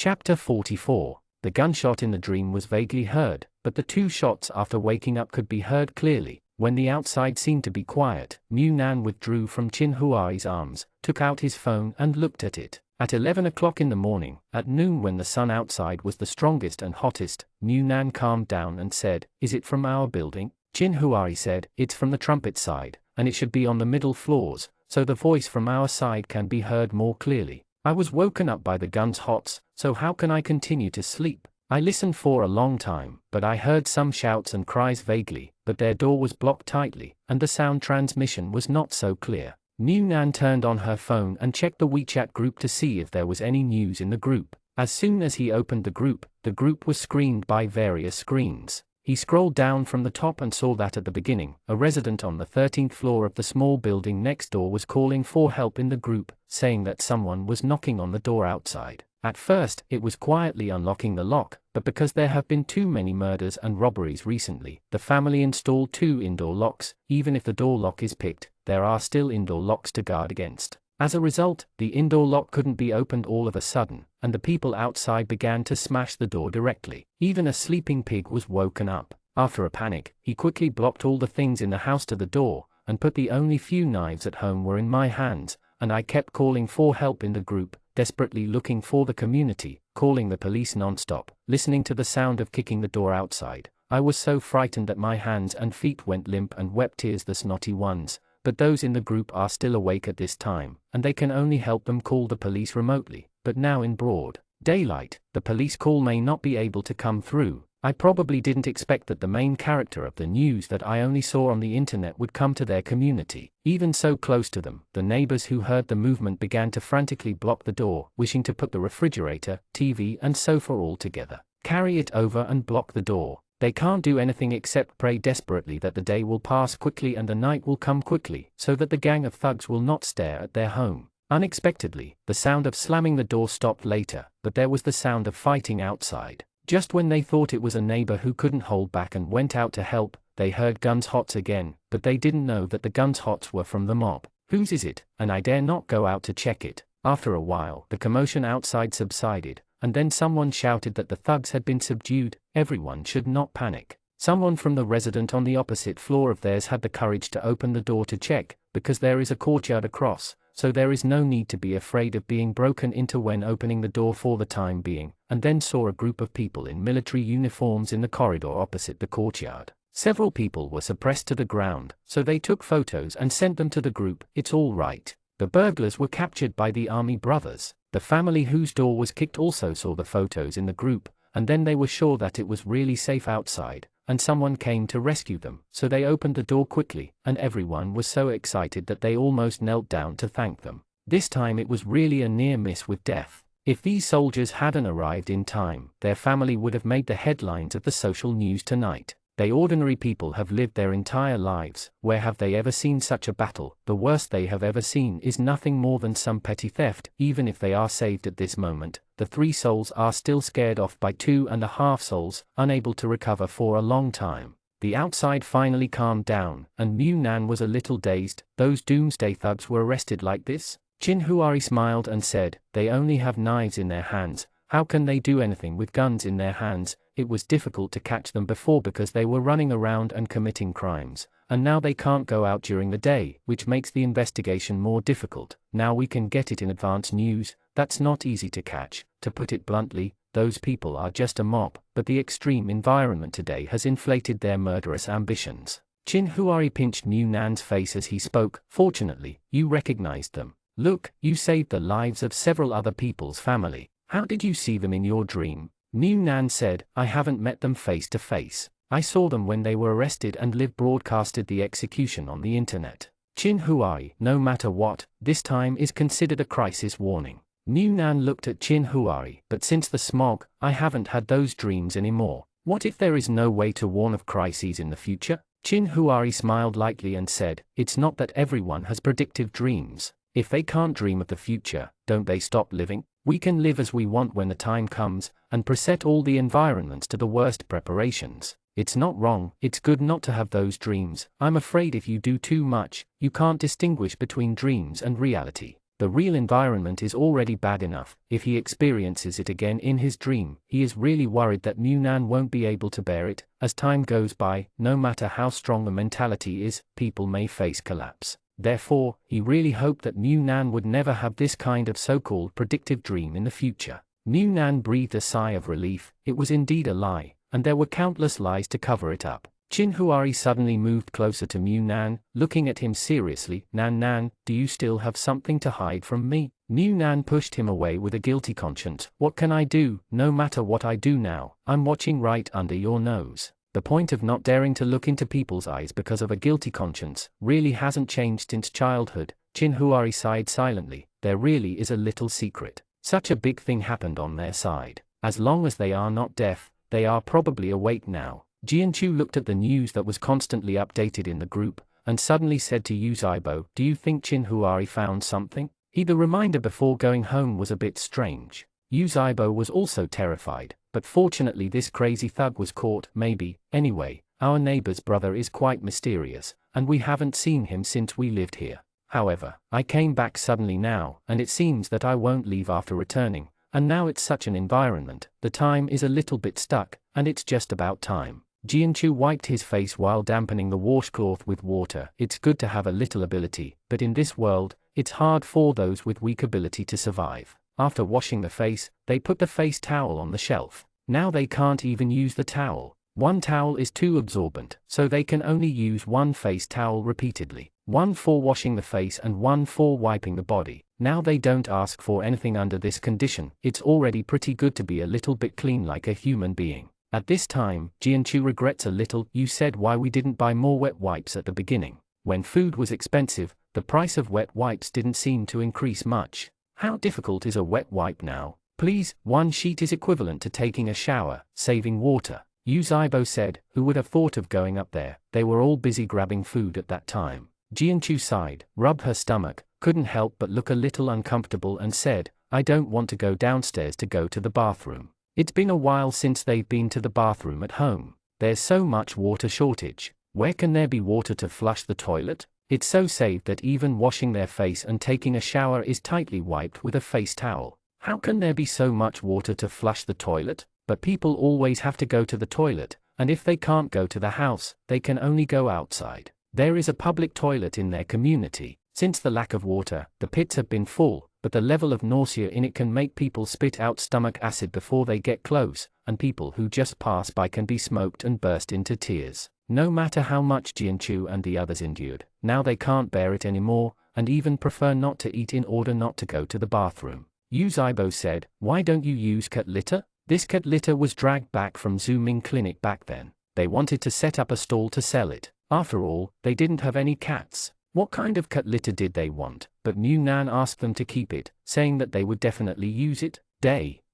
Chapter 44. The gunshot in the dream was vaguely heard, but the two shots after waking up could be heard clearly. When the outside seemed to be quiet, Mu Nan withdrew from Chin Huai's arms, took out his phone and looked at it. At 11 o'clock in the morning, at noon when the sun outside was the strongest and hottest, Mu Nan calmed down and said, "Is it from our building?" Chin Huai said, "It's from the trumpet side, and it should be on the middle floors, so the voice from our side can be heard more clearly. I was woken up by the gun's hots, so how can I continue to sleep? I listened for a long time, but I heard some shouts and cries vaguely, but their door was blocked tightly, and the sound transmission was not so clear." Mu Nan turned on her phone and checked the WeChat group to see if there was any news in the group. As soon as he opened the group was screened by various screens. He scrolled down from the top and saw that at the beginning, a resident on the 13th floor of the small building next door was calling for help in the group, saying that someone was knocking on the door outside. At first, it was quietly unlocking the lock, but because there have been too many murders and robberies recently, the family installed 2 indoor locks. Even if the door lock is picked, there are still indoor locks to guard against. As a result, the indoor lock couldn't be opened all of a sudden, and the people outside began to smash the door directly. Even a sleeping pig was woken up. After a panic, he quickly blocked all the things in the house to the door, and put the only few knives at home were in my hands, and I kept calling for help in the group, desperately looking for the community, calling the police non-stop, listening to the sound of kicking the door outside. I was so frightened that my hands and feet went limp and wept tears, the snotty ones. But those in the group are still awake at this time, and they can only help them call the police remotely. But now in broad daylight, the police call may not be able to come through. I probably didn't expect that the main character of the news that I only saw on the internet would come to their community, even so close to them. The neighbors who heard the movement began to frantically block the door, wishing to put the refrigerator, TV and sofa all together, carry it over and block the door. They can't do anything except pray desperately that the day will pass quickly and the night will come quickly, so that the gang of thugs will not stare at their home. Unexpectedly, the sound of slamming the door stopped later, but there was the sound of fighting outside. Just when they thought it was a neighbor who couldn't hold back and went out to help, they heard guns hots again, but they didn't know that the guns hots were from the mob. "Whose is it? And I dare not go out to check it." After a while, the commotion outside subsided, and then someone shouted that the thugs had been subdued. Everyone should not panic. Someone from the resident on the opposite floor of theirs had the courage to open the door to check, because there is a courtyard across, so there is no need to be afraid of being broken into when opening the door for the time being, and then saw a group of people in military uniforms in the corridor opposite the courtyard. Several people were suppressed to the ground, so they took photos and sent them to the group. "It's all right." The burglars were captured by the army brothers. The family whose door was kicked also saw the photos in the group, and then they were sure that it was really safe outside, and someone came to rescue them, so they opened the door quickly, and everyone was so excited that they almost knelt down to thank them. This time it was really a near miss with death. If these soldiers hadn't arrived in time, their family would have made the headlines of the social news tonight. They ordinary people have lived their entire lives. Where have they ever seen such a battle? The worst they have ever seen is nothing more than some petty theft. Even if they are saved at this moment, the 3 souls are still scared off by 2.5 souls, unable to recover for a long time. The outside finally calmed down, and Mu Nan was a little dazed. "Those doomsday thugs were arrested like this?" Chin Huai smiled and said, "They only have knives in their hands. How can they do anything with guns in their hands? It was difficult to catch them before because they were running around and committing crimes, and now they can't go out during the day, which makes the investigation more difficult. Now we can get it in advance news. That's not easy to catch. To put it bluntly, those people are just a mob, but the extreme environment today has inflated their murderous ambitions." Chin Huai pinched Mu Nan's face as he spoke. "Fortunately, you recognized them. Look, you saved the lives of several other people's family. How did you see them in your dream?" Mu Nan said, "I haven't met them face to face. I saw them when they were arrested and Live broadcasted the execution on the internet." Chin Huai, "No matter what, this time is considered a crisis warning." Mu Nan looked at Chin Huai, "But since the smog, I haven't had those dreams anymore. What if there is no way to warn of crises in the future?" Chin Huai smiled lightly and said, "It's not that everyone has predictive dreams. If they can't dream of the future, don't they stop living? We can live as we want when the time comes, and preset all the environments to the worst preparations. It's not wrong, it's good not to have those dreams. I'm afraid if you do too much, you can't distinguish between dreams and reality. The real environment is already bad enough. If he experiences it again in his dream, he is really worried that Munan won't be able to bear it. As time goes by, no matter how strong the mentality is, people may face collapse. Therefore, he really hoped that Munan would never have this kind of so-called predictive dream in the future. Munan breathed a sigh of relief. It was indeed a lie, and there were countless lies to cover it up. Chin Huari suddenly moved closer to Munan, looking at him seriously. Nan, do you still have something to hide from me? Munan pushed him away with a guilty conscience. What can I do? No matter what I do now, I'm watching right under your nose. The point of not daring to look into people's eyes because of a guilty conscience really hasn't changed since childhood. Chin Huari sighed silently. There really is a little secret. Such a big thing happened on their side. As long as they are not deaf, they are probably awake now. Jianchu looked at the news that was constantly updated in the group, and suddenly said to Yu Zaibo, do you think Chin Huari found something? The reminder before going home was a bit strange. Yu Zaibo was also terrified, but fortunately this crazy thug was caught. Maybe. Anyway, our neighbor's brother is quite mysterious, and we haven't seen him since we lived here. However, I came back suddenly now, and it seems that I won't leave after returning, and now it's such an environment, the time is a little bit stuck, and it's just about time. Jianchu wiped his face while dampening the washcloth with water. It's good to have a little ability, but in this world, it's hard for those with weak ability to survive. After washing the face, they put the face towel on the shelf. Now they can't even use the towel. One towel is too absorbent, so they can only use one face towel repeatedly. One for washing the face and one for wiping the body. Now they don't ask for anything under this condition. It's already pretty good to be a little bit clean like a human being. At this time, Jianchu regrets a little. You said why we didn't buy more wet wipes at the beginning. When food was expensive, the price of wet wipes didn't seem to increase much. How difficult is a wet wipe now? Please, one sheet is equivalent to taking a shower, saving water. Yu Zaibo said, who would have thought of going up there? They were all busy grabbing food at that time. Jianchu sighed, rubbed her stomach, couldn't help but look a little uncomfortable and said, I don't want to go downstairs to go to the bathroom. It's been a while since they've been to the bathroom at home. There's so much water shortage. Where can there be water to flush the toilet? It's so safe that even washing their face and taking a shower is tightly wiped with a face towel. How can there be so much water to flush the toilet? But people always have to go to the toilet, and if they can't go to the house, they can only go outside. There is a public toilet in their community. Since the lack of water, the pits have been full, but the level of nausea in it can make people spit out stomach acid before they get close, and people who just pass by can be smoked and burst into tears. No matter how much Jianchu and the others endured, now they can't bear it anymore, and even prefer not to eat in order not to go to the bathroom. Yu Zaibo said, why don't you use cat litter? This cat litter was dragged back from Zooming Clinic back then. They wanted to set up a stall to sell it. After all, they didn't have any cats. What kind of cat litter did they want? But Munan asked them to keep it, saying that they would definitely use it.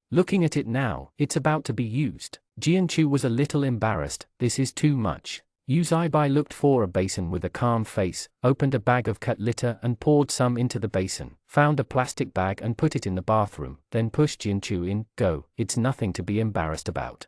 Looking at it now, it's about to be used. Jianchu was a little embarrassed. This is too much. Yu Zaibai looked for a basin with a calm face, opened a bag of cat litter and poured some into the basin, found a plastic bag and put it in the bathroom, then pushed Jianchu in. Go, it's nothing to be embarrassed about.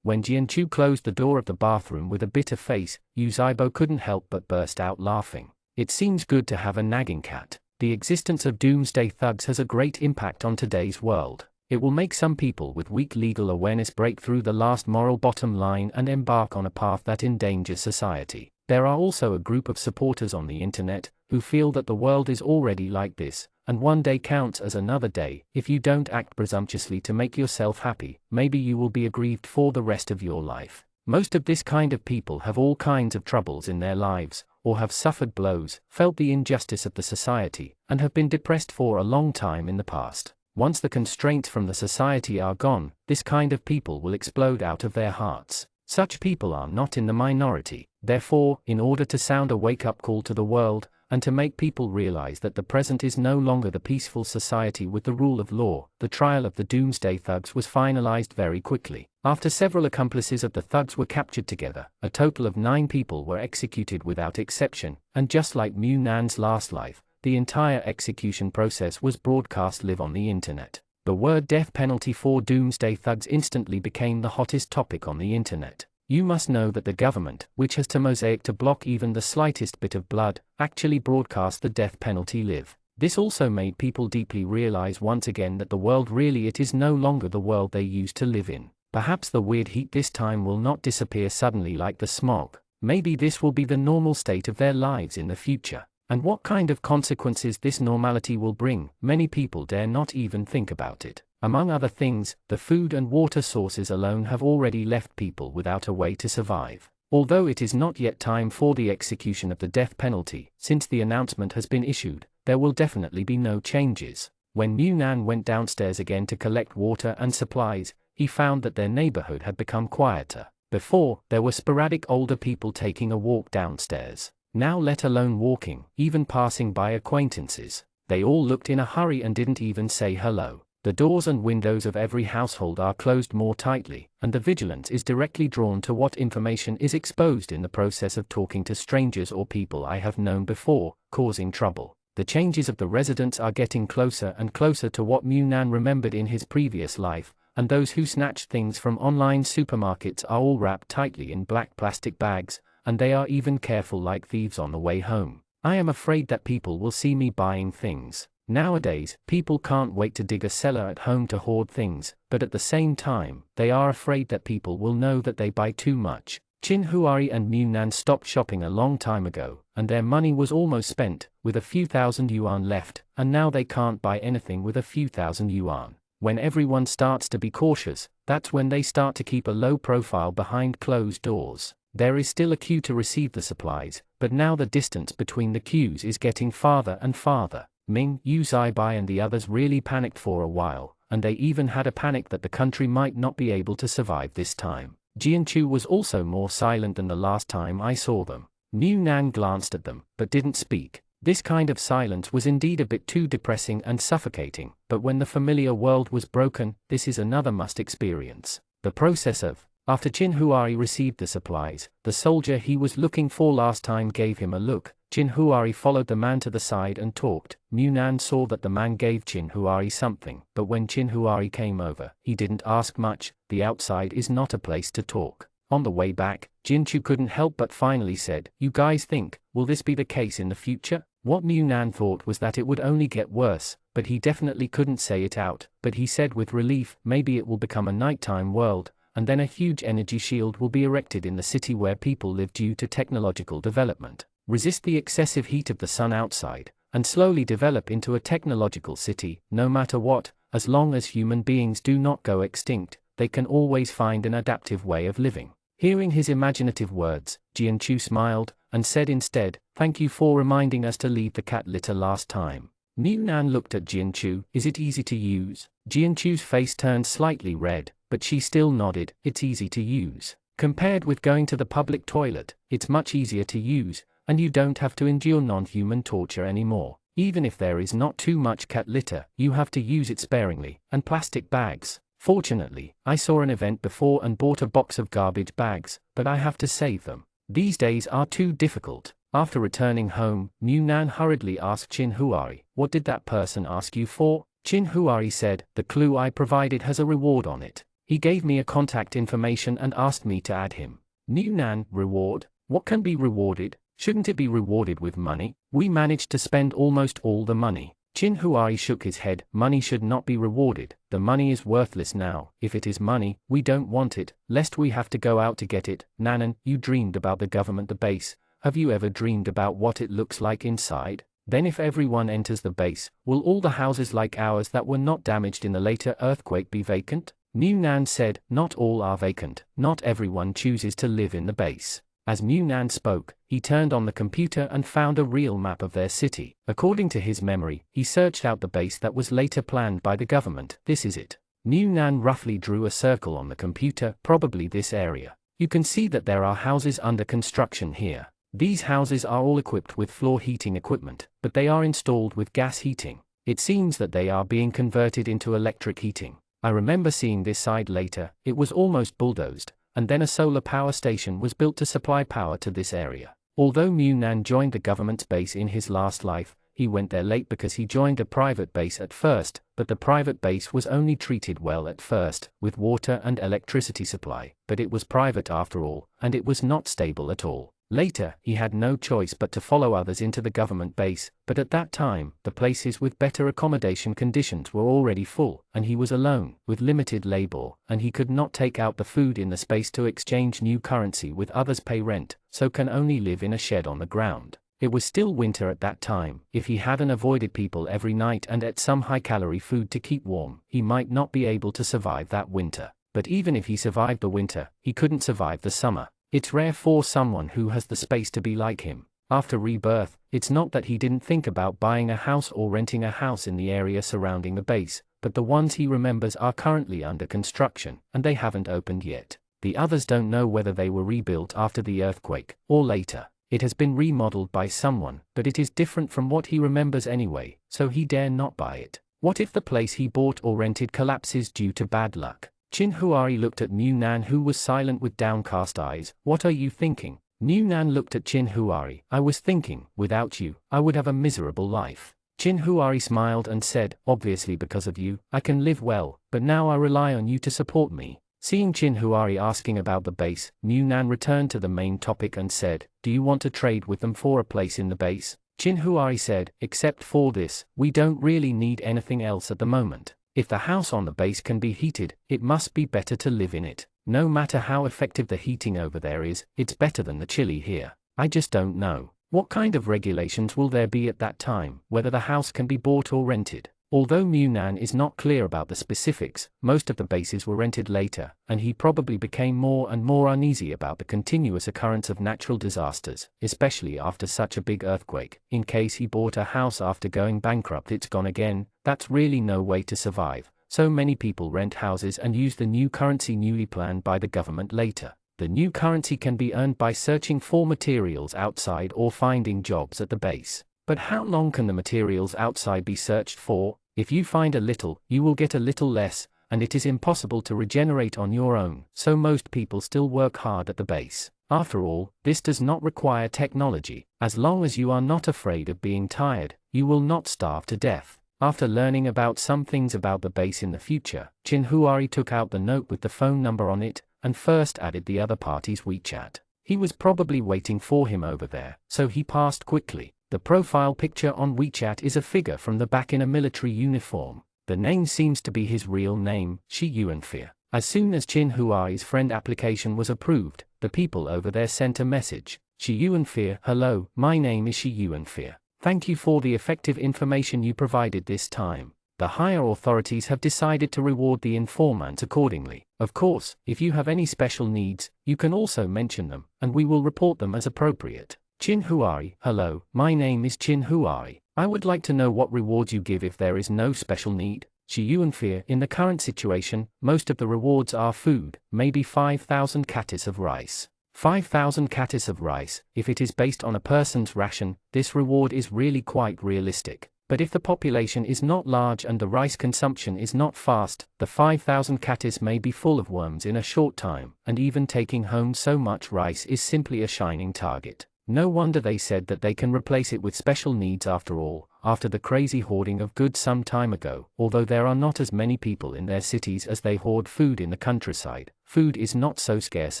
When Jianchu closed the door of the bathroom with a bitter face, Yu Zaibo couldn't help but burst out laughing. It seems good to have a nagging cat. The existence of doomsday thugs has a great impact on today's world. It will make some people with weak legal awareness break through the last moral bottom line and embark on a path that endangers society. There are also a group of supporters on the internet who feel that the world is already like this, and one day counts as another day. If you don't act presumptuously to make yourself happy, maybe you will be aggrieved for the rest of your life. Most of this kind of people have all kinds of troubles in their lives, or have suffered blows, felt the injustice of the society, and have been depressed for a long time in the past. Once the constraints from the society are gone, this kind of people will explode out of their hearts. Such people are not in the minority. Therefore, in order to sound a wake-up call to the world, and to make people realize that the present is no longer the peaceful society with the rule of law, the trial of the doomsday thugs was finalized very quickly. After several accomplices of the thugs were captured together, a total of 9 people were executed without exception, and just like Mu Nan's last life, the entire execution process was broadcast live on the internet. The word death penalty for doomsday thugs instantly became the hottest topic on the internet. You must know that the government, which has to mosaic to block even the slightest bit of blood, actually broadcast the death penalty live. This also made people deeply realize once again that the world really it is no longer the world they used to live in. Perhaps the weird heat this time will not disappear suddenly like the smog. Maybe this will be the normal state of their lives in the future. And what kind of consequences this normality will bring, many people dare not even think about it. Among other things, the food and water sources alone have already left people without a way to survive. Although it is not yet time for the execution of the death penalty, since the announcement has been issued, there will definitely be no changes. When Mu Nan went downstairs again to collect water and supplies, he found that their neighborhood had become quieter. Before, there were sporadic older people taking a walk downstairs. Now, let alone walking, even passing by acquaintances, they all looked in a hurry and didn't even say hello. The doors and windows of every household are closed more tightly, and the vigilance is directly drawn to what information is exposed in the process of talking to strangers or people I have known before, causing trouble. The changes of the residents are getting closer and closer to what Mu Nan remembered in his previous life, and those who snatch things from online supermarkets are all wrapped tightly in black plastic bags, and they are even careful like thieves on the way home. I am afraid that people will see me buying things. Nowadays, people can't wait to dig a cellar at home to hoard things, but at the same time, they are afraid that people will know that they buy too much. Chin Huari and Mu Nan stopped shopping a long time ago, and their money was almost spent, with a few thousand yuan left, and now they can't buy anything with a few thousand yuan. When everyone starts to be cautious, that's when they start to keep a low profile behind closed doors. There is still a queue to receive the supplies, but now the distance between the queues is getting farther and farther. Ming, Yu Zaibai and the others really panicked for a while, and they even had a panic that the country might not be able to survive this time. Jianchu was also more silent than the last time I saw them. Mu Nan glanced at them, but didn't speak. This kind of silence was indeed a bit too depressing and suffocating, but when the familiar world was broken, this is another must experience. The process of. After Chin Huari received the supplies, the soldier he was looking for last time gave him a look. Chin Huari followed the man to the side and talked. Mu Nan saw that the man gave Chin Huari something, but when Chin Huari came over, he didn't ask much. The outside is not a place to talk. On the way back, Jinchu couldn't help but finally said, "You guys think, will this be the case in the future?" What Mu Nan thought was that it would only get worse, but he definitely couldn't say it out. But he said with relief, maybe it will become a nighttime world, and then a huge energy shield will be erected in the city where people live due to technological development. Resist the excessive heat of the sun outside, and slowly develop into a technological city. No matter what, as long as human beings do not go extinct, they can always find an adaptive way of living. Hearing his imaginative words, Jianchu smiled, and said instead, "Thank you for reminding us to leave the cat litter last time." Mu Nan looked at Jianchu. "Is it easy to use?" Jianchu's face turned slightly red, but she still nodded. "It's easy to use. Compared with going to the public toilet, it's much easier to use, and you don't have to endure non-human torture anymore. Even if there is not too much cat litter, you have to use it sparingly, and plastic bags. Fortunately, I saw an event before and bought a box of garbage bags, but I have to save them. These days are too difficult." After returning home, Mu Nan hurriedly asked Chin Huari, "What did that person ask you for?" Chin Huari said, "The clue I provided has a reward on it. He gave me a contact information and asked me to add him." Mu Nan, "Reward? What can be rewarded? Shouldn't it be rewarded with money? We managed to spend almost all the money." Chin Huari shook his head. "Money should not be rewarded. The money is worthless now. If it is money, we don't want it, lest we have to go out to get it." "Nanan, you dreamed about the government the base. Have you ever dreamed about what it looks like inside? Then if everyone enters the base, will all the houses like ours that were not damaged in the later earthquake be vacant?" Mu Nan said, "Not all are vacant. Not everyone chooses to live in the base." As Mu Nan spoke, he turned on the computer and found a real map of their city. According to his memory, he searched out the base that was later planned by the government. "This is it." Mu Nan roughly drew a circle on the computer, probably this area. "You can see that there are houses under construction here. These houses are all equipped with floor heating equipment, but they are installed with gas heating. It seems that they are being converted into electric heating. I remember seeing this side later. It was almost bulldozed, and then a solar power station was built to supply power to this area." Although Mu Nan joined the government's base in his last life, he went there late because he joined a private base at first, but the private base was only treated well at first, with water and electricity supply, but it was private after all, and it was not stable at all. Later, he had no choice but to follow others into the government base, but at that time, the places with better accommodation conditions were already full, and he was alone, with limited labor, and he could not take out the food in the space to exchange new currency with others, pay rent, so can only live in a shed on the ground. It was still winter at that time. If he hadn't avoided people every night and ate some high-calorie food to keep warm, he might not be able to survive that winter. But even if he survived the winter, he couldn't survive the summer. It's rare for someone who has the space to be like him. After rebirth, it's not that he didn't think about buying a house or renting a house in the area surrounding the base, but the ones he remembers are currently under construction, and they haven't opened yet. The others don't know whether they were rebuilt after the earthquake, or later. It has been remodeled by someone, but it is different from what he remembers anyway, so he dare not buy it. What if the place he bought or rented collapses due to bad luck? Chin Huari looked at New Nan, who was silent with downcast eyes. What are you thinking? New Nan looked at Chin Huari. I was thinking, without you, I would have a miserable life. Chin Huari smiled and said, obviously because of you, I can live well, but now I rely on you to support me. Seeing Chin Huari asking about the base, New Nan returned to the main topic and said, do you want to trade with them for a place in the base? Chin Huari said, except for this, we don't really need anything else at the moment. If the house on the base can be heated, it must be better to live in it. No matter how effective the heating over there is, it's better than the chilly here. I just don't know. What kind of regulations will there be at that time, whether the house can be bought or rented? Although Munan is not clear about the specifics, most of the bases were rented later, and he probably became more and more uneasy about the continuous occurrence of natural disasters, especially after such a big earthquake. In case he bought a house after going bankrupt, it's gone again. That's really no way to survive. So many people rent houses and use the new currency newly planned by the government later. The new currency can be earned by searching for materials outside or finding jobs at the base. But how long can the materials outside be searched for? If you find a little, you will get a little less, and it is impossible to regenerate on your own, so most people still work hard at the base. After all, this does not require technology. As long as you are not afraid of being tired, you will not starve to death. After learning about some things about the base in the future, Chin Huari took out the note with the phone number on it, and first added the other party's WeChat. He was probably waiting for him over there, so he passed quickly. The profile picture on WeChat is a figure from the back in a military uniform. The name seems to be his real name, Shi Yuanfei. As soon as Chin Huai's friend application was approved, the people over there sent a message. Shi Yuanfei, hello, my name is Shi Yuanfei. Thank you for the effective information you provided this time. The higher authorities have decided to reward the informant accordingly. Of course, if you have any special needs, you can also mention them, and we will report them as appropriate. Chin Huari, hello, my name is Chin Huari. I would like to know what rewards you give if there is no special need. Shi Yuanfei, in the current situation, most of the rewards are food, maybe 5,000 katis of rice. 5,000 katis of rice, if it is based on a person's ration, this reward is really quite realistic. But if the population is not large and the rice consumption is not fast, the 5,000 katis may be full of worms in a short time, and even taking home so much rice is simply a shining target. No wonder they said that they can replace it with special needs after all, after the crazy hoarding of goods some time ago. Although there are not as many people in their cities as they hoard food in the countryside, food is not so scarce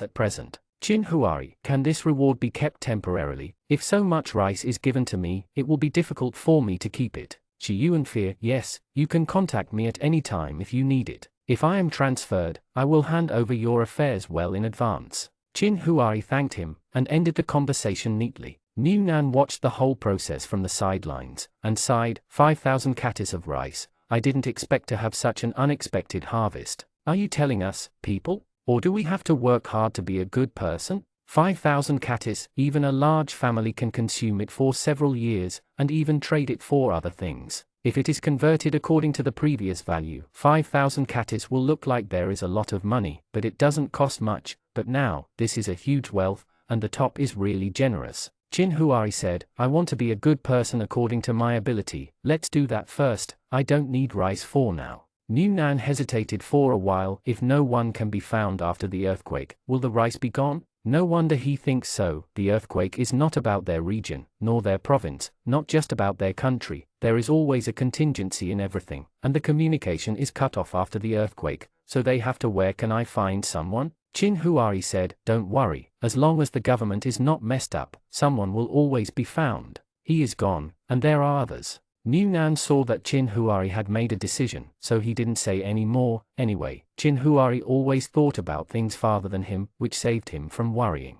at present. Chin Huari, can this reward be kept temporarily? If so much rice is given to me, it will be difficult for me to keep it. Shi Yuanfei, yes, you can contact me at any time if you need it. If I am transferred, I will hand over your affairs well in advance. Chin Huari thanked him, and ended the conversation neatly. New Nan watched the whole process from the sidelines, and sighed, 5,000 katis of rice, I didn't expect to have such an unexpected harvest. Are you telling us, people? Or do we have to work hard to be a good person? 5,000 katis, even a large family can consume it for several years, and even trade it for other things. If it is converted according to the previous value, 5,000 katis will look like there is a lot of money, but it doesn't cost much. But now, this is a huge wealth, and the top is really generous. Chin Huari said, I want to be a good person according to my ability. Let's do that first. I don't need rice for now. New Nan hesitated for a while. If no one can be found after the earthquake, will the rice be gone? No wonder he thinks so. The earthquake is not about their region, nor their province, not just about their country. There is always a contingency in everything, and the communication is cut off after the earthquake, so they have to. Where can I find someone? Chin Huari said, "Don't worry, as long as the government is not messed up, someone will always be found. He is gone, and there are others." Mu Nan saw that Chin Huari had made a decision, so he didn't say any more. Anyway, Chin Huari always thought about things farther than him, which saved him from worrying.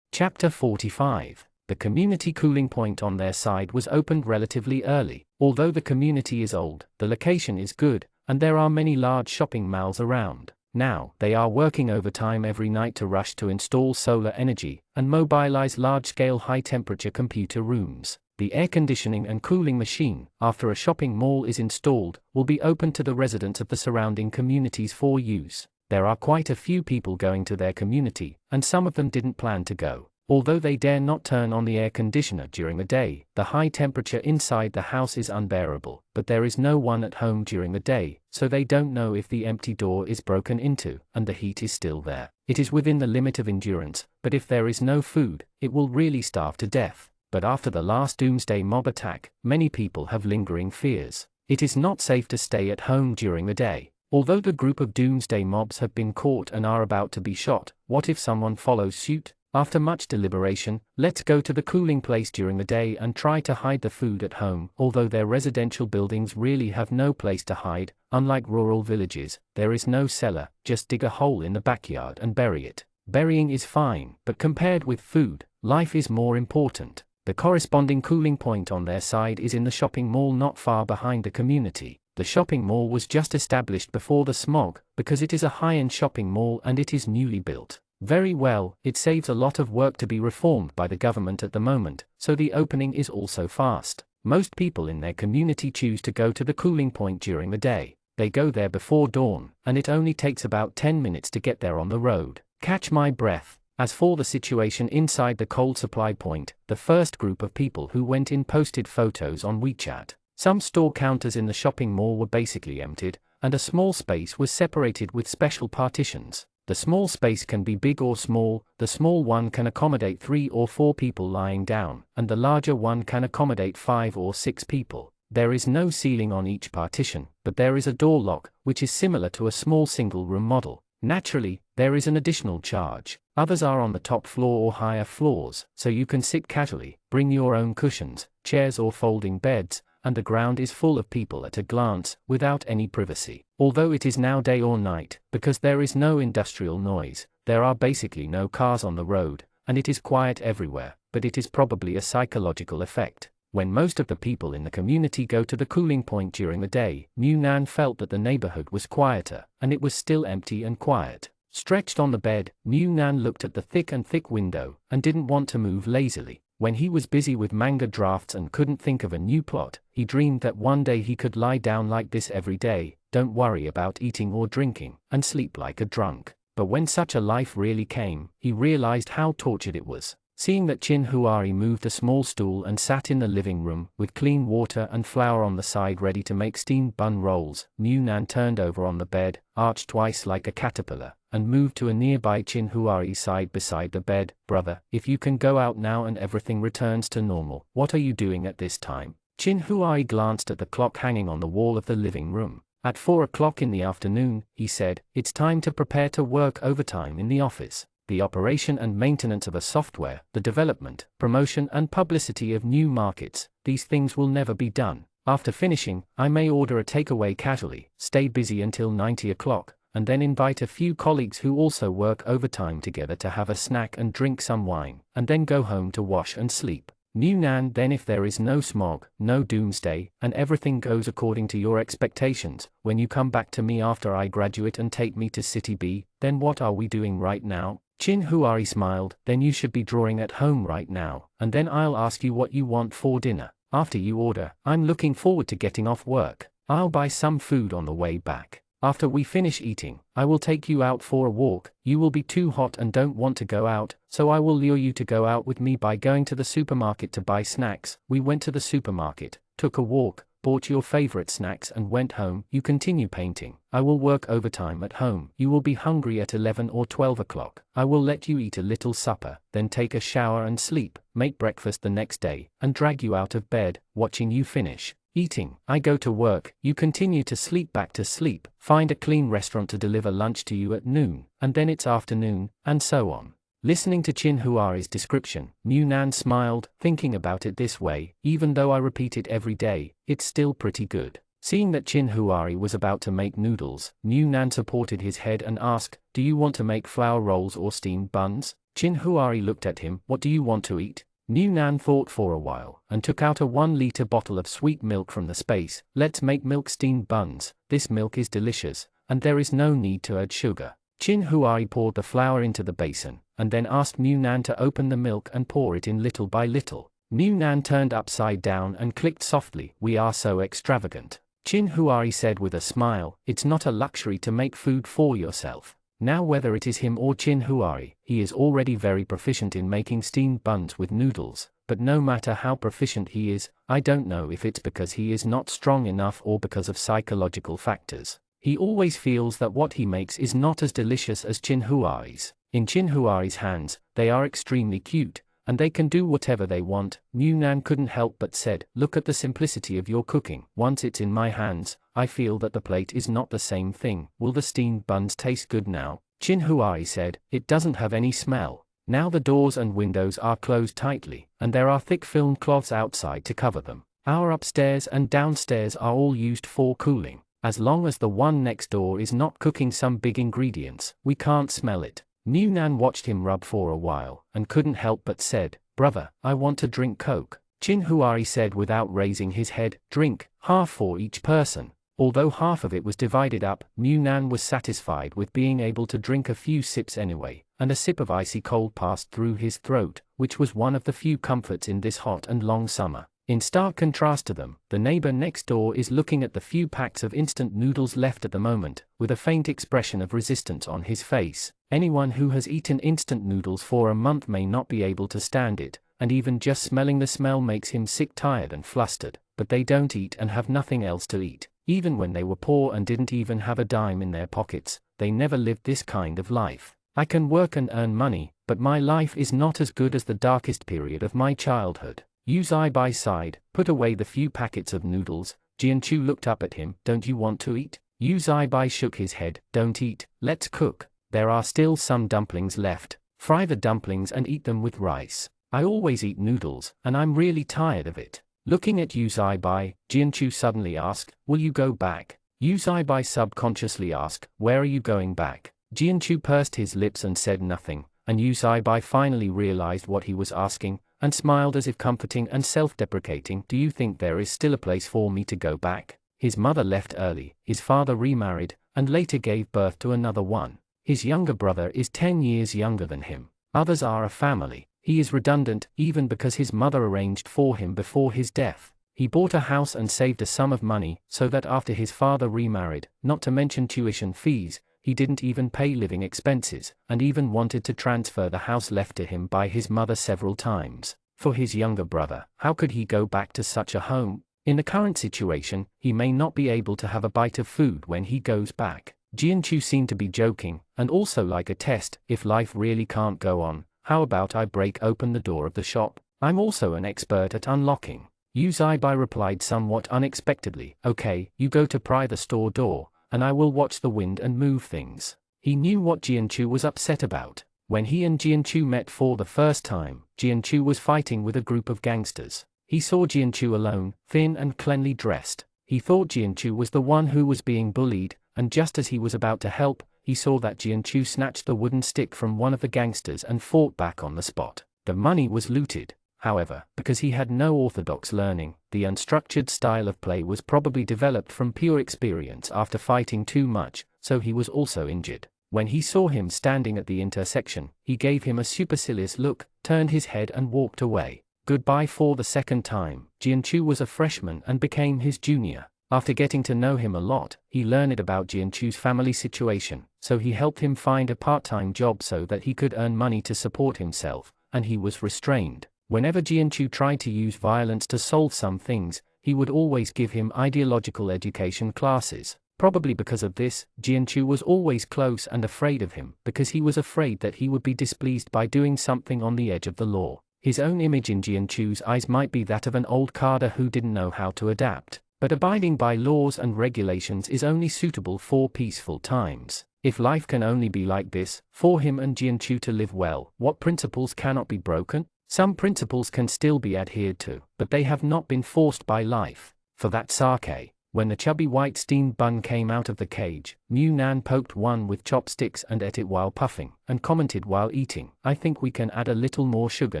Chapter 45. The community cooling point on their side was opened relatively early. Although the community is old, the location is good, and there are many large shopping malls around. Now, they are working overtime every night to rush to install solar energy and mobilize large-scale high-temperature computer rooms. The air conditioning and cooling machine, after a shopping mall is installed, will be open to the residents of the surrounding communities for use. There are quite a few people going to their community, and some of them didn't plan to go. Although they dare not turn on the air conditioner during the day, the high temperature inside the house is unbearable, but there is no one at home during the day, so they don't know if the empty door is broken into, and the heat is still there. It is within the limit of endurance, but if there is no food, it will really starve to death. But after the last doomsday mob attack, many people have lingering fears. It is not safe to stay at home during the day. Although the group of doomsday mobs have been caught and are about to be shot, what if someone follows suit? After much deliberation, let's go to the cooling place during the day and try to hide the food at home. Although their residential buildings really have no place to hide, unlike rural villages, there is no cellar, just dig a hole in the backyard and bury it. Burying is fine, but compared with food, life is more important. The corresponding cooling point on their side is in the shopping mall not far behind the community. The shopping mall was just established before the smog, because it is a high-end shopping mall and it is newly built. Very well, it saves a lot of work to be reformed by the government at the moment, so the opening is also fast. Most people in their community choose to go to the cooling point during the day. They go there before dawn, and it only takes about 10 minutes to get there on the road. Catch my breath. As for the situation inside the cold supply point, the first group of people who went in posted photos on WeChat. Some store counters in the shopping mall were basically emptied, and a small space was separated with special partitions. The small space can be big or small. The small one can accommodate 3 or 4 people lying down, and the larger one can accommodate 5 or 6 people. There is no ceiling on each partition, but there is a door lock, which is similar to a small single-room model. Naturally, there is an additional charge. Others are on the top floor or higher floors, so you can sit casually, bring your own cushions, chairs or folding beds, and the ground is full of people at a glance, without any privacy. Although it is now day or night, because there is no industrial noise, there are basically no cars on the road, and it is quiet everywhere, but it is probably a psychological effect. When most of the people in the community go to the cooling point during the day, Mu Nan felt that the neighborhood was quieter, and it was still empty and quiet. Stretched on the bed, Mu Nan looked at the thick window, and didn't want to move lazily. When he was busy with manga drafts and couldn't think of a new plot, he dreamed that one day he could lie down like this every day, don't worry about eating or drinking, and sleep like a drunk. But when such a life really came, he realized how tortured it was. Seeing that Chin Huari moved a small stool and sat in the living room, with clean water and flour on the side ready to make steamed bun rolls, Mu Nan turned over on the bed, arched twice like a caterpillar, and moved to a nearby Chin Huari's side beside the bed. "Brother, if you can go out now and everything returns to normal, what are you doing at this time?" Chin Huari glanced at the clock hanging on the wall of the living room. "At 4 o'clock in the afternoon," he said, "it's time to prepare to work overtime in the office. The operation and maintenance of a software, the development, promotion and publicity of new markets, these things will never be done. After finishing, I may order a takeaway casually, stay busy until 90 o'clock, and then invite a few colleagues who also work overtime together to have a snack and drink some wine, and then go home to wash and sleep. Mu Nan, then if there is no smog, no doomsday, and everything goes according to your expectations, when you come back to me after I graduate and take me to City B, then what are we doing right now?" Chin Huari smiled. "Then you should be drawing at home right now, and then I'll ask you what you want for dinner. After you order, I'm looking forward to getting off work. I'll buy some food on the way back. After we finish eating, I will take you out for a walk. You will be too hot and don't want to go out, so I will lure you to go out with me by going to the supermarket to buy snacks." We went to the supermarket, took a walk, bought your favorite snacks and went home. You continue painting. I will work overtime at home. You will be hungry at 11 or 12 o'clock. I will let you eat a little supper, then take a shower and sleep, make breakfast the next day, and drag you out of bed, watching you finish. eating, I go to work, you continue to sleep back to sleep, find a clean restaurant to deliver lunch to you at noon, and then it's afternoon, and so on. Listening to Chin Huari's description, Mu Nan smiled, thinking about it this way, even though I repeat it every day, it's still pretty good. Seeing that Chin Huari was about to make noodles, Mu Nan supported his head and asked, do you want to make flour rolls or steamed buns? Chin Huari looked at him, what do you want to eat? Mu Nan thought for a while, and took out a 1-liter bottle of sweet milk from the space. Let's make milk steamed buns, this milk is delicious, and there is no need to add sugar. Chin Huari poured the flour into the basin, and then asked Mu Nan to open the milk and pour it in little by little. Mu Nan turned upside down and clicked softly, we are so extravagant. Chin Huari said with a smile, it's not a luxury to make food for yourself. Now whether it is him or Chin Huari, he is already very proficient in making steamed buns with noodles, but no matter how proficient he is, I don't know if it's because he is not strong enough or because of psychological factors. He always feels that what he makes is not as delicious as Chin Huari's. In Chin Huari's hands, they are extremely cute, and they can do whatever they want. Mu Nan couldn't help but said, look at the simplicity of your cooking. Once it's in my hands, I feel that the plate is not the same thing. Will the steamed buns taste good now? Chin Huari said, it doesn't have any smell. Now the doors and windows are closed tightly, and there are thick film cloths outside to cover them. Our upstairs and downstairs are all used for cooling. As long as the one next door is not cooking some big ingredients, we can't smell it. Mu Nan watched him rub for a while, and couldn't help but said, brother, I want to drink Coke. Chin Huari said without raising his head, drink, half for each person. Although half of it was divided up, Mu Nan was satisfied with being able to drink a few sips anyway, and a sip of icy cold passed through his throat, which was one of the few comforts in this hot and long summer. In stark contrast to them, the neighbor next door is looking at the few packs of instant noodles left at the moment, with a faint expression of resistance on his face. Anyone who has eaten instant noodles for a month may not be able to stand it, and even just smelling the smell makes him sick, tired and flustered, but they don't eat and have nothing else to eat. Even when they were poor and didn't even have a dime in their pockets, they never lived this kind of life. I can work and earn money, but my life is not as good as the darkest period of my childhood. Yu Zai Bai sighed, put away the few packets of noodles. Jianchu looked up at him, don't you want to eat? Yu Zai Bai shook his head, don't eat, let's cook. There are still some dumplings left. Fry the dumplings and eat them with rice. I always eat noodles, and I'm really tired of it. Looking at Yu Zai Bai, Jianchu suddenly asked, will you go back? Yu Zai Bai subconsciously asked, where are you going back? Jianchu pursed his lips and said nothing, and Yu Zai Bai finally realized what he was asking, and smiled as if comforting and self-deprecating. Do you think there is still a place for me to go back? His mother left early, his father remarried, and later gave birth to another one. His younger brother is 10 years younger than him. Others are a family. He is redundant, even because his mother arranged for him before his death. He bought a house and saved a sum of money, so that after his father remarried, not to mention tuition fees, he didn't even pay living expenses, and even wanted to transfer the house left to him by his mother several times. For his younger brother, how could he go back to such a home? In the current situation, he may not be able to have a bite of food when he goes back. Jianchu seemed to be joking, and also like a test. If life really can't go on, how about I break open the door of the shop? I'm also an expert at unlocking. Yu Zai Bai replied somewhat unexpectedly, okay, you go to pry the store door, and I will watch the wind and move things. He knew what Jianchu was upset about. When he and Jianchu met for the first time, Jianchu was fighting with a group of gangsters. He saw Jianchu alone, thin and cleanly dressed. He thought Jianchu was the one who was being bullied, and just as he was about to help, he saw that Jianchu snatched the wooden stick from one of the gangsters and fought back on the spot. The money was looted. However, because he had no orthodox learning, the unstructured style of play was probably developed from pure experience after fighting too much, so he was also injured. When he saw him standing at the intersection, he gave him a supercilious look, turned his head and walked away. Goodbye for the second time. Jianchu was a freshman and became his junior. After getting to know him a lot, he learned about Jianchu's family situation, so he helped him find a part-time job so that he could earn money to support himself, and he was restrained. Whenever Jianchu tried to use violence to solve some things, he would always give him ideological education classes. Probably because of this, Jianchu was always close and afraid of him, because he was afraid that he would be displeased by doing something on the edge of the law. His own image in Jianchu's eyes might be that of an old carder who didn't know how to adapt. But abiding by laws and regulations is only suitable for peaceful times. If life can only be like this, for him and Jianchu to live well, what principles cannot be broken? Some principles can still be adhered to, but they have not been forced by life. For that sake, when the chubby white steamed bun came out of the cage, Mu Nan poked one with chopsticks and ate it while puffing, and commented while eating, "I think we can add a little more sugar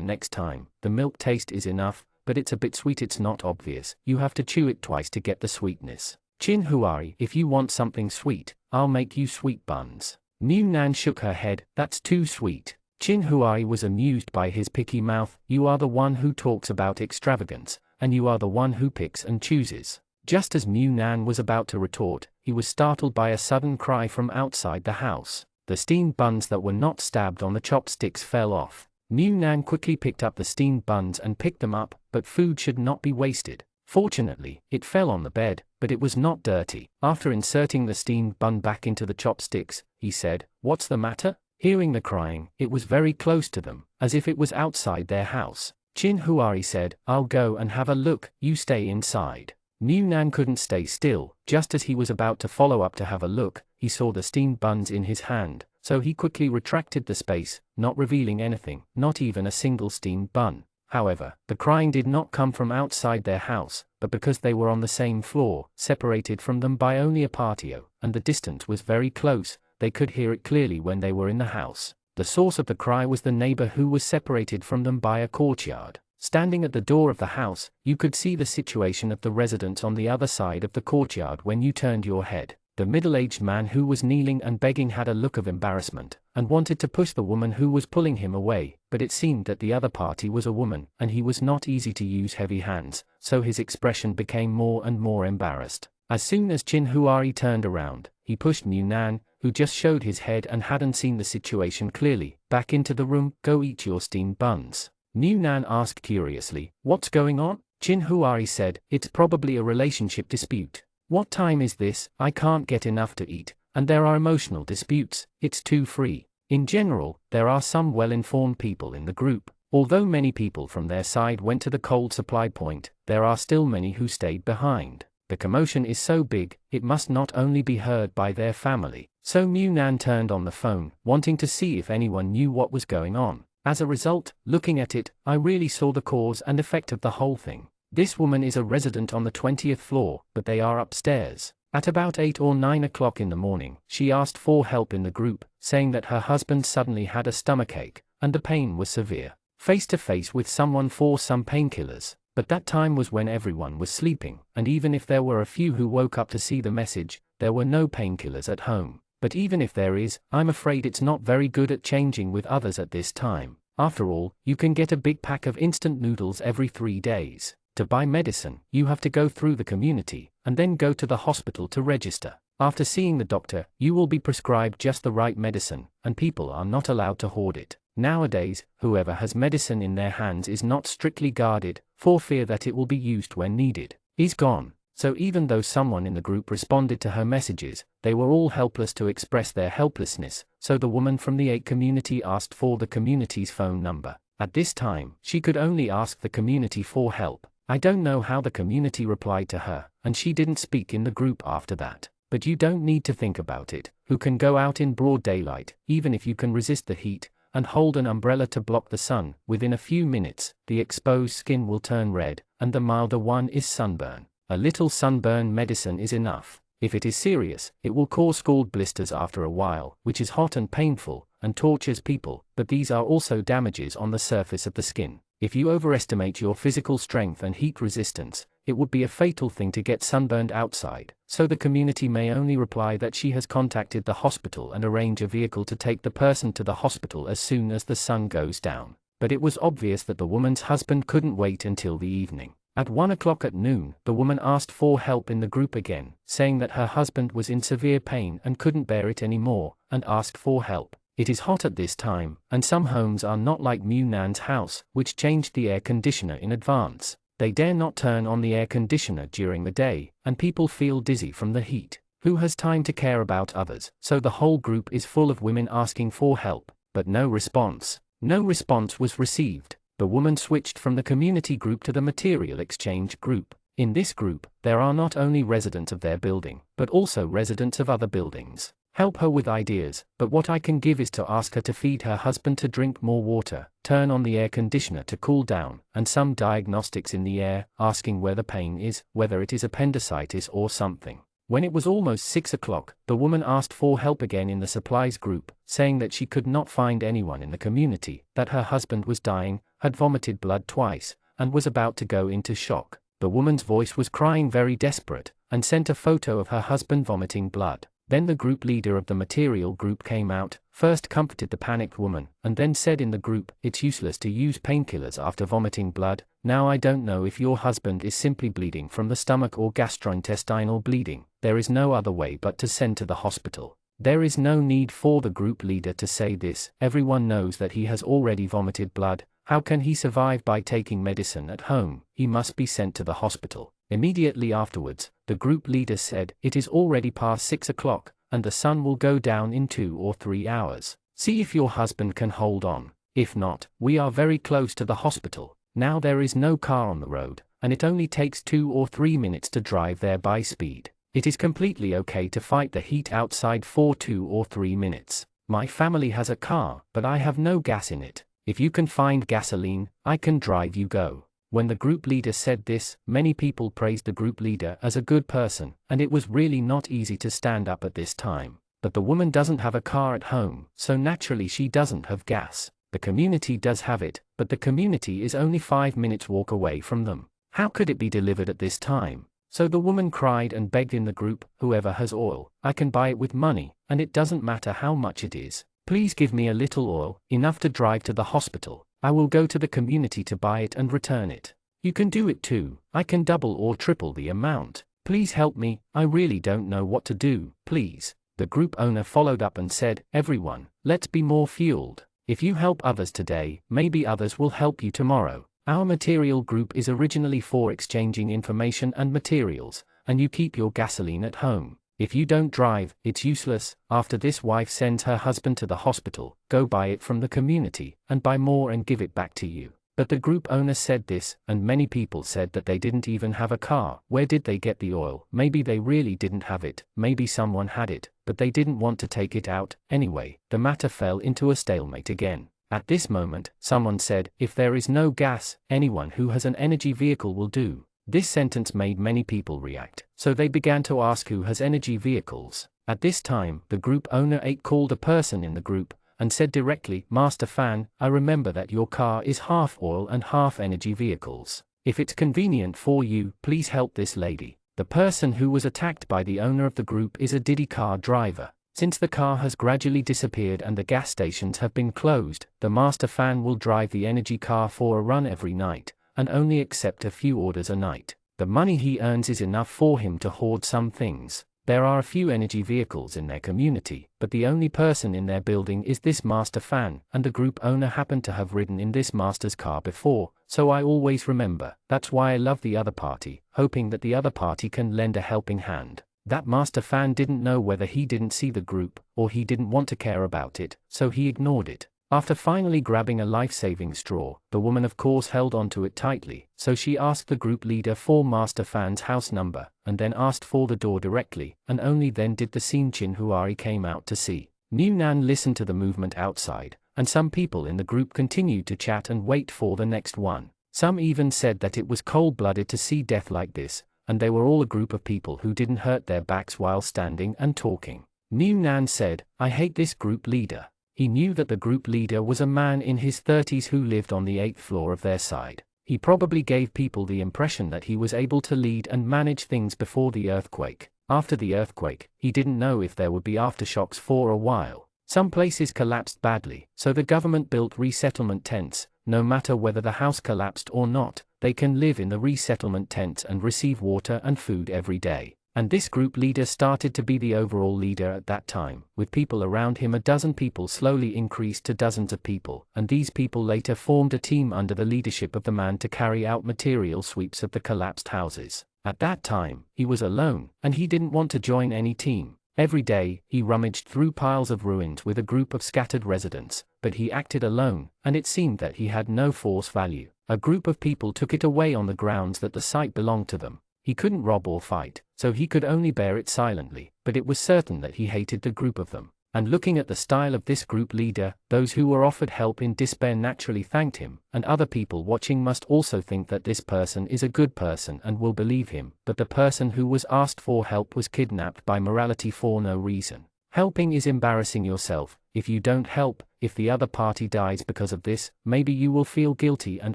next time. The milk taste is enough, but it's a bit sweet. It's not obvious. You have to chew it twice to get the sweetness. Chin Huari, if you want something sweet, I'll make you sweet buns." Mu Nan shook her head. "That's too sweet." Chin Huari was amused by his picky mouth. "You are the one who talks about extravagance, and you are the one who picks and chooses." Just as Mu Nan was about to retort, he was startled by a sudden cry from outside the house. The steamed buns that were not stabbed on the chopsticks fell off. Mu Nan quickly picked up the steamed buns and picked them up, but food should not be wasted. Fortunately, it fell on the bed, but it was not dirty. After inserting the steamed bun back into the chopsticks, he said, "What's the matter?" Hearing the crying, it was very close to them, as if it was outside their house. Chin Huari said, "I'll go and have a look, you stay inside." Mu Nan couldn't stay still. Just as he was about to follow up to have a look, he saw the steamed buns in his hand, so he quickly retracted the space, not revealing anything, not even a single steamed bun. However, the crying did not come from outside their house, but because they were on the same floor, separated from them by only a patio, and the distance was very close, they could hear it clearly when they were in the house. The source of the cry was the neighbor who was separated from them by a courtyard. Standing at the door of the house, you could see the situation of the residents on the other side of the courtyard when you turned your head. The middle-aged man who was kneeling and begging had a look of embarrassment, and wanted to push the woman who was pulling him away, but it seemed that the other party was a woman, and he was not easy to use heavy hands, so his expression became more and more embarrassed. As soon as Chin Huari turned around, he pushed Mu Nan, who just showed his head and hadn't seen the situation clearly, back into the room. "Go eat your steamed buns." Mu Nan asked curiously, "What's going on?" Chin Huari said, "It's probably a relationship dispute. What time is this? I can't get enough to eat, and there are emotional disputes. It's too free." In general, there are some well-informed people in the group. Although many people from their side went to the cold supply point, there are still many who stayed behind. The commotion is so big, it must not only be heard by their family. So Mu Nan turned on the phone, wanting to see if anyone knew what was going on. As a result, looking at it, I really saw the cause and effect of the whole thing. This woman is a resident on the 20th floor, but they are upstairs. At about 8 or 9 o'clock in the morning, she asked for help in the group, saying that her husband suddenly had a stomachache, and the pain was severe. Face to face with someone for some painkillers, but that time was when everyone was sleeping, and even if there were a few who woke up to see the message, there were no painkillers at home. But even if there is, I'm afraid it's not very good at changing with others at this time. After all, you can get a big pack of instant noodles every 3 days. To buy medicine, you have to go through the community, and then go to the hospital to register. After seeing the doctor, you will be prescribed just the right medicine, and people are not allowed to hoard it. Nowadays, whoever has medicine in their hands is not strictly guarded, for fear that it will be used when needed. Is gone. So even though someone in the group responded to her messages, they were all helpless to express their helplessness, so the woman from the 8 community asked for the community's phone number. At this time, she could only ask the community for help. I don't know how the community replied to her, and she didn't speak in the group after that. But you don't need to think about it. Who can go out in broad daylight, even if you can resist the heat, and hold an umbrella to block the sun? Within a few minutes, the exposed skin will turn red, and the milder one is sunburn. A little sunburn medicine is enough. If it is serious, it will cause scald blisters after a while, which is hot and painful, and tortures people, but these are also damages on the surface of the skin. If you overestimate your physical strength and heat resistance, it would be a fatal thing to get sunburned outside, so the community may only reply that she has contacted the hospital and arrange a vehicle to take the person to the hospital as soon as the sun goes down. But it was obvious that the woman's husband couldn't wait until the evening. At 1 o'clock at noon, the woman asked for help in the group again, saying that her husband was in severe pain and couldn't bear it anymore, and asked for help. It is hot at this time, and some homes are not like Mu Nan's house, which changed the air conditioner in advance. They dare not turn on the air conditioner during the day, and people feel dizzy from the heat. Who has time to care about others? So the whole group is full of women asking for help, but no response. No response was received. The woman switched from the community group to the material exchange group. In this group, there are not only residents of their building, but also residents of other buildings. Help her with ideas, but what I can give is to ask her to feed her husband to drink more water, turn on the air conditioner to cool down, and some diagnostics in the air, asking where the pain is, whether it is appendicitis or something. When it was almost 6 o'clock, the woman asked for help again in the supplies group, saying that she could not find anyone in the community, that her husband was dying, had vomited blood twice, and was about to go into shock. The woman's voice was crying very desperate, and sent a photo of her husband vomiting blood. Then the group leader of the material group came out, first comforted the panicked woman, and then said in the group, "It's useless to use painkillers after vomiting blood. Now I don't know if your husband is simply bleeding from the stomach or gastrointestinal bleeding. There is no other way but to send to the hospital." There is no need for the group leader to say this. Everyone knows that he has already vomited blood. How can he survive by taking medicine at home? He must be sent to the hospital. Immediately afterwards, the group leader said, "It is already past 6 o'clock, and the sun will go down in 2 or 3 hours. See if your husband can hold on. If not, we are very close to the hospital. Now there is no car on the road, and it only takes 2 or 3 minutes to drive there by speed. It is completely okay to fight the heat outside for 2 or 3 minutes. My family has a car, but I have no gas in it. If you can find gasoline, I can drive you go." When the group leader said this, many people praised the group leader as a good person, and it was really not easy to stand up at this time. But the woman doesn't have a car at home, so naturally she doesn't have gas. The community does have it, but the community is only 5 minutes walk away from them. How could it be delivered at this time? So the woman cried and begged in the group, "Whoever has oil, I can buy it with money, and it doesn't matter how much it is. Please give me a little oil, enough to drive to the hospital. I will go to the community to buy it and return it. You can do it too. I can double or triple the amount. Please help me, I really don't know what to do, please." The group owner followed up and said, "Everyone, let's be more fueled. If you help others today, maybe others will help you tomorrow. Our material group is originally for exchanging information and materials, and you keep your gasoline at home. If you don't drive, it's useless." After this, wife sends her husband to the hospital, "Go buy it from the community, and buy more and give it back to you." But the group owner said this, and many people said that they didn't even have a car. Where did they get the oil? Maybe they really didn't have it, maybe someone had it, but they didn't want to take it out. Anyway, the matter fell into a stalemate again. At this moment, someone said, "If there is no gas, anyone who has an energy vehicle will do." This sentence made many people react, so they began to ask who has energy vehicles. At this time, the group owner called a person in the group, and said directly, "Master Fan, I remember that your car is half oil and half energy vehicles. If it's convenient for you, please help this lady." The person who was attacked by the owner of the group is a Diddy car driver. Since the car has gradually disappeared and the gas stations have been closed, the Master Fan will drive the energy car for a run every night, and only accept a few orders a night. The money he earns is enough for him to hoard some things. There are a few energy vehicles in their community, but the only person in their building is this Master Fan, and the group owner happened to have ridden in this master's car before, so I always remember. That's why I love the other party, hoping that the other party can lend a helping hand. That Master Fan didn't know whether he didn't see the group, or he didn't want to care about it, so he ignored it. After finally grabbing a life-saving straw, the woman of course held onto it tightly, so she asked the group leader for Master Fan's house number, and then asked for the door directly, and only then did the scene Chin Huari came out to see. New Nan listened to the movement outside, and some people in the group continued to chat and wait for the next one. Some even said that it was cold-blooded to see death like this, and they were all a group of people who didn't hurt their backs while standing and talking. New Nan said, "I hate this group leader." He knew that the group leader was a man in his 30s who lived on the 8th floor of their side. He probably gave people the impression that he was able to lead and manage things before the earthquake. After the earthquake, he didn't know if there would be aftershocks for a while. Some places collapsed badly, so the government built resettlement tents. No matter whether the house collapsed or not, they can live in the resettlement tents and receive water and food every day. And this group leader started to be the overall leader at that time. With people around him, a dozen people slowly increased to dozens of people, and these people later formed a team under the leadership of the man to carry out material sweeps of the collapsed houses. At that time, he was alone, and he didn't want to join any team. Every day, he rummaged through piles of ruins with a group of scattered residents, but he acted alone, and it seemed that he had no force value. A group of people took it away on the grounds that the site belonged to them. He couldn't rob or fight, so he could only bear it silently, but it was certain that he hated the group of them. And looking at the style of this group leader, those who were offered help in despair naturally thanked him, and other people watching must also think that this person is a good person and will believe him, but the person who was asked for help was kidnapped by morality for no reason. Helping is embarrassing yourself. If you don't help, if the other party dies because of this, maybe you will feel guilty and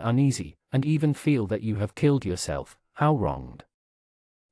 uneasy, and even feel that you have killed yourself. How wronged.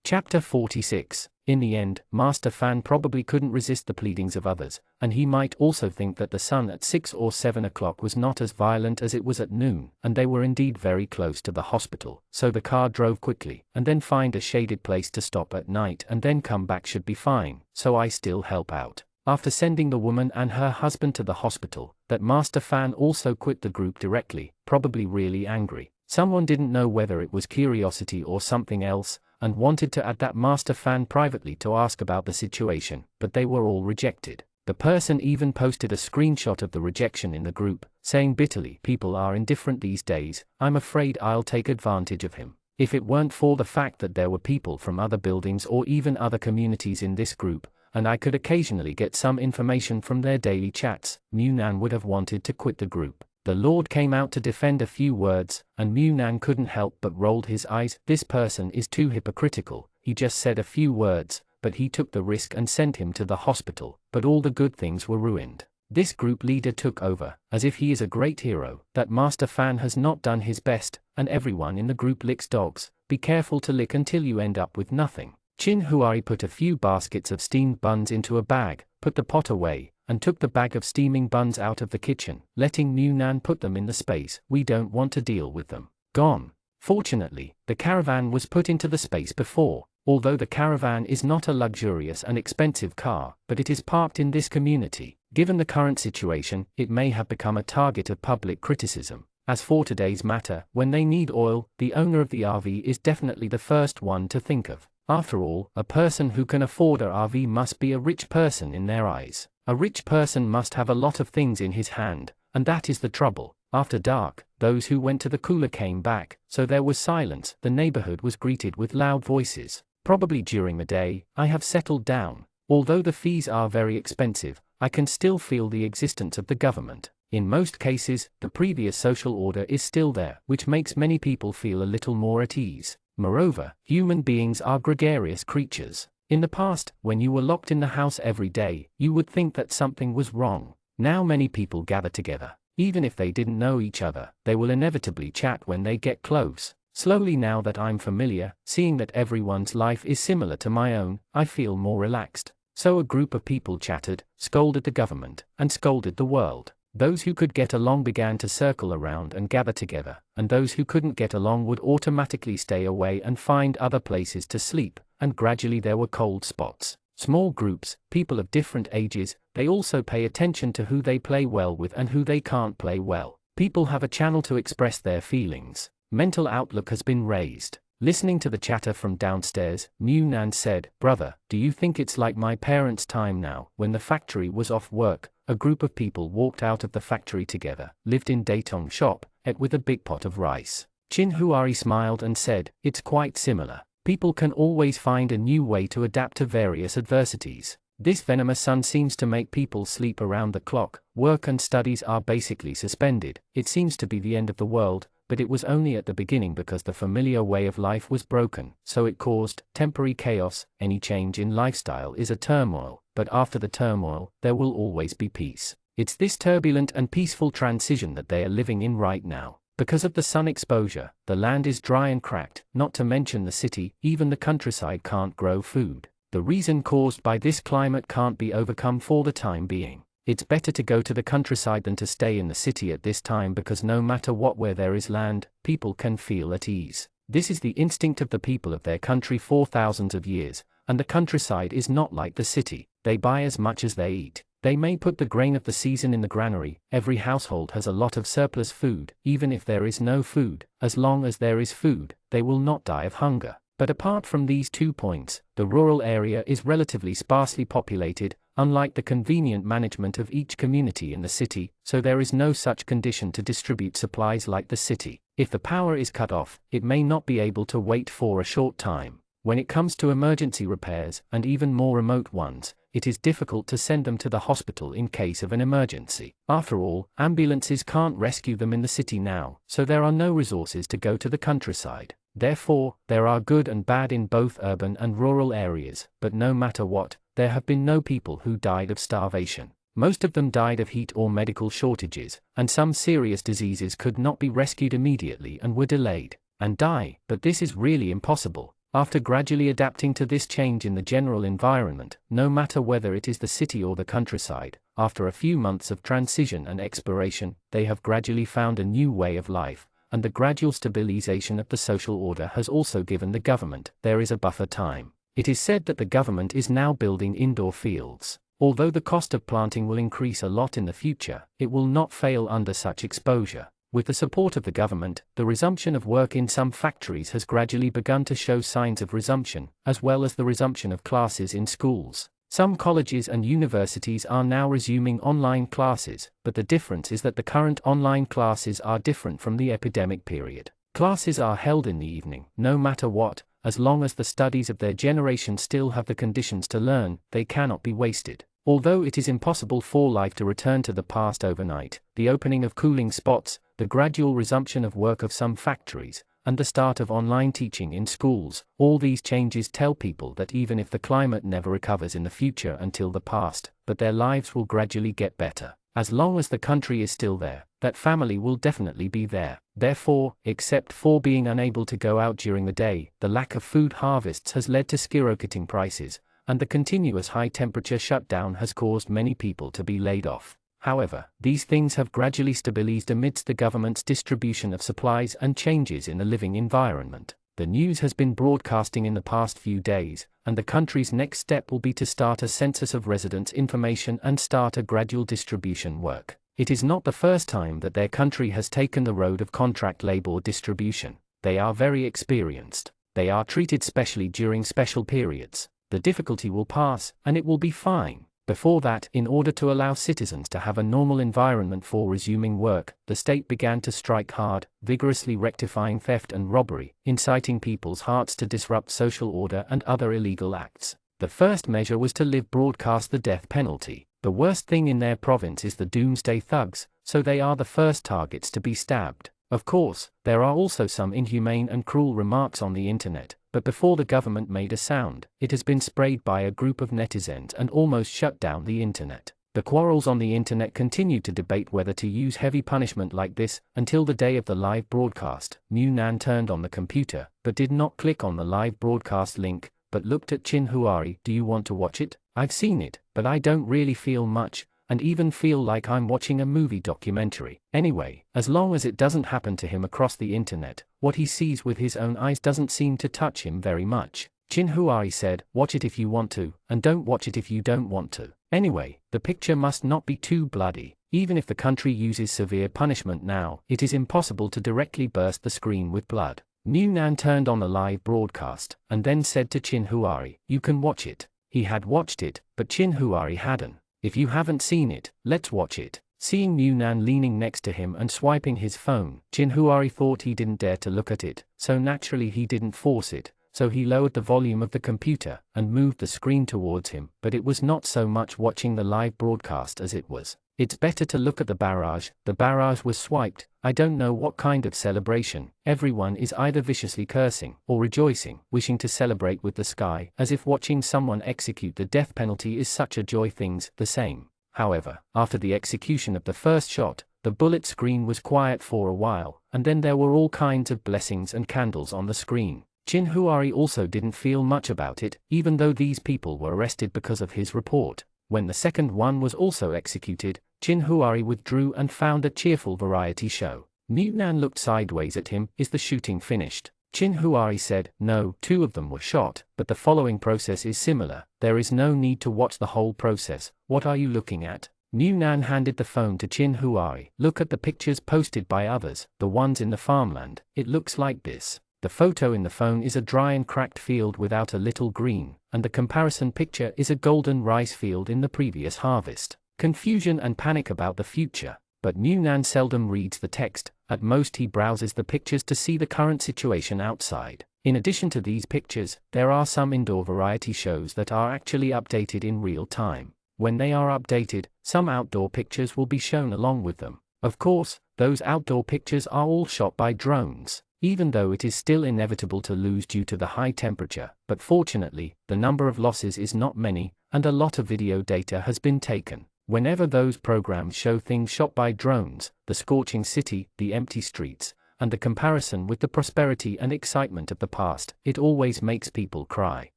Chapter 46. In the end, Master Fan probably couldn't resist the pleadings of others, and he might also think that the sun at 6 or 7 o'clock was not as violent as it was at noon, and they were indeed very close to the hospital, so the car drove quickly, and then find a shaded place to stop at night and then come back should be fine, so I still help out. After sending the woman and her husband to the hospital, that Master Fan also quit the group directly, probably really angry. Someone didn't know whether it was curiosity or something else, and wanted to add that Master Fan privately to ask about the situation, but they were all rejected. The person even posted a screenshot of the rejection in the group, saying bitterly, "People are indifferent these days, I'm afraid I'll take advantage of him." If it weren't for the fact that there were people from other buildings or even other communities in this group, and I could occasionally get some information from their daily chats, Munan would have wanted to quit the group. The Lord came out to defend a few words, and Munan couldn't help but rolled his eyes. This person is too hypocritical. He just said a few words, but he took the risk and sent him to the hospital, but all the good things were ruined. This group leader took over, as if he is a great hero. That Master Fan has not done his best, and everyone in the group licks dogs. Be careful to lick until you end up with nothing. Chin Huari put a few baskets of steamed buns into a bag, put the pot away, and took the bag of steaming buns out of the kitchen, letting Munan put them in the space. We don't want to deal with them. Gone. Fortunately, the caravan was put into the space before. Although the caravan is not a luxurious and expensive car, but it is parked in this community. Given the current situation, it may have become a target of public criticism. As for today's matter, when they need oil, the owner of the RV is definitely the first one to think of. After all, a person who can afford a RV must be a rich person in their eyes. A rich person must have a lot of things in his hand, and that is the trouble. After dark, those who went to the cooler came back, so there was silence. The neighborhood was greeted with loud voices. Probably during the day, I have settled down. Although the fees are very expensive, I can still feel the existence of the government. In most cases, the previous social order is still there, which makes many people feel a little more at ease. Moreover, human beings are gregarious creatures. In the past, when you were locked in the house every day, you would think that something was wrong. Now many people gather together. Even if they didn't know each other, they will inevitably chat when they get close. Slowly, now that I'm familiar, seeing that everyone's life is similar to my own, I feel more relaxed. So a group of people chatted, scolded the government, and scolded the world. Those who could get along began to circle around and gather together, and those who couldn't get along would automatically stay away and find other places to sleep, and gradually there were cold spots. Small groups, people of different ages, they also pay attention to who they play well with and who they can't play well. People have a channel to express their feelings. Mental outlook has been raised. Listening to the chatter from downstairs, Munan said, "Brother, do you think it's like my parents' time now, when the factory was off work? A group of people walked out of the factory together, lived in Datong shop, ate with a big pot of rice." Chin Huari smiled and said, "It's quite similar. People can always find a new way to adapt to various adversities. This venomous sun seems to make people sleep around the clock. Work and studies are basically suspended. It seems to be the end of the world, but it was only at the beginning because the familiar way of life was broken, so it caused temporary chaos. Any change in lifestyle is a turmoil, but after the turmoil, there will always be peace. It's this turbulent and peaceful transition that they are living in right now. Because of the sun exposure, the land is dry and cracked, not to mention the city, even the countryside can't grow food. The reason caused by this climate can't be overcome for the time being. It's better to go to the countryside than to stay in the city at this time, because no matter what, where there is land, people can feel at ease. This is the instinct of the people of their country for thousands of years, and the countryside is not like the city. They buy as much as they eat. They may put the grain of the season in the granary. Every household has a lot of surplus food. Even if there is no food, as long as there is food, they will not die of hunger. But apart from these 2 points, the rural area is relatively sparsely populated, unlike the convenient management of each community in the city, so there is no such condition to distribute supplies like the city. If the power is cut off, it may not be able to wait for a short time. When it comes to emergency repairs, and even more remote ones, it is difficult to send them to the hospital in case of an emergency. After all, ambulances can't rescue them in the city now, so there are no resources to go to the countryside. Therefore, there are good and bad in both urban and rural areas, but no matter what, there have been no people who died of starvation. Most of them died of heat or medical shortages, and some serious diseases could not be rescued immediately and were delayed, and die. But this is really impossible. After gradually adapting to this change in the general environment, no matter whether it is the city or the countryside, after a few months of transition and exploration, they have gradually found a new way of life, and the gradual stabilization of the social order has also given the government, there is a buffer time. It is said that the government is now building indoor fields. Although the cost of planting will increase a lot in the future, it will not fail under such exposure. With the support of the government, the resumption of work in some factories has gradually begun to show signs of resumption, as well as the resumption of classes in schools. Some colleges and universities are now resuming online classes, but the difference is that the current online classes are different from the epidemic period. Classes are held in the evening, no matter what, as long as the studies of their generation still have the conditions to learn, they cannot be wasted. Although it is impossible for life to return to the past overnight, the opening of cooling spots, the gradual resumption of work of some factories, and the start of online teaching in schools, all these changes tell people that even if the climate never recovers in the future until the past, but their lives will gradually get better. As long as the country is still there, that family will definitely be there. Therefore, except for being unable to go out during the day, the lack of food harvests has led to skyrocketing prices, and the continuous high-temperature shutdown has caused many people to be laid off. However, these things have gradually stabilized amidst the government's distribution of supplies and changes in the living environment. The news has been broadcasting in the past few days, and the country's next step will be to start a census of residents' information and start a gradual distribution work. It is not the first time that their country has taken the road of contract labor distribution. They are very experienced. They are treated specially during special periods. The difficulty will pass, and it will be fine. Before that, in order to allow citizens to have a normal environment for resuming work, the state began to strike hard, vigorously rectifying theft and robbery, inciting people's hearts to disrupt social order and other illegal acts. The first measure was to broadcast the death penalty. The worst thing in their province is the doomsday thugs, so they are the first targets to be stabbed. Of course, there are also some inhumane and cruel remarks on the internet, but before the government made a sound, it has been sprayed by a group of netizens and almost shut down the internet. The quarrels on the internet continue to debate whether to use heavy punishment like this, until the day of the live broadcast. Mu Nan turned on the computer, but did not click on the live broadcast link, but looked at Chin Huari. Do you want to watch it? I've seen it, but I don't really feel much, and even feel like I'm watching a movie documentary. Anyway, as long as it doesn't happen to him across the internet, what he sees with his own eyes doesn't seem to touch him very much. Chin Huari said, watch it if you want to, and don't watch it if you don't want to. Anyway, the picture must not be too bloody. Even if the country uses severe punishment now, it is impossible to directly burst the screen with blood. Mu Nan turned on the live broadcast, and then said to Chin Huari, you can watch it. He had watched it, but Chin Huari hadn't. If you haven't seen it, let's watch it. Seeing Mu Nan leaning next to him and swiping his phone, Chin Huari thought he didn't dare to look at it, so naturally he didn't force it, so he lowered the volume of the computer and moved the screen towards him, but it was not so much watching the live broadcast as it was. It's better to look at the barrage. The barrage was swiped. I don't know what kind of celebration. Everyone is either viciously cursing or rejoicing, wishing to celebrate with the sky, as if watching someone execute the death penalty is such a joy. Things the same. However, after the execution of the first shot, the bullet screen was quiet for a while, and then there were all kinds of blessings and candles on the screen. Chin Huari also didn't feel much about it, even though these people were arrested because of his report. When the second one was also executed, Chin Huari withdrew and found a cheerful variety show. Mu Nan looked sideways at him. Is the shooting finished? Chin Huari said, no, 2 of them were shot, but the following process is similar. There is no need to watch the whole process. What are you looking at? Mu Nan handed the phone to Chin Huari. Look at the pictures posted by others, the ones in the farmland. It looks like this. The photo in the phone is a dry and cracked field without a little green, and the comparison picture is a golden rice field in the previous harvest. Confusion and panic about the future. But Mu Nan seldom reads the text. At most he browses the pictures to see the current situation outside. In addition to these pictures, there are some indoor variety shows that are actually updated in real time. When they are updated, some outdoor pictures will be shown along with them. Of course, those outdoor pictures are all shot by drones, even though it is still inevitable to lose due to the high temperature, but fortunately, the number of losses is not many, and a lot of video data has been taken. Whenever those programs show things shot by drones, the scorching city, the empty streets, and the comparison with the prosperity and excitement of the past, it always makes people cry.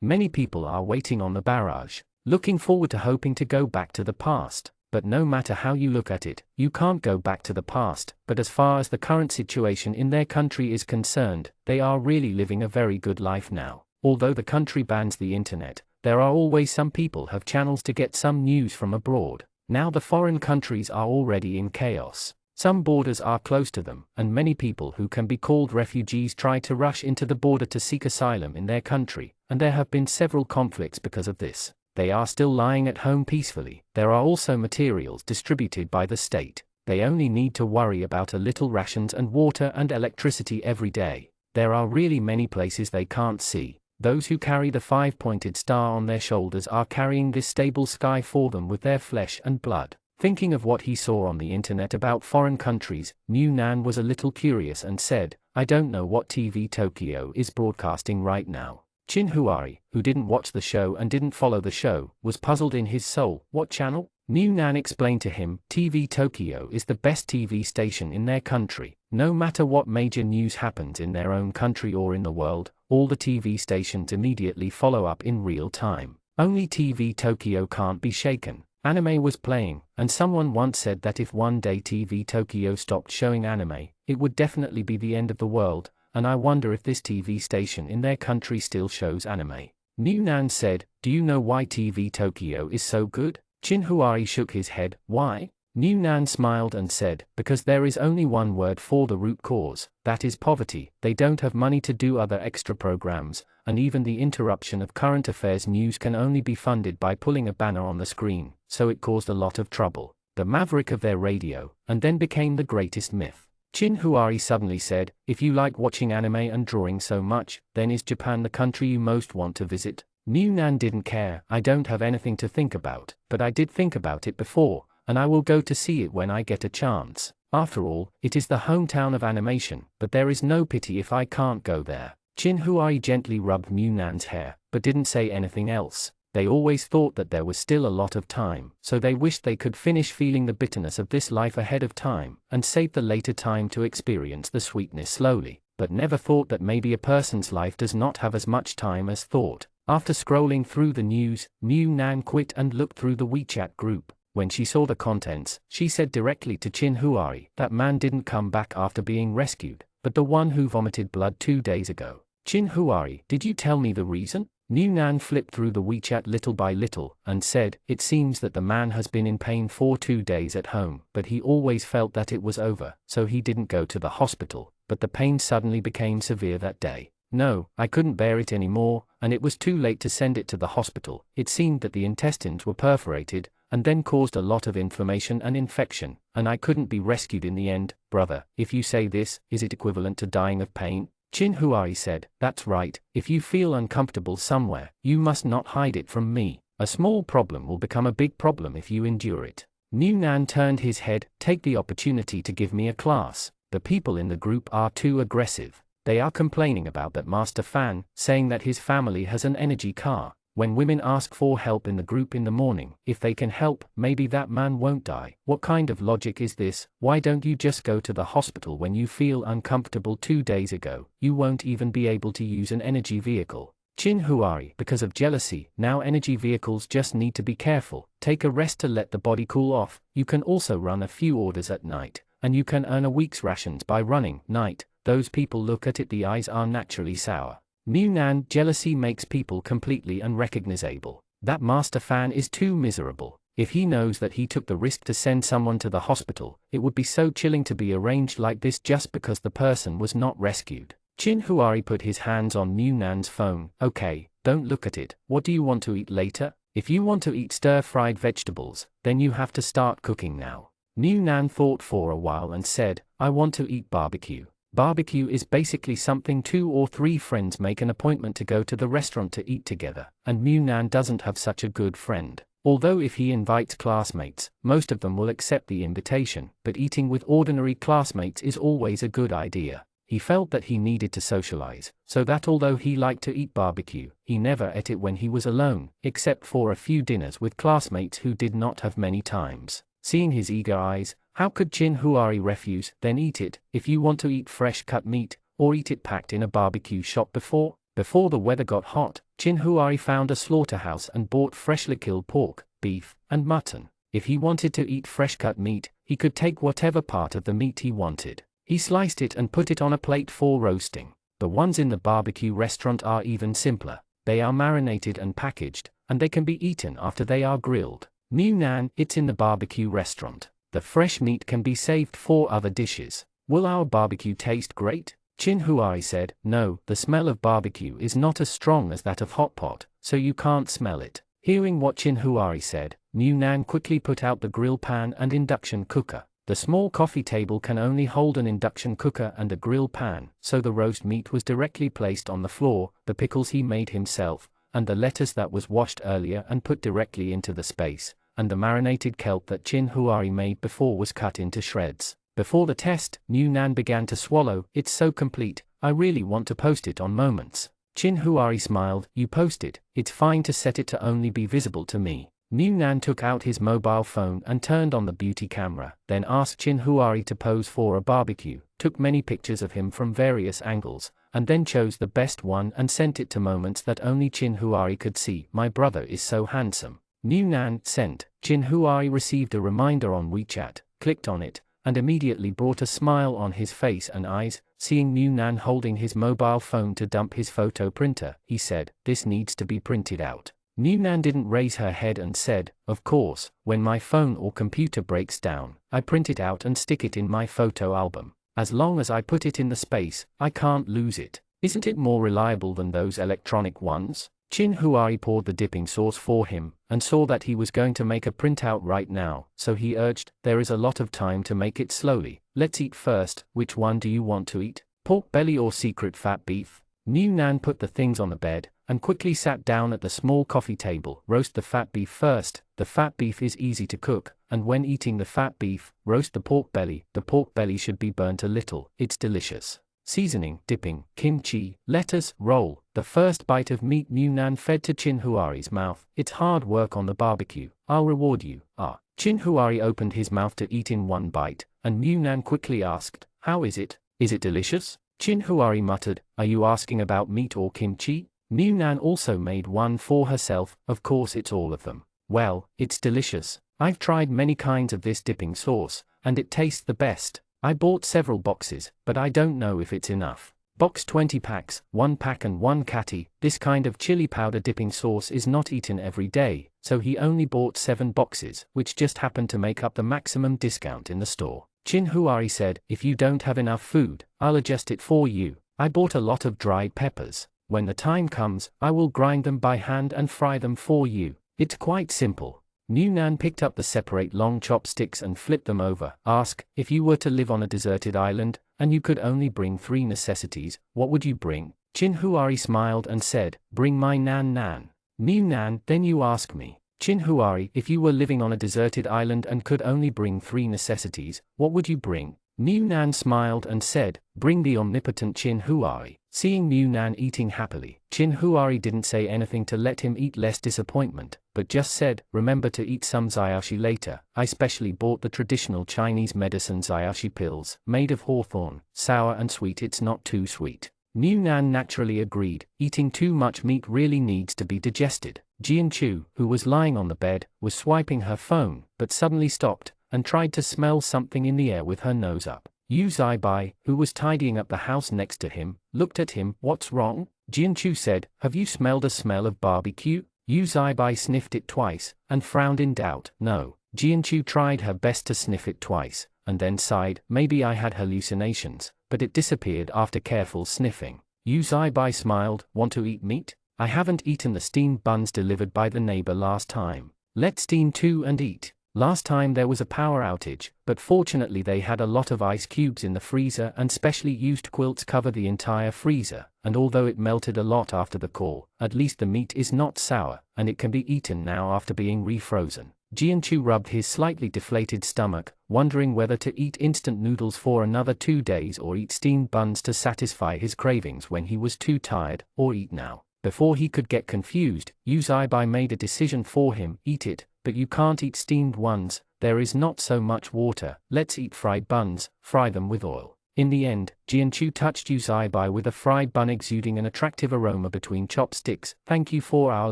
Many people are waiting on the barrage, looking forward to hoping to go back to the past. But no matter how you look at it, you can't go back to the past. But as far as the current situation in their country is concerned, they are really living a very good life now. Although the country bans the internet, there are always some people have channels to get some news from abroad. Now the foreign countries are already in chaos. Some borders are close to them, and many people who can be called refugees try to rush into the border to seek asylum in their country, and there have been several conflicts because of this. They are still lying at home peacefully. There are also materials distributed by the state. They only need to worry about a little rations and water and electricity every day. There are really many places they can't see. Those who carry the 5-pointed star on their shoulders are carrying this stable sky for them with their flesh and blood. Thinking of what he saw on the internet about foreign countries, New Nan was a little curious and said, "I don't know what TV Tokyo is broadcasting right now." Chin Huari, who didn't watch the show and didn't follow the show, was puzzled in his soul. What channel? New Nan explained to him, TV Tokyo is the best TV station in their country. No matter what major news happens in their own country or in the world, all the TV stations immediately follow up in real time. Only TV Tokyo can't be shaken. Anime was playing, and someone once said that if one day TV Tokyo stopped showing anime, it would definitely be the end of the world. And I wonder if this TV station in their country still shows anime. New Nan said, "Do you know why TV Tokyo is so good?" Chin Huari shook his head. "Why?" New Nan smiled and said, "Because there is only one word for the root cause, that is poverty. They don't have money to do other extra programs, and even the interruption of current affairs news can only be funded by pulling a banner on the screen, so it caused a lot of trouble. The maverick of their radio, and then became the greatest myth." Chin Huari suddenly said, "If you like watching anime and drawing so much, then is Japan the country you most want to visit?" New Nan didn't care. "I don't have anything to think about, but I did think about it before, and I will go to see it when I get a chance. After all, it is the hometown of animation, but there is no pity if I can't go there." Chin Huari gently rubbed New Nan's hair, but didn't say anything else. They always thought that there was still a lot of time, so they wished they could finish feeling the bitterness of this life ahead of time, and save the later time to experience the sweetness slowly, but never thought that maybe a person's life does not have as much time as thought. After scrolling through the news, New Nan quit and looked through the WeChat group. When she saw the contents, she said directly to Chin Huari, "That man didn't come back after being rescued, but the one who vomited blood 2 days ago." Chin Huari, "Did you tell me the reason?" New Nan flipped through the WeChat little by little, and said, "It seems that the man has been in pain for 2 days at home, but he always felt that it was over, so he didn't go to the hospital, but the pain suddenly became severe that day. No, I couldn't bear it anymore, and it was too late to send it to the hospital. It seemed that the intestines were perforated, and then caused a lot of inflammation and infection, and I couldn't be rescued in the end." "Brother, if you say this, is it equivalent to dying of pain?" Chin Huari said, "That's right. If you feel uncomfortable somewhere, you must not hide it from me. A small problem will become a big problem if you endure it." New Nan turned his head. "Take the opportunity to give me a class. The people in the group are too aggressive. They are complaining about that Master Fan, saying that his family has an energy car. When women ask for help in the group in the morning, if they can help, maybe that man won't die. What kind of logic is this? Why don't you just go to the hospital when you feel uncomfortable 2 days ago? You won't even be able to use an energy vehicle." Chin Huari, because of jealousy, now energy vehicles just need to be careful. Take a rest to let the body cool off. You can also run a few orders at night, and you can earn a week's rations by running night. Those people look at it, the eyes are naturally sour. New Nan, jealousy makes people completely unrecognizable. That Master Fan is too miserable. If he knows that he took the risk to send someone to the hospital, it would be so chilling to be arranged like this just because the person was not rescued. Chin Huari put his hands on New Nan's phone. "Okay, don't look at it. What do you want to eat later? If you want to eat stir-fried vegetables, then you have to start cooking now." New Nan thought for a while and said, "I want to eat barbecue." Barbecue is basically something 2 or 3 friends make an appointment to go to the restaurant to eat together, and Mew Nan doesn't have such a good friend. Although if he invites classmates, most of them will accept the invitation, but eating with ordinary classmates is always a good idea. He felt that he needed to socialize, so that although he liked to eat barbecue, he never ate it when he was alone, except for a few dinners with classmates who did not have many times. Seeing his eager eyes, how could Chin Huari refuse? Then eat it, if you want to eat fresh cut meat, or eat it packed in a barbecue shop before the weather got hot. Chin Huari found a slaughterhouse and bought freshly killed pork, beef, and mutton. If he wanted to eat fresh cut meat, he could take whatever part of the meat he wanted. He sliced it and put it on a plate for roasting. The ones in the barbecue restaurant are even simpler. They are marinated and packaged, and they can be eaten after they are grilled. Mew Nan, it's in the barbecue restaurant. The fresh meat can be saved for other dishes. Will our barbecue taste great? Chin Huari said, no, the smell of barbecue is not as strong as that of hot pot, so you can't smell it. Hearing what Chin Huari said, Mew Nan quickly put out the grill pan and induction cooker. The small coffee table can only hold an induction cooker and a grill pan, so the roast meat was directly placed on the floor, the pickles he made himself, and the lettuce that was washed earlier and put directly into the space, and the marinated kelp that Chin Huari made before was cut into shreds. Before the test, Mew Nan began to swallow. It's so complete, I really want to post it on Moments. Chin Huari smiled, you post it, it's fine to set it to only be visible to me. Mew Nan took out his mobile phone and turned on the beauty camera, then asked Chin Huari to pose for a barbecue, took many pictures of him from various angles, and then chose the best one and sent it to Moments that only Chin Huari could see. My brother is so handsome. Mew Nan sent. Chin Huari received a reminder on WeChat, clicked on it, and immediately brought a smile on his face and eyes. Seeing Mew Nan holding his mobile phone to dump his photo printer, he said, this needs to be printed out. Mew Nan didn't raise her head and said, of course, when my phone or computer breaks down, I print it out and stick it in my photo album. As long as I put it in the space, I can't lose it. Isn't it more reliable than those electronic ones? Chin Huari poured the dipping sauce for him, and saw that he was going to make a printout right now, so he urged, there is a lot of time to make it slowly. Let's eat first. Which one do you want to eat? Pork belly or secret fat beef? Mew Nan put the things on the bed, and quickly sat down at the small coffee table. Roast the fat beef first. The fat beef is easy to cook, and when eating the fat beef, roast the pork belly. The pork belly should be burnt a little. It's delicious. Seasoning, dipping, kimchi, lettuce, roll. The first bite of meat Mew Nan fed to Chin Huari's mouth. It's hard work on the barbecue. I'll reward you. Ah. Chin Huari opened his mouth to eat in one bite, and Mew Nan quickly asked, how is it? Is it delicious? Chin Huari muttered, are you asking about meat or kimchi? Mew Nan also made one for herself. Of course it's all of them. Well, it's delicious. I've tried many kinds of this dipping sauce, and it tastes the best. I bought several boxes, but I don't know if it's enough. Box 20 packs, 1 pack and 1 catty. This kind of chili powder dipping sauce is not eaten every day, so he only bought 7 boxes, which just happened to make up the maximum discount in the store. Chin Huari said, if you don't have enough food, I'll adjust it for you. I bought a lot of dried peppers. When the time comes, I will grind them by hand and fry them for you. It's quite simple. Mew Nan picked up the separate long chopsticks and flipped them over. Ask, if you were to live on a deserted island, and you could only bring 3 necessities, what would you bring? Chin Huari smiled and said, bring my Nan Nan. Mew Nan, then you ask me. Chin Huari, if you were living on a deserted island and could only bring 3 necessities, what would you bring? Mew Nan smiled and said, bring the omnipotent Chin Huari. Seeing Mew Nan eating happily, Chin Huari didn't say anything to let him eat less disappointment, but just said, remember to eat some Xiaoshi later. I specially bought the traditional Chinese medicine Xiaoshi pills, made of hawthorn, sour and sweet. It's not too sweet. Mew Nan naturally agreed, eating too much meat really needs to be digested. Jianchu, who was lying on the bed, was swiping her phone, but suddenly stopped, and tried to smell something in the air with her nose up. Yu Zaibai, who was tidying up the house next to him, looked at him. What's wrong? Jianchu said, have you smelled a smell of barbecue? Yu Zaibai sniffed it twice, and frowned in doubt. No. Jianchu tried her best to sniff it twice, and then sighed, maybe I had hallucinations, but it disappeared after careful sniffing. Yu Zaibai smiled, want to eat meat? I haven't eaten the steamed buns delivered by the neighbor last time. Let's steam 2 and eat. Last time there was a power outage, but fortunately they had a lot of ice cubes in the freezer and specially used quilts cover the entire freezer, and although it melted a lot after the call, at least the meat is not sour, and it can be eaten now after being refrozen. Jianchu rubbed his slightly deflated stomach, wondering whether to eat instant noodles for another 2 days or eat steamed buns to satisfy his cravings when he was too tired, or eat now. Before he could get confused, Yu Zaibai made a decision for him. Eat it, but you can't eat steamed ones, there is not so much water, let's eat fried buns, fry them with oil. In the end, Jianchu touched Yu Zaibai with a fried bun exuding an attractive aroma between chopsticks. Thank you for our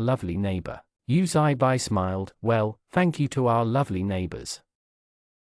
lovely neighbor. Yu Zaibai smiled. Well, thank you to our lovely neighbors.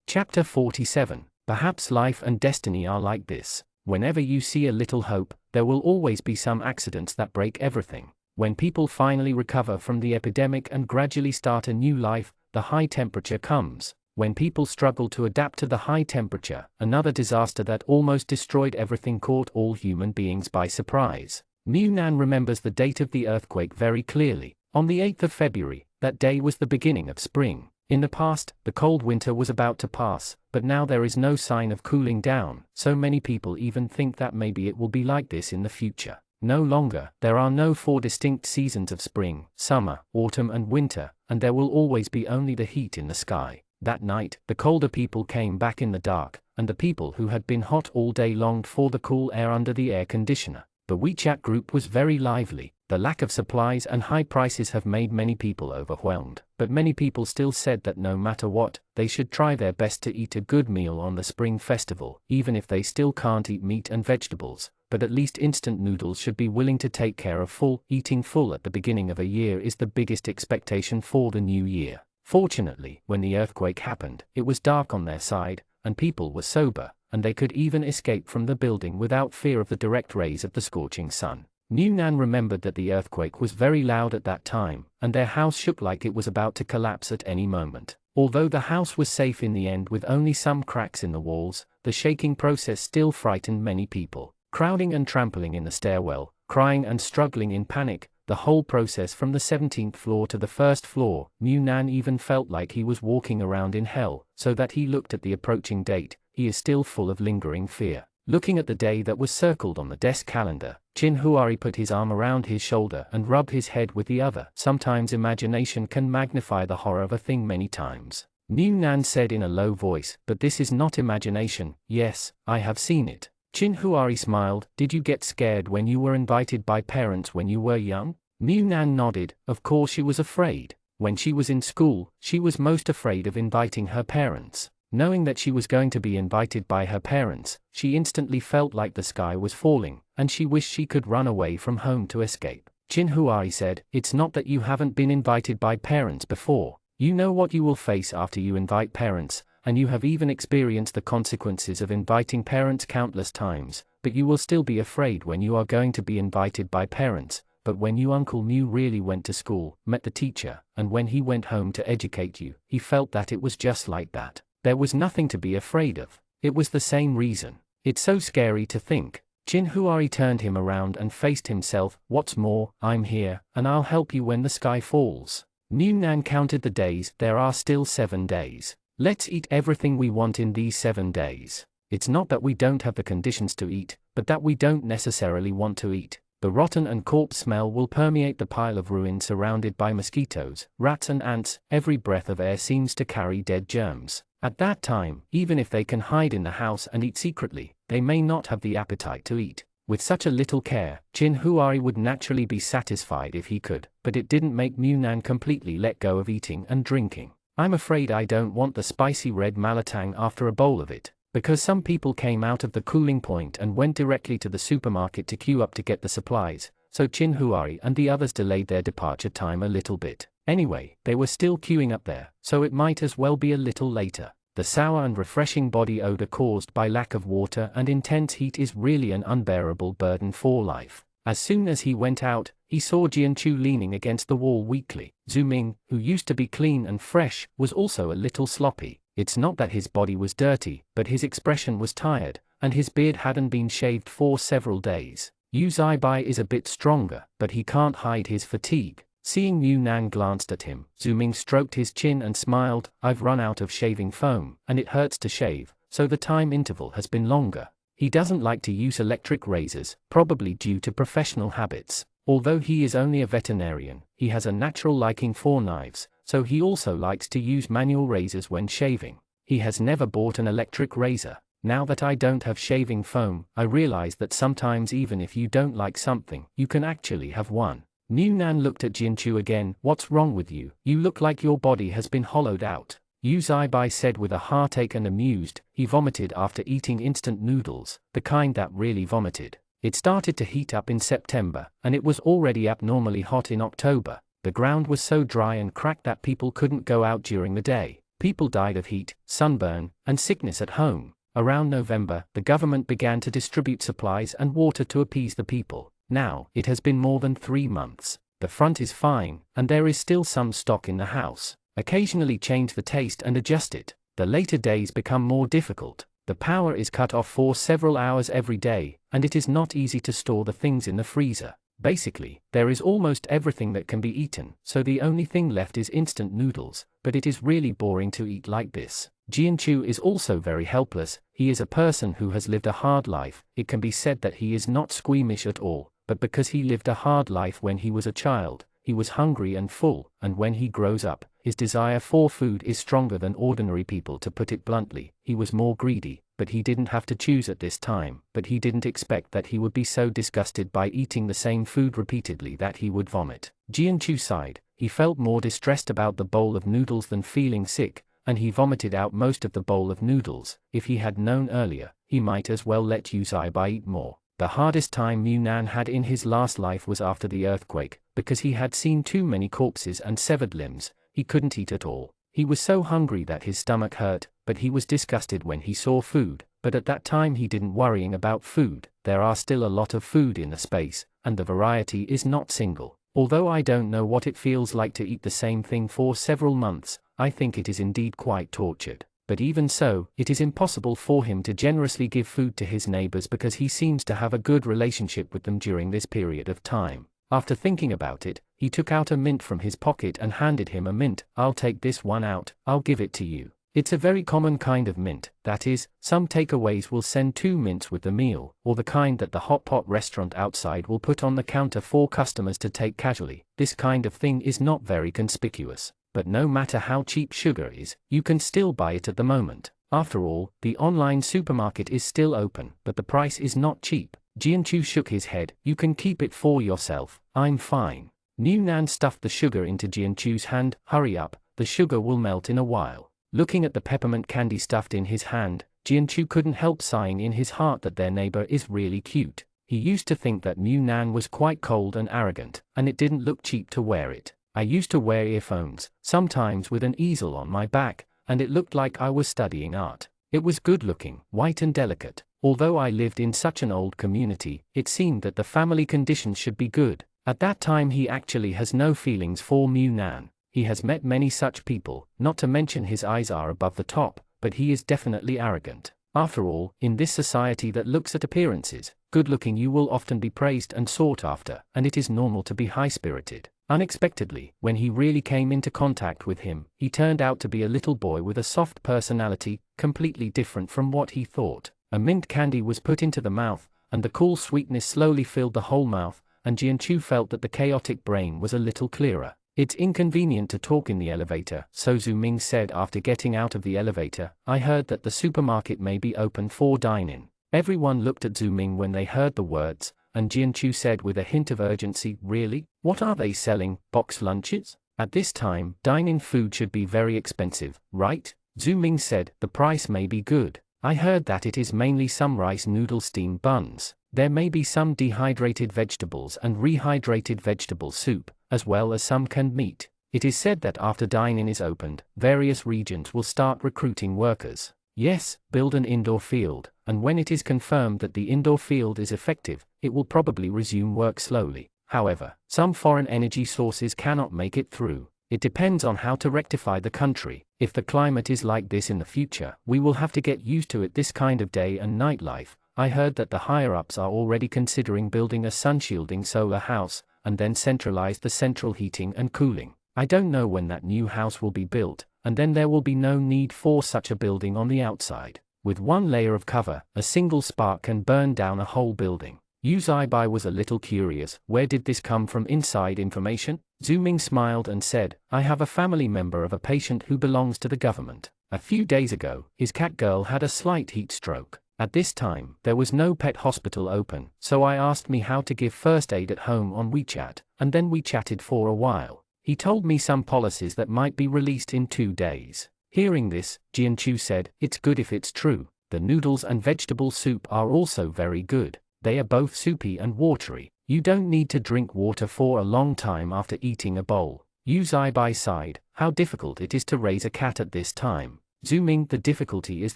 Chapter 47. Perhaps life and destiny are like this. Whenever you see a little hope, there will always be some accidents that break everything. When people finally recover from the epidemic and gradually start a new life, the high temperature comes. When people struggle to adapt to the high temperature, another disaster that almost destroyed everything caught all human beings by surprise. Mu Nan remembers the date of the earthquake very clearly. On the 8th of February, that day was the beginning of spring. In the past, the cold winter was about to pass, but now there is no sign of cooling down, so many people even think that maybe it will be like this in the future. No longer, there are no 4 distinct seasons of spring, summer, autumn and winter, and there will always be only the heat in the sky. That night, the colder people came back in the dark, and the people who had been hot all day longed for the cool air under the air conditioner. The WeChat group was very lively. The lack of supplies and high prices have made many people overwhelmed, but many people still said that no matter what, they should try their best to eat a good meal on the Spring Festival, even if they still can't eat meat and vegetables, but at least instant noodles should be willing to take care of full. Eating full at the beginning of a year is the biggest expectation for the new year. Fortunately, when the earthquake happened, it was dark on their side, and people were sober, and they could even escape from the building without fear of the direct rays of the scorching sun. Mu Nan remembered that the earthquake was very loud at that time, and their house shook like it was about to collapse at any moment. Although the house was safe in the end with only some cracks in the walls, the shaking process still frightened many people. Crowding and trampling in the stairwell, crying and struggling in panic, the whole process from the 17th floor to the 1st floor, Mu Nan even felt like he was walking around in hell, so that he looked at the approaching date. He is still full of lingering fear. Looking at the day that was circled on the desk calendar, Chin Huari put his arm around his shoulder and rubbed his head with the other. Sometimes imagination can magnify the horror of a thing many times. Mu Nan said in a low voice, but this is not imagination. Yes, I have seen it. Chin Huari smiled. Did you get scared when you were invited by parents when you were young? Mu Nan nodded. Of course she was afraid. When she was in school, she was most afraid of inviting her parents. Knowing that she was going to be invited by her parents, she instantly felt like the sky was falling, and she wished she could run away from home to escape. Chin Huari said, it's not that you haven't been invited by parents before. You know what you will face after you invite parents, and you have even experienced the consequences of inviting parents countless times, but you will still be afraid when you are going to be invited by parents. But when you Uncle Mu really went to school, met the teacher, and when he went home to educate you, he felt that it was just like that. There was nothing to be afraid of. It was the same reason. It's so scary to think. Chin Huari turned him around and faced himself. What's more, I'm here, and I'll help you when the sky falls. Mu Nan counted the days. There are still 7 days. Let's eat everything we want in these 7 days. It's not that we don't have the conditions to eat, but that we don't necessarily want to eat. The rotten and corpse smell will permeate the pile of ruins surrounded by mosquitoes, rats and ants. Every breath of air seems to carry dead germs. At that time, even if they can hide in the house and eat secretly, they may not have the appetite to eat. With such a little care, Chin Huari would naturally be satisfied if he could, but it didn't make Mu Nan completely let go of eating and drinking. I'm afraid I don't want the spicy red malatang after a bowl of it, because some people came out of the cooling point and went directly to the supermarket to queue up to get the supplies, so Chin Huari and the others delayed their departure time a little bit. Anyway, they were still queuing up there, so it might as well be a little later. The sour and refreshing body odor caused by lack of water and intense heat is really an unbearable burden for life. As soon as he went out, he saw Jianchu leaning against the wall weakly. Zhu Ming, who used to be clean and fresh, was also a little sloppy. It's not that his body was dirty, but his expression was tired, and his beard hadn't been shaved for several days. Yu Zaibai is a bit stronger, but he can't hide his fatigue. Seeing Mu Nan glanced at him, Zhu Ming stroked his chin and smiled. I've run out of shaving foam, and it hurts to shave, so the time interval has been longer. He doesn't like to use electric razors, probably due to professional habits. Although he is only a veterinarian, he has a natural liking for knives, so he also likes to use manual razors when shaving. He has never bought an electric razor. Now that I don't have shaving foam, I realize that sometimes even if you don't like something, you can actually have one. Mu Nan looked at Jianchu again. What's wrong with you? You look like your body has been hollowed out. Yu Zaibai said with a heartache and amused. He vomited after eating instant noodles, the kind that really vomited. It started to heat up in September, and it was already abnormally hot in October. The ground was so dry and cracked that people couldn't go out during the day. People died of heat, sunburn, and sickness at home. Around November, the government began to distribute supplies and water to appease the people. Now, it has been more than 3 months. The front is fine, and there is still some stock in the house. Occasionally change the taste and adjust it. The later days become more difficult. The power is cut off for several hours every day, and it is not easy to store the things in the freezer. Basically, there is almost everything that can be eaten, so the only thing left is instant noodles, but it is really boring to eat like this. Jianchu is also very helpless. He is a person who has lived a hard life. It can be said that he is not squeamish at all, but because he lived a hard life when he was a child, he was hungry and full, and when he grows up, his desire for food is stronger than ordinary people. To put it bluntly, he was more greedy, but he didn't have to choose at this time. But he didn't expect that he would be so disgusted by eating the same food repeatedly that he would vomit. Jianchu sighed. He felt more distressed about the bowl of noodles than feeling sick, and he vomited out most of the bowl of noodles. If he had known earlier, he might as well let Yu Zaibai eat more. The hardest time Mu Nan had in his last life was after the earthquake, because he had seen too many corpses and severed limbs. He couldn't eat at all. He was so hungry that his stomach hurt, but he was disgusted when he saw food. But at that time he didn't worrying about food. There are still a lot of food in the space, and the variety is not single. Although I don't know what it feels like to eat the same thing for several months, I think it is indeed quite tortured. But even so, it is impossible for him to generously give food to his neighbors because he seems to have a good relationship with them during this period of time. After thinking about it, he took out a mint from his pocket and handed him a mint. I'll take this one out, I'll give it to you. It's a very common kind of mint, that is, some takeaways will send 2 mints with the meal, or the kind that the hot pot restaurant outside will put on the counter for customers to take casually. This kind of thing is not very conspicuous, but no matter how cheap sugar is, you can still buy it at the moment. After all, the online supermarket is still open, but the price is not cheap. Jianchu shook his head. You can keep it for yourself, I'm fine. Mu Nan stuffed the sugar into Jianchu's hand. Hurry up, the sugar will melt in a while. Looking at the peppermint candy stuffed in his hand, Jianchu couldn't help sighing in his heart that their neighbor is really cute. He used to think that Mu Nan was quite cold and arrogant, and it didn't look cheap to wear it. I used to wear earphones, sometimes with an easel on my back, and it looked like I was studying art. It was good looking, white and delicate. Although I lived in such an old community, it seemed that the family conditions should be good. At that time he actually has no feelings for Mu Nan. He has met many such people, not to mention his eyes are above the top, but he is definitely arrogant. After all, in this society that looks at appearances, good-looking you will often be praised and sought after, and it is normal to be high-spirited. Unexpectedly, when he really came into contact with him, he turned out to be a little boy with a soft personality, completely different from what he thought. A mint candy was put into the mouth, and the cool sweetness slowly filled the whole mouth, and Jianchu felt that the chaotic brain was a little clearer. It's inconvenient to talk in the elevator, so Zhu Ming said after getting out of the elevator. I heard that the supermarket may be open for dine-in. Everyone looked at Zhu Ming when they heard the words, and Jianchu said with a hint of urgency, really? What are they selling, box lunches? At this time, dine-in food should be very expensive, right? Zhu Ming said, the price may be good. I heard that it is mainly some rice noodle steam buns. There may be some dehydrated vegetables and rehydrated vegetable soup, as well as some canned meat. It is said that after dine-in is opened, various regions will start recruiting workers. Yes, build an indoor field, and when it is confirmed that the indoor field is effective, it will probably resume work slowly. However, some foreign energy sources cannot make it through. It depends on how to rectify the country. If the climate is like this in the future, we will have to get used to it. This kind of day and night life. I heard that the higher-ups are already considering building a sun-shielding solar house, and then centralize the central heating and cooling. I don't know when that new house will be built, and then there will be no need for such a building on the outside. With one layer of cover, a single spark can burn down a whole building. Uzaibai was a little curious. Where did this come from? Inside information? Zuming smiled and said, I have a family member of a patient who belongs to the government. A few days ago, his cat girl had a slight heat stroke. At this time, there was no pet hospital open, so I asked me how to give first aid at home on WeChat, and then we chatted for a while. He told me some policies that might be released in 2 days. Hearing this, Jianchu said, it's good if it's true. The noodles and vegetable soup are also very good. They are both soupy and watery. You don't need to drink water for a long time after eating a bowl. Uzaibai sighed. How difficult it is to raise a cat at this time. Zuming, the difficulty is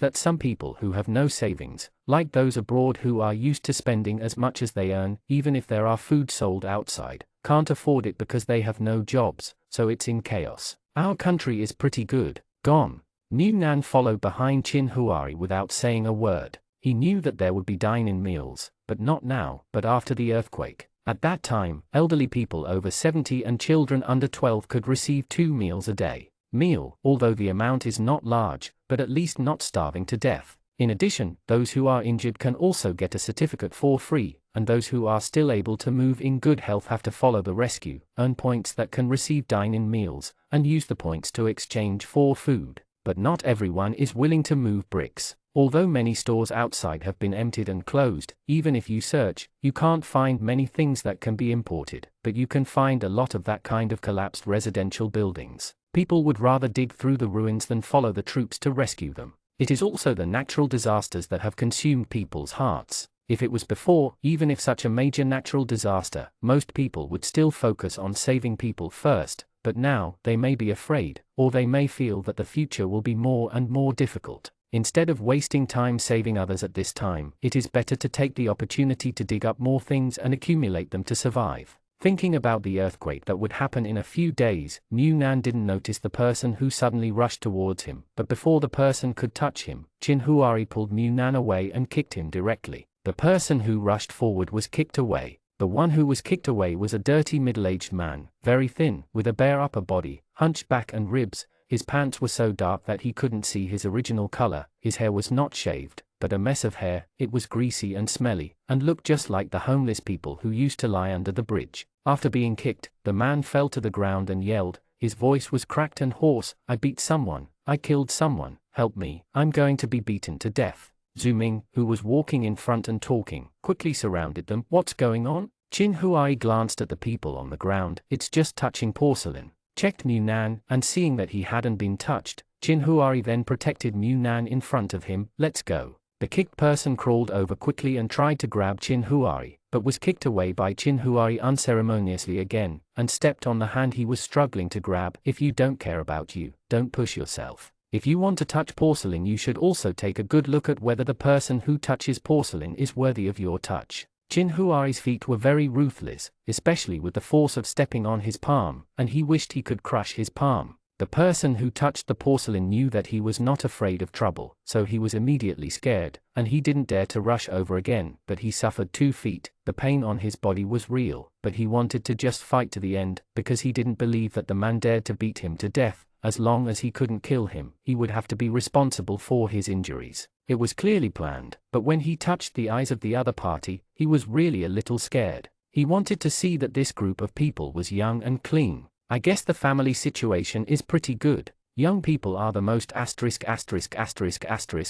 that some people who have no savings, like those abroad who are used to spending as much as they earn, even if there are food sold outside, can't afford it because they have no jobs, so it's in chaos. Our country is pretty good. Gone. New Nan followed behind Chin Huari without saying a word. He knew that there would be dine-in meals, but not now, but after the earthquake. At that time, elderly people over 70 and children under 12 could receive 2 meals a day. Although the amount is not large, but at least not starving to death. In addition, those who are injured can also get a certificate for free, and those who are still able to move in good health have to follow the rescue, earn points that can receive dine-in meals, and use the points to exchange for food. But not everyone is willing to move bricks. Although many stores outside have been emptied and closed, even if you search, you can't find many things that can be imported, but you can find a lot of that kind of collapsed residential buildings. People would rather dig through the ruins than follow the troops to rescue them. It is also the natural disasters that have consumed people's hearts. If it was before, even if such a major natural disaster, most people would still focus on saving people first, but now, they may be afraid, or they may feel that the future will be more and more difficult. Instead of wasting time saving others at this time, it is better to take the opportunity to dig up more things and accumulate them to survive. Thinking about the earthquake that would happen in a few days, Mu Nan didn't notice the person who suddenly rushed towards him, but before the person could touch him, Chin Huari pulled Mu Nan away and kicked him directly. The person who rushed forward was kicked away. The one who was kicked away was a dirty middle-aged man, very thin, with a bare upper body, hunched back and ribs. His pants were so dark that he couldn't see his original color. His hair was not shaved, but a mess of hair. It was greasy and smelly, and looked just like the homeless people who used to lie under the bridge. After being kicked, the man fell to the ground and yelled. His voice was cracked and hoarse. I beat someone. I killed someone. Help me. I'm going to be beaten to death. Zuming, who was walking in front and talking, quickly surrounded them. What's going on? Chin Huai glanced at the people on the ground. It's just touching porcelain. Checked Mu Nan, and seeing that he hadn't been touched, Chin Huari then protected Mu Nan in front of him. Let's go. The kicked person crawled over quickly and tried to grab Chin Huari, but was kicked away by Chin Huari unceremoniously again, and stepped on the hand he was struggling to grab. If you don't care about you, don't push yourself. If you want to touch porcelain, you should also take a good look at whether the person who touches porcelain is worthy of your touch. Chin Huari's feet were very ruthless, especially with the force of stepping on his palm, and he wished he could crush his palm. The person who touched the porcelain knew that he was not afraid of trouble, so he was immediately scared, and he didn't dare to rush over again, but he suffered 2 feet. The pain on his body was real, but he wanted to just fight to the end, because he didn't believe that the man dared to beat him to death. As long as he couldn't kill him, he would have to be responsible for his injuries. It was clearly planned, but when he touched the eyes of the other party, he was really a little scared. He wanted to see that this group of people was young and clean. I guess the family situation is pretty good. Young people are the most *****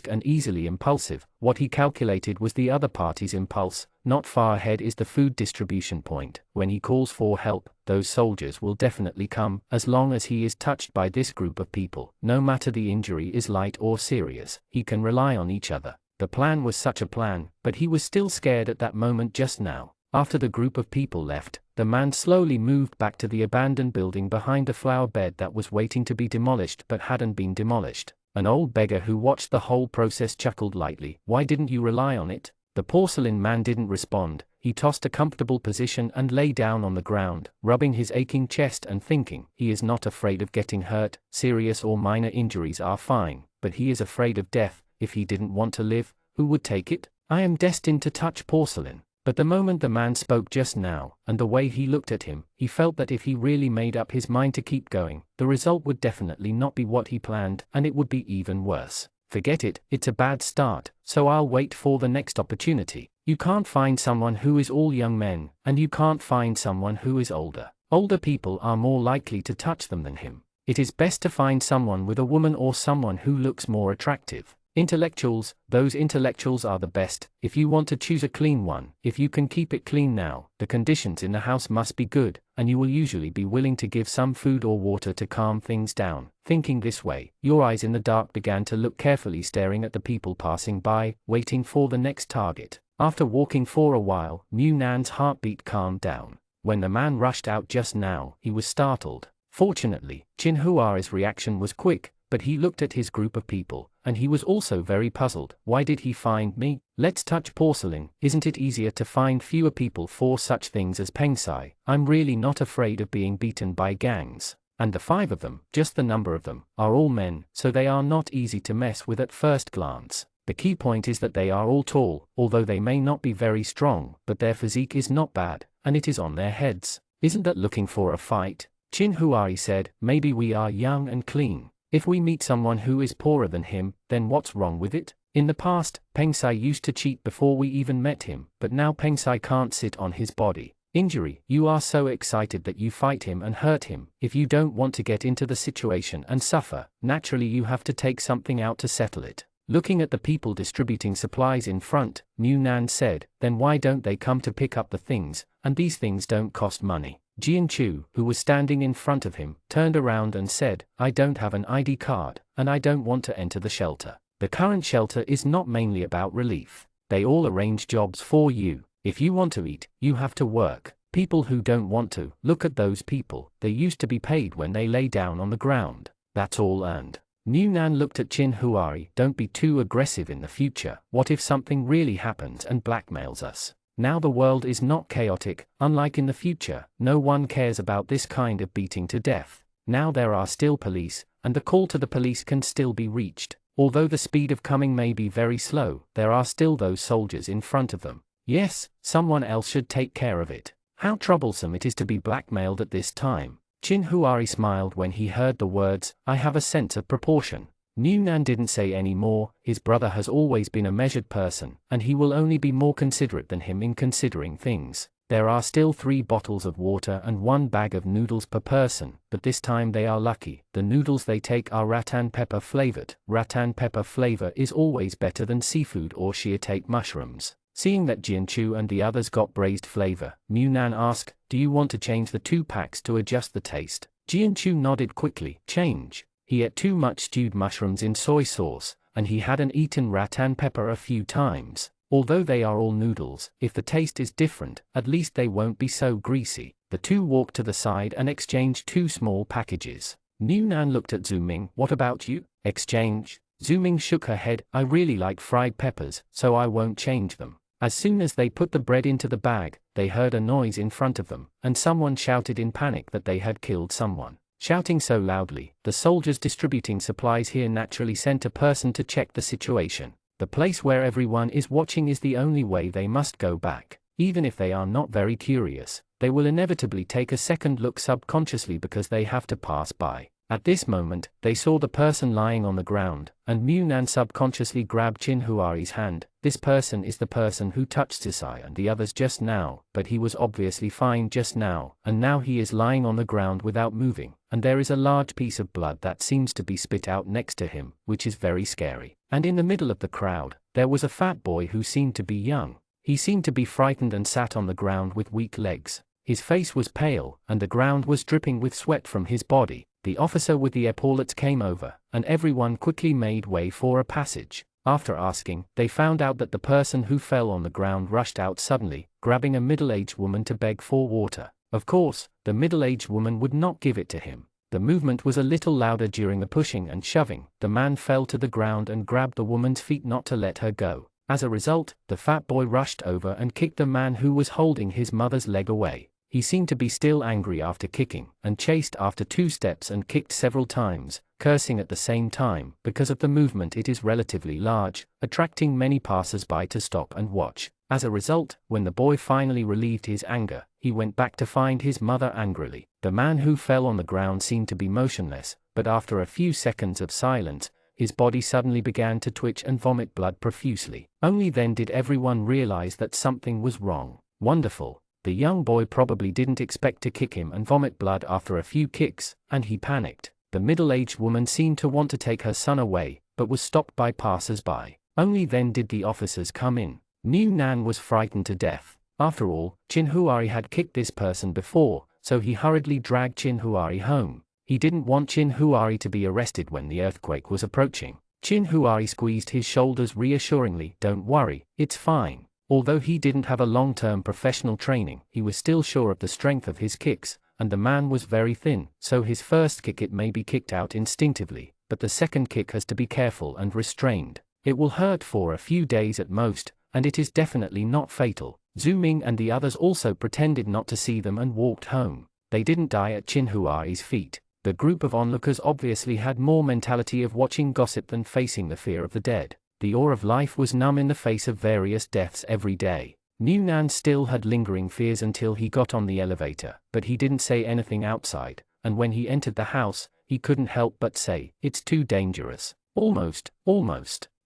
and easily impulsive. What he calculated was the other party's impulse. Not far ahead is the food distribution point. When he calls for help, those soldiers will definitely come, as long as he is touched by this group of people. No matter the injury is light or serious, he can rely on each other. The plan was such a plan, but he was still scared at that moment just now. After the group of people left, the man slowly moved back to the abandoned building behind the flower bed that was waiting to be demolished but hadn't been demolished. An old beggar who watched the whole process chuckled lightly. Why didn't you rely on it? The porcelain man didn't respond. He tossed a comfortable position and lay down on the ground, rubbing his aching chest and thinking. He is not afraid of getting hurt. Serious or minor injuries are fine, but he is afraid of death. If he didn't want to live, who would take it? I am destined to touch porcelain. But the moment the man spoke just now, and the way he looked at him, he felt that if he really made up his mind to keep going, the result would definitely not be what he planned, and it would be even worse. Forget it, it's a bad start, so I'll wait for the next opportunity. You can't find someone who is all young men, and you can't find someone who is older. Older people are more likely to touch them than him. It is best to find someone with a woman or someone who looks more attractive. Intellectuals, those intellectuals are the best. If you want to choose a clean one, if you can keep it clean now, the conditions in the house must be good, and you will usually be willing to give some food or water to calm things down. Thinking this way, your eyes in the dark began to look carefully, staring at the people passing by, waiting for the next target. After walking for a while, Mu Nan's heartbeat calmed down. When the man rushed out just now, he was startled. Fortunately, Chin Huari's reaction was quick, but he looked at his group of people, and he was also very puzzled. Why did he find me? Let's touch porcelain. Isn't it easier to find fewer people for such things as Pengsai? I'm really not afraid of being beaten by gangs. And the 5 of them, just the number of them, are all men, so they are not easy to mess with at first glance. The key point is that they are all tall, although they may not be very strong, but their physique is not bad, and it is on their heads. Isn't that looking for a fight? Chin Huari said, maybe we are young and clean. If we meet someone who is poorer than him, then what's wrong with it? In the past, Pengsai used to cheat before we even met him, but now Pengsai can't sit on his body. Injury, you are so excited that you fight him and hurt him. If you don't want to get into the situation and suffer, naturally you have to take something out to settle it. Looking at the people distributing supplies in front, Mu Nan said, then why don't they come to pick up the things, and these things don't cost money. Jian Chu, who was standing in front of him, turned around and said, I don't have an ID card, and I don't want to enter the shelter. The current shelter is not mainly about relief. They all arrange jobs for you. If you want to eat, you have to work. People who don't want to, look at those people, they used to be paid when they lay down on the ground. That's all earned. Mu Nan looked at Chin Huari. Don't be too aggressive in the future. What if something really happens and blackmails us? Now the world is not chaotic, unlike in the future. No one cares about this kind of beating to death. Now there are still police, and the call to the police can still be reached. Although the speed of coming may be very slow, there are still those soldiers in front of them. Yes, someone else should take care of it. How troublesome it is to be blackmailed at this time. Chin Huari smiled when he heard the words, I have a sense of proportion. Mu Nan didn't say any more. His brother has always been a measured person, and he will only be more considerate than him in considering things. There are still 3 bottles of water and 1 bag of noodles per person, but this time they are lucky. The noodles they take are rattan pepper flavored. Rattan pepper flavor is always better than seafood or shiitake mushrooms. Seeing that Jian Chu and the others got braised flavor, Mu Nan asked, do you want to change the 2 packs to adjust the taste? Jian Chu nodded quickly. Change. He ate too much stewed mushrooms in soy sauce, and he hadn't eaten rattan pepper a few times. Although they are all noodles, if the taste is different, at least they won't be so greasy. The 2 walked to the side and exchanged 2 small packages. Mu Nan looked at Zhu Ming. What about you? Exchange? Zhu Ming shook her head. I really like fried peppers, so I won't change them. As soon as they put the bread into the bag, they heard a noise in front of them, and someone shouted in panic that they had killed someone. Shouting so loudly, the soldiers distributing supplies here naturally sent a person to check the situation. The place where everyone is watching is the only way. They must go back. Even if they are not very curious, they will inevitably take a second look subconsciously because they have to pass by. At this moment, they saw the person lying on the ground, and Mu Nan subconsciously grabbed Chin Huari's hand. This person is the person who touched Sisai and the others just now, but he was obviously fine just now, and now he is lying on the ground without moving, and there is a large piece of blood that seems to be spit out next to him, which is very scary. And in the middle of the crowd, there was a fat boy who seemed to be young. He seemed to be frightened and sat on the ground with weak legs. His face was pale, and the ground was dripping with sweat from his body. The officer with the epaulets came over, and everyone quickly made way for a passage. After asking, they found out that the person who fell on the ground rushed out suddenly, grabbing a middle-aged woman to beg for water. Of course, the middle-aged woman would not give it to him. The movement was a little louder during the pushing and shoving. The man fell to the ground and grabbed the woman's feet not to let her go. As a result, the fat boy rushed over and kicked the man who was holding his mother's leg away. He seemed to be still angry after kicking, and chased after 2 steps and kicked several times, cursing at the same time. Because of the movement, it is relatively large, attracting many passers-by to stop and watch. As a result, when the boy finally relieved his anger, he went back to find his mother angrily. The man who fell on the ground seemed to be motionless, but after a few seconds of silence, his body suddenly began to twitch and vomit blood profusely. Only then did everyone realize that something was wrong. Wonderful. The young boy probably didn't expect to kick him and vomit blood after a few kicks, and he panicked. The middle-aged woman seemed to want to take her son away, but was stopped by passers-by. Only then did the officers come in. New Nan was frightened to death. After all, Chinhuari had kicked this person before, so he hurriedly dragged Chinhuari home. He didn't want Chinhuari to be arrested when the earthquake was approaching. Chinhuari squeezed his shoulders reassuringly. Don't worry, it's fine. Although he didn't have a long-term professional training, he was still sure of the strength of his kicks, and the man was very thin, so his first kick it may be kicked out instinctively, but the second kick has to be careful and restrained. It will hurt for a few days at most, and it is definitely not fatal. Zhu Ming and the others also pretended not to see them and walked home. They didn't die at Chinhuari's feet. The group of onlookers obviously had more mentality of watching gossip than facing the fear of the dead. The awe of life was numb in the face of various deaths every day. New Nan still had lingering fears until he got on the elevator, but he didn't say anything outside, and when he entered the house, he couldn't help but say, "It's too dangerous." Almost.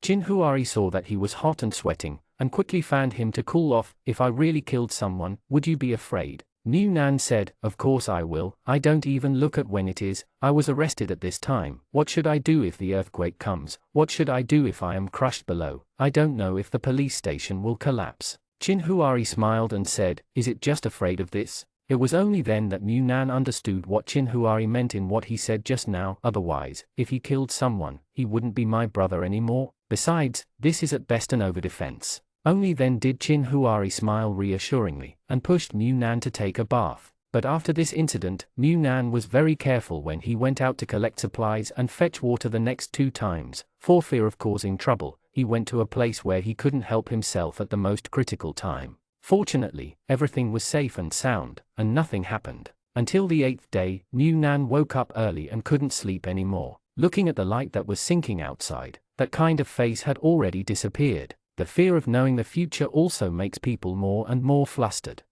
Chinhuari saw that he was hot and sweating, and quickly fanned him to cool off. "If I really killed someone, would you be afraid?" New Nan said, "Of course I will. I don't even look at when it is. I was arrested at this time. What should I do if the earthquake comes? What should I do if I am crushed below? I don't know if the police station will collapse." Chinhuari smiled and said, "Is it just afraid of this?" It was only then that New Nan understood what Chinhuari meant in what he said just now. "Otherwise, if he killed someone, he wouldn't be my brother anymore. Besides, this is at best an over-defense." Only then did Chinhuari smile reassuringly, and pushed New Nan to take a bath. But after this incident, New Nan was very careful when he went out to collect supplies and fetch water the next 2 times. For fear of causing trouble, he went to a place where he couldn't help himself at the most critical time. Fortunately, everything was safe and sound, and nothing happened. Until the 8th day, New Nan woke up early and couldn't sleep anymore. Looking at the light that was sinking outside, that kind of face had already disappeared. The fear of knowing the future also makes people more and more flustered.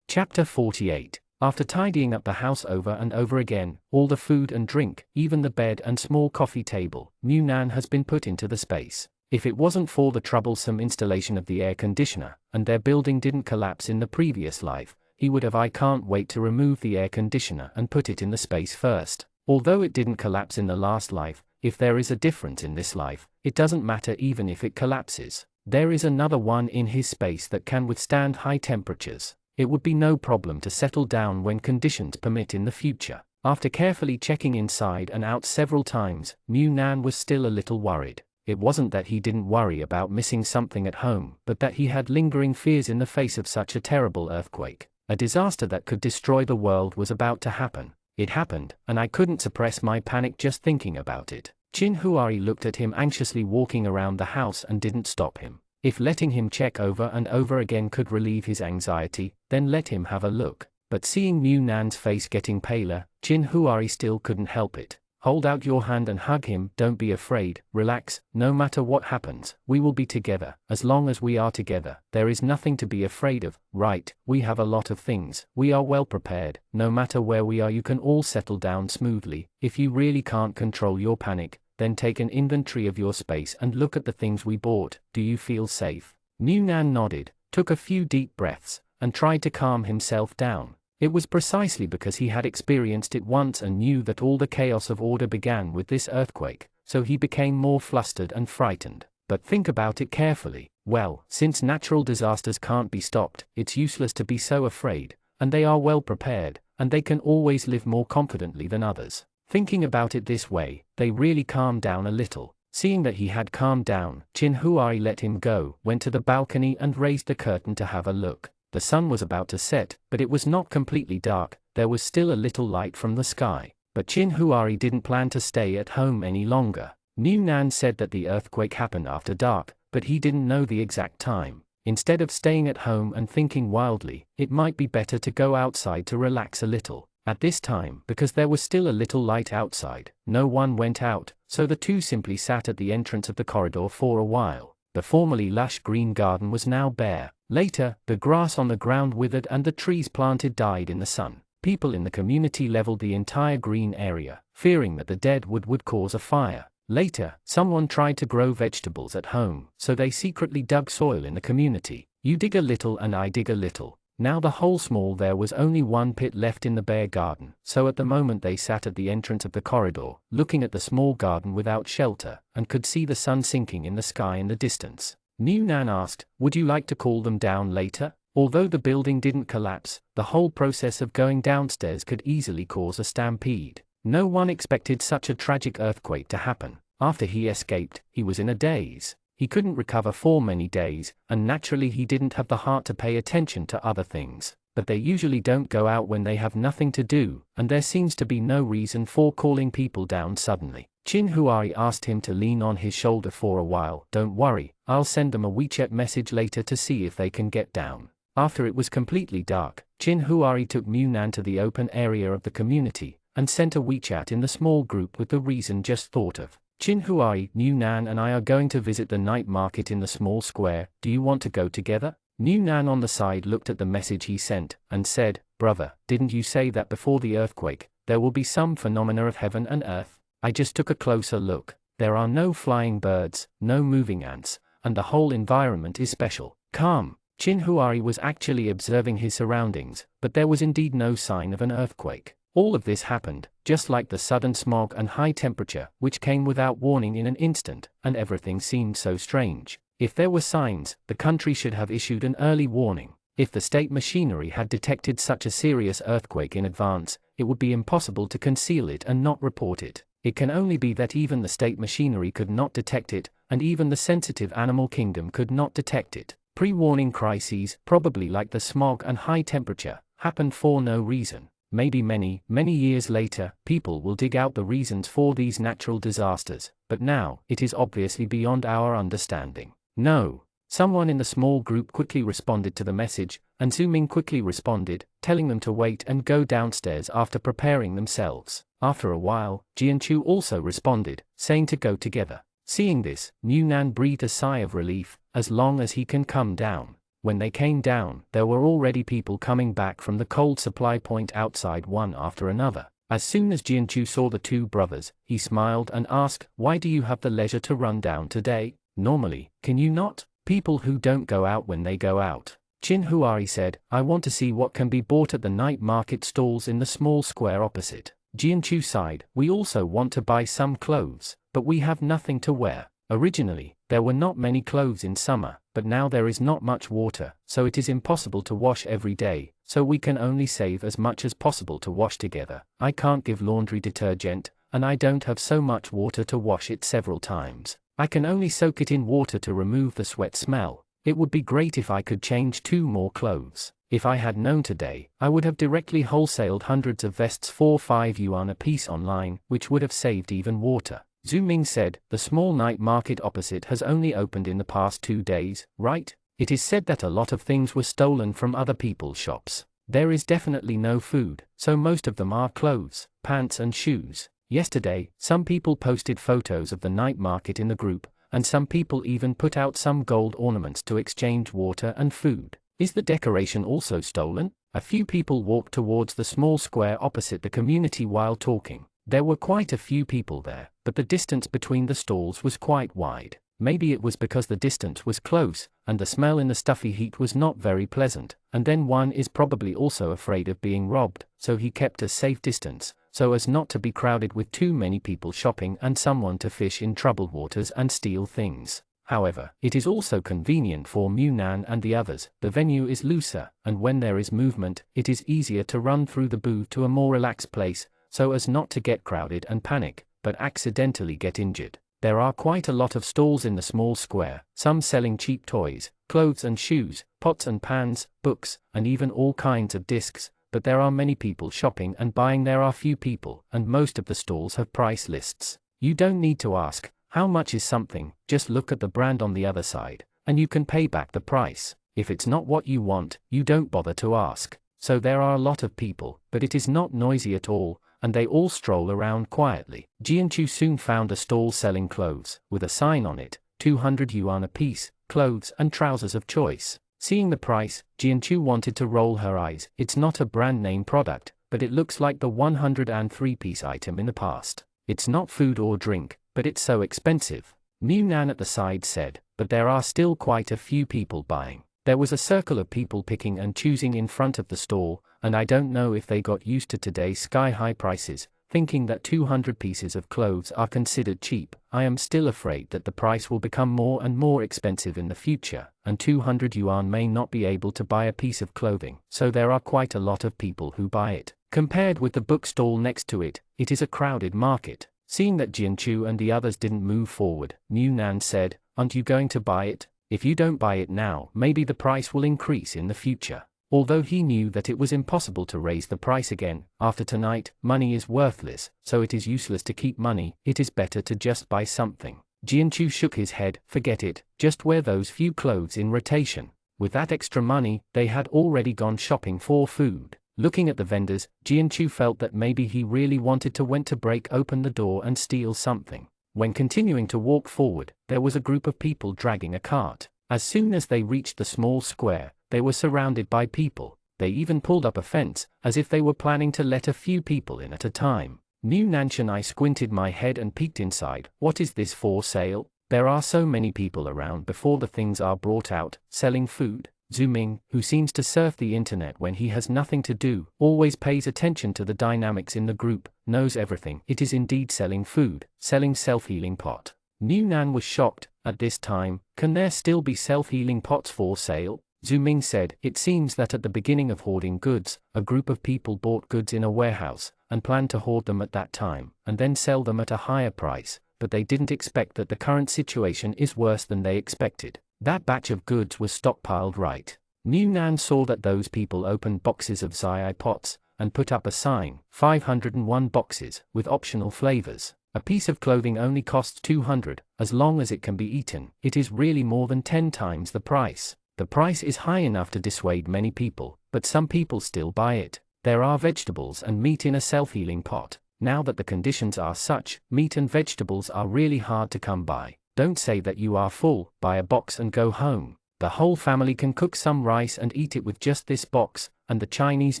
Chapter 48. After tidying up the house over and over again, all the food and drink, even the bed and small coffee table, New Nan has been put into the space. If it wasn't for the troublesome installation of the air conditioner, and their building didn't collapse in the previous life, he would have. I can't wait to remove the air conditioner and put it in the space first. Although it didn't collapse in the last life, if there is a difference in this life, it doesn't matter even if it collapses. There is another one in his space that can withstand high temperatures. It would be no problem to settle down when conditions permit in the future. After carefully checking inside and out several times, New Nan was still a little worried. It wasn't that he didn't worry about missing something at home, but that he had lingering fears in the face of such a terrible earthquake. A disaster that could destroy the world was about to happen. It happened, and I couldn't suppress my panic just thinking about it. Chinhuari looked at him anxiously walking around the house and didn't stop him. If letting him check over and over again could relieve his anxiety, then let him have a look. But seeing New Nan's face getting paler, Chinhuari still couldn't help it. "Hold out your hand and hug him. Don't be afraid, relax. No matter what happens, we will be together. As long as we are together, there is nothing to be afraid of, right? We have a lot of things. We are well prepared. No matter where we are, you can all settle down smoothly. If you really can't control your panic, then take an inventory of your space and look at the things we bought. Do you feel safe?" New Nan nodded, took a few deep breaths, and tried to calm himself down. It was precisely because he had experienced it once and knew that all the chaos of order began with this earthquake, so he became more flustered and frightened. But think about it carefully. Well, since natural disasters can't be stopped, it's useless to be so afraid, and they are well prepared, and they can always live more confidently than others. Thinking about it this way, they really calmed down a little. Seeing that he had calmed down, Chinhuari let him go, went to the balcony and raised the curtain to have a look. The sun was about to set, but it was not completely dark. There was still a little light from the sky. But Chinhuari didn't plan to stay at home any longer. New Nan said that the earthquake happened after dark, but he didn't know the exact time. Instead of staying at home and thinking wildly, it might be better to go outside to relax a little. At this time, because there was still a little light outside, no one went out, so the two simply sat at the entrance of the corridor for a while. The formerly lush green garden was now bare. Later, the grass on the ground withered and the trees planted died in the sun. People in the community leveled the entire green area, fearing that the dead wood would cause a fire. Later, someone tried to grow vegetables at home, so they secretly dug soil in the community. You dig a little and I dig a little. Now the whole small there was only one pit left in the bare garden, so at the moment they sat at the entrance of the corridor, looking at the small garden without shelter, and could see the sun sinking in the sky in the distance. New Nan asked, would you like to cool them down later? Although the building didn't collapse, the whole process of going downstairs could easily cause a stampede. No one expected such a tragic earthquake to happen. After he escaped, he was in a daze. He couldn't recover for many days, and naturally he didn't have the heart to pay attention to other things. But they usually don't go out when they have nothing to do, and there seems to be no reason for calling people down suddenly. Chin Huai asked him to lean on his shoulder for a while. Don't worry, I'll send them a WeChat message later to see if they can get down. After it was completely dark, Chin Huai took Mu Nan to the open area of the community, and sent a WeChat in the small group with the reason just thought of. Chin Huai, New Nan and I are going to visit the night market in the small square. Do you want to go together? New Nan on the side looked at the message he sent, and said, brother, didn't you say that before the earthquake, there will be some phenomena of heaven and earth? I just took a closer look. There are no flying birds, no moving ants, and the whole environment is special, calm. Chin Huai was actually observing his surroundings, but there was indeed no sign of an earthquake. All of this happened, just like the sudden smog and high temperature, which came without warning in an instant, and everything seemed so strange. If there were signs, the country should have issued an early warning. If the state machinery had detected such a serious earthquake in advance, it would be impossible to conceal it and not report it. It can only be that even the state machinery could not detect it, and even the sensitive animal kingdom could not detect it. Pre-warning crises, probably like the smog and high temperature, happened for no reason. Maybe many years later, people will dig out the reasons for these natural disasters, but now, it is obviously beyond our understanding. No. Someone in the small group quickly responded to the message, and Zhu Ming quickly responded, telling them to wait and go downstairs after preparing themselves. After a while, Jianchu also responded, saying to go together. Seeing this, New Nan breathed a sigh of relief, as long as he can come down. When they came down, there were already people coming back from the cold supply point outside one after another. As soon as Jianchu saw the two brothers, he smiled and asked, why do you have the leisure to run down today? Normally, can you not? People who don't go out when they go out. Chin Huai said, I want to see what can be bought at the night market stalls in the small square opposite. Jianchu sighed, we also want to buy some clothes, but we have nothing to wear. Originally, there were not many clothes in summer, but now there is not much water, so it is impossible to wash every day, so we can only save as much as possible to wash together. I can't give laundry detergent, and I don't have so much water to wash it several times. I can only soak it in water to remove the sweat smell. It would be great if I could change 2 more clothes. If I had known today, I would have directly wholesaled hundreds of vests for 5 yuan a piece online, which would have saved even water. Zhu Ming said, the small night market opposite has only opened in the past 2 days, right? It is said that a lot of things were stolen from other people's shops. There is definitely no food, so most of them are clothes, pants and shoes. Yesterday, some people posted photos of the night market in the group, and some people even put out some gold ornaments to exchange water and food. Is the decoration also stolen? A few people walked towards the small square opposite the community while talking. There were quite a few people there, but the distance between the stalls was quite wide. Maybe it was because the distance was close, and the smell in the stuffy heat was not very pleasant, and then one is probably also afraid of being robbed, so he kept a safe distance, so as not to be crowded with too many people shopping and someone to fish in troubled waters and steal things. However, it is also convenient for Mu Nan and the others. The venue is looser, and when there is movement, it is easier to run through the booth to a more relaxed place, so as not to get crowded and panic, but accidentally get injured. There are quite a lot of stalls in the small square, some selling cheap toys, clothes and shoes, pots and pans, books, and even all kinds of discs, but there are many people shopping and buying. There are few people, and most of the stalls have price lists. You don't need to ask, how much is something, just look at the brand on the other side, and you can pay back the price. If it's not what you want, you don't bother to ask. So there are a lot of people, but it is not noisy at all, and they all stroll around quietly. Jianchu soon found a stall selling clothes, with a sign on it, 200 yuan apiece, clothes and trousers of choice. Seeing the price, Jianchu wanted to roll her eyes. It's not a brand name product, but it looks like the 103-piece item in the past. It's not food or drink, but it's so expensive. New Nan at the side said, but there are still quite a few people buying. There was a circle of people picking and choosing in front of the stall, and I don't know if they got used to today's sky-high prices, thinking that 200 pieces of clothes are considered cheap. I am still afraid that the price will become more and more expensive in the future, and 200 yuan may not be able to buy a piece of clothing, so there are quite a lot of people who buy it. Compared with the bookstall next to it, it is a crowded market. Seeing that Jianchu and the others didn't move forward, New Nan said, "Aren't you going to buy it? If you don't buy it now, maybe the price will increase in the future." Although he knew that it was impossible to raise the price again, after tonight, money is worthless, so it is useless to keep money, it is better to just buy something. Jianchu shook his head, "Forget it, just wear those few clothes in rotation." With that extra money, they had already gone shopping for food. Looking at the vendors, Jianchu felt that maybe he really wanted to break open the door and steal something. When continuing to walk forward, there was a group of people dragging a cart. As soon as they reached the small square, they were surrounded by people. They even pulled up a fence, as if they were planning to let a few people in at a time. New Nanshan, I squinted my head and peeked inside. What is this for sale? There are so many people around before the things are brought out, selling food. Zhu Ming, who seems to surf the internet when he has nothing to do, always pays attention to the dynamics in the group, knows everything. It is indeed selling food, selling self-healing pot. New Nan was shocked. At this time, can there still be self-healing pots for sale? Zhu Ming said, "It seems that at the beginning of hoarding goods, a group of people bought goods in a warehouse, and planned to hoard them at that time, and then sell them at a higher price, but they didn't expect that the current situation is worse than they expected. That batch of goods was stockpiled right." New Nan saw that those people opened boxes of Zai pots, and put up a sign, 501 boxes, with optional flavors. A piece of clothing only costs 200, as long as it can be eaten. It is really more than 10 times the price. The price is high enough to dissuade many people, but some people still buy it. There are vegetables and meat in a self-healing pot. Now that the conditions are such, meat and vegetables are really hard to come by. Don't say that you are full, buy a box and go home. The whole family can cook some rice and eat it with just this box, and the Chinese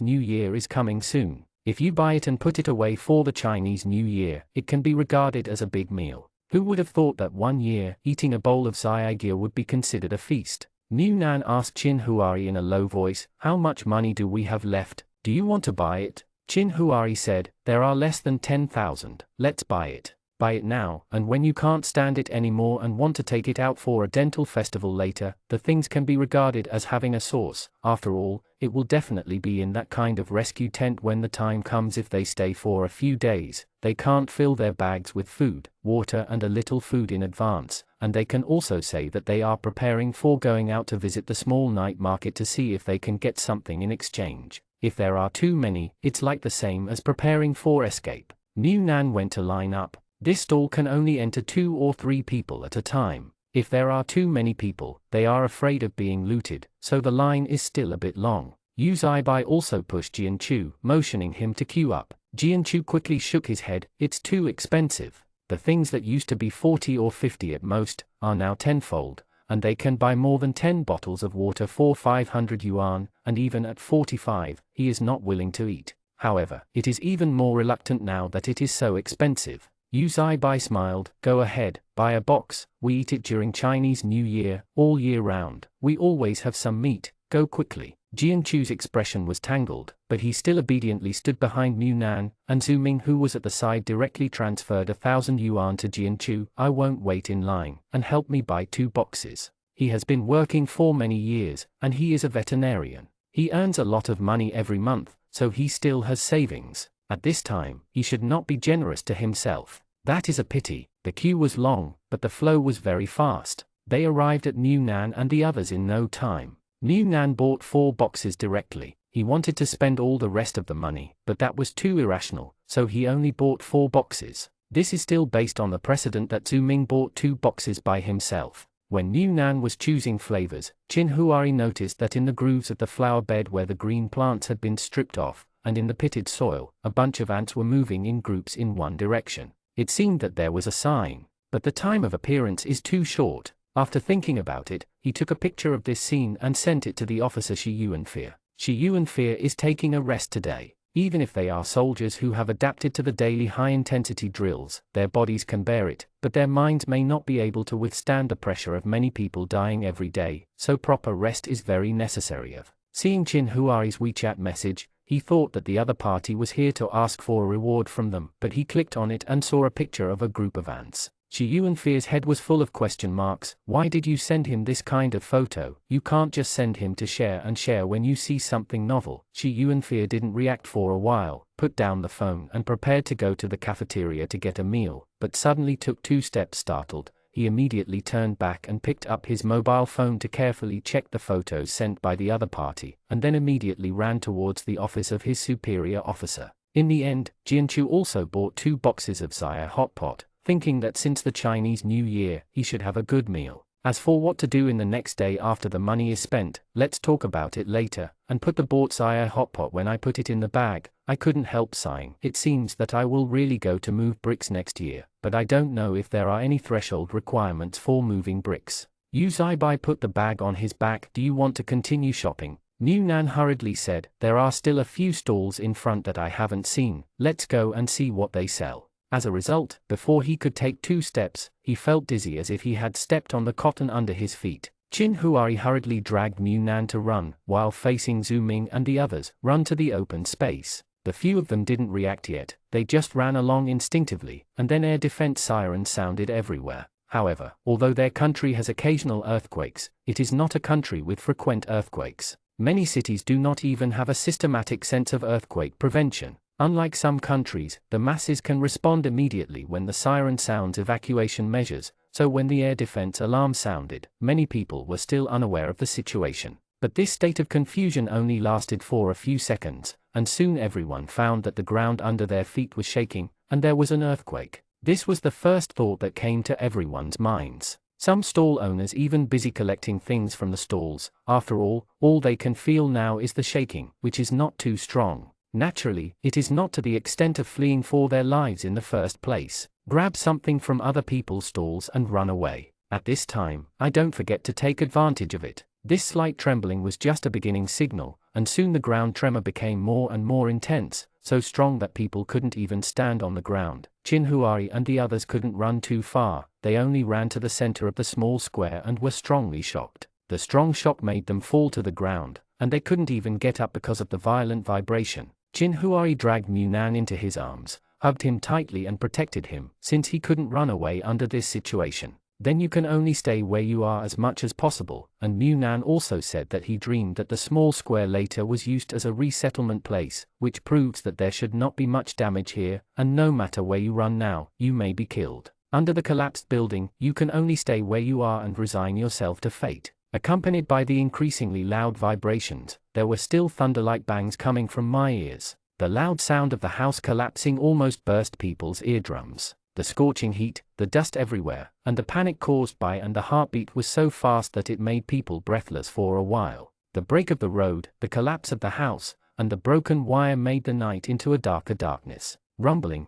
New Year is coming soon. If you buy it and put it away for the Chinese New Year, it can be regarded as a big meal. Who would have thought that 1 year, eating a bowl of Zai would be considered a feast? New Nan asked Qin Huari in a low voice, "How much money do we have left? Do you want to buy it?" Qin Huari said, "There are less than 10,000, let's buy it. Buy it now, and when you can't stand it anymore and want to take it out for a dental festival later, the things can be regarded as having a source. After all, it will definitely be in that kind of rescue tent when the time comes. If they stay for a few days, they can't fill their bags with food, water and a little food in advance, and they can also say that they are preparing for going out to visit the small night market to see if they can get something in exchange. If there are too many, it's like the same as preparing for escape." New Nan went to line up. This stall can only enter 2 or 3 people at a time. If there are too many people, they are afraid of being looted, so the line is still a bit long. Yu Zaibai also pushed Jianchu, motioning him to queue up. Jianchu quickly shook his head, "It's too expensive. The things that used to be 40 or 50 at most, are now tenfold, and they can buy more than 10 bottles of water for 500 yuan, and even at 45, he is not willing to eat. However, it is even more reluctant now that it is so expensive." Yu Zaibai smiled, "Go ahead, buy a box, we eat it during Chinese New Year, all year round. We always have some meat, go quickly." Jianchu's expression was tangled, but he still obediently stood behind New Nan, and Zhu Ming, who was at the side, directly transferred 1,000 yuan to Jianchu. "I won't wait in line, and help me buy 2 boxes. He has been working for many years, and he is a veterinarian. He earns a lot of money every month, so he still has savings. At this time, he should not be generous to himself." That is a pity. The queue was long, but the flow was very fast. They arrived at New Nan and the others in no time. New Nan bought 4 boxes directly. He wanted to spend all the rest of the money, but that was too irrational, so he only bought 4 boxes. This is still based on the precedent that Zhu Ming bought 2 boxes by himself. When New Nan was choosing flavors, Qin Huari noticed that in the grooves of the flower bed where the green plants had been stripped off, and in the pitted soil, a bunch of ants were moving in groups in one direction. It seemed that there was a sign. but the time of appearance is too short. After thinking about it, he took a picture of this scene and sent it to the officer Shi Yuanfei. Shi Yuanfei is taking a rest today. Even if they are soldiers who have adapted to the daily high-intensity drills, their bodies can bear it, but their minds may not be able to withstand the pressure of many people dying every day, so proper rest is very necessary. Seeing Qin Huai's WeChat message, he thought that the other party was here to ask for a reward from them, but he clicked on it and saw a picture of a group of ants. Shi Yuanfei's head was full of question marks. Why did you send him this kind of photo? You can't just send him to share when you see something novel. Shi Yuanfei didn't react for a while, put down the phone and prepared to go to the cafeteria to get a meal, but suddenly took 2 steps startled. He immediately turned back and picked up his mobile phone to carefully check the photos sent by the other party, and then immediately ran towards the office of his superior officer. In the end, Jianchu also bought 2 boxes of Xia hot pot, thinking that since the Chinese New Year, he should have a good meal. As for what to do in the next day after the money is spent, let's talk about it later, and put the bought Xia hot pot when I put it in the bag. I couldn't help sighing. It seems that I will really go to move bricks next year, but I don't know if there are any threshold requirements for moving bricks. Yu Zaibai put the bag on his back. Do you want to continue shopping? Mu Nan hurriedly said, there are still a few stalls in front that I haven't seen. Let's go and see what they sell. As a result, before he could take 2 steps, he felt dizzy as if he had stepped on the cotton under his feet. Qin Huai hurriedly dragged Mu Nan to run, while facing Zhu Ming and the others, run to the open space. The few of them didn't react yet, they just ran along instinctively, and then air defense sirens sounded everywhere. However, although their country has occasional earthquakes, it is not a country with frequent earthquakes. Many cities do not even have a systematic sense of earthquake prevention. Unlike some countries, the masses can respond immediately when the siren sounds evacuation measures, so when the air defense alarm sounded, many people were still unaware of the situation. But this state of confusion only lasted for a few seconds, and soon everyone found that the ground under their feet was shaking, and there was an earthquake. This was the first thought that came to everyone's minds. Some stall owners even busy collecting things from the stalls. After all they can feel now is the shaking, which is not too strong. Naturally, it is not to the extent of fleeing for their lives in the first place. Grab something from other people's stalls and run away. At this time, I don't forget to take advantage of it. This slight trembling was just a beginning signal, and soon the ground tremor became more and more intense, so strong that people couldn't even stand on the ground. Qin Huai and the others couldn't run too far, they only ran to the center of the small square and were strongly shocked. The strong shock made them fall to the ground, and they couldn't even get up because of the violent vibration. Qin Huai dragged Mu Nan into his arms, hugged him tightly and protected him, since he couldn't run away under this situation. Then you can only stay where you are as much as possible, and Mu Nan also said that he dreamed that the small square later was used as a resettlement place, which proves that there should not be much damage here, and no matter where you run now, you may be killed. Under the collapsed building, you can only stay where you are and resign yourself to fate. Accompanied by the increasingly loud vibrations, there were still thunder-like bangs coming from my ears. The loud sound of the house collapsing almost burst people's eardrums. The scorching heat, the dust everywhere, and the panic caused by and the heartbeat was so fast that it made people breathless for a while. The break of the road, the collapse of the house, and the broken wire made the night into a darker darkness. Rumbling,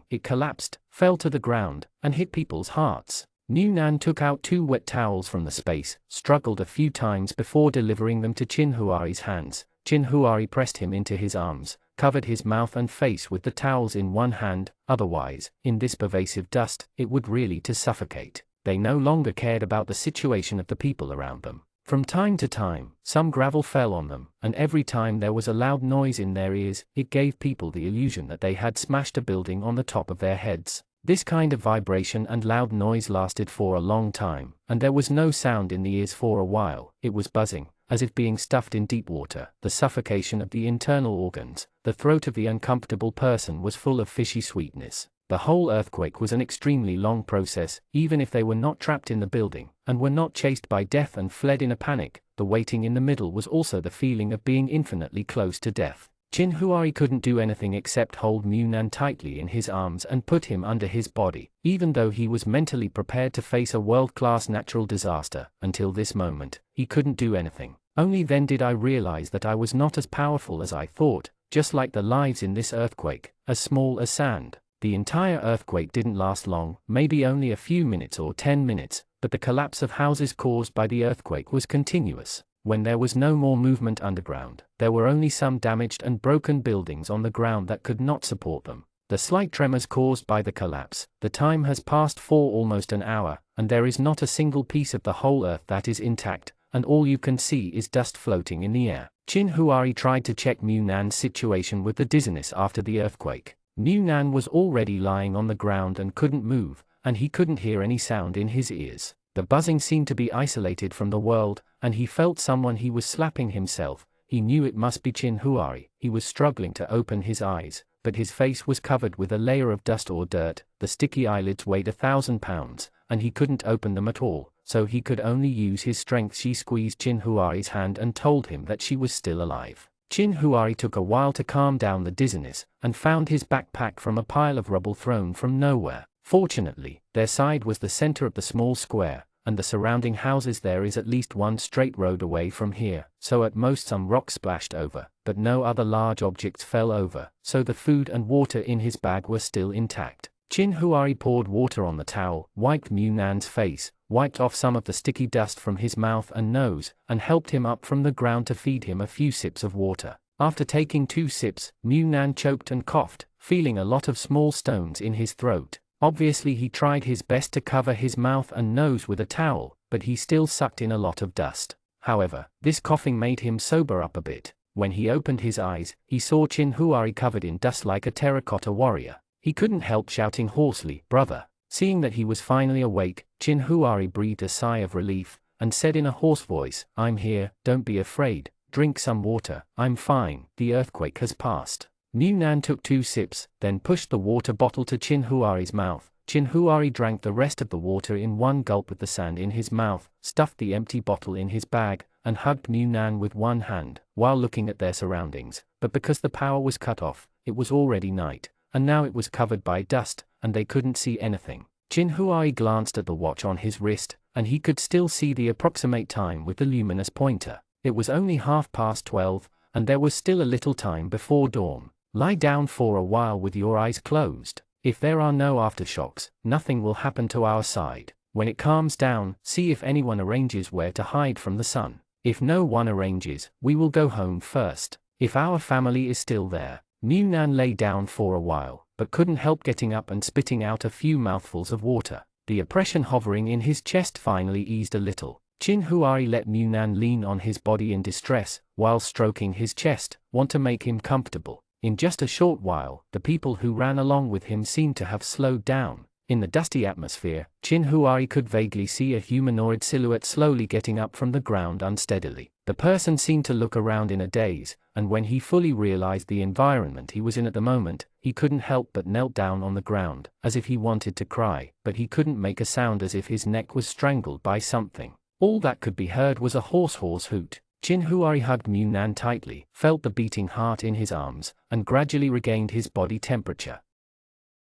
it collapsed, fell to the ground, and hit people's hearts. Mu Nan took out 2 wet towels from the space, struggled a few times before delivering them to Qin Huai's hands. Qin Huai pressed him into his arms, covered his mouth and face with the towels in one hand, otherwise, in this pervasive dust, it would really to suffocate. They no longer cared about the situation of the people around them. From time to time, some gravel fell on them, and every time there was a loud noise in their ears, it gave people the illusion that they had smashed a building on the top of their heads. This kind of vibration and loud noise lasted for a long time, and there was no sound in the ears for a while. It was buzzing, as if being stuffed in deep water. The suffocation of the internal organs, the throat of the uncomfortable person was full of fishy sweetness. The whole earthquake was an extremely long process, even if they were not trapped in the building, and were not chased by death and fled in a panic. The waiting in the middle was also the feeling of being infinitely close to death. Qin Huai couldn't do anything except hold Mu Nan tightly in his arms and put him under his body, even though he was mentally prepared to face a world-class natural disaster. Until this moment, he couldn't do anything. Only then did I realize that I was not as powerful as I thought, just like the lives in this earthquake, as small as sand. The entire earthquake didn't last long, maybe only a few minutes or 10 minutes, but the collapse of houses caused by the earthquake was continuous. When there was no more movement underground, there were only some damaged and broken buildings on the ground that could not support them. The slight tremors caused by the collapse. The time has passed for almost an hour, and there is not a single piece of the whole earth that is intact, and all you can see is dust floating in the air. Chin Huari tried to check Mu Nan's situation with the dizziness after the earthquake. Mu Nan was already lying on the ground and couldn't move, and he couldn't hear any sound in his ears. The buzzing seemed to be isolated from the world, and he felt someone he was slapping himself. He knew it must be Chin Huari. He was struggling to open his eyes, but his face was covered with a layer of dust or dirt. The sticky eyelids weighed 1,000 pounds, and he couldn't open them at all, so he could only use his strength. She squeezed Chin Huari's hand and told him that she was still alive. Chin Huari took a while to calm down the dizziness, and found his backpack from a pile of rubble thrown from nowhere. Fortunately, their side was the center of the small square, and the surrounding houses there is at least one straight road away from here, so at most some rocks splashed over, but no other large objects fell over, so the food and water in his bag were still intact. Chin Huari poured water on the towel, wiped Mu Nan's face, wiped off some of the sticky dust from his mouth and nose, and helped him up from the ground to feed him a few sips of water. After taking 2 sips, Mu Nan choked and coughed, feeling a lot of small stones in his throat. Obviously he tried his best to cover his mouth and nose with a towel, but he still sucked in a lot of dust. However, this coughing made him sober up a bit. When he opened his eyes, he saw Chin Huari covered in dust like a terracotta warrior. He couldn't help shouting hoarsely, "Brother!" Seeing that he was finally awake, Chin Huari breathed a sigh of relief, and said in a hoarse voice, "I'm here, don't be afraid, drink some water, I'm fine, the earthquake has passed." Mu Nan took 2 sips, then pushed the water bottle to Chin Huari's mouth. Chin Huari drank the rest of the water in one gulp with the sand in his mouth, stuffed the empty bottle in his bag, and hugged Mu Nan with one hand, while looking at their surroundings. But because the power was cut off, it was already night, and now it was covered by dust, and they couldn't see anything. Chin Huari glanced at the watch on his wrist, and he could still see the approximate time with the luminous pointer. It was only 12:30, and there was still a little time before dawn. Lie down for a while with your eyes closed. If there are no aftershocks, nothing will happen to our side. When it calms down, see if anyone arranges where to hide from the sun. If no one arranges, we will go home first. If our family is still there. Mu Nan lay down for a while, but couldn't help getting up and spitting out a few mouthfuls of water. The oppression hovering in his chest finally eased a little. Chin Huari let Mu Nan lean on his body in distress, while stroking his chest, want to make him comfortable. In just a short while, the people who ran along with him seemed to have slowed down. In the dusty atmosphere, Chin Huari could vaguely see a humanoid silhouette slowly getting up from the ground unsteadily. The person seemed to look around in a daze, and when he fully realized the environment he was in at the moment, he couldn't help but knelt down on the ground, as if he wanted to cry, but he couldn't make a sound, as if his neck was strangled by something. All that could be heard was a hoarse hoot. Chin Huari hugged Mu Nan tightly, felt the beating heart in his arms, and gradually regained his body temperature.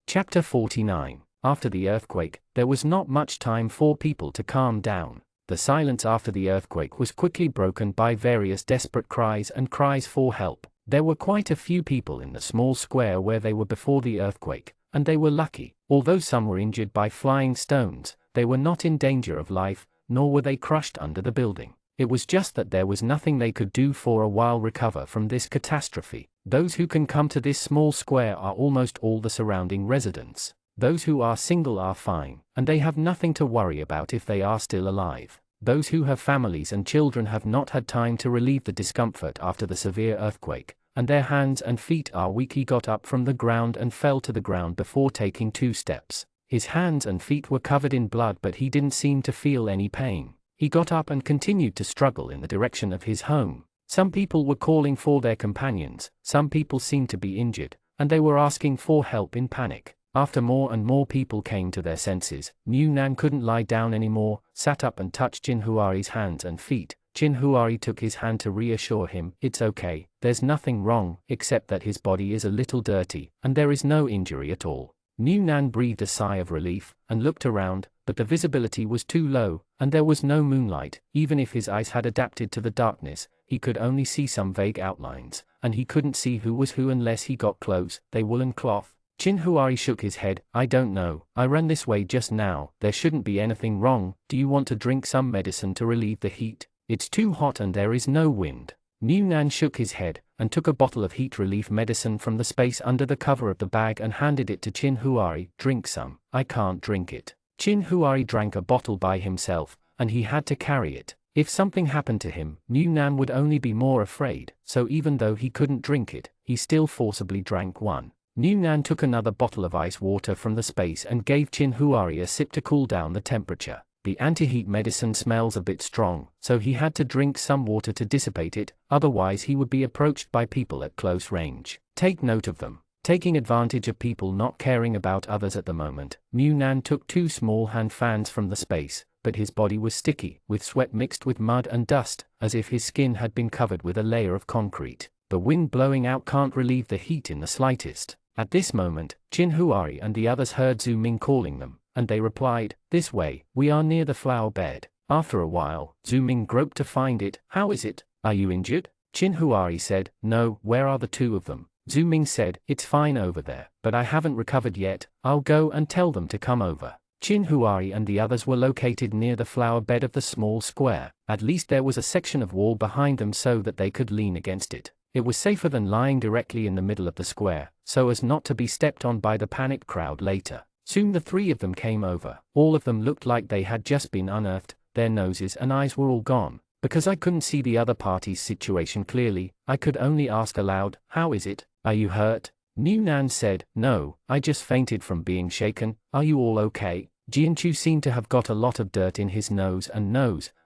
Chapter 49. After the earthquake, there was not much time for people to calm down. The silence after the earthquake was quickly broken by various desperate cries and cries for help. There were quite a few people in the small square where they were before the earthquake, and they were lucky. Although some were injured by flying stones, they were not in danger of life, nor were they crushed under the building. It was just that there was nothing they could do for a while recover from this catastrophe. Those who can come to this small square are almost all the surrounding residents. Those who are single are fine, and they have nothing to worry about if they are still alive. Those who have families and children have not had time to relieve the discomfort after the severe earthquake, and their hands and feet are weak. He got up from the ground and fell to the ground before taking 2 steps. His hands and feet were covered in blood, but he didn't seem to feel any pain. He got up and continued to struggle in the direction of his home. Some people were calling for their companions, some people seemed to be injured, and they were asking for help in panic. After more and more people came to their senses, Mu Nan couldn't lie down anymore, sat up and touched Chin Huari's hands and feet. Chin Huari took his hand to reassure him, "It's okay, there's nothing wrong, except that his body is a little dirty, and there is no injury at all." Mu Nan breathed a sigh of relief, and looked around, but the visibility was too low, and there was no moonlight. Even if his eyes had adapted to the darkness, he could only see some vague outlines, and he couldn't see who was who unless he got close. "The woolen cloth." Chin Huari shook his head. I don't know, I ran this way just now, there shouldn't be anything wrong. Do you want to drink some medicine to relieve the heat? It's too hot and there is no wind. New Nan shook his head, and took a bottle of heat relief medicine from the space under the cover of the bag and handed it to Chin Huari. Drink some. I can't drink it. Chin Huari drank a bottle by himself, and he had to carry it. If something happened to him, New Nan would only be more afraid, so even though he couldn't drink it, he still forcibly drank one. New Nan took another bottle of ice water from the space and gave Chin Huari a sip to cool down the temperature. The anti-heat medicine smells a bit strong, so he had to drink some water to dissipate it, otherwise he would be approached by people at close range. Take note of them. Taking advantage of people not caring about others at the moment, New Nan took 2 small hand fans from the space, but his body was sticky, with sweat mixed with mud and dust, as if his skin had been covered with a layer of concrete. The wind blowing out can't relieve the heat in the slightest. At this moment, Chin Huari and the others heard Zhu Ming calling them, and they replied, "This way, we are near the flower bed." After a while, Zhu Ming groped to find it. "How is it? Are you injured?" Chin Huari said, "No, where are the 2 of them?" Zhu Ming said, "It's fine over there, but I haven't recovered yet. I'll go and tell them to come over." Chin Huari and the others were located near the flower bed of the small square. At least there was a section of wall behind them so that they could lean against it. It was safer than lying directly in the middle of the square, so as not to be stepped on by the panicked crowd later. Soon the 3 of them came over. All of them looked like they had just been unearthed. Their noses and eyes were all gone. Because I couldn't see the other party's situation clearly, I could only ask aloud, "How is it? Are you hurt?" New Nan said, "No, I just fainted from being shaken. Are you all okay?" Jianchu seemed to have got a lot of dirt in his nose,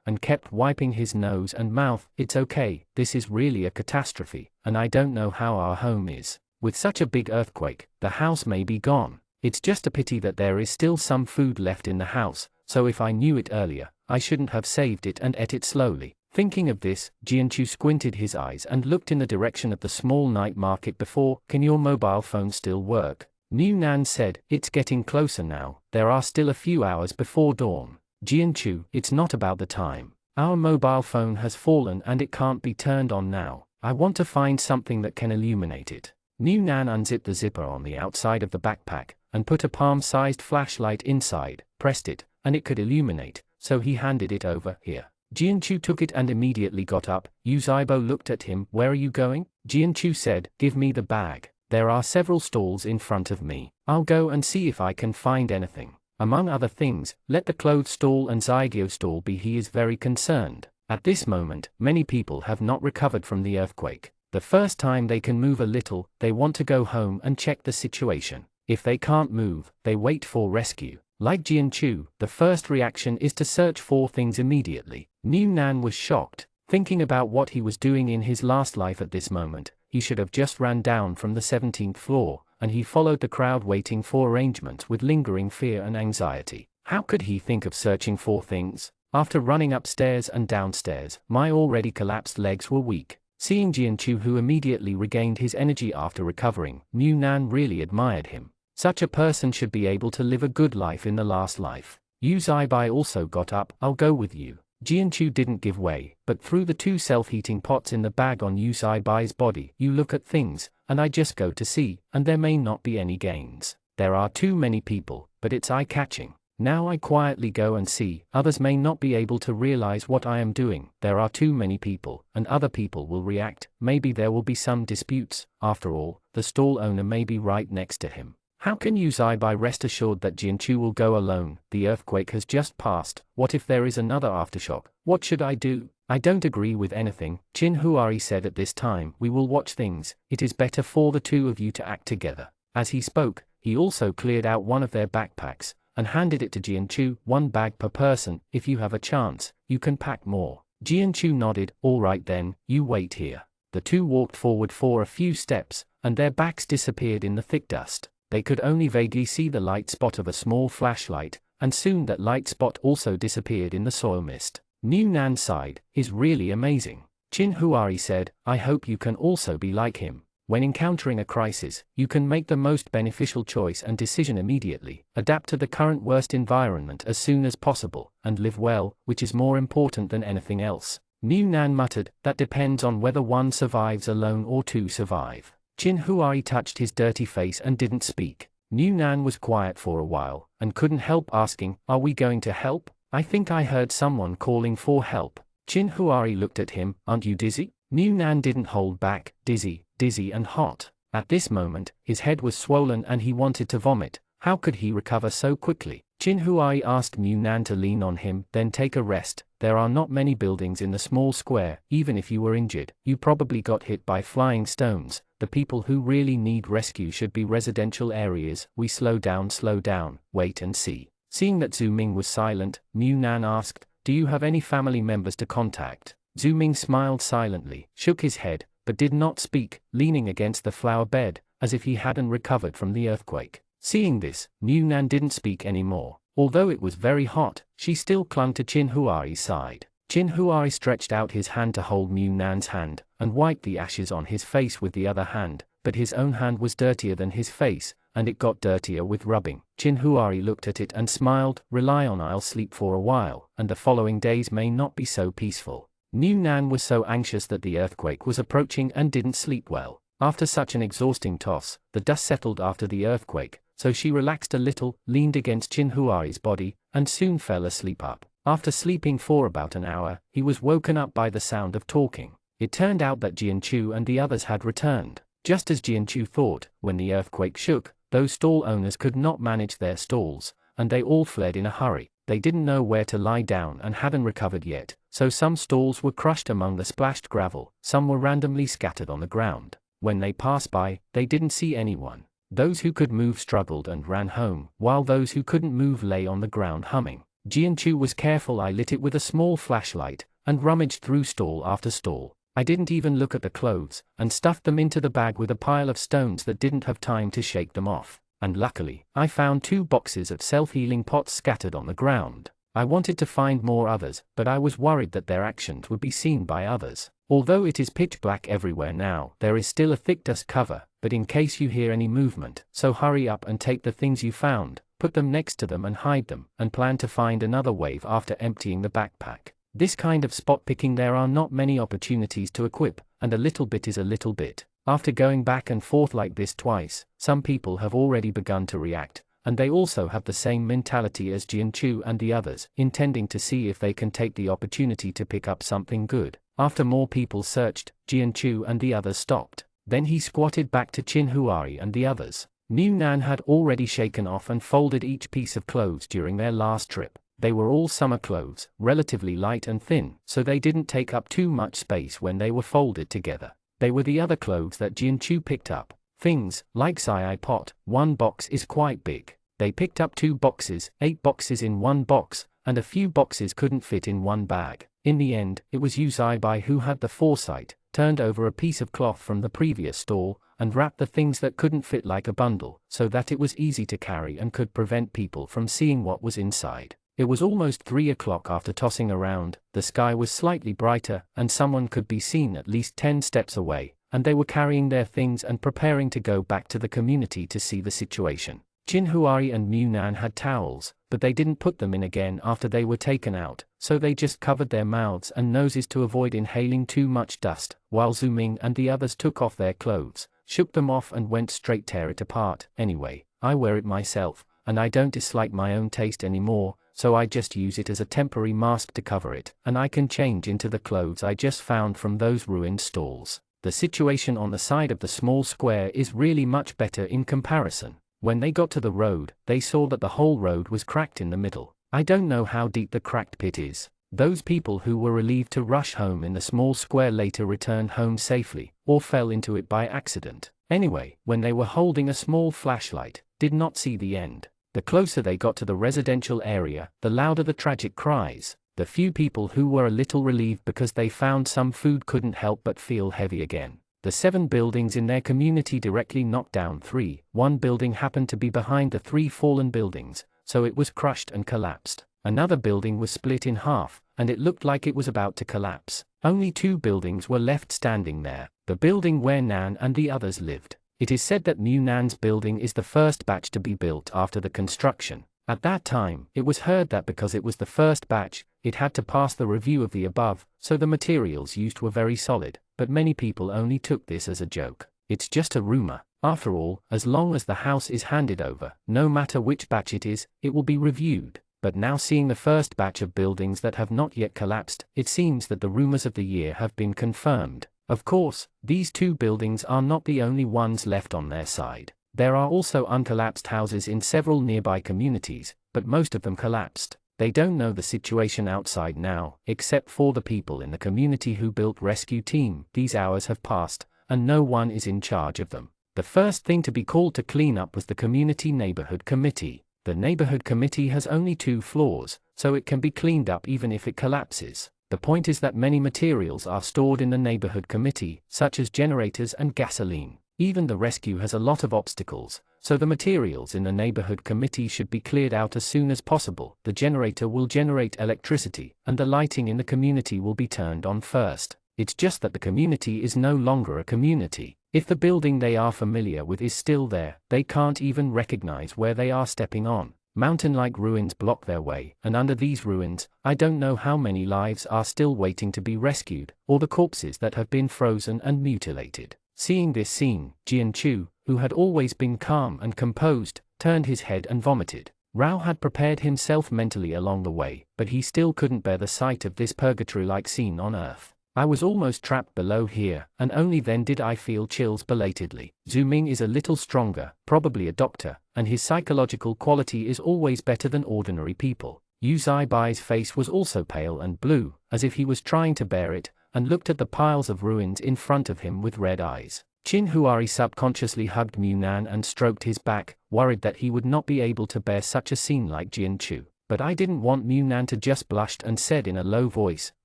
and kept wiping his nose and mouth. "It's okay, this is really a catastrophe, and I don't know how our home is. With such a big earthquake, the house may be gone. It's just a pity that there is still some food left in the house, so if I knew it earlier, I shouldn't have saved it and ate it slowly." Thinking of this, Jianchu squinted his eyes and looked in the direction of the small night market before. "Can your mobile phone still work?" New Nan said, "It's getting closer now, there are still a few hours before dawn." Jianchu, "It's not about the time. Our mobile phone has fallen and it can't be turned on now. I want to find something that can illuminate it." New Nan unzipped the zipper on the outside of the backpack, and put a palm-sized flashlight inside, pressed it, and it could illuminate, so he handed it over. "Here." Jianchu took it and immediately got up. Yu Zaibo looked at him. "Where are you going?" Jianchu said, "Give me the bag. There are several stalls in front of me. I'll go and see if I can find anything. Among other things, let the clothes stall and Zygeo stall be. He is very concerned. At this moment, many people have not recovered from the earthquake. The first time they can move a little, they want to go home and check the situation. If they can't move, they wait for rescue. Like Jianchu, the first reaction is to search for things immediately." New Nan was shocked, thinking about what he was doing in his last life at this moment. He should have just ran down from the 17th floor, and he followed the crowd waiting for arrangements with lingering fear and anxiety. How could he think of searching for things? After running upstairs and downstairs, my already collapsed legs were weak. Seeing Jianchu, who immediately regained his energy after recovering, New Nan really admired him. Such a person should be able to live a good life in the last life. Yu Zaibai also got up. "I'll go with you." Jianchu didn't give way, but threw the 2 self-heating pots in the bag on Yu Zaibai's body. "You look at things, and I just go to see, and there may not be any gains. There are too many people, but it's eye-catching. Now I quietly go and see. Others may not be able to realize what I am doing. There are too many people, and other people will react. Maybe there will be some disputes. After all, the stall owner may be right next to him. How can Yu Zaibai rest assured that Jianchu will go alone? The earthquake has just passed. What if there is another aftershock? What should I do? I don't agree with anything," Chin Huari said at this time. "We will watch things. It is better for the 2 of you to act together." As he spoke, he also cleared out one of their backpacks, and handed it to Jianchu. "1 bag per person. If you have a chance, you can pack more." Jianchu nodded. "All right then, you wait here." The 2 walked forward for a few steps, and their backs disappeared in the thick dust. They could only vaguely see the light spot of a small flashlight, and soon that light spot also disappeared in the soil mist. New Nan sighed. "Is really amazing." Chin Huari said, "I hope you can also be like him. When encountering a crisis, you can make the most beneficial choice and decision immediately, adapt to the current worst environment as soon as possible, and live well, which is more important than anything else." New Nan muttered, "That depends on whether one survives alone or 2 survive." Chin Huai touched his dirty face and didn't speak. New Nan was quiet for a while, and couldn't help asking, "Are we going to help? I think I heard someone calling for help." Chin Huai looked at him, "Aren't you dizzy?" New Nan didn't hold back, "Dizzy, dizzy and hot." At this moment, his head was swollen and he wanted to vomit. How could he recover so quickly? Chin Huai asked New Nan to lean on him, then take a rest. There are not many buildings in the small square. Even if you were injured, you probably got hit by flying stones. The people who really need rescue should be residential areas. We slow down, wait and see. Seeing that Zhu Ming was silent, New Nan asked, "Do you have any family members to contact?" Zhu Ming smiled silently, shook his head, but did not speak, leaning against the flower bed, as if he hadn't recovered from the earthquake. Seeing this, New Nan didn't speak anymore. Although it was very hot, she still clung to Chin Huai's side. Chin Huai stretched out his hand to hold New Nan's hand, and wiped the ashes on his face with the other hand, but his own hand was dirtier than his face, and it got dirtier with rubbing. Chin Huai looked at it and smiled, "Rely on I'll sleep for a while, and the following days may not be so peaceful." New Nan was so anxious that the earthquake was approaching and didn't sleep well. After such an exhausting toss, the dust settled after the earthquake, so she relaxed a little, leaned against Chin Huai's body, and soon fell asleep. After sleeping for about an hour, he was woken up by the sound of talking. It turned out that Jianchu and the others had returned. Just as Jianchu thought, when the earthquake shook, those stall owners could not manage their stalls, and they all fled in a hurry. They didn't know where to lie down and hadn't recovered yet, so some stalls were crushed among the splashed gravel, some were randomly scattered on the ground. When they passed by, they didn't see anyone. Those who could move struggled and ran home, while those who couldn't move lay on the ground humming. Jianchu was careful. I lit it with a small flashlight, and rummaged through stall after stall. I didn't even look at the clothes, and stuffed them into the bag with a pile of stones that didn't have time to shake them off. And luckily, I found 2 boxes of self-healing pots scattered on the ground. I wanted to find more others, but I was worried that their actions would be seen by others. Although it is pitch black everywhere now, there is still a thick dust cover, but in case you hear any movement, so hurry up and take the things you found, put them next to them and hide them, and plan to find another wave after emptying the backpack. This kind of spot picking, there are not many opportunities to equip, and a little bit is a little bit. After going back and forth like this twice, some people have already begun to react, and they also have the same mentality as Jianchu and the others, intending to see if they can take the opportunity to pick up something good. After more people searched, Jianchu and the others stopped. Then he squatted back to Chin Huai and the others. New Nan had already shaken off and folded each piece of clothes during their last trip. They were all summer clothes, relatively light and thin, so they didn't take up too much space when they were folded together. They were the other clothes that Jianchu picked up. Things like Zai pot, 1 box is quite big. They picked up 2 boxes, 8 boxes in 1 box, and a few boxes couldn't fit in 1 bag. In the end, it was Yu Zaibai who had the foresight, turned over a piece of cloth from the previous stall, and wrapped the things that couldn't fit like a bundle, so that it was easy to carry and could prevent people from seeing what was inside. It was almost 3 o'clock after tossing around, the sky was slightly brighter, and someone could be seen at least 10 steps away, and they were carrying their things and preparing to go back to the community to see the situation. Chin Huai and New Nan had towels, but they didn't put them in again after they were taken out, so they just covered their mouths and noses to avoid inhaling too much dust, while Zhu Ming and the others took off their clothes, shook them off and went straight tear it apart. Anyway, I wear it myself, and I don't dislike my own taste anymore, so I just use it as a temporary mask to cover it, and I can change into the clothes I just found from those ruined stalls. The situation on the side of the small square is really much better in comparison. When they got to the road, they saw that the whole road was cracked in the middle. I don't know how deep the cracked pit is. Those people who were relieved to rush home in the small square later returned home safely, or fell into it by accident. Anyway, when they were holding a small flashlight, did not see the end. The closer they got to the residential area, the louder the tragic cries. The few people who were a little relieved because they found some food couldn't help but feel heavy again. The 7 buildings in their community directly knocked down 3. 1 building happened to be behind the 3 fallen buildings, so it was crushed and collapsed. Another building was split in half, and it looked like it was about to collapse. Only 2 buildings were left standing there. The building where Nan and the others lived. It is said that New Nan's building is the first batch to be built after the construction. At that time, it was heard that because it was the first batch, it had to pass the review of the above, so the materials used were very solid, but many people only took this as a joke. It's just a rumor. After all, as long as the house is handed over, no matter which batch it is, it will be reviewed. But now seeing the first batch of buildings that have not yet collapsed, it seems that the rumors of the year have been confirmed. Of course, these 2 buildings are not the only ones left on their side. There are also uncollapsed houses in several nearby communities, but most of them collapsed. They don't know the situation outside now, except for the people in the community who built rescue team. These hours have passed, and no one is in charge of them. The first thing to be called to clean up was the community neighborhood committee. The neighborhood committee has only 2 floors, so it can be cleaned up even if it collapses. The point is that many materials are stored in the neighborhood committee, such as generators and gasoline. Even the rescue has a lot of obstacles, so the materials in the neighborhood committee should be cleared out as soon as possible. The generator will generate electricity, and the lighting in the community will be turned on first. It's just that the community is no longer a community. If the building they are familiar with is still there, they can't even recognize where they are stepping on. Mountain-like ruins block their way, and under these ruins, I don't know how many lives are still waiting to be rescued, or the corpses that have been frozen and mutilated. Seeing this scene, Jian-Chu, who had always been calm and composed, turned his head and vomited. Rao had prepared himself mentally along the way, but he still couldn't bear the sight of this purgatory-like scene on Earth. I was almost trapped below here, and only then did I feel chills belatedly. Zhu Ming is a little stronger, probably a doctor, and his psychological quality is always better than ordinary people. Yu Zhaibai's face was also pale and blue, as if he was trying to bear it, and looked at the piles of ruins in front of him with red eyes. Qin Huari subconsciously hugged Mu Nan and stroked his back, worried that he would not be able to bear such a scene like Jian-Chu. But I didn't want Mu Nan to just blushed and said in a low voice,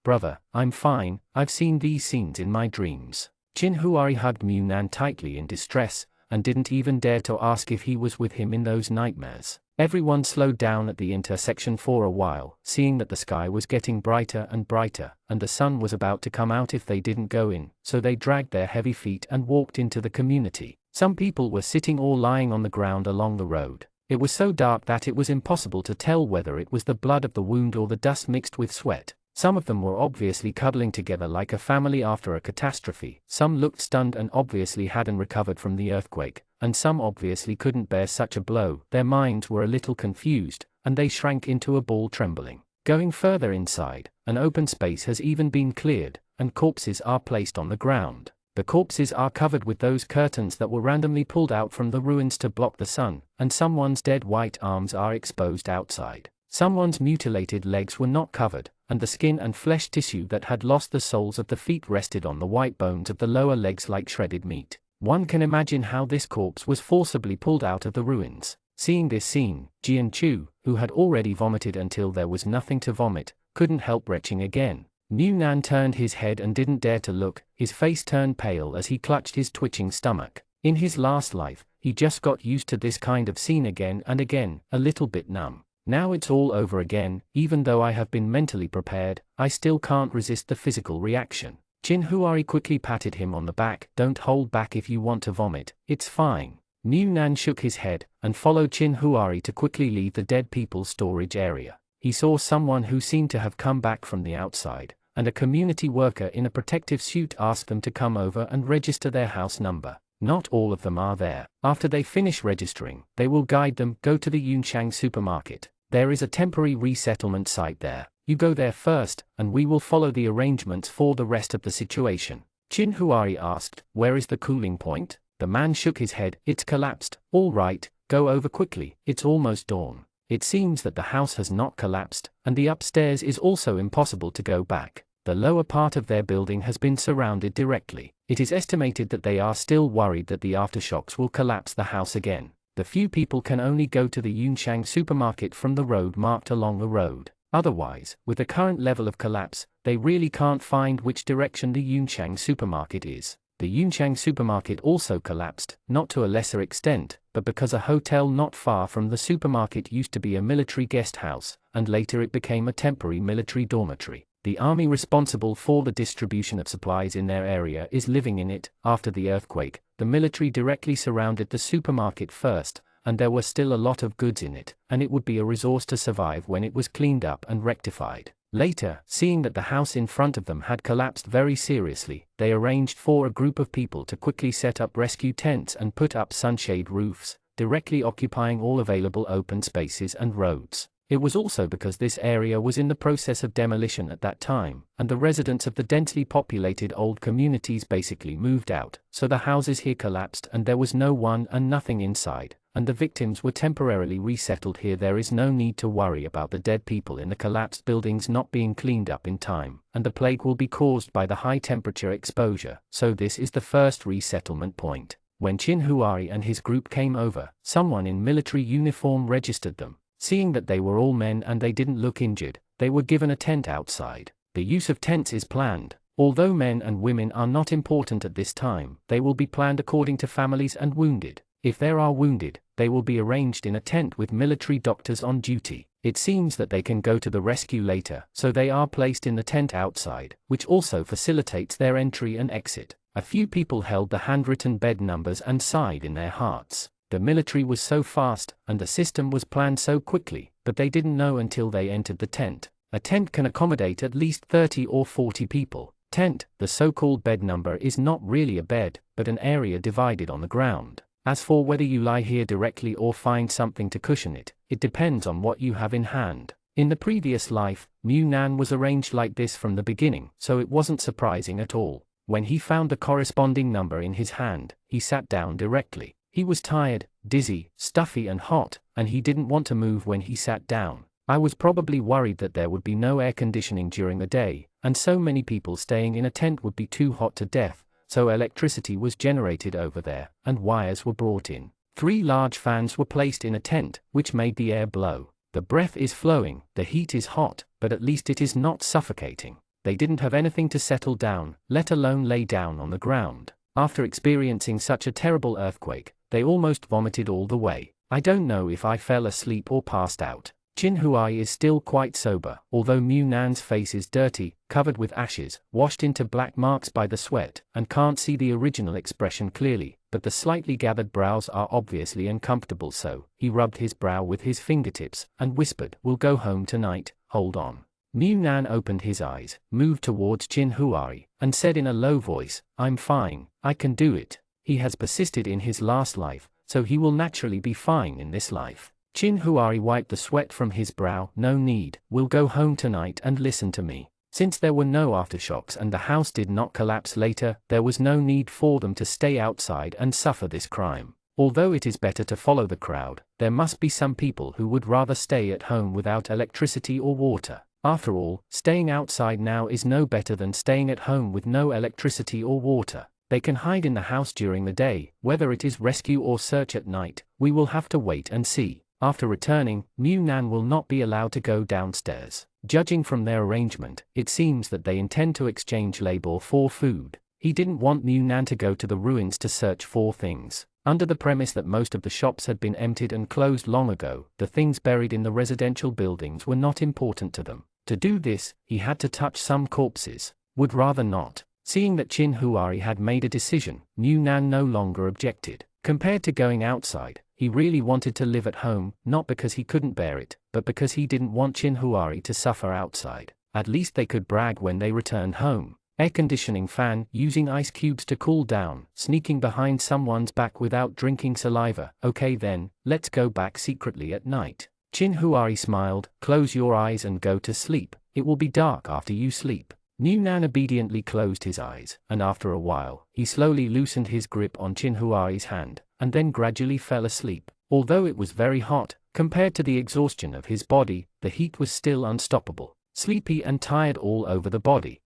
"Brother, I'm fine, I've seen these scenes in my dreams." Qin Huari hugged Mu Nan tightly in distress, and didn't even dare to ask if he was with him in those nightmares. Everyone slowed down at the intersection for a while, seeing that the sky was getting brighter and brighter, and the sun was about to come out if they didn't go in, so they dragged their heavy feet and walked into the community. Some people were sitting or lying on the ground along the road. It was so dark that it was impossible to tell whether it was the blood of the wound or the dust mixed with sweat. Some of them were obviously cuddling together like a family after a catastrophe, some looked stunned and obviously hadn't recovered from the earthquake, and some obviously couldn't bear such a blow. Their minds were a little confused, and they shrank into a ball trembling. Going further inside, an open space has even been cleared, and corpses are placed on the ground. The corpses are covered with those curtains that were randomly pulled out from the ruins to block the sun, and someone's dead white arms are exposed outside. Someone's mutilated legs were not covered, and the skin and flesh tissue that had lost the soles of the feet rested on the white bones of the lower legs like shredded meat. One can imagine how this corpse was forcibly pulled out of the ruins. Seeing this scene, Jian-Chu, who had already vomited until there was nothing to vomit, couldn't help retching again. Mu Nan turned his head and didn't dare to look. His face turned pale as he clutched his twitching stomach. In his last life, he just got used to this kind of scene again and again, a little bit numb. Now it's all over again. Even though I have been mentally prepared, I still can't resist the physical reaction. Qin Huari quickly patted him on the back. "Don't hold back if you want to vomit, it's fine." Mu Nan shook his head, and followed Qin Huari to quickly leave the dead people's storage area. He saw someone who seemed to have come back from the outside, and a community worker in a protective suit asked them to come over and register their house number. Not all of them are there. After they finish registering, they will guide them. "Go to the Yunchang supermarket. There is a temporary resettlement site there. You go there first, and we will follow the arrangements for the rest of the situation." Qin Huari asked, "Where is the cooling point?" The man shook his head. "It's collapsed." "All right, go over quickly, it's almost dawn." It seems that the house has not collapsed, and the upstairs is also impossible to go back. The lower part of their building has been surrounded directly. It is estimated that they are still worried that the aftershocks will collapse the house again. The few people can only go to the Yunchang supermarket from the road marked along the road. Otherwise, with the current level of collapse, they really can't find which direction the Yunchang supermarket is. The Yunchang supermarket also collapsed, not to a lesser extent, but because a hotel not far from the supermarket used to be a military guest house, and later it became a temporary military dormitory. The army responsible for the distribution of supplies in their area is living in it. After the earthquake, the military directly surrounded the supermarket first, and there were still a lot of goods in it, and it would be a resource to survive when it was cleaned up and rectified. Later, seeing that the house in front of them had collapsed very seriously, they arranged for a group of people to quickly set up rescue tents and put up sunshade roofs, directly occupying all available open spaces and roads. It was also because this area was in the process of demolition at that time, and the residents of the densely populated old communities basically moved out, so the houses here collapsed and there was no one and nothing inside, and the victims were temporarily resettled here. There is no need to worry about the dead people in the collapsed buildings not being cleaned up in time, and the plague will be caused by the high temperature exposure, so this is the first resettlement point. When Chin Huari and his group came over, someone in military uniform registered them. Seeing that they were all men and they didn't look injured, they were given a tent outside. The use of tents is planned. Although men and women are not important at this time, they will be planned according to families and wounded. If there are wounded, they will be arranged in a tent with military doctors on duty. It seems that they can go to the rescue later, so they are placed in the tent outside, which also facilitates their entry and exit. A few people held the handwritten bed numbers and sighed in their hearts. The military was so fast, and the system was planned so quickly, but they didn't know until they entered the tent. A tent can accommodate at least 30 or 40 people. Tent, the so-called bed number, is not really a bed, but an area divided on the ground. As for whether you lie here directly or find something to cushion it, it depends on what you have in hand. In the previous life, Mu Nan was arranged like this from the beginning, so it wasn't surprising at all. When he found the corresponding number in his hand, he sat down directly. He was tired, dizzy, stuffy and hot, and he didn't want to move when he sat down. I was probably worried that there would be no air conditioning during the day, and so many people staying in a tent would be too hot to death, so electricity was generated over there, and wires were brought in. 3 large fans were placed in a tent, which made the air blow. The breath is flowing, the heat is hot, but at least it is not suffocating. They didn't have anything to settle down, let alone lay down on the ground. After experiencing such a terrible earthquake, they almost vomited all the way. I don't know if I fell asleep or passed out. Chin Huai is still quite sober, although Mu Nan's face is dirty, covered with ashes, washed into black marks by the sweat, and can't see the original expression clearly, but the slightly gathered brows are obviously uncomfortable, so he rubbed his brow with his fingertips and whispered, "We'll go home tonight, hold on." Mu Nan opened his eyes, moved towards Chin Huari, and said in a low voice, "I'm fine, I can do it." He has persisted in his last life, so he will naturally be fine in this life. Chin Huari wiped the sweat from his brow. "No need, we'll go home tonight and listen to me." Since there were no aftershocks and the house did not collapse later, there was no need for them to stay outside and suffer this crime. Although it is better to follow the crowd, there must be some people who would rather stay at home without electricity or water. After all, staying outside now is no better than staying at home with no electricity or water. They can hide in the house during the day, whether it is rescue or search at night, we will have to wait and see. After returning, Mu Nan will not be allowed to go downstairs. Judging from their arrangement, it seems that they intend to exchange labor for food. He didn't want Mu Nan to go to the ruins to search for things. Under the premise that most of the shops had been emptied and closed long ago, the things buried in the residential buildings were not important to them. To do this, he had to touch some corpses. Would rather not. Seeing that Chin Huari had made a decision, Mu Nan no longer objected. Compared to going outside, he really wanted to live at home, not because he couldn't bear it, but because he didn't want Chin Huari to suffer outside. At least they could brag when they returned home. Air conditioning fan, using ice cubes to cool down, sneaking behind someone's back without drinking saliva. Okay then, let's go back secretly at night. Chin Huari smiled. Close your eyes and go to sleep. It will be dark after you sleep. Mu Nan obediently closed his eyes, and after a while, he slowly loosened his grip on Chin Huari's hand, and then gradually fell asleep. Although it was very hot, compared to the exhaustion of his body, the heat was still unstoppable, sleepy and tired all over the body.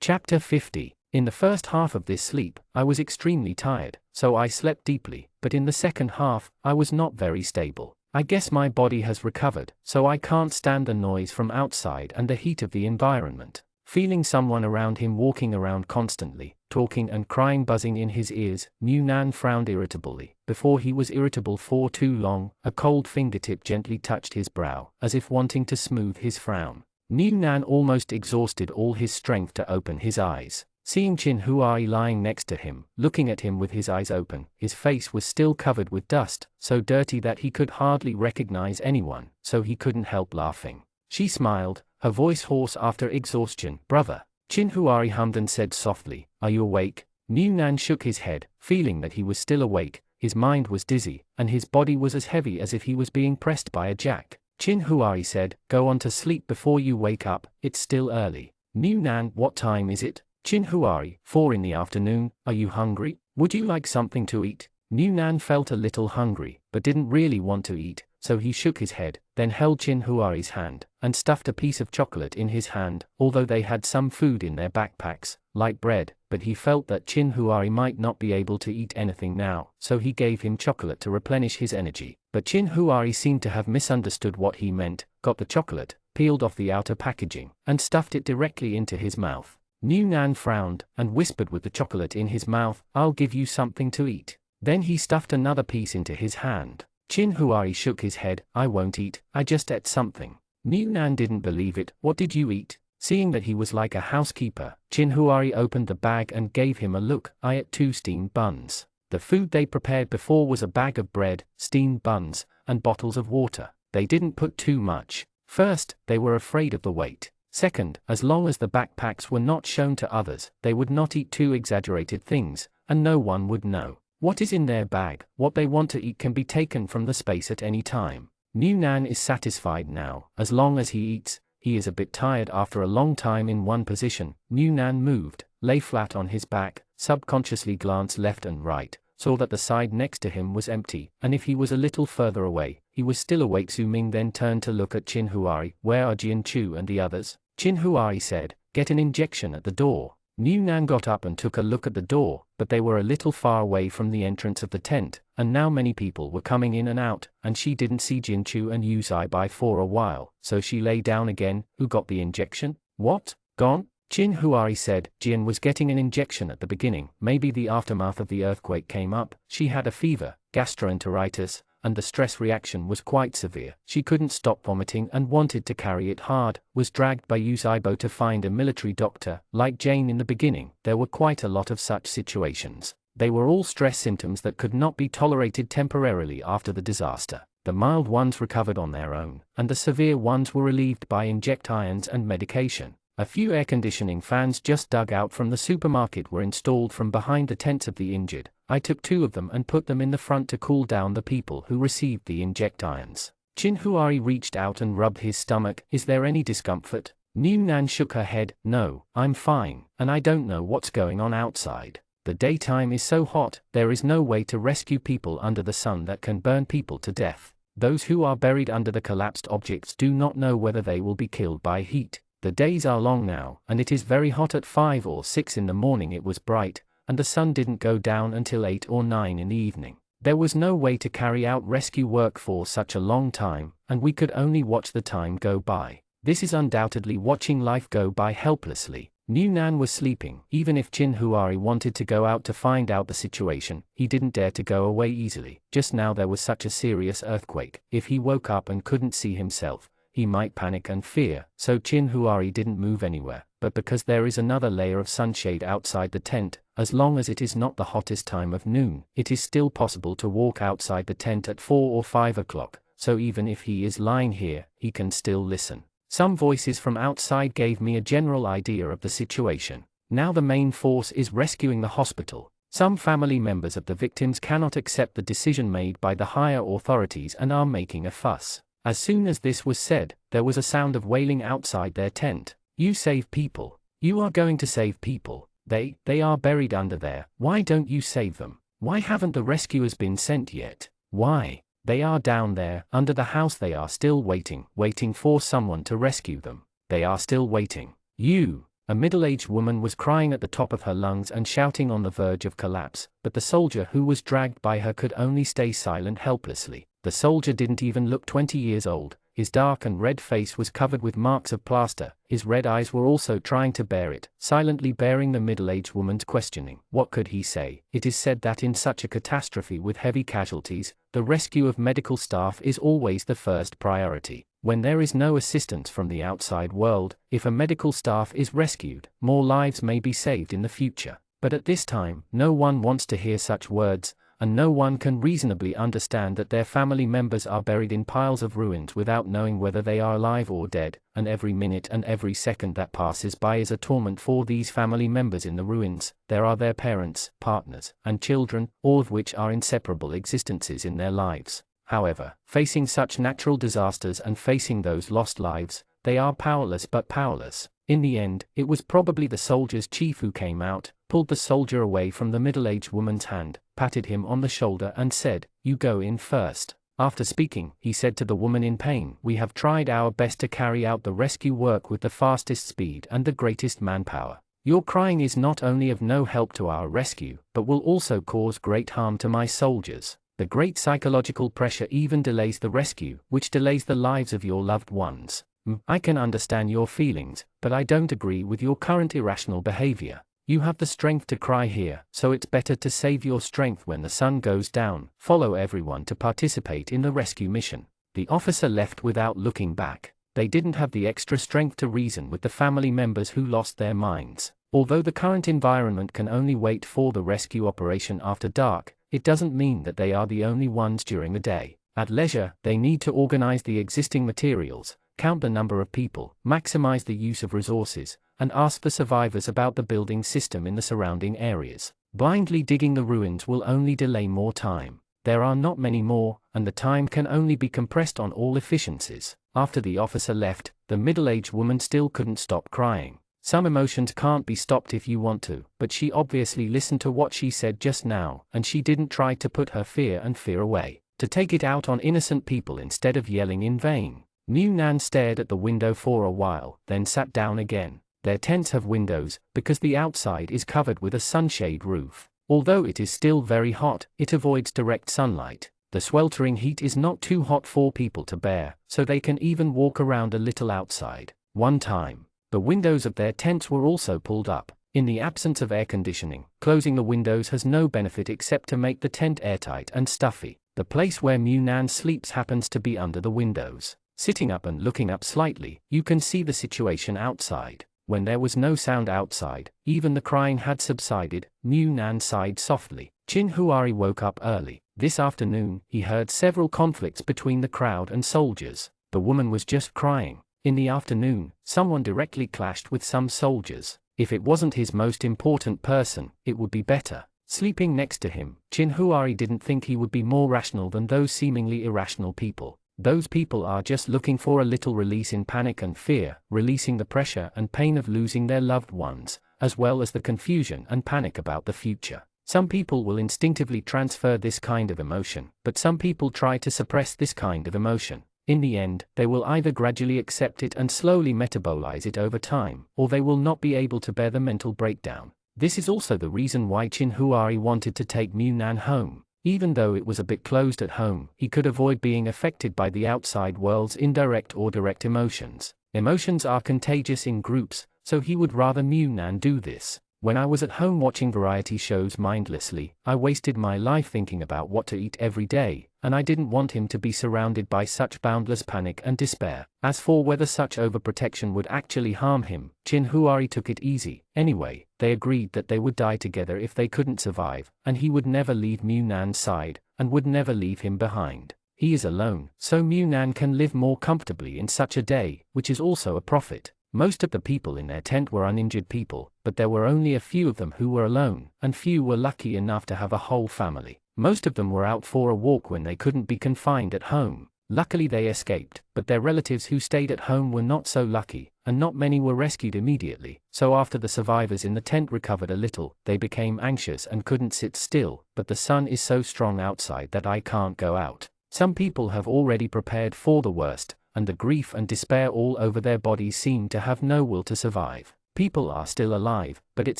Chapter 50. In the first half of this sleep, I was extremely tired, so I slept deeply, but in the second half, I was not very stable. I guess my body has recovered, so I can't stand the noise from outside and the heat of the environment. Feeling someone around him walking around constantly, talking and crying buzzing in his ears, Mu Nan frowned irritably. Before he was irritable for too long, a cold fingertip gently touched his brow, as if wanting to smooth his frown. Mu Nan almost exhausted all his strength to open his eyes. Seeing Chin Huai lying next to him, looking at him with his eyes open, his face was still covered with dust, so dirty that he could hardly recognize anyone, so he couldn't help laughing. She smiled, her voice hoarse after exhaustion. "Brother." Chin Huari hummed and said softly, "Are you awake?" New Nan shook his head, feeling that he was still awake. His mind was dizzy, and his body was as heavy as if he was being pressed by a jack. Chin Huari said, "Go on to sleep before you wake up, it's still early." New Nan, "What time is it?" Chin Huari, 4 in the afternoon, "Are you hungry? Would you like something to eat?" New Nan felt a little hungry, but didn't really want to eat, so he shook his head, then held Chin Huari's hand, and stuffed a piece of chocolate in his hand. Although they had some food in their backpacks, like bread, but he felt that Chin Huari might not be able to eat anything now, so he gave him chocolate to replenish his energy. But Chin Huari seemed to have misunderstood what he meant, got the chocolate, peeled off the outer packaging, and stuffed it directly into his mouth. New Nan frowned, and whispered with the chocolate in his mouth, "I'll give you something to eat." Then he stuffed another piece into his hand. Chin Huari shook his head, "I won't eat, I just ate something." New Nan didn't believe it. "What did you eat?" Seeing that he was like a housekeeper, Chin Huari opened the bag and gave him a look. "I ate 2 steamed buns." The food they prepared before was a bag of bread, steamed buns, and bottles of water. They didn't put too much. First, they were afraid of the weight. Second, as long as the backpacks were not shown to others, they would not eat too exaggerated things, and no one would know what is in their bag. What they want to eat can be taken from the space at any time. New Nan is satisfied now, as long as he eats. He is a bit tired after a long time in one position. New Nan moved, lay flat on his back, subconsciously glanced left and right, saw that the side next to him was empty, and if he was a little further away, he was still awake. Zooming then turned to look at Chin Huari. "Where are Jian Chu and the others?" Chin Huari said, "Get an injection at the door." New Nan got up and took a look at the door, but they were a little far away from the entrance of the tent, and now many people were coming in and out, and she didn't see Jian Chu and Yu Zai Bai for a while, so she lay down again. "Who got the injection?" "What? Gone?" Chin Huari said, "Jian was getting an injection at the beginning. Maybe the aftermath of the earthquake came up. She had a fever, gastroenteritis, and the stress reaction was quite severe. She couldn't stop vomiting and wanted to carry it hard, was dragged by Yu Zai Bai to find a military doctor. Like Jane in the beginning, there were quite a lot of such situations. They were all stress symptoms that could not be tolerated temporarily after the disaster. The mild ones recovered on their own, and the severe ones were relieved by inject irons and medication. A few air conditioning fans just dug out from the supermarket were installed from behind the tents of the injured. I took 2 of them and put them in the front to cool down the people who received the inject irons." Chin Huari reached out and rubbed his stomach. "Is there any discomfort?" New Nan shook her head. "No, I'm fine, and I don't know what's going on outside. The daytime is so hot, there is no way to rescue people under the sun that can burn people to death. Those who are buried under the collapsed objects do not know whether they will be killed by heat. The days are long now, and it is very hot. At 5 or 6 in the morning it was bright, and the sun didn't go down until 8 or 9 in the evening. There was no way to carry out rescue work for such a long time, and we could only watch the time go by. This is undoubtedly watching life go by helplessly." New Nan was sleeping. Even if Chin Huari wanted to go out to find out the situation, he didn't dare to go away easily. Just now there was such a serious earthquake. If he woke up and couldn't see himself, he might panic and fear, so Chin Huari didn't move anywhere. But because there is another layer of sunshade outside the tent, as long as it is not the hottest time of noon, it is still possible to walk outside the tent at 4 or 5 o'clock, so even if he is lying here, he can still listen. Some voices from outside gave me a general idea of the situation. Now the main force is rescuing the hospital. Some family members of the victims cannot accept the decision made by the higher authorities and are making a fuss. As soon as this was said, there was a sound of wailing outside their tent. "You save people. You are going to save people. They are buried under there. Why don't you save them? Why haven't the rescuers been sent yet? Why? They are down there, under the house. They are still waiting for someone to rescue them. They are still waiting. You." A middle-aged woman was crying at the top of her lungs and shouting on the verge of collapse, but the soldier who was dragged by her could only stay silent helplessly. The soldier didn't even look 20 years old. His dark and red face was covered with marks of plaster. His red eyes were also trying to bear it, silently bearing the middle-aged woman's questioning. What could he say? It is said that in such a catastrophe with heavy casualties, the rescue of medical staff is always the first priority. When there is no assistance from the outside world, if a medical staff is rescued, more lives may be saved in the future. But at this time, no one wants to hear such words. and no one can reasonably understand that their family members are buried in piles of ruins without knowing whether they are alive or dead, and every minute and every second that passes by is a torment for these family members in the ruins. There are their parents, partners, and children, all of which are inseparable existences in their lives. However, facing such natural disasters and facing those lost lives, they are powerless but powerless. In the end, it was probably the soldier's chief who came out, pulled the soldier away from the middle-aged woman's hand, patted him on the shoulder and said, "You go in first." After speaking, he said to the woman in pain, "We have tried our best to carry out the rescue work with the fastest speed and the greatest manpower. Your crying is not only of no help to our rescue, but will also cause great harm to my soldiers. The great psychological pressure even delays the rescue, which delays the lives of your loved ones. I can understand your feelings, but I don't agree with your current irrational behavior. You have the strength to cry here, so it's better to save your strength when the sun goes down. Follow everyone to participate in the rescue mission." The officer left without looking back. They didn't have the extra strength to reason with the family members who lost their minds. Although the current environment can only wait for the rescue operation after dark, it doesn't mean that they are the only ones during the day. At leisure, they need to organize the existing materials, count the number of people, maximize the use of resources, and ask the survivors about the building system in the surrounding areas. Blindly digging the ruins will only delay more time. There are not many more, and the time can only be compressed on all efficiencies. After the officer left, the middle-aged woman still couldn't stop crying. Some emotions can't be stopped if you want to, but she obviously listened to what she said just now, and she didn't try to put her fear away, to take it out on innocent people instead of yelling in vain. Mu Nan stared at the window for a while, then sat down again. Their tents have windows, because the outside is covered with a sunshade roof. Although it is still very hot, it avoids direct sunlight. The sweltering heat is not too hot for people to bear, so they can even walk around a little outside. One time, the windows of their tents were also pulled up. In the absence of air conditioning, closing the windows has no benefit except to make the tent airtight and stuffy. The place where Mu Nan sleeps happens to be under the windows. Sitting up and looking up slightly, you can see the situation outside. When there was no sound outside, even the crying had subsided. Mu Nan sighed softly. Chin Huari woke up early. This afternoon, he heard several conflicts between the crowd and soldiers. The woman was just crying. In the afternoon, someone directly clashed with some soldiers. If it wasn't his most important person, it would be better. Sleeping next to him, Chin Huari didn't think he would be more rational than those seemingly irrational people. Those people are just looking for a little release in panic and fear, releasing the pressure and pain of losing their loved ones, as well as the confusion and panic about the future. Some people will instinctively transfer this kind of emotion, but some people try to suppress this kind of emotion. In the end, they will either gradually accept it and slowly metabolize it over time, or they will not be able to bear the mental breakdown. This is also the reason why Chin Huari wanted to take Mu Nan home. Even though it was a bit closed at home, he could avoid being affected by the outside world's indirect or direct emotions. Emotions are contagious in groups, so he would rather Mu Nan do this. When I was at home watching variety shows mindlessly, I wasted my life thinking about what to eat every day, and I didn't want him to be surrounded by such boundless panic and despair. As for whether such overprotection would actually harm him, Chin Huari took it easy. Anyway, they agreed that they would die together if they couldn't survive, and he would never leave Mu Nan's side, and would never leave him behind. He is alone, so Mu Nan can live more comfortably in such a day, which is also a profit. Most of the people in their tent were uninjured people, but there were only a few of them who were alone, and few were lucky enough to have a whole family. Most of them were out for a walk when they couldn't be confined at home. Luckily they escaped, but their relatives who stayed at home were not so lucky, and not many were rescued immediately. So after the survivors in the tent recovered a little, they became anxious and couldn't sit still. But the sun is so strong outside that I can't go out. Some people have already prepared for the worst, and the grief and despair all over their bodies seem to have no will to survive. People are still alive, but it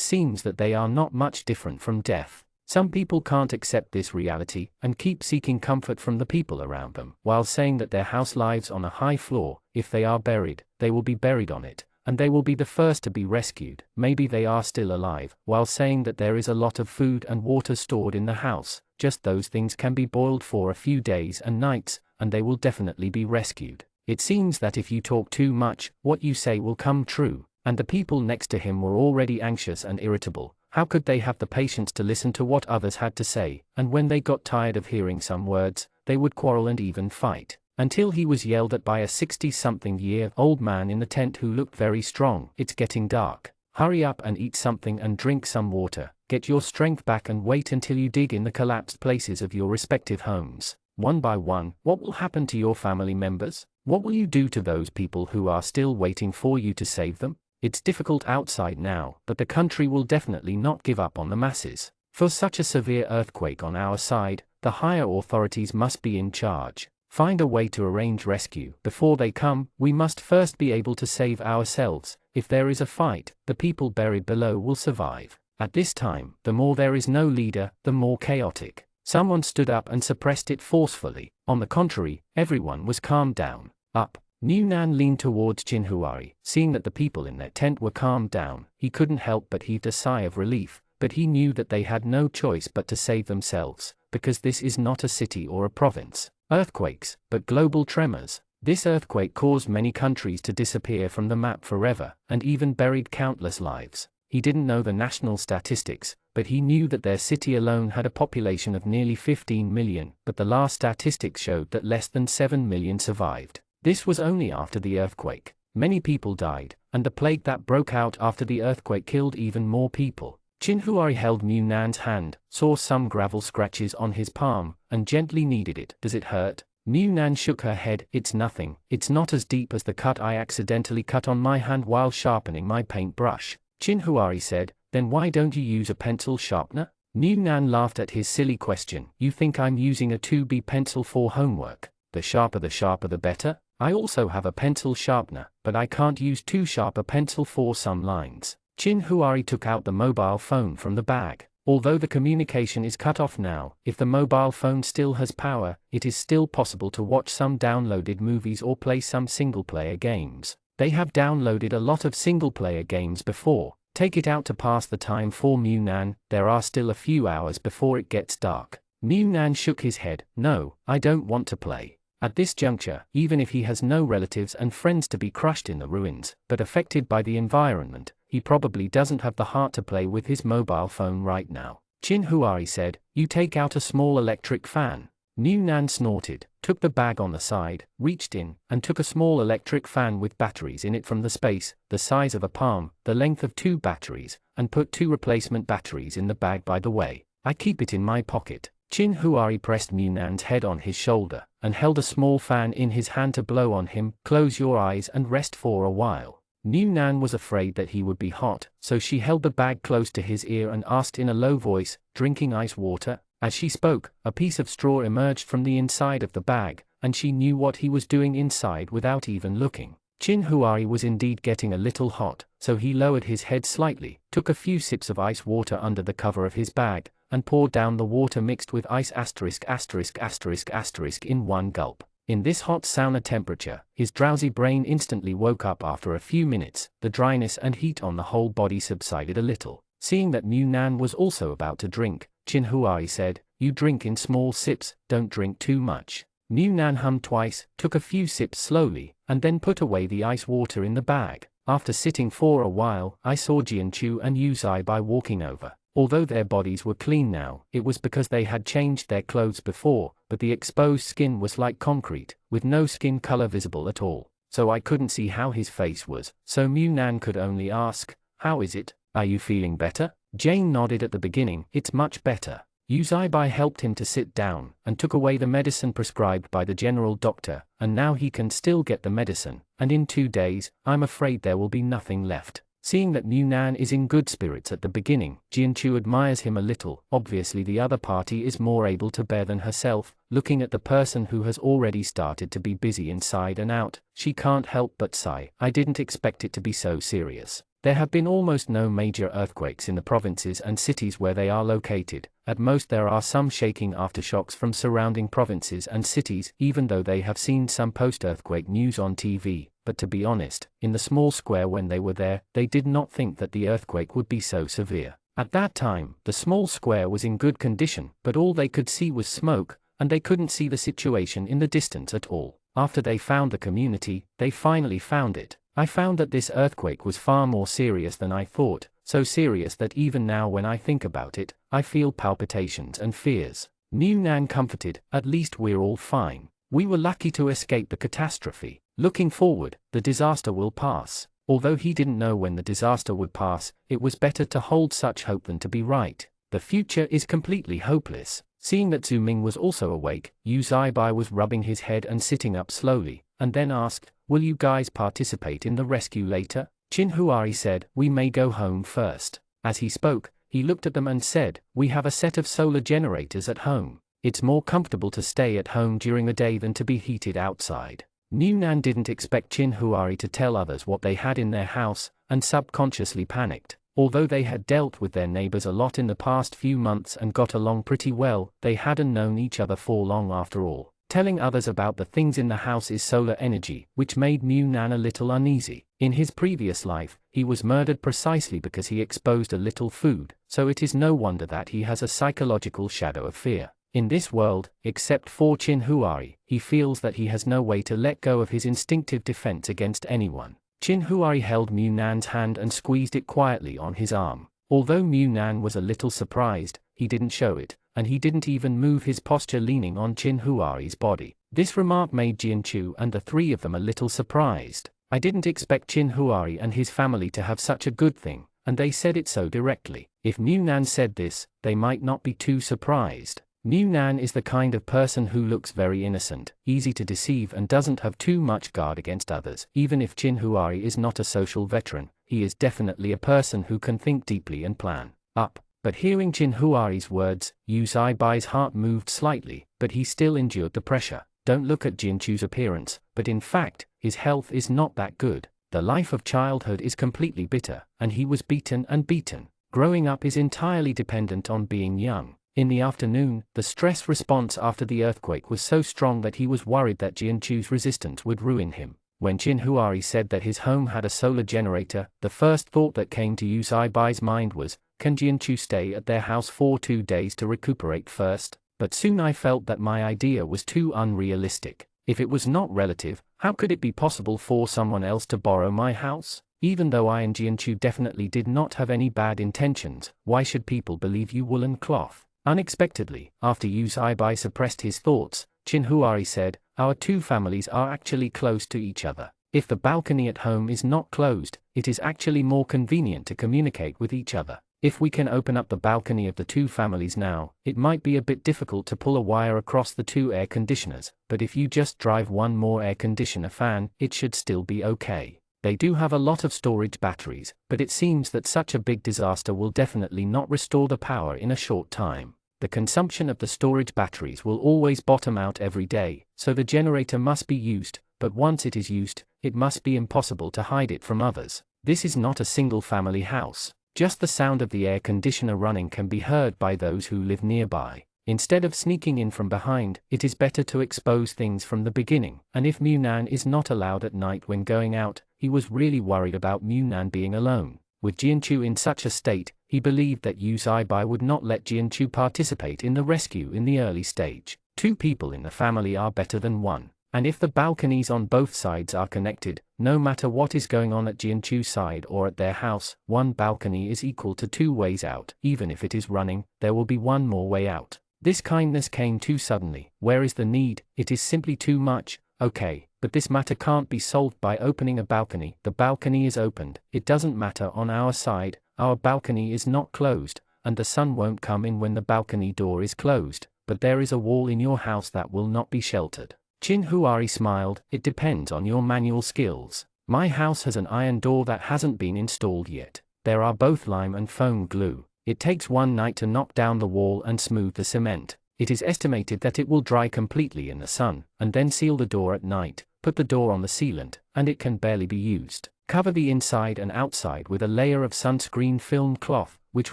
seems that they are not much different from death. Some people can't accept this reality, and keep seeking comfort from the people around them, while saying that their house lies on a high floor. If they are buried, they will be buried on it, and they will be the first to be rescued. Maybe they are still alive, while saying that there is a lot of food and water stored in the house. Just those things can be boiled for a few days and nights, and they will definitely be rescued. It seems that if you talk too much, what you say will come true, and the people next to him were already anxious and irritable. How could they have the patience to listen to what others had to say, and when they got tired of hearing some words, they would quarrel and even fight, until he was yelled at by a 60-something-year-old man in the tent who looked very strong. It's getting dark. Hurry up and eat something and drink some water, get your strength back and wait until you dig in the collapsed places of your respective homes. One by one, what will happen to your family members? What will you do to those people who are still waiting for you to save them? It's difficult outside now, but the country will definitely not give up on the masses. For such a severe earthquake on our side, the higher authorities must be in charge. Find a way to arrange rescue. Before they come, we must first be able to save ourselves. If there is a fight, the people buried below will survive. At this time, the more there is no leader, the more chaotic. Someone stood up and suppressed it forcefully. On the contrary, everyone was calmed down. Up. Nan leaned towards Jinhuari. Seeing that the people in their tent were calmed down, he couldn't help but heave a sigh of relief, but he knew that they had no choice but to save themselves, because this is not a city or a province. Earthquakes, but global tremors. This earthquake caused many countries to disappear from the map forever, and even buried countless lives. He didn't know the national statistics, but he knew that their city alone had a population of nearly 15 million, but the last statistics showed that less than 7 million survived. This was only after the earthquake. Many people died, and the plague that broke out after the earthquake killed even more people. Jinhuari held Nan's hand, saw some gravel scratches on his palm, and gently kneaded it. Does it hurt? Nan shook her head. It's nothing. It's not as deep as the cut I accidentally cut on my hand while sharpening my paintbrush. Jinhuari said, then why don't you use a pencil sharpener? Nan laughed at his silly question. You think I'm using a 2B pencil for homework? The sharper the better? I also have a pencil sharpener, but I can't use too sharp a pencil for some lines. Jinhuari took out the mobile phone from the bag. Although the communication is cut off now, if the mobile phone still has power, it is still possible to watch some downloaded movies or play some single-player games. They have downloaded a lot of single-player games before. Take it out to pass the time for Nan. There are still a few hours before it gets dark. Nan shook his head. No, I don't want to play. At this juncture, even if he has no relatives and friends to be crushed in the ruins, but affected by the environment, he probably doesn't have the heart to play with his mobile phone right now. Jinhuari said, you take out a small electric fan. Nan snorted, took the bag on the side, reached in, and took a small electric fan with batteries in it from the space, the size of a palm, the length of 2 batteries, and put 2 replacement batteries in the bag. By the way, I keep it in my pocket. Jinhuari pressed Nan's head on his shoulder, and held a small fan in his hand to blow on him. Close your eyes and rest for a while. Nan was afraid that he would be hot, so she held the bag close to his ear and asked in a low voice, drinking ice water? As she spoke, a piece of straw emerged from the inside of the bag, and she knew what he was doing inside without even looking. Jinhuari was indeed getting a little hot, so he lowered his head slightly, took a few sips of ice water under the cover of his bag, and poured down the water mixed with ice ***** in one gulp. In this hot sauna temperature, his drowsy brain instantly woke up after a few minutes. The dryness and heat on the whole body subsided a little. Seeing that Nan was also about to drink, Jinhuari said, you drink in small sips, don't drink too much. Nan hummed twice, took a few sips slowly, and then put away the ice water in the bag. After sitting for a while, I saw Jianchu and Yuzai by walking over. Although their bodies were clean now, it was because they had changed their clothes before, but the exposed skin was like concrete, with no skin color visible at all. So I couldn't see how his face was, so Nan could only ask, how is it? Are you feeling better? Jane nodded at the beginning. It's much better. Yuzai helped him to sit down, and took away the medicine prescribed by the general doctor, and now he can still get the medicine, and in 2 days, I'm afraid there will be nothing left. Seeing that Nan is in good spirits at the beginning, Jianchu admires him a little. Obviously the other party is more able to bear than herself. Looking at the person who has already started to be busy inside and out, she can't help but sigh. I didn't expect it to be so serious. There have been almost no major earthquakes in the provinces and cities where they are located. At most there are some shaking aftershocks from surrounding provinces and cities, even though they have seen some post-earthquake news on TV. But to be honest, in the small square when they were there, they did not think that the earthquake would be so severe. At that time, the small square was in good condition, but all they could see was smoke, and they couldn't see the situation in the distance at all. After they found the community, they finally found it. I found that this earthquake was far more serious than I thought, so serious that even now when I think about it, I feel palpitations and fears. Mu Nan comforted, at least we're all fine. We were lucky to escape the catastrophe. Looking forward, the disaster will pass. Although he didn't know when the disaster would pass, it was better to hold such hope than to be right. The future is completely hopeless. Seeing that Zhu Ming was also awake, Yu Zaibai was rubbing his head and sitting up slowly, and then asked, "Will you guys participate in the rescue later?" Qin Huari said, "We may go home first." As he spoke, he looked at them and said, "We have a set of solar generators at home. It's more comfortable to stay at home during the day than to be heated outside." Mu Nan didn't expect Qin Huari to tell others what they had in their house, and subconsciously panicked. Although they had dealt with their neighbors a lot in the past few months and got along pretty well, they hadn't known each other for long after all. Telling others about the things in the house is solar energy, which made Mu Nan a little uneasy. In his previous life, he was murdered precisely because he exposed a little food, so it is no wonder that he has a psychological shadow of fear. In this world, except for Qin Huari, he feels that he has no way to let go of his instinctive defense against anyone. Qin Huari held Mu Nan's hand and squeezed it quietly on his arm. Although Mu Nan was a little surprised, he didn't show it, and he didn't even move his posture leaning on Qin Huari's body. This remark made Jianchu and the three of them a little surprised. I didn't expect Qin Huari and his family to have such a good thing, and they said it so directly. If Mu Nan said this, they might not be too surprised. Mu Nan is the kind of person who looks very innocent, easy to deceive and doesn't have too much guard against others. Even if Qin Huari is not a social veteran, he is definitely a person who can think deeply and plan up. But hearing Qin Huari's words, Yu Zaibai's heart moved slightly, but he still endured the pressure. Don't look at Jianchu's appearance, but in fact, his health is not that good. The life of childhood is completely bitter, and he was beaten and beaten. Growing up is entirely dependent on being young. In the afternoon, the stress response after the earthquake was so strong that he was worried that Jianchu's resistance would ruin him. When Qin Huari said that his home had a solar generator, the first thought that came to Yu Zaibai's mind was, can Jianchu stay at their house for 2 days to recuperate first? But soon I felt that my idea was too unrealistic. If it was not relative, how could it be possible for someone else to borrow my house? Even though I and Jianchu definitely did not have any bad intentions, why should people believe you woolen cloth? Unexpectedly, after Yu Zaibai suppressed his thoughts, Qin Huari said, our two families are actually close to each other. If the balcony at home is not closed, it is actually more convenient to communicate with each other. If we can open up the balcony of the two families now, it might be a bit difficult to pull a wire across the two air conditioners, but if you just drive one more air conditioner fan, it should still be okay. They do have a lot of storage batteries, but it seems that such a big disaster will definitely not restore the power in a short time. The consumption of the storage batteries will always bottom out every day, so the generator must be used, but once it is used, it must be impossible to hide it from others. This is not a single-family house. Just the sound of the air conditioner running can be heard by those who live nearby. Instead of sneaking in from behind, it is better to expose things from the beginning. And if Mu Nan is not allowed at night when going out, he was really worried about Mu Nan being alone. With Jianchu in such a state, he believed that Yu Zaibai would not let Jianchu participate in the rescue in the early stage. 2 people in the family are better than 1. And if the balconies on both sides are connected, no matter what is going on at Jianchu's side or at their house, 1 balcony is equal to 2 ways out. Even if it is running, there will be 1 more way out. This kindness came too suddenly. Where is the need? It is simply too much. Okay, but this matter can't be solved by opening a balcony. The balcony is opened. It doesn't matter on our side. Our balcony is not closed, and the sun won't come in when the balcony door is closed, but there is a wall in your house that will not be sheltered. Qin Huari smiled. It depends on your manual skills. My house has an iron door that hasn't been installed yet. There are both lime and foam glue. It takes 1 night to knock down the wall and smooth the cement. It is estimated that it will dry completely in the sun, and then seal the door at night. Put the door on the sealant, and it can barely be used. Cover the inside and outside with a layer of sunscreen film cloth, which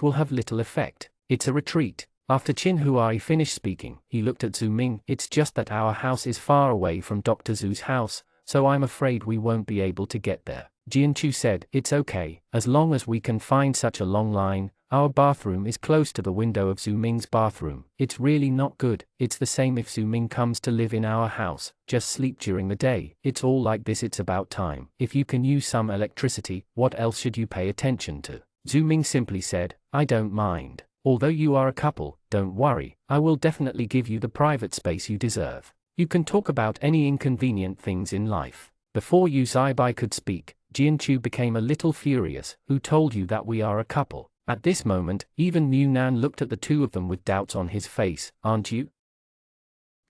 will have little effect. It's a retreat. After Qin Huari finished speaking, he looked at Zhu Ming. It's just that our house is far away from Dr. Zhu's house, so I'm afraid we won't be able to get there. Jianchu said, it's okay, as long as we can find such a long line. Our bathroom is close to the window of Zhu Ming's bathroom. It's really not good. It's the same if Zhu Ming comes to live in our house, just sleep during the day. It's all like this. It's about time. If you can use some electricity, what else should you pay attention to? Zhu Ming simply said, I don't mind. Although you are a couple, don't worry, I will definitely give you the private space you deserve. You can talk about any inconvenient things in life. Before Yu Zaibai could speak, Jianchu became a little furious. Who told you that we are a couple? At this moment, even Mu Nan looked at the two of them with doubts on his face. Aren't you?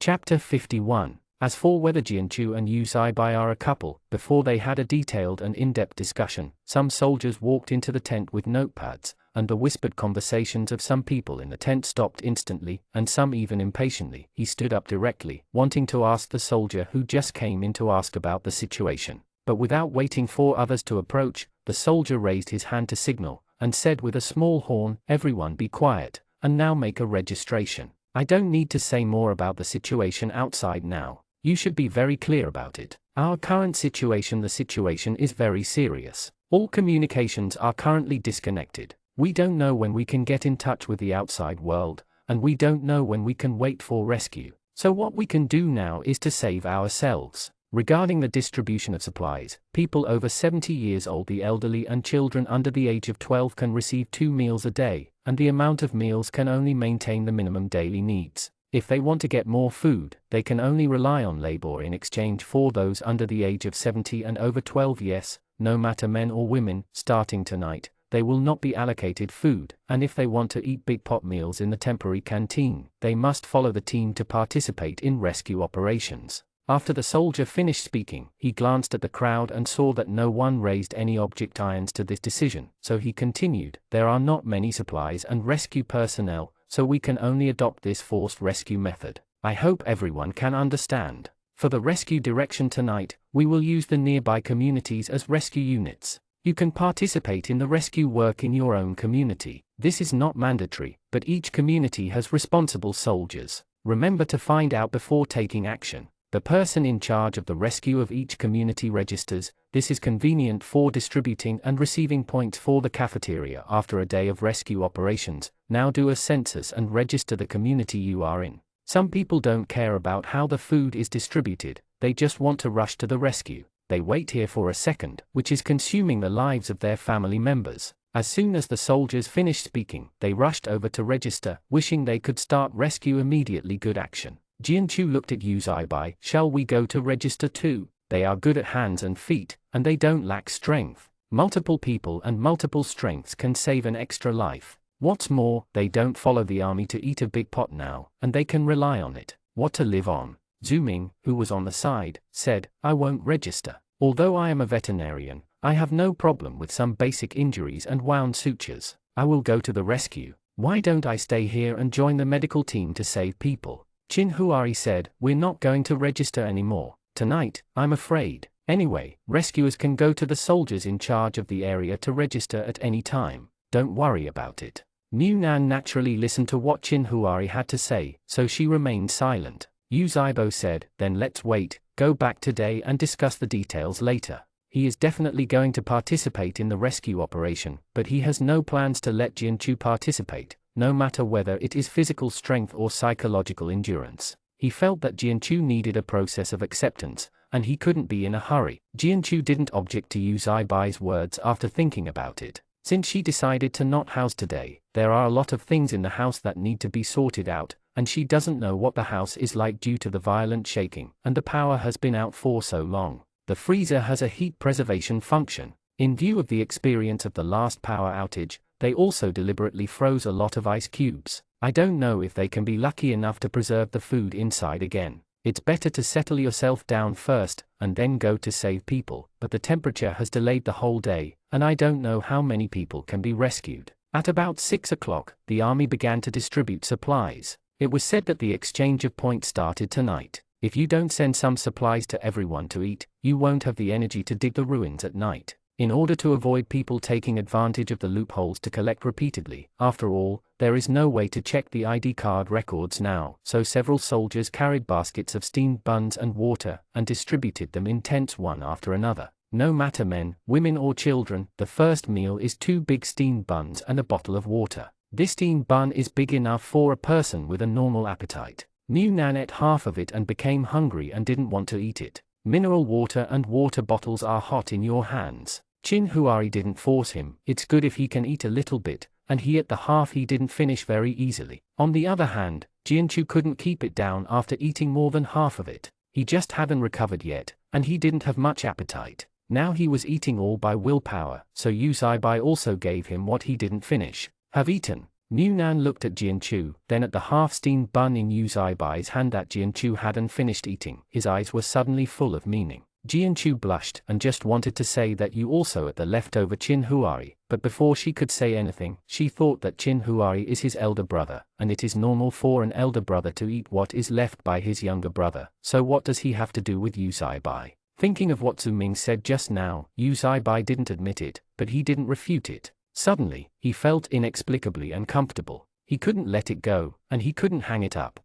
Chapter 51. As for whether Jianchu and Yu Zaibai are a couple, before they had a detailed and in-depth discussion, some soldiers walked into the tent with notepads, and the whispered conversations of some people in the tent stopped instantly, and some even impatiently. He stood up directly, wanting to ask the soldier who just came in to ask about the situation. But without waiting for others to approach, the soldier raised his hand to signal, and said with a small horn, everyone be quiet, and now make a registration. I don't need to say more about the situation outside now. You should be very clear about it. Our current situation, the situation is very serious. All communications are currently disconnected. We don't know when we can get in touch with the outside world, and we don't know when we can wait for rescue. So what we can do now is to save ourselves. Regarding the distribution of supplies, people over 70 years old, the elderly and children under the age of 12 can receive 2 meals a day, and the amount of meals can only maintain the minimum daily needs. If they want to get more food, they can only rely on labor in exchange for those under the age of 70 and over 12. Yes, no matter men or women, starting tonight, they will not be allocated food, and if they want to eat big pot meals in the temporary canteen, they must follow the team to participate in rescue operations. After the soldier finished speaking, he glanced at the crowd and saw that no one raised any objections to this decision, so he continued, there are not many supplies and rescue personnel, so we can only adopt this forced rescue method. I hope everyone can understand. For the rescue direction tonight, we will use the nearby communities as rescue units. You can participate in the rescue work in your own community. This is not mandatory, but each community has responsible soldiers. Remember to find out before taking action. The person in charge of the rescue of each community registers. This is convenient for distributing and receiving points for the cafeteria after a day of rescue operations. Now do a census and register the community you are in. Some people don't care about how the food is distributed, they just want to rush to the rescue. They wait here for a second, which is consuming the lives of their family members. As soon as the soldiers finished speaking, they rushed over to register, wishing they could start rescue immediately. Good action. Jianchu looked at Yu Zaibai. Shall we go to register too? They are good at hands and feet, and they don't lack strength. Multiple people and multiple strengths can save an extra life. What's more, they don't follow the army to eat a big pot now, and they can rely on it. What to live on? Zhu Ming, who was on the side, said, I won't register. Although I am a veterinarian, I have no problem with some basic injuries and wound sutures. I will go to the rescue. Why don't I stay here and join the medical team to save people? Qin Huari said, we're not going to register anymore tonight, I'm afraid. Anyway, rescuers can go to the soldiers in charge of the area to register at any time. Don't worry about it. Mu Nan naturally listened to what Qin Huari had to say, so she remained silent. Yu Zaibo said, then let's wait, go back today and discuss the details later. He is definitely going to participate in the rescue operation, but he has no plans to let Jianchu participate, no matter whether it is physical strength or psychological endurance. He felt that Jianchu needed a process of acceptance, and he couldn't be in a hurry. Jianchu didn't object to Yu Zaibai's words after thinking about it. Since she decided to not house today, there are a lot of things in the house that need to be sorted out, and she doesn't know what the house is like due to the violent shaking, and the power has been out for so long. The freezer has a heat preservation function. In view of the experience of the last power outage, they also deliberately froze a lot of ice cubes. I don't know if they can be lucky enough to preserve the food inside again. It's better to settle yourself down first, and then go to save people, but the temperature has delayed the whole day, and I don't know how many people can be rescued. At about 6 o'clock, the army began to distribute supplies. It was said that the exchange of points started tonight. If you don't send some supplies to everyone to eat, you won't have the energy to dig the ruins at night. In order to avoid people taking advantage of the loopholes to collect repeatedly, after all, there is no way to check the ID card records now, so several soldiers carried baskets of steamed buns and water, and distributed them in tents one after another. No matter men, women or children, the first meal is 2 big steamed buns and a bottle of water. This steamed bun is big enough for a person with a normal appetite. Mu Nan ate half of it and became hungry and didn't want to eat it. Mineral water and water bottles are hot in your hands. Chin Huari didn't force him, it's good if he can eat a little bit, and he ate the half he didn't finish very easily. On the other hand, Jianchu couldn't keep it down after eating more than half of it. He just hadn't recovered yet, and he didn't have much appetite. Now he was eating all by willpower, so Yu Zaibai also gave him what he didn't finish. Have eaten. Mu Nan looked at Jianchu, then at the half-steamed bun in Yu Zaibai's hand that Jianchu hadn't finished eating. His eyes were suddenly full of meaning. Jianchu blushed and just wanted to say that you also ate the leftover Chin Huari, but before she could say anything, she thought that Chin Huari is his elder brother, and it is normal for an elder brother to eat what is left by his younger brother, so what does he have to do with Yu Zaibai? Thinking of what Zhu Ming said just now, Yu Zaibai didn't admit it, but he didn't refute it. Suddenly, he felt inexplicably uncomfortable. He couldn't let it go, and he couldn't hang it up.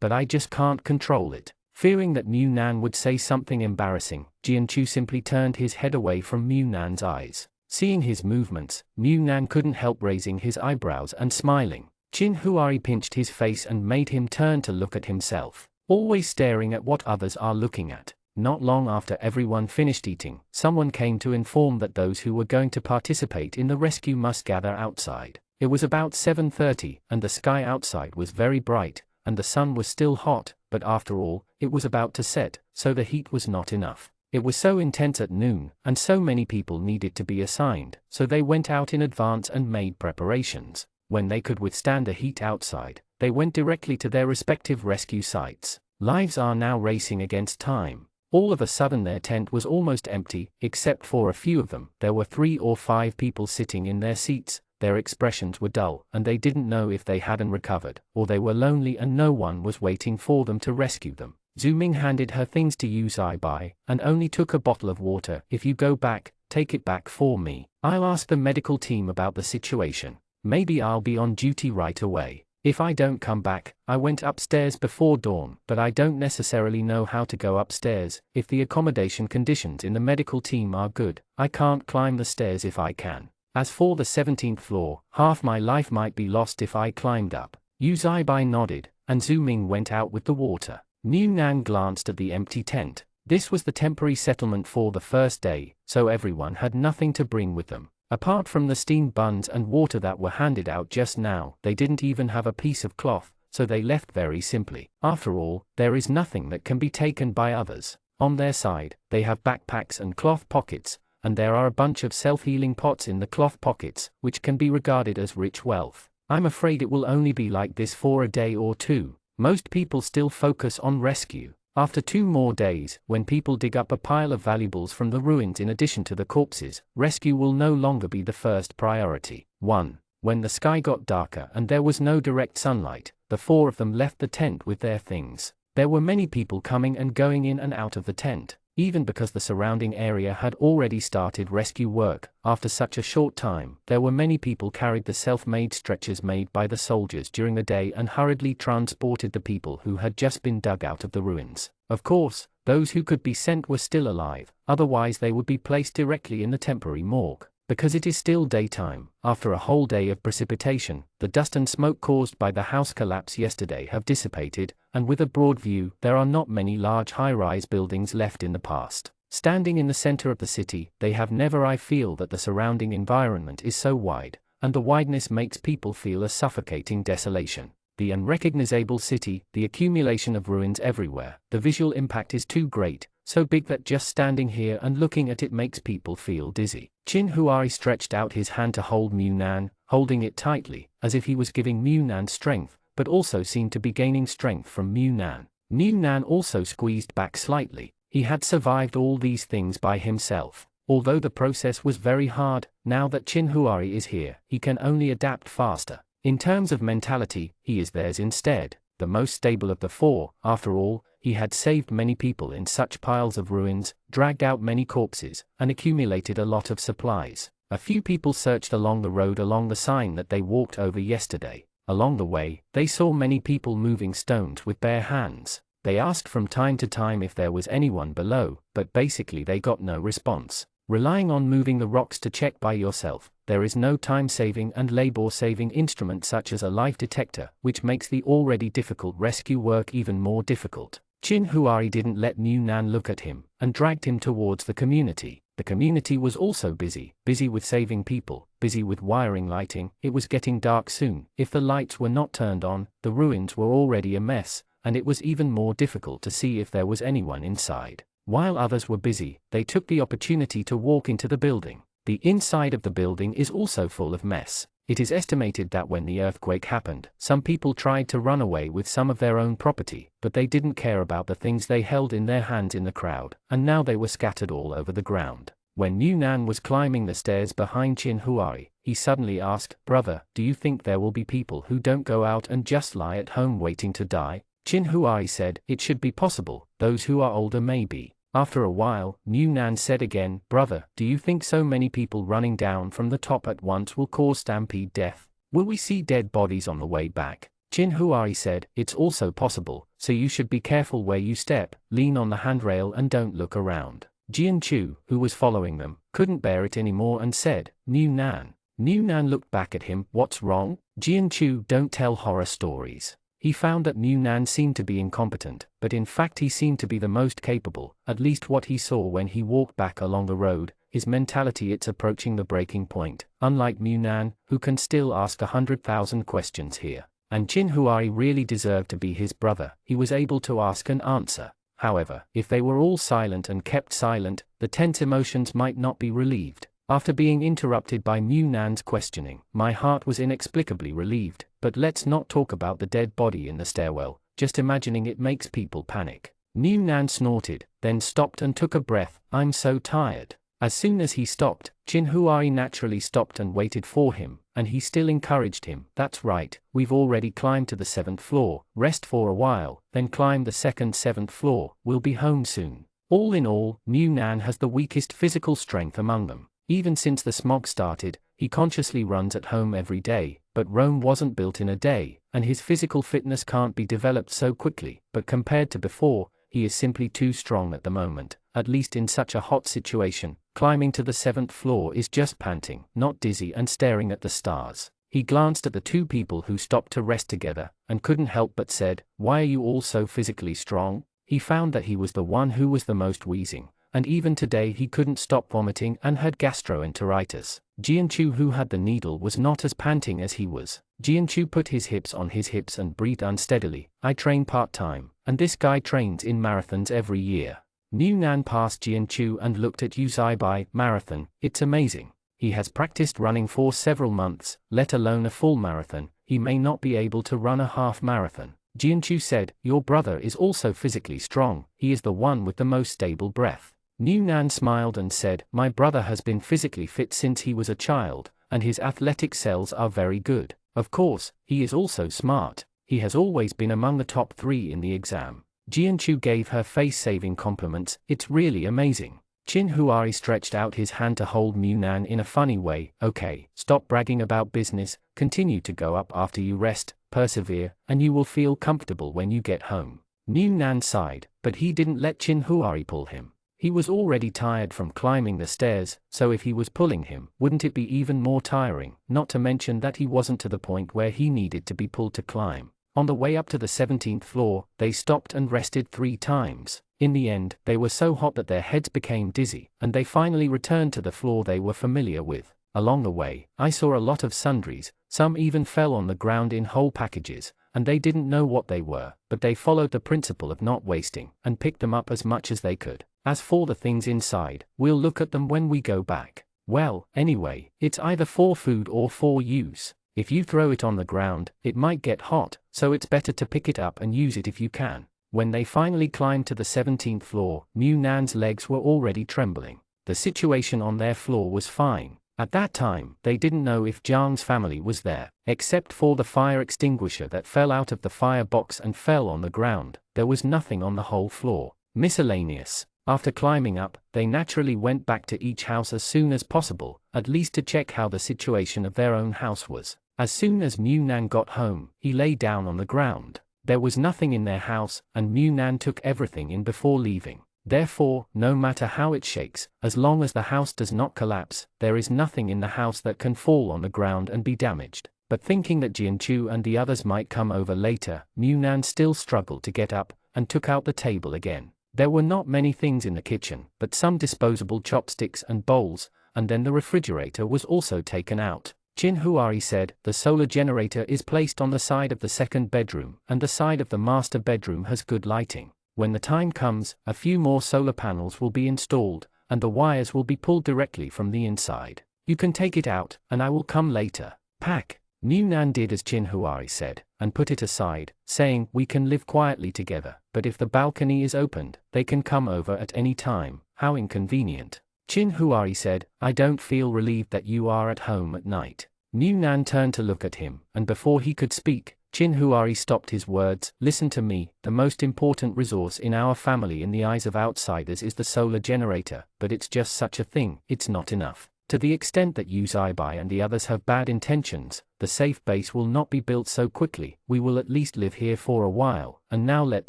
But I just can't control it. Fearing that Mu Nan would say something embarrassing, Jianchu simply turned his head away from Mu Nan's eyes. Seeing his movements, Mu Nan couldn't help raising his eyebrows and smiling. Chin Huari pinched his face and made him turn to look at himself, always staring at what others are looking at. Not long after everyone finished eating, someone came to inform that those who were going to participate in the rescue must gather outside. It was about 7:30, and the sky outside was very bright, and the sun was still hot, but after all, it was about to set, so the heat was not enough. It was so intense at noon, and so many people needed to be assigned, so they went out in advance and made preparations. When they could withstand the heat outside, they went directly to their respective rescue sites. Lives are now racing against time. All of a sudden their tent was almost empty, except for a few of them. There were 3 or 5 people sitting in their seats. Their expressions were dull, and they didn't know if they hadn't recovered, or they were lonely and no one was waiting for them to rescue them. Zhu Ming handed her things to Yu Zaibai, and only took a bottle of water. If you go back, take it back for me. I'll ask the medical team about the situation. Maybe I'll be on duty right away. If I don't come back, I went upstairs before dawn, but I don't necessarily know how to go upstairs. If the accommodation conditions in the medical team are good, I can't climb the stairs if I can. As for the 17th floor, half my life might be lost if I climbed up. Yu Zaibai nodded, and Zhu Ming went out with the water. Mu Nan glanced at the empty tent. This was the temporary settlement for the first day, so everyone had nothing to bring with them. Apart from the steamed buns and water that were handed out just now, they didn't even have a piece of cloth, so they left very simply. After all, there is nothing that can be taken by others. On their side, they have backpacks and cloth pockets, and there are a bunch of self-healing pots in the cloth pockets, which can be regarded as rich wealth. I'm afraid it will only be like this for a day or two. Most people still focus on rescue. After 2 more days, when people dig up a pile of valuables from the ruins in addition to the corpses, rescue will no longer be the first priority. 1. When the sky got darker and there was no direct sunlight, the 4 of them left the tent with their things. There were many people coming and going in and out of the tent. Even because the surrounding area had already started rescue work, after such a short time, there were many people carried the self-made stretchers made by the soldiers during the day and hurriedly transported the people who had just been dug out of the ruins. Of course, those who could be sent were still alive, otherwise they would be placed directly in the temporary morgue. Because it is still daytime, after a whole day of precipitation, the dust and smoke caused by the house collapse yesterday have dissipated, and with a broad view, there are not many large high-rise buildings left in the past. Standing in the center of the city, they have never. I feel that the surrounding environment is so wide, and the wideness makes people feel a suffocating desolation. The unrecognizable city, the accumulation of ruins everywhere, the visual impact is too great, so big that just standing here and looking at it makes people feel dizzy. Chin Huari stretched out his hand to hold Mu Nan, holding it tightly, as if he was giving Mu Nan strength, but also seemed to be gaining strength from Mu Nan. Mu Nan also squeezed back slightly. He had survived all these things by himself. Although the process was very hard, now that Chin Huari is here, he can only adapt faster. In terms of mentality, he is theirs instead, the most stable of the 4. After all, he had saved many people in such piles of ruins, dragged out many corpses, and accumulated a lot of supplies. A few people searched along the road along the sign that they walked over yesterday. Along the way, they saw many people moving stones with bare hands. They asked from time to time if there was anyone below, but basically they got no response. Relying on moving the rocks to check by yourself, there is no time-saving and labor-saving instrument such as a life detector, which makes the already difficult rescue work even more difficult. Chin Huari didn't let Mu Nan look at him, and dragged him towards the community. The community was also busy with saving people, busy with wiring lighting. It was getting dark soon. If the lights were not turned on, the ruins were already a mess, and it was even more difficult to see if there was anyone inside. While others were busy, they took the opportunity to walk into the building. The inside of the building is also full of mess. It is estimated that when the earthquake happened, some people tried to run away with some of their own property, but they didn't care about the things they held in their hands in the crowd, and now they were scattered all over the ground. When New Nan was climbing the stairs behind Chin Huai, he suddenly asked, "Brother, do you think there will be people who don't go out and just lie at home waiting to die?" Chin Huai said, "It should be possible, those who are older maybe." After a while, New Nan said again, "Brother, do you think so many people running down from the top at once will cause stampede death? Will we see dead bodies on the way back?" Chin Huai said, "It's also possible, so you should be careful where you step, lean on the handrail and don't look around." Jian Chu, who was following them, couldn't bear it anymore and said, "New Nan." New Nan looked back at him. "What's wrong?" Jian Chu, "Don't tell horror stories." He found that New Nan seemed to be incompetent, but in fact he seemed to be the most capable, at least what he saw when he walked back along the road. His mentality, it's approaching the breaking point, unlike New Nan, who can still ask 100,000 questions here. And Chin Huai really deserved to be his brother. He was able to ask and answer. However, if they were all silent and kept silent, the tense emotions might not be relieved. After being interrupted by New Nan's questioning, my heart was inexplicably relieved. But let's not talk about the dead body in the stairwell, just imagining it makes people panic. New Nan snorted, then stopped and took a breath. "I'm so tired." As soon as he stopped, Chin Huai naturally stopped and waited for him, and he still encouraged him. "That's right, we've already climbed to the 7th floor, rest for a while, then climb the second 7th floor, we'll be home soon." All in all, New Nan has the weakest physical strength among them. Even since the smog started, he consciously runs at home every day, but Rome wasn't built in a day, and his physical fitness can't be developed so quickly, but compared to before, he is simply too strong at the moment, at least in such a hot situation. Climbing to the 7th floor is just panting, not dizzy and staring at the stars. He glanced at the two people who stopped to rest together, and couldn't help but said, "Why are you all so physically strong?" He found that he was the one who was the most wheezing, and even today he couldn't stop vomiting and had gastroenteritis. Jian Chu, who had the needle, was not as panting as he was. Jian Chu put his hips on his hips and breathed unsteadily. "I train part-time, and this guy trains in marathons every year." New Nan passed Jian Chu and looked at Yu Zaibai. "Marathon, it's amazing. He has practiced running for several months, let alone a full marathon. He may not be able to run a half marathon." Jian Chu said, "Your brother is also physically strong. He is the one with the most stable breath." New Nan smiled and said, "My brother has been physically fit since he was a child, and his athletic cells are very good. Of course, he is also smart. He has always been among the top 3 in the exam." Jian Chu gave her face-saving compliments. "It's really amazing." Chin Huai stretched out his hand to hold New Nan in a funny way. "Okay, stop bragging about business, continue to go up after you rest, persevere, and you will feel comfortable when you get home." New Nan sighed, but he didn't let Chin Huai pull him. He was already tired from climbing the stairs, so if he was pulling him, wouldn't it be even more tiring, not to mention that he wasn't to the point where he needed to be pulled to climb. On the way up to the 17th floor, they stopped and rested 3 times. In the end, they were so hot that their heads became dizzy, and they finally returned to the floor they were familiar with. Along the way, I saw a lot of sundries, some even fell on the ground in whole packages, and they didn't know what they were, but they followed the principle of not wasting, and picked them up as much as they could. As for the things inside, we'll look at them when we go back. Well, anyway, it's either for food or for use. If you throw it on the ground, it might get hot, so it's better to pick it up and use it if you can. When they finally climbed to the 17th floor, New Nan's legs were already trembling. The situation on their floor was fine. At that time, they didn't know if Jiang's family was there. Except for the fire extinguisher that fell out of the firebox and fell on the ground, there was nothing on the whole floor. Miscellaneous. After climbing up, they naturally went back to each house as soon as possible, at least to check how the situation of their own house was. As soon as New Nan got home, he lay down on the ground. There was nothing in their house, and New Nan took everything in before leaving. Therefore, no matter how it shakes, as long as the house does not collapse, there is nothing in the house that can fall on the ground and be damaged. But thinking that Jian Chu and the others might come over later, New Nan still struggled to get up, and took out the table again. There were not many things in the kitchen, but some disposable chopsticks and bowls, and then the refrigerator was also taken out. Chin Huari said, the solar generator is placed on the side of the second bedroom, and the side of the master bedroom has good lighting. When the time comes, a few more solar panels will be installed, and the wires will be pulled directly from the inside. You can take it out, and I will come later. Pack. New Nan did as Chin Huari said, and put it aside, saying, we can live quietly together, but if the balcony is opened, they can come over at any time. How inconvenient. Chin Huari said, I don't feel relieved that you are at home at night. New Nan turned to look at him, and before he could speak, Chin Huari stopped his words. Listen to me, the most important resource in our family in the eyes of outsiders is the solar generator, but it's just such a thing, it's not enough. To the extent that you Zaibai and the others have bad intentions, the safe base will not be built so quickly. We will at least live here for a while, and now let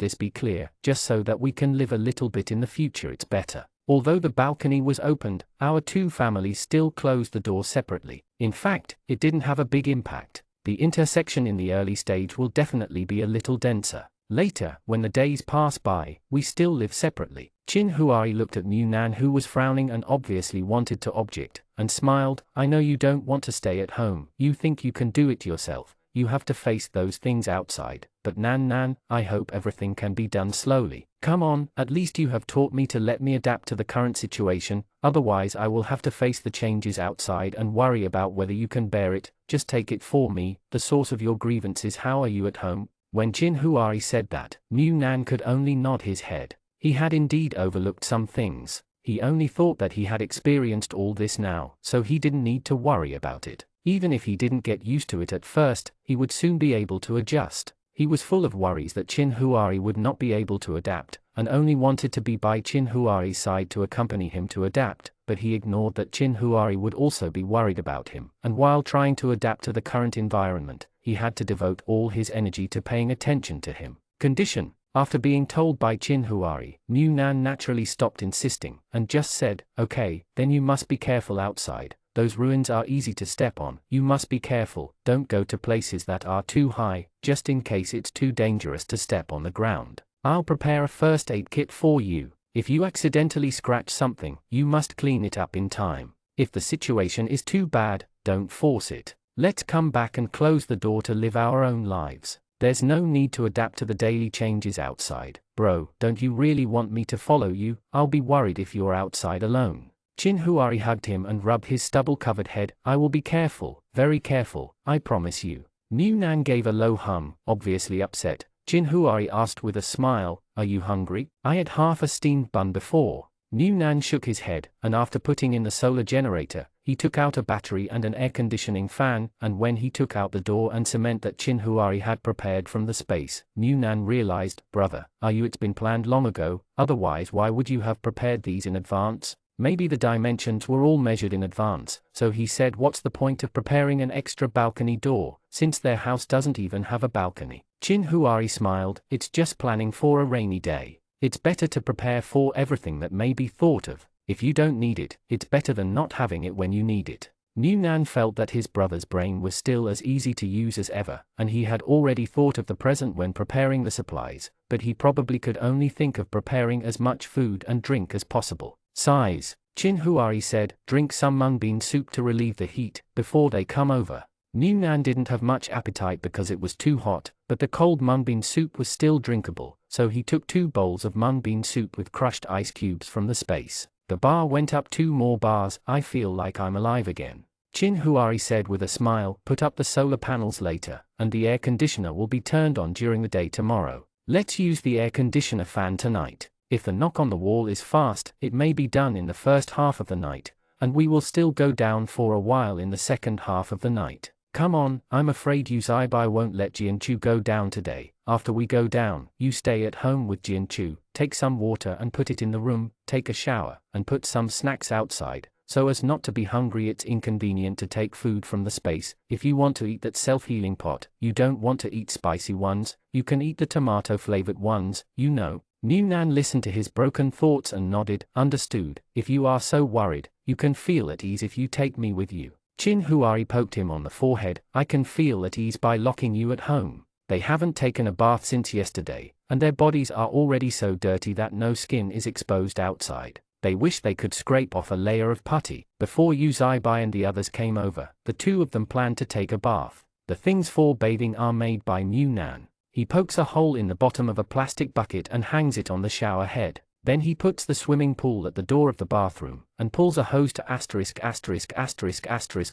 this be clear, just so that we can live a little bit in the future it's better. Although the balcony was opened, our two families still closed the door separately. In fact, it didn't have a big impact. The intersection in the early stage will definitely be a little denser. Later, when the days pass by, we still live separately. Chin Huari looked at New Nan, who was frowning and obviously wanted to object, and smiled. I know you don't want to stay at home. You think you can do it yourself. You have to face those things outside. But Nan, I hope everything can be done slowly. Come on, at least you have taught me to let me adapt to the current situation, otherwise I will have to face the changes outside and worry about whether you can bear it. Just take it for me, the source of your grievance is how are you at home? When Chin Huari said that, New Nan could only nod his head. He had indeed overlooked some things. He only thought that he had experienced all this now, so he didn't need to worry about it. Even if he didn't get used to it at first, he would soon be able to adjust. He was full of worries that Chin Huari would not be able to adapt, and only wanted to be by Chin Huari's side to accompany him to adapt, but he ignored that Chin Huari would also be worried about him, and while trying to adapt to the current environment, he had to devote all his energy to paying attention to him. Condition. After being told by Chin Huari, New Nan naturally stopped insisting, and just said, okay, then you must be careful outside. Those ruins are easy to step on. You must be careful, don't go to places that are too high, just in case it's too dangerous to step on the ground. I'll prepare a first aid kit for you. If you accidentally scratch something, you must clean it up in time. If the situation is too bad, don't force it. Let's come back and close the door to live our own lives. There's no need to adapt to the daily changes outside. Bro, don't you really want me to follow you? I'll be worried if you're outside alone. Chin Huari hugged him and rubbed his stubble-covered head. I will be careful, very careful, I promise you. New Nan gave a low hum, obviously upset. Chin Huari asked with a smile, are you hungry? I had half a steamed bun before. New Nan shook his head, and after putting in the solar generator, he took out a battery and an air conditioning fan, and when he took out the door and cement that Chin Huari had prepared from the space, New Nan realized, brother, it's been planned long ago, otherwise why would you have prepared these in advance? Maybe the dimensions were all measured in advance, so he said what's the point of preparing an extra balcony door, since their house doesn't even have a balcony. Chin Huari smiled, it's just planning for a rainy day. It's better to prepare for everything that may be thought of. If you don't need it, it's better than not having it when you need it. New Nan felt that his brother's brain was still as easy to use as ever, and he had already thought of the present when preparing the supplies, but he probably could only think of preparing as much food and drink as possible. Sighs. Chin Huari said, drink some mung bean soup to relieve the heat, before they come over. New Nan didn't have much appetite because it was too hot, but the cold mung bean soup was still drinkable, so he took 2 bowls of mung bean soup with crushed ice cubes from the space. The bar went up 2 more bars. I feel like I'm alive again. Chin Huari said with a smile, put up the solar panels later, and the air conditioner will be turned on during the day tomorrow. Let's use the air conditioner fan tonight. If the knock on the wall is fast, it may be done in the first half of the night, and we will still go down for a while in the second half of the night. Come on, I'm afraid you Zaibai won't let Jianchu go down today. After we go down, you stay at home with Jianchu, take some water and put it in the room, take a shower, and put some snacks outside, so as not to be hungry. It's inconvenient to take food from the space. If you want to eat that self-healing pot, you don't want to eat spicy ones, you can eat the tomato-flavored ones, you know. New Nan listened to his broken thoughts and nodded, understood. If you are so worried, you can feel at ease if you take me with you. Chin Huari poked him on the forehead. I can feel at ease by locking you at home. They haven't taken a bath since yesterday, and their bodies are already so dirty that no skin is exposed outside. They wish they could scrape off a layer of putty. Before Yu Zaibai and the others came over, the two of them planned to take a bath. The things for bathing are made by Mu Nan. He pokes a hole in the bottom of a plastic bucket and hangs it on the shower head. Then he puts the swimming pool at the door of the bathroom, and pulls a hose to ******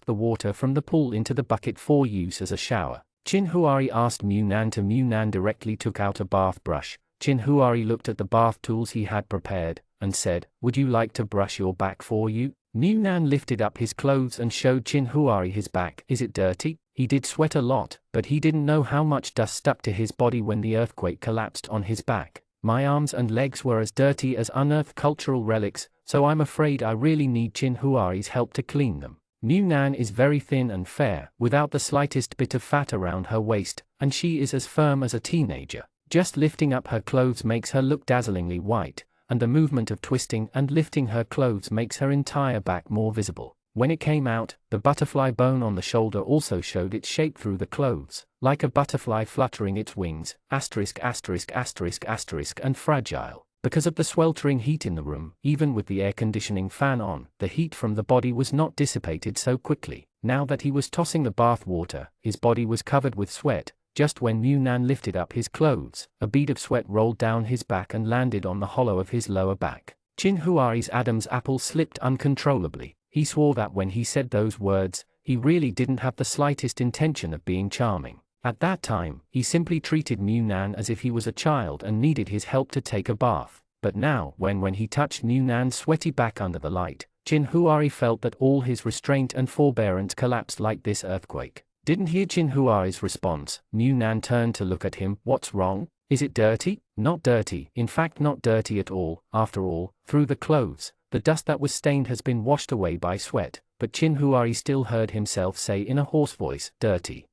the water from the pool into the bucket for use as a shower. Chin Huari asked Mu Nan to. Mu Nan directly took out a bath brush. Chin Huari looked at the bath tools he had prepared, and said, "Would you like to brush your back for you?" Mu Nan lifted up his clothes and showed Chin Huari his back. "Is it dirty?" He did sweat a lot, but he didn't know how much dust stuck to his body when the earthquake collapsed on his back. "My arms and legs were as dirty as unearthed cultural relics, so I'm afraid I really need Chin Huari's help to clean them." Mu Nan is very thin and fair, without the slightest bit of fat around her waist, and she is as firm as a teenager. Just lifting up her clothes makes her look dazzlingly white, and the movement of twisting and lifting her clothes makes her entire back more visible. When it came out, the butterfly bone on the shoulder also showed its shape through the clothes, like a butterfly fluttering its wings, *******, and fragile. Because of the sweltering heat in the room, even with the air conditioning fan on, the heat from the body was not dissipated so quickly. Now that he was tossing the bath water, his body was covered with sweat. Just when Mu Nan lifted up his clothes, a bead of sweat rolled down his back and landed on the hollow of his lower back. Chin Huari's Adam's apple slipped uncontrollably. He swore that when he said those words, he really didn't have the slightest intention of being charming. At that time, he simply treated Mu Nan as if he was a child and needed his help to take a bath. But now, when he touched Mu Nan's sweaty back under the light, Chin Huari felt that all his restraint and forbearance collapsed like this earthquake. Didn't hear Chin Huari's response. Mu Nan turned to look at him. "What's wrong? Is it dirty?" "Not dirty, in fact not dirty at all. After all, through the clothes, the dust that was stained has been washed away by sweat." But Chin Huari still heard himself say in a hoarse voice, "Dirty."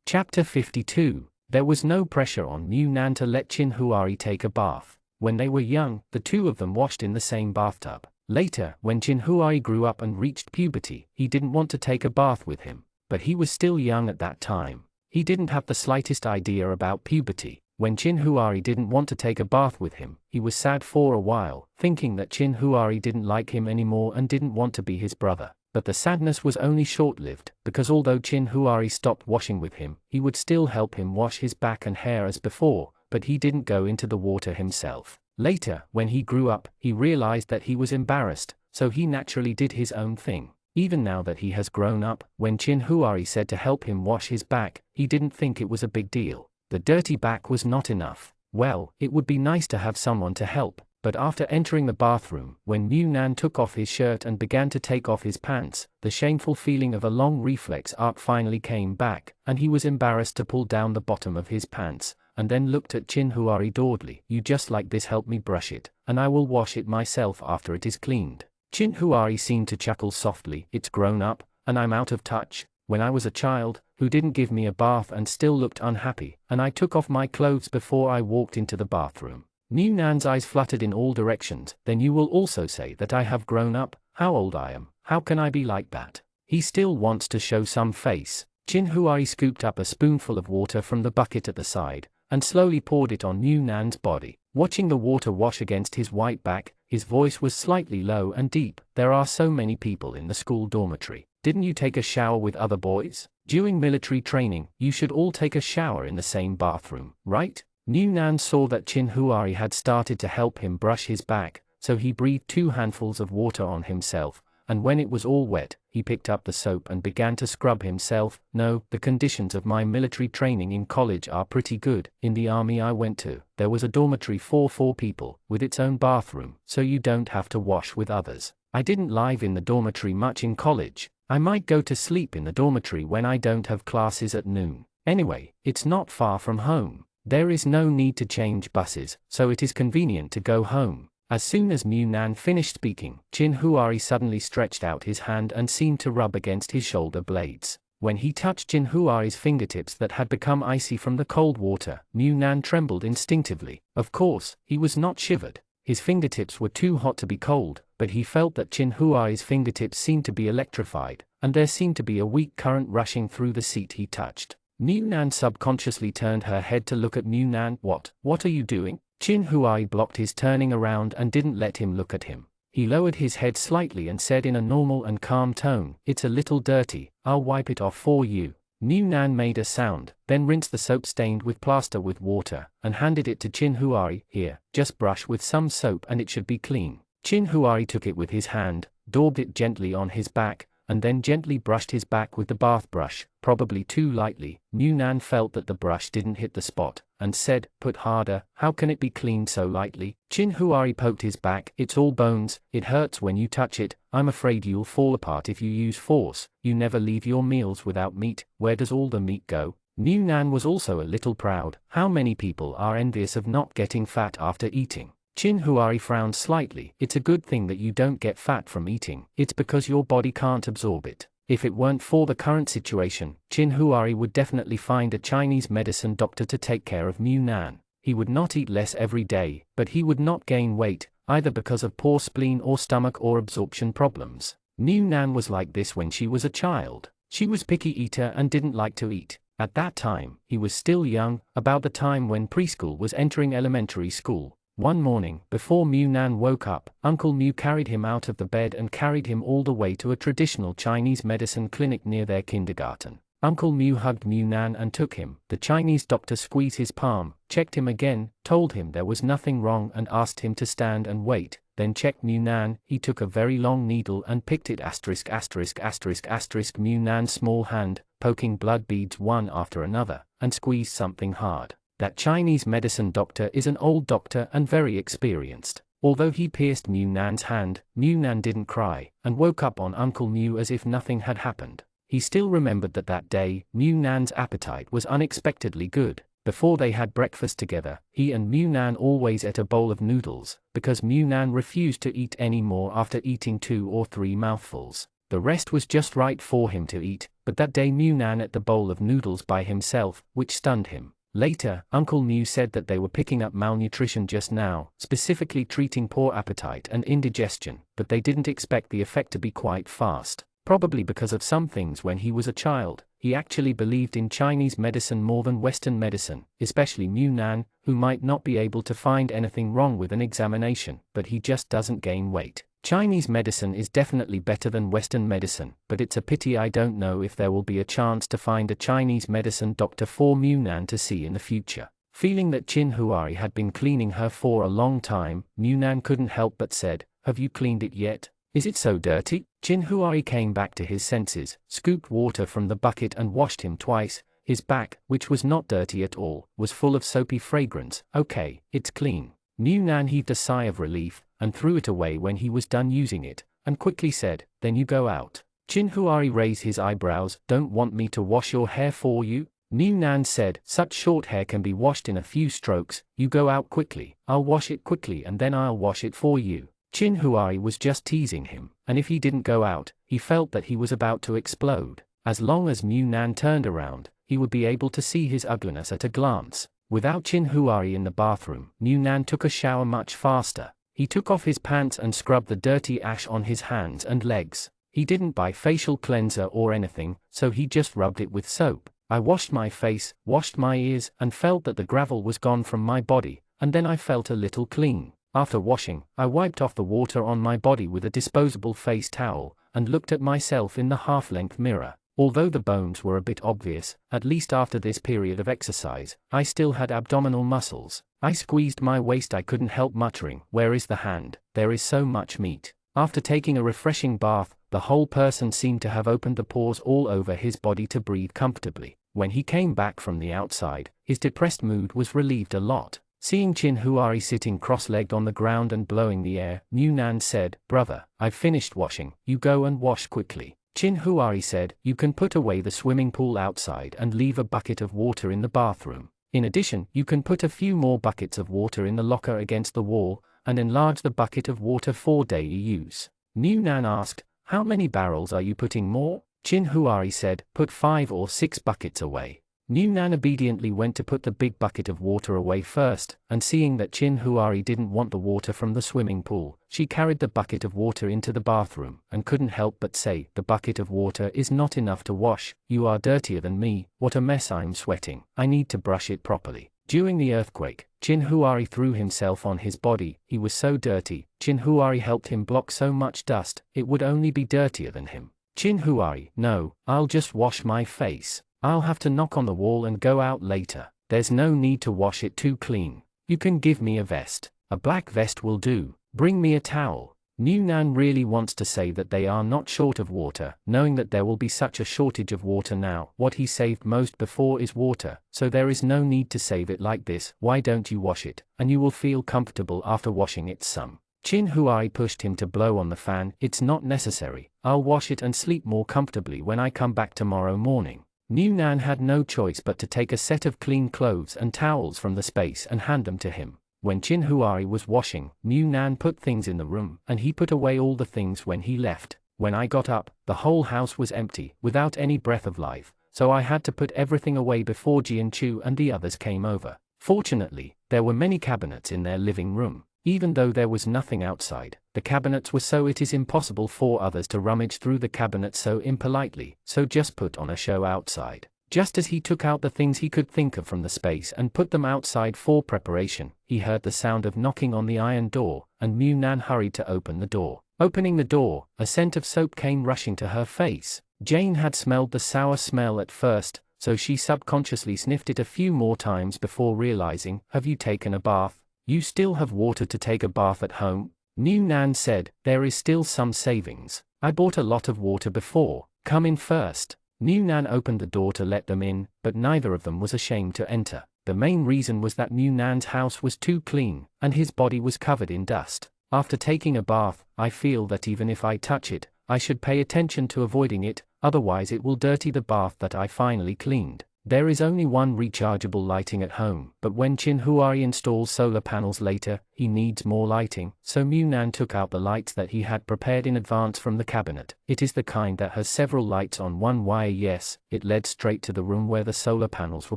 Chapter 52. There was no pressure on Mu Nan to let Chin Huari take a bath. When they were young, the two of them washed in the same bathtub. Later, when Chin Huari grew up and reached puberty, he didn't want to take a bath with him. But he was still young at that time. He didn't have the slightest idea about puberty. When Chin Huari didn't want to take a bath with him, he was sad for a while, thinking that Chin Huari didn't like him anymore and didn't want to be his brother. But the sadness was only short-lived, because although Chin Huari stopped washing with him, he would still help him wash his back and hair as before, but he didn't go into the water himself. Later, when he grew up, he realized that he was embarrassed, so he naturally did his own thing. Even now that he has grown up, when Chin Huari said to help him wash his back, he didn't think it was a big deal. The dirty back was not enough. Well, it would be nice to have someone to help. But after entering the bathroom, when Mu Nan took off his shirt and began to take off his pants, the shameful feeling of a long reflex arc finally came back, and he was embarrassed to pull down the bottom of his pants, and then looked at Chin Huari dawdly. "You just like this help me brush it, and I will wash it myself after it is cleaned." Chin Huari seemed to chuckle softly. "It's grown up, and I'm out of touch. When I was a child, who didn't give me a bath and still looked unhappy, and I took off my clothes before I walked into the bathroom." Mu Nan's eyes fluttered in all directions. "Then you will also say that I have grown up? How old I am? How can I be like that?" He still wants to show some face. Chin Huari scooped up a spoonful of water from the bucket at the side, and slowly poured it on Mu Nan's body. Watching the water wash against his white back, his voice was slightly low and deep. "There are so many people in the school dormitory. Didn't you take a shower with other boys? During military training, you should all take a shower in the same bathroom, right?" Mu Nan saw that Chin Huari had started to help him brush his back, so he breathed 2 handfuls of water on himself, and when it was all wet, he picked up the soap and began to scrub himself. "No, the conditions of my military training in college are pretty good. In the army I went to, there was a dormitory for 4 people, with its own bathroom, so you don't have to wash with others. I didn't live in the dormitory much in college. I might go to sleep in the dormitory when I don't have classes at noon. Anyway, it's not far from home. There is no need to change buses, so it is convenient to go home." As soon as Mu Nan finished speaking, Chin Huari suddenly stretched out his hand and seemed to rub against his shoulder blades. When he touched Chin Huari's fingertips that had become icy from the cold water, Mu Nan trembled instinctively. Of course, he was not shivered. His fingertips were too hot to be cold, but he felt that Chin Huari's fingertips seemed to be electrified, and there seemed to be a weak current rushing through the seat he touched. Mu Nan subconsciously turned her head to look at Mu Nan. What are you doing? Chin Huai blocked his turning around and didn't let him look at him. He lowered his head slightly and said in a normal and calm tone, "It's a little dirty, I'll wipe it off for you." Mu Nan made a sound, then rinsed the soap stained with plaster with water, and handed it to Chin Huai. "Here, just brush with some soap and it should be clean." Chin Huai took it with his hand, daubed it gently on his back, and then gently brushed his back with the bath brush, probably too lightly. Mu Nan felt that the brush didn't hit the spot, and said, "Put harder, how can it be cleaned so lightly?" Chin Huai poked his back. "It's all bones, it hurts when you touch it, I'm afraid you'll fall apart if you use force. You never leave your meals without meat, where does all the meat go?" Mu Nan was also a little proud. How many people are envious of not getting fat after eating? Chin Huai frowned slightly. "It's a good thing that you don't get fat from eating. It's because your body can't absorb it. If it weren't for the current situation, Chin Huai would definitely find a Chinese medicine doctor to take care of Mu Nan. He would not eat less every day, but he would not gain weight, either because of poor spleen or stomach or absorption problems. Mu Nan was like this when she was a child. She was picky eater and didn't like to eat. At that time, he was still young, about the time when preschool was entering elementary school. One morning, before Mu Nan woke up, Uncle Mu carried him out of the bed and carried him all the way to a traditional Chinese medicine clinic near their kindergarten. Uncle Mu hugged Mu Nan and took him. The Chinese doctor squeezed his palm, checked him again, told him there was nothing wrong and asked him to stand and wait, then checked Mu Nan. He took a very long needle and picked it ********. Mu Nan's small hand, poking blood beads one after another, and squeezed something hard. That Chinese medicine doctor is an old doctor and very experienced. Although he pierced Mu Nan's hand, Mu Nan didn't cry, and woke up on Uncle Mu as if nothing had happened. He still remembered that day, Mu Nan's appetite was unexpectedly good. Before they had breakfast together, he and Mu Nan always ate a bowl of noodles, because Mu Nan refused to eat any more after eating 2 or 3 mouthfuls. The rest was just right for him to eat, but that day Mu Nan ate the bowl of noodles by himself, which stunned him. Later, Uncle Mu said that they were picking up malnutrition just now, specifically treating poor appetite and indigestion, but they didn't expect the effect to be quite fast. Probably because of some things when he was a child, he actually believed in Chinese medicine more than Western medicine, especially Mu Nan, who might not be able to find anything wrong with an examination, but he just doesn't gain weight. Chinese medicine is definitely better than Western medicine, but it's a pity I don't know if there will be a chance to find a Chinese medicine doctor for Mu Nan to see in the future. Feeling that Chin Huai had been cleaning her for a long time, Mu Nan couldn't help but said, "Have you cleaned it yet? Is it so dirty?" Chin Huai came back to his senses, scooped water from the bucket and washed him twice. His back, which was not dirty at all, was full of soapy fragrance. "Okay, it's clean." Mu Nan heaved a sigh of relief, and threw it away when he was done using it, and quickly said, "Then you go out." Chin Huai raised his eyebrows. "Don't want me to wash your hair for you?" Mu Nan said, "Such short hair can be washed in a few strokes. You go out quickly, I'll wash it quickly and then I'll wash it for you." Chin Huai was just teasing him, and if he didn't go out, he felt that he was about to explode. As long as Mu Nan turned around, he would be able to see his ugliness at a glance. Without Chin Huai in the bathroom, Mu Nan took a shower much faster. He took off his pants and scrubbed the dirty ash on his hands and legs. He didn't buy facial cleanser or anything, so he just rubbed it with soap. "I washed my face, washed my ears, and felt that the gravel was gone from my body, and then I felt a little clean. After washing, I wiped off the water on my body with a disposable face towel, and looked at myself in the half-length mirror. Although the bones were a bit obvious, at least after this period of exercise, I still had abdominal muscles. I squeezed my waist. I couldn't help muttering, 'Where is the hand? There is so much meat.'" After taking a refreshing bath, the whole person seemed to have opened the pores all over his body to breathe comfortably. When he came back from the outside, his depressed mood was relieved a lot. Seeing Chin Huai sitting cross-legged on the ground and blowing the air, Mu Nan said, "Brother, I've finished washing, you go and wash quickly." Chin Huai said, "You can put away the swimming pool outside and leave a bucket of water in the bathroom. In addition, you can put a few more buckets of water in the locker against the wall, and enlarge the bucket of water for daily use." Mu Nan asked, "How many barrels are you putting more?" Chin Huai said, "Put 5 or 6 buckets away." New Nan obediently went to put the big bucket of water away first, and seeing that Chin Huari didn't want the water from the swimming pool, she carried the bucket of water into the bathroom, and couldn't help but say, "The bucket of water is not enough to wash, you are dirtier than me, what a mess I'm sweating, I need to brush it properly." During the earthquake, Chin Huari threw himself on his body, he was so dirty, Chin Huari helped him block so much dust, it would only be dirtier than him. Chin Huari, no, I'll just wash my face. I'll have to knock on the wall and go out later. There's no need to wash it too clean. You can give me a vest. A black vest will do. Bring me a towel. New Nan really wants to say that they are not short of water, knowing that there will be such a shortage of water now. What he saved most before is water, so there is no need to save it like this. Why don't you wash it, and you will feel comfortable after washing it some. Chin Huai pushed him to blow on the fan. It's not necessary. I'll wash it and sleep more comfortably when I come back tomorrow morning. New Nan had no choice but to take a set of clean clothes and towels from the space and hand them to him. When Chin Huari was washing, New Nan put things in the room, and he put away all the things when he left. When I got up, the whole house was empty, without any breath of life, so I had to put everything away before Jian-Chu and the others came over. Fortunately, there were many cabinets in their living room. Even though there was nothing outside, the cabinets were so it is impossible for others to rummage through the cabinets so impolitely, so just put on a show outside. Just as he took out the things he could think of from the space and put them outside for preparation, he heard the sound of knocking on the iron door, and New Nan hurried to open the door. Opening the door, a scent of soap came rushing to her face. Jane had smelled the sour smell at first, so she subconsciously sniffed it a few more times before realizing, "Have you taken a bath? You still have water to take a bath at home?" New Nan said, "There is still some savings. I bought a lot of water before. Come in first." New Nan opened the door to let them in, but neither of them was ashamed to enter. The main reason was that New Nan's house was too clean, and his body was covered in dust. "After taking a bath, I feel that even if I touch it, I should pay attention to avoiding it, otherwise it will dirty the bath that I finally cleaned. There is only one rechargeable lighting at home, but when Chin Huari installs solar panels later, he needs more lighting, so New Nan took out the lights that he had prepared in advance from the cabinet. It is the kind that has several lights on one wire. Yes, it led straight to the room where the solar panels were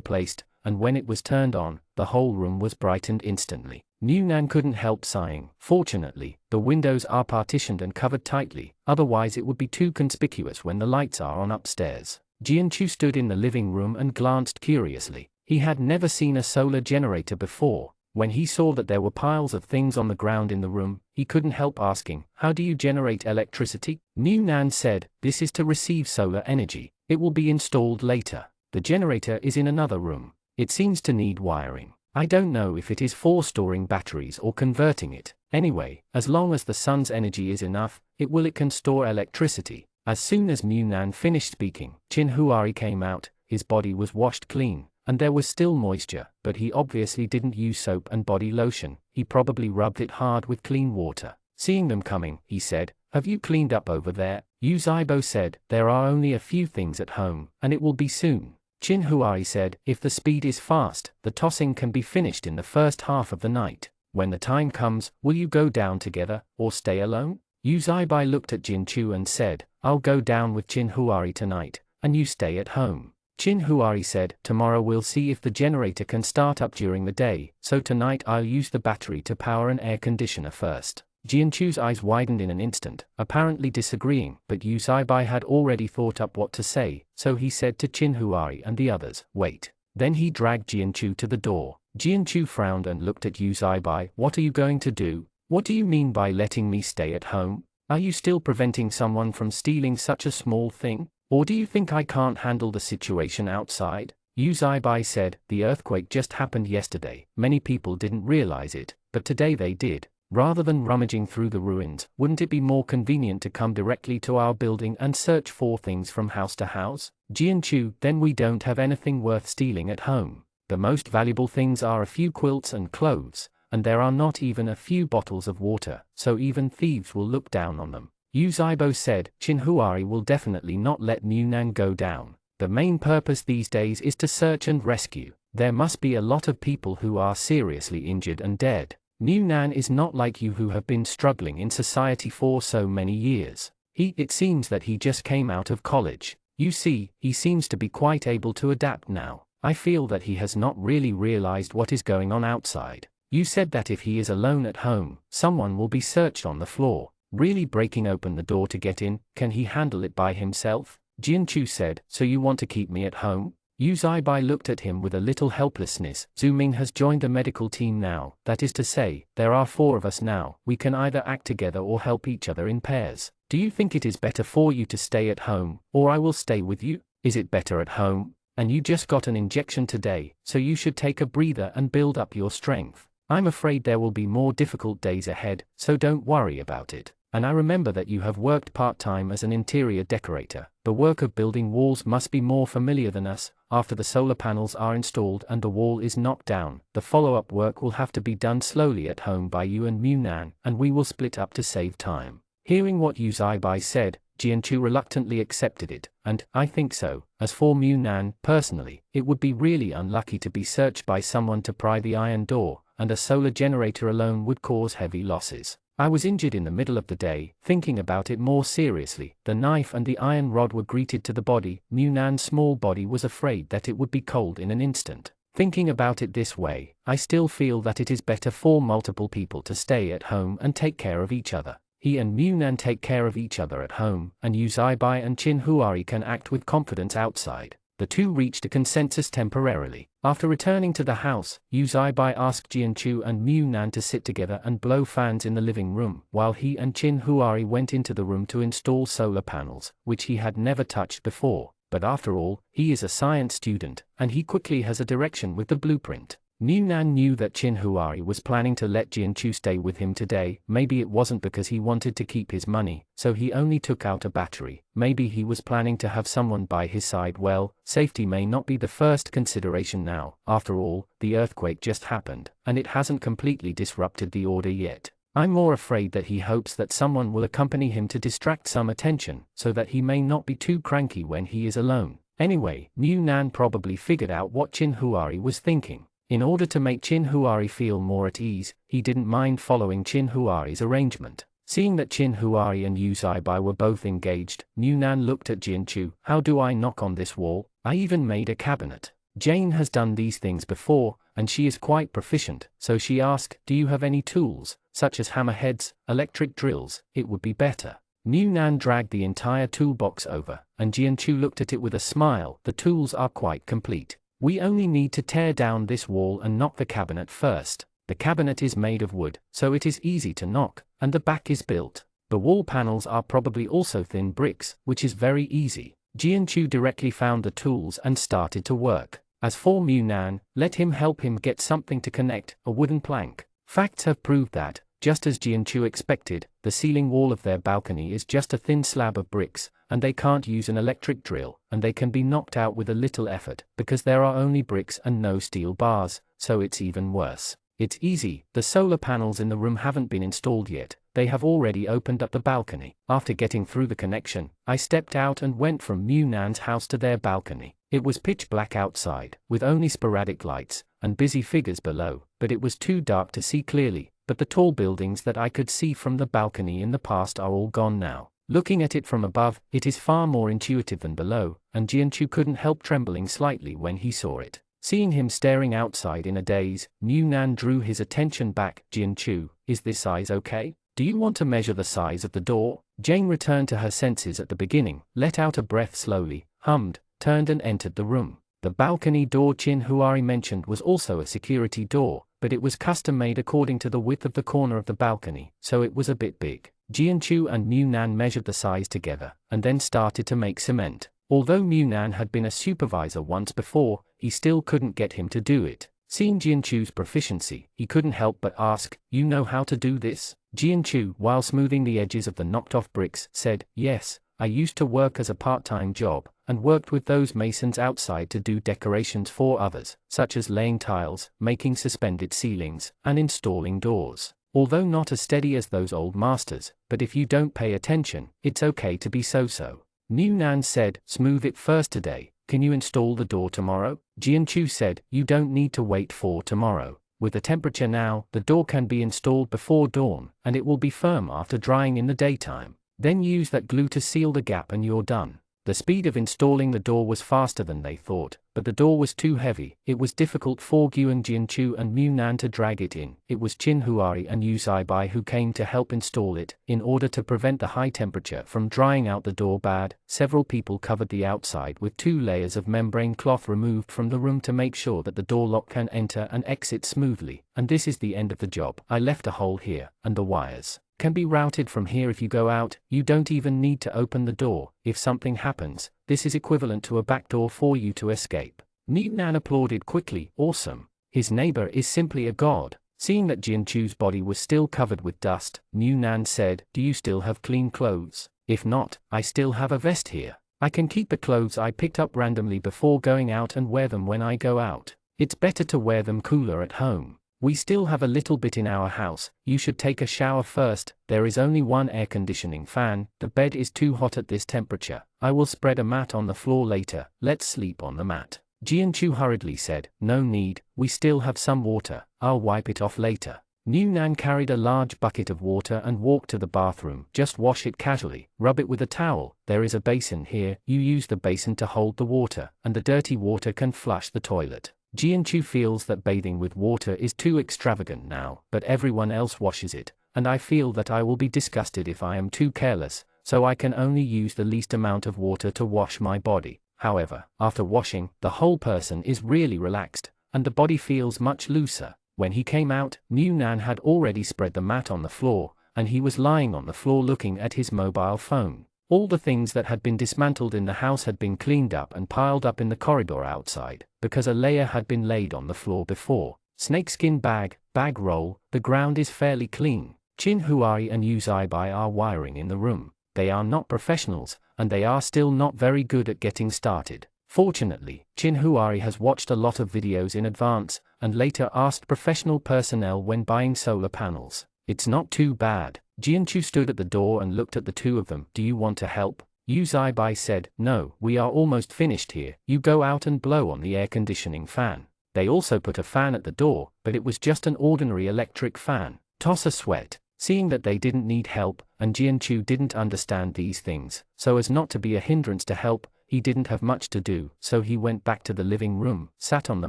placed, and when it was turned on, the whole room was brightened instantly. New Nan couldn't help sighing. Fortunately, the windows are partitioned and covered tightly, otherwise it would be too conspicuous when the lights are on upstairs. Jian-Chu stood in the living room and glanced curiously. He had never seen a solar generator before. When he saw that there were piles of things on the ground in the room, he couldn't help asking, "How do you generate electricity?" New Nan said, "This is to receive solar energy. It will be installed later. The generator is in another room. It seems to need wiring. I don't know if it is for storing batteries or converting it. Anyway, as long as the sun's energy is enough, it can store electricity." As soon as New Nan finished speaking, Chin Huari came out. His body was washed clean, and there was still moisture, but he obviously didn't use soap and body lotion. He probably rubbed it hard with clean water. Seeing them coming, he said, "Have you cleaned up over there?" Yu Zaibo said, "There are only a few things at home, and it will be soon." Chin Huari said, "If the speed is fast, the tossing can be finished in the first half of the night. When the time comes, will you go down together, or stay alone?" Yu Zaibai looked at Jin-Chu and said, "I'll go down with Chin Huari tonight, and you stay at home." Chin Huari said, "Tomorrow we'll see if the generator can start up during the day, so tonight I'll use the battery to power an air conditioner first." Jian-Chu's eyes widened in an instant, apparently disagreeing, but Yu Zaibai had already thought up what to say, so he said to Chin Huari and the others, "Wait." Then he dragged Jian-Chu to the door. Jian-Chu frowned and looked at Yu Zaibai. "What are you going to do? What do you mean by letting me stay at home? Are you still preventing someone from stealing such a small thing? Or do you think I can't handle the situation outside?" Yu Zaibai said, "The earthquake just happened yesterday. Many people didn't realize it, but today they did. Rather than rummaging through the ruins, wouldn't it be more convenient to come directly to our building and search for things from house to house?" Jian-Chu, "Then we don't have anything worth stealing at home. The most valuable things are a few quilts and clothes, and there are not even a few bottles of water, so even thieves will look down on them." Yu Zaibo said, "Chin Huari will definitely not let New Nan go down. The main purpose these days is to search and rescue. There must be a lot of people who are seriously injured and dead. New Nan is not like you who have been struggling in society for so many years. It seems that he just came out of college. You see, he seems to be quite able to adapt now. I feel that he has not really realized what is going on outside. You said that if he is alone at home, someone will be searched on the floor. Really breaking open the door to get in, can he handle it by himself? Jianchu said, so you want to keep me at home? Yu Zaibai looked at him with a little helplessness. Zhu Ming has joined the medical team now, that is to say, there are 4 of us now, we can either act together or help each other in pairs. Do you think it is better for you to stay at home, or I will stay with you? Is it better at home? And you just got an injection today, so you should take a breather and build up your strength. I'm afraid there will be more difficult days ahead, so don't worry about it. And I remember that you have worked part-time as an interior decorator. The work of building walls must be more familiar than us. After the solar panels are installed and the wall is knocked down, the follow-up work will have to be done slowly at home by you and Munan, and we will split up to save time. Hearing what Yu Zaibai said, Jianchu reluctantly accepted it, and, I think so. As for Munan, personally, it would be really unlucky to be searched by someone to pry the iron door, and a solar generator alone would cause heavy losses. I was injured in the middle of the day. Thinking about it more seriously, the knife and the iron rod were greeted to the body. Munan's small body was afraid that it would be cold in an instant. Thinking about it this way, I still feel that it is better for multiple people to stay at home and take care of each other. He and Munan take care of each other at home, and Yu Zaibai and Qin Huari can act with confidence outside. The two reached a consensus temporarily. After returning to the house, Yu Zaibai asked Jianchu and Munan to sit together and blow fans in the living room, while he and Qin Huari went into the room to install solar panels, which he had never touched before. But after all, he is a science student, and he quickly has a direction with the blueprint. Munan knew that Qin Huari was planning to let Jianchu stay with him today. Maybe it wasn't because he wanted to keep his money, so he only took out a battery. Maybe he was planning to have someone by his side. Well, safety may not be the first consideration now. After all, the earthquake just happened, and it hasn't completely disrupted the order yet. I'm more afraid that he hopes that someone will accompany him to distract some attention, so that he may not be too cranky when he is alone. Anyway, Munan probably figured out what Qin Huari was thinking. In order to make Qin Huari feel more at ease, he didn't mind following Qin Huari's arrangement. Seeing that Qin Huari and Yu Zaibai were both engaged, Munan looked at Jianchu. How do I knock on this wall? I even made a cabinet. Jane has done these things before, and she is quite proficient, so she asked, do you have any tools, such as hammerheads, electric drills? It would be better. Munan dragged the entire toolbox over, and Jianchu looked at it with a smile. The tools are quite complete. We only need to tear down this wall and knock the cabinet first. The cabinet is made of wood, so it is easy to knock, and the back is built. The wall panels are probably also thin bricks, which is very easy. Jianchu directly found the tools and started to work. As for Munan, let him help him get something to connect, a wooden plank. Facts have proved that, just as Jianchu expected, the ceiling wall of their balcony is just a thin slab of bricks, and they can't use an electric drill, and they can be knocked out with a little effort, because there are only bricks and no steel bars, so it's even worse. It's easy. The solar panels in the room haven't been installed yet. They have already opened up the balcony. After getting through the connection, I stepped out and went from Munan's house to their balcony. It was pitch black outside, with only sporadic lights, and busy figures below, but it was too dark to see clearly. But the tall buildings that I could see from the balcony in the past are all gone now. Looking at it from above, it is far more intuitive than below, and Jianchu couldn't help trembling slightly when he saw it. Seeing him staring outside in a daze, Munan drew his attention back. Jianchu, is this size okay? Do you want to measure the size of the door? Jane returned to her senses at the beginning, let out a breath slowly, hummed, turned and entered the room. The balcony door Qin Huari mentioned was also a security door, but it was custom-made according to the width of the corner of the balcony, so it was a bit big. Jianchu and Munan measured the size together, and then started to make cement. Although Munan had been a supervisor once before, he still couldn't get him to do it. Seeing Jianchu's proficiency, he couldn't help but ask, you know how to do this? Jianchu, while smoothing the edges of the knocked-off bricks, said, yes, I used to work as a part-time job, and worked with those masons outside to do decorations for others, such as laying tiles, making suspended ceilings, and installing doors. Although not as steady as those old masters, but if you don't pay attention, it's okay to be so-so. Munan said, smooth it first today. Can you install the door tomorrow? Jianchu said, you don't need to wait for tomorrow. With the temperature now, the door can be installed before dawn, and it will be firm after drying in the daytime. Then use that glue to seal the gap and you're done. The speed of installing the door was faster than they thought, but the door was too heavy. It was difficult for Guan Jianchu and Mu Nan to drag it in. It was Qin Huari and Yu Zaibai who came to help install it. In order to prevent the high temperature from drying out the door bad, several people covered the outside with 2 layers of membrane cloth removed from the room to make sure that the door lock can enter and exit smoothly. And this is the end of the job. I left a hole here, and the wires can be routed from here. If you go out, you don't even need to open the door. If something happens, this is equivalent to a back door for you to escape. Mu Nan applauded quickly. Awesome. His neighbor is simply a god. Seeing that Jianchu's body was still covered with dust, Mu Nan said, do you still have clean clothes? If not, I still have a vest here. I can keep the clothes I picked up randomly before going out and wear them when I go out. It's better to wear them cooler at home. We still have a little bit in our house. You should take a shower first. There is only one air conditioning fan. The bed is too hot at this temperature. I will spread a mat on the floor later. Let's sleep on the mat. Jianchu hurriedly said, no need, we still have some water. I'll wipe it off later. Mu Nan carried a large bucket of water and walked to the bathroom. Just wash it casually. Rub it with a towel. There is a basin here. You use the basin to hold the water, and the dirty water can flush the toilet. Jianchu feels that bathing with water is too extravagant now, but everyone else washes it, and I feel that I will be disgusted if I am too careless, so I can only use the least amount of water to wash my body. However, after washing, the whole person is really relaxed, and the body feels much looser. When he came out, Mu Nan had already spread the mat on the floor, and he was lying on the floor looking at his mobile phone. All the things that had been dismantled in the house had been cleaned up and piled up in the corridor outside, because a layer had been laid on the floor before. Snakeskin bag roll, the ground is fairly clean. Qin Huari and Yu Zaibai are wiring in the room. They are not professionals, and they are still not very good at getting started. Fortunately, Qin Huari has watched a lot of videos in advance, and later asked professional personnel when buying solar panels. It's not too bad. Jianchu stood at the door and looked at the two of them. Do you want to help? Yu Zaibai said, no, we are almost finished here. You go out and blow on the air conditioning fan. They also put a fan at the door, but it was just an ordinary electric fan. Toss a sweat. Seeing that they didn't need help, and Jianchu didn't understand these things, so as not to be a hindrance to help, he didn't have much to do, so he went back to the living room, sat on the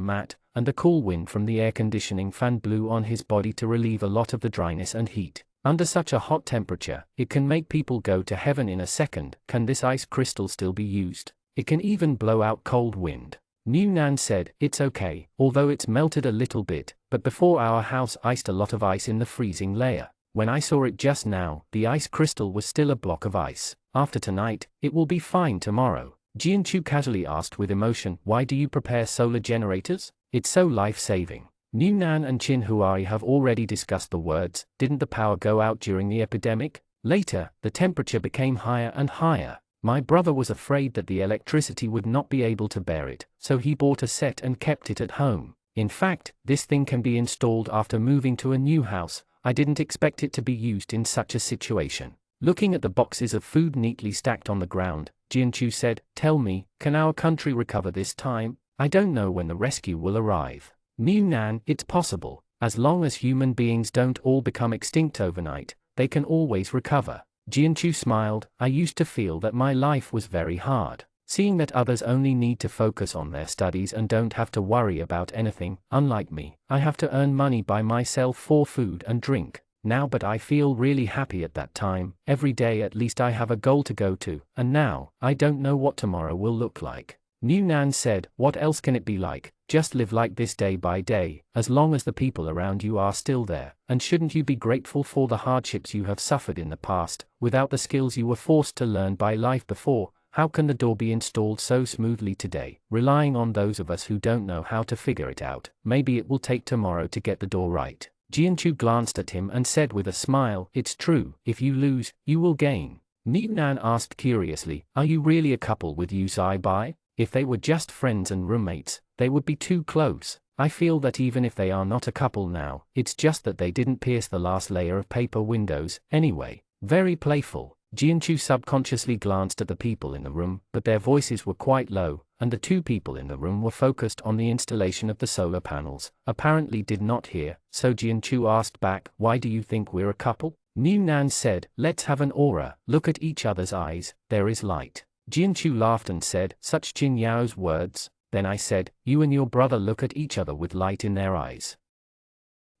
mat, and the cool wind from the air conditioning fan blew on his body to relieve a lot of the dryness and heat. Under such a hot temperature, it can make people go to heaven in a second. Can this ice crystal still be used? It can even blow out cold wind. Mu Nan said, it's okay, although it's melted a little bit, but before our house iced a lot of ice in the freezing layer. When I saw it just now, the ice crystal was still a block of ice. After tonight, it will be fine tomorrow. Jianchu casually asked with emotion, why do you prepare solar generators? It's so life-saving. Mu Nan and Qin Huari have already discussed the words, didn't the power go out during the epidemic? Later, the temperature became higher and higher. My brother was afraid that the electricity would not be able to bear it, so he bought a set and kept it at home. In fact, this thing can be installed after moving to a new house. I didn't expect it to be used in such a situation. Looking at the boxes of food neatly stacked on the ground, Jianchu said, tell me, can our country recover this time? I don't know when the rescue will arrive. Mu Nan, it's possible. As long as human beings don't all become extinct overnight, they can always recover. Jianchu smiled, I used to feel that my life was very hard. Seeing that others only need to focus on their studies and don't have to worry about anything, unlike me, I have to earn money by myself for food and drink. Now but I feel really happy at that time. Every day at least I have a goal to go to, and now, I don't know what tomorrow will look like. Mu Nan said, what else can it be like? Just live like this day by day, as long as the people around you are still there, and shouldn't you be grateful for the hardships you have suffered in the past, without the skills you were forced to learn by life before? How can the door be installed so smoothly today, relying on those of us who don't know how to figure it out? Maybe it will take tomorrow to get the door right. Jianchu glanced at him and said with a smile, it's true, if you lose, you will gain. Mu Nan asked curiously, are you really a couple with Yu Zaibai? If they were just friends and roommates, they would be too close. I feel that even if they are not a couple now, it's just that they didn't pierce the last layer of paper windows, anyway. Very playful. Jianchu subconsciously glanced at the people in the room, but their voices were quite low, and the two people in the room were focused on the installation of the solar panels, apparently did not hear, so Jianchu asked back, why do you think we're a couple? Mu Nan said, let's have an aura, look at each other's eyes, there is light. Jianchu laughed and said, "Such Jin Yao's words." Then I said, "You and your brother look at each other with light in their eyes."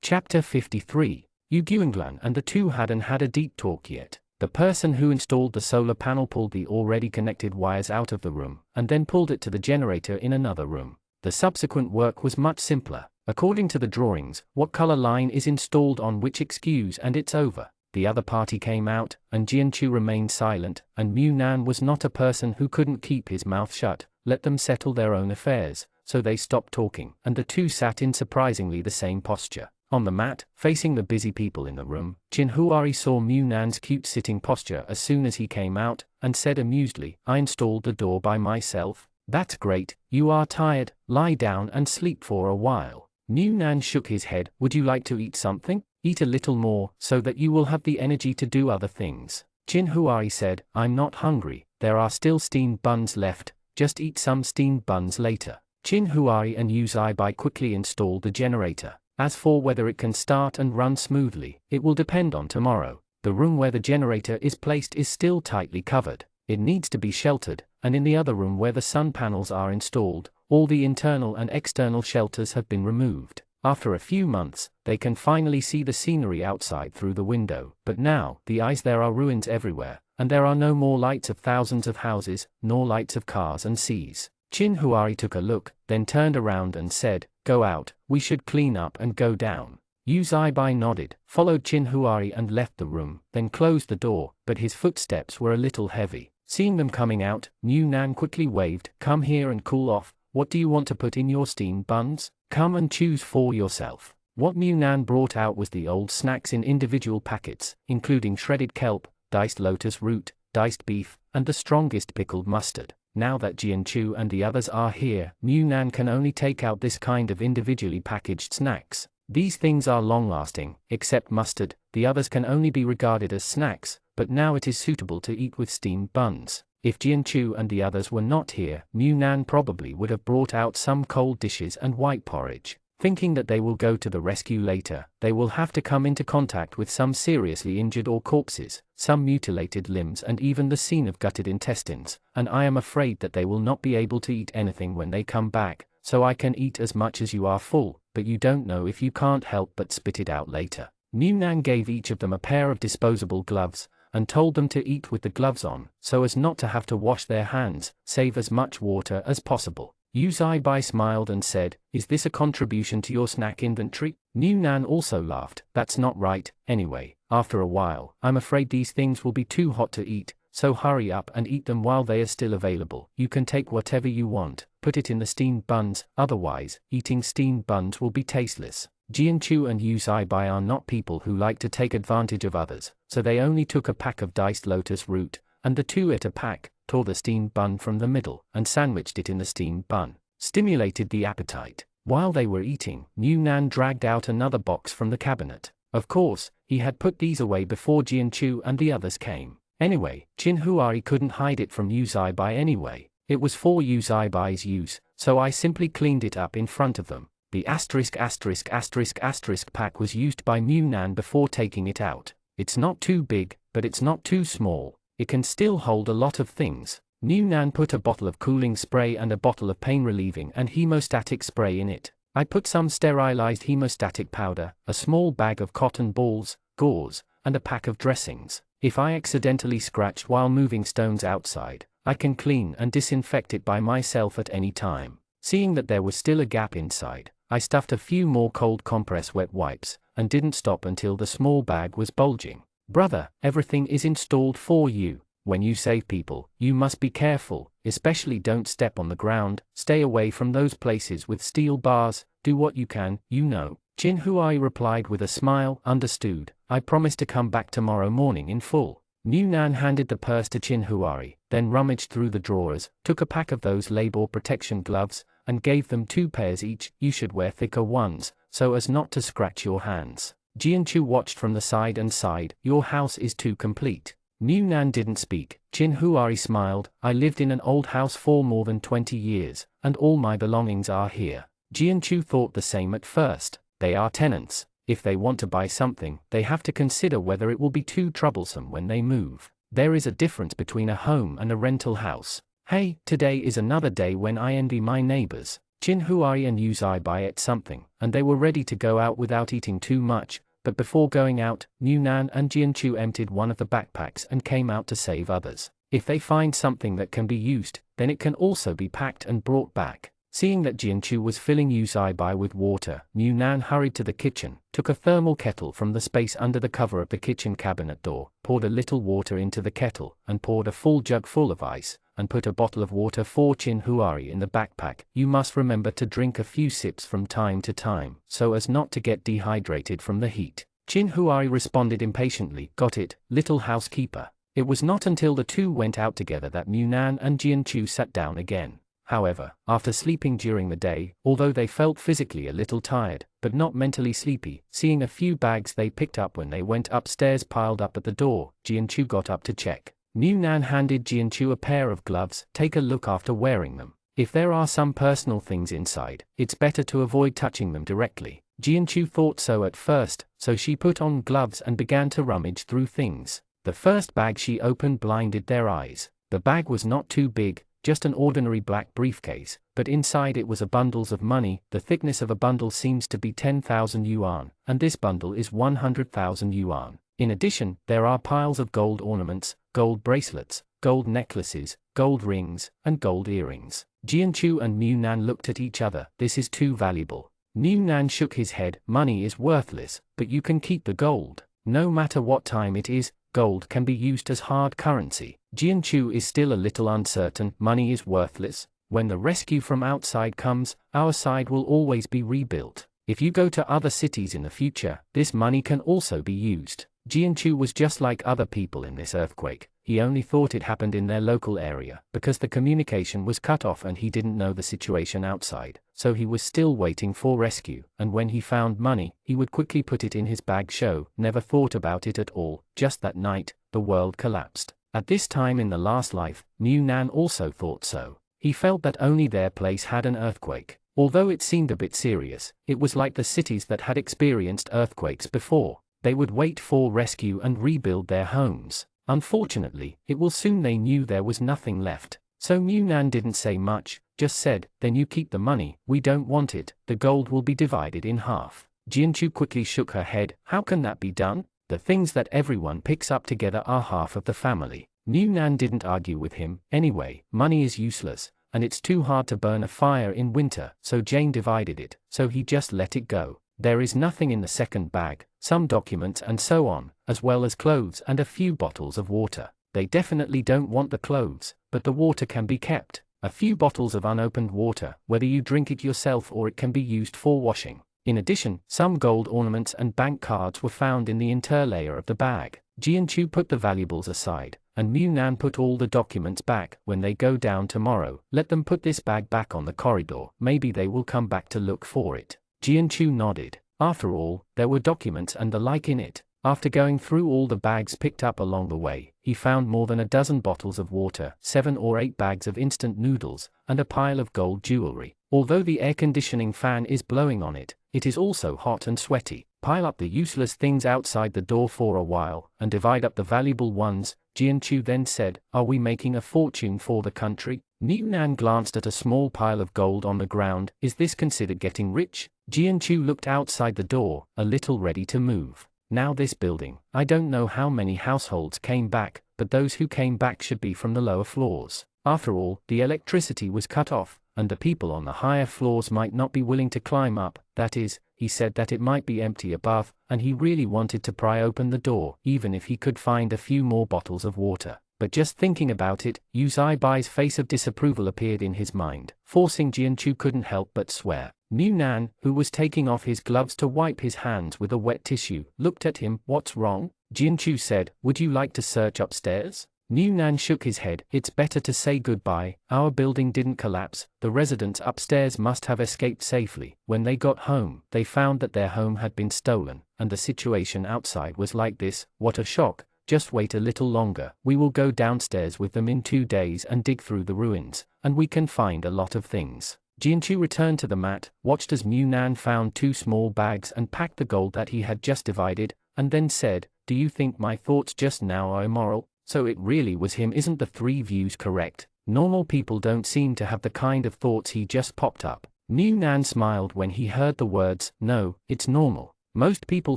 Chapter 53. Yu Guanglan and the two hadn't had a deep talk yet. The person who installed the solar panel pulled the already connected wires out of the room, and then pulled it to the generator in another room. The subsequent work was much simpler. According to the drawings, what color line is installed on which excuse and it's over. The other party came out, and Jianchu remained silent, and Mu Nan was not a person who couldn't keep his mouth shut. Let them settle their own affairs. So they stopped talking, and the two sat in surprisingly the same posture. On the mat, facing the busy people in the room, Chin Huari saw Mu Nan's cute sitting posture as soon as he came out, and said amusedly, "I installed the door by myself." "That's great, you are tired, lie down and sleep for a while." Mu Nan shook his head. "Would you like to eat something? Eat a little more, so that you will have the energy to do other things." Chin Huari said, "I'm not hungry, there are still steamed buns left, just eat some steamed buns later." Chin Huari and Yu Zaibai quickly installed the generator. As for whether it can start and run smoothly, it will depend on tomorrow. The room where the generator is placed is still tightly covered. It needs to be sheltered, and in the other room where the sun panels are installed, all the internal and external shelters have been removed. After a few months, they can finally see the scenery outside through the window. But now, there are ruins everywhere, and there are no more lights of thousands of houses, nor lights of cars and seas. Chin Huari took a look, then turned around and said, "Go out, we should clean up and go down." Yu Zaibai nodded, followed Chin Huari and left the room, then closed the door, but his footsteps were a little heavy. Seeing them coming out, Mu Nan quickly waved, "Come here and cool off. What do you want to put in your steamed buns? Come and choose for yourself." What Mu Nan brought out was the old snacks in individual packets, including shredded kelp, diced lotus root, diced beef, and the strongest pickled mustard. Now that Jianchu and the others are here, Mu Nan can only take out this kind of individually packaged snacks. These things are long-lasting, except mustard. The others can only be regarded as snacks, but now it is suitable to eat with steamed buns. If Jianchu and the others were not here, Mu Nan probably would have brought out some cold dishes and white porridge. Thinking that they will go to the rescue later, they will have to come into contact with some seriously injured or corpses, some mutilated limbs and even the scene of gutted intestines, and I am afraid that they will not be able to eat anything when they come back. So I can eat as much as you are full, but you don't know if you can't help but spit it out later. Mu Nan gave each of them a pair of disposable gloves, and told them to eat with the gloves on, so as not to have to wash their hands, save as much water as possible. Yu Zaibai smiled and said, "Is this a contribution to your snack inventory?" Mu Nan also laughed. "That's not right, anyway. After a while, I'm afraid these things will be too hot to eat, so hurry up and eat them while they are still available. You can take whatever you want, put it in the steamed buns, otherwise, eating steamed buns will be tasteless." Jianchu and Yu Zaibai are not people who like to take advantage of others, so they only took a pack of diced lotus root, and the two ate a pack, tore the steamed bun from the middle, and sandwiched it in the steamed bun. Stimulated the appetite. While they were eating, Mu Nan dragged out another box from the cabinet. Of course, he had put these away before Jianchu and the others came. Anyway, Chin Huari couldn't hide it from Yu Zaibai anyway. It was for Yu Zaibai's use, so I simply cleaned it up in front of them. The ****** pack was used by Mu Nan before taking it out. It's not too big, but it's not too small. It can still hold a lot of things. Mu Nan put a bottle of cooling spray and a bottle of pain-relieving and hemostatic spray in it. I put some sterilized hemostatic powder, a small bag of cotton balls, gauze, and a pack of dressings. If I accidentally scratch while moving stones outside, I can clean and disinfect it by myself at any time. Seeing that there was still a gap inside, I stuffed a few more cold compress wet wipes, and didn't stop until the small bag was bulging. Brother, everything is installed for you. When you save people, you must be careful, especially don't step on the ground, stay away from those places with steel bars, do what you can, you know. Chin Huai replied with a smile, understood, I promise to come back tomorrow morning in full. Mu Nan handed the purse to Chin Huari, then rummaged through the drawers, took a pack of those labor protection gloves, and gave them 2 pairs each. You should wear thicker ones, so as not to scratch your hands. Jianchu watched from the side and sighed, your house is too complete. Mu Nan didn't speak. Chin Huari smiled, I lived in an old house for more than 20 years, and all my belongings are here. Jianchu thought the same at first. They are tenants. If they want to buy something, they have to consider whether it will be too troublesome when they move. There is a difference between a home and a rental house. Hey, today is another day when I envy my neighbors. Chin Huai and Yuzai ate something, and they were ready to go out without eating too much, but before going out, Nan and Jianchu emptied one of the backpacks and came out to save others. If they find something that can be used, then it can also be packed and brought back. Seeing that Jianchu was filling Yuzai with water, Nan hurried to the kitchen, took a thermal kettle from the space under the cover of the kitchen cabinet door, poured a little water into the kettle, and poured a full jug full of ice, and put a bottle of water for Chin Huari in the backpack. You must remember to drink a few sips from time to time, so as not to get dehydrated from the heat. Chin Huari responded impatiently, "Got it, little housekeeper." It was not until the two went out together that Nan and Jianchu sat down again. However, after sleeping during the day, although they felt physically a little tired, but not mentally sleepy, seeing a few bags they picked up when they went upstairs piled up at the door, Jianchu got up to check. Nan handed Jianchu a pair of gloves. "Take a look after wearing them. If there are some personal things inside, it's better to avoid touching them directly." Jianchu thought so at first, so she put on gloves and began to rummage through things. The first bag she opened blinded their eyes. The bag was not too big, just an ordinary black briefcase, but inside it was a bundles of money. The thickness of a bundle seems to be 10,000 yuan, and this bundle is 100,000 yuan. In addition, there are piles of gold ornaments, gold bracelets, gold necklaces, gold rings, and gold earrings. Jianchu and Nan looked at each other. "This is too valuable." Nan shook his head. "Money is worthless, but you can keep the gold. No matter what time it is, gold can be used as hard currency." Jianchu is still a little uncertain. "Money is worthless. When the rescue from outside comes, our side will always be rebuilt. If you go to other cities in the future, this money can also be used." Jianchu was just like other people in this earthquake. He only thought it happened in their local area, because the communication was cut off and he didn't know the situation outside, so he was still waiting for rescue, and when he found money, he would quickly put it in his bag. Never thought about it at all. Just that night, the world collapsed. At this time in the last life, Nan also thought so. He felt that only their place had an earthquake. Although it seemed a bit serious, it was like the cities that had experienced earthquakes before. They would wait for rescue and rebuild their homes. Unfortunately, it will soon. They knew there was nothing left. So Nan didn't say much, just said, "Then you keep the money. We don't want it. The gold will be divided in half." Jianchu quickly shook her head. "How can that be done? The things that everyone picks up together are half of the family." Nan didn't argue with him. "Anyway, money is useless, and it's too hard to burn a fire in winter, so Jane divided it, so he just let it go. There is nothing in the second bag, some documents and so on, as well as clothes and a few bottles of water. They definitely don't want the clothes, but the water can be kept. A few bottles of unopened water, whether you drink it yourself or it can be used for washing. In addition, some gold ornaments and bank cards were found in the interlayer of the bag." Jianchu put the valuables aside, and Nan put all the documents back. "When they go down tomorrow, let them put this bag back on the corridor. Maybe they will come back to look for it." Jianchu nodded. After all, there were documents and the like in it. After going through all the bags picked up along the way, he found more than a dozen bottles of water, 7 or 8 bags of instant noodles, and a pile of gold jewelry. Although the air conditioning fan is blowing on it, it is also hot and sweaty. "Pile up the useless things outside the door for a while, and divide up the valuable ones," Jianchu then said. "Are we making a fortune for the country?" Nan glanced at a small pile of gold on the ground. "Is this considered getting rich?" Jianchu looked outside the door, a little ready to move. "Now this building, I don't know how many households came back, but those who came back should be from the lower floors. After all, the electricity was cut off, and the people on the higher floors might not be willing to climb up. That is, he said that it might be empty above, and he really wanted to pry open the door, even if he could find a few more bottles of water. But just thinking about it, Yuzai's face of disapproval appeared in his mind, forcing Jianchu couldn't help but swear. Nan, who was taking off his gloves to wipe his hands with a wet tissue, looked at him. "What's wrong?" Jianchu said, "Would you like to search upstairs?" Nan shook his head. "It's better to say goodbye. Our building didn't collapse. The residents upstairs must have escaped safely. When they got home, they found that their home had been stolen, and the situation outside was like this. What a shock. Just wait a little longer. We will go downstairs with them in 2 days and dig through the ruins, and we can find a lot of things." Jianchu returned to the mat, watched as Nan found 2 small bags and packed the gold that he had just divided, and then said, "Do you think my thoughts just now are immoral? So it really was him. Isn't the three views correct? Normal people don't seem to have the kind of thoughts he just popped up. New Nan smiled when he heard the words, no, it's normal. Most people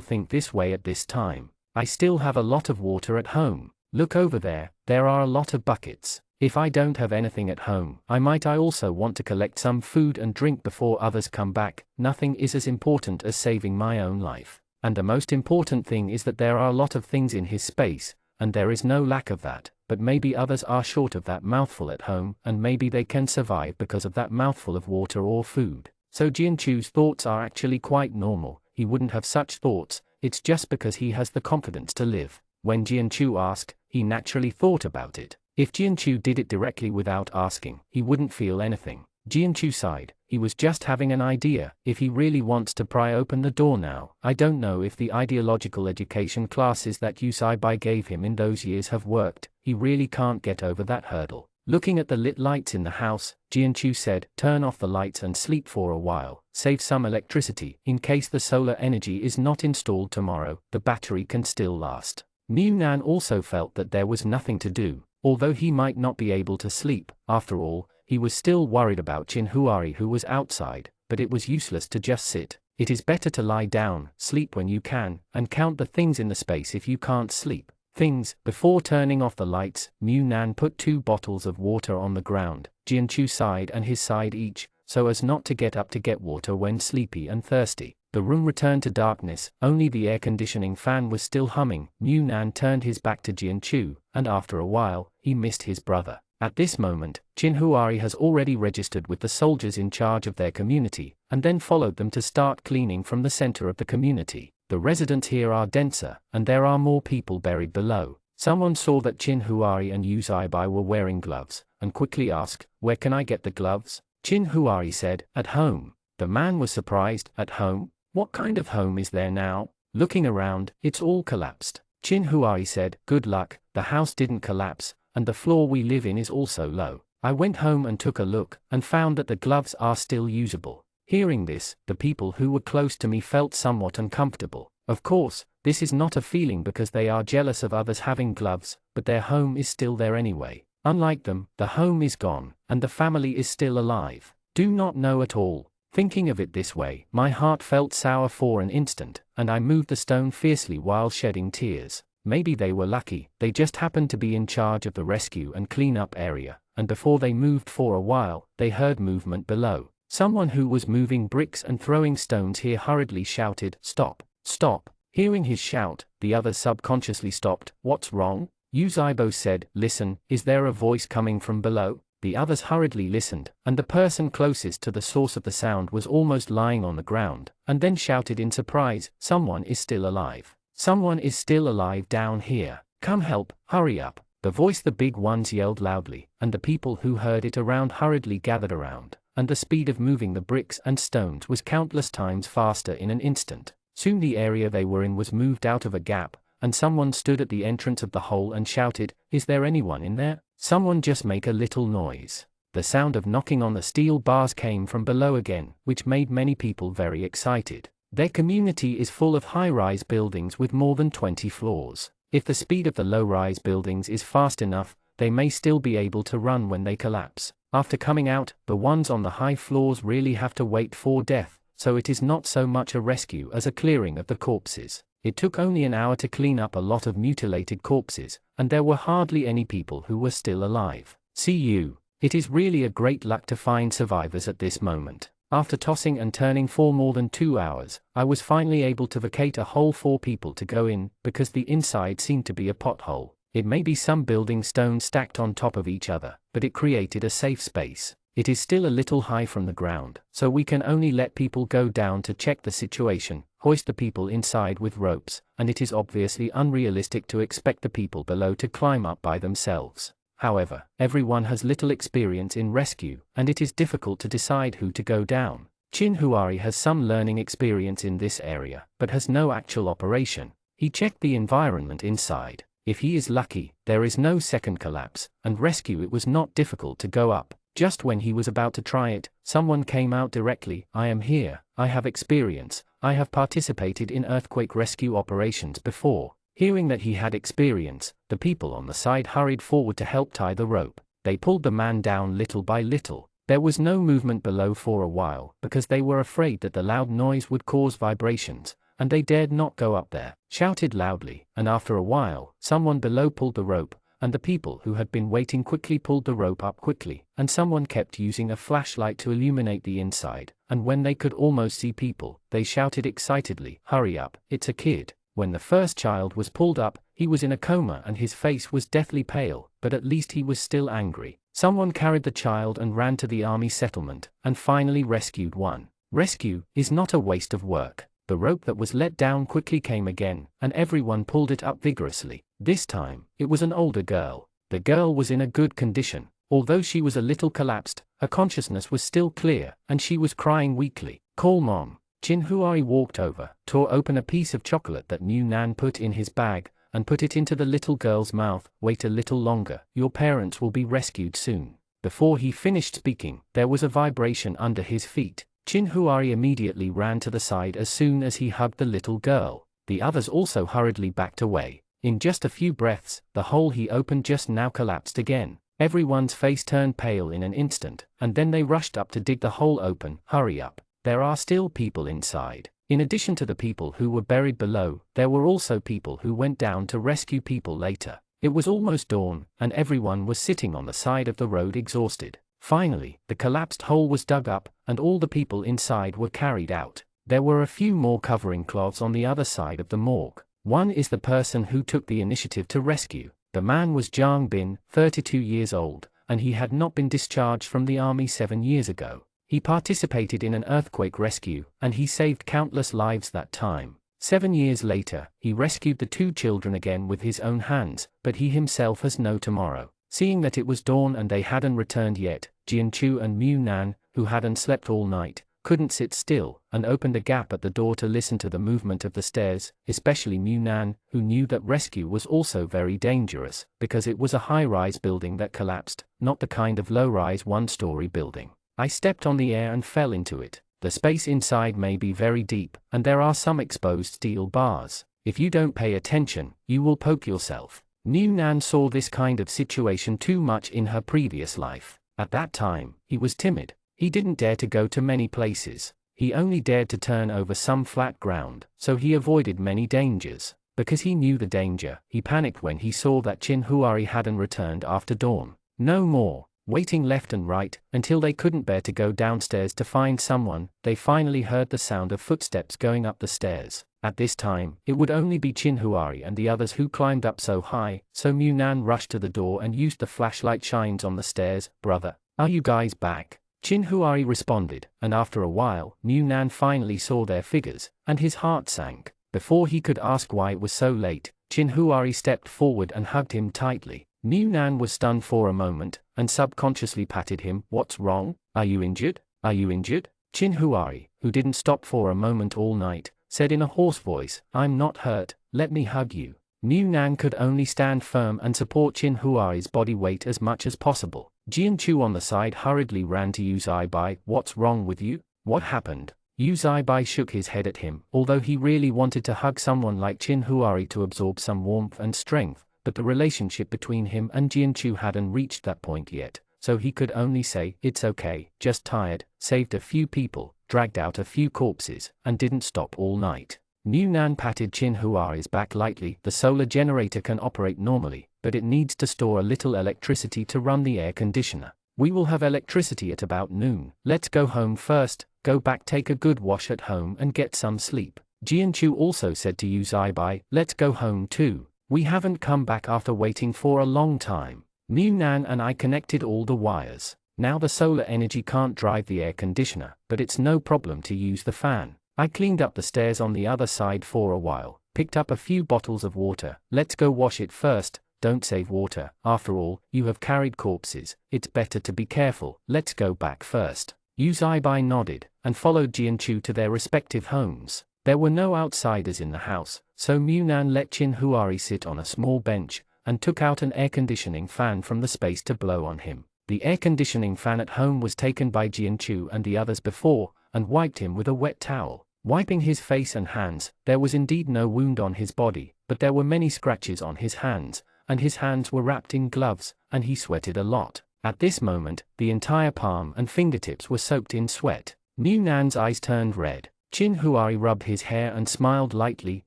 think this way at this time. I still have a lot of water at home. Look over there are a lot of buckets. If I don't have anything at home, I also want to collect some food and drink before others come back. Nothing is as important as saving my own life. And the most important thing is that there are a lot of things in his space, and there is no lack of that, but maybe others are short of that mouthful at home, and maybe they can survive because of that mouthful of water or food. So Jianchu's thoughts are actually quite normal. He wouldn't have such thoughts, it's just because he has the confidence to live. When Jianchu asked, he naturally thought about it. If Jianchu did it directly without asking, he wouldn't feel anything. Jianchu sighed. He was just having an idea. If he really wants to pry open the door now, I don't know if the ideological education classes that Usaibai gave him in those years have worked. He really can't get over that hurdle. Looking at the lit lights in the house, Jianchu said, turn off the lights and sleep for a while. Save some electricity. In case the solar energy is not installed tomorrow, the battery can still last. New Nan also felt that there was nothing to do. Although he might not be able to sleep, after all, he was still worried about Chinhuari who was outside, but it was useless to just sit. It is better to lie down, sleep when you can, and count the things in the space if you can't sleep. Things. Before turning off the lights, Mu Nan put 2 bottles of water on the ground, Jianchu's side and his side each, so as not to get up to get water when sleepy and thirsty. The room returned to darkness, only the air conditioning fan was still humming. Mu Nan turned his back to Jianchu, and after a while, he missed his brother. At this moment, Chinhuari has already registered with the soldiers in charge of their community, and then followed them to start cleaning from the center of the community. The residents here are denser, and there are more people buried below. Someone saw that Chinhuari and Usaibai were wearing gloves, and quickly asked, where can I get the gloves? Chinhuari said, at home. The man was surprised, at home? What kind of home is there now? Looking around, it's all collapsed. Chinhuari said, good luck, the house didn't collapse, and the floor we live in is also low. I went home and took a look, and found that the gloves are still usable. Hearing this, the people who were close to me felt somewhat uncomfortable. Of course, this is not a feeling because they are jealous of others having gloves, but their home is still there anyway. Unlike them, the home is gone, and the family is still alive. Do not know at all. Thinking of it this way, my heart felt sour for an instant, and I moved the stone fiercely while shedding tears. Maybe they were lucky, they just happened to be in charge of the rescue and cleanup area, and before they moved for a while, they heard movement below. Someone who was moving bricks and throwing stones here hurriedly shouted, stop, stop. Hearing his shout, the others subconsciously stopped. What's wrong? Usaibo said, listen, is there a voice coming from below? The others hurriedly listened, and the person closest to the source of the sound was almost lying on the ground, and then shouted in surprise, someone is still alive. Someone is still alive down here. Come help, hurry up. The voice the big ones yelled loudly, and the people who heard it around hurriedly gathered around, and the speed of moving the bricks and stones was countless times faster in an instant. Soon the area they were in was moved out of a gap, and someone stood at the entrance of the hole and shouted, is there anyone in there? Someone just make a little noise. The sound of knocking on the steel bars came from below again, which made many people very excited. Their community is full of high-rise buildings with more than 20 floors. If the speed of the low-rise buildings is fast enough, they may still be able to run when they collapse. After coming out, the ones on the high floors really have to wait for death, so it is not so much a rescue as a clearing of the corpses. It took only an hour to clean up a lot of mutilated corpses, and there were hardly any people who were still alive. See you. It is really a great luck to find survivors at this moment. After tossing and turning for more than 2 hours, I was finally able to vacate a hole for people to go in, because the inside seemed to be a pothole. It may be some building stones stacked on top of each other, but it created a safe space. It is still a little high from the ground, so we can only let people go down to check the situation, hoist the people inside with ropes, and it is obviously unrealistic to expect the people below to climb up by themselves. However, everyone has little experience in rescue, and it is difficult to decide who to go down. Chinhuari has some learning experience in this area, but has no actual operation. He checked the environment inside. If he is lucky, there is no second collapse, and rescue it was not difficult to go up. Just when he was about to try it, someone came out directly, I am here, I have experience, I have participated in earthquake rescue operations before. Hearing that he had experience, the people on the side hurried forward to help tie the rope. They pulled the man down little by little. There was no movement below for a while because they were afraid that the loud noise would cause vibrations, and they dared not go up there, shouted loudly, and after a while, someone below pulled the rope, and the people who had been waiting quickly pulled the rope up quickly, and someone kept using a flashlight to illuminate the inside, and when they could almost see people, they shouted excitedly, "Hurry up, it's a kid." When the first child was pulled up, he was in a coma and his face was deathly pale, but at least he was still angry. Someone carried the child and ran to the army settlement, and finally rescued one. Rescue is not a waste of work. The rope that was let down quickly came again, and everyone pulled it up vigorously. This time, it was an older girl. The girl was in a good condition. Although she was a little collapsed, her consciousness was still clear, and she was crying weakly. "Call Mom." Chin Huari walked over, tore open a piece of chocolate that Mu Nan put in his bag, and put it into the little girl's mouth. "Wait a little longer, your parents will be rescued soon." Before he finished speaking, there was a vibration under his feet. Chin Huari immediately ran to the side as soon as he hugged the little girl. The others also hurriedly backed away. In just a few breaths, the hole he opened just now collapsed again. Everyone's face turned pale in an instant, and then they rushed up to dig the hole open. "Hurry up. There are still people inside." In addition to the people who were buried below, there were also people who went down to rescue people later. It was almost dawn, and everyone was sitting on the side of the road exhausted. Finally, the collapsed hole was dug up, and all the people inside were carried out. There were a few more covering cloths on the other side of the morgue. One is the person who took the initiative to rescue. The man was Jiang Bin, 32 years old, and he had not been discharged from the army 7 years ago. He participated in an earthquake rescue, and he saved countless lives that time. 7 years later, he rescued the 2 children again with his own hands, but he himself has no tomorrow. Seeing that it was dawn and they hadn't returned yet, Jianchu and Mu Nan, who hadn't slept all night, couldn't sit still, and opened a gap at the door to listen to the movement of the stairs, especially Mu Nan, who knew that rescue was also very dangerous, because it was a high-rise building that collapsed, not the kind of low-rise one-story building. "I stepped on the air and fell into it. The space inside may be very deep, and there are some exposed steel bars. If you don't pay attention, you will poke yourself." Mu Nan saw this kind of situation too much in her previous life. At that time, he was timid. He didn't dare to go to many places. He only dared to turn over some flat ground, so he avoided many dangers. Because he knew the danger, he panicked when he saw that Chin Huari hadn't returned after dawn. No more waiting left and right, until they couldn't bear to go downstairs to find someone. They finally heard the sound of footsteps going up the stairs. At this time, it would only be Chin Huari and the others who climbed up so high, so Mu Nan rushed to the door and used the flashlight shines on the stairs. "Brother, are you guys back?" Chin Huari responded, and after a while, Mu Nan finally saw their figures, and his heart sank. Before he could ask why it was so late, Chin Huari stepped forward and hugged him tightly. Mu Nan was stunned for a moment, and subconsciously patted him. "What's wrong? Are you injured? Are you injured?" Chin Huari, who didn't stop for a moment all night, said in a hoarse voice, "I'm not hurt, let me hug you." Mu Nan could only stand firm and support Chin Huari's body weight as much as possible. Jianchu on the side hurriedly ran to Yu Zaibai. "What's wrong with you? What happened?" Yu Zaibai shook his head at him, although he really wanted to hug someone like Chin Huari to absorb some warmth and strength, but the relationship between him and Jianchu hadn't reached that point yet, so he could only say, "It's okay, just tired, saved a few people, dragged out a few corpses, and didn't stop all night." Mu Nan patted Chin Huari's back lightly. "The solar generator can operate normally, but it needs to store a little electricity to run the air conditioner. We will have electricity at about noon. Let's go home first, go back, take a good wash at home and get some sleep." Jianchu also said to Yu Zaibai, "Let's go home too. We haven't come back after waiting for a long time." Mu Nan and I connected all the wires. Now the solar energy can't drive the air conditioner, but it's no problem to use the fan. I cleaned up the stairs on the other side for a while, picked up a few bottles of water. "Let's go wash it first. Don't save water. After all, you have carried corpses. It's better to be careful. Let's go back first." Yu Zaibai nodded, and followed Jianchu to their respective homes. There were no outsiders in the house, so Mu Nan let Chin Huari sit on a small bench, and took out an air conditioning fan from the space to blow on him. The air conditioning fan at home was taken by Jianchu and the others before, and wiped him with a wet towel. Wiping his face and hands, there was indeed no wound on his body, but there were many scratches on his hands, and his hands were wrapped in gloves, and he sweated a lot. At this moment, the entire palm and fingertips were soaked in sweat. New Nan's eyes turned red. Chin Huari rubbed his hair and smiled lightly.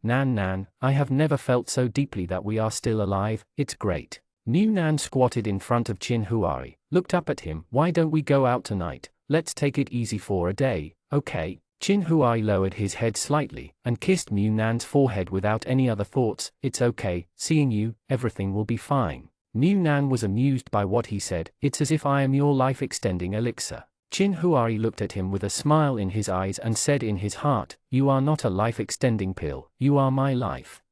Nan, I have never felt so deeply that we are still alive, it's great. New Nan squatted in front of Chin Huari, looked up at him. Why don't we go out tonight? Let's take it easy for a day, okay? Chin Huari lowered his head slightly, and kissed New Nan's forehead without any other thoughts. It's okay, seeing you, everything will be fine. New Nan was amused by what he said. It's as if I am your life-extending elixir. Chin Huari looked at him with a smile in his eyes and said in his heart, you are not a life-extending pill, you are my life.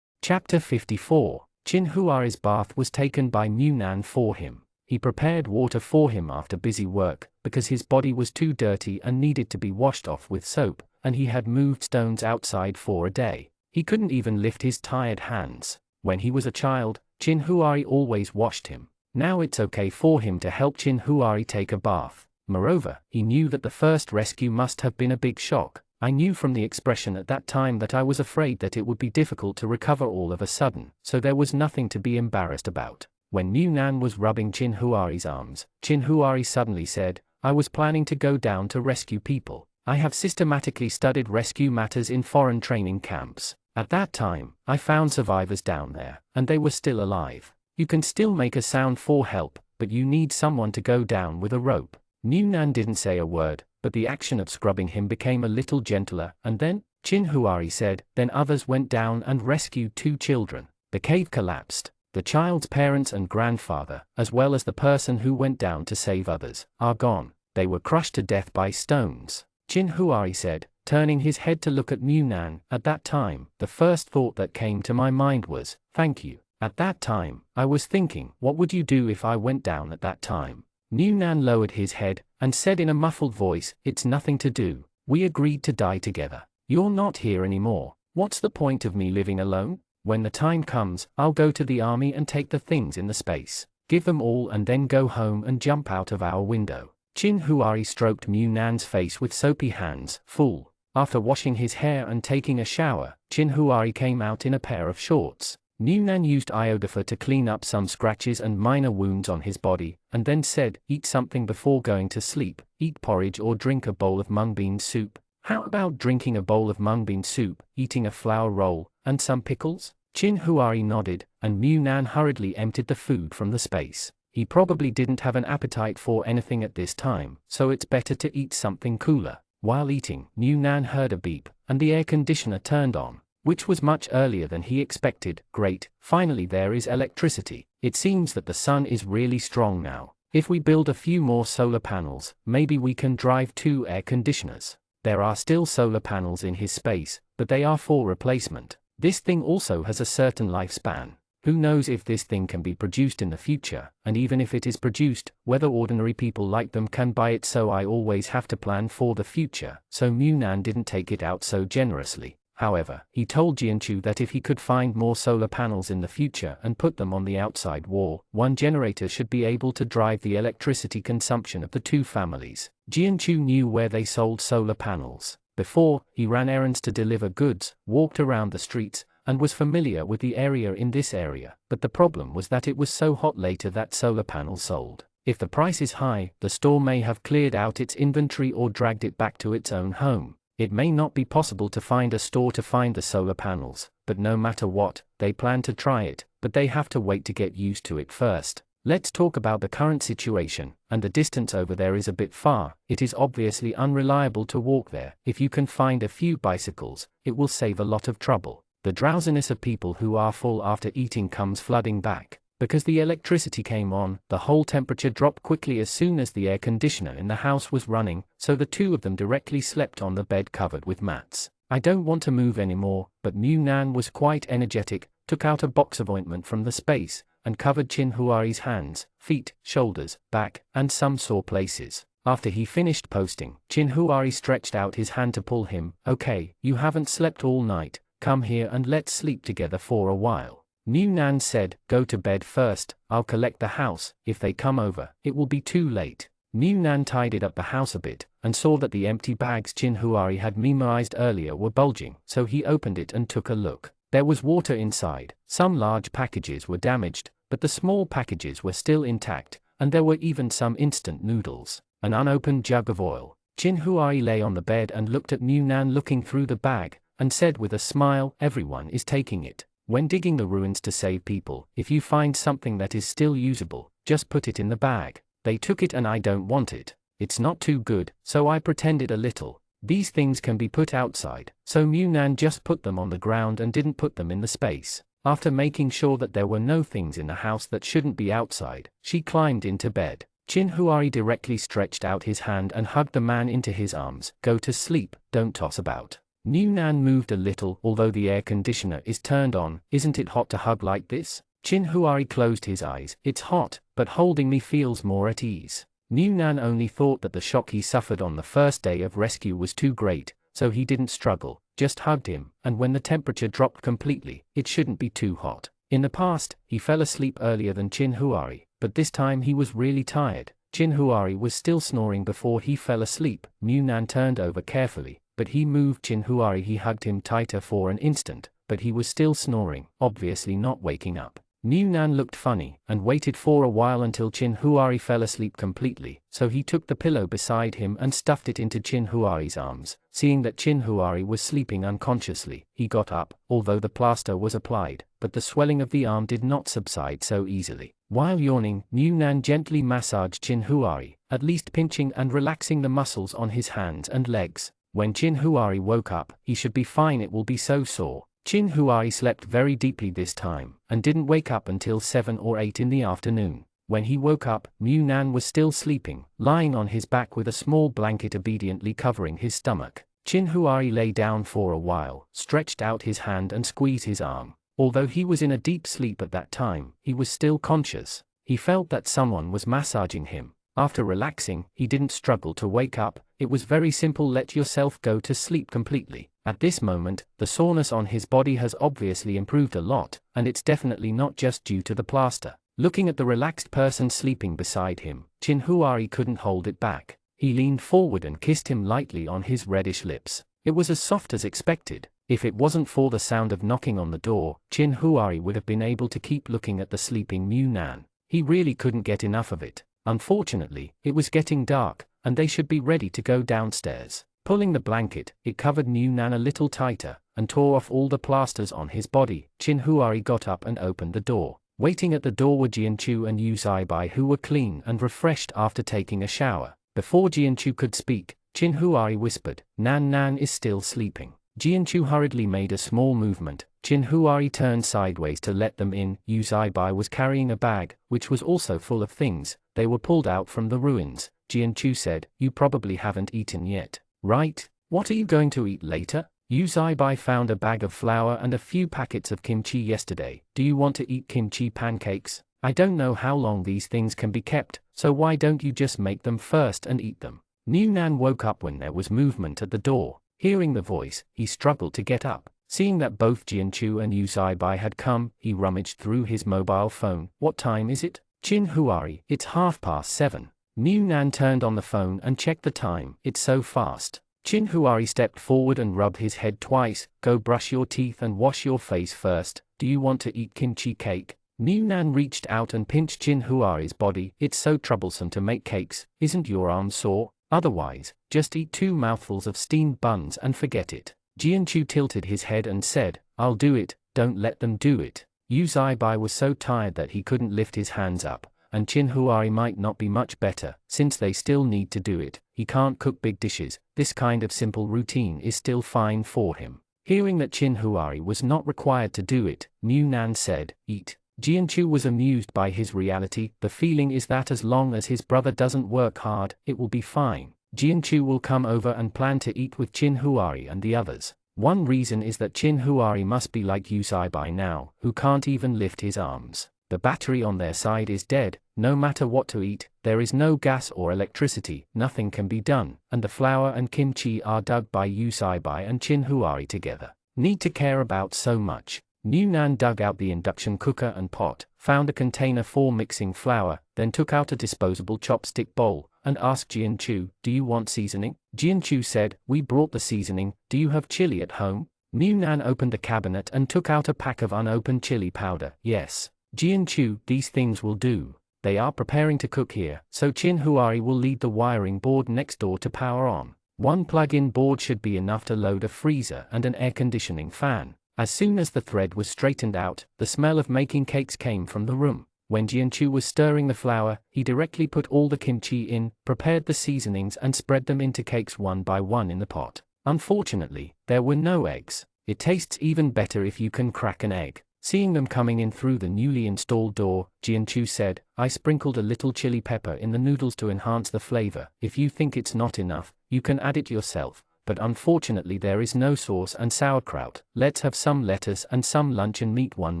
Chapter 54. Chin Huari's bath was taken by New Nan for him. He prepared water for him after busy work, because his body was too dirty and needed to be washed off with soap, and he had moved stones outside for a day. He couldn't even lift his tired hands. When he was a child, Chin Huari always washed him. Now it's okay for him to help Chin Huari take a bath. Moreover, he knew that the first rescue must have been a big shock. I knew from the expression at that time that I was afraid that it would be difficult to recover all of a sudden, so there was nothing to be embarrassed about. When New Nan was rubbing Chin Huari's arms, Chin Huari suddenly said, I was planning to go down to rescue people. I have systematically studied rescue matters in foreign training camps. At that time, I found survivors down there, and they were still alive. You can still make a sound for help, but you need someone to go down with a rope. New Nan didn't say a word, but the action of scrubbing him became a little gentler, and then, Chin Huari said, then others went down and rescued 2 children. The cave collapsed. The child's parents and grandfather, as well as the person who went down to save others, are gone. They were crushed to death by stones. Chin Huari said, turning his head to look at New Nan. At that time, the first thought that came to my mind was, thank you. At that time, I was thinking, what would you do if I went down at that time? New Nan lowered his head, and said in a muffled voice, it's nothing to do. We agreed to die together. You're not here anymore. What's the point of me living alone? When the time comes, I'll go to the army and take the things in the space. Give them all and then go home and jump out of our window. Chin Huari stroked New Nan's face with soapy hands. Fool. After washing his hair and taking a shower, Chin Huari came out in a pair of shorts. New Nan used audionovel to clean up some scratches and minor wounds on his body, and then said, eat something before going to sleep, eat porridge or drink a bowl of mung bean soup. How about drinking a bowl of mung bean soup, eating a flour roll, and some pickles? Chin Huari nodded, and New Nan hurriedly emptied the food from the space. He probably didn't have an appetite for anything at this time, so it's better to eat something cooler. While eating, New Nan heard a beep, and the air conditioner turned on, which was much earlier than he expected. Great, finally there is electricity. It seems that the sun is really strong now. If we build a few more solar panels, maybe we can drive 2 air conditioners. There are still solar panels in his space, but they are for replacement. This thing also has a certain lifespan. Who knows if this thing can be produced in the future, and even if it is produced, whether ordinary people like them can buy it. So I always have to plan for the future, so New Nan didn't take it out so generously. However, he told Jianchu that if he could find more solar panels in the future and put them on the outside wall, 1 generator should be able to drive the electricity consumption of the 2 families. Jianchu knew where they sold solar panels. Before, he ran errands to deliver goods, walked around the streets, and was familiar with the area in this area, but the problem was that it was so hot later that solar panels sold. If the price is high, the store may have cleared out its inventory or dragged it back to its own home. It may not be possible to find a store to find the solar panels, but no matter what, they plan to try it, but they have to wait to get used to it first. Let's talk about the current situation, and the distance over there is a bit far. It is obviously unreliable to walk there. If you can find a few bicycles, it will save a lot of trouble. The drowsiness of people who are full after eating comes flooding back. Because the electricity came on, the whole temperature dropped quickly as soon as the air conditioner in the house was running, so the 2 of them directly slept on the bed covered with mats. I don't want to move anymore, but New Nan was quite energetic, took out a box of ointment from the space, and covered Chin Huari's hands, feet, shoulders, back, and some sore places. After he finished posting, Chin Huari stretched out his hand to pull him. Okay, you haven't slept all night, come here and let's sleep together for a while. New Nan said, go to bed first, I'll collect the house. If they come over, it will be too late. New Nan tidied up the house a bit, and saw that the empty bags Chin Huari had memorized earlier were bulging, so he opened it and took a look. There was water inside. Some large packages were damaged, but the small packages were still intact, and there were even some instant noodles. An unopened jug of oil. Chin Huari lay on the bed and looked at Mu Nan looking through the bag, and said with a smile, "Everyone is taking it. When digging the ruins to save people, if you find something that is still usable, just put it in the bag. They took it and I don't want it. It's not too good, so I pretended a little. These things can be put outside." So Mu Nan just put them on the ground and didn't put them in the space. After making sure that there were no things in the house that shouldn't be outside, she climbed into bed. Chin Huari directly stretched out his hand and hugged the man into his arms. "Go to sleep, don't toss about." Mu Nan moved a little. "Although the air conditioner is turned on, isn't it hot to hug like this?" Chin Huari closed his eyes. "It's hot, but holding me feels more at ease." Mu Nan only thought that the shock he suffered on the first day of rescue was too great, so he didn't struggle, just hugged him, and when the temperature dropped completely, it shouldn't be too hot. In the past, he fell asleep earlier than Chin Huari, but this time he was really tired. Chin Huari was still snoring before he fell asleep. Mu Nan turned over carefully, but he moved Chin Huari. He hugged him tighter for an instant, but he was still snoring, obviously not waking up. Mu Nan looked funny, and waited for a while until Chin Huari fell asleep completely, so he took the pillow beside him and stuffed it into Chin Huari's arms. Seeing that Chin Huari was sleeping unconsciously, he got up, although the plaster was applied, but the swelling of the arm did not subside so easily. While yawning, Mu Nan gently massaged Chin Huari, at least pinching and relaxing the muscles on his hands and legs. When Chin Huari woke up, "He should be fine, it will be so sore." Chin Huari slept very deeply this time, and didn't wake up until 7 or 8 in the afternoon. When he woke up, Mu Nan was still sleeping, lying on his back with a small blanket obediently covering his stomach. Chin Huari lay down for a while, stretched out his hand and squeezed his arm. Although he was in a deep sleep at that time, he was still conscious. He felt that someone was massaging him. After relaxing, he didn't struggle to wake up. It was very simple. Let yourself go to sleep completely. At this moment, the soreness on his body has obviously improved a lot, and it's definitely not just due to the plaster. Looking at the relaxed person sleeping beside him, Chin Huari couldn't hold it back. He leaned forward and kissed him lightly on his reddish lips. It was as soft as expected. If it wasn't for the sound of knocking on the door, Chin Huari would have been able to keep looking at the sleeping Mu Nan. He really couldn't get enough of it. Unfortunately, it was getting dark, and they should be ready to go downstairs. Pulling the blanket, it covered Mu Nan a little tighter, and tore off all the plasters on his body. Chin Huari got up and opened the door. Waiting at the door were Jianchu and Yu Zaibai, who were clean and refreshed after taking a shower. Before Jianchu could speak, Chin Huari whispered, "Nan Nan is still sleeping." Jianchu hurriedly made a small movement. Chin Huari turned sideways to let them in. Yu Zaibai was carrying a bag, which was also full of things. They were pulled out from the ruins. Jianchu said, "You probably haven't eaten yet, right? What are you going to eat later?" Yu Zaibai found a bag of flour and a few packets of kimchi yesterday. "Do you want to eat kimchi pancakes? I don't know how long these things can be kept, so why don't you just make them first and eat them?" Mu Nan woke up when there was movement at the door. Hearing the voice, he struggled to get up. Seeing that both Jianchu and Yu Zaibai had come, he rummaged through his mobile phone. "What time is it?" "Chin Huari, it's 7:30. Mu Nan turned on the phone and checked the time. "It's so fast." Chin Huari stepped forward and rubbed his head twice. "Go brush your teeth and wash your face first. Do you want to eat kimchi cake?" Mu Nan reached out and pinched Chin Huari's body. "It's so troublesome to make cakes. Isn't your arm sore? Otherwise, just eat 2 mouthfuls of steamed buns and forget it." Jianchu tilted his head and said, "I'll do it, don't let them do it." Yu Zaibai was so tired that he couldn't lift his hands up, and Chin Huari might not be much better, since they still need to do it. He can't cook big dishes. This kind of simple routine is still fine for him. Hearing that Chin Huari was not required to do it, Mu Nan said, "Eat." Jianchu was amused by his reality. The feeling is that as long as his brother doesn't work hard, it will be fine. Jianchu will come over and plan to eat with Chin Huari and the others. One reason is that Chin Huari must be like Yu Zaibai now, who can't even lift his arms. The battery on their side is dead. No matter what to eat, there is no gas or electricity, nothing can be done, and the flour and kimchi are dug by Yu Zaibai and Chin Huari together. Need to care about so much. New Nan dug out the induction cooker and pot, found a container for mixing flour, then took out a disposable chopstick bowl, and asked Jian-Chu, "Do you want seasoning?" Jian-Chu said, "We brought the seasoning, do you have chili at home?" New Nan opened the cabinet and took out a pack of unopened chili powder. "Yes, Jian-Chu, these things will do. They are preparing to cook here, so Chin Huari will lead the wiring board next door to power on. One plug-in board should be enough to load a freezer and an air conditioning fan." As soon as the thread was straightened out, the smell of making cakes came from the room. When Jian-Chu was stirring the flour, he directly put all the kimchi in, prepared the seasonings and spread them into cakes one by one in the pot. Unfortunately, there were no eggs. "It tastes even better if you can crack an egg." Seeing them coming in through the newly installed door, Jian-Chu said, "I sprinkled a little chili pepper in the noodles to enhance the flavor. If you think it's not enough, you can add it yourself. But unfortunately there is no sauce and sauerkraut. Let's have some lettuce and some luncheon meat one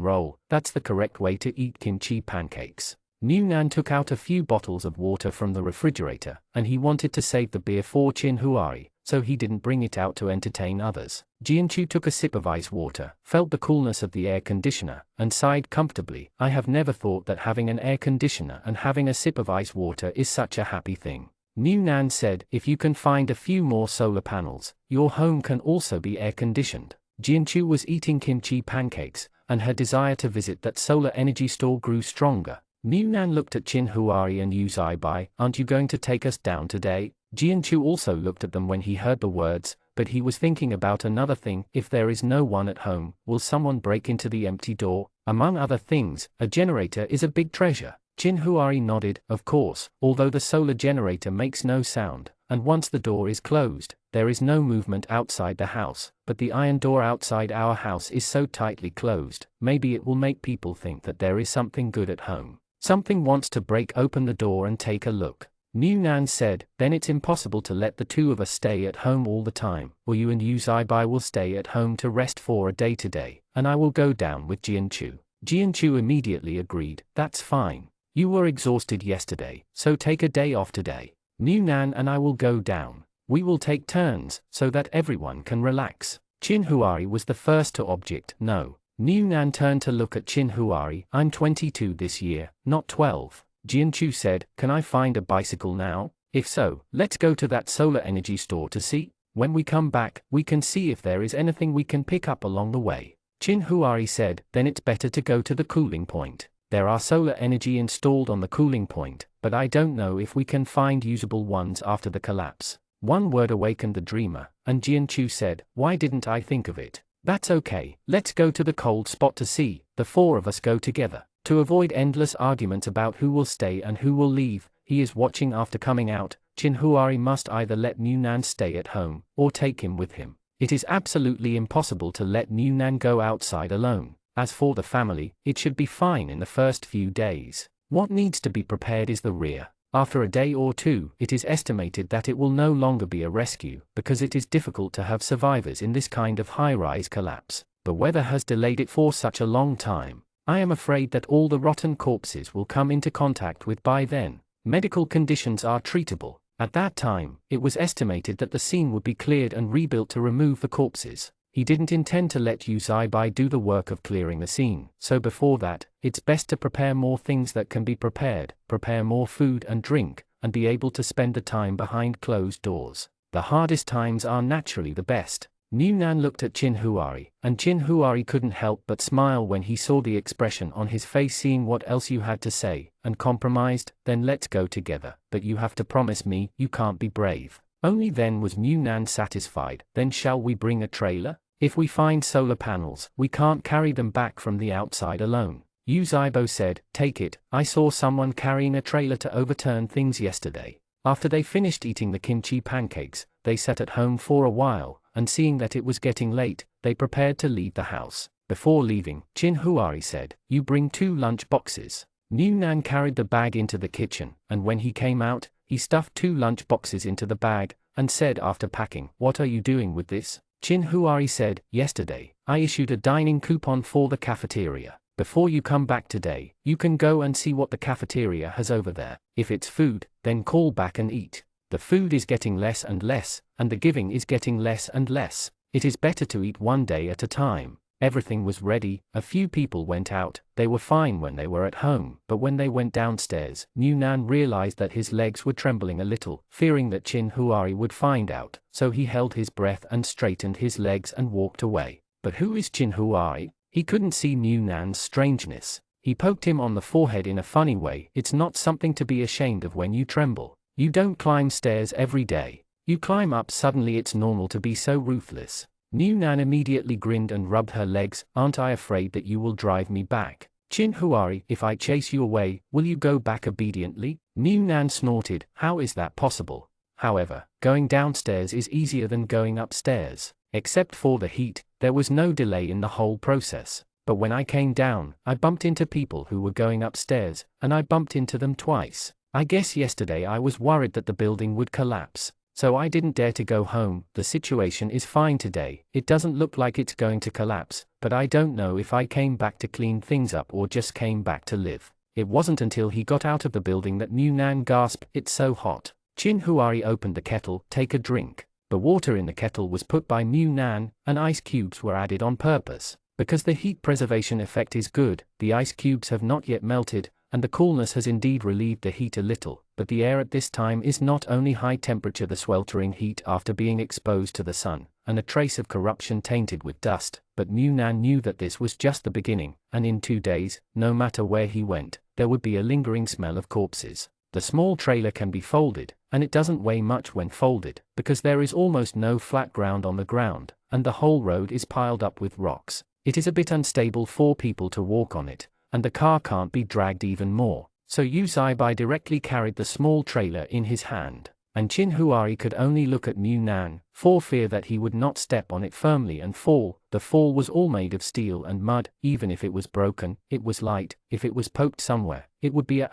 roll. That's the correct way to eat kimchi pancakes." New Nan took out a few bottles of water from the refrigerator, and he wanted to save the beer for Chin Huari, so he didn't bring it out to entertain others. Jian-Chu took a sip of ice water, felt the coolness of the air conditioner, and sighed comfortably. "I have never thought that having an air conditioner and having a sip of ice water is such a happy thing." New Nan said, "If you can find a few more solar panels, your home can also be air-conditioned." Jian-Chu was eating kimchi pancakes, and her desire to visit that solar energy store grew stronger. New Nan looked at Chin Huari and Yu Zaibai. "Aren't you going to take us down today?" Jian-Chu also looked at them when he heard the words, but he was thinking about another thing. If there is no one at home, will someone break into the empty door? Among other things, a generator is a big treasure. Chin Huari nodded, "Of course, although the solar generator makes no sound, and once the door is closed, there is no movement outside the house, but the iron door outside our house is so tightly closed, maybe it will make people think that there is something good at home. Something wants to break open the door and take a look." New Nan said, "Then it's impossible to let the two of us stay at home all the time. Well, you and Yu Zaibai will stay at home to rest for a day today, and I will go down with Jian-Chu." Jian-Chu immediately agreed, "That's fine. You were exhausted yesterday, so take a day off today. New Nan and I will go down. We will take turns, so that everyone can relax." Chin Huari was the first to object. "No." New Nan turned to look at Chin Huari. "I'm 22 this year, not 12. Jian-Chu said, "Can I find a bicycle now? If so, let's go to that solar energy store to see. When we come back, we can see if there is anything we can pick up along the way." Chin Huari said, "Then it's better to go to the cooling point. There are solar energy installed on the cooling point, but I don't know if we can find usable ones after the collapse." One word awakened the dreamer, and Jian-Chu said, "Why didn't I think of it? That's okay, let's go to the cold spot to see." The four of us go together. To avoid endless arguments about who will stay and who will leave, he is watching after coming out. Chin Huari must either let New Nan stay at home, or take him with him. It is absolutely impossible to let New Nan go outside alone. As for the family, it should be fine in the first few days. What needs to be prepared is the rear. After a day or two, it is estimated that it will no longer be a rescue, because it is difficult to have survivors in this kind of high-rise collapse. The weather has delayed it for such a long time. I am afraid that all the rotten corpses will come into contact with by then. Medical conditions are treatable. At that time, it was estimated that the scene would be cleared and rebuilt to remove the corpses. He didn't intend to let Yu Zaibai do the work of clearing the scene, so before that, it's best to prepare more things that can be prepared, prepare more food and drink, and be able to spend the time behind closed doors. The hardest times are naturally the best. New Nan looked at Chin Huari, and Chin Huari couldn't help but smile when he saw the expression on his face, seeing what else you had to say, and compromised. "Then let's go together, but you have to promise me you can't be brave." Only then was New Nan satisfied. "Then shall we bring a trailer? If we find solar panels, we can't carry them back from the outside alone." Yu Zaibo said, "Take it, I saw someone carrying a trailer to overturn things yesterday." After they finished eating the kimchi pancakes, they sat at home for a while, and seeing that it was getting late, they prepared to leave the house. Before leaving, Chin Huari said, "You bring 2 lunch boxes." New Nan carried the bag into the kitchen, and when he came out, he stuffed 2 lunch boxes into the bag, and said after packing, "What are you doing with this?" Chin Huari said, "Yesterday, I issued a dining coupon for the cafeteria. Before you come back today, you can go and see what the cafeteria has over there. If it's food, then call back and eat. The food is getting less and less, and the giving is getting less and less. It is better to eat one day at a time." Everything was ready, a few people went out, they were fine when they were at home, but when they went downstairs, New Nan realized that his legs were trembling a little, fearing that Chin Huari would find out, so he held his breath and straightened his legs and walked away. But who is Chin Huari? He couldn't see New Nan's strangeness. He poked him on the forehead in a funny way. It's not something to be ashamed of when you tremble. You don't climb stairs every day. You climb up suddenly. It's normal to be so ruthless. New Nan immediately grinned and rubbed her legs. Aren't I afraid that you will drive me back? Chin Huari, if I chase you away, will you go back obediently? New Nan snorted. How is that possible? However, going downstairs is easier than going upstairs. Except for the heat, there was no delay in the whole process. But when I came down, I bumped into people who were going upstairs, and I bumped into them twice. I guess yesterday I was worried that the building would collapse. So I didn't dare to go home. The situation is fine today. It doesn't look like it's going to collapse, but I don't know if I came back to clean things up or just came back to live. It wasn't until he got out of the building that New Nan gasped, it's so hot. Chin Huari opened the kettle, take a drink. The water in the kettle was put by New Nan, and ice cubes were added on purpose. Because the heat preservation effect is good, the ice cubes have not yet melted, and the coolness has indeed relieved the heat a little, but the air at this time is not only high temperature, the sweltering heat after being exposed to the sun, and a trace of corruption tainted with dust, but New Nan knew that this was just the beginning, and in 2 days, no matter where he went, there would be a lingering smell of corpses. The small trailer can be folded, and it doesn't weigh much when folded, because there is almost no flat ground on the ground, and the whole road is piled up with rocks. It is a bit unstable for people to walk on it, and the car can't be dragged even more, so Yu Zaibai directly carried the small trailer in his hand, and Chin Huari could only look at New Nan, for fear that he would not step on it firmly and fall. The fall was all made of steel and mud. Even if it was broken, it was light. If it was poked somewhere, it would be a ******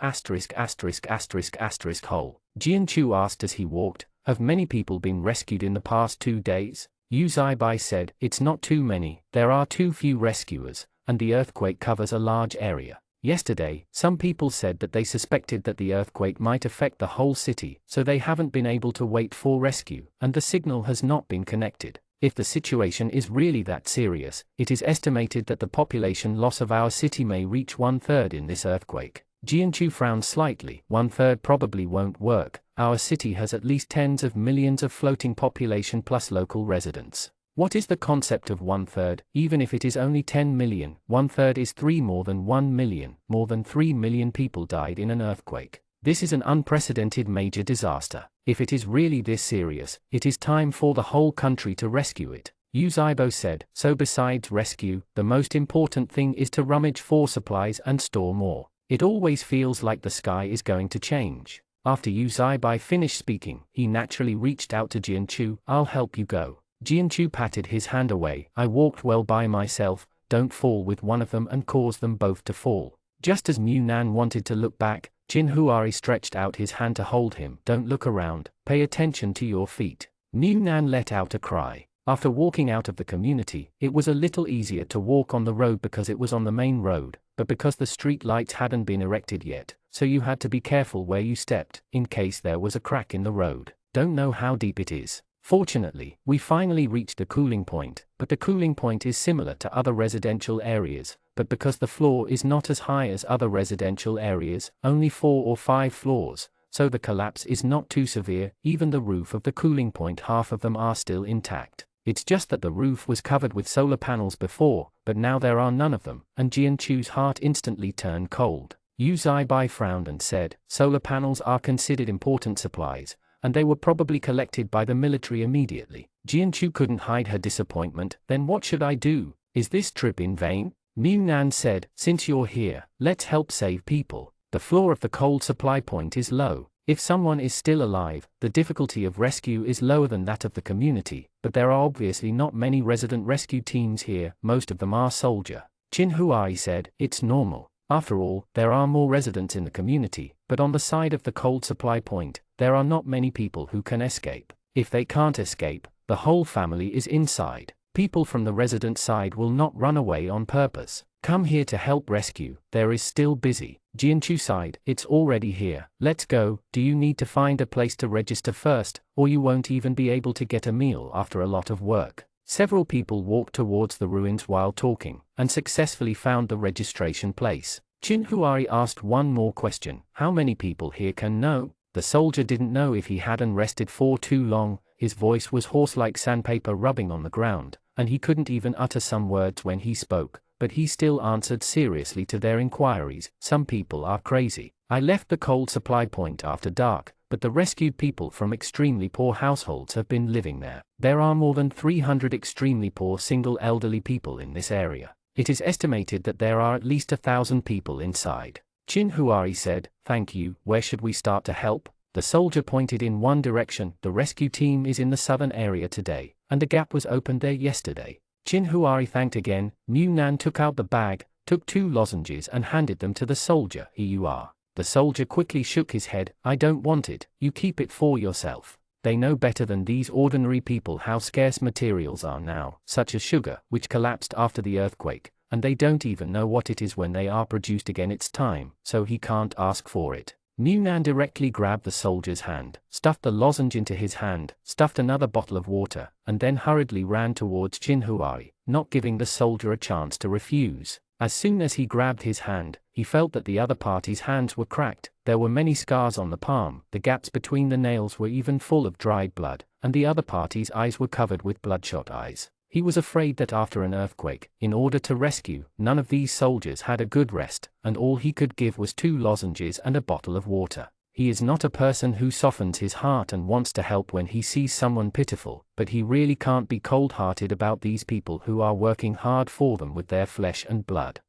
hole. Jian Chu asked as he walked, have many people been rescued in the past 2 days? Yu Zaibai said, it's not too many, there are too few rescuers, and the earthquake covers a large area. Yesterday, some people said that they suspected that the earthquake might affect the whole city, so they haven't been able to wait for rescue, and the signal has not been connected. If the situation is really that serious, it is estimated that the population loss of our city may reach 1/3 in this earthquake. Jianchu frowned slightly. 1/3 probably won't work. Our city has at least tens of millions of floating population plus local residents. What is the concept of 1/3? Even if it is only 10 million, 1/3 is 3 more than 1 million. More than 3 million people died in an earthquake. This is an unprecedented major disaster. If it is really this serious, it is time for the whole country to rescue it. Yu Zaibo said, so besides rescue, the most important thing is to rummage for supplies and store more. It always feels like the sky is going to change. After Yu Zaibai finished speaking, he naturally reached out to Jianchu, I'll help you go. Jianchu patted his hand away, I walked well by myself, don't fall with one of them and cause them both to fall. Just as New Nan wanted to look back, Chin Huari stretched out his hand to hold him, don't look around, pay attention to your feet. New Nan let out a cry. After walking out of the community, it was a little easier to walk on the road because it was on the main road, but because the street lights hadn't been erected yet, so you had to be careful where you stepped, in case there was a crack in the road. Don't know how deep it is. Fortunately, we finally reached the cooling point, but the cooling point is similar to other residential areas, but because the floor is not as high as other residential areas, only 4 or 5 floors, so the collapse is not too severe. Even the roof of the cooling point, half of them are still intact. It's just that the roof was covered with solar panels before, but now there are none of them, and Jianchu's heart instantly turned cold. Yu Zaibai frowned and said, solar panels are considered important supplies, and they were probably collected by the military immediately. Jianchu couldn't hide her disappointment. Then what should I do? Is this trip in vain? New Nan said, since you're here, let's help save people. The floor of the cold supply point is low. If someone is still alive, the difficulty of rescue is lower than that of the community, but there are obviously not many resident rescue teams here, most of them are soldier. Chin Huai said, it's normal. After all, there are more residents in the community, but on the side of the cold supply point, there are not many people who can escape. If they can't escape, the whole family is inside. People from the resident side will not run away on purpose. Come here to help rescue, there is still busy. Jianchu sighed, it's already here, let's go. Do you need to find a place to register first, or you won't even be able to get a meal after a lot of work? Several people walked towards the ruins while talking, and successfully found the registration place. Chin Huari asked one more question. How many people here can know? The soldier didn't know if he hadn't rested for too long. His voice was hoarse like sandpaper rubbing on the ground, and he couldn't even utter some words when he spoke, but he still answered seriously to their inquiries. Some people are crazy. I left the cold supply point after dark, but the rescued people from extremely poor households have been living there. There are more than 300 extremely poor single elderly people in this area. It is estimated that there are at least 1,000 people inside. Chin Huari said, "Thank you. Where should we start to help?" The soldier pointed in one direction. The rescue team is in the southern area today, and a gap was opened there yesterday. Chin Huari thanked again. Mu Nan took out the bag, took 2 lozenges and handed them to the soldier. "Here you are." The soldier quickly shook his head. "I don't want it, you keep it for yourself." They know better than these ordinary people how scarce materials are now, such as sugar, which collapsed after the earthquake, and they don't even know what it is when they are produced again. It's time, so he can't ask for it. Mu Nan directly grabbed the soldier's hand, stuffed the lozenge into his hand, stuffed another bottle of water, and then hurriedly ran towards Chin Huari, not giving the soldier a chance to refuse. As soon as he grabbed his hand, he felt that the other party's hands were cracked. There were many scars on the palm, the gaps between the nails were even full of dried blood, and the other party's eyes were covered with bloodshot eyes. He was afraid that after an earthquake, in order to rescue, none of these soldiers had a good rest, and all he could give was 2 lozenges and a bottle of water. He is not a person who softens his heart and wants to help when he sees someone pitiful, but he really can't be cold-hearted about these people who are working hard for them with their flesh and blood.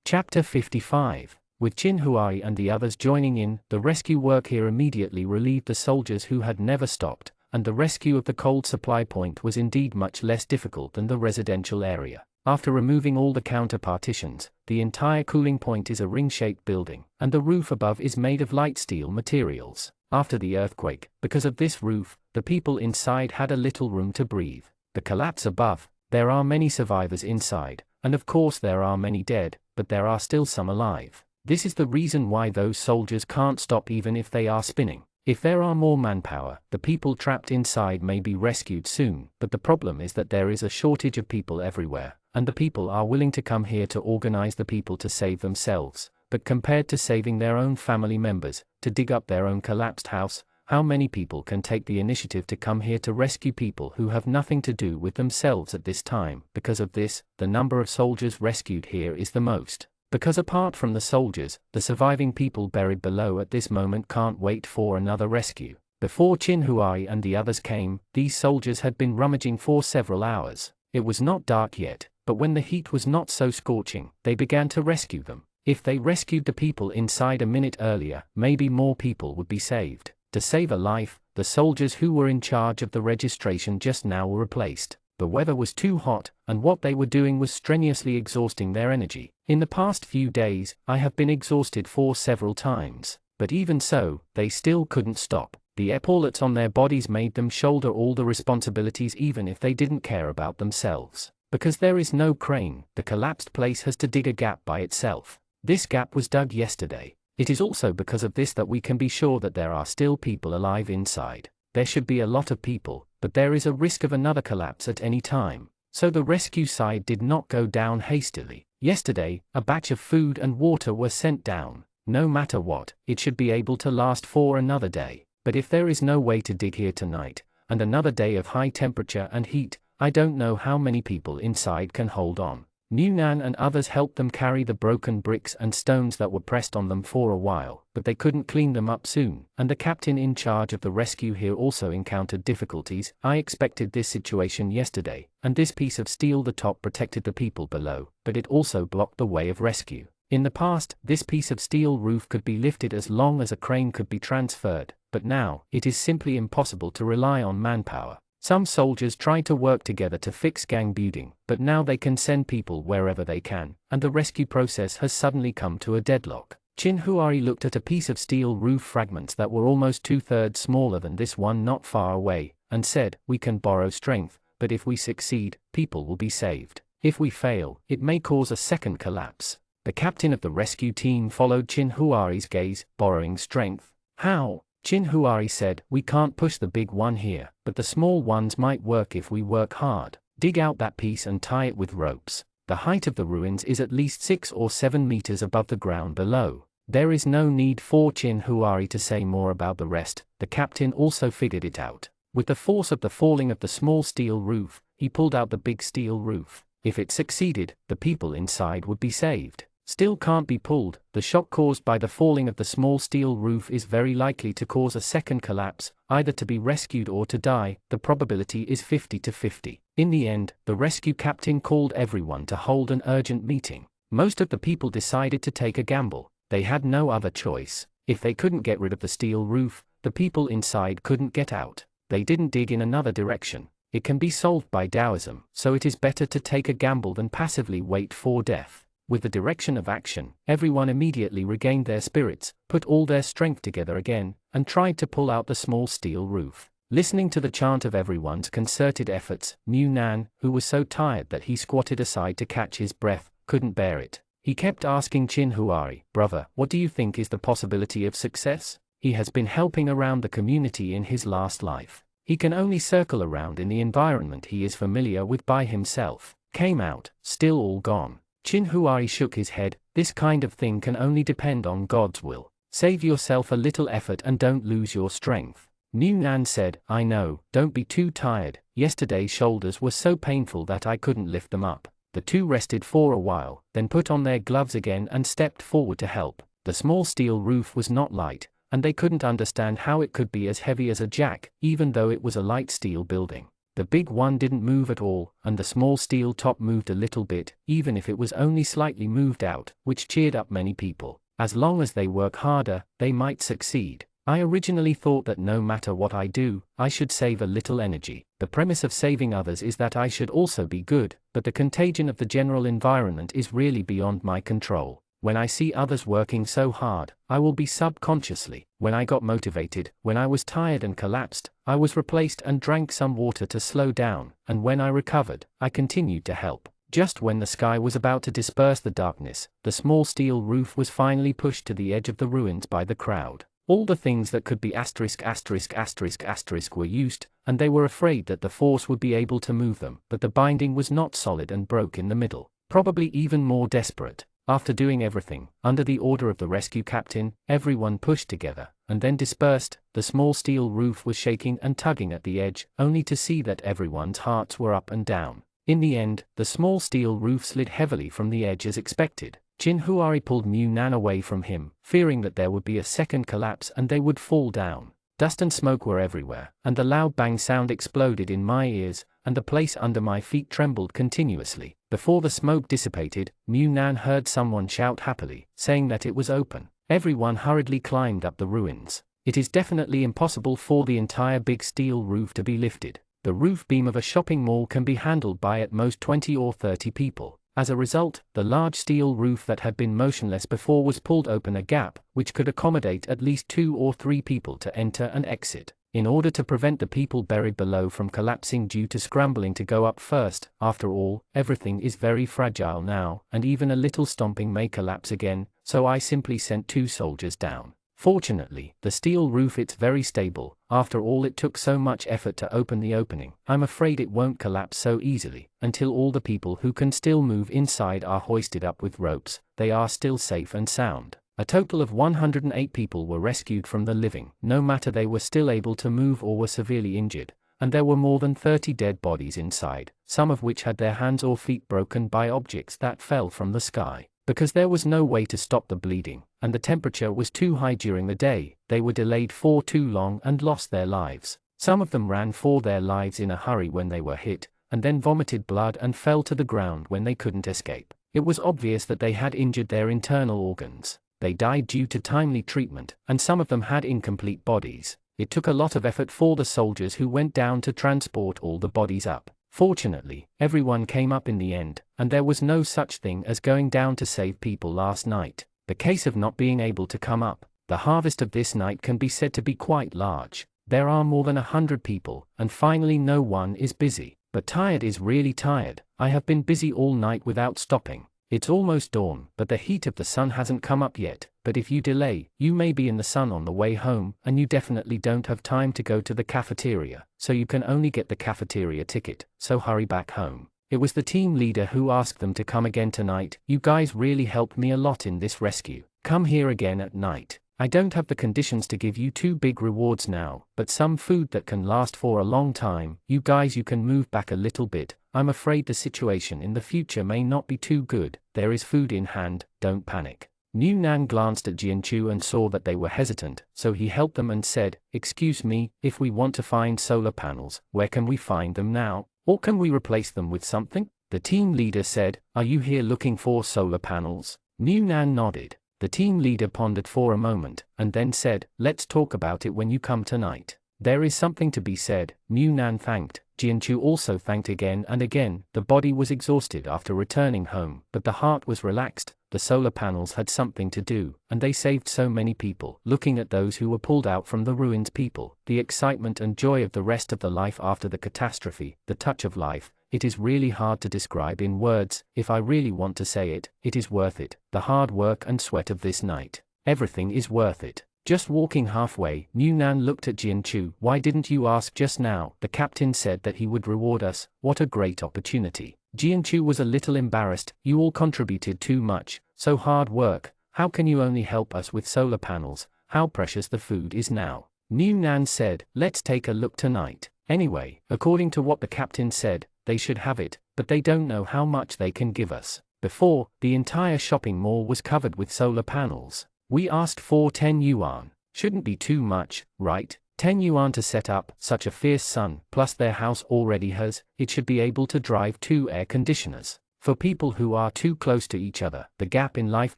Chapter 55. With Chin Huari and the others joining in, the rescue work here immediately relieved the soldiers who had never stopped, and the rescue of the cold supply point was indeed much less difficult than the residential area. After removing all the counter partitions, the entire cooling point is a ring-shaped building, and the roof above is made of light steel materials. After the earthquake, because of this roof, the people inside had a little room to breathe. The collapse above, there are many survivors inside, and of course there are many dead, but there are still some alive. This is the reason why those soldiers can't stop even if they are spinning. If there are more manpower, the people trapped inside may be rescued soon, but the problem is that there is a shortage of people everywhere, and the people are willing to come here to organize the people to save themselves, but compared to saving their own family members, to dig up their own collapsed house, how many people can take the initiative to come here to rescue people who have nothing to do with themselves at this time? Because of this, the number of soldiers rescued here is the most. Because apart from the soldiers, the surviving people buried below at this moment can't wait for another rescue. Before Chin Huari and the others came, these soldiers had been rummaging for several hours. It was not dark yet, but when the heat was not so scorching, they began to rescue them. If they rescued the people inside a minute earlier, maybe more people would be saved. To save a life, the soldiers who were in charge of the registration just now were replaced. The weather was too hot, and what they were doing was strenuously exhausting their energy. In the past few days, I have been exhausted for several times, but even so, they still couldn't stop. The epaulets on their bodies made them shoulder all the responsibilities even if they didn't care about themselves. Because there is no crane, the collapsed place has to dig a gap by itself. This gap was dug yesterday. It is also because of this that we can be sure that there are still people alive inside. There should be a lot of people, but there is a risk of another collapse at any time. So the rescue side did not go down hastily. Yesterday, a batch of food and water were sent down. No matter what, it should be able to last for another day. But if there is no way to dig here tonight, and another day of high temperature and heat, I don't know how many people inside can hold on. Mu Nan and others helped them carry the broken bricks and stones that were pressed on them for a while, but they couldn't clean them up soon, and the captain in charge of the rescue here also encountered difficulties. I expected this situation yesterday, and this piece of steel the top protected the people below, but it also blocked the way of rescue. In the past, this piece of steel roof could be lifted as long as a crane could be transferred, but now, it is simply impossible to rely on manpower. Some soldiers tried to work together to fix gang building, but now they can send people wherever they can, and the rescue process has suddenly come to a deadlock. Chin Huari looked at a piece of steel roof fragments that were almost 2/3 smaller than this one not far away, and said, "We can borrow strength, but if we succeed, people will be saved. If we fail, it may cause a second collapse." The captain of the rescue team followed Chin Huari's gaze. "Borrowing strength? How?" Chin Huari said, "We can't push the big one here, but the small ones might work if we work hard." Dig out that piece and tie it with ropes. The height of the ruins is at least 6 or 7 meters above the ground below. There is no need for Chin Huari to say more about the rest. The captain also figured it out. With the force of the falling of the small steel roof, he pulled out the big steel roof. If it succeeded, the people inside would be saved. Still can't be pulled. The shock caused by the falling of the small steel roof is very likely to cause a second collapse, either to be rescued or to die. The probability is 50 to 50. In the end, the rescue captain called everyone to hold an urgent meeting. Most of the people decided to take a gamble. They had no other choice. If they couldn't get rid of the steel roof, the people inside couldn't get out. They didn't dig in another direction. It can be solved by Taoism, so it is better to take a gamble than passively wait for death. With the direction of action, everyone immediately regained their spirits, put all their strength together again, and tried to pull out the small steel roof. Listening to the chant of everyone's concerted efforts, Mu Nan, who was so tired that he squatted aside to catch his breath, couldn't bear it. He kept asking Chin Huari, "Brother, what do you think is the possibility of success?" He has been helping around the community in his last life. He can only circle around in the environment he is familiar with by himself. Came out, still all gone. Chin Huari shook his head. This kind of thing can only depend on God's will. Save yourself a little effort and don't lose your strength. Mu Nan said, "I know, don't be too tired. Yesterday's shoulders were so painful that I couldn't lift them up." The two rested for a while, then put on their gloves again and stepped forward to help. The small steel roof was not light, and they couldn't understand how it could be as heavy as a jack, even though it was a light steel building. The big one didn't move at all, and the small steel top moved a little bit, even if it was only slightly moved out, which cheered up many people. As long as they work harder, they might succeed. I originally thought that no matter what I do, I should save a little energy. The premise of saving others is that I should also be good, but the contagion of the general environment is really beyond my control. When I see others working so hard, I will be subconsciously. When I got motivated, when I was tired and collapsed, I was replaced and drank some water to slow down, and when I recovered, I continued to help. Just when the sky was about to disperse the darkness, the small steel roof was finally pushed to the edge of the ruins by the crowd. All the things that could be ***** were used, and they were afraid that the force would be able to move them, but the binding was not solid and broke in the middle. Probably even more desperate. After doing everything, under the order of the rescue captain, everyone pushed together, and then dispersed. The small steel roof was shaking and tugging at the edge, only to see that everyone's hearts were up and down. In the end, the small steel roof slid heavily from the edge as expected. Chin Huari pulled Mu Nan away from him, fearing that there would be a second collapse and they would fall down. Dust and smoke were everywhere, and the loud bang sound exploded in my ears, and the place under my feet trembled continuously. Before the smoke dissipated, Mu Nan heard someone shout happily, saying that it was open. Everyone hurriedly climbed up the ruins. It is definitely impossible for the entire big steel roof to be lifted. The roof beam of a shopping mall can be handled by at most 20 or 30 people. As a result, the large steel roof that had been motionless before was pulled open a gap, which could accommodate at least 2 or 3 people to enter and exit. In order to prevent the people buried below from collapsing due to scrambling to go up first, after all, everything is very fragile now, and even a little stomping may collapse again, so I simply sent 2 soldiers down. Fortunately, the steel roof is very stable. After all, it took so much effort to open the opening. I'm afraid it won't collapse so easily. Until all the people who can still move inside are hoisted up with ropes, they are still safe and sound. A total of 108 people were rescued from the living, no matter they were still able to move or were severely injured, and there were more than 30 dead bodies inside, some of which had their hands or feet broken by objects that fell from the sky. Because there was no way to stop the bleeding, and the temperature was too high during the day, they were delayed for too long and lost their lives. Some of them ran for their lives in a hurry when they were hit, and then vomited blood and fell to the ground when they couldn't escape. It was obvious that they had injured their internal organs. They died due to timely treatment, and some of them had incomplete bodies. It took a lot of effort for the soldiers who went down to transport all the bodies up. Fortunately, everyone came up in the end, and there was no such thing as going down to save people last night. The case of not being able to come up, the harvest of this night can be said to be quite large. There are more than 100 people, and finally no one is busy. But tired is really tired. I have been busy all night without stopping. It's almost dawn, but the heat of the sun hasn't come up yet, but if you delay, you may be in the sun on the way home, and you definitely don't have time to go to the cafeteria, so you can only get the cafeteria ticket, so hurry back home. It was the team leader who asked them to come again tonight. You guys really helped me a lot in this rescue. Come here again at night. I don't have the conditions to give you 2 big rewards now, but some food that can last for a long time. You guys, you can move back a little bit. I'm afraid the situation in the future may not be too good. There is food in hand, don't panic. New Nan glanced at Jianchu and saw that they were hesitant, so he helped them and said, "Excuse me, if we want to find solar panels, where can we find them now? Or can we replace them with something?" The team leader said, "Are you here looking for solar panels?" New Nan nodded. The team leader pondered for a moment, and then said, "Let's talk about it when you come tonight." There is something to be said. New Nan thanked. Jianchu also thanked again and again. The body was exhausted after returning home, but the heart was relaxed. The solar panels had something to do, and they saved so many people. Looking at those who were pulled out from the ruins, people, the excitement and joy of the rest of the life after the catastrophe, the touch of life, it is really hard to describe in words. If I really want to say it, it is worth it. The hard work and sweat of this night. Everything is worth it. Just walking halfway, New Nan looked at Jianchu. "Why didn't you ask just now? The captain said that he would reward us. What a great opportunity." Jianchu was a little embarrassed. "You all contributed too much, so hard work. How can you only help us with solar panels? How precious the food is now." New Nan said, "Let's take a look tonight. Anyway, according to what the captain said, they should have it, but they don't know how much they can give us." Before, the entire shopping mall was covered with solar panels. We asked for 10 yuan. Shouldn't be too much, right? 10 yuan to set up such a fierce sun, plus their house already has, it should be able to drive 2 air conditioners. For people who are too close to each other, the gap in life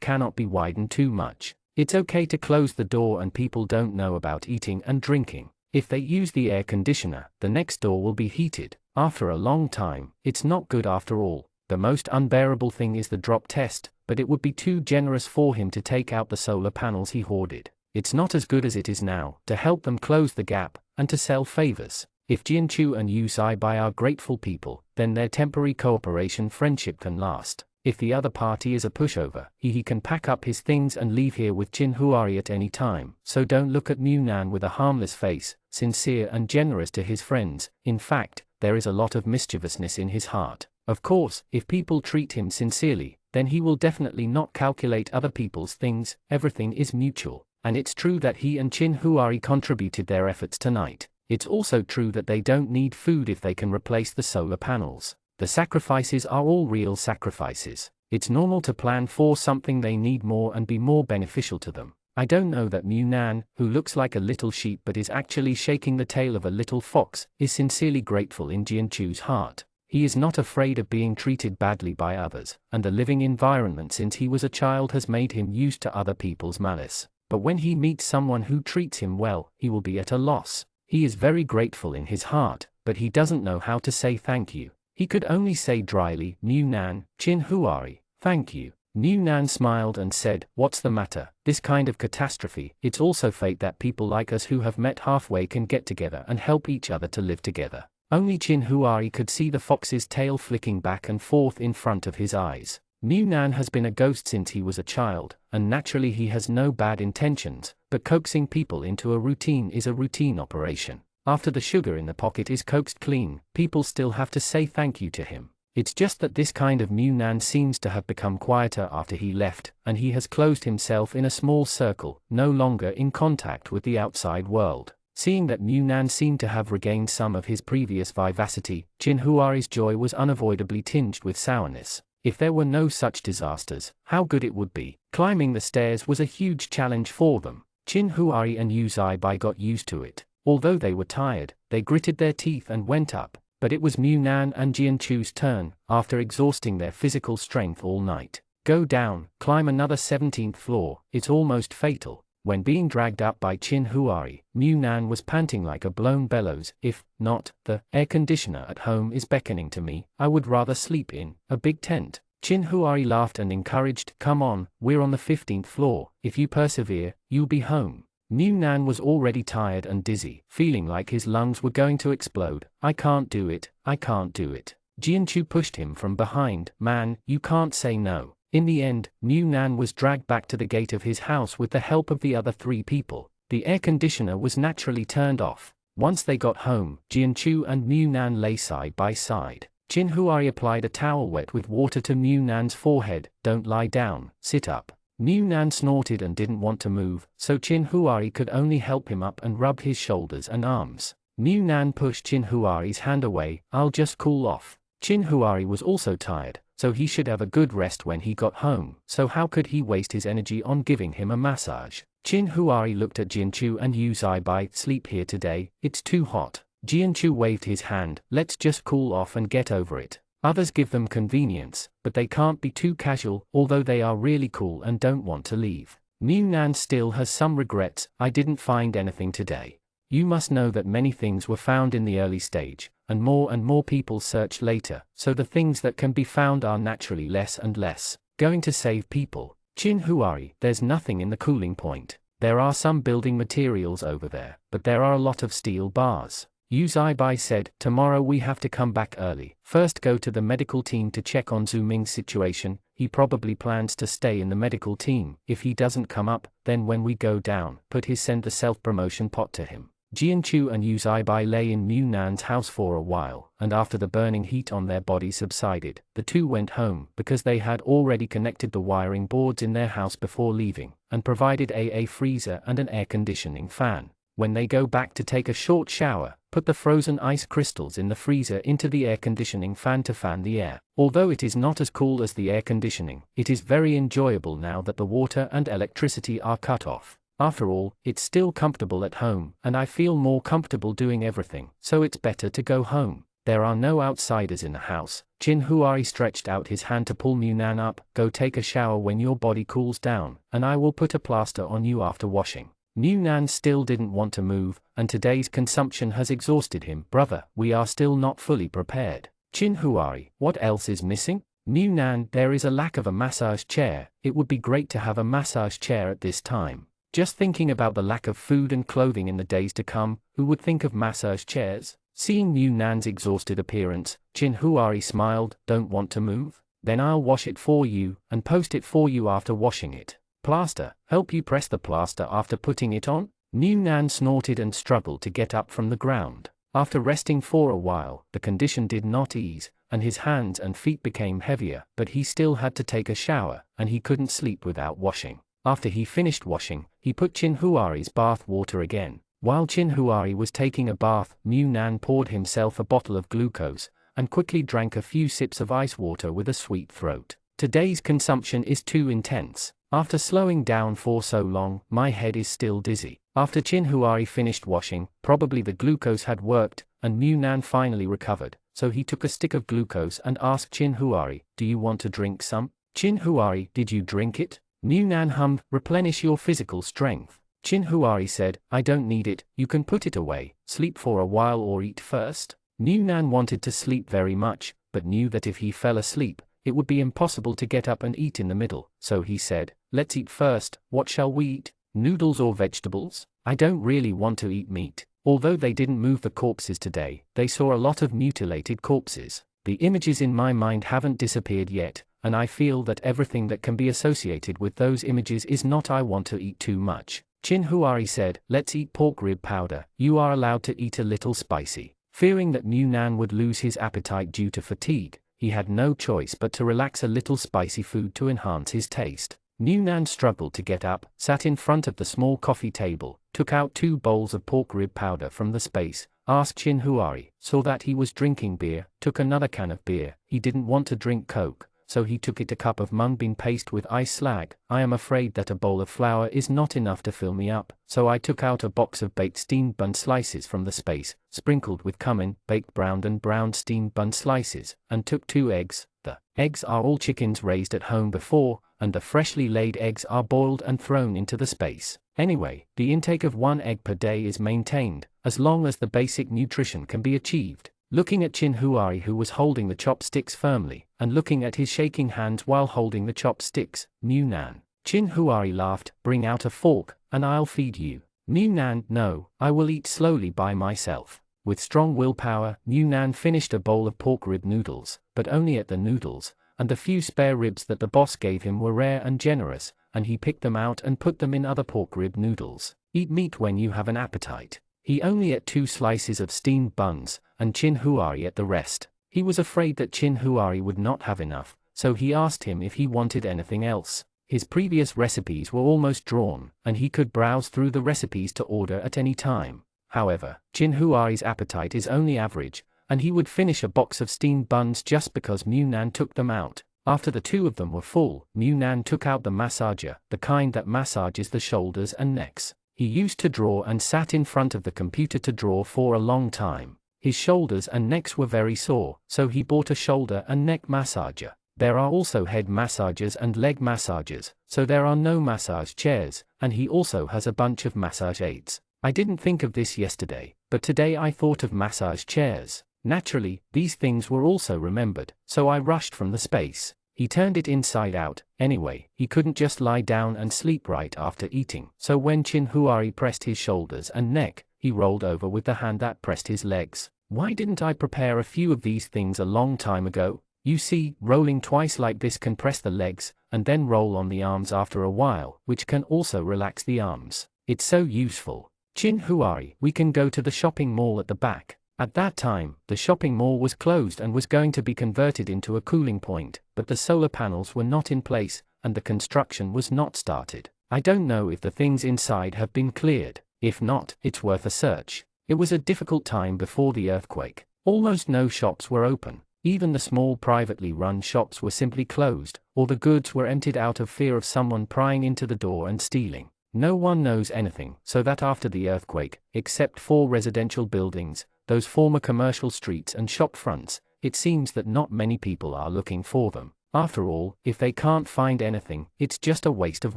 cannot be widened too much. It's okay to close the door and people don't know about eating and drinking. If they use the air conditioner, the next door will be heated. After a long time, it's not good after all. The most unbearable thing is the drop test, but it would be too generous for him to take out the solar panels he hoarded. It's not as good as it is now, to help them close the gap, and to sell favors. If Jianchu and Yu Zaibai are grateful people, then their temporary cooperation friendship can last. If the other party is a pushover, he can pack up his things and leave here with Qin Huari at any time. So don't look at New Nan with a harmless face, sincere and generous to his friends. In fact, there is a lot of mischievousness in his heart. Of course, if people treat him sincerely, then he will definitely not calculate other people's things. Everything is mutual. And it's true that he and Qin Huari contributed their efforts tonight. It's also true that they don't need food if they can replace the solar panels. The sacrifices are all real sacrifices. It's normal to plan for something they need more and be more beneficial to them. I don't know that Mu Nan, who looks like a little sheep but is actually shaking the tail of a little fox, is sincerely grateful in Jianchu's heart. He is not afraid of being treated badly by others, and the living environment since he was a child has made him used to other people's malice. But when he meets someone who treats him well, he will be at a loss. He is very grateful in his heart, but he doesn't know how to say thank you. He could only say dryly, "Mu Nan, Qin Huari, thank you." Mu Nan smiled and said, "What's the matter? This kind of catastrophe, it's also fate that people like us who have met halfway can get together and help each other to live together." Only Qin Huari could see the fox's tail flicking back and forth in front of his eyes. Mu Nan has been a ghost since he was a child, and naturally he has no bad intentions, but coaxing people into a routine is a routine operation. After the sugar in the pocket is coaxed clean, people still have to say thank you to him. It's just that this kind of Mu Nan seems to have become quieter after he left, and he has closed himself in a small circle, no longer in contact with the outside world. Seeing that Mu Nan seemed to have regained some of his previous vivacity, Qin Huari's joy was unavoidably tinged with sourness. If there were no such disasters, how good it would be. Climbing the stairs was a huge challenge for them. Qin Huari and Yu Zaibai got used to it. Although they were tired, they gritted their teeth and went up. But it was Mu Nan and Jianchu's turn, after exhausting their physical strength all night. Go down, climb another 17th floor, it's almost fatal. When being dragged up by Qin Huari, Mu Nan was panting like a blown bellows. If not, the air conditioner at home is beckoning to me, I would rather sleep in a big tent. Qin Huari laughed and encouraged, "Come on, we're on the 15th floor, if you persevere, you'll be home." Mu Nan was already tired and dizzy, feeling like his lungs were going to explode. "I can't do it, I can't do it." Jianchu pushed him from behind. "Man, you can't say no. In the end, Mu Nan was dragged back to the gate of his house with the help of the other 3 people. The air conditioner was naturally turned off. Once they got home, Jianchu and Mu Nan lay side by side. Qin Huai applied a towel wet with water to Mu Nan's forehead. "Don't lie down, sit up." Mu Nan snorted and didn't want to move, so Qin Huai could only help him up and rub his shoulders and arms. Mu Nan pushed Qin Huai's hand away. "I'll just cool off." Qin Huai was also tired, so he should have a good rest when he got home, so how could he waste his energy on giving him a massage? Qin Huai looked at Jianchu and Yu Zaibai. "Sleep here today, it's too hot." Jianchu waved his hand. "Let's just cool off and get over it. Others give them convenience, but they can't be too casual, although they are really cool and don't want to leave." Mu Nan still has some regrets. "I didn't find anything today." You must know that many things were found in the early stage, and more people search later, so the things that can be found are naturally less and less going to save people. Qin Huai, "There's nothing in the cooling point. There are some building materials over there, but there are a lot of steel bars." Yu Zaibai said, "Tomorrow we have to come back early. First go to the medical team to check on Zhu Ming's situation. He probably plans to stay in the medical team. If he doesn't come up, then when we go down, send the self-promotion pot to him." Jianchu and Yu Zaibai lay in Mu Nan's house for a while, and after the burning heat on their bodies subsided, the two went home because they had already connected the wiring boards in their house before leaving, and provided a freezer and an air conditioning fan. When they go back to take a short shower, put the frozen ice crystals in the freezer into the air conditioning fan to fan the air. Although it is not as cool as the air conditioning, it is very enjoyable now that the water and electricity are cut off. After all, it's still comfortable at home, and I feel more comfortable doing everything, so it's better to go home. There are no outsiders in the house. Qin Huai stretched out his hand to pull Mu Nan up. "Go take a shower when your body cools down, and I will put a plaster on you after washing." Mu Nan still didn't want to move, and today's consumption has exhausted him. "Brother, we are still not fully prepared." Qin Huai, "What else is missing?" Mu Nan, "There is a lack of a massage chair. It would be great to have a massage chair at this time. Just thinking about the lack of food and clothing in the days to come, who would think of massage chairs?" Seeing Mu Nan's exhausted appearance, Qin Huai smiled. "Don't want to move? Then I'll wash it for you, and post it for you after washing it." "Plaster, help you press the plaster after putting it on?" Mu Nan snorted and struggled to get up from the ground. After resting for a while, the condition did not ease, and his hands and feet became heavier, but he still had to take a shower, and he couldn't sleep without washing. After he finished washing, he put Qin Huai's bath water again. While Qin Huai was taking a bath, Mu Nan poured himself a bottle of glucose, and quickly drank a few sips of ice water with a sweet throat. "Today's consumption is too intense. After slowing down for so long, my head is still dizzy." After Qin Huai finished washing, probably the glucose had worked, and Mu Nan finally recovered, so he took a stick of glucose and asked Qin Huai, "Do you want to drink some?" "Qin Huai, did you drink it?" Mu Nan hummed, "Replenish your physical strength." Qin Huai said, "I don't need it, you can put it away, sleep for a while or eat first." Mu Nan wanted to sleep very much, but knew that if he fell asleep, it would be impossible to get up and eat in the middle, so he said, "Let's eat first. What shall we eat? Noodles or vegetables? I don't really want to eat meat." Although they didn't move the corpses today, they saw a lot of mutilated corpses. "The images in my mind haven't disappeared yet, and I feel that everything that can be associated with those images is not I want to eat too much." Qin Huai said, "Let's eat pork rib powder. You are allowed to eat a little spicy." Fearing that Mu Nan would lose his appetite due to fatigue, he had no choice but to relax a little spicy food to enhance his taste. Mu Nan struggled to get up, sat in front of the small coffee table, took out 2 bowls of pork rib powder from the space, asked Qin Huai, saw that he was drinking beer, took another can of beer. He didn't want to drink Coke, so he took a cup of mung bean paste with ice slag. "I am afraid that a bowl of flour is not enough to fill me up, so I took out a box of baked steamed bun slices from the space, sprinkled with cumin, baked browned and browned steamed bun slices, and took 2 eggs. The eggs are all chickens raised at home before, and the freshly laid eggs are boiled and thrown into the space. Anyway, the intake of 1 egg per day is maintained, as long as the basic nutrition can be achieved." Looking at Qin Huai, who was holding the chopsticks firmly, and looking at his shaking hands while holding the chopsticks, Mu Nan. Qin Huai laughed, "Bring out a fork, and I'll feed you." Mu Nan, "No, I will eat slowly by myself." With strong willpower, Mu Nan finished a bowl of pork rib noodles, but only at the noodles, and the few spare ribs that the boss gave him were rare and generous, and he picked them out and put them in other pork rib noodles. Eat meat when you have an appetite. He only ate 2 slices of steamed buns, and Chin Huari ate the rest. He was afraid that Chin Huari would not have enough, so he asked him if he wanted anything else. His previous recipes were almost drawn, and he could browse through the recipes to order at any time. However, Chin Huari's appetite is only average, and he would finish a box of steamed buns just because Mu Nan took them out. After the 2 of them were full, Mu Nan took out the massager, the kind that massages the shoulders and necks. He used to draw and sat in front of the computer to draw for a long time. His shoulders and necks were very sore, so he bought a shoulder and neck massager. There are also head massagers and leg massagers, so there are no massage chairs, and he also has a bunch of massage aids. I didn't think of this yesterday, but today I thought of massage chairs. Naturally, these things were also remembered, so I rushed from the space. He turned it inside out. Anyway, he couldn't just lie down and sleep right after eating, so when Chin Huari pressed his shoulders and neck, he rolled over with the hand that pressed his legs. Why didn't I prepare a few of these things a long time ago? You see, rolling twice like this can press the legs, and then roll on the arms after a while, which can also relax the arms. It's so useful. Chin Huari, we can go to the shopping mall at the back. At that time, the shopping mall was closed and was going to be converted into a cooling point, but the solar panels were not in place, and the construction was not started. I don't know if the things inside have been cleared. If not, it's worth a search. It was a difficult time before the earthquake. Almost no shops were open. Even the small privately run shops were simply closed, or the goods were emptied out of fear of someone prying into the door and stealing. No one knows anything, so that after the earthquake, except 4 residential buildings, those former commercial streets and shop fronts, it seems that not many people are looking for them. After all, if they can't find anything, it's just a waste of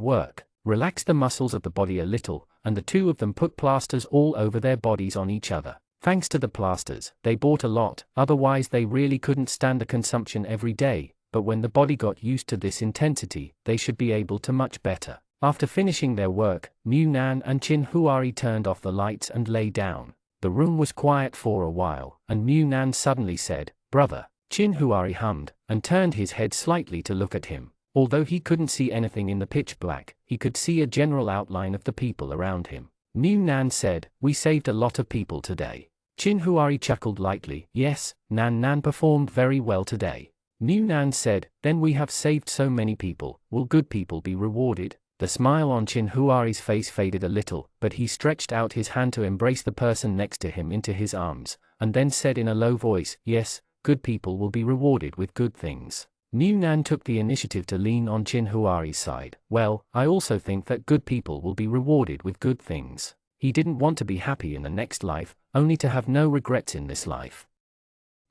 work. Relax the muscles of the body a little, and the 2 of them put plasters all over their bodies on each other. Thanks to the plasters, they bought a lot, otherwise they really couldn't stand the consumption every day, but when the body got used to this intensity, they should be able to much better. After finishing their work, Mu Nan and Chin Huari turned off the lights and lay down. The room was quiet for a while, and Mu Nan suddenly said, "Brother." Chin Huari hummed, and turned his head slightly to look at him. Although he couldn't see anything in the pitch black, he could see a general outline of the people around him. Mu Nan said, "We saved a lot of people today." Chin Huari chuckled lightly. "Yes, Nan performed very well today." Mu Nan said, "Then we have saved so many people, will good people be rewarded?" The smile on Chin Huari's face faded a little, but he stretched out his hand to embrace the person next to him into his arms, and then said in a low voice, "Yes, good people will be rewarded with good things." Mu Nan took the initiative to lean on Chin Huari's side. "Well, I also think that good people will be rewarded with good things." He didn't want to be happy in the next life, only to have no regrets in this life.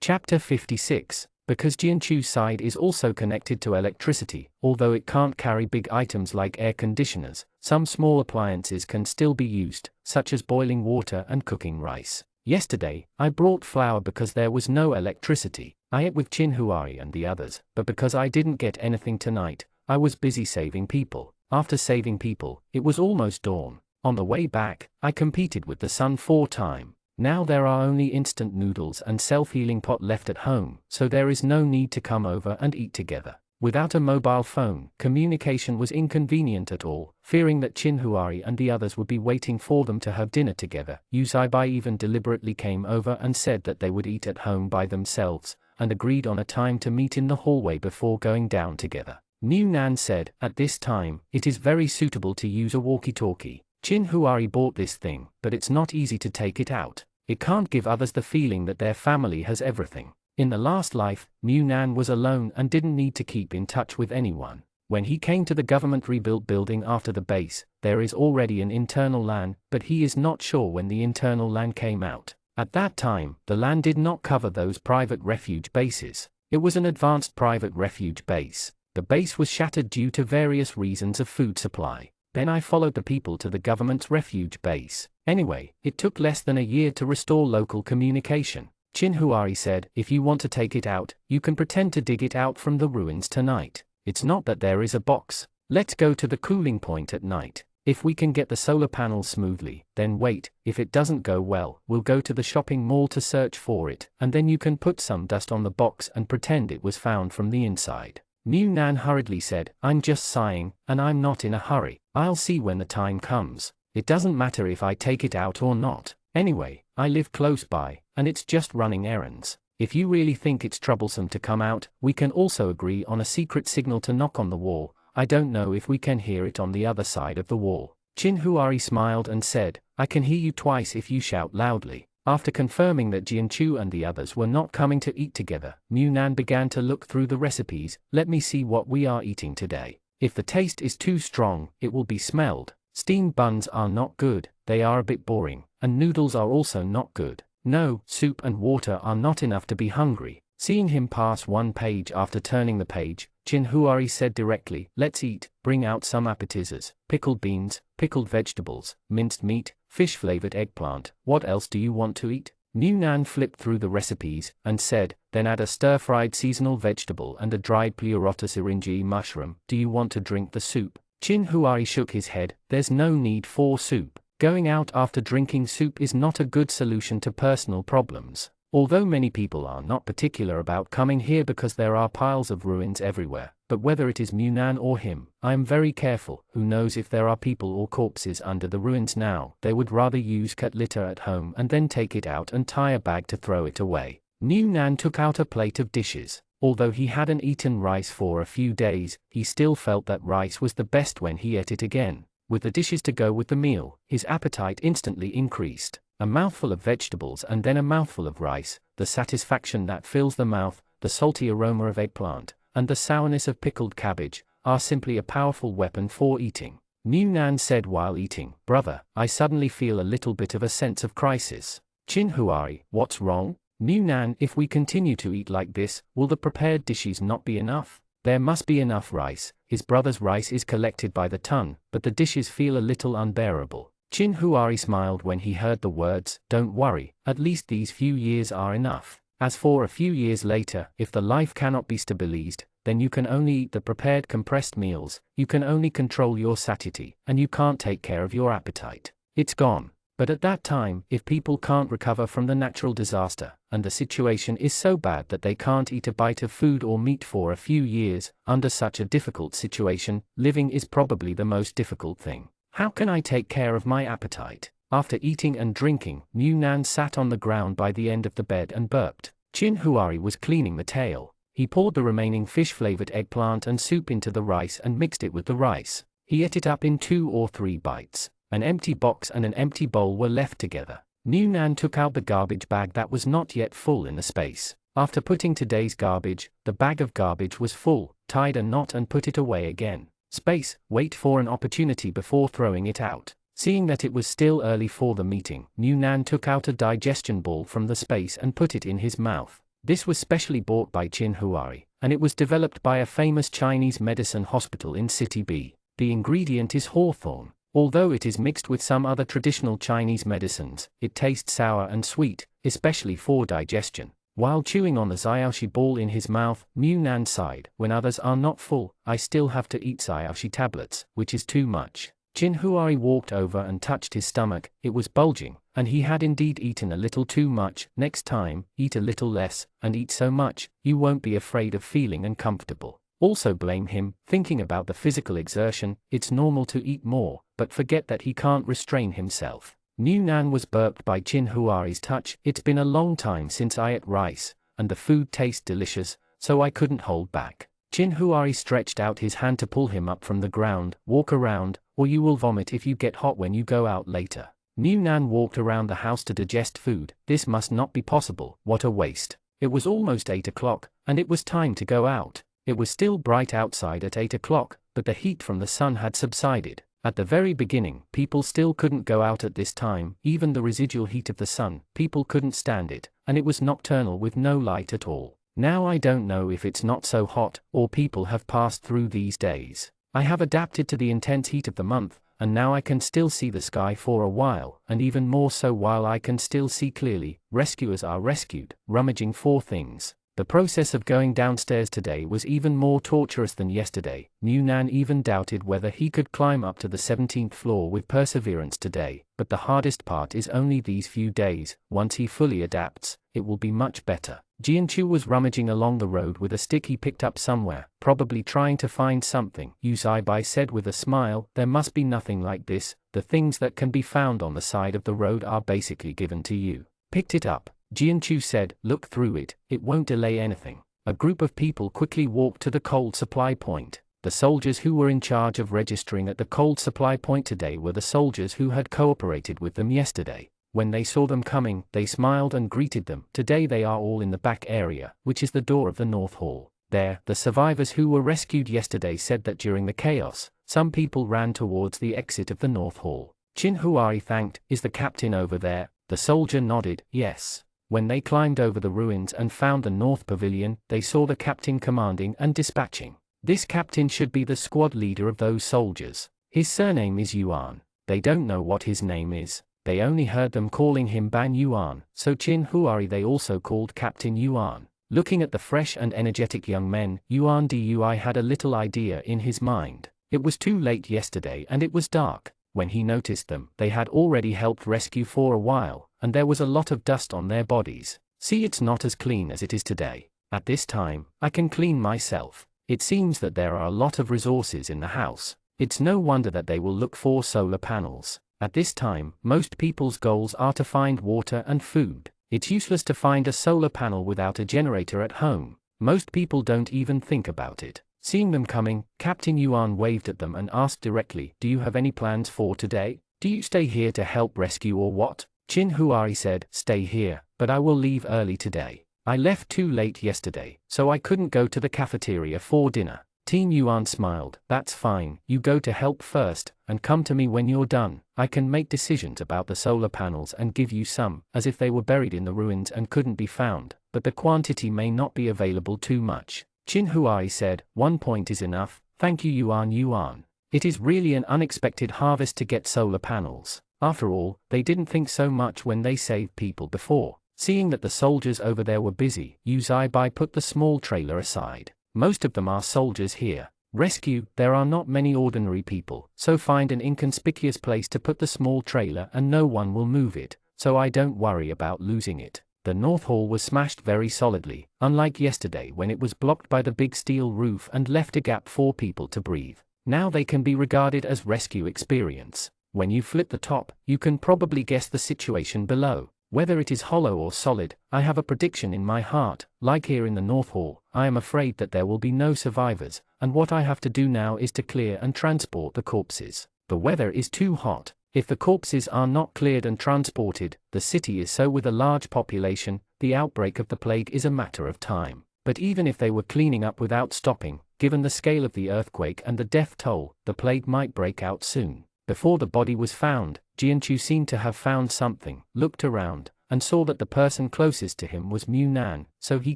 Chapter 56. Because Jianchu's side is also connected to electricity, although it can't carry big items like air conditioners, some small appliances can still be used, such as boiling water and cooking rice. Yesterday, I brought flour because there was no electricity. I ate with Chin Huari and the others, but because I didn't get anything tonight, I was busy saving people. After saving people, it was almost dawn. On the way back, I competed with the sun 4 times. Now there are only instant noodles and self-healing pot left at home, so there is no need to come over and eat together. Without a mobile phone, communication was inconvenient at all. Fearing that Chin Huari and the others would be waiting for them to have dinner together, Yu Zaibai even deliberately came over and said that they would eat at home by themselves, and agreed on a time to meet in the hallway before going down together. Mu Nan said, "At this time, it is very suitable to use a walkie-talkie. Chin Huari bought this thing, but it's not easy to take it out. It can't give others the feeling that their family has everything." In the last life, Mu Nan was alone and didn't need to keep in touch with anyone. When he came to the government rebuilt building after the base, there is already an internal LAN, but he is not sure when the internal LAN came out. At that time, the LAN did not cover those private refuge bases. It was an advanced private refuge base. The base was shattered due to various reasons of food supply. Then I followed the people to the government's refuge base. Anyway, it took less than a year to restore local communication. Chin Huari said, "If you want to take it out, you can pretend to dig it out from the ruins tonight. It's not that there is a box. Let's go to the cooling point at night. If we can get the solar panels smoothly, then wait. If it doesn't go well, we'll go to the shopping mall to search for it, and then you can put some dust on the box and pretend it was found from the inside." New Nan hurriedly said, I'm just sighing, and I'm not in a hurry. I'll see when the time comes. It doesn't matter if I take it out or not. Anyway, I live close by, and it's just running errands. If you really think it's troublesome to come out, we can also agree on a secret signal to knock on the wall. I don't know if we can hear it on the other side of the wall. Chin Huari smiled and said, I can hear you twice if you shout loudly. After confirming that Jianchu and the others were not coming to eat together, New Nan began to look through the recipes. Let me see what we are eating today. If the taste is too strong, it will be smelled. Steamed buns are not good, they are a bit boring, and noodles are also not good. No, soup and water are not enough to be hungry. Seeing him pass one page after turning the page, Chin Huari said directly, let's eat. Bring out some appetizers, pickled beans, pickled vegetables, minced meat, fish-flavored eggplant. What else do you want to eat? New Nan flipped through the recipes and said, then add a stir-fried seasonal vegetable and a dried Pleurotus syringae mushroom. Do you want to drink the soup? Chin Huari shook his head. There's no need for soup. Going out after drinking soup is not a good solution to personal problems. Although many people are not particular about coming here because there are piles of ruins everywhere, but whether it is Munan or him, I am very careful. Who knows if there are people or corpses under the ruins now? They would rather use cat litter at home and then take it out and tie a bag to throw it away. Munan took out a plate of dishes. Although he hadn't eaten rice for a few days, he still felt that rice was the best when he ate it again. With the dishes to go with the meal, his appetite instantly increased. A mouthful of vegetables and then a mouthful of rice, the satisfaction that fills the mouth, the salty aroma of eggplant, and the sourness of pickled cabbage, are simply a powerful weapon for eating. New Nan said while eating, brother, I suddenly feel a little bit of a sense of crisis. Chin Huari, what's wrong? New Nan, if we continue to eat like this, will the prepared dishes not be enough? There must be enough rice. His brother's rice is collected by the ton, but the dishes feel a little unbearable. Chin Huari smiled when he heard the words, don't worry, at least these few years are enough. As for a few years later, if the life cannot be stabilized, then you can only eat the prepared compressed meals, you can only control your satiety, and you can't take care of your appetite. It's gone. But at that time, if people can't recover from the natural disaster, and the situation is so bad that they can't eat a bite of food or meat for a few years, under such a difficult situation, living is probably the most difficult thing. How can I take care of my appetite? After eating and drinking, New Nan sat on the ground by the end of the bed and burped. Chin Huari was cleaning the tail. He poured the remaining fish-flavored eggplant and soup into the rice and mixed it with the rice. He ate it up in 2 or 3 bites. An empty box and an empty bowl were left together. New Nan took out the garbage bag that was not yet full in the space. After putting today's garbage, the bag of garbage was full, tied a knot and put it away again. Space, wait for an opportunity before throwing it out. Seeing that it was still early for the meeting, New Nan took out a digestion ball from the space and put it in his mouth. This was specially bought by Chin Huari, and it was developed by a famous Chinese medicine hospital in City B. The ingredient is hawthorn. Although it is mixed with some other traditional Chinese medicines, it tastes sour and sweet, especially for digestion. While chewing on the Xiaoxi ball in his mouth, Mu Nan sighed. When others are not full, I still have to eat Xiaoxi tablets, which is too much. Chin Huari walked over and touched his stomach. It was bulging, and he had indeed eaten a little too much. Next time, eat a little less, and eat so much, you won't be afraid of feeling uncomfortable. Also blame him, thinking about the physical exertion. It's normal to eat more, but forget that he can't restrain himself. New Nan was burped by Chin Huari's touch. It's been a long time since I ate rice, and the food tastes delicious, so I couldn't hold back. Chin Huari stretched out his hand to pull him up from the ground. Walk around, or you will vomit if you get hot when you go out later. New Nan walked around the house to digest food. This must not be possible. What a waste. It was almost 8 o'clock, and it was time to go out. It was still bright outside at 8 o'clock, but the heat from the sun had subsided. At the very beginning, people still couldn't go out at this time. Even the residual heat of the sun, people couldn't stand it, and it was nocturnal with no light at all. Now I don't know if it's not so hot, or people have passed through these days. I have adapted to the intense heat of the month, and now I can still see the sky for a while, and even more so while I can still see clearly. Rescuers are rescued, rummaging for things. The process of going downstairs today was even more torturous than yesterday. Mu Nan even doubted whether he could climb up to the 17th floor with perseverance today, but the hardest part is only these few days. Once he fully adapts, it will be much better. Jianchu was rummaging along the road with a stick he picked up somewhere, probably trying to find something. Yu Zaibai said with a smile, "There must be nothing like this. The things that can be found on the side of the road are basically given to you." Picked it up. Jianchu said, "Look through it, it won't delay anything." A group of people quickly walked to the cold supply point. The soldiers who were in charge of registering at the cold supply point today were the soldiers who had cooperated with them yesterday. When they saw them coming, they smiled and greeted them. Today they are all in the back area, which is the door of the North Hall. There, the survivors who were rescued yesterday said that during the chaos, some people ran towards the exit of the North Hall. Qin Huai thanked, "Is the captain over there?" The soldier nodded, "Yes." When they climbed over the ruins and found the North Pavilion, they saw the captain commanding and dispatching. This captain should be the squad leader of those soldiers. His surname is Yuan. They don't know what his name is. They only heard them calling him Ban Yuan, so Qin Huai they also called Captain Yuan. Looking at the fresh and energetic young men, Yuan Dui had a little idea in his mind. It was too late yesterday and it was dark. When he noticed them, they had already helped rescue for a while, and there was a lot of dust on their bodies. See, it's not as clean as it is today. At this time, I can clean myself. It seems that there are a lot of resources in the house. It's no wonder that they will look for solar panels. At this time, most people's goals are to find water and food. It's useless to find a solar panel without a generator at home. Most people don't even think about it. Seeing them coming, Captain Yuan waved at them and asked directly, "Do you have any plans for today? Do you stay here to help rescue or what?" Qin Huai said, "Stay here, but I will leave early today. I left too late yesterday, so I couldn't go to the cafeteria for dinner." Team Yuan smiled, "That's fine, you go to help first, and come to me when you're done. I can make decisions about the solar panels and give you some, as if they were buried in the ruins and couldn't be found, but the quantity may not be available too much." Qin Huai said, "1 point is enough, thank you Yuan. It is really an unexpected harvest to get solar panels." After all, they didn't think so much when they saved people before. Seeing that the soldiers over there were busy, Yu Zaibai put the small trailer aside. "Most of them are soldiers here. Rescue, there are not many ordinary people, so find an inconspicuous place to put the small trailer and no one will move it, so I don't worry about losing it." The North Hall was smashed very solidly, unlike yesterday when it was blocked by the big steel roof and left a gap for people to breathe. Now they can be regarded as rescue experience. When you flip the top, you can probably guess the situation below. Whether it is hollow or solid, I have a prediction in my heart. Like here in the North Hall, I am afraid that there will be no survivors, and what I have to do now is to clear and transport the corpses. The weather is too hot. If the corpses are not cleared and transported, the city is so with a large population, the outbreak of the plague is a matter of time. But even if they were cleaning up without stopping, given the scale of the earthquake and the death toll, the plague might break out soon. Before the body was found, Jianchu seemed to have found something, looked around, and saw that the person closest to him was Mu Nan, so he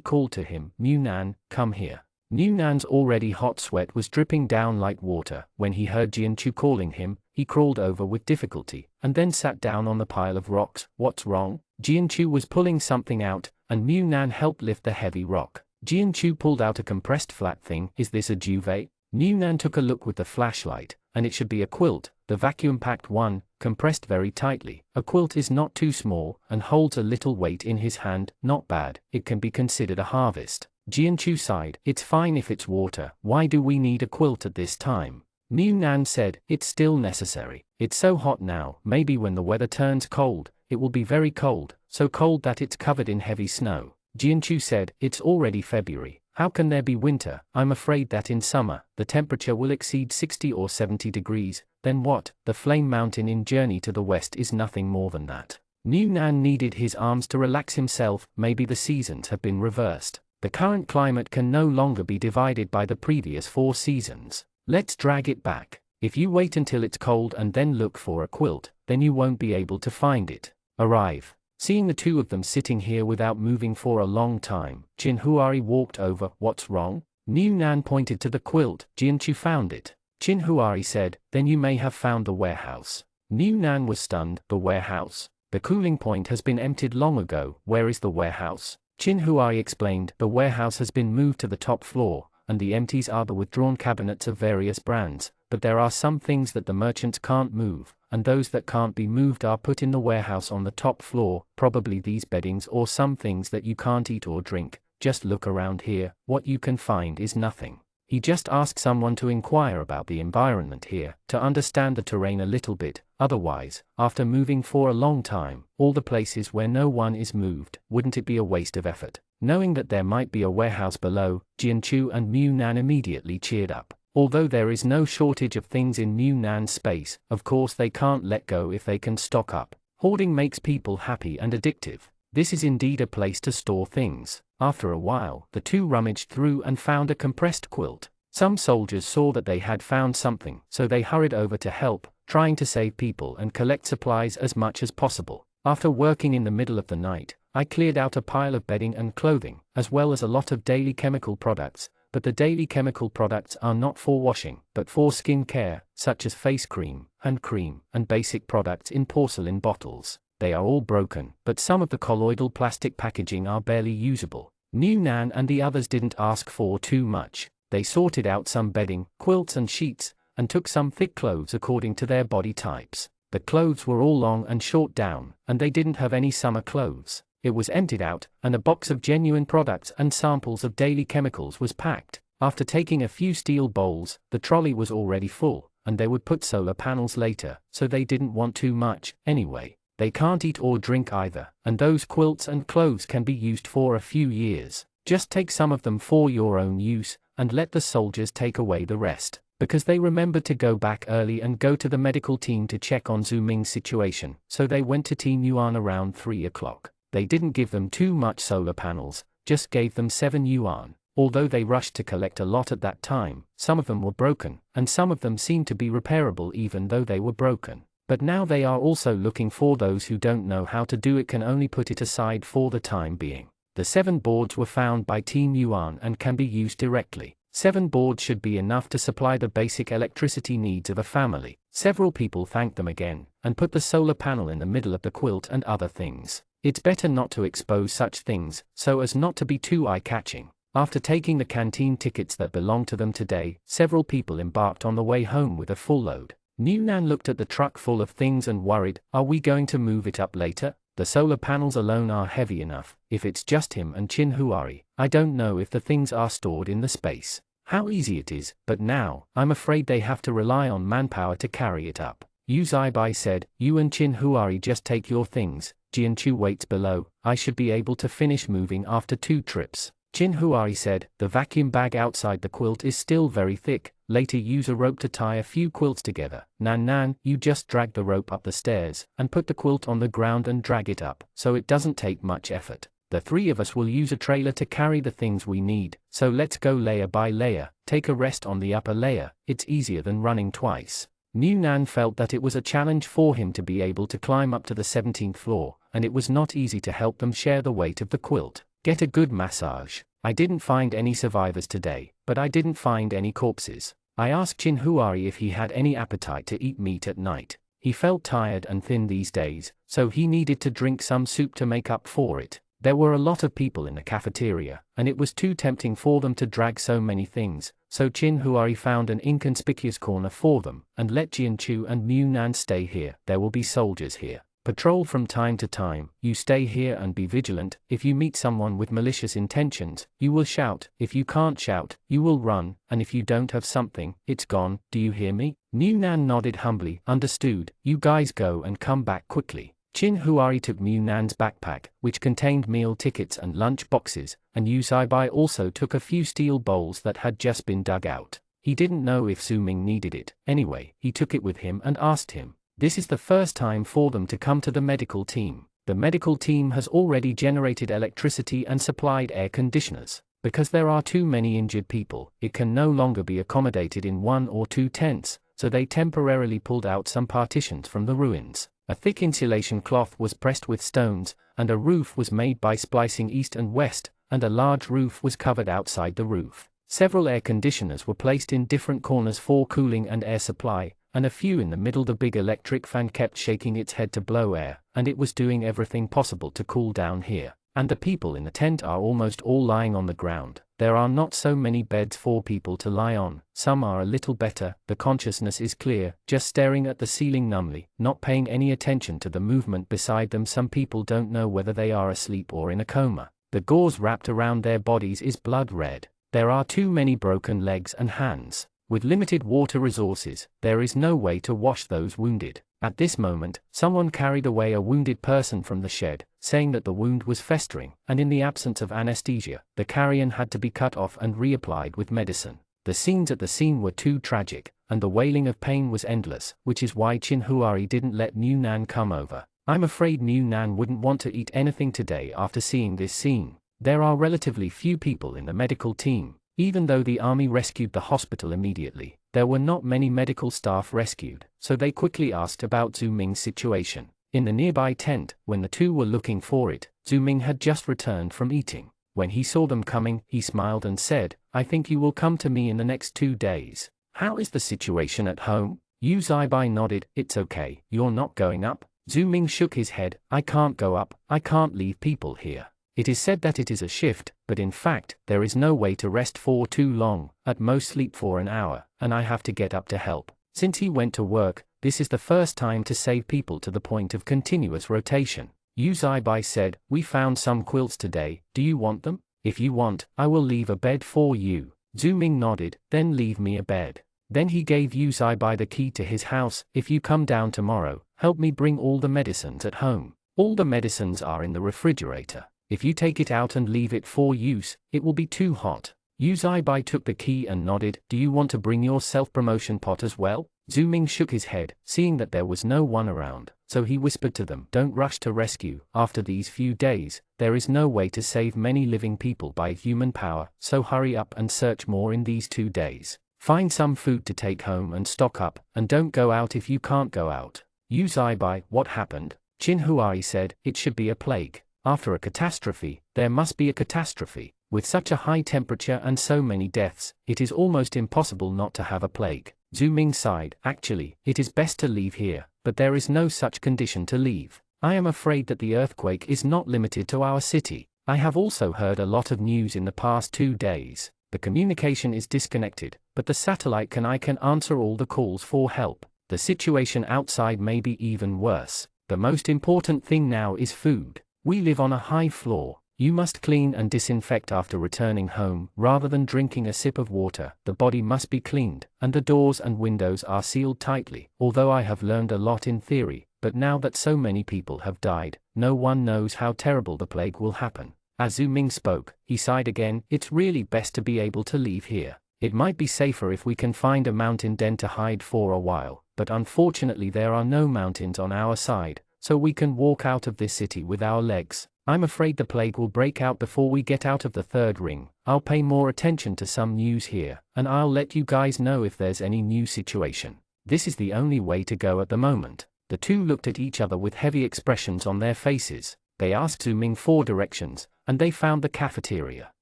called to him, "Mu Nan, come here." Mu Nan's already hot sweat was dripping down like water. When he heard Jianchu calling him, he crawled over with difficulty, and then sat down on the pile of rocks. "What's wrong?" Jianchu was pulling something out, and Mu Nan helped lift the heavy rock. Jianchu pulled out a compressed flat thing. "Is this a duvet?" Mu Nan took a look with the flashlight, and it should be a quilt, the vacuum-packed one, compressed very tightly. A quilt is not too small, and holds a little weight in his hand. Not bad, it can be considered a harvest. Jianchu sighed, "It's fine if it's water, why do we need a quilt at this time?" Mu Nan said, "It's still necessary. It's so hot now, maybe when the weather turns cold, it will be very cold, so cold that it's covered in heavy snow." Jianchu said, "It's already February. How can there be winter? I'm afraid that in summer, the temperature will exceed 60 or 70 degrees, then what? The Flame Mountain in Journey to the West is nothing more than that." Mu Nan needed his arms to relax himself. Maybe the seasons have been reversed. The current climate can no longer be divided by the previous 4 seasons. Let's drag it back. If you wait until it's cold and then look for a quilt, then you won't be able to find it. Arrive. Seeing the two of them sitting here without moving for a long time, Qin Huai walked over. "What's wrong?" Mu Nan pointed to the quilt. "Jianchu found it." Qin Huai said, "Then you may have found the warehouse." Mu Nan was stunned. "The warehouse? The cooling point has been emptied long ago. Where is the warehouse?" Chin Huai explained, the warehouse has been moved to the top floor, and the empties are the withdrawn cabinets of various brands, but there are some things that the merchants can't move, and those that can't be moved are put in the warehouse on the top floor, probably these beddings or some things that you can't eat or drink. Just look around here, what you can find is nothing. He just asked someone to inquire about the environment here, to understand the terrain a little bit. Otherwise, after moving for a long time, all the places where no one is moved, wouldn't it be a waste of effort? Knowing that there might be a warehouse below, Jianchu and Mu Nan immediately cheered up. Although there is no shortage of things in Mu Nan's space, of course they can't let go if they can stock up. Hoarding makes people happy and addictive. This is indeed a place to store things. After a while, the two rummaged through and found a compressed quilt. Some soldiers saw that they had found something, so they hurried over to help, trying to save people and collect supplies as much as possible. After working in the middle of the night, I cleared out a pile of bedding and clothing, as well as a lot of daily chemical products, but the daily chemical products are not for washing, but for skin care, such as face cream, hand cream, and basic products in porcelain bottles. They are all broken, but some of the colloidal plastic packaging are barely usable. Mu Nan and the others didn't ask for too much. They sorted out some bedding, quilts and sheets, and took some thick clothes according to their body types. The clothes were all long and short down, and they didn't have any summer clothes. It was emptied out, and a box of genuine products and samples of daily chemicals was packed. After taking a few steel bowls, the trolley was already full, and they would put solar panels later, so they didn't want too much, anyway. They can't eat or drink either, and those quilts and clothes can be used for a few years. Just take some of them for your own use, and let the soldiers take away the rest. Because they remembered to go back early and go to the medical team to check on Zhu Ming's situation, so they went to Team Yuan around 3 o'clock. They didn't give them too much solar panels, just gave them 7 yuan. Although they rushed to collect a lot at that time, some of them were broken, and some of them seemed to be repairable even though they were broken. But now they are also looking for those who don't know how to do it, can only put it aside for the time being. The 7 boards were found by Team Yuan and can be used directly. 7 boards should be enough to supply the basic electricity needs of a family. Several people thanked them again, and put the solar panel in the middle of the quilt and other things. It's better not to expose such things, so as not to be too eye-catching. After taking the canteen tickets that belonged to them today, several people embarked on the way home with a full load. Mu Nan looked at the truck full of things and worried, are we going to move it up later? The solar panels alone are heavy enough. If it's just him and Chin Huari, I don't know if the things are stored in the space. How easy it is, but now, I'm afraid they have to rely on manpower to carry it up. Yu Zaibai said, you and Chin Huari just take your things, Jianchu waits below, I should be able to finish moving after 2 trips. Chin Huari said, the vacuum bag outside the quilt is still very thick, later use a rope to tie a few quilts together. Nan, you just drag the rope up the stairs, and put the quilt on the ground and drag it up, so it doesn't take much effort. The 3 of us will use a trailer to carry the things we need, so let's go layer by layer, take a rest on the upper layer, it's easier than running twice. Mu Nan felt that it was a challenge for him to be able to climb up to the 17th floor, and it was not easy to help them share the weight of the quilt. Get a good massage. I didn't find any survivors today, but I didn't find any corpses. I asked Chin Huari if he had any appetite to eat meat at night. He felt tired and thin these days, so he needed to drink some soup to make up for it. There were a lot of people in the cafeteria, and it was too tempting for them to drag so many things, so Chin Huari found an inconspicuous corner for them, and let Jianchu and Mu Nan stay here. There will be soldiers here. Patrol from time to time, you stay here and be vigilant. If you meet someone with malicious intentions, you will shout. If you can't shout, you will run, and if you don't have something, it's gone. Do you hear me? Mu Nan nodded humbly. Understood. You guys go and come back quickly. Chin Huari took Mu Nan's backpack, which contained meal tickets and lunch boxes, and Yu Zaibai also took a few steel bowls that had just been dug out. He didn't know if Zhu Ming needed it. Anyway, he took it with him and asked him. This is the first time for them to come to the medical team. The medical team has already generated electricity and supplied air conditioners. Because there are too many injured people, it can no longer be accommodated in 1 or 2 tents, so they temporarily pulled out some partitions from the ruins. A thick insulation cloth was pressed with stones, and a roof was made by splicing east and west, and a large roof was covered outside the roof. Several air conditioners were placed in different corners for cooling and air supply, and a few in the middle. The big electric fan kept shaking its head to blow air, and it was doing everything possible to cool down here. And the people in the tent are almost all lying on the ground. There are not so many beds for people to lie on, some are a little better, the consciousness is clear, just staring at the ceiling numbly, not paying any attention to the movement beside them. Some people don't know whether they are asleep or in a coma. The gauze wrapped around their bodies is blood red. There are too many broken legs and hands. With limited water resources, there is no way to wash those wounded. At this moment, someone carried away a wounded person from the shed, saying that the wound was festering, and in the absence of anesthesia, the carrion had to be cut off and reapplied with medicine. The scenes at the scene were too tragic, and the wailing of pain was endless, which is why Chin Huari didn't let New Nan come over. I'm afraid New Nan wouldn't want to eat anything today after seeing this scene. There are relatively few people in the medical team. Even though the army rescued the hospital immediately, there were not many medical staff rescued, so they quickly asked about Zhu Ming's situation. In the nearby tent, when the two were looking for it, Zhu Ming had just returned from eating. When he saw them coming, he smiled and said, "I think you will come to me in the next 2 days. How is the situation at home?" Yu Zaibai nodded, "It's okay, you're not going up?" Zhu Ming shook his head, "I can't go up, I can't leave people here. It is said that it is a shift, but in fact, there is no way to rest for too long, at most sleep for an hour, and I have to get up to help." Since he went to work, this is the first time to save people to the point of continuous rotation. Yu Zaibai said, "We found some quilts today, do you want them? If you want, I will leave a bed for you." Zhu Ming nodded, "Then leave me a bed." Then he gave Yu Zaibai the key to his house. "If you come down tomorrow, help me bring all the medicines at home. All the medicines are in the refrigerator. If you take it out and leave it for use, it will be too hot." Yu Zaibai took the key and nodded, "Do you want to bring your self-promotion pot as well?" Zhu Ming shook his head, seeing that there was no one around, so he whispered to them, "Don't rush to rescue. After these few days, there is no way to save many living people by human power, so hurry up and search more in these 2 days. Find some food to take home and stock up, and don't go out if you can't go out." Yu Zaibai, "What happened?" Chin Huari said, "It should be a plague. After a catastrophe, there must be a catastrophe. With such a high temperature and so many deaths, it is almost impossible not to have a plague." Zhu Ming sighed, "Actually, it is best to leave here, but there is no such condition to leave. I am afraid that the earthquake is not limited to our city. I have also heard a lot of news in the past 2 days. The communication is disconnected, but the satellite can answer all the calls for help. The situation outside may be even worse. The most important thing now is food. We live on a high floor. You must clean and disinfect after returning home, rather than drinking a sip of water. The body must be cleaned, and the doors and windows are sealed tightly. Although I have learned a lot in theory, but now that so many people have died, no one knows how terrible the plague will happen." As Zhu Ming spoke, he sighed again, "It's really best to be able to leave here. It might be safer if we can find a mountain den to hide for a while, but unfortunately there are no mountains on our side, so we can walk out of this city with our legs. I'm afraid the plague will break out before we get out of the third ring. I'll pay more attention to some news here, and I'll let you guys know if there's any new situation. This is the only way to go at the moment." The two looked at each other with heavy expressions on their faces. They asked Zhu Ming for directions, and they found the cafeteria.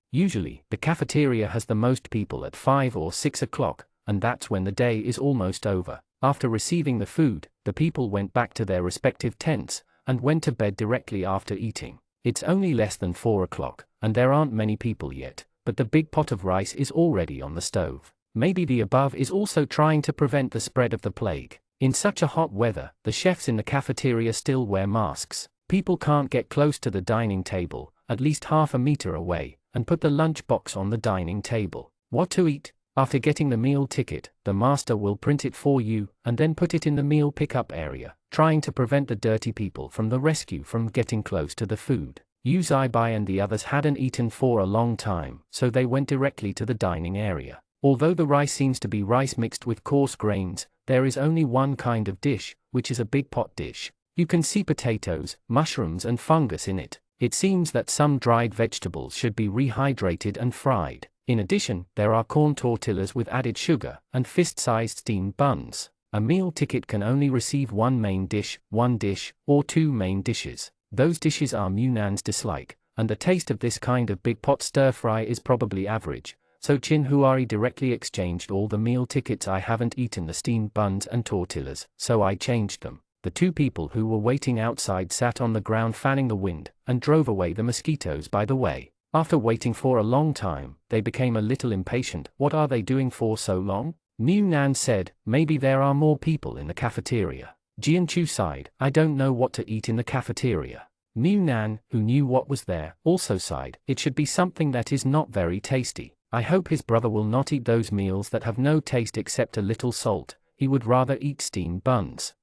Usually, the cafeteria has the most people at 5 or 6 o'clock, and that's when the day is almost over. After receiving the food, the people went back to their respective tents, and went to bed directly after eating. It's only less than 4 o'clock, and there aren't many people yet, but the big pot of rice is already on the stove. Maybe the above is also trying to prevent the spread of the plague. In such a hot weather, the chefs in the cafeteria still wear masks. People can't get close to the dining table, at least half a meter away, and put the lunch box on the dining table. What to eat? After getting the meal ticket, the master will print it for you, and then put it in the meal pickup area, trying to prevent the dirty people from the rescue from getting close to the food. Yu Zaibai and the others hadn't eaten for a long time, so they went directly to the dining area. Although the rice seems to be rice mixed with coarse grains, there is only one kind of dish, which is a big pot dish. You can see potatoes, mushrooms and fungus in it. It seems that some dried vegetables should be rehydrated and fried. In addition, there are corn tortillas with added sugar, and fist-sized steamed buns. A meal ticket can only receive one main dish, or 2 main dishes. Those dishes are Munan's dislike, and the taste of this kind of big pot stir-fry is probably average. So Chin Huari directly exchanged all the meal tickets. "I haven't eaten the steamed buns and tortillas, so I changed them. The two people who were waiting outside sat on the ground fanning the wind, and drove away the mosquitoes by the way. After waiting for a long time, they became a little impatient. What are they doing for so long? Mu Nan said, maybe there are more people in the cafeteria. Jianchu sighed, I don't know what to eat in the cafeteria. Mu Nan, who knew what was there, also sighed, it should be something that is not very tasty. I hope his brother will not eat those meals that have no taste except a little salt. He would rather eat steamed buns.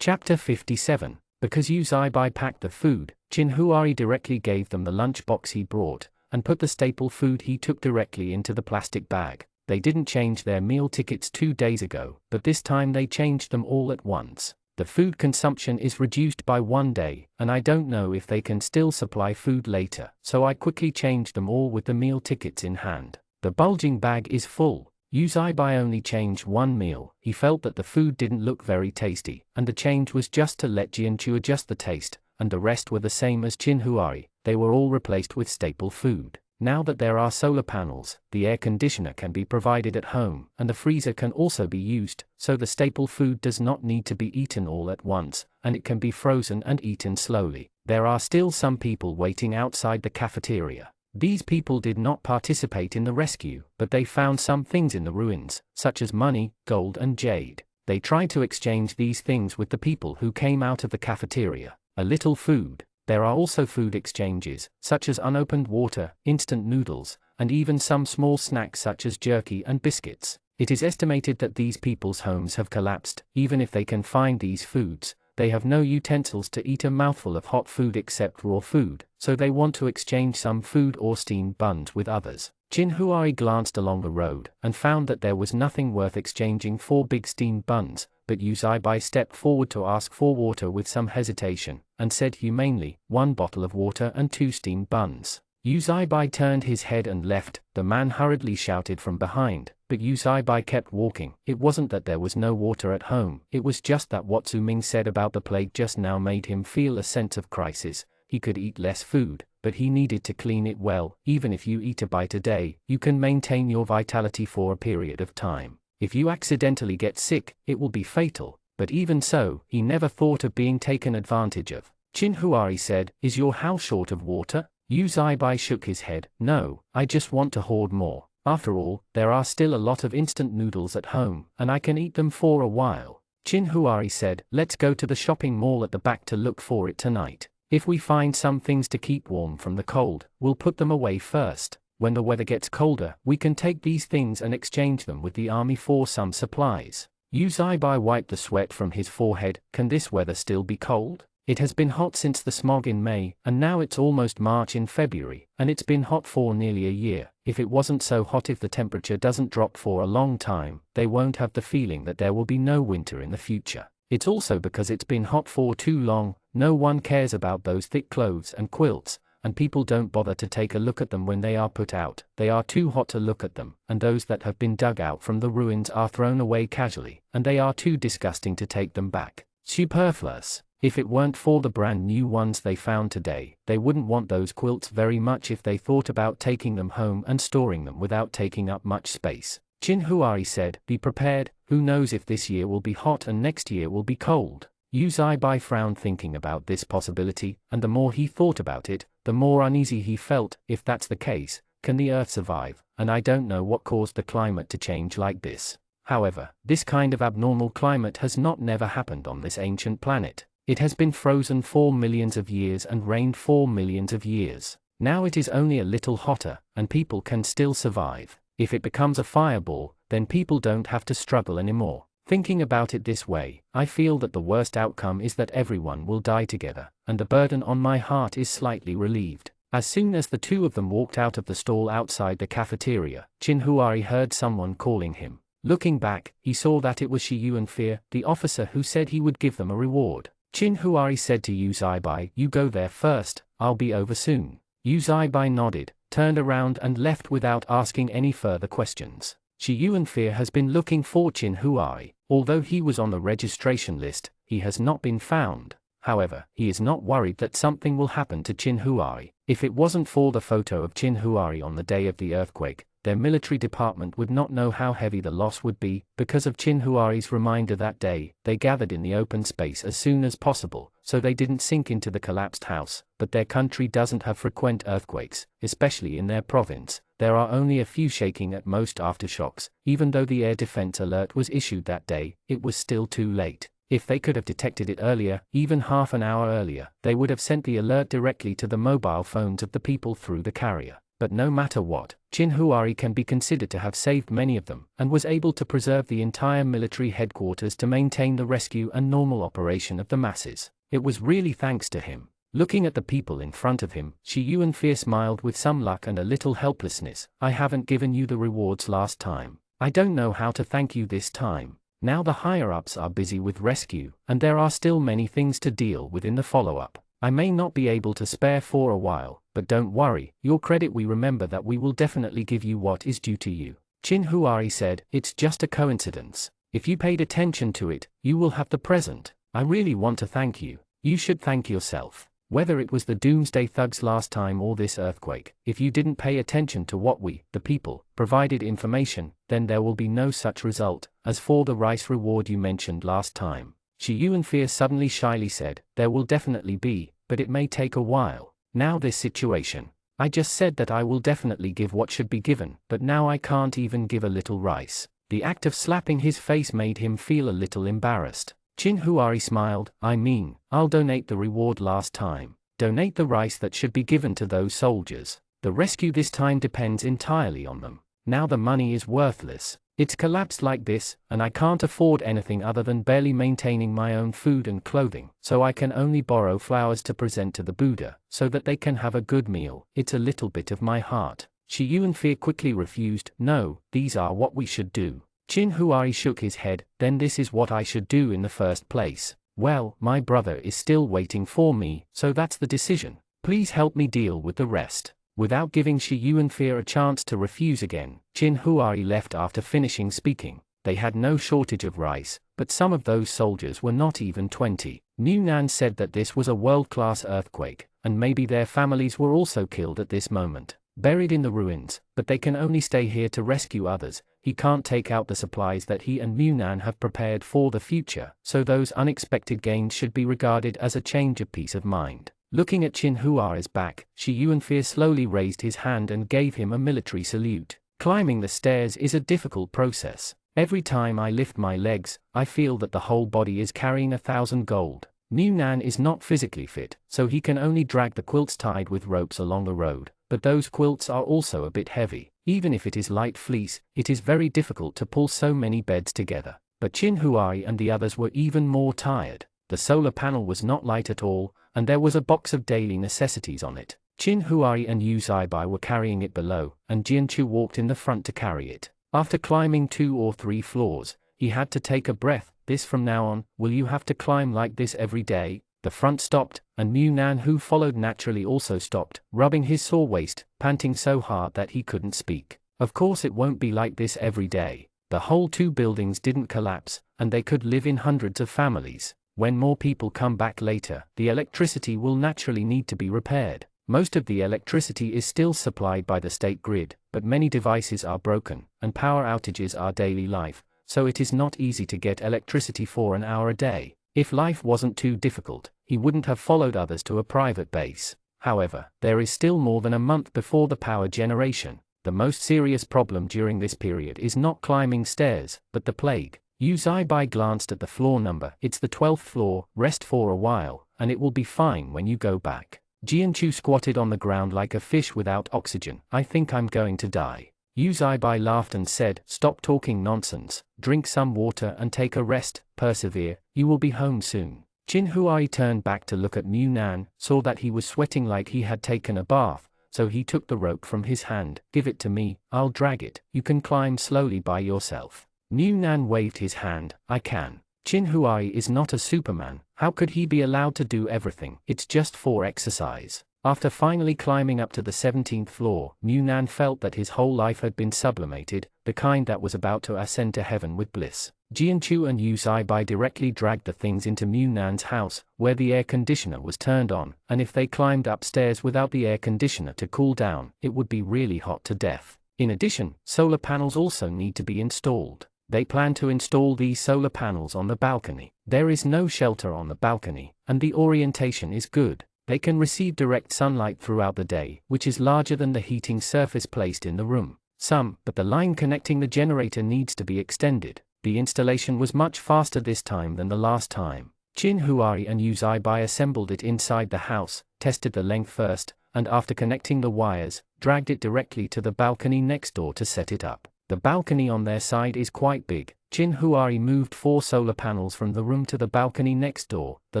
Chapter 57. Because Yu Zaibai packed the food, Qin Huari directly gave them the lunch box he brought, and put the staple food he took directly into the plastic bag. They didn't change their meal tickets 2 days ago, but this time they changed them all at once. The food consumption is reduced by 1 day, and I don't know if they can still supply food later, so I quickly changed them all with the meal tickets in hand. The bulging bag is full. Yu Zaibai only changed 1 meal. He felt that the food didn't look very tasty, and the change was just to let Jianchu adjust the taste, and the rest were the same as Qin Huari. They were all replaced with staple food. Now that there are solar panels, the air conditioner can be provided at home, and the freezer can also be used, so the staple food does not need to be eaten all at once, and it can be frozen and eaten slowly. There are still some people waiting outside the cafeteria. These people did not participate in the rescue, but they found some things in the ruins, such as money, gold and jade. They tried to exchange these things with the people who came out of the cafeteria. A little food. There are also food exchanges, such as unopened water, instant noodles, and even some small snacks such as jerky and biscuits. It is estimated that these people's homes have collapsed. Even if they can find these foods, they have no utensils to eat a mouthful of hot food except raw food, so they want to exchange some food or steamed buns with others. Qin Huari glanced along the road, and found that there was nothing worth exchanging 4 big steamed buns, but Yu Zaibai stepped forward to ask for water with some hesitation, and said humanely, 1 bottle of water and 2 steamed buns. Yu Zaibai turned his head and left. The man hurriedly shouted from behind, but Yu Zaibai kept walking. It wasn't that there was no water at home, it was just that what Zhu Ming said about the plague just now made him feel a sense of crisis. He could eat less food, but he needed to clean it well. Even if you eat a bite a day, you can maintain your vitality for a period of time. If you accidentally get sick, it will be fatal. But even so, he never thought of being taken advantage of. Qin Huari said, is your house short of water? Yu Zaibai shook his head. No, I just want to hoard more. After all, there are still a lot of instant noodles at home, and I can eat them for a while. Qin Huari said, let's go to the shopping mall at the back to look for it tonight. If we find some things to keep warm from the cold, we'll put them away first. When the weather gets colder, we can take these things and exchange them with the army for some supplies. Yu Zaibai wiped the sweat from his forehead. Can this weather still be cold? It has been hot since the smog in May, and now it's almost March in February, and it's been hot for nearly a year. If it wasn't so hot, if the temperature doesn't drop for a long time, they won't have the feeling that there will be no winter in the future. It's also because it's been hot for too long. No one cares about those thick clothes and quilts, and people don't bother to take a look at them when they are put out. They are too hot to look at them, and those that have been dug out from the ruins are thrown away casually, and they are too disgusting to take them back. Superfluous. If it weren't for the brand new ones they found today, they wouldn't want those quilts very much if they thought about taking them home and storing them without taking up much space. Qin Huari said, be prepared. Who knows if this year will be hot and next year will be cold. Yu Zaibai frowned thinking about this possibility, and the more he thought about it, the more uneasy he felt. If that's the case, can the Earth survive? And I don't know what caused the climate to change like this. However, this kind of abnormal climate has not never happened on this ancient planet. It has been frozen for millions of years and rained for millions of years. Now it is only a little hotter, and people can still survive. If it becomes a fireball, then people don't have to struggle anymore. Thinking about it this way, I feel that the worst outcome is that everyone will die together, and the burden on my heart is slightly relieved. As soon as the two of them walked out of the stall outside the cafeteria, Qin Huari heard someone calling him. Looking back, he saw that it was Shi Yuanfei, the officer who said he would give them a reward. Qin Huari said to Yu Zaibai, you go there first, I'll be over soon. Yu Zaibai nodded, turned around and left without asking any further questions. Shi Yuanfei has been looking for Qin Huari. Although he was on the registration list, he has not been found. However, he is not worried that something will happen to Qin Huari. If it wasn't for the photo of Qin Huari on the day of the earthquake, their military department would not know how heavy the loss would be. Because of Chin Huari's reminder that day, they gathered in the open space as soon as possible, so they didn't sink into the collapsed house. But their country doesn't have frequent earthquakes, especially in their province. There are only a few shaking at most aftershocks. Even though the air defense alert was issued that day, it was still too late. If they could have detected it earlier, even half an hour earlier, they would have sent the alert directly to the mobile phones of the people through the carrier. But no matter what, Chin Huari can be considered to have saved many of them, and was able to preserve the entire military headquarters to maintain the rescue and normal operation of the masses. It was really thanks to him. Looking at the people in front of him, Shi Yuanfei smiled with some luck and a little helplessness. I haven't given you the rewards last time. I don't know how to thank you this time. Now the higher-ups are busy with rescue, and there are still many things to deal with in the follow-up. I may not be able to spare for a while, but don't worry, your credit we remember that we will definitely give you what is due to you. Chin Huari said, it's just a coincidence. If you paid attention to it, you will have the present. I really want to thank you. You should thank yourself. Whether it was the doomsday thugs last time or this earthquake, if you didn't pay attention to what we, the people, provided information, then there will be no such result. As for the rice reward you mentioned last time, Shi Yuanfei suddenly shyly said, there will definitely be, but it may take a while. Now this situation. I just said that I will definitely give what should be given, but now I can't even give a little rice. The act of slapping his face made him feel a little embarrassed. Chin Huari smiled, I mean, I'll donate the reward last time. Donate the rice that should be given to those soldiers. The rescue this time depends entirely on them. Now the money is worthless. It's collapsed like this, and I can't afford anything other than barely maintaining my own food and clothing, so I can only borrow flowers to present to the Buddha, so that they can have a good meal. It's a little bit of my heart. Shi Yuanfei quickly refused, no, these are what we should do. Chin Huari shook his head, then this is what I should do in the first place. Well, my brother is still waiting for me, so that's the decision. Please help me deal with the rest. Without giving Shi Yuanfei a chance to refuse again, Chin Huari left after finishing speaking. They had no shortage of rice, but some of those soldiers were not even 20. Mu Nan said that this was a world-class earthquake, and maybe their families were also killed at this moment, buried in the ruins, but they can only stay here to rescue others. He can't take out the supplies that he and Mu Nan have prepared for the future, so those unexpected gains should be regarded as a change of peace of mind. Looking at Chin Huari's back, Shi Yuanfei slowly raised his hand and gave him a military salute. Climbing the stairs is a difficult process. Every time I lift my legs, I feel that the whole body is carrying 1,000 gold. Mu Nan is not physically fit, so he can only drag the quilts tied with ropes along the road, but those quilts are also a bit heavy. Even if it is light fleece, it is very difficult to pull so many beds together. But Chin Huari and the others were even more tired. The solar panel was not light at all, and there was a box of daily necessities on it. Chin Huari and Yu Zaibai were carrying it below, and Jianchu walked in the front to carry it. After climbing 2 or 3 floors, he had to take a breath. This from now on, will you have to climb like this every day? The front stopped, and Mu Nan, who followed naturally, also stopped, rubbing his sore waist, panting so hard that he couldn't speak. Of course it won't be like this every day. The whole 2 buildings didn't collapse, and they could live in hundreds of families. When more people come back later, the electricity will naturally need to be repaired. Most of the electricity is still supplied by the state grid, but many devices are broken, and power outages are daily life, so it is not easy to get electricity for an hour a day. If life wasn't too difficult, he wouldn't have followed others to a private base. However, there is still more than a month before the power generation. The most serious problem during this period is not climbing stairs, but the plague. Yu Zaibai glanced at the floor number. It's the 12th floor, rest for a while, and it will be fine when you go back. Jianchu squatted on the ground like a fish without oxygen. I think I'm going to die. Yu Zaibai laughed and said, stop talking nonsense, drink some water and take a rest, persevere, you will be home soon. Chin Huari turned back to look at Mu Nan, saw that he was sweating like he had taken a bath, so he took the rope from his hand. Give it to me, I'll drag it, you can climb slowly by yourself. Mu Nan waved his hand, I can. Chin Huari is not a superman, how could he be allowed to do everything? It's just for exercise. After finally climbing up to the 17th floor, Mu Nan felt that his whole life had been sublimated, the kind that was about to ascend to heaven with bliss. Jianchu and Yu Zaibai directly dragged the things into Mu Nan's house, where the air conditioner was turned on, and if they climbed upstairs without the air conditioner to cool down, it would be really hot to death. In addition, solar panels also need to be installed. They plan to install these solar panels on the balcony. There is no shelter on the balcony, and the orientation is good. They can receive direct sunlight throughout the day, which is larger than the heating surface placed in the room. But the line connecting the generator needs to be extended. The installation was much faster this time than the last time. Chin Huari and Yu Zaibai assembled it inside the house, tested the length first, and after connecting the wires, dragged it directly to the balcony next door to set it up. The balcony on their side is quite big. Chin Huari moved 4 solar panels from the room to the balcony next door. The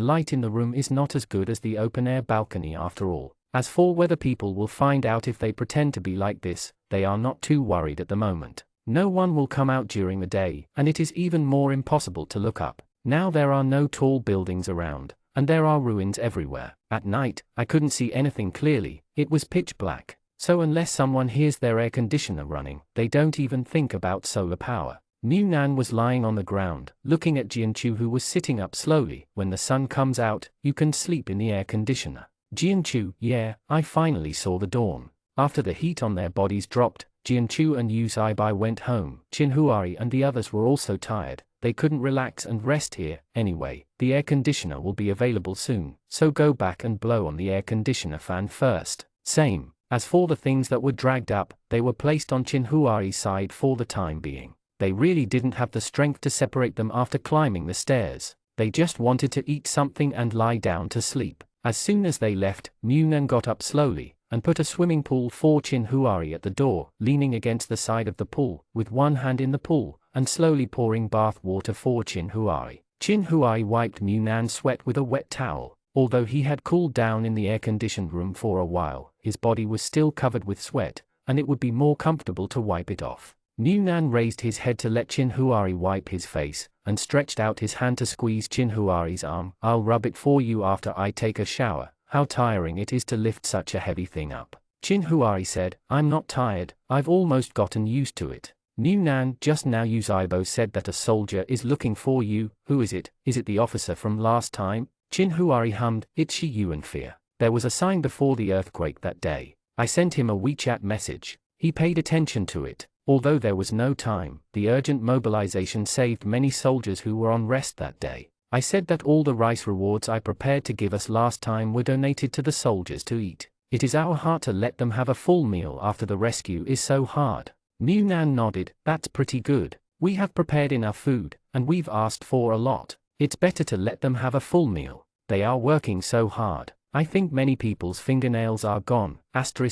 light in the room is not as good as the open-air balcony after all. As for whether people will find out if they pretend to be like this, they are not too worried at the moment. No one will come out during the day, and it is even more impossible to look up. Now there are no tall buildings around, and there are ruins everywhere. At night, I couldn't see anything clearly. It was pitch black. So unless someone hears their air conditioner running, they don't even think about solar power. Mu Nan was lying on the ground, looking at Jianchu, who was sitting up slowly. When the sun comes out, you can sleep in the air conditioner. Jianchu, yeah, I finally saw the dawn. After the heat on their bodies dropped, Jianchu and Yu Zaibai went home. Chin Huari and the others were also tired. They couldn't relax and rest here. Anyway, the air conditioner will be available soon, so go back and blow on the air conditioner fan first. Same. As for the things that were dragged up, they were placed on Chin Huari's side for the time being. They really didn't have the strength to separate them after climbing the stairs. They just wanted to eat something and lie down to sleep. As soon as they left, Mu Nan got up slowly, and put a swimming pool for Chin Huari at the door, leaning against the side of the pool, with one hand in the pool, and slowly pouring bath water for Chin Huari. Chin Huari wiped Mu Nan's sweat with a wet towel. Although he had cooled down in the air-conditioned room for a while, his body was still covered with sweat, and it would be more comfortable to wipe it off. Mu Nan raised his head to let Chin Huari wipe his face, and stretched out his hand to squeeze Chin Huari's arm. I'll rub it for you after I take a shower. How tiring it is to lift such a heavy thing up. Chin Huari said, I'm not tired, I've almost gotten used to it. Mu Nan, just now Yu Zaibai said that a soldier is looking for you. Who is it? Is it the officer from last time? Chin Huari hummed, it's Shi Yuan Fear. There was a sign before the earthquake that day. I sent him a WeChat message. He paid attention to it. Although there was no time, the urgent mobilization saved many soldiers who were on rest that day. I said that all the rice rewards I prepared to give us last time were donated to the soldiers to eat. It is our heart to let them have a full meal after the rescue is so hard. Mu Nan nodded, that's pretty good. We have prepared enough food, and we've asked for a lot. It's better to let them have a full meal. They are working so hard. I think many people's fingernails are gone. Still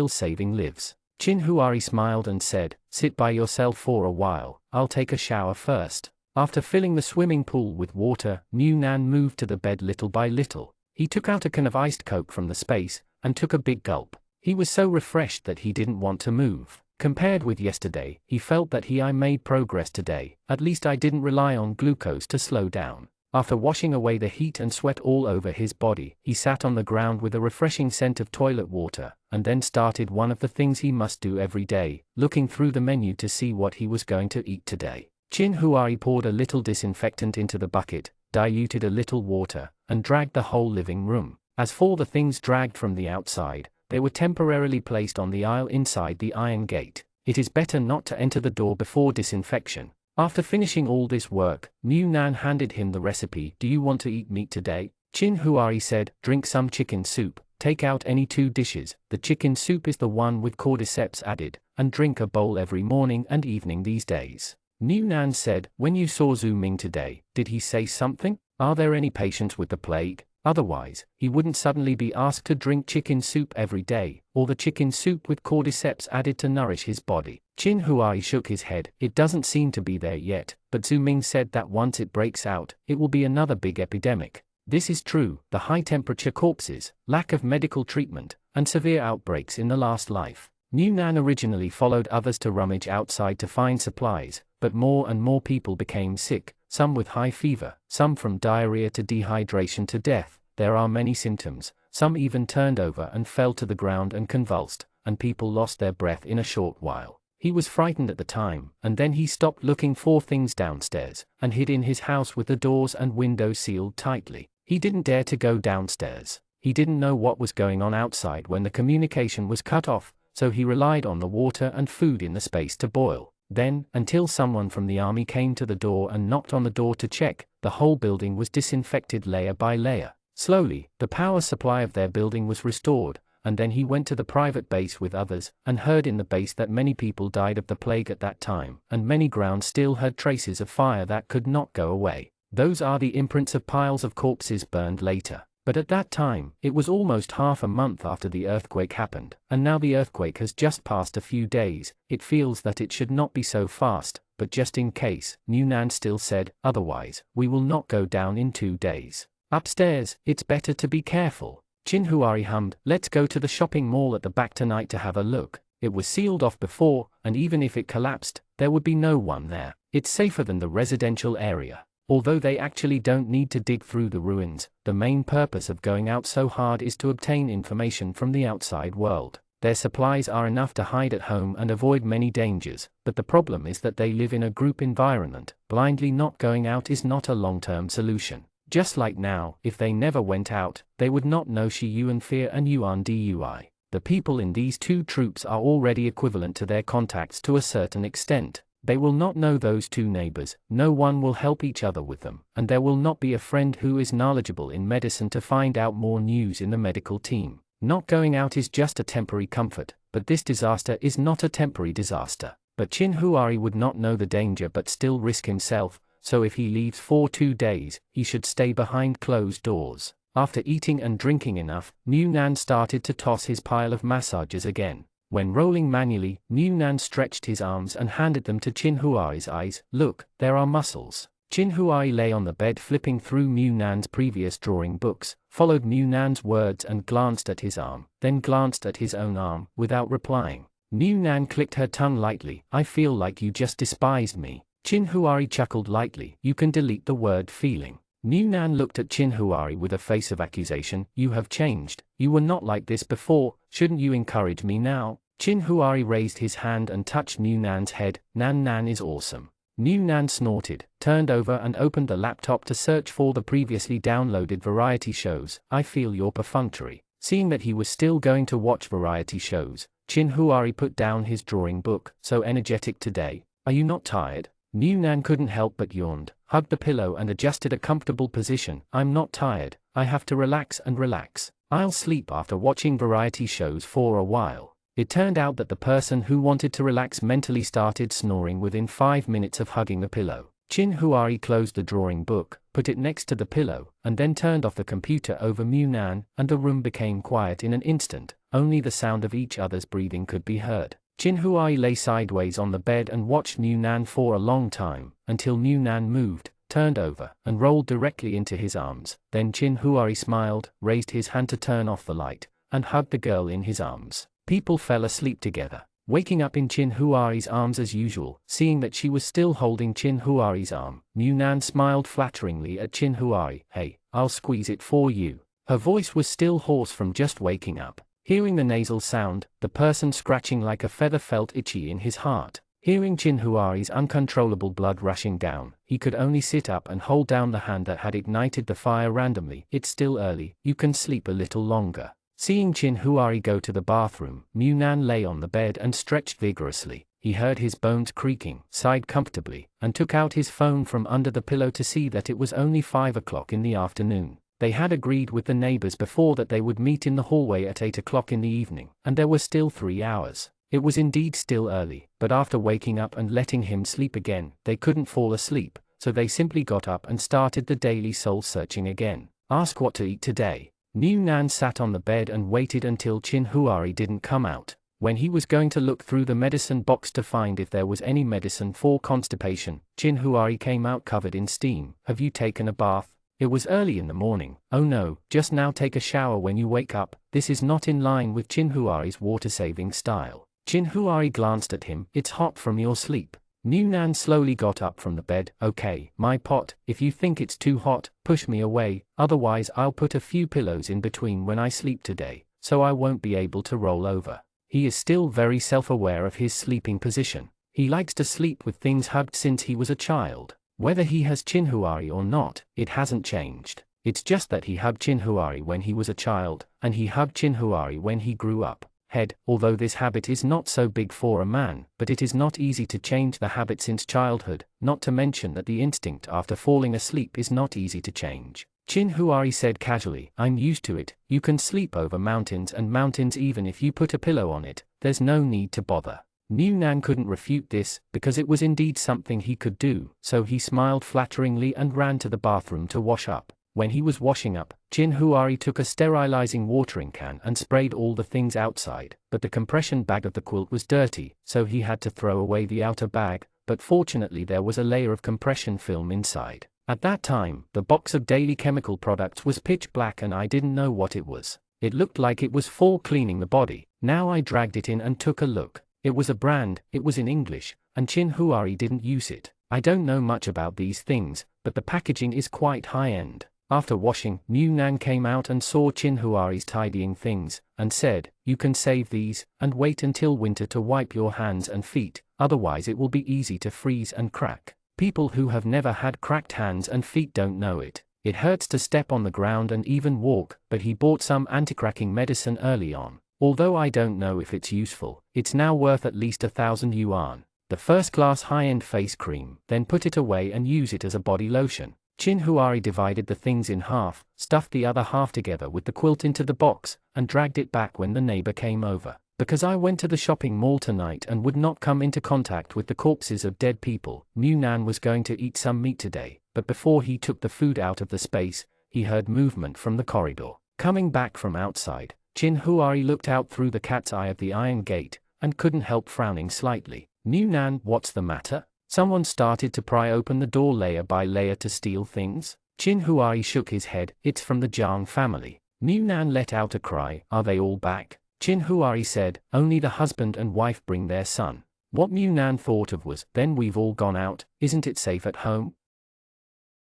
saving lives. Chin Huari smiled and said, sit by yourself for a while, I'll take a shower first. After filling the swimming pool with water, Mu Nan moved to the bed little by little. He took out a can of iced Coke from the space, and took a big gulp. He was so refreshed that he didn't want to move. Compared with yesterday, he felt that I made progress today. At least I didn't rely on glucose to slow down. After washing away the heat and sweat all over his body, he sat on the ground with a refreshing scent of toilet water, and then started one of the things he must do every day, looking through the menu to see what he was going to eat today. Chin Huari poured a little disinfectant into the bucket, diluted a little water, and dragged the whole living room. As for the things dragged from the outside, they were temporarily placed on the aisle inside the iron gate. It is better not to enter the door before disinfection. After finishing all this work, Mu Nan handed him the recipe. Do you want to eat meat today? Chin Huari said, drink some chicken soup, take out any 2 dishes. The chicken soup is the one with cordyceps added, and drink a bowl every morning and evening these days. Mu Nan said, when you saw Zhu Ming today, did he say something? Are there any patients with the plague? Otherwise, he wouldn't suddenly be asked to drink chicken soup every day, or the chicken soup with cordyceps added to nourish his body. Chin Huari shook his head. It doesn't seem to be there yet, but Zhu Ming said that once it breaks out, it will be another big epidemic. This is true. The high-temperature corpses, lack of medical treatment, and severe outbreaks in the last life. Mu Nan originally followed others to rummage outside to find supplies, but more and more people became sick, some with high fever, some from diarrhea to dehydration to death. There are many symptoms, some even turned over and fell to the ground and convulsed, and people lost their breath in a short while. He was frightened at the time, and then he stopped looking for things downstairs, and hid in his house with the doors and windows sealed tightly. He didn't dare to go downstairs. He didn't know what was going on outside when the communication was cut off, so he relied on the water and food in the space to boil. Then, until someone from the army came to the door and knocked on the door to check, the whole building was disinfected layer by layer. Slowly, the power supply of their building was restored, and then he went to the private base with others, and heard in the base that many people died of the plague at that time, and many grounds still had traces of fire that could not go away. Those are the imprints of piles of corpses burned later. But at that time, it was almost half a month after the earthquake happened, and now the earthquake has just passed a few days. It feels that it should not be so fast, but just in case, Newnan still said, otherwise, we will not go down in 2 days. Upstairs, it's better to be careful. Chinhuari hummed, let's go to the shopping mall at the back tonight to have a look. It was sealed off before, and even if it collapsed, there would be no one there. It's safer than the residential area. Although they actually don't need to dig through the ruins, the main purpose of going out so hard is to obtain information from the outside world. Their supplies are enough to hide at home and avoid many dangers, but the problem is that they live in a group environment. Blindly not going out is not a long-term solution. Just like now, if they never went out, they would not know Shi Yuan Fear and Yuan Dui. The people in these two troops are already equivalent to their contacts to a certain extent. They will not know those two neighbors, no one will help each other with them, and there will not be a friend who is knowledgeable in medicine to find out more news in the medical team. Not going out is just a temporary comfort, but this disaster is not a temporary disaster. But Chinhuari would not know the danger but still risk himself, so if he leaves for 2 days, he should stay behind closed doors. After eating and drinking enough, Newnan started to toss his pile of massages again. When rolling manually, Newnan stretched his arms and handed them to Chinhuari's eyes. Look, there are muscles. Chinhuari lay on the bed flipping through Newnan's previous drawing books, followed Newnan's words and glanced at his arm, then glanced at his own arm, without replying. Newnan clicked her tongue lightly. I feel like you just despised me. Chinhuari chuckled lightly. You can delete the word feeling. Newnan looked at Chinhuari with a face of accusation. You have changed. You were not like this before. Shouldn't you encourage me now? Chinhuari raised his hand and touched Newnan's head. Nan is awesome. Newnan snorted, turned over and opened the laptop to search for the previously downloaded variety shows. I feel you're perfunctory. Seeing that he was still going to watch variety shows, Chinhuari put down his drawing book. So energetic today. Are you not tired? Newnan couldn't help but yawned, hugged the pillow and adjusted a comfortable position. I'm not tired. I have to relax and relax. I'll sleep after watching variety shows for a while. It turned out that the person who wanted to relax mentally started snoring within 5 minutes of hugging the pillow. Chinhuari closed the drawing book, put it next to the pillow, and then turned off the computer over Newnan, and the room became quiet in an instant. Only the sound of each other's breathing could be heard. Chinhuari lay sideways on the bed and watched Newnan for a long time, until Newnan moved, turned over, and rolled directly into his arms. Then Chinhuari smiled, raised his hand to turn off the light, and hugged the girl in his arms. People fell asleep together, waking up in Chinhuari's arms as usual. Seeing that she was still holding Chinhuari's arm, Newnan smiled flatteringly at Chinhuari. Hey, I'll squeeze it for you. Her voice was still hoarse from just waking up. Hearing the nasal sound, the person scratching like a feather felt itchy in his heart. Hearing Chinhuari's uncontrollable blood rushing down, he could only sit up and hold down the hand that had ignited the fire randomly. It's still early, you can sleep a little longer. Seeing Chinhuari go to the bathroom, Newnan lay on the bed and stretched vigorously. He heard his bones creaking, sighed comfortably, and took out his phone from under the pillow to see that it was only 5 o'clock in the afternoon. They had agreed with the neighbors before that they would meet in the hallway at 8 o'clock in the evening, and there were still 3 hours. It was indeed still early, but after waking up and letting him sleep again, they couldn't fall asleep, so they simply got up and started the daily soul-searching again. Ask what to eat today. Newnan sat on the bed and waited until Chinhuari didn't come out. When he was going to look through the medicine box to find if there was any medicine for constipation, Chinhuari came out covered in steam. Have you taken a bath? It was early in the morning. Oh no, just now take a shower when you wake up. This is not in line with Chinhuari's water-saving style. Chinhuari glanced at him. It's hot from your sleep. Newnan slowly got up from the bed. Okay, my pot, if you think it's too hot, push me away, otherwise I'll put a few pillows in between when I sleep today, so I won't be able to roll over. He is still very self-aware of his sleeping position. He likes to sleep with things hugged since he was a child. Whether he has Chinhuari or not, it hasn't changed. It's just that he hugged Chinhuari when he was a child, and he hugged Chinhuari when he grew up. head, although this habit is not so big for a man, but it is not easy to change the habit since childhood, not to mention that the instinct after falling asleep is not easy to change. Chin Huari said casually, I'm used to it, you can sleep over mountains and mountains even if you put a pillow on it, there's no need to bother. New Nan couldn't refute this, because it was indeed something he could do, so he smiled flatteringly and ran to the bathroom to wash up. When he was washing up, Chin Huari took a sterilizing watering can and sprayed all the things outside, but the compression bag of the quilt was dirty, so he had to throw away the outer bag, but fortunately there was a layer of compression film inside. At that time, the box of daily chemical products was pitch black and I didn't know what it was. It looked like it was for cleaning the body. Now I dragged it in and took a look. It was a brand, it was in English, and Chin Huari didn't use it. I don't know much about these things, but the packaging is quite high-end. After washing, New Nan came out and saw Chin Huari's tidying things, and said, you can save these, and wait until winter to wipe your hands and feet, otherwise it will be easy to freeze and crack. People who have never had cracked hands and feet don't know it. It hurts to step on the ground and even walk, but he bought some anti-cracking medicine early on. Although I don't know if it's useful, it's now worth at least 1,000 yuan. The first-class high-end face cream, then put it away and use it as a body lotion. Chin Huari divided the things in half, stuffed the other half together with the quilt into the box, and dragged it back when the neighbor came over. Because I went to the shopping mall tonight and would not come into contact with the corpses of dead people, New Nan was going to eat some meat today, but before he took the food out of the space, he heard movement from the corridor. Coming back from outside, Chin Huari looked out through the cat's eye of the iron gate, and couldn't help frowning slightly. New Nan, what's the matter? Someone started to pry open the door layer by layer to steal things? Chin Huari shook his head, it's from the Jiang family. New Nan let out a cry, are they all back? Chin Huari said, only the husband and wife bring their son. What New Nan thought of was, then we've all gone out, isn't it safe at home?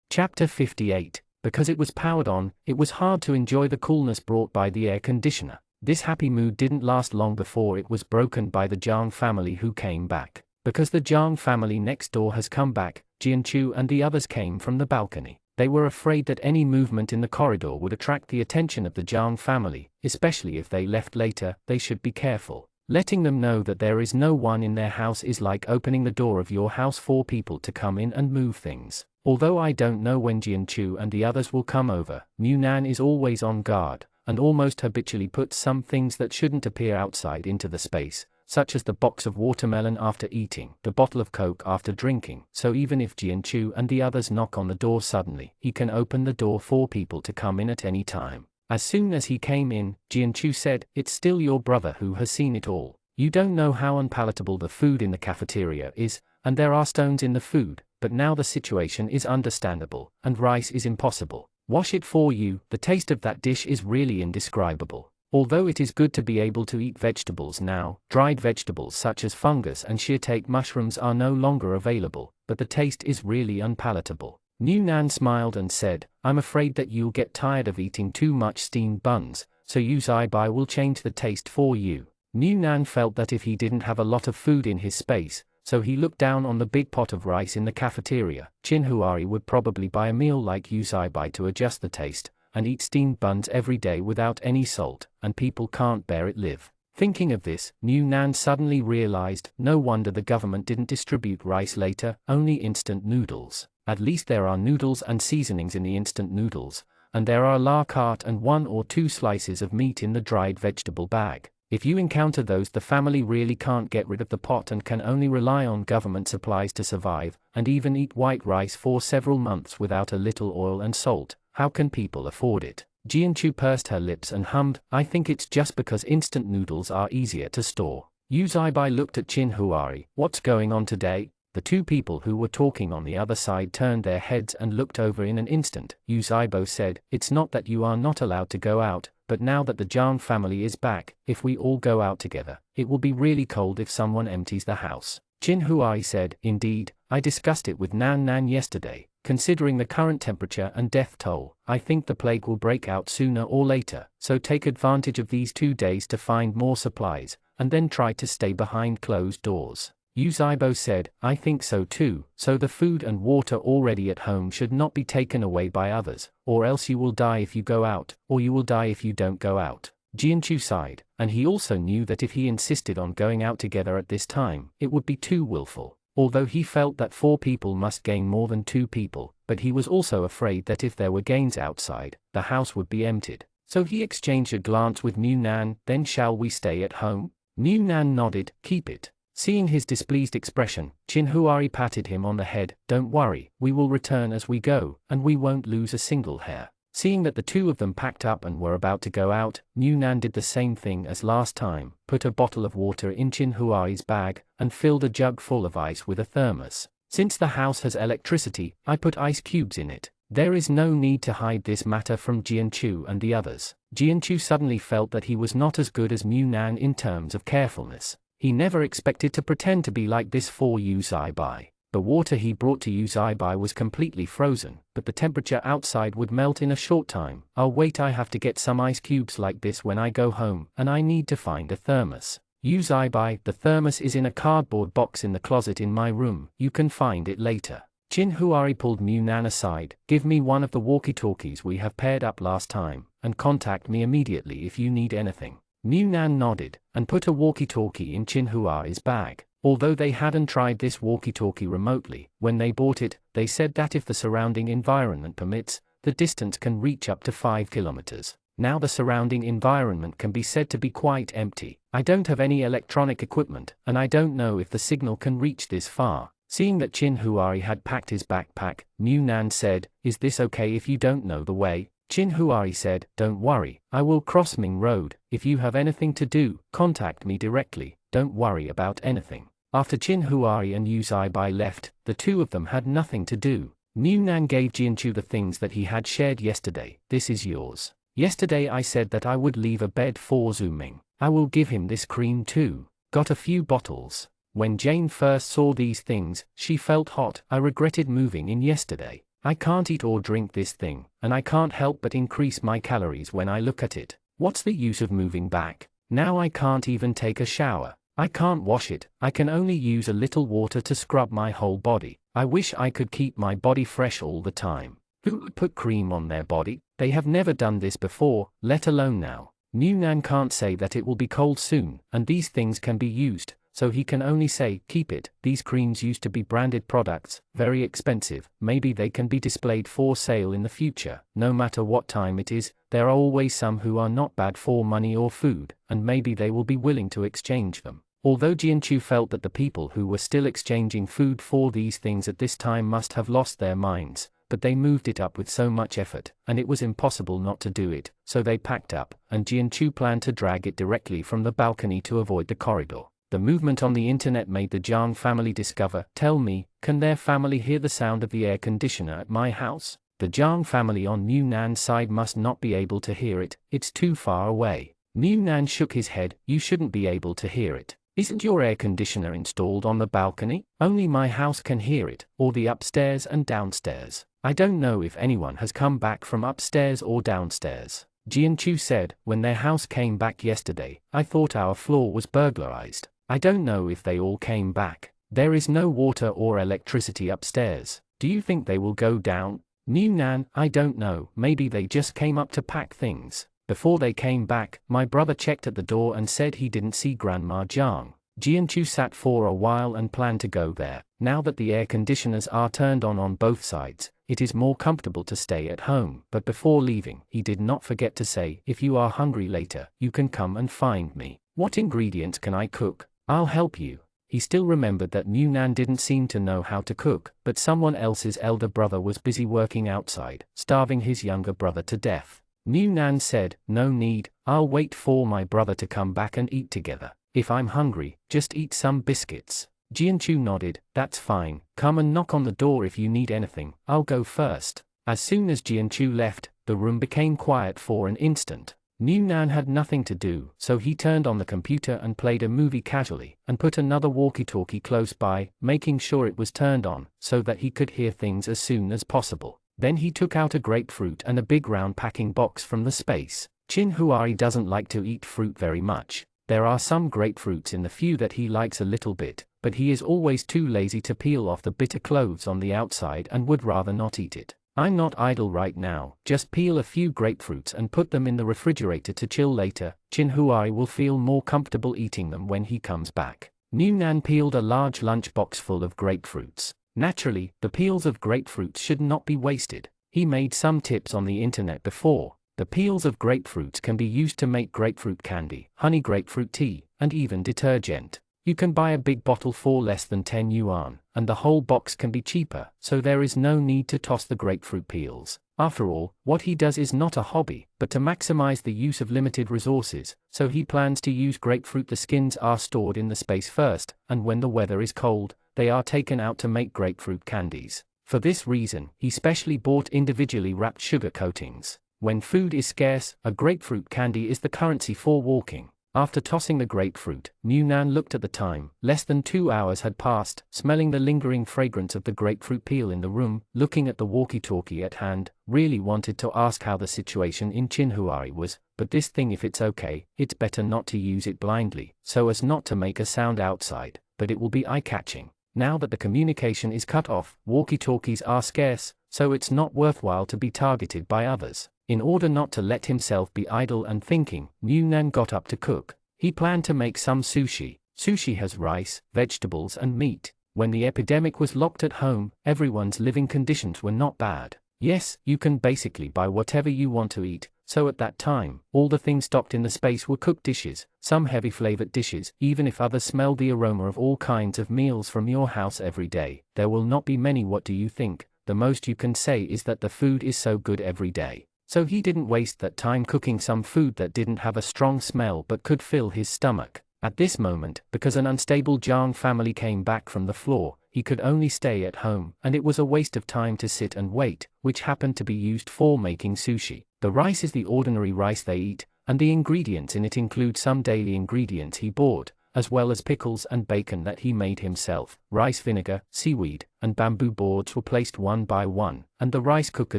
Chapter 58. Because it was powered on, it was hard to enjoy the coolness brought by the air conditioner. This happy mood didn't last long before it was broken by the Jiang family who came back. Because the Jiang family next door has come back, Jianchu and the others came from the balcony. They were afraid that any movement in the corridor would attract the attention of the Jiang family, especially if they left later. They should be careful. Letting them know that there is no one in their house is like opening the door of your house for people to come in and move things. Although I don't know when Jianchu and the others will come over, New Nan is always on guard, and almost habitually puts some things that shouldn't appear outside into the space, such as the box of watermelon after eating, the bottle of Coke after drinking, so even if Jianchu and the others knock on the door suddenly, he can open the door for people to come in at any time. As soon as he came in, Jianchu said, it's still your brother who has seen it all. You don't know how unpalatable the food in the cafeteria is, and there are stones in the food, but now the situation is understandable, and rice is impossible. Wash it for you, the taste of that dish is really indescribable. Although it is good to be able to eat vegetables now, dried vegetables such as fungus and shiitake mushrooms are no longer available, but the taste is really unpalatable. New Nan smiled and said, I'm afraid that you'll get tired of eating too much steamed buns, so Yu Zaibai will change the taste for you. New Nan felt that if he didn't have a lot of food in his space, so he looked down on the big pot of rice in the cafeteria. Chin Huari would probably buy a meal like Yu Zaibai to adjust the taste, and eat steamed buns every day without any salt, and people can't bear it live. Thinking of this, New Nan suddenly realized, no wonder the government didn't distribute rice later, only instant noodles. At least there are noodles and seasonings in the instant noodles, and there are la carte and 1 or 2 slices of meat in the dried vegetable bag. If you encounter those, the family really can't get rid of the pot and can only rely on government supplies to survive, and even eat white rice for several months without a little oil and salt. How can people afford it? Jianchu pursed her lips and hummed, I think it's just because instant noodles are easier to store. Yu Zaibai looked at Chin Huari, what's going on today? The two people who were talking on the other side turned their heads and looked over in an instant. Yu Zaibai said, it's not that you are not allowed to go out, but now that the Jiang family is back, if we all go out together, it will be really cold if someone empties the house. Chin Huari said, indeed, I discussed it with Nan Nan yesterday. Considering the current temperature and death toll, I think the plague will break out sooner or later, so take advantage of these 2 days to find more supplies, and then try to stay behind closed doors. Yu Zaibai said, I think so too, so the food and water already at home should not be taken away by others, or else you will die if you go out, or you will die if you don't go out. Jianchu sighed, and he also knew that if he insisted on going out together at this time, it would be too willful. Although he felt that 4 people must gain more than 2 people, but he was also afraid that if there were gains outside, the house would be emptied. So he exchanged a glance with Mu Nan. Then shall we stay at home? Mu Nan nodded. Keep it. Seeing his displeased expression, Chin Huari patted him on the head. Don't worry, we will return as we go, and we won't lose a single hair. Seeing that the 2 of them packed up and were about to go out, Mu Nan did the same thing as last time, put a bottle of water in Chin Huari's bag, and filled a jug full of ice with a thermos. Since the house has electricity, I put ice cubes in it. There is no need to hide this matter from Jianchu and the others. Jianchu suddenly felt that he was not as good as Mu Nan in terms of carefulness. He never expected to pretend to be like this for Yu Zaibai. The water he brought to Yu Zaibai was completely frozen, but the temperature outside would melt in a short time. Oh wait, I have to get some ice cubes like this when I go home, and I need to find a thermos. Yu Zaibai, the thermos is in a cardboard box in the closet in my room, you can find it later. Chin Huari pulled Mu Nan aside. Give me one of the walkie-talkies we have paired up last time, and contact me immediately if you need anything. Mu Nan nodded, and put a walkie-talkie in Chin Huari's bag. Although they hadn't tried this walkie-talkie remotely, when they bought it, they said that if the surrounding environment permits, the distance can reach up to 5 kilometers. Now the surrounding environment can be said to be quite empty. I don't have any electronic equipment, and I don't know if the signal can reach this far. Seeing that Chin Huari had packed his backpack, Mu Nan said, is this okay if you don't know the way? Chin Huari said, don't worry, I will cross Ming Road. If you have anything to do, contact me directly, don't worry about anything. After Chin Huari and Yu Zaibai left, the 2 of them had nothing to do. Mu Nan gave Jianchu the things that he had shared yesterday. This is yours. Yesterday I said that I would leave a bed for Zhu Ming. I will give him this cream too. Got a few bottles. When Jane first saw these things, she felt hot. I regretted moving in yesterday. I can't eat or drink this thing, and I can't help but increase my calories when I look at it. What's the use of moving back? Now I can't even take a shower. I can't wash it, I can only use a little water to scrub my whole body. I wish I could keep my body fresh all the time. Who would put cream on their body? They have never done this before, let alone now. Mu Nan can't say that it will be cold soon, and these things can be used, so he can only say, keep it. These creams used to be branded products, very expensive. Maybe they can be displayed for sale in the future. No matter what time it is, there are always some who are not bad for money or food, and maybe they will be willing to exchange them. Although Jianchu felt that the people who were still exchanging food for these things at this time must have lost their minds, but they moved it up with so much effort, and it was impossible not to do it, so they packed up, and Jianchu planned to drag it directly from the balcony to avoid the corridor. The movement on the internet made the Jiang family discover, tell me, can their family hear the sound of the air conditioner at my house? The Jiang family on Mu Nan's side must not be able to hear it, it's too far away. Mu Nan shook his head, you shouldn't be able to hear it. Isn't your air conditioner installed on the balcony? Only my house can hear it, or the upstairs and downstairs. I don't know if anyone has come back from upstairs or downstairs. Jianchu said, when their house came back yesterday, I thought our floor was burglarized. I don't know if they all came back. There is no water or electricity upstairs. Do you think they will go down? Mu Nan, I don't know, maybe they just came up to pack things. Before they came back, my brother checked at the door and said he didn't see Grandma Jiang. Jianchu sat for a while and planned to go there. Now that the air conditioners are turned on both sides, it is more comfortable to stay at home. But before leaving, he did not forget to say, if you are hungry later, you can come and find me. What ingredients can I cook? I'll help you. He still remembered that Mu Nan didn't seem to know how to cook, but someone else's elder brother was busy working outside, starving his younger brother to death. Mu Nan said, no need, I'll wait for my brother to come back and eat together. If I'm hungry, just eat some biscuits. Jianchu nodded, that's fine, come and knock on the door if you need anything, I'll go first. As soon as Jianchu left, the room became quiet for an instant. Mu Nan had nothing to do, so he turned on the computer and played a movie casually, and put another walkie-talkie close by, making sure it was turned on, so that he could hear things as soon as possible. Then he took out a grapefruit and a big round packing box from the space. Chin Huari doesn't like to eat fruit very much. There are some grapefruits in the few that he likes a little bit, but he is always too lazy to peel off the bitter clothes on the outside and would rather not eat it. I'm not idle right now, just peel a few grapefruits and put them in the refrigerator to chill later. Chin Huai will feel more comfortable eating them when he comes back. New Nan peeled a large lunchbox full of grapefruits. Naturally, the peels of grapefruits should not be wasted. He made some tips on the internet before. The peels of grapefruits can be used to make grapefruit candy, honey grapefruit tea, and even detergent. You can buy a big bottle for less than 10 yuan, and the whole box can be cheaper, so there is no need to toss the grapefruit peels. After all, what he does is not a hobby, but to maximize the use of limited resources, so he plans to use grapefruit. The skins are stored in the space first, and when the weather is cold, they are taken out to make grapefruit candies. For this reason, he specially bought individually wrapped sugar coatings. When food is scarce, a grapefruit candy is the currency for walking. After tossing the grapefruit, New Nan looked at the time. Less than 2 hours had passed, smelling the lingering fragrance of the grapefruit peel in the room, looking at the walkie-talkie at hand, really wanted to ask how the situation in Chinhuari was, but this thing, if it's okay, it's better not to use it blindly, so as not to make a sound outside, but it will be eye-catching. Now that the communication is cut off, walkie-talkies are scarce, so it's not worthwhile to be targeted by others. In order not to let himself be idle and thinking, New Nan got up to cook. He planned to make some sushi. Sushi has rice, vegetables and meat. When the epidemic was locked at home, everyone's living conditions were not bad. Yes, you can basically buy whatever you want to eat, so at that time, all the things stocked in the space were cooked dishes, some heavy flavored dishes. Even if others smell the aroma of all kinds of meals from your house every day, there will not be many. What do you think? The most you can say is that the food is so good every day. So he didn't waste that time cooking some food that didn't have a strong smell but could fill his stomach. At this moment, because an unstable Zhang family came back from the floor, he could only stay at home, and it was a waste of time to sit and wait, which happened to be used for making sushi. The rice is the ordinary rice they eat, and the ingredients in it include some daily ingredients he bought, as well as pickles and bacon that he made himself. Rice vinegar, seaweed, and bamboo boards were placed one by one, and the rice cooker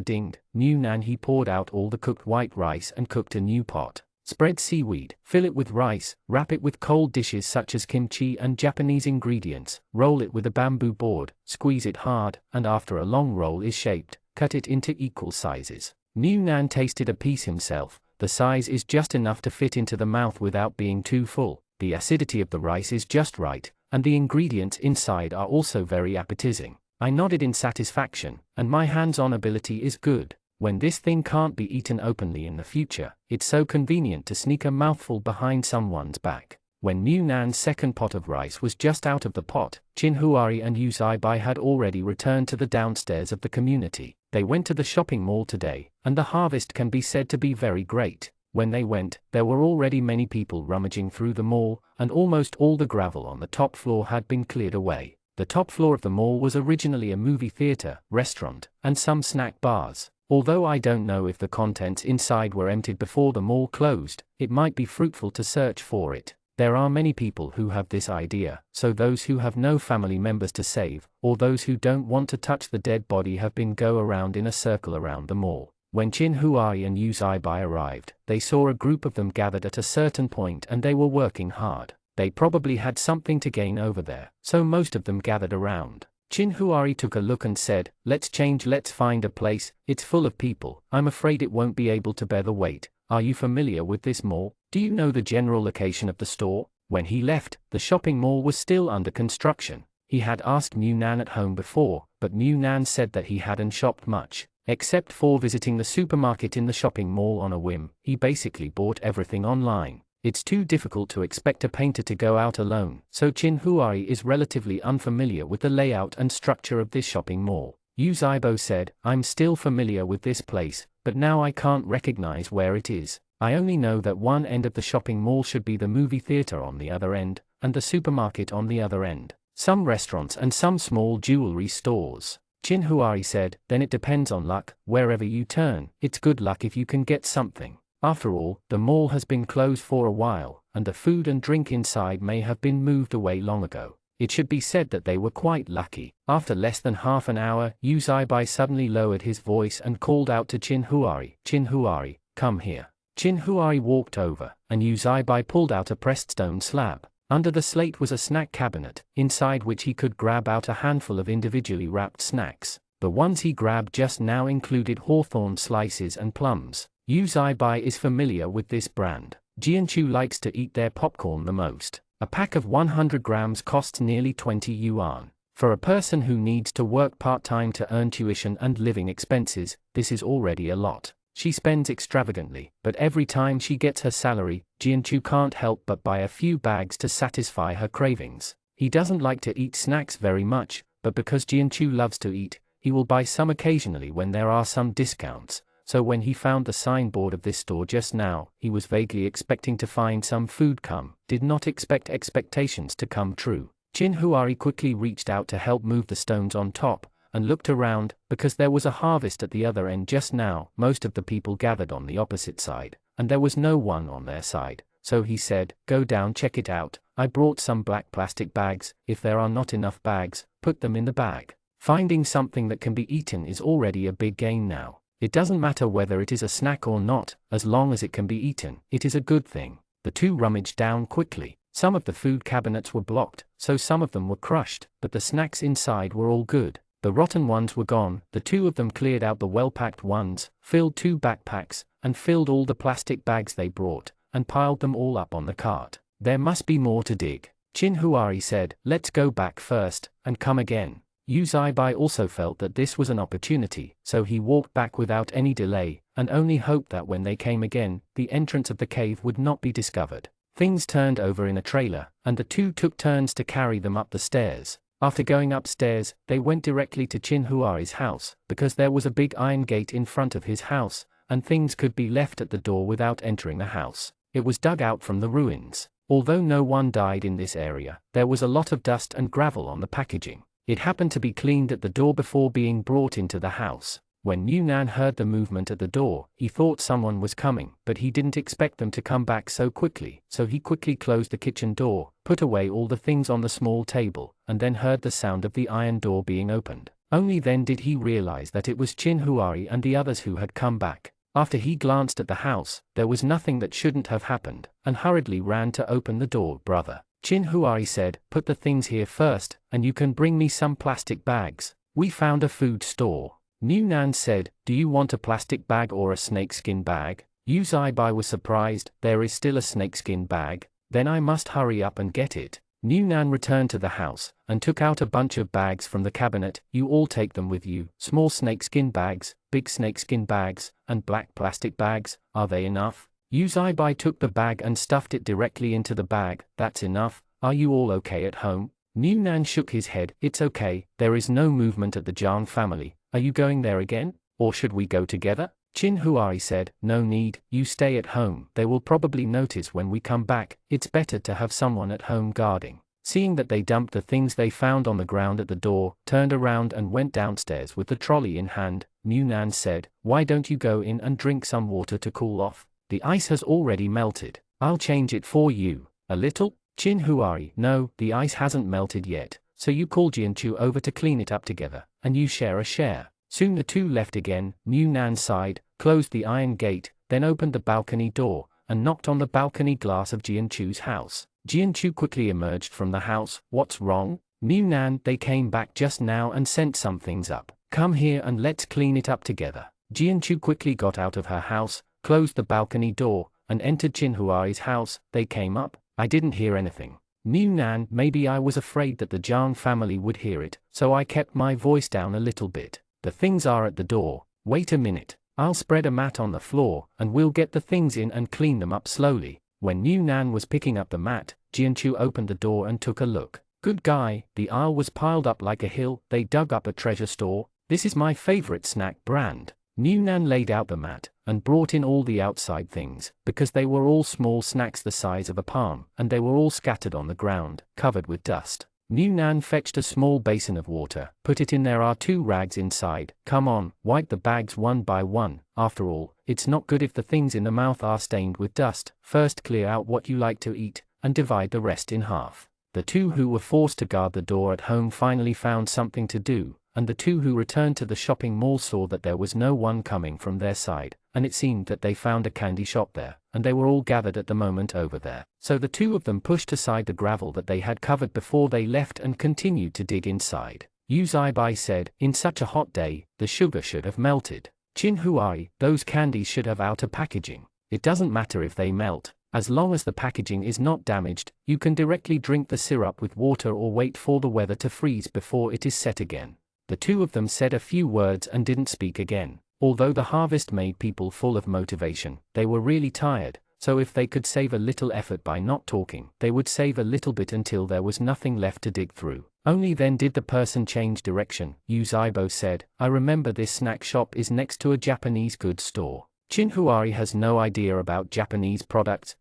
dinged. New Nan he poured out all the cooked white rice and cooked a new pot. Spread seaweed, fill it with rice, wrap it with cold dishes such as kimchi and Japanese ingredients, roll it with a bamboo board, squeeze it hard, and after a long roll is shaped, cut it into equal sizes. New Nan tasted a piece himself. The size is just enough to fit into the mouth without being too full. The acidity of the rice is just right, and the ingredients inside are also very appetizing. I nodded in satisfaction, and my hands-on ability is good. When this thing can't be eaten openly in the future, it's so convenient to sneak a mouthful behind someone's back. When New Nan's second pot of rice was just out of the pot, Chinhuari and Yu Zaibai had already returned to the downstairs of the community. They went to the shopping mall today, and the harvest can be said to be very great. When they went, there were already many people rummaging through the mall, and almost all the gravel on the top floor had been cleared away. The top floor of the mall was originally a movie theater, restaurant, and some snack bars. Although I don't know if the contents inside were emptied before the mall closed, it might be fruitful to search for it. There are many people who have this idea, so those who have no family members to save, or those who don't want to touch the dead body have been go around in a circle around the mall. When Chinhuari and Yu Zaibai arrived, they saw a group of them gathered at a certain point and they were working hard. They probably had something to gain over there, so most of them gathered around. Chinhuari took a look and said, "Let's change, let's find a place. It's full of people. I'm afraid it won't be able to bear the weight. Are you familiar with this mall? Do you know the general location of the store?" When he left, the shopping mall was still under construction. He had asked New Nan at home before, but New Nan said that he hadn't shopped much. Except for visiting the supermarket in the shopping mall on a whim, he basically bought everything online. It's too difficult to expect a painter to go out alone, so Chinhuari is relatively unfamiliar with the layout and structure of this shopping mall. Yu Zaibo said, "I'm still familiar with this place, but now I can't recognize where it is. I only know that one end of the shopping mall should be the movie theater on the other end, and the supermarket on the other end. Some restaurants and some small jewelry stores." Chinhuari said, "Then it depends on luck. Wherever you turn, it's good luck if you can get something. After all, the mall has been closed for a while, and the food and drink inside may have been moved away long ago." It should be said that they were quite lucky. After less than half an hour, Yu Zaibai suddenly lowered his voice and called out to Chinhuari, "Chinhuari, come here." Chinhuari walked over, and Yu Zaibai pulled out a pressed stone slab. Under the slate was a snack cabinet, inside which he could grab out a handful of individually wrapped snacks. The ones he grabbed just now included hawthorn slices and plums. Yu Bai is familiar with this brand. Jianchu likes to eat their popcorn the most. A pack of 100 grams costs nearly 20 yuan. For a person who needs to work part-time to earn tuition and living expenses, this is already a lot. She spends extravagantly, but every time she gets her salary, Jianchu can't help but buy a few bags to satisfy her cravings. He doesn't like to eat snacks very much, but because Jianchu loves to eat, he will buy some occasionally when there are some discounts. So when he found the signboard of this store just now, he was vaguely expecting to find some food did not expect expectations to come true. Qin Huari quickly reached out to help move the stones on top, and looked around, because there was a harvest at the other end just now. Most of the people gathered on the opposite side, and there was no one on their side. So he said, "Go down, check it out. I brought some black plastic bags. If there are not enough bags, put them in the bag." Finding something that can be eaten is already a big gain now. It doesn't matter whether it is a snack or not, as long as it can be eaten, it is a good thing. The two rummaged down quickly. Some of the food cabinets were blocked, so some of them were crushed, but the snacks inside were all good. The rotten ones were gone. The two of them cleared out the well-packed ones, filled 2 backpacks, and filled all the plastic bags they brought, and piled them all up on the cart. There must be more to dig. Qin Huari said, "Let's go back first, and come again." Yu Bai also felt that this was an opportunity, so he walked back without any delay, and only hoped that when they came again, the entrance of the cave would not be discovered. Things turned over in a trailer, and the two took turns to carry them up the stairs. After going upstairs, they went directly to Qin Huari's house, because there was a big iron gate in front of his house, and things could be left at the door without entering the house. It was dug out from the ruins. Although no one died in this area, there was a lot of dust and gravel on the packaging. It happened to be cleaned at the door before being brought into the house. When Yunnan heard the movement at the door, he thought someone was coming, but he didn't expect them to come back so quickly, so he quickly closed the kitchen door, put away all the things on the small table, and then heard the sound of the iron door being opened. Only then did he realize that it was Qin Huari and the others who had come back. After he glanced at the house, there was nothing that shouldn't have happened, and hurriedly ran to open the door. "Brother," Qin Huari said, "put the things here first, and you can bring me some plastic bags. We found a food store." Yunnan said, "Do you want a plastic bag or a snakeskin bag?" Yu Bai was surprised. "There is still a snakeskin bag? Then I must hurry up and get it." Yunnan returned to the house, and took out a bunch of bags from the cabinet. "You all take them with you. Small snakeskin bags, big snakeskin bags, and black plastic bags. Are they enough?" Yu Bai took the bag and stuffed it directly into the bag. "That's enough. Are you all okay at home?" Yunnan shook his head. "It's okay. There is no movement at the Zhang family. Are you going there again? Or should we go together?" Qin Huari said, "No need, you stay at home. They will probably notice when we come back. It's better to have someone at home guarding." Seeing that they dumped the things they found on the ground at the door, turned around and went downstairs with the trolley in hand, Yunnan said, "Why don't you go in and drink some water to cool off? The ice has already melted. I'll change it for you. A little?" Qin Huari, "No, the ice hasn't melted yet, so you call Jianchu over to clean it up together, and you share a share." Soon the two left again. Yunnan sighed, closed the iron gate, then opened the balcony door, and knocked on the balcony glass of Jianchu's house. Jianchu quickly emerged from the house. "What's wrong?" "Yunnan, they came back just now and sent some things up. Come here and let's clean it up together." Jianchu quickly got out of her house, closed the balcony door, and entered Qin Huari's house. "They came up? I didn't hear anything." "Yunnan, maybe I was afraid that the Zhang family would hear it, so I kept my voice down a little bit. The things are at the door. Wait a minute. I'll spread a mat on the floor, and we'll get the things in and clean them up slowly." When Yunnan was picking up the mat, Jianchu opened the door and took a look. "Good guy." The aisle was piled up like a hill. "They dug up a treasure store. This is my favorite snack brand." Yunnan laid out the mat, and brought in all the outside things, because they were all small snacks the size of a palm, and they were all scattered on the ground, covered with dust. Yunnan fetched a small basin of water, put it in. "There are 2 rags inside. Come on, wipe the bags one by one. After all, it's not good if the things in the mouth are stained with dust. First clear out what you like to eat, and divide the rest in half." The two who were forced to guard the door at home finally found something to do, and the two who returned to the shopping mall saw that there was no one coming from their side, and it seemed that they found a candy shop there, and they were all gathered at the moment over there. So the two of them pushed aside the gravel that they had covered before they left and continued to dig inside. Uzaibai said, in such a hot day, the sugar should have melted. Chin Huai, those candies should have outer packaging. It doesn't matter if they melt. As long as the packaging is not damaged, you can directly drink the syrup with water or wait for the weather to freeze before it is set again. The two of them said a few words and didn't speak again. Although the harvest made people full of motivation, they were really tired, so if they could save a little effort by not talking, they would save a little bit until there was nothing left to dig through. Only then did the person change direction. Uzaibo said, I remember this snack shop is next to a Japanese goods store. Chin Huari has no idea about Japanese products.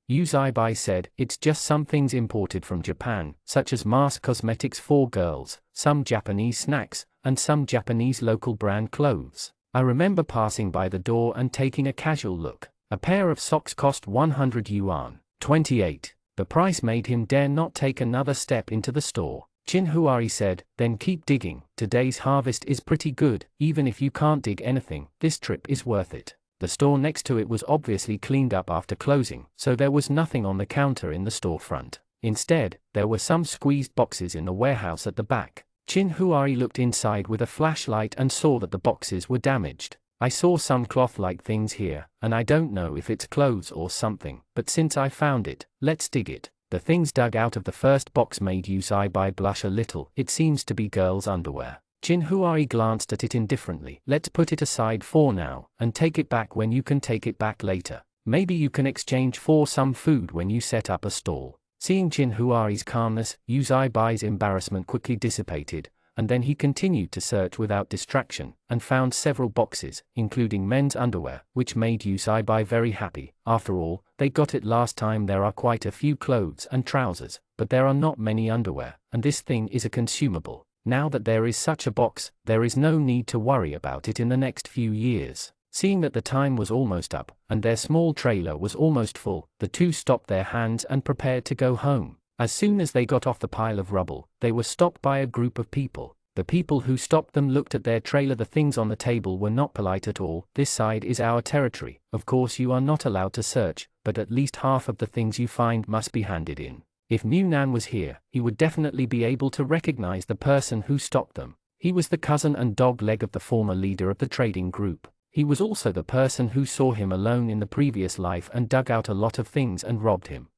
Uzaibai said, it's just some things imported from Japan, such as mass cosmetics for girls, some Japanese snacks, and some Japanese local brand clothes. I remember passing by the door and taking a casual look. A pair of socks cost 100 yuan, 28. The price made him dare not take another step into the store. Chin Huari said, then keep digging. Today's harvest is pretty good. Even if you can't dig anything, this trip is worth it. The store next to it was obviously cleaned up after closing, so there was nothing on the counter in the storefront. Instead, there were some squeezed boxes in the warehouse at the back. Chin Huari looked inside with a flashlight and saw that the boxes were damaged. I saw some cloth-like things here, and I don't know if it's clothes or something, but since I found it, let's dig it. The things dug out of the first box made Uzaibai blush a little. It seems to be girls' underwear. Chin Huari glanced at it indifferently. Let's put it aside for now, and take it back when you can take it back later. Maybe you can exchange for some food when you set up a stall. Seeing Chin Huari's calmness, Uzaibai's embarrassment quickly dissipated, and then he continued to search without distraction, and found several boxes, including men's underwear, which made Uzaibai very happy. After all, they got it last time. There are quite a few clothes and trousers, but there are not many underwear, and this thing is a consumable. Now that there is such a box, there is no need to worry about it in the next few years. Seeing that the time was almost up, and their small trailer was almost full, the two stopped their hands and prepared to go home. As soon as they got off the pile of rubble, they were stopped by a group of people. The people who stopped them looked at their trailer. The things on the table were not polite at all. This side is our territory. Of course you are not allowed to search, but at least half of the things you find must be handed in. If Munan was here, he would definitely be able to recognize the person who stopped them. He was the cousin and dog leg of the former leader of the trading group. He was also the person who saw him alone in the previous life and dug out a lot of things and robbed him.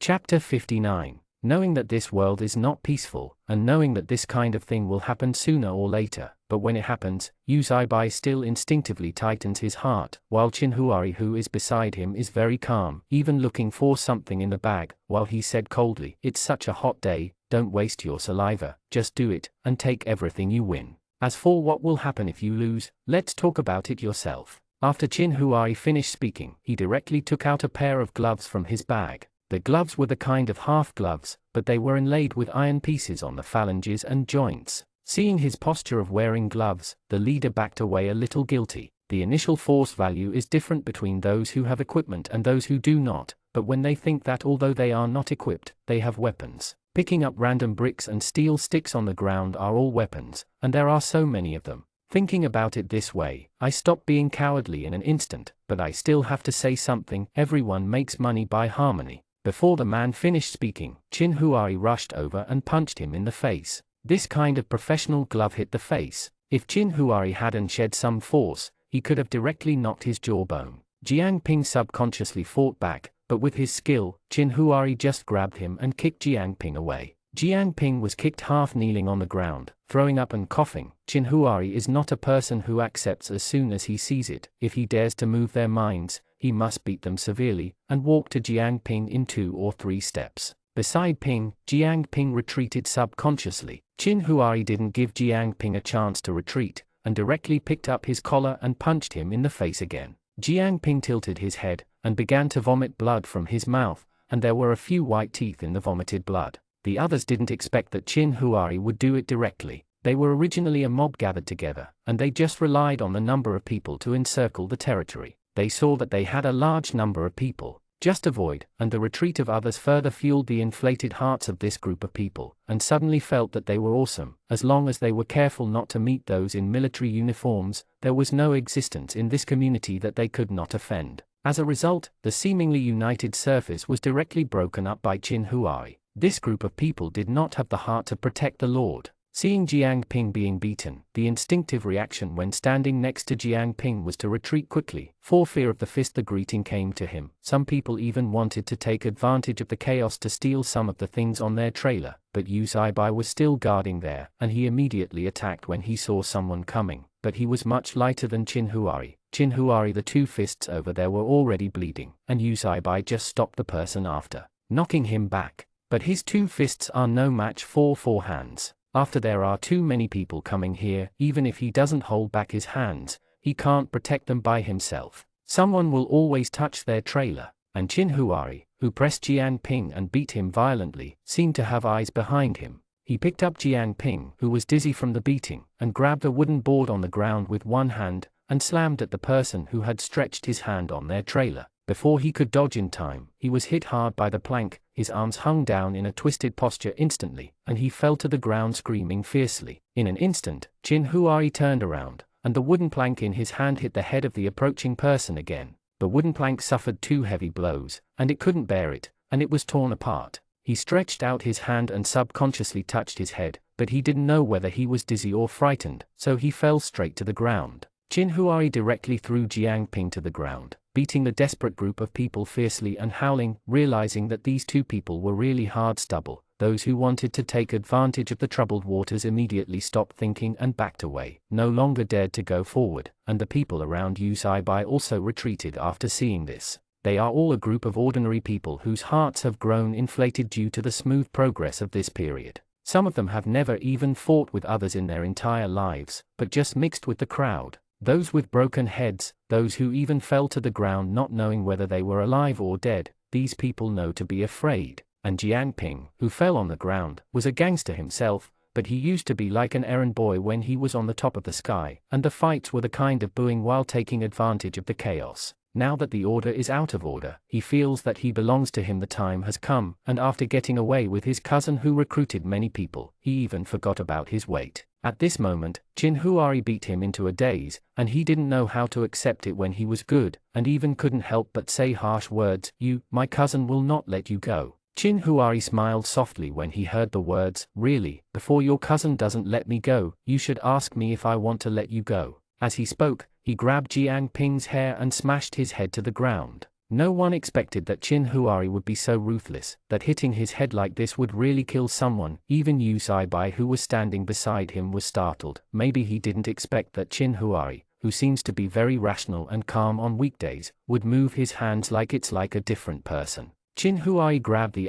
Chapter 59. Knowing that this world is not peaceful, and knowing that this kind of thing will happen sooner or later, but when it happens, Uzaibai still instinctively tightens his heart, while Chin Huari, who is beside him, is very calm, even looking for something in the bag, while he said coldly, it's such a hot day, don't waste your saliva, just do it, and take everything you win. As for what will happen if you lose, let's talk about it yourself. After Chin Huari finished speaking, he directly took out a pair of gloves from his bag. The gloves were the kind of half gloves, but they were inlaid with iron pieces on the phalanges and joints. Seeing his posture of wearing gloves, the leader backed away a little guilty. The initial force value is different between those who have equipment and those who do not, but when they think that although they are not equipped, they have weapons. Picking up random bricks and steel sticks on the ground are all weapons, and there are so many of them. Thinking about it this way, I stop being cowardly in an instant, but I still have to say something. Everyone makes money by harmony. Before the man finished speaking, Chin Huari rushed over and punched him in the face. This kind of professional glove hit the face. If Chin Huari hadn't shed some force, he could have directly knocked his jawbone. Jiang Ping subconsciously fought back, but with his skill, Chin Huari just grabbed him and kicked Jiang Ping away. Jiang Ping was kicked half kneeling on the ground, throwing up and coughing. Chin Huari is not a person who accepts as soon as he sees it. If he dares to move their minds, he must beat them severely, and walk to Jiang Ping in 2 or 3 steps. Beside Ping, Jiang Ping retreated subconsciously. Chin Huari didn't give Jiang Ping a chance to retreat, and directly picked up his collar and punched him in the face again. Jiang Ping tilted his head, and began to vomit blood from his mouth, and there were a few white teeth in the vomited blood. The others didn't expect that Chin Huari would do it directly. They were originally a mob gathered together, and they just relied on the number of people to encircle the territory. They saw that they had a large number of people. Just avoid, and the retreat of others further fueled the inflated hearts of this group of people, and suddenly felt that they were awesome. As long as they were careful not to meet those in military uniforms, there was no existence in this community that they could not offend. As a result, the seemingly united surface was directly broken up by Chin Huari. This group of people did not have the heart to protect the Lord. Seeing Jiang Ping being beaten, the instinctive reaction when standing next to Jiang Ping was to retreat quickly, for fear of the fist the greeting came to him. Some people even wanted to take advantage of the chaos to steal some of the things on their trailer, but Yu Zaibai was still guarding there, and he immediately attacked when he saw someone coming, but he was much lighter than Qin Huari. Qin Huari, the two fists over there were already bleeding, and Yu Zaibai just stopped the person after knocking him back. But his two fists are no match for four hands. After there are too many people coming here, even if he doesn't hold back his hands, he can't protect them by himself. Someone will always touch their trailer, and Qin Huari, who pressed Jiang Ping and beat him violently, seemed to have eyes behind him. He picked up Jiang Ping, who was dizzy from the beating, and grabbed a wooden board on the ground with one hand, and slammed at the person who had stretched his hand on their trailer. Before he could dodge in time, he was hit hard by the plank, his arms hung down in a twisted posture instantly, and he fell to the ground screaming fiercely. In an instant, Qin Huari turned around, and the wooden plank in his hand hit the head of the approaching person again. The wooden plank suffered 2 heavy blows, and it couldn't bear it, and it was torn apart. He stretched out his hand and subconsciously touched his head, but he didn't know whether he was dizzy or frightened, so he fell straight to the ground. Qin Huari directly threw Jiang Ping to the ground, beating the desperate group of people fiercely and howling, realizing that these two people were really hard stubble. Those who wanted to take advantage of the troubled waters immediately stopped thinking and backed away, no longer dared to go forward, and the people around Yu Zaibai also retreated after seeing this. They are all a group of ordinary people whose hearts have grown inflated due to the smooth progress of this period. Some of them have never even fought with others in their entire lives, but just mixed with the crowd. Those with broken heads, those who even fell to the ground not knowing whether they were alive or dead, these people know to be afraid. And Jiang Ping, who fell on the ground, was a gangster himself, but he used to be like an errand boy when he was on the top of the sky, and the fights were the kind of booing while taking advantage of the chaos. Now that the order is out of order, he feels that he belongs to him. The time has come, and after getting away with his cousin who recruited many people, he even forgot about his weight. At this moment, Qin Huari beat him into a daze, and he didn't know how to accept it when he was good, and even couldn't help but say harsh words. "You, my cousin will not let you go." Qin Huari smiled softly when he heard the words. "Really, before your cousin doesn't let me go, you should ask me if I want to let you go." As he spoke, he grabbed Jiang Ping's hair and smashed his head to the ground. No one expected that Qin Huari would be so ruthless, that hitting his head like this would really kill someone. Even Yu Zaibai, who was standing beside him, was startled. Maybe he didn't expect that Qin Huari, who seems to be very rational and calm on weekdays, would move his hands like it's like a different person. Qin Huai grabbed the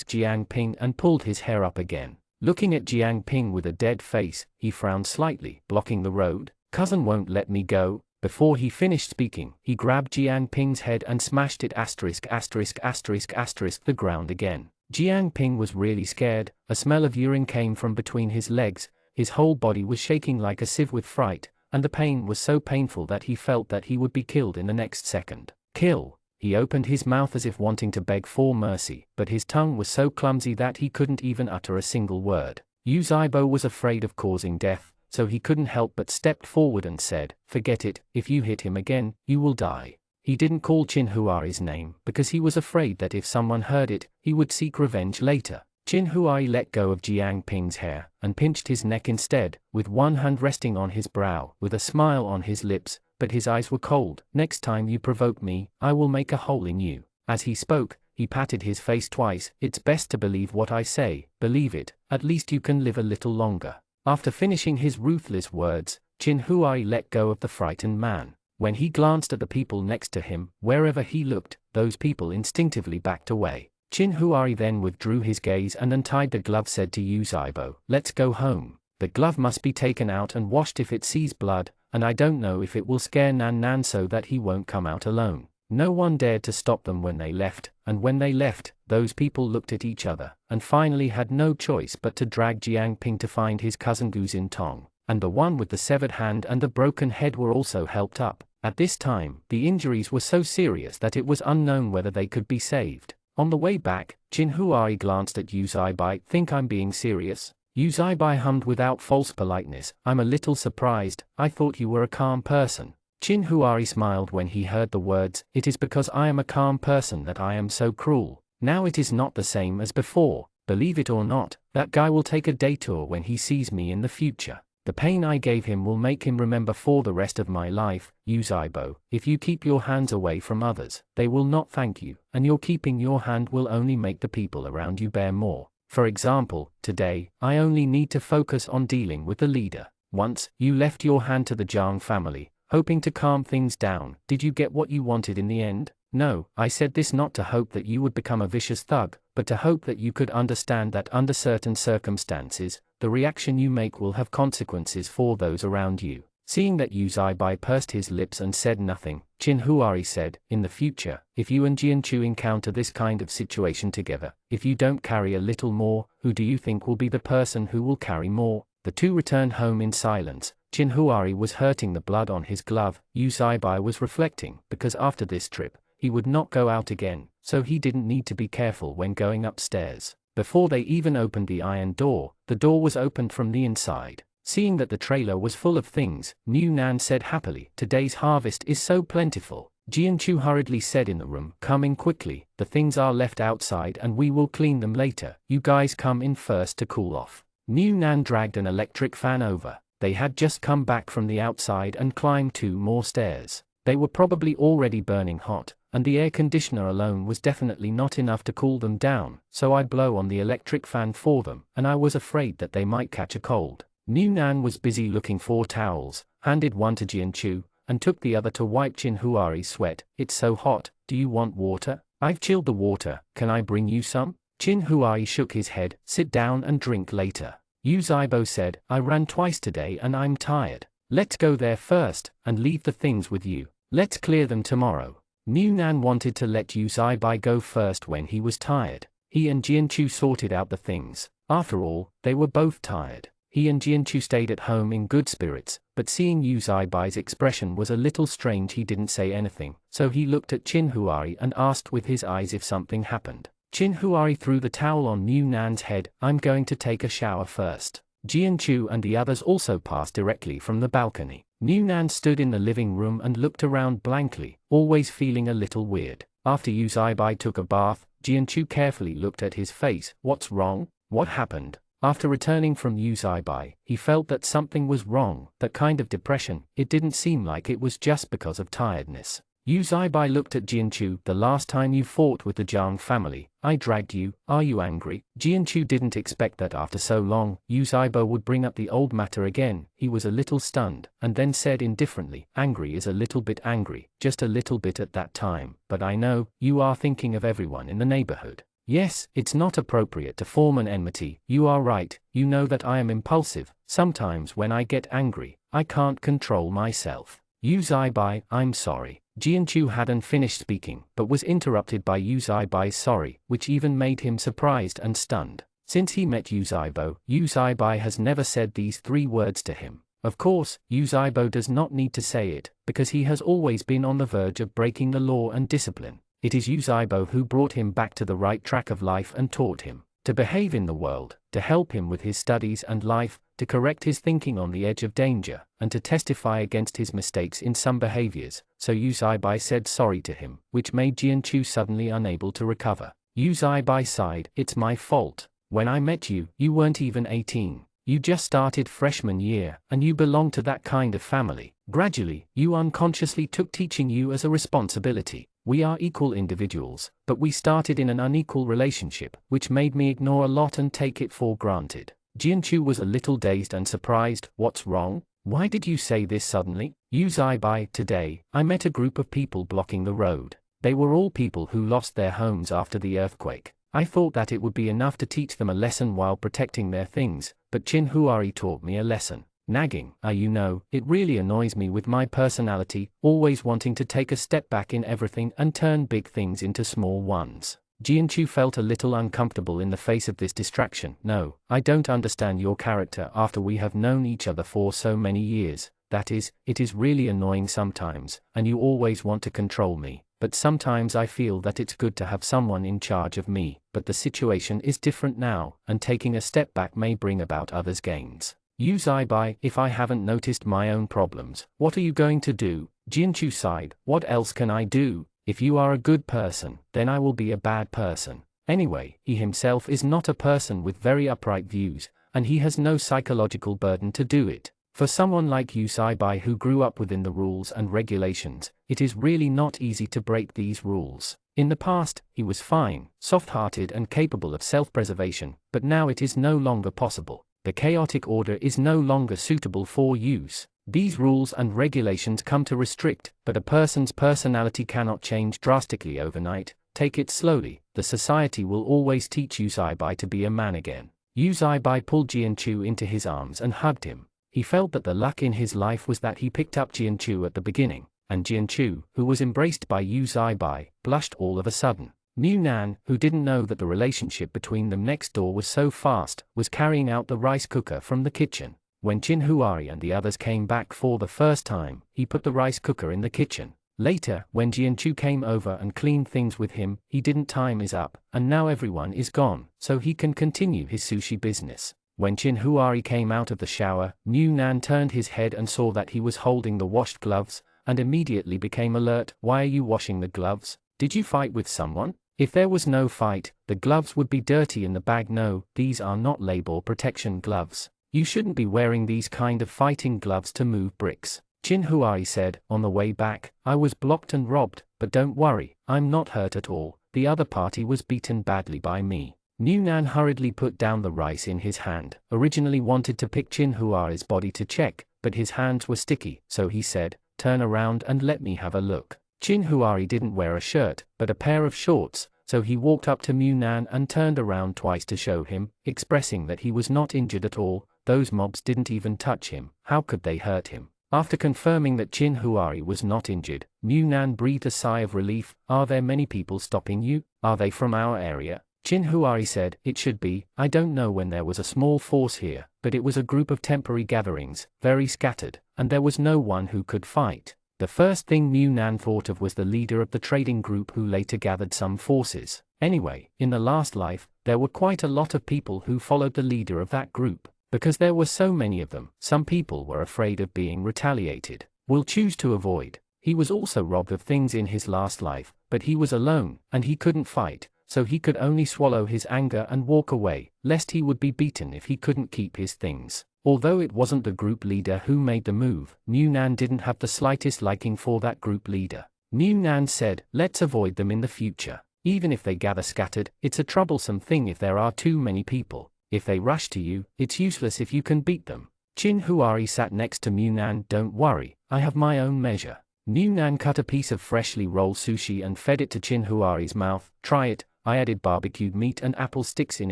Jiang Ping and pulled his hair up again. Looking at Jiang Ping with a dead face, he frowned slightly, blocking the road. "Cousin won't let me go." Before he finished speaking, he grabbed Jiang Ping's head and smashed it the ground again. Jiang Ping was really scared. A smell of urine came from between his legs, his whole body was shaking like a sieve with fright, and the pain was so painful that he felt that he would be killed in the next second. "Kill!" He opened his mouth as if wanting to beg for mercy, but his tongue was so clumsy that he couldn't even utter a single word. Yu Zaibai was afraid of causing death, so he couldn't help but stepped forward and said, "Forget it, if you hit him again, you will die." He didn't call Qin Huari's name, because he was afraid that if someone heard it, he would seek revenge later. Qin Huari let go of Jiang Ping's hair, and pinched his neck instead, with one hand resting on his brow, with a smile on his lips, but his eyes were cold. "Next time you provoke me, I will make a hole in you." As he spoke, he patted his face twice. "It's best to believe what I say, believe it, at least you can live a little longer." After finishing his ruthless words, Qin Huai let go of the frightened man. When he glanced at the people next to him, wherever he looked, those people instinctively backed away. Qin Huai then withdrew his gaze and untied the glove, said to Yu Zaibai, "Let's go home. The glove must be taken out and washed if it sees blood, and I don't know if it will scare Nan Nan so that he won't come out alone." No one dared to stop them when they left, and when they left, those people looked at each other, and finally had no choice but to drag Jiang Ping to find his cousin Gu Xintong, and the one with the severed hand and the broken head were also helped up. At this time, the injuries were so serious that it was unknown whether they could be saved. On the way back, Qin Huai glanced at Yu Zaibai. "Think I'm being serious?" Yu Zaibai hummed without false politeness, "I'm a little surprised, I thought you were a calm person." Qin Huari smiled when he heard the words, "It is because I am a calm person that I am so cruel." Now it is not the same as before. Believe it or not, that guy will take a detour when he sees me in the future. The pain I gave him will make him remember for the rest of my life. Yuzaibo, if you keep your hands away from others, they will not thank you, and your keeping your hand will only make the people around you bear more. For example, today, I only need to focus on dealing with the leader. Once, you left your hand to the Jiang family, hoping to calm things down. Did you get what you wanted in the end? No, I said this not to hope that you would become a vicious thug, but to hope that you could understand that under certain circumstances, the reaction you make will have consequences for those around you. Seeing that Yuzaibai pursed his lips and said nothing, Qinhuari said, in the future, if you and Jianchu encounter this kind of situation together, if you don't carry a little more, who do you think will be the person who will carry more? The two returned home in silence. Qinhuari was hurting the blood on his glove. Yuzaibai was reflecting, because after this trip, he would not go out again, so he didn't need to be careful when going upstairs. Before they even opened the iron door, the door was opened from the inside. Seeing that the trailer was full of things, New Nan said happily, today's harvest is so plentiful. Jianchu hurriedly said in the room, come in quickly, the things are left outside and we will clean them later. You guys come in first to cool off. New Nan dragged an electric fan over. They had just come back from the outside and climbed 2 more stairs. They were probably already burning hot, and the air conditioner alone was definitely not enough to cool them down, so I blow on the electric fan for them, and I was afraid that they might catch a cold. New Nan was busy looking for towels, handed one to Jianchu, and took the other to wipe Qinhuari's sweat. It's so hot, do you want water? I've chilled the water, can I bring you some? Qinhuari shook his head, sit down and drink later. Yuzaibo said, I ran twice today and I'm tired. Let's go there first, and leave the things with you. Let's clear them tomorrow. New Nan wanted to let Yuzaibai go first when he was tired. He and Jianchu sorted out the things. After all, they were both tired. He and Jianchu stayed at home in good spirits, but seeing Yuzaibai's expression was a little strange. He didn't say anything, so he looked at Qinhuari and asked with his eyes if something happened. Qinhuari threw the towel on New Nan's head. I'm going to take a shower first. Jianchu and the others also passed directly from the balcony. New Nan stood in the living room and looked around blankly, always feeling a little weird. After Yuzaibai took a bath, Jianchu carefully looked at his face. What's wrong? What happened? After returning from Yuzaibai, he felt that something was wrong, that kind of depression. It didn't seem like it was just because of tiredness. Yuzaibai looked at Jianchu. The last time you fought with the Jiang family, I dragged you. Are you angry? Jianchu didn't expect that after so long, Yuzaibai would bring up the old matter again. He was a little stunned, and then said indifferently, angry is a little bit angry, just a little bit at that time, but I know, you are thinking of everyone in the neighborhood. Yes, it's not appropriate to form an enmity. You are right, you know that I am impulsive. Sometimes when I get angry, I can't control myself. Yuzaibai, I'm sorry. Jianchu hadn't finished speaking, but was interrupted by Yuzaibai's sorry, which even made him surprised and stunned. Since he met Yuzaibo, Yuzaibai has never said these 3 words to him. Of course, Yuzaibo does not need to say it, because he has always been on the verge of breaking the law and discipline. It is Yuzaibo who brought him back to the right track of life and taught him to behave in the world, to help him with his studies and life, to correct his thinking on the edge of danger, and to testify against his mistakes in some behaviors. So Yuzaibai said sorry to him, which made Jianchu suddenly unable to recover. Yuzaibai sighed, it's my fault. When I met you, you weren't even 18. You just started freshman year, and you belong to that kind of family. Gradually, you unconsciously took teaching you as a responsibility. We are equal individuals, but we started in an unequal relationship, which made me ignore a lot and take it for granted. Jianchu was a little dazed and surprised. What's wrong? Why did you say this suddenly? Yuzaibai, today, I met a group of people blocking the road. They were all people who lost their homes after the earthquake. I thought that it would be enough to teach them a lesson while protecting their things, but Qinhuari taught me a lesson. Nagging, you know, it really annoys me with my personality, always wanting to take a step back in everything and turn big things into small ones. Jianchu felt a little uncomfortable in the face of this distraction. No, I don't understand your character after we have known each other for so many years. That is, it is really annoying sometimes, and you always want to control me, but sometimes I feel that it's good to have someone in charge of me, but the situation is different now, and taking a step back may bring about others' gains. Yuzaibai, if I haven't noticed my own problems, what are you going to do? Jianchu sighed, what else can I do? If you are a good person, then I will be a bad person. Anyway, he himself is not a person with very upright views, and he has no psychological burden to do it. For someone like Usai who grew up within the rules and regulations, it is really not easy to break these rules. In the past, he was fine, soft-hearted and capable of self-preservation, but now it is no longer possible. The chaotic order is no longer suitable for use. These rules and regulations come to restrict, but a person's personality cannot change drastically overnight. Take it slowly. The society will always teach Usai to be a man again. Usai pulled Jianchu into his arms and hugged him. He felt that the luck in his life was that he picked up Jianchu at the beginning, and Jianchu, who was embraced by Usai, blushed all of a sudden. Mu Nan, who didn't know that the relationship between them next door was so fast, was carrying out the rice cooker from the kitchen. When Qin Huari and the others came back for the first time, he put the rice cooker in the kitchen. Later, when Jianchu came over and cleaned things with him, he didn't time is up, and now everyone is gone, so he can continue his sushi business. When Qin Huari came out of the shower, Mu Nan turned his head and saw that he was holding the washed gloves, and immediately became alert. Why are you washing the gloves? Did you fight with someone? If there was no fight, the gloves would be dirty in the bag. No, these are not labor protection gloves. You shouldn't be wearing these kind of fighting gloves to move bricks. Qin Huari said, on the way back, I was blocked and robbed, but don't worry, I'm not hurt at all. The other party was beaten badly by me. Mu Nan hurriedly put down the rice in his hand, originally wanted to pick Qin Huari's body to check, but his hands were sticky, so he said, turn around and let me have a look. Qin Huari didn't wear a shirt, but a pair of shorts, so he walked up to Mu Nan and turned around twice to show him, expressing that he was not injured at all. Those mobs didn't even touch him, how could they hurt him? After confirming that Qin Huari was not injured, Mu Nan breathed a sigh of relief. Are there many people stopping you? Are they from our area? Qin Huari said, it should be. I don't know when there was a small force here, but it was a group of temporary gatherings, very scattered, and there was no one who could fight. The first thing Mu Nan thought of was the leader of the trading group who later gathered some forces. Anyway, in the last life, there were quite a lot of people who followed the leader of that group. Because there were so many of them, some people were afraid of being retaliated. Will choose to avoid. He was also robbed of things in his last life, but he was alone, and he couldn't fight, so he could only swallow his anger and walk away, lest he would be beaten if he couldn't keep his things. Although it wasn't the group leader who made the move, Mu Nan didn't have the slightest liking for that group leader. Mu Nan said, let's avoid them in the future. Even if they gather scattered, it's a troublesome thing if there are too many people. If they rush to you, it's useless if you can beat them. Qin Huari sat next to Mu Nan. Don't worry, I have my own measure. Mu Nan cut a piece of freshly rolled sushi and fed it to Qin Huari's mouth. Try it, I added barbecued meat and apple sticks in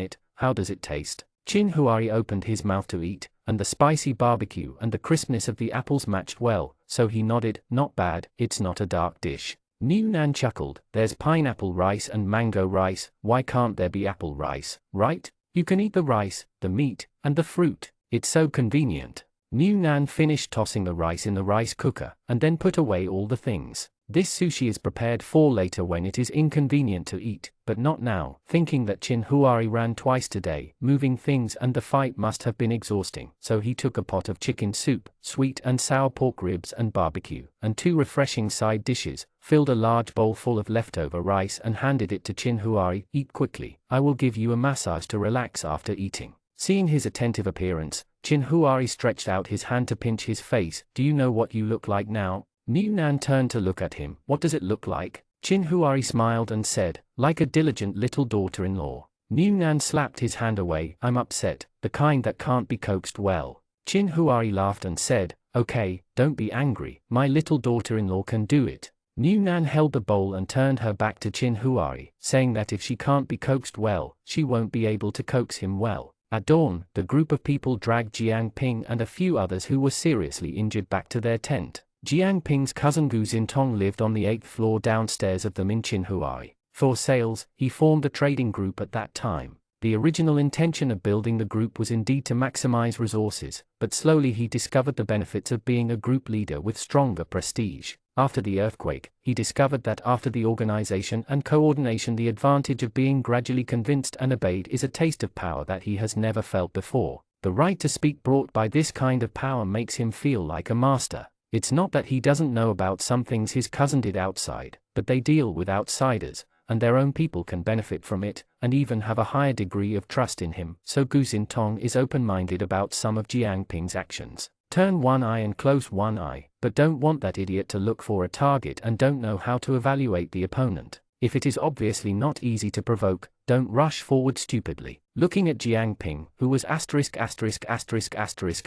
it. How does it taste? Qin Huari opened his mouth to eat, and the spicy barbecue and the crispness of the apples matched well, so he nodded. Not bad, it's not a dark dish. Mu Nan chuckled. There's pineapple rice and mango rice, why can't there be apple rice, right? You can eat the rice, the meat, and the fruit. It's so convenient. Mu Nan finished tossing the rice in the rice cooker, and then put away all the things. This sushi is prepared for later when it is inconvenient to eat, but not now. Thinking that Qin Huari ran twice today, moving things and the fight must have been exhausting, so he took a pot of chicken soup, sweet and sour pork ribs and barbecue, and 2 refreshing side dishes, filled a large bowl full of leftover rice and handed it to Qin Huari. Eat quickly, I will give you a massage to relax after eating. Seeing his attentive appearance, Qin Huari stretched out his hand to pinch his face. Do you know what you look like now? Mu Nan turned to look at him. What does it look like? Qin Huari smiled and said, like a diligent little daughter-in-law. Mu Nan slapped his hand away. I'm upset, the kind that can't be coaxed well. Qin Huari laughed and said, okay, don't be angry, my little daughter-in-law can do it. Mu Nan held the bowl and turned her back to Qin Huari, saying that if she can't be coaxed well, she won't be able to coax him well. At dawn, the group of people dragged Jiang Ping and a few others who were seriously injured back to their tent. Jiang Ping's cousin Gu Xintong lived on the 8th floor downstairs of them in Qin Huari. For sales, he formed a trading group at that time. The original intention of building the group was indeed to maximize resources, but slowly he discovered the benefits of being a group leader with stronger prestige. After the earthquake, he discovered that after the organization and coordination, the advantage of being gradually convinced and obeyed is a taste of power that he has never felt before. The right to speak brought by this kind of power makes him feel like a master. It's not that he doesn't know about some things his cousin did outside, but they deal with outsiders, and their own people can benefit from it, and even have a higher degree of trust in him. So Gu Xintong is open-minded about some of Jiang Ping's actions. Turn one eye and close one eye, but don't want that idiot to look for a target and don't know how to evaluate the opponent. If it is obviously not easy to provoke, don't rush forward stupidly. Looking at Jiang Ping, who was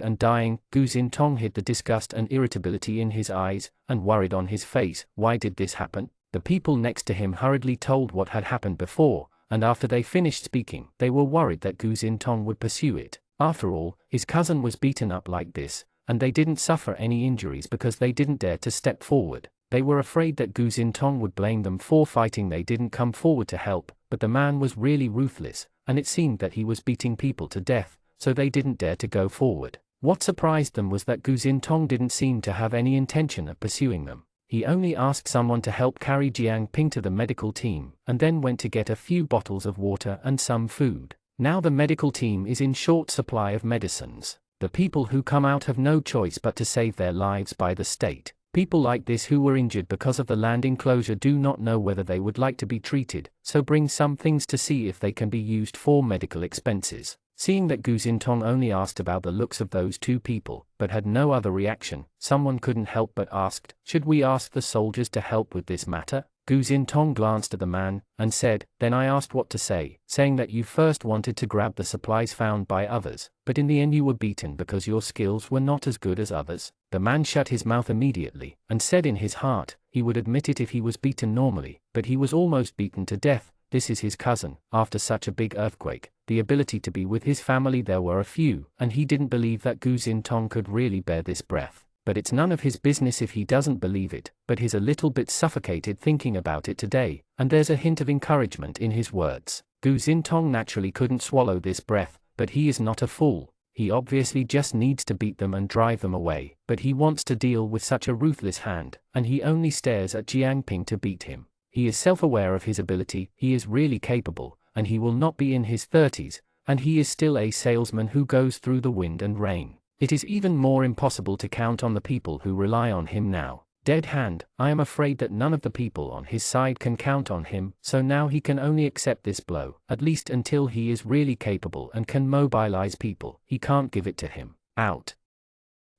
and dying, Gu Xintong hid the disgust and irritability in his eyes, and worried on his face. Why did this happen? The people next to him hurriedly told what had happened before, and after they finished speaking, they were worried that Gu Xintong would pursue it. After all, his cousin was beaten up like this, and they didn't suffer any injuries because they didn't dare to step forward. They were afraid that Gu Xintong would blame them for fighting. They didn't come forward to help, but the man was really ruthless, and it seemed that he was beating people to death, so they didn't dare to go forward. What surprised them was that Gu Xintong didn't seem to have any intention of pursuing them. He only asked someone to help carry Jiang Ping to the medical team, and then went to get a few bottles of water and some food. Now the medical team is in short supply of medicines. The people who come out have no choice but to save their lives by the state. People like this who were injured because of the land enclosure do not know whether they would like to be treated, so bring some things to see if they can be used for medical expenses. Seeing that Gu Xintong only asked about the looks of those two people, but had no other reaction, someone couldn't help but asked, "Should we ask the soldiers to help with this matter?" Gu Xintong glanced at the man, and said, "Then I asked what to say, saying that you first wanted to grab the supplies found by others, but in the end you were beaten because your skills were not as good as others." The man shut his mouth immediately, and said in his heart, he would admit it if he was beaten normally, but he was almost beaten to death. This is his cousin. After such a big earthquake, the ability to be with his family, there were a few, and he didn't believe that Gu Xintong could really bear this breath. But it's none of his business if he doesn't believe it, but he's a little bit suffocated thinking about it today, and there's a hint of encouragement in his words. Gu Xintong naturally couldn't swallow this breath, but he is not a fool. He obviously just needs to beat them and drive them away, but he wants to deal with such a ruthless hand, and he only stares at Jiang Ping to beat him. He is self-aware of his ability, he is really capable, and he will not be in his 30s, and he is still a salesman who goes through the wind and rain. It is even more impossible to count on the people who rely on him now. Dead hand. I am afraid that none of the people on his side can count on him, so now he can only accept this blow, at least until he is really capable and can mobilize people. He can't give it to him. Out.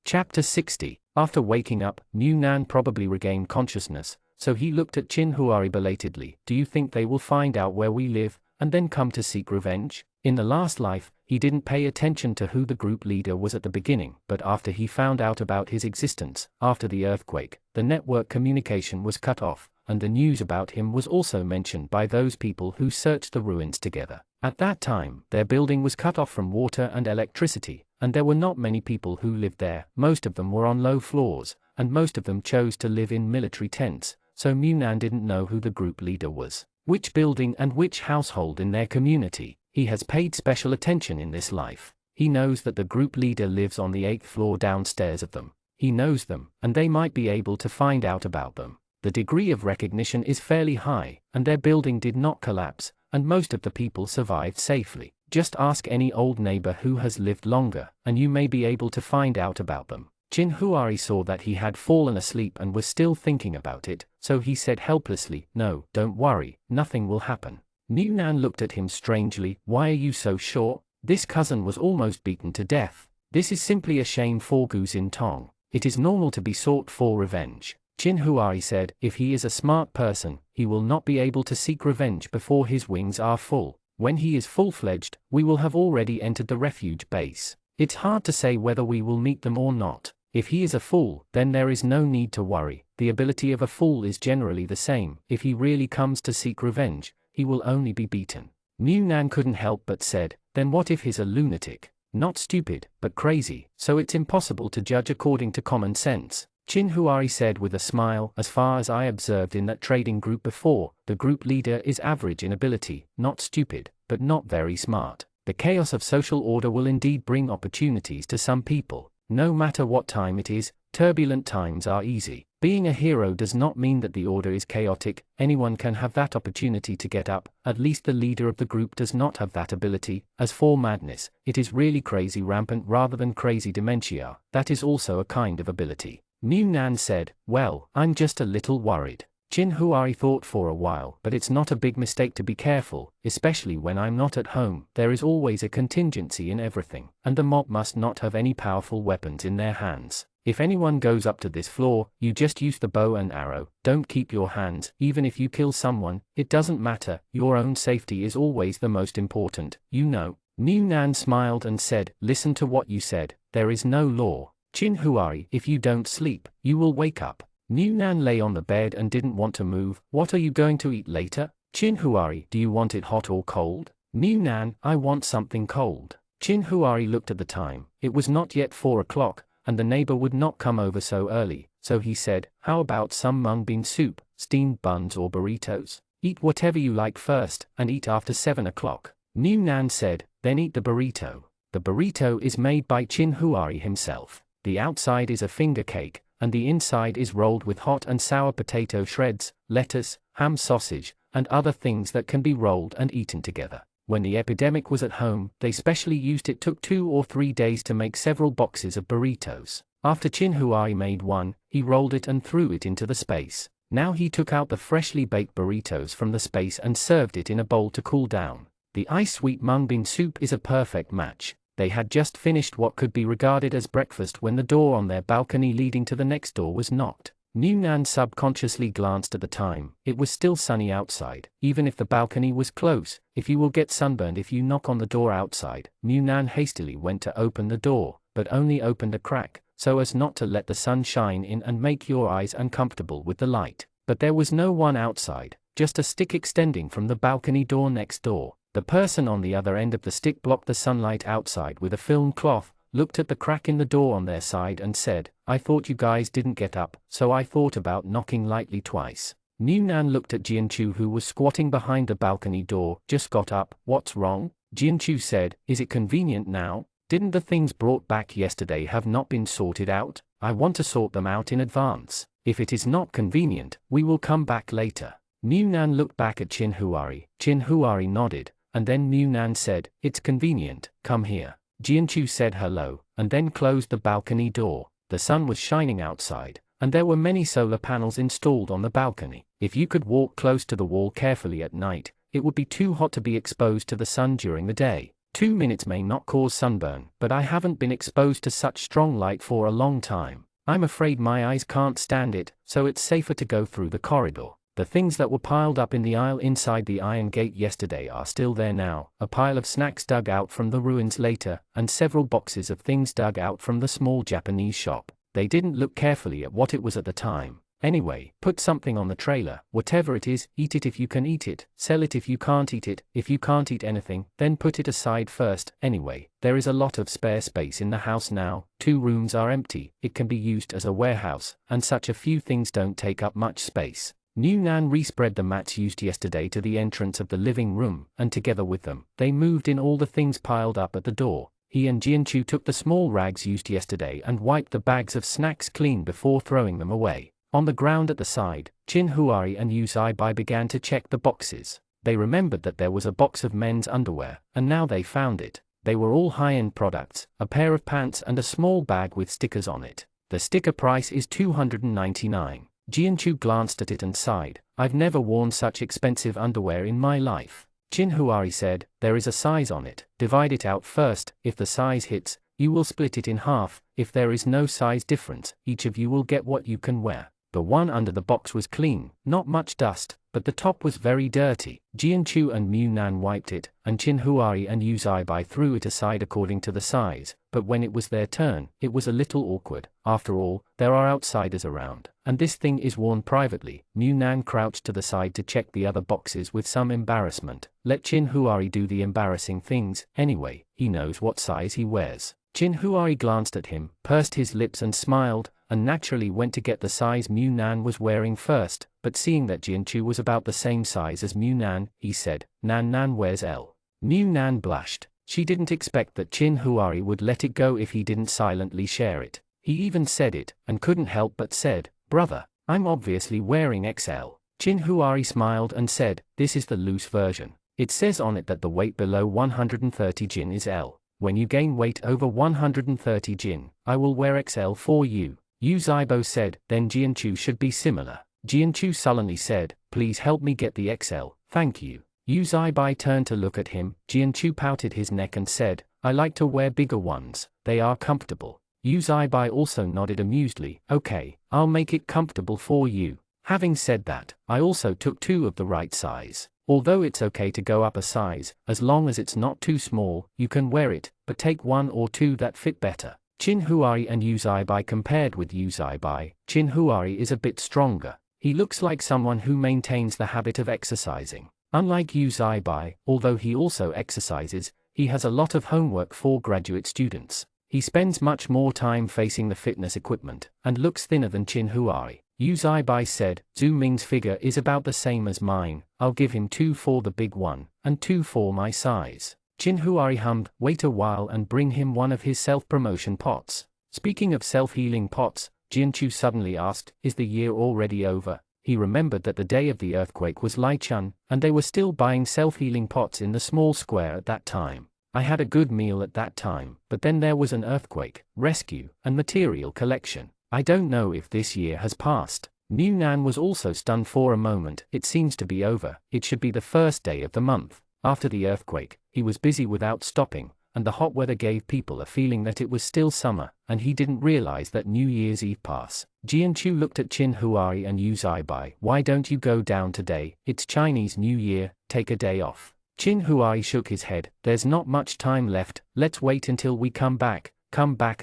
Chapter 60. After waking up, Mu Nan probably regained consciousness, so he looked at Qin Huari belatedly. "Do you think they will find out where we live, and then come to seek revenge?" In the last life, he didn't pay attention to who the group leader was at the beginning, but after he found out about his existence, after the earthquake, the network communication was cut off, and the news about him was also mentioned by those people who searched the ruins together. At that time, their building was cut off from water and electricity, and there were not many people who lived there. Most of them were on low floors, and most of them chose to live in military tents, so Mu Nan didn't know who the group leader was, which building and which household in their community. He has paid special attention in this life. He knows that the group leader lives on the 8th floor downstairs of them. He knows them, and they might be able to find out about them. The degree of recognition is fairly high, and their building did not collapse, and most of the people survived safely. Just ask any old neighbor who has lived longer, and you may be able to find out about them. Qin Huari saw that he had fallen asleep and was still thinking about it, so he said helplessly, "No, don't worry, nothing will happen." Mu Nan looked at him strangely. "Why are you so sure? This cousin was almost beaten to death." "This is simply a shame for Gu Xintong. It is normal to be sought for revenge." Qin Huari said, "If he is a smart person, he will not be able to seek revenge before his wings are full. When he is full-fledged, we will have already entered the refuge base. It's hard to say whether we will meet them or not. If he is a fool, then there is no need to worry. The ability of a fool is generally the same. If he really comes to seek revenge, he will only be beaten." Mu Nan couldn't help but said, "Then what if he's a lunatic? Not stupid, but crazy, so it's impossible to judge according to common sense." Qin Huari said with a smile, "As far as I observed in that trading group before, the group leader is average in ability, not stupid, but not very smart. The chaos of social order will indeed bring opportunities to some people. No matter what time it is, turbulent times are easy. Being a hero does not mean that the order is chaotic. Anyone can have that opportunity to get up, at least the leader of the group does not have that ability. As for madness, it is really crazy rampant rather than crazy dementia. That is also a kind of ability. New Nan said, well, I'm just a little worried. Chin Huari thought for a while, but it's not a big mistake to be careful, especially when I'm not at home. There is always a contingency in everything, and the mob must not have any powerful weapons in their hands. If anyone goes up to this floor, you just use the bow and arrow, don't keep your hands. Even if you kill someone, it doesn't matter, your own safety is always the most important, you know. New Nan smiled and said, listen to what you said, there is no law. Chin Huari, if you don't sleep, you will wake up. New Nan lay on the bed and didn't want to move. What are you going to eat later? Chin Huari, do you want it hot or cold? New Nan, I want something cold. Chin Huari looked at the time. It was not yet 4 o'clock, and the neighbor would not come over so early, so he said, how about some mung bean soup, steamed buns or burritos? Eat whatever you like first, and eat after 7 o'clock. New Nan said, then eat the burrito. The burrito is made by Chin Huari himself. The outside is a finger cake, and the inside is rolled with hot and sour potato shreds, lettuce, ham sausage, and other things that can be rolled and eaten together. When the epidemic was at home, they specially used it. Took 2 or 3 days to make several boxes of burritos. After Chin Huari made one, he rolled it and threw it into the space. Now he took out the freshly baked burritos from the space and served it in a bowl to cool down. The ice-sweet mung bean soup is a perfect match. They had just finished what could be regarded as breakfast when the door on their balcony leading to the next door was knocked. New Nan subconsciously glanced at the time. It was still sunny outside, even if the balcony was close. If you will get sunburned if you knock on the door outside. New Nan hastily went to open the door, but only opened a crack, so as not to let the sun shine in and make your eyes uncomfortable with the light. But there was no one outside, just a stick extending from the balcony door next door. The person on the other end of the stick blocked the sunlight outside with a film cloth, looked at the crack in the door on their side and said, I thought you guys didn't get up, so I thought about knocking lightly twice. New Nan looked at Jianchu, who was squatting behind the balcony door. Just got up, what's wrong? Jianchu said, is it convenient now? Didn't the things brought back yesterday have not been sorted out? I want to sort them out in advance. If it is not convenient, we will come back later. New Nan looked back at Chin Huari. Chin Huari nodded. And then New Nan said, it's convenient, come here. Jianchu said hello, and then closed the balcony door. The sun was shining outside, and there were many solar panels installed on the balcony. If you could walk close to the wall carefully at night, it would be too hot to be exposed to the sun during the day. 2 minutes may not cause sunburn, but I haven't been exposed to such strong light for a long time. I'm afraid my eyes can't stand it, so it's safer to go through the corridor. The things that were piled up in the aisle inside the iron gate yesterday are still there now, a pile of snacks dug out from the ruins later, and several boxes of things dug out from the small Japanese shop. They didn't look carefully at what it was at the time. Anyway, put something on the trailer, whatever it is, eat it if you can eat it, sell it if you can't eat it. If you can't eat anything, then put it aside first. Anyway, there is a lot of spare space in the house now. 2 rooms are empty, it can be used as a warehouse, and such a few things don't take up much space. New Nan respread the mats used yesterday to the entrance of the living room, and together with them, they moved in all the things piled up at the door. He and Jianchu took the small rags used yesterday and wiped the bags of snacks clean before throwing them away. On the ground at the side, Chin Huari and Yu Zaibai began to check the boxes. They remembered that there was a box of men's underwear, and now they found it. They were all high-end products, a pair of pants and a small bag with stickers on it. The sticker price is 299. Jianchu glanced at it and sighed. I've never worn such expensive underwear in my life. Chin Huari said, there is a size on it. Divide it out first. If the size hits, you will split it in half. If there is no size difference, each of you will get what you can wear. The one under the box was clean, not much dust, but the top was very dirty. Jianchu and Mu Nan wiped it, and Chin Huari and Yu Zaibai threw it aside according to the size. But when it was their turn, it was a little awkward. After all, there are outsiders around, and this thing is worn privately. Mu Nan crouched to the side to check the other boxes with some embarrassment. Let Chin Huari do the embarrassing things. Anyway, he knows what size he wears. Chin Huari glanced at him, pursed his lips and smiled, and naturally went to get the size Mu Nan was wearing first, but seeing that Jianchu was about the same size as Mu Nan, he said, Nan wears L. Mu Nan blushed. She didn't expect that Chin Huari would let it go if he didn't silently share it. He even said it, and couldn't help but said, brother, I'm obviously wearing XL. Chin Huari smiled and said, this is the loose version. It says on it that the weight below 130 jin is L. When you gain weight over 130 jin, I will wear XL for you. Yu Zibo said, then Jianchu should be similar. Jianchu sullenly said, please help me get the XL, thank you. Yu Zibai turned to look at him. Jianchu pouted his neck and said, I like to wear bigger ones, they are comfortable. Yu Zibai also nodded amusedly, okay, I'll make it comfortable for you. Having said that, I also took 2 of the right size. Although it's okay to go up a size, as long as it's not too small, you can wear it, but take 1 or 2 that fit better. Qin Huari and Yu Zibai compared with Yu Zibai, Qin Huari is a bit stronger. He looks like someone who maintains the habit of exercising. Unlike Yu Zibai, although he also exercises, he has a lot of homework for graduate students. He spends much more time facing the fitness equipment, and looks thinner than Qin Huari. Yu Zibai said, Zhu Ming's figure is about the same as mine, I'll give him 2 for the big one, and 2 for my size. Qin Huari hummed, wait a while and bring him one of his self-promotion pots. Speaking of self-healing pots, Jianchu suddenly asked, is the year already over? He remembered that the day of the earthquake was Lichun, and they were still buying self-healing pots in the small square at that time. I had a good meal at that time, but then there was an earthquake, rescue, and material collection. I don't know if this year has passed. Mu Nan was also stunned for a moment. It seems to be over. It should be the first day of the month. After the earthquake, he was busy without stopping, and the hot weather gave people a feeling that it was still summer, and he didn't realize that New Year's Eve passed. Jianchu looked at Qin Huari and Yu Zibai. Why don't you go down today? It's Chinese New Year, take a day off. Qin Huari shook his head. There's not much time left, let's wait until we come back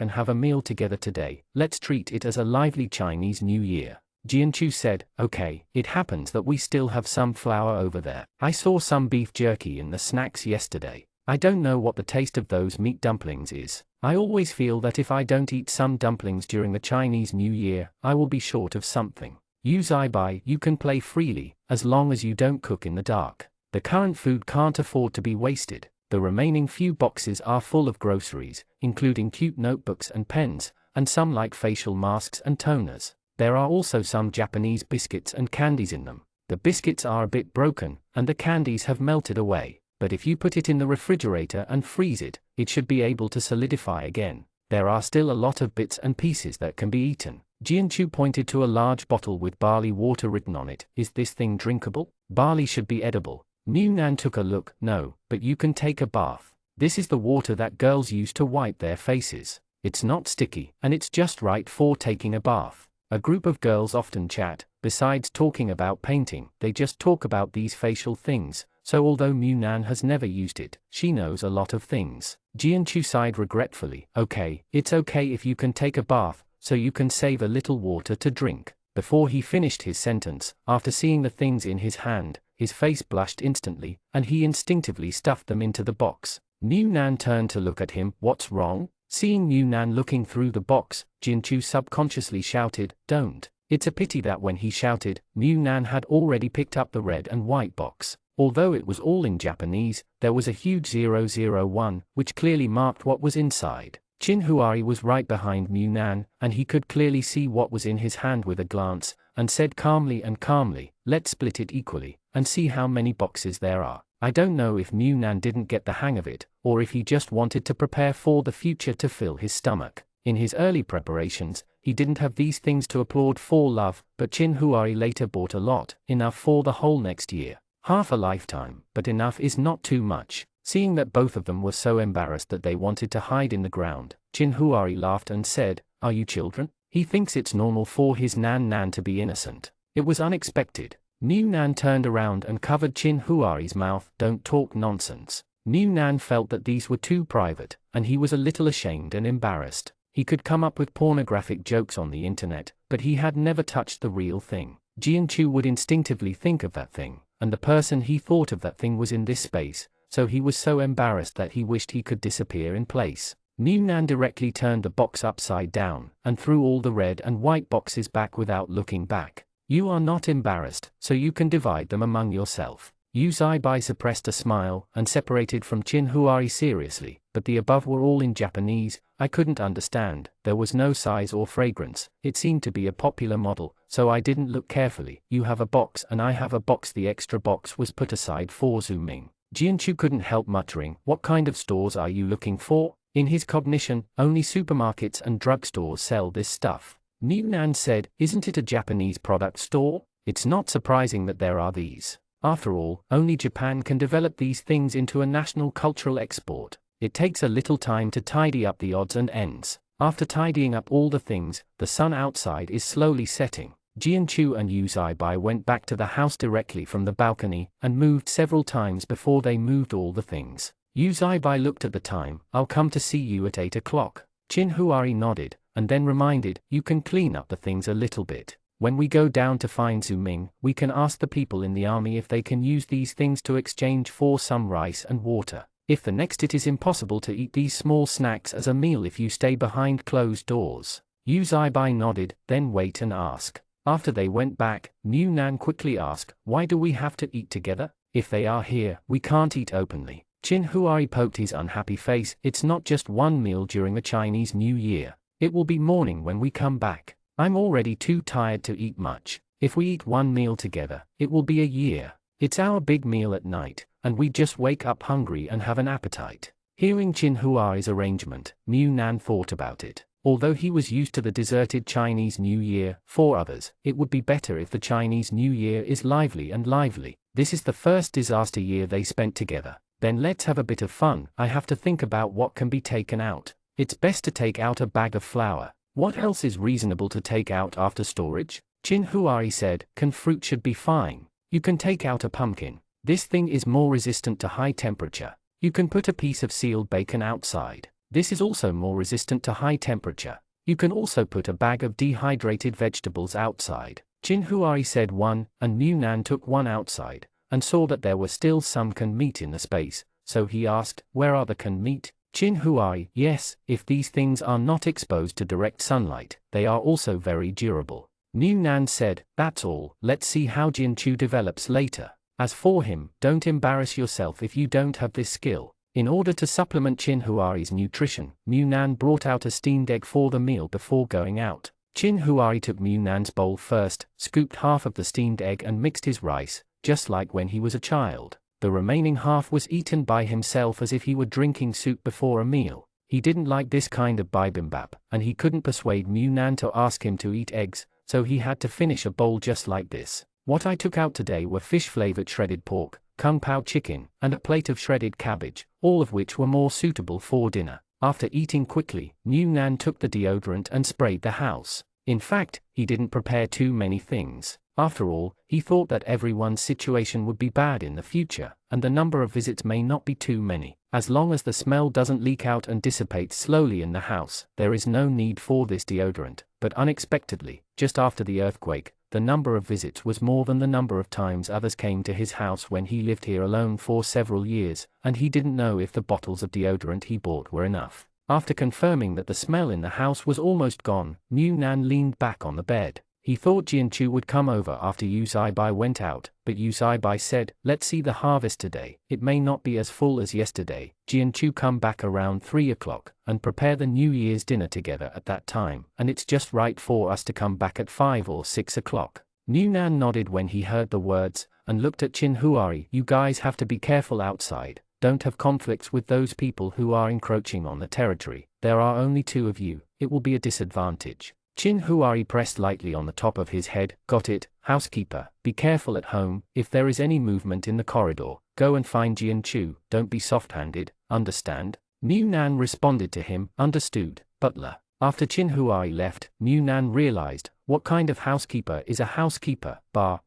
and have a meal together today. Let's treat it as a lively Chinese New Year. Jianchu said, okay, it happens that we still have some flour over there. I saw some beef jerky in the snacks yesterday. I don't know what the taste of those meat dumplings is. I always feel that if I don't eat some dumplings during the Chinese New Year, I will be short of something. Yu Zibai, you can play freely, as long as you don't cook in the dark. The current food can't afford to be wasted. The remaining few boxes are full of groceries, including cute notebooks and pens, and some like facial masks and toners. There are also some Japanese biscuits and candies in them. The biscuits are a bit broken, and the candies have melted away, but if you put it in the refrigerator and freeze it, it should be able to solidify again. There are still a lot of bits and pieces that can be eaten. Jianchu pointed to a large bottle with barley water written on it. Is this thing drinkable? Barley should be edible. Mu Nan took a look. No, but you can take a bath. This is the water that girls use to wipe their faces. It's not sticky, and it's just right for taking a bath. A group of girls often chat. Besides talking about painting, they just talk about these facial things, so although Mu Nan has never used it, she knows a lot of things. Jianchu sighed regretfully. Okay, it's okay if you can take a bath, so you can save a little water to drink. Before he finished his sentence, after seeing the things in his hand, his face blushed instantly, and he instinctively stuffed them into the box. Mu Nan turned to look at him. What's wrong? Seeing Mu Nan looking through the box, Jianchu subconsciously shouted, don't. It's a pity that when he shouted, Mu Nan had already picked up the red and white box. Although it was all in Japanese, there was a huge 001, which clearly marked what was inside. Qin Huari was right behind Mu Nan, and he could clearly see what was in his hand with a glance, and said calmly, let's split it equally, and see how many boxes there are. I don't know if Mu Nan didn't get the hang of it, or if he just wanted to prepare for the future to fill his stomach. In his early preparations, he didn't have these things to applaud for love, but Qin Huari later bought a lot, enough for the whole next year. Half a lifetime, but enough is not too much. Seeing that both of them were so embarrassed that they wanted to hide in the ground, Qin Huari laughed and said, are you children? He thinks it's normal for his Nan to be innocent. It was unexpected. Mu Nan turned around and covered Qin Huari's mouth. Don't talk nonsense. Mu Nan felt that these were too private, and he was a little ashamed and embarrassed. He could come up with pornographic jokes on the internet, but he had never touched the real thing. Jianchu would instinctively think of that thing, and the person he thought of that thing was in this space, so he was so embarrassed that he wished he could disappear in place. Mu Nan directly turned the box upside down, and threw all the red and white boxes back without looking back. You are not embarrassed, so you can divide them among yourself. Yu Zibai suppressed a smile, and separated from Qin Huari seriously, but the above were all in Japanese. I couldn't understand, there was no size or fragrance, it seemed to be a popular model, so I didn't look carefully. You have a box and I have a box. The extra box was put aside for Zhu Ming. Jianchu couldn't help muttering, what kind of stores are you looking for? In his cognition, only supermarkets and drugstores sell this stuff. New Nan said, "Isn't it a Japanese product store? It's not surprising that there are these. After all, only Japan can develop these things into a national cultural export. It takes a little time to tidy up the odds and ends." After tidying up all the things, the sun outside is slowly setting. Jianchu and Yu Zaibai went back to the house directly from the balcony, and moved several times before they moved all the things. Yu Zaibai looked at the time. "I'll come to see you at 8 o'clock. Qin Huari nodded, and then reminded, "You can clean up the things a little bit. When we go down to find Zhu Ming, we can ask the people in the army if they can use these things to exchange for some rice and water. If the next it is impossible to eat these small snacks as a meal if you stay behind closed doors." Yu Zaibai nodded, then wait and ask. After they went back, New Nan quickly asked, "Why do we have to eat together? If they are here, we can't eat openly." Qin Huari poked his unhappy face. "It's not just one meal during the Chinese New Year. It will be morning when we come back. I'm already too tired to eat much. If we eat one meal together, it will be a year. It's our big meal at night, and we just wake up hungry and have an appetite." Hearing Qin Huari's arrangement, New Nan thought about it. Although he was used to the deserted Chinese New Year, for others, it would be better if the Chinese New Year is lively and lively. This is the first disaster year they spent together. Then let's have a bit of fun. I have to think about what can be taken out. It's best to take out a bag of flour. What else is reasonable to take out after storage? Qin Huari said, fruit should be fine. You can take out a pumpkin. This thing is more resistant to high temperature. You can put a piece of sealed bacon outside. This is also more resistant to high temperature. You can also put a bag of dehydrated vegetables outside. Qin Huari said one, and New Nan took one outside, and saw that there were still some canned meat in the space, so he asked, "Where are the canned meat?" Qin Huari, "Yes, if these things are not exposed to direct sunlight, they are also very durable." New Nan said, "That's all, let's see how Jianchu develops later. As for him, don't embarrass yourself if you don't have this skill." In order to supplement Qin Huari's nutrition, New Nan brought out a steamed egg for the meal before going out. Qin Huari took New Nan's bowl first, scooped half of the steamed egg and mixed his rice, just like when he was a child. The remaining half was eaten by himself as if he were drinking soup before a meal. He didn't like this kind of bibimbap, and he couldn't persuade New Nan to ask him to eat eggs, so he had to finish a bowl just like this. "What I took out today were fish-flavored shredded pork, kung pao chicken, and a plate of shredded cabbage, all of which were more suitable for dinner." After eating quickly, New Nan took the deodorant and sprayed the house. In fact, he didn't prepare too many things. After all, he thought that everyone's situation would be bad in the future, and the number of visits may not be too many. As long as the smell doesn't leak out and dissipate slowly in the house, there is no need for this deodorant. But unexpectedly, just after the earthquake, the number of visits was more than the number of times others came to his house when he lived here alone for several years, and he didn't know if the bottles of deodorant he bought were enough. After confirming that the smell in the house was almost gone, New Nan leaned back on the bed. He thought Jianchu would come over after Yu Zaibai went out, but Yu Zaibai said, "Let's see the harvest today. It may not be as full as yesterday. Jianchu come back around 3 o'clock, and prepare the New Year's dinner together at that time, and it's just right for us to come back at 5 or 6 o'clock. New Nan nodded when he heard the words, and looked at Qin Huari. "You guys have to be careful outside. Don't have conflicts with those people who are encroaching on the territory. There are only 2 of you. It will be a disadvantage." Qin Huari pressed lightly on the top of his head. "Got it, housekeeper. Be careful at home. If there is any movement in the corridor, go and find Jianchu. Don't be soft-handed, understand?" New Nan responded to him, "Understood, butler." After Qin Huari left, New Nan realized, what kind of housekeeper is a housekeeper?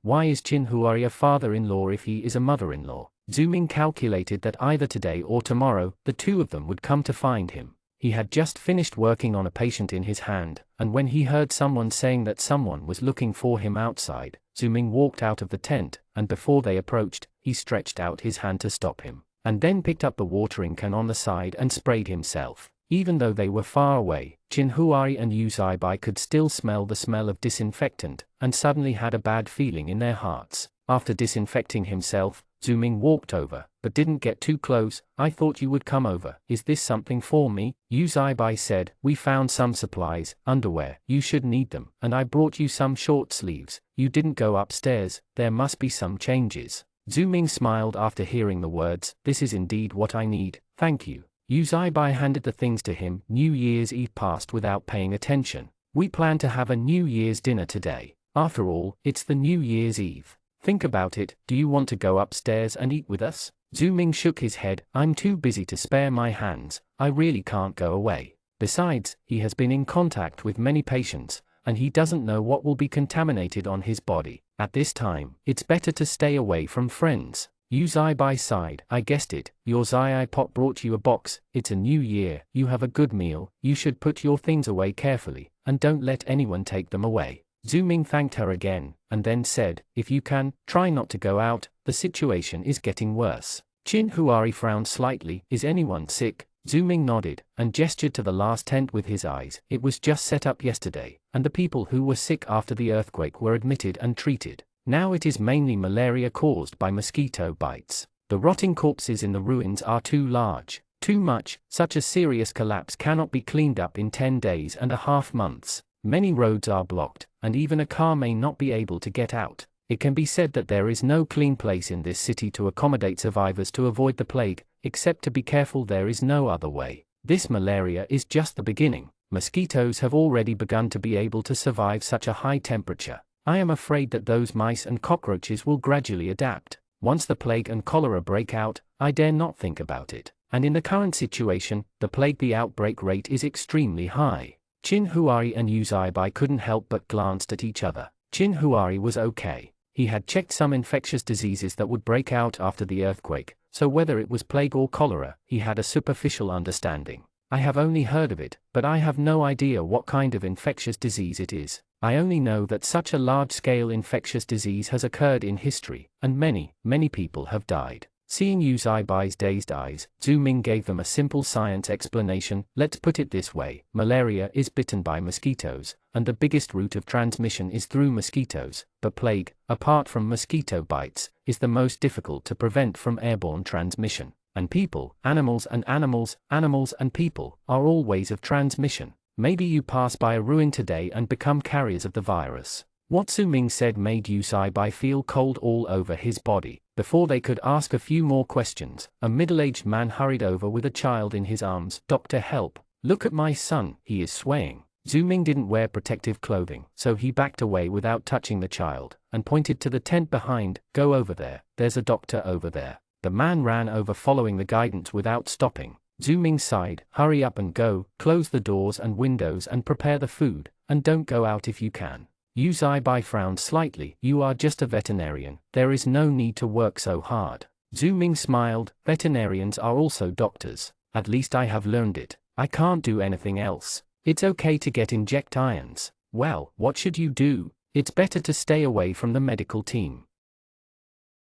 Why is Qin Huari a father-in-law if he is a mother-in-law? Zhu Ming calculated that either today or tomorrow, the 2 of them would come to find him. He had just finished working on a patient in his hand, and when he heard someone saying that someone was looking for him outside, Zhu Ming walked out of the tent, and before they approached, he stretched out his hand to stop him, and then picked up the watering can on the side and sprayed himself. Even though they were far away, Qin Huari and Yu Zaibai could still smell the smell of disinfectant, and suddenly had a bad feeling in their hearts. After disinfecting himself, Zhu Ming walked over, but didn't get too close. "I thought you would come over. Is this something for me?" Yu Zaibai said, "We found some supplies, underwear. You should need them, and I brought you some short sleeves. You didn't go upstairs. There must be some changes." Zhu Ming smiled after hearing the words. "This is indeed what I need, thank you." Yu Zaibai handed the things to him. New Year's Eve passed without paying attention. We plan to have a New Year's dinner today. After all, it's the New Year's Eve. Think about it, do you want to go upstairs and eat with us? Zhu Ming shook his head. I'm too busy to spare my hands, I really can't go away. Besides, he has been in contact with many patients, and he doesn't know what will be contaminated on his body. At this time, it's better to stay away from friends. Yu Zaibai sighed. I guessed it, your Zai pot brought you a box, it's a new year, you have a good meal, you should put your things away carefully, and don't let anyone take them away. Zhu Ming thanked her again, and then said, if you can, try not to go out, the situation is getting worse. Qin Huari frowned slightly. Is anyone sick? Zhu Ming nodded, and gestured to the last tent with his eyes. It was just set up yesterday, and the people who were sick after the earthquake were admitted and treated. Now it is mainly malaria caused by mosquito bites. The rotting corpses in the ruins are too large, too much, such a serious collapse cannot be cleaned up in 10 days and a half months. Many roads are blocked, and even a car may not be able to get out. It can be said that there is no clean place in this city to accommodate survivors to avoid the plague, except to be careful. There is no other way. This malaria is just the beginning. Mosquitoes have already begun to be able to survive such a high temperature. I am afraid that those mice and cockroaches will gradually adapt. Once the plague and cholera break out, I dare not think about it. And in the current situation, the outbreak rate is extremely high. Qin Huari and Yu Zaibai couldn't help but glanced at each other. Qin Huari was okay. He had checked some infectious diseases that would break out after the earthquake, so whether it was plague or cholera, he had a superficial understanding. I have only heard of it, but I have no idea what kind of infectious disease it is. I only know that such a large-scale infectious disease has occurred in history, and many, many people have died. Seeing Yu Zaibai's dazed eyes, Zhu Ming gave them a simple science explanation. Let's put it this way, malaria is bitten by mosquitoes, and the biggest route of transmission is through mosquitoes, but plague, apart from mosquito bites, is the most difficult to prevent from airborne transmission. And people, animals and people, are all ways of transmission. Maybe you pass by a ruin today and become carriers of the virus. What Zhu Ming said made Yu Zaibai feel cold all over his body. Before they could ask a few more questions, a middle-aged man hurried over with a child in his arms. Doctor, help. Look at my son, he is swaying. Zhu Ming didn't wear protective clothing, so he backed away without touching the child, and pointed to the tent behind. Go over there, there's a doctor over there. The man ran over following the guidance without stopping. Zhu Ming sighed. Hurry up and go, close the doors and windows and prepare the food, and don't go out if you can. Yu Zaibai frowned slightly. You are just a veterinarian, there is no need to work so hard. Zhu Ming smiled. Veterinarians are also doctors. At least I have learned it. I can't do anything else. It's okay to get inject irons. Well, what should you do? It's better to stay away from the medical team.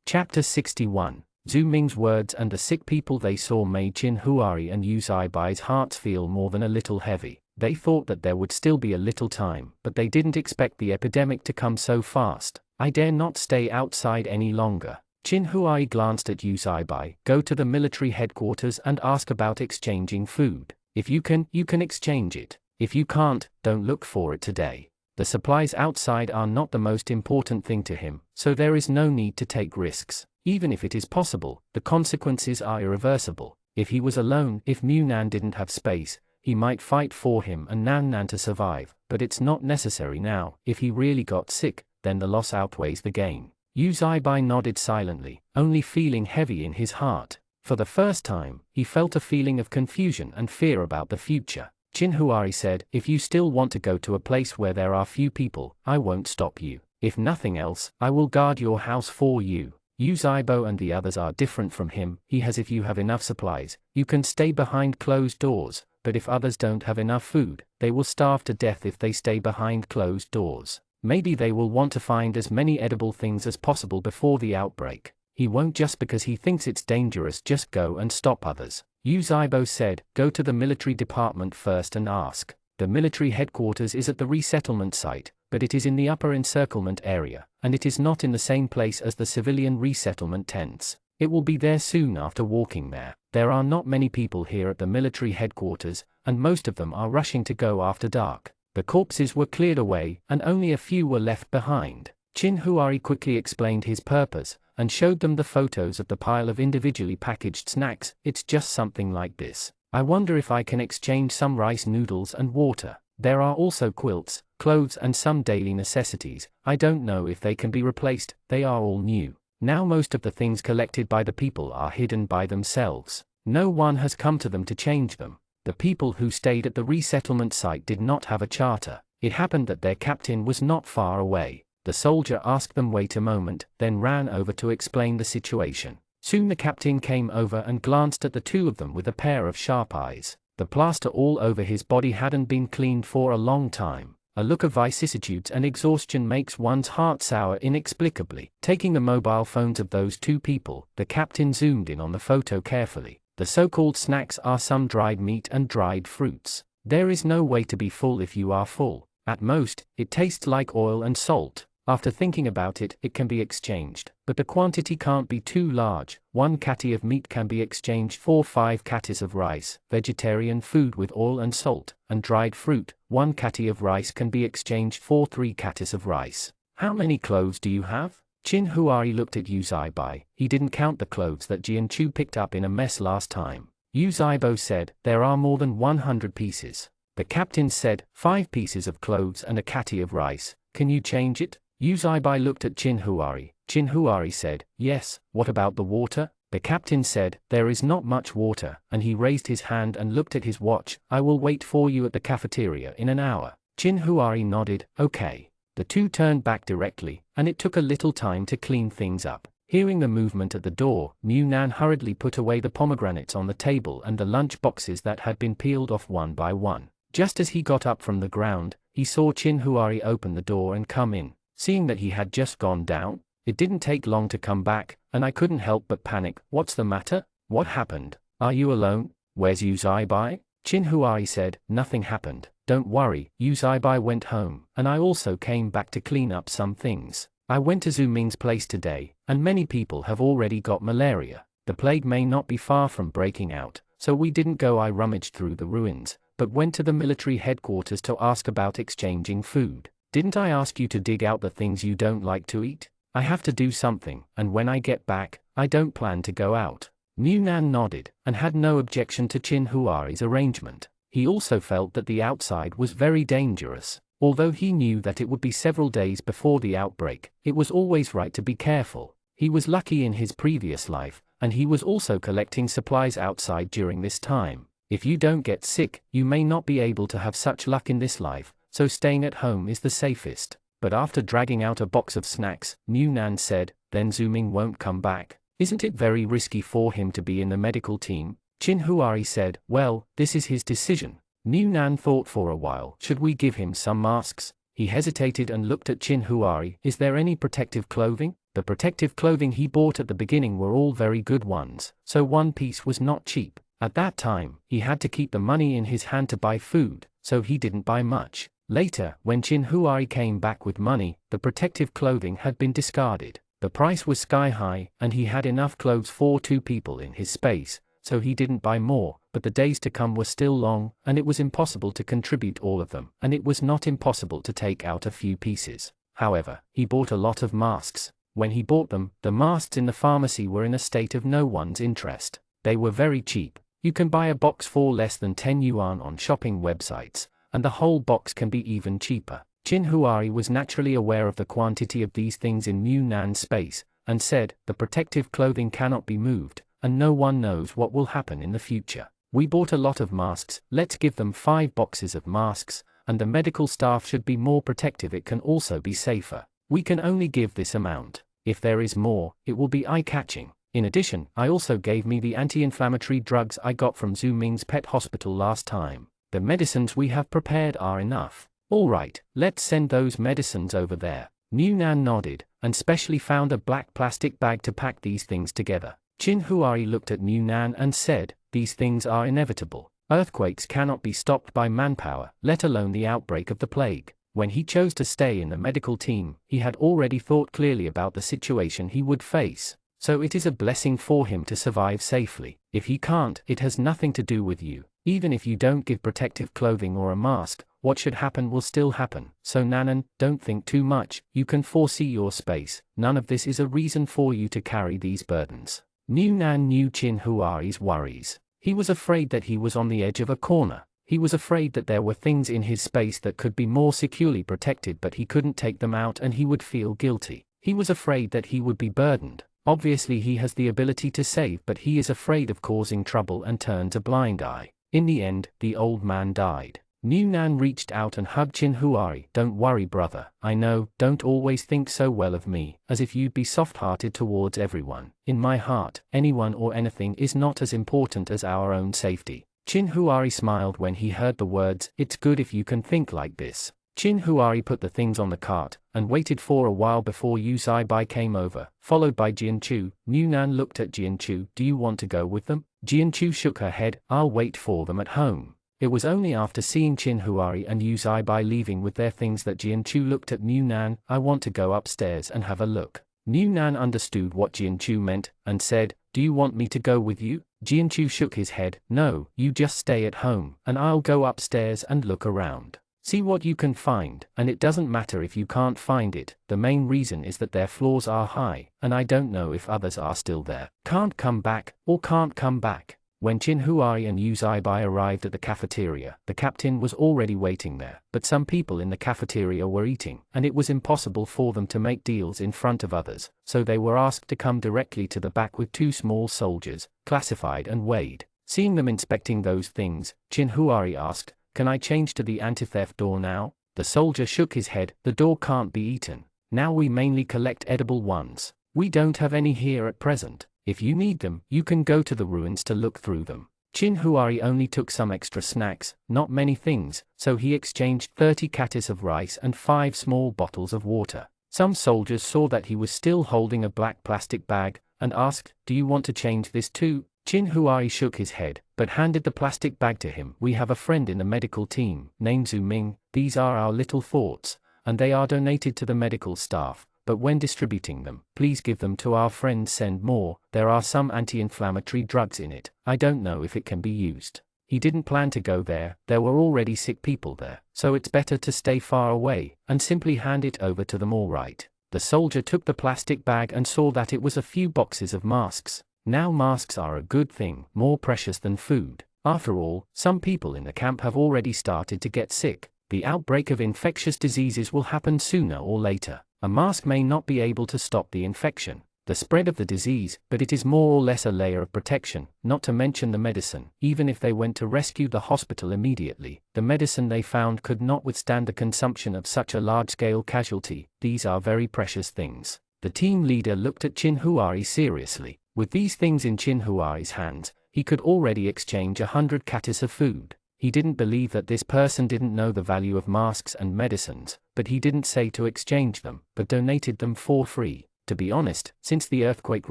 Chapter 61. Zhu Ming's words and the sick people they saw made Qin Huari and Yu Zaibai's hearts feel more than a little heavy. They thought that there would still be a little time, but they didn't expect the epidemic to come so fast. I dare not stay outside any longer. Qin Huari glanced at Yu Zaibai. Go to the military headquarters and ask about exchanging food. If you can exchange it. If you can't, don't look for it today. The supplies outside are not the most important thing to him, so there is no need to take risks. Even if it is possible, the consequences are irreversible. If he was alone, if Mu Nan didn't have space, he might fight for him and Nan Nan to survive, but it's not necessary now. If he really got sick, then the loss outweighs the gain. Yu Zaibai nodded silently, only feeling heavy in his heart. For the first time, he felt a feeling of confusion and fear about the future. Qin Huari said, if you still want to go to a place where there are few people, I won't stop you. If nothing else, I will guard your house for you. Yu Zaibo and the others are different from him. He has if you have enough supplies, you can stay behind closed doors, but if others don't have enough food, they will starve to death if they stay behind closed doors. Maybe they will want to find as many edible things as possible before the outbreak. He won't just because he thinks it's dangerous just go and stop others. Yu Zaibo said, go to the military department first and ask. The military headquarters is at the resettlement site, but it is in the upper encirclement area, and it is not in the same place as the civilian resettlement tents. It will be there soon after walking there. There are not many people here at the military headquarters, and most of them are rushing to go after dark. The corpses were cleared away, and only a few were left behind. Qin Huari quickly explained his purpose, and showed them the photos of the pile of individually packaged snacks. It's just something like this. I wonder if I can exchange some rice noodles and water. There are also quilts, clothes and some daily necessities. I don't know if they can be replaced, they are all new. Now most of the things collected by the people are hidden by themselves. No one has come to them to change them. The people who stayed at the resettlement site did not have a charter. It happened that their captain was not far away. The soldier asked them wait a moment, then ran over to explain the situation. Soon the captain came over and glanced at the two of them with a pair of sharp eyes. The plaster all over his body hadn't been cleaned for a long time. A look of vicissitudes and exhaustion makes one's heart sour inexplicably. Taking the mobile phones of those two people, the captain zoomed in on the photo carefully. The so-called snacks are some dried meat and dried fruits. There is no way to be full if you are full. At most, it tastes like oil and salt. After thinking about it, it can be exchanged. But the quantity can't be too large. 1 kati of meat can be exchanged for 5 katis of rice. Vegetarian food with oil and salt, and dried fruit. 1 kati of rice can be exchanged for 3 katis of rice. How many clothes do you have? Chin Huari looked at Uzaibai. He didn't count the clothes that Jianchu picked up in a mess last time. Uzaibo said, there are more than 100 pieces. The captain said, 5 pieces of clothes and a kati of rice. Can you change it? Uzaibai looked at Chin Huari. Chin Huari said, yes. What about the water? The captain said, there is not much water, and he raised his hand and looked at his watch. I will wait for you at the cafeteria in an hour. Chin Huari nodded, okay. The two turned back directly, and it took a little time to clean things up. Hearing the movement at the door, Mu Nan hurriedly put away the pomegranates on the table and the lunch boxes that had been peeled off one by one. Just as he got up from the ground, he saw Chin Huari open the door and come in. Seeing that he had just gone down, it didn't take long to come back, and I couldn't help but panic. What's the matter? What happened? Are you alone? Where's Uzaibai? Chin Huari said, nothing happened. Don't worry, Uzaibai went home, and I also came back to clean up some things. I went to Zhu Ming's place today, and many people have already got malaria. The plague may not be far from breaking out, so we didn't go. I rummaged through the ruins, but went to the military headquarters to ask about exchanging food. Didn't I ask you to dig out the things you don't like to eat? I have to do something, and when I get back, I don't plan to go out. Mu Nan nodded, and had no objection to Chin Huari's arrangement. He also felt that the outside was very dangerous. Although he knew that it would be several days before the outbreak, it was always right to be careful. He was lucky in his previous life, and he was also collecting supplies outside during this time. If you don't get sick, you may not be able to have such luck in this life, so staying at home is the safest. But after dragging out a box of snacks, Mu Nan said, then Zhu Ming won't come back. Isn't it very risky for him to be in the medical team? Chin Huari said, well, this is his decision. Mu Nan thought for a while. Should we give him some masks? He hesitated and looked at Chin Huari. Is there any protective clothing? The protective clothing he bought at the beginning were all very good ones, so one piece was not cheap. At that time, he had to keep the money in his hand to buy food, so he didn't buy much. Later, when Chin Huari came back with money, the protective clothing had been discarded. The price was sky high, and he had enough clothes for 2 people in his space, so he didn't buy more. But the days to come were still long, and it was impossible to contribute all of them, and it was not impossible to take out a few pieces. However, he bought a lot of masks. When he bought them, the masks in the pharmacy were in a state of no one's interest. They were very cheap. You can buy a box for less than 10 yuan on shopping websites, and the whole box can be even cheaper. Chin Huari was naturally aware of the quantity of these things in Mu Nan's space, and said, the protective clothing cannot be moved, and no one knows what will happen in the future. We bought a lot of masks, let's give them 5 boxes of masks, and the medical staff should be more protective. It can also be safer. We can only give this amount. If there is more, it will be eye-catching. In addition, I also gave me the anti-inflammatory drugs I got from Zhu Ming's pet hospital last time. The medicines we have prepared are enough. All right, let's send those medicines over there. Mu Nan nodded, and specially found a black plastic bag to pack these things together. Chin Huari looked at Mu Nan and said, these things are inevitable. Earthquakes cannot be stopped by manpower, let alone the outbreak of the plague. When he chose to stay in the medical team, he had already thought clearly about the situation he would face. So it is a blessing for him to survive safely. If he can't, it has nothing to do with you. Even if you don't give protective clothing or a mask, what should happen will still happen. So Nanan, don't think too much, you can foresee your space. None of this is a reason for you to carry these burdens. Mu Nan knew Chin Huari's worries. He was afraid that he was on the edge of a corner. He was afraid that there were things in his space that could be more securely protected, but he couldn't take them out and he would feel guilty. He was afraid that he would be burdened. Obviously he has the ability to save, but he is afraid of causing trouble and turns a blind eye. In the end, the old man died. New Nan reached out and hugged Chin Huari. Don't worry, brother. I know, don't always think so well of me, as if you'd be soft-hearted towards everyone. In my heart, anyone or anything is not as important as our own safety. Chin Huari smiled when he heard the words, it's good if you can think like this. Chin Huari put the things on the cart, and waited for a while before Yu Zaibai came over, followed by Jianchu. New Nan looked at Jianchu. Do you want to go with them? Jianchu shook her head. I'll wait for them at home. It was only after seeing Chin Huari and Yu Zaibai leaving with their things that Jianchu looked at New Nan. I want to go upstairs and have a look. New Nan understood what Jianchu meant, and said, do you want me to go with you? Jianchu shook his head. No, you just stay at home, and I'll go upstairs and look around. See what you can find, and it doesn't matter if you can't find it. The main reason is that their floors are high, and I don't know if others are still there. Can't come back, or can't come back. When Chin Huari and Yu Zaibai arrived at the cafeteria, the captain was already waiting there, but some people in the cafeteria were eating, and it was impossible for them to make deals in front of others, so they were asked to come directly to the back with two small soldiers, classified and weighed. Seeing them inspecting those things, Chin Huari asked, can I change to the anti-theft door now? The soldier shook his head. The door can't be eaten. Now we mainly collect edible ones. We don't have any here at present. If you need them, you can go to the ruins to look through them. Chin Huari only took some extra snacks, not many things, so he exchanged 30 katis of rice and 5 small bottles of water. Some soldiers saw that he was still holding a black plastic bag, and asked, do you want to change this too? Chin Huari shook his head, but handed the plastic bag to him. We have a friend in the medical team, named Zhu Ming. These are our little thoughts, and they are donated to the medical staff. But when distributing them, please give them to our friends. Send more. There are some anti-inflammatory drugs in it. I don't know if it can be used. He didn't plan to go there. There were already sick people there, so it's better to stay far away, and simply hand it over to them. All right. The soldier took the plastic bag and saw that it was a few boxes of masks. Now masks are a good thing, more precious than food. After all, some people in the camp have already started to get sick. The outbreak of infectious diseases will happen sooner or later. A mask may not be able to stop the infection, the spread of the disease, but it is more or less a layer of protection, not to mention the medicine. Even if they went to rescue the hospital immediately, the medicine they found could not withstand the consumption of such a large-scale casualty. These are very precious things. The team leader looked at Chin Huari seriously. With these things in Chin Huari's hands, he could already exchange 100 katis of food. He didn't believe that this person didn't know the value of masks and medicines, but he didn't say to exchange them, but donated them for free. To be honest, since the earthquake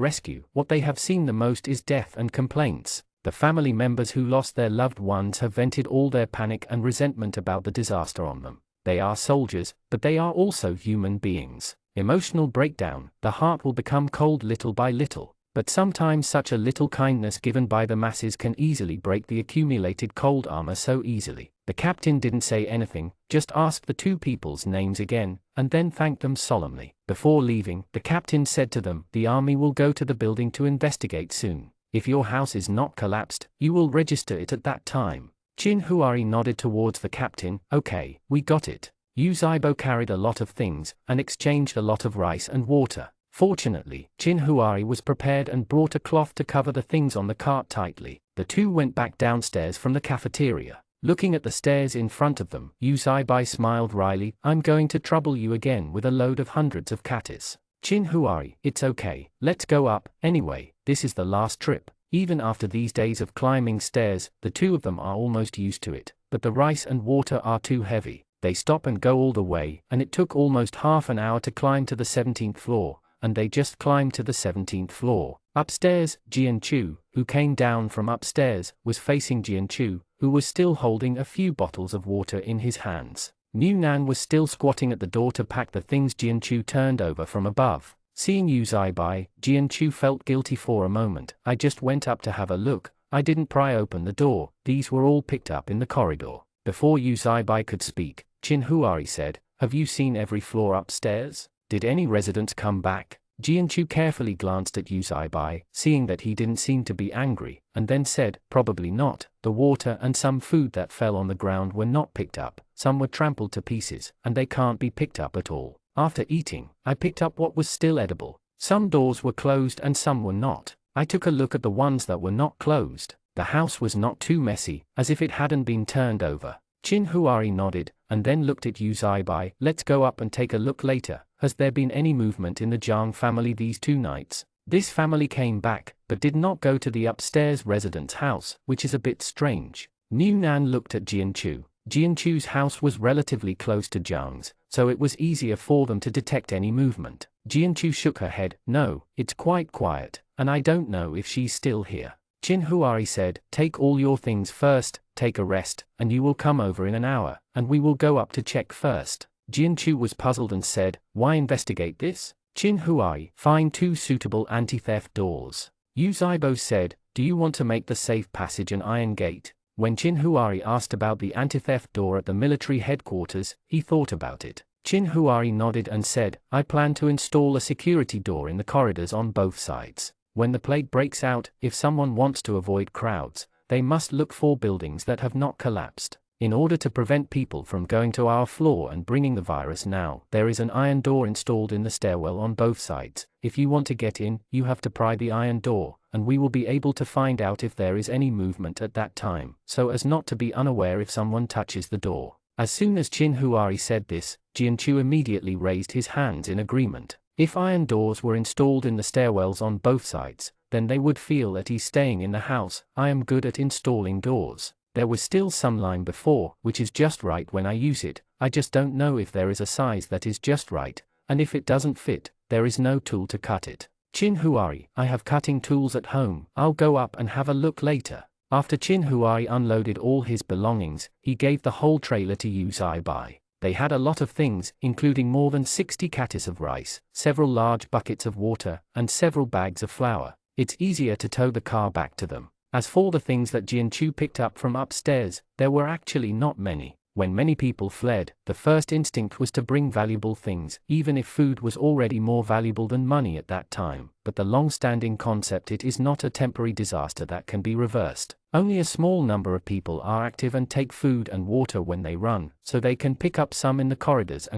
rescue, what they have seen the most is death and complaints. The family members who lost their loved ones have vented all their panic and resentment about the disaster on them. They are soldiers, but they are also human beings. Emotional breakdown, the heart will become cold little by little. But sometimes such a little kindness given by the masses can easily break the accumulated cold armor so easily. The captain didn't say anything, just asked the two people's names again, and then thanked them solemnly. Before leaving, the captain said to them, the army will go to the building to investigate soon. If your house is not collapsed, you will register it at that time. Chin Huari nodded towards the captain. Okay, we got it. Yu Zaibai carried a lot of things, and exchanged a lot of rice and water. Fortunately, Chin Huari was prepared and brought a cloth to cover the things on the cart tightly. The two went back downstairs from the cafeteria. Looking at the stairs in front of them, Yu Zaibai smiled wryly. I'm going to trouble you again with a load of hundreds of katis. Chin Huari, it's okay, let's go up. Anyway, this is the last trip. Even after these days of climbing stairs, the two of them are almost used to it, but the rice and water are too heavy. They stop and go all the way, and it took almost half an hour to climb to the 17th floor. And they just climbed to the 17th floor. Upstairs, Jianchu, who came down from upstairs, was facing Jianchu, who was still holding a few bottles of water in his hands. New Nan was still squatting at the door to pack the things Jianchu turned over from above. Seeing Yu Zaibai, Jianchu felt guilty for a moment. I just went up to have a look. I didn't pry open the door. These were all picked up in the corridor. Before Yu Zaibai could speak, Chin Huari said, have you seen every floor upstairs? Did any residents come back? Jianchu carefully glanced at Bai, seeing that he didn't seem to be angry, and then said, "Probably not. The water and some food that fell on the ground were not picked up, some were trampled to pieces, and they can't be picked up at all. After eating, I picked up what was still edible. Some doors were closed and some were not. I took a look at the ones that were not closed. The house was not too messy, as if it hadn't been turned over." Qin Huari nodded, and then looked at Bai. "Let's go up and take a look later. Has there been any movement in the Jiang family these 2 nights? This family came back, but did not go to the upstairs resident's house, which is a bit strange." Niu Nan looked at Jianchu. Jianchu's house was relatively close to Jiang's, so it was easier for them to detect any movement. Jianchu shook her head. "No, it's quite quiet, and I don't know if she's still here." Qin Huari said, "Take all your things first, take a rest, and you will come over in an hour, and we will go up to check first." Jianchu was puzzled and said, "Why investigate this?" Qin Huari, "Find 2 suitable anti-theft doors." Bai said, "Do you want to make the safe passage an iron gate?" When Qin Huari asked about the anti-theft door at the military headquarters, he thought about it. Qin Huari nodded and said, "I plan to install a security door in the corridors on both sides. When the plague breaks out, if someone wants to avoid crowds, they must look for buildings that have not collapsed. In order to prevent people from going to our floor and bringing the virus now, there is an iron door installed in the stairwell on both sides. If you want to get in, you have to pry the iron door, and we will be able to find out if there is any movement at that time, so as not to be unaware if someone touches the door." As soon as Qin Huari said this, Jianchu immediately raised his hands in agreement. If iron doors were installed in the stairwells on both sides, then they would feel at ease staying in the house. "I am good at installing doors. There was still some line before, which is just right when I use it. I just don't know if there is a size that is just right, and if it doesn't fit, there is no tool to cut it." Qin Huari, "I have cutting tools at home. I'll go up and have a look later." After Qin Huari unloaded all his belongings, he gave the whole trailer to Bai. They had a lot of things, including more than 60 cattis of rice, several large buckets of water, and several bags of flour. It's easier to tow the car back to them. As for the things that Jianchu picked up from upstairs, there were actually not many. When many people fled, the first instinct was to bring valuable things, even if food was already more valuable than money at that time. But the long-standing concept, it is not a temporary disaster that can be reversed. Only a small number of people are active and take food and water when they run, so they can pick up some in the corridors,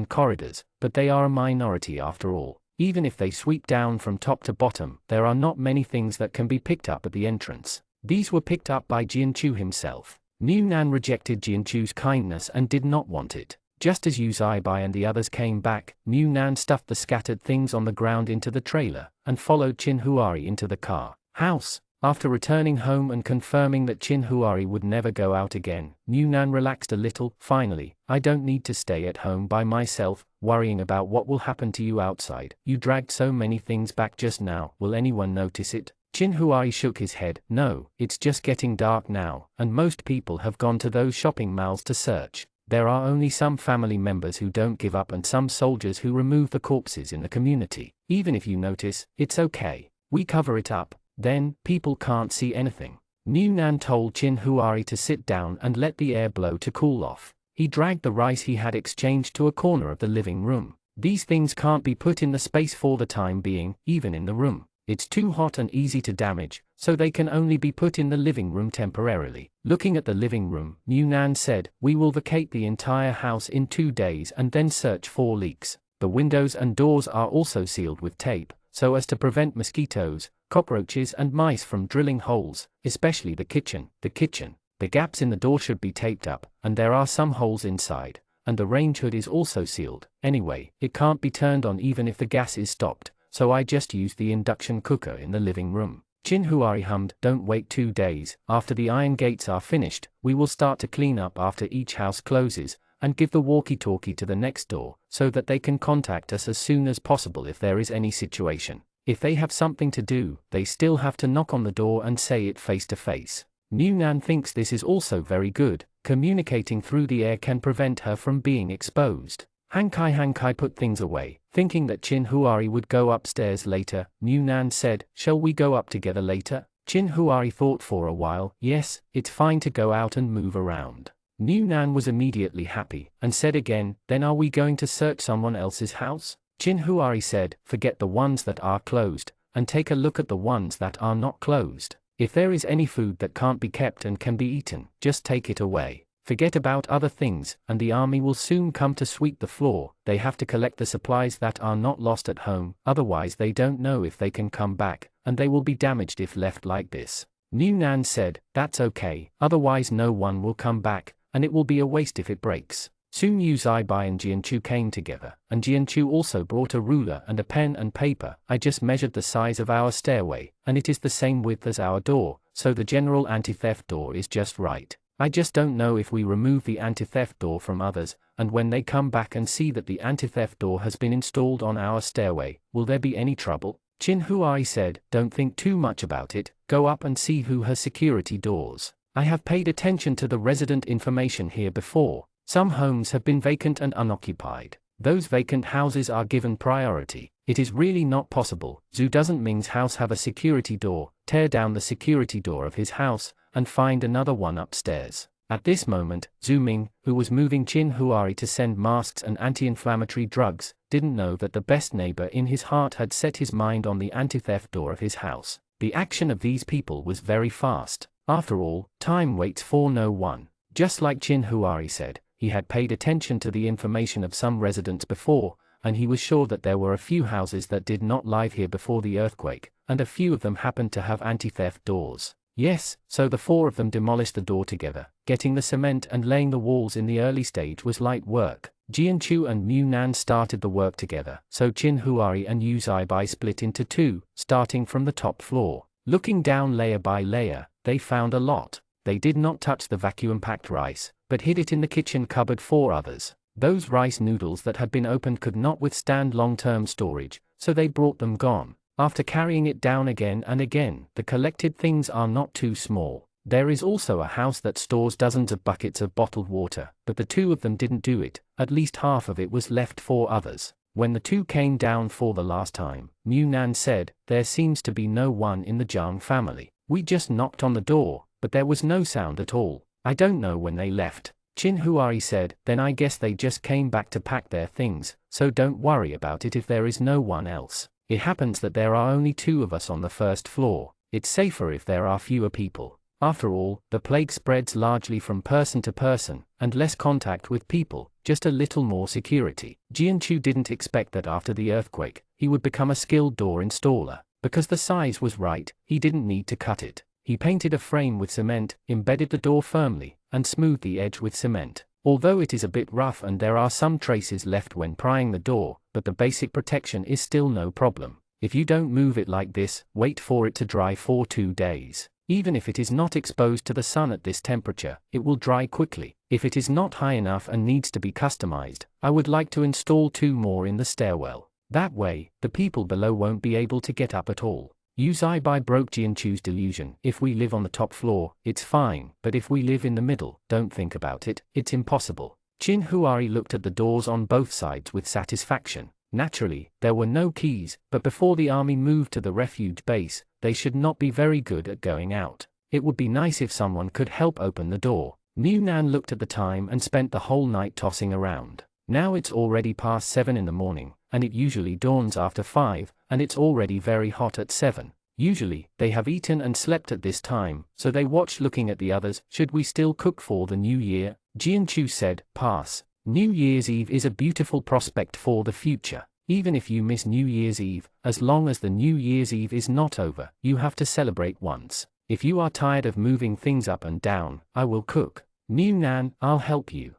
but they are a minority after all. Even if they sweep down from top to bottom, there are not many things that can be picked up at the entrance. These were picked up by Jianchu himself. Niu Nan rejected Jianchu's kindness and did not want it. Just as Bai and the others came back, Niu Nan stuffed the scattered things on the ground into the trailer, and followed Qin Huari into the car house. After returning home and confirming that Qin Huari would never go out again, Niu Nan relaxed a little. "Finally, I don't need to stay at home by myself, worrying about what will happen to you outside. You dragged so many things back just now. Will anyone notice it?" Qin Huari shook his head. "No, it's just getting dark now, and most people have gone to those shopping malls to search. There are only some family members who don't give up and some soldiers who remove the corpses in the community. Even if you notice, it's okay. We cover it up. Then, people can't see anything." Niu Nan told Qin Huari to sit down and let the air blow to cool off. He dragged the rice he had exchanged to a corner of the living room. "These things can't be put in the space for the time being, even in the room. It's too hot and easy to damage, so they can only be put in the living room temporarily." Looking at the living room, Niu Nan said, "We will vacate the entire house in 2 days and then search for leaks. The windows and doors are also sealed with tape, so as to prevent mosquitoes, cockroaches and mice from drilling holes, especially the kitchen. The gaps in the door should be taped up, and there are some holes inside, and the range hood is also sealed. Anyway, it can't be turned on even if the gas is stopped, so I just used the induction cooker in the living room." Qin Huari hummed, "Don't wait 2 days. After the iron gates are finished, we will start to clean up after each house closes, and give the walkie-talkie to the next door, so that they can contact us as soon as possible if there is any situation. If they have something to do, they still have to knock on the door and say it face to face." Niu Nan thinks this is also very good. Communicating through the air can prevent her from being exposed. Hankai put things away, thinking that Qin Huari would go upstairs later. Niu Nan said, "Shall we go up together later?" Qin Huari thought for a while. "Yes, it's fine to go out and move around." Niu Nan was immediately happy, and said again, "Then are we going to search someone else's house?" Chin Huari said, forget the ones that are closed, and take a look at the ones that are not closed. If there is any food that can't be kept and can be eaten, just take it away. Forget about other things, and the army will soon come to sweep the floor. They have to collect the supplies that are not lost at home, otherwise they don't know if they can come back, and they will be damaged if left like this. New Nan said, that's okay, otherwise no one will come back, and it will be a waste if it breaks. Soon Yu Zaibai and Jianchu came together, and Jianchu also brought a ruler and a pen and paper. I just measured the size of our stairway, and it is the same width as our door, so the general anti-theft door is just right. I just don't know if we remove the anti-theft door from others, and when they come back and see that the anti-theft door has been installed on our stairway, will there be any trouble? Chin Huai said, don't think too much about it, go up and see who has security doors. I have paid attention to the resident information here before. Some homes have been vacant and unoccupied. Those vacant houses are given priority. It is really not possible. Zhu doesn't Ming's house have a security door, tear down the security door of his house, and find another one upstairs. At this moment, Zhu Ming, who was moving Chin Huari to send masks and anti-inflammatory drugs, didn't know that the best neighbor in his heart had set his mind on the anti-theft door of his house. The action of these people was very fast. After all, time waits for no one. Just like Chin Huari said, he had paid attention to the information of some residents before, and he was sure that there were a few houses that did not live here before the earthquake, and a few of them happened to have anti-theft doors. Yes, so the four of them demolished the door together. Getting the cement and laying the walls in the early stage was light work. Jianchu and Mu Nan started the work together, so Chin Huari and Yu Zaibai split into two, starting from the top floor. Looking down layer by layer, they found a lot. They did not touch the vacuum-packed rice, but hid it in the kitchen cupboard for others. Those rice noodles that had been opened could not withstand long-term storage, so they brought them gone. After carrying it down again and again, the collected things are not too small. There is also a house that stores dozens of buckets of bottled water, but the two of them didn't do it. At least half of it was left for others. When the two came down for the last time, Mu Nan said, there seems to be no one in the Zhang family. We just knocked on the door, but there was no sound at all. I don't know when they left. Chin Huari said, then I guess they just came back to pack their things, so don't worry about it if there is no one else. It happens that there are only two of us on the first floor. It's safer if there are fewer people. After all, the plague spreads largely from person to person, and less contact with people, just a little more security. Jianchu didn't expect that after the earthquake, he would become a skilled door installer. Because the size was right, he didn't need to cut it. He painted a frame with cement, embedded the door firmly, and smoothed the edge with cement. Although it is a bit rough and there are some traces left when prying the door, but the basic protection is still no problem. If you don't move it like this, wait for it to dry for 2 days. Even if it is not exposed to the sun at this temperature, it will dry quickly. If it is not high enough and needs to be customized, I would like to install 2 more in the stairwell. That way, the people below won't be able to get up at all. Yu Zaibai broke Jianchu's delusion. If we live on the top floor, it's fine, but if we live in the middle, don't think about it, it's impossible. Chin Huari looked at the doors on both sides with satisfaction. Naturally, there were no keys, but before the army moved to the refuge base, they should not be very good at going out. It would be nice if someone could help open the door. Mu Nan looked at the time and spent the whole night tossing around. Now it's already past 7 in the morning, and it usually dawns after 5, and it's already very hot at 7. Usually, they have eaten and slept at this time, so they watched looking at the others. Should we still cook for the new year? Jianchu said, pass. New Year's Eve is a beautiful prospect for the future. Even if you miss New Year's Eve, as long as the New Year's Eve is not over, you have to celebrate once. If you are tired of moving things up and down, I will cook. Mu Nan, I'll help you.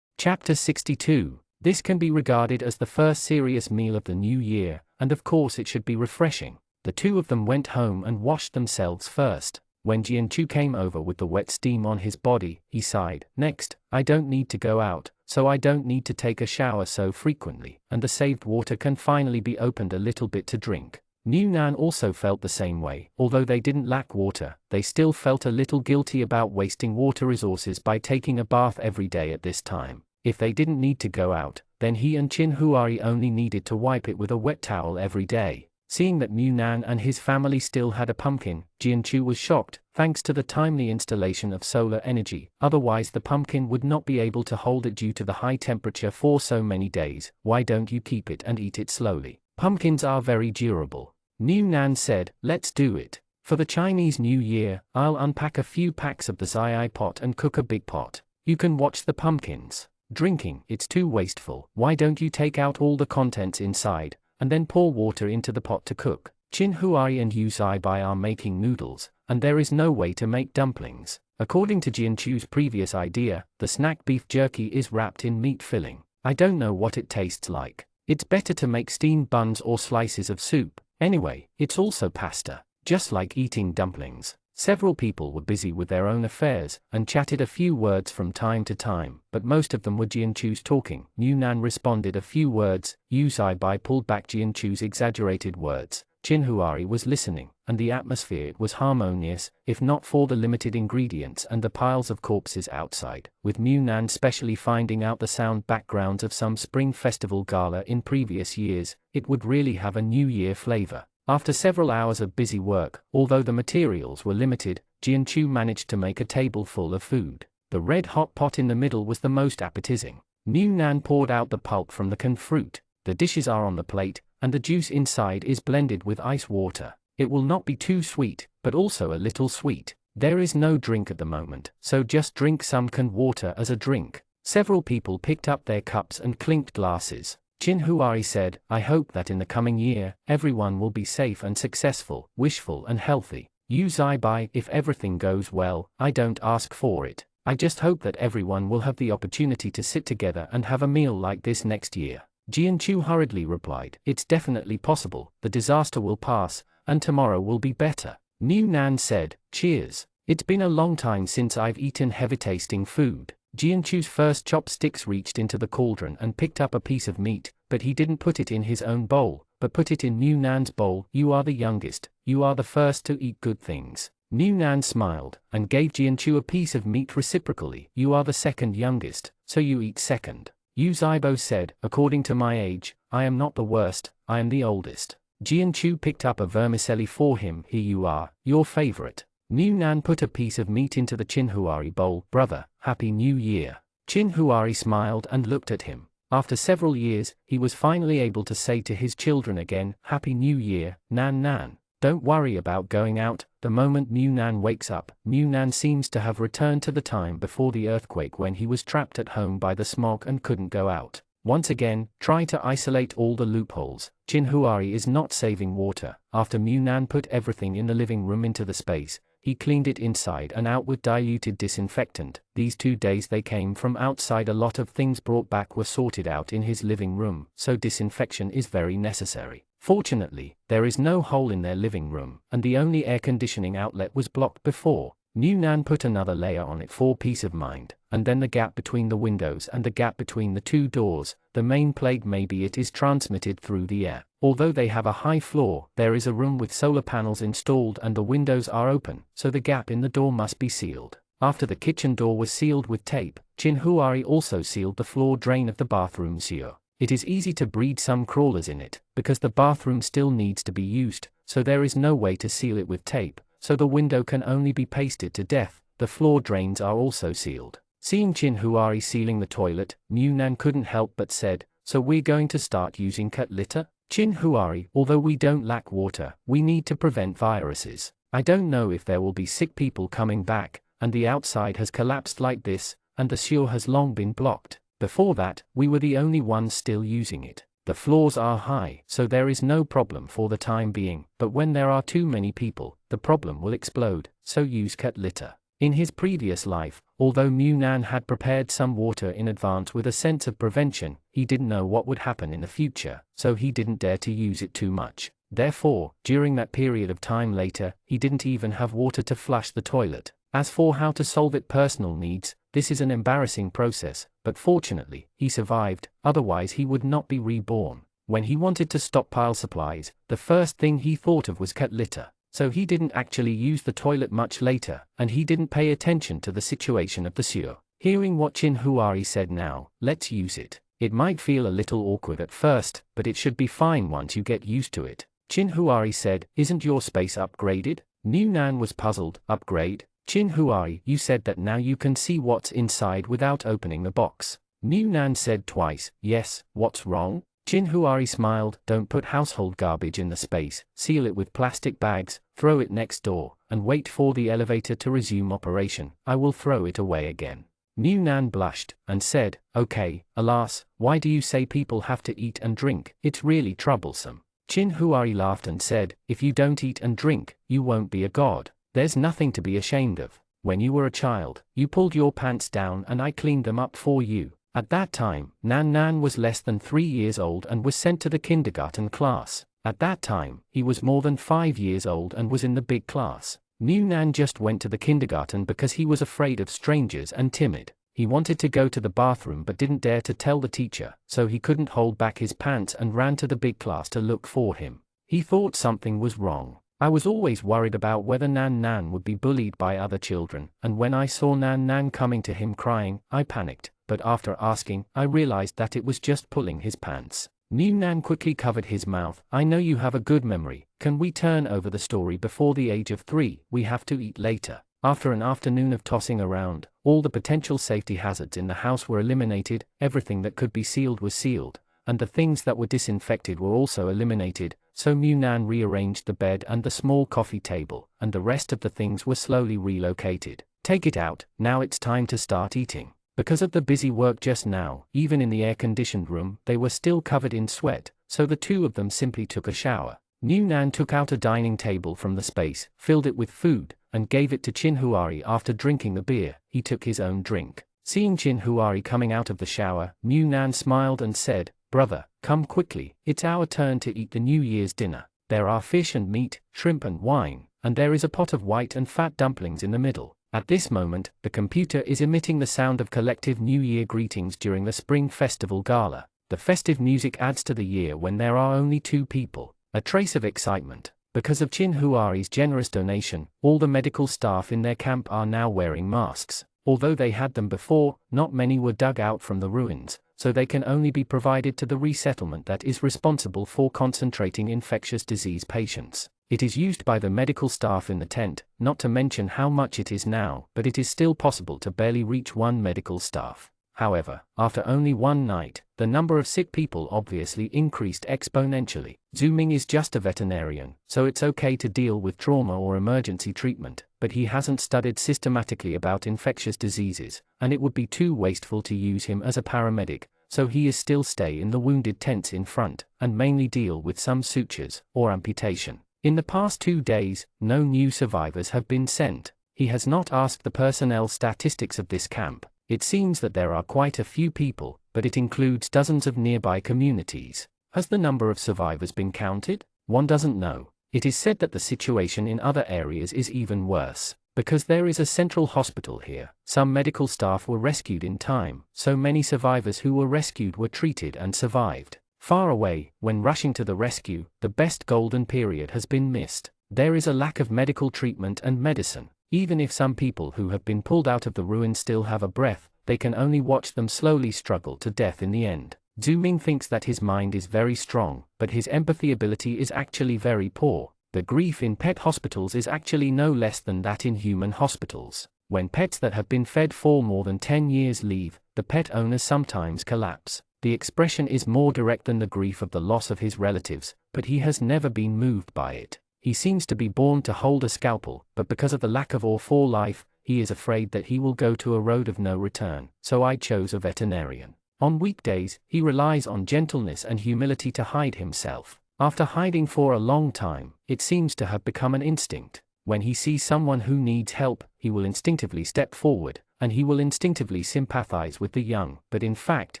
Chapter 62. This can be regarded as the first serious meal of the new year, and of course it should be refreshing. The two of them went home and washed themselves first. When Jianchu came over with the wet steam on his body, he sighed. Next, I don't need to go out, so I don't need to take a shower so frequently, and the saved water can finally be opened a little bit to drink. Mu Nan also felt the same way. Although they didn't lack water, they still felt a little guilty about wasting water resources by taking a bath every day at this time. If they didn't need to go out, then he and Chin Huari only needed to wipe it with a wet towel every day. Seeing that Mu Nan and his family still had a pumpkin, Jianchu was shocked, thanks to the timely installation of solar energy, otherwise the pumpkin would not be able to hold it due to the high temperature for so many days. Why don't you keep it and eat it slowly? Pumpkins are very durable. New Nan said, let's do it. For the Chinese New Year, I'll unpack a few packs of the Zai pot and cook a big pot. You can watch the pumpkins. Drinking, it's too wasteful. Why don't you take out all the contents inside, and then pour water into the pot to cook? Qin Huai and Yu Bai are making noodles, and there is no way to make dumplings. According to Jianchu's previous idea, the snack beef jerky is wrapped in meat filling. I don't know what it tastes like. It's better to make steamed buns or slices of soup. Anyway, it's also pasta. Just like eating dumplings. Several people were busy with their own affairs, and chatted a few words from time to time, but most of them were Jianchu's talking. New Nan responded a few words, Yu Bai pulled back Jianchu's exaggerated words. Qin Huai was listening, and the atmosphere was harmonious, if not for the limited ingredients and the piles of corpses outside, with New Nan specially finding out the sound backgrounds of some spring festival gala in previous years. It would really have a New Year flavor. After several hours of busy work, although the materials were limited, Jianchu managed to make a table full of food. The red-hot pot in the middle was the most appetizing. New Nan poured out the pulp from the canned fruit. The dishes are on the plate, and the juice inside is blended with ice water. It will not be too sweet, but also a little sweet. There is no drink at the moment, so just drink some canned water as a drink. Several people picked up their cups and clinked glasses. Qin Huai said, I hope that in the coming year, everyone will be safe and successful, wishful and healthy. Yu Bai, if everything goes well, I don't ask for it. I just hope that everyone will have the opportunity to sit together and have a meal like this next year. Jianchu hurriedly replied, it's definitely possible, the disaster will pass, and tomorrow will be better. New Nan said, cheers. It's been a long time since I've eaten heavy-tasting food. Jianchu's first chopsticks reached into the cauldron and picked up a piece of meat, but he didn't put it in his own bowl, but put it in New Nan's bowl. You are the youngest, you are the first to eat good things. New Nan smiled, and gave Jianchu a piece of meat reciprocally. You are the second youngest, so you eat second. Yu Bai said, according to my age, I am not the worst, I am the oldest. Jianchu picked up a vermicelli for him. Here you are, your favorite. New Nan put a piece of meat into the Qin Huai bowl. Brother, Happy New Year. Qin Huai smiled and looked at him. After several years, he was finally able to say to his children again, Happy New Year, Nan. Don't worry about going out. The moment New Nan wakes up, New Nan seems to have returned to the time before the earthquake when he was trapped at home by the smog and couldn't go out. Once again, try to isolate all the loopholes. Qin Huai is not saving water. After New Nan put everything in the living room into the space, he cleaned it inside and out with diluted disinfectant. These 2 days they came from outside. A lot of things brought back were sorted out in his living room, so disinfection is very necessary. Fortunately, there is no hole in their living room, and the only air conditioning outlet was blocked before. New Nan put another layer on it for peace of mind, and then the gap between the windows and the gap between the 2 doors. The main plague maybe it is transmitted through the air. Although they have a high floor, there is a room with solar panels installed and the windows are open, so the gap in the door must be sealed. After the kitchen door was sealed with tape, Qin Huai also sealed the floor drain of the bathroom sewer. It is easy to breed some crawlers in it, because the bathroom still needs to be used, so there is no way to seal it with tape, so the window can only be pasted to death. The floor drains are also sealed. Seeing Qin Huai sealing the toilet, New Nan couldn't help but said, so we're going to start using cat litter? Qin Huai, although we don't lack water, we need to prevent viruses. I don't know if there will be sick people coming back, and the outside has collapsed like this, and the sewer has long been blocked. Before that, we were the only ones still using it. The floors are high, so there is no problem for the time being, but when there are too many people, the problem will explode, so use cat litter. In his previous life, although New Nan had prepared some water in advance with a sense of prevention, he didn't know what would happen in the future, so he didn't dare to use it too much. Therefore, during that period of time later, he didn't even have water to flush the toilet. As for how to solve it personal needs, this is an embarrassing process, but fortunately, he survived, otherwise he would not be reborn. When he wanted to stockpile supplies, the first thing he thought of was cat litter. So he didn't actually use the toilet much later, and he didn't pay attention to the situation of the sewer. Hearing what Qin Huai said now, let's use it. It might feel a little awkward at first, but it should be fine once you get used to it. Qin Huai said, isn't your space upgraded? New Nan was puzzled. Upgrade? Chin Huai, you said that now you can see what's inside without opening the box. New Nan said twice. Yes, what's wrong? Chin Huari smiled. Don't put household garbage in the space, seal it with plastic bags, throw it next door, and wait for the elevator to resume operation. I will throw it away again. New Nan blushed, and said, okay, alas, why do you say people have to eat and drink? It's really troublesome. Chin Huari laughed and said, if you don't eat and drink, you won't be a god. There's nothing to be ashamed of. When you were a child, you pulled your pants down and I cleaned them up for you. At that time, Nan Nan was less than 3 years old and was sent to the kindergarten class. At that time, he was more than 5 years old and was in the big class. New Nan just went to the kindergarten because he was afraid of strangers and timid. He wanted to go to the bathroom but didn't dare to tell the teacher, so he couldn't hold back his pants and ran to the big class to look for him. He thought something was wrong. I was always worried about whether Nan Nan would be bullied by other children, and when I saw Nan Nan coming to him crying, I panicked. But after asking, I realized that it was just pulling his pants. New Nan quickly covered his mouth. I know you have a good memory. Can we turn over the story before the age of 3? We have to eat later. After an afternoon of tossing around, all the potential safety hazards in the house were eliminated, everything that could be sealed was sealed, and the things that were disinfected were also eliminated, so New Nan rearranged the bed and the small coffee table, and the rest of the things were slowly relocated. Take it out, now it's time to start eating. Because of the busy work just now, even in the air-conditioned room, they were still covered in sweat, so the two of them simply took a shower. New Nan took out a dining table from the space, filled it with food, and gave it to Chin Huari. After drinking the beer, he took his own drink. Seeing Chin Huari coming out of the shower, New Nan smiled and said, brother, come quickly, it's our turn to eat the New Year's dinner. There are fish and meat, shrimp and wine, and there is a pot of white and fat dumplings in the middle. At this moment, the computer is emitting the sound of collective New Year greetings during the Spring Festival Gala. The festive music adds to the year when there are only 2 people. A trace of excitement. Because of Chin Huari's generous donation, all the medical staff in their camp are now wearing masks. Although they had them before, not many were dug out from the ruins, so they can only be provided to the resettlement that is responsible for concentrating infectious disease patients. It is used by the medical staff in the tent, not to mention how much it is now, but it is still possible to barely reach 1 medical staff. However, after only 1 night, the number of sick people obviously increased exponentially. Zooming is just a veterinarian, so it's okay to deal with trauma or emergency treatment, but he hasn't studied systematically about infectious diseases, and it would be too wasteful to use him as a paramedic, so he is still stay in the wounded tents in front, and mainly deal with some sutures, or amputation. In the past 2 days, no new survivors have been sent. He has not asked the personnel statistics of this camp. It seems that there are quite a few people, but it includes dozens of nearby communities. Has the number of survivors been counted? One doesn't know. It is said that the situation in other areas is even worse. Because there is a central hospital here, some medical staff were rescued in time, so many survivors who were rescued were treated and survived. Far away, when rushing to the rescue, the best golden period has been missed. There is a lack of medical treatment and medicine. Even if some people who have been pulled out of the ruins still have a breath, they can only watch them slowly struggle to death in the end. Zhu Ming thinks that his mind is very strong, but his empathy ability is actually very poor. The grief in pet hospitals is actually no less than that in human hospitals. When pets that have been fed for more than 10 years leave, the pet owners sometimes collapse. The expression is more direct than the grief of the loss of his relatives, but he has never been moved by it. He seems to be born to hold a scalpel, but because of the lack of awe for life, he is afraid that he will go to a road of no return, so I chose a veterinarian. On weekdays, he relies on gentleness and humility to hide himself. After hiding for a long time, it seems to have become an instinct. When he sees someone who needs help, he will instinctively step forward, and he will instinctively sympathize with the young, but in fact,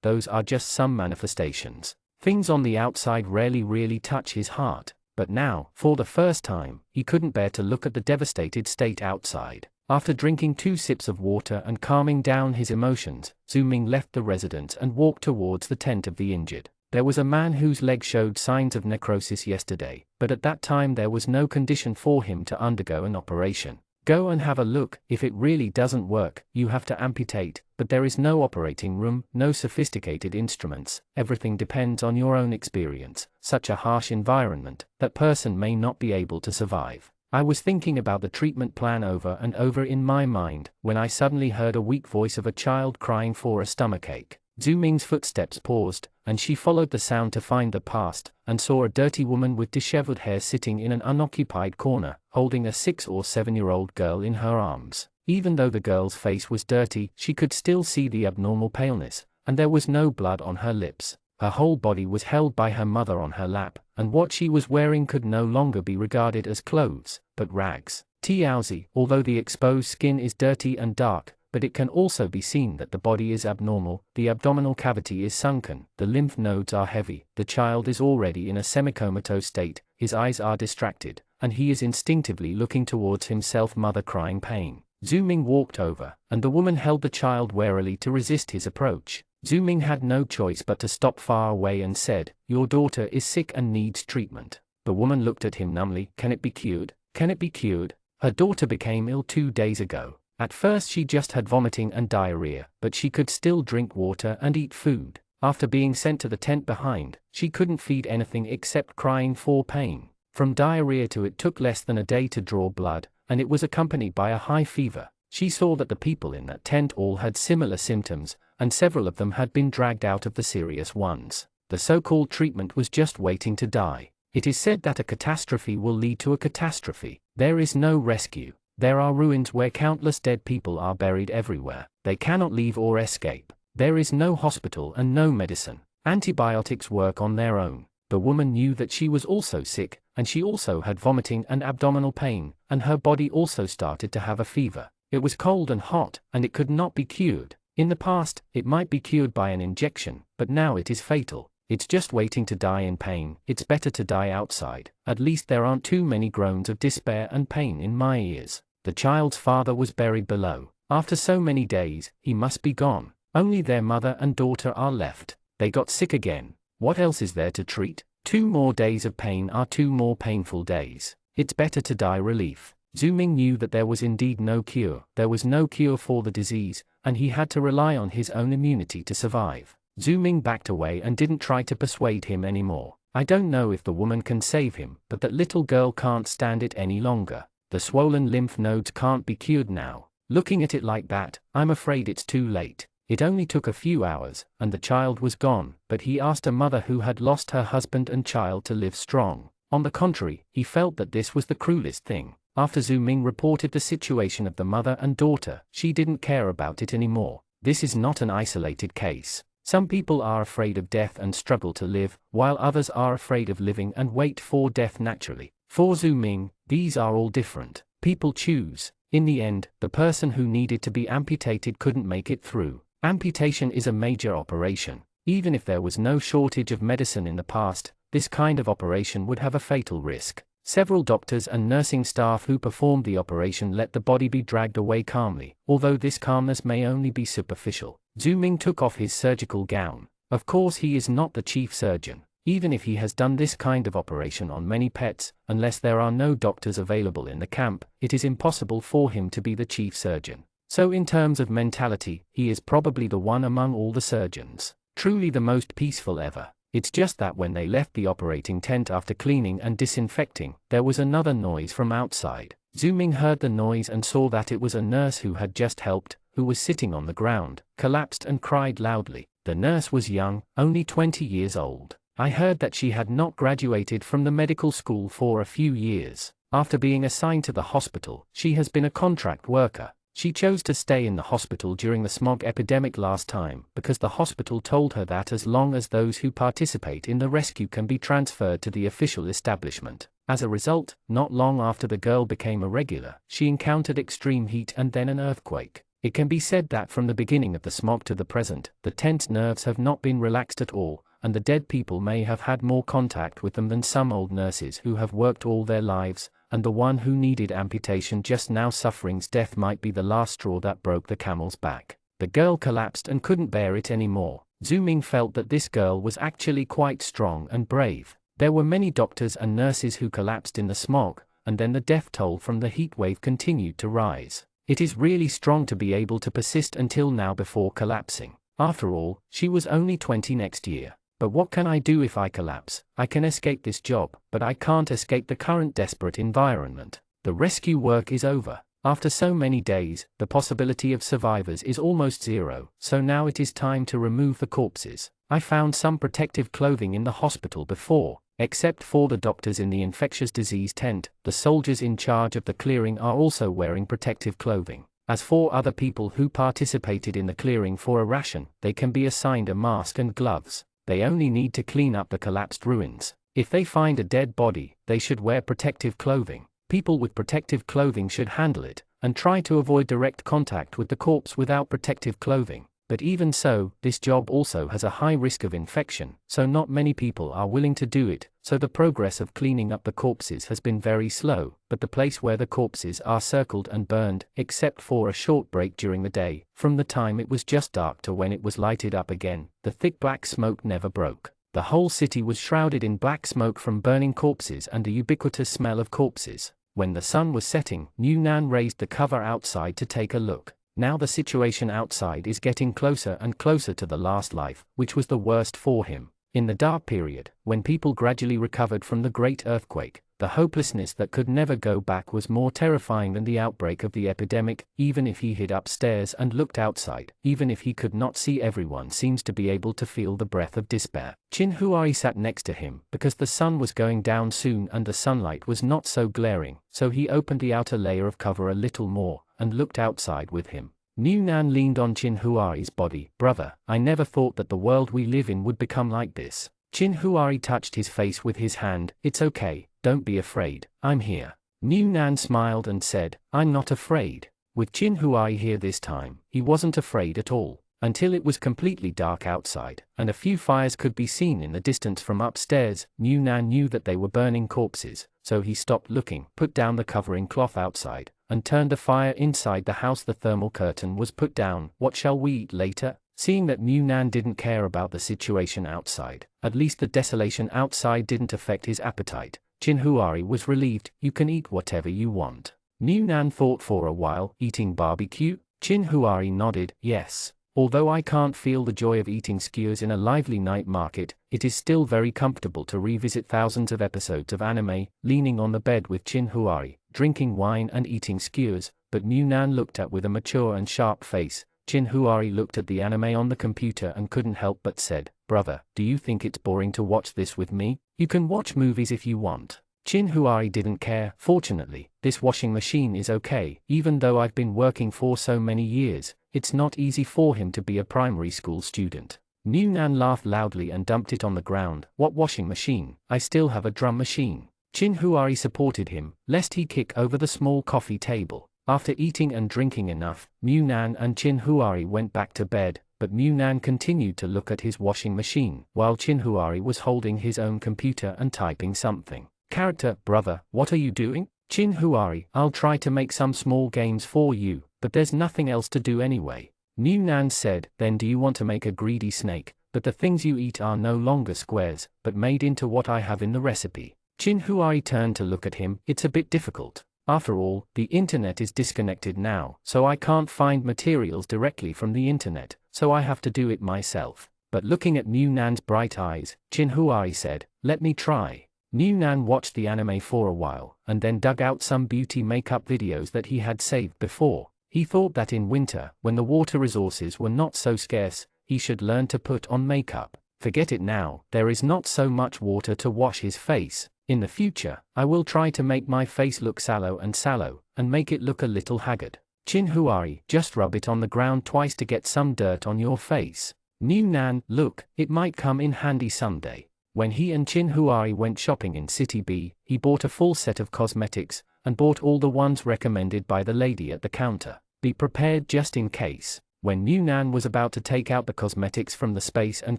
those are just some manifestations. Things on the outside rarely really touch his heart, but now, for the first time, he couldn't bear to look at the devastated state outside. After drinking 2 sips of water and calming down his emotions, Zhu Ming left the residence and walked towards the tent of the injured. There was a man whose leg showed signs of necrosis yesterday, but at that time there was no condition for him to undergo an operation. Go and have a look. If it really doesn't work, you have to amputate, but there is no operating room, no sophisticated instruments. Everything depends on your own experience. Such a harsh environment, that person may not be able to survive. I was thinking about the treatment plan over and over in my mind, when I suddenly heard a weak voice of a child crying for a stomachache. Zhu Ming's footsteps paused, and she followed the sound to find the past, and saw a dirty woman with disheveled hair sitting in an unoccupied corner, holding a 6 or 7-year-old girl in her arms. Even though the girl's face was dirty, she could still see the abnormal paleness, and there was no blood on her lips. Her whole body was held by her mother on her lap, and what she was wearing could no longer be regarded as clothes, but rags. Tiaozi, although the exposed skin is dirty and dark, but it can also be seen that the body is abnormal, the abdominal cavity is sunken, the lymph nodes are heavy, the child is already in a semi-comatose state, his eyes are distracted, and he is instinctively looking towards himself, mother crying pain. Zhu Ming walked over, and the woman held the child warily to resist his approach. Zhu Ming had no choice but to stop far away and said, "Your daughter is sick and needs treatment." The woman looked at him numbly. "Can it be cured? Can it be cured? Her daughter became ill 2 days ago. At first she just had vomiting and diarrhea, but she could still drink water and eat food. After being sent to the tent behind, she couldn't feed anything except crying for pain. From diarrhea to it took less than a day to draw blood, and it was accompanied by a high fever." She saw that the people in that tent all had similar symptoms, and several of them had been dragged out of the serious ones. The so-called treatment was just waiting to die. It is said that a catastrophe will lead to a catastrophe. There is no rescue. There are ruins where countless dead people are buried everywhere. They cannot leave or escape. There is no hospital and no medicine. Antibiotics work on their own. The woman knew that she was also sick, and she also had vomiting and abdominal pain, and her body also started to have a fever. It was cold and hot, and it could not be cured. In the past, it might be cured by an injection, but now it is fatal. It's just waiting to die in pain. It's better to die outside. At least there aren't too many groans of despair and pain in my ears. The child's father was buried below. After so many days, he must be gone. Only their mother and daughter are left. They got sick again. What else is there to treat? 2 more days of pain are 2 more painful days. It's better to die relief. Zhu Ming knew that there was indeed no cure. There was no cure for the disease, and he had to rely on his own immunity to survive. Zhu Ming backed away and didn't try to persuade him anymore. I don't know if the woman can save him, but that little girl can't stand it any longer. The swollen lymph nodes can't be cured now. Looking at it like that, I'm afraid it's too late. It only took a few hours, and the child was gone, but he asked a mother who had lost her husband and child to live strong. On the contrary, he felt that this was the cruelest thing. After Zhu Ming reported the situation of the mother and daughter, she didn't care about it anymore. This is not an isolated case. Some people are afraid of death and struggle to live, while others are afraid of living and wait for death naturally. For Zhu Ming, these are all different. People choose. In the end, the person who needed to be amputated couldn't make it through. Amputation is a major operation. Even if there was no shortage of medicine in the past, this kind of operation would have a fatal risk. Several doctors and nursing staff who performed the operation let the body be dragged away calmly, although this calmness may only be superficial. Zhu Ming took off his surgical gown. Of course he is not the chief surgeon. Even if he has done this kind of operation on many pets, unless there are no doctors available in the camp, it is impossible for him to be the chief surgeon. So in terms of mentality, he is probably the one among all the surgeons. Truly the most peaceful ever. It's just that when they left the operating tent after cleaning and disinfecting, there was another noise from outside. Zhu Ming heard the noise and saw that it was a nurse who had just helped, who was sitting on the ground, collapsed and cried loudly. The nurse was young, only 20 years old. I heard that she had not graduated from the medical school for a few years. After being assigned to the hospital, she has been a contract worker. She chose to stay in the hospital during the smog epidemic last time because the hospital told her that as long as those who participate in the rescue can be transferred to the official establishment. As a result, not long after the girl became a regular, she encountered extreme heat and then an earthquake. It can be said that from the beginning of the smog to the present, the tent's nerves have not been relaxed at all, and the dead people may have had more contact with them than some old nurses who have worked all their lives, and the one who needed amputation just now suffering's death might be the last straw that broke the camel's back. The girl collapsed and couldn't bear it anymore. Zhu Ming felt that this girl was actually quite strong and brave. There were many doctors and nurses who collapsed in the smog, and then the death toll from the heat wave continued to rise. It is really strong to be able to persist until now before collapsing. After all, she was only 20 next year. But what can I do if I collapse? I can escape this job, but I can't escape the current desperate environment. The rescue work is over. After so many days, the possibility of survivors is almost zero, so now it is time to remove the corpses. I found some protective clothing in the hospital before. Except for the doctors in the infectious disease tent, the soldiers in charge of the clearing are also wearing protective clothing. As for other people who participated in the clearing for a ration, they can be assigned a mask and gloves. They only need to clean up the collapsed ruins. If they find a dead body, they should wear protective clothing. People with protective clothing should handle it, and try to avoid direct contact with the corpse without protective clothing. But even so, this job also has a high risk of infection, so not many people are willing to do it, so the progress of cleaning up the corpses has been very slow, but the place where the corpses are circled and burned, except for a short break during the day, from the time it was just dark to when it was lighted up again, the thick black smoke never broke. The whole city was shrouded in black smoke from burning corpses and the ubiquitous smell of corpses. When the sun was setting, New Nan raised the cover outside to take a look. Now the situation outside is getting closer and closer to the last life, which was the worst for him. In the dark period, when people gradually recovered from the great earthquake, the hopelessness that could never go back was more terrifying than the outbreak of the epidemic. Even if he hid upstairs and looked outside, even if he could not see, everyone seems to be able to feel the breath of despair. Chin Huari sat next to him, because the sun was going down soon and the sunlight was not so glaring, so he opened the outer layer of cover a little more, and looked outside with him. New Nan leaned on Chin Huari's body. Brother, I never thought that the world we live in would become like this. Chin Huari touched his face with his hand. It's okay, don't be afraid, I'm here. New Nan smiled and said, I'm not afraid. With Chin Huari here this time, he wasn't afraid at all, until it was completely dark outside, and a few fires could be seen in the distance from upstairs. New Nan knew that they were burning corpses, so he stopped looking, put down the covering cloth outside, and turned the fire inside the house. The thermal curtain was put down. What shall we eat later? Seeing that New Nan didn't care about the situation outside, at least the desolation outside didn't affect his appetite, Chin Huari was relieved. You can eat whatever you want. New Nan thought for a while. Eating barbecue? Chin Huari nodded. Yes. Although I can't feel the joy of eating skewers in a lively night market, it is still very comfortable to revisit thousands of episodes of anime, leaning on the bed with Chin Huari, drinking wine and eating skewers. But New Nan looked at with a mature and sharp face. Chin Huari looked at the anime on the computer and couldn't help but said, Brother, do you think it's boring to watch this with me? You can watch movies if you want. Chin Huari didn't care. Fortunately, this washing machine is okay. Even though I've been working for so many years, it's not easy for him to be a primary school student. New Nan laughed loudly and dumped it on the ground. What washing machine? I still have a drum machine. Chin Huari supported him, lest he kick over the small coffee table. After eating and drinking enough, New Nan and Chin Huari went back to bed, but New Nan continued to look at his washing machine, while Chin Huari was holding his own computer and typing something. Character, brother, what are you doing? Chin Huari, I'll try to make some small games for you, but there's nothing else to do anyway. New Nan said, then do you want to make a greedy snake? But the things you eat are no longer squares, but made into what I have in the recipe. Chin Huari turned to look at him. It's a bit difficult. After all, the internet is disconnected now, so I can't find materials directly from the internet, so I have to do it myself. But looking at New Nan's bright eyes, Chin Huari said, let me try. New Nan watched the anime for a while, and then dug out some beauty makeup videos that he had saved before. He thought that in winter, when the water resources were not so scarce, he should learn to put on makeup. Forget it now, there is not so much water to wash his face. In the future, I will try to make my face look sallow, and make it look a little haggard. Chin Huari, just rub it on the ground twice to get some dirt on your face. New Nan, look, it might come in handy someday. When he and Chin Huari went shopping in City B, he bought a full set of cosmetics, and bought all the ones recommended by the lady at the counter. Be prepared just in case. When New Nan was about to take out the cosmetics from the space and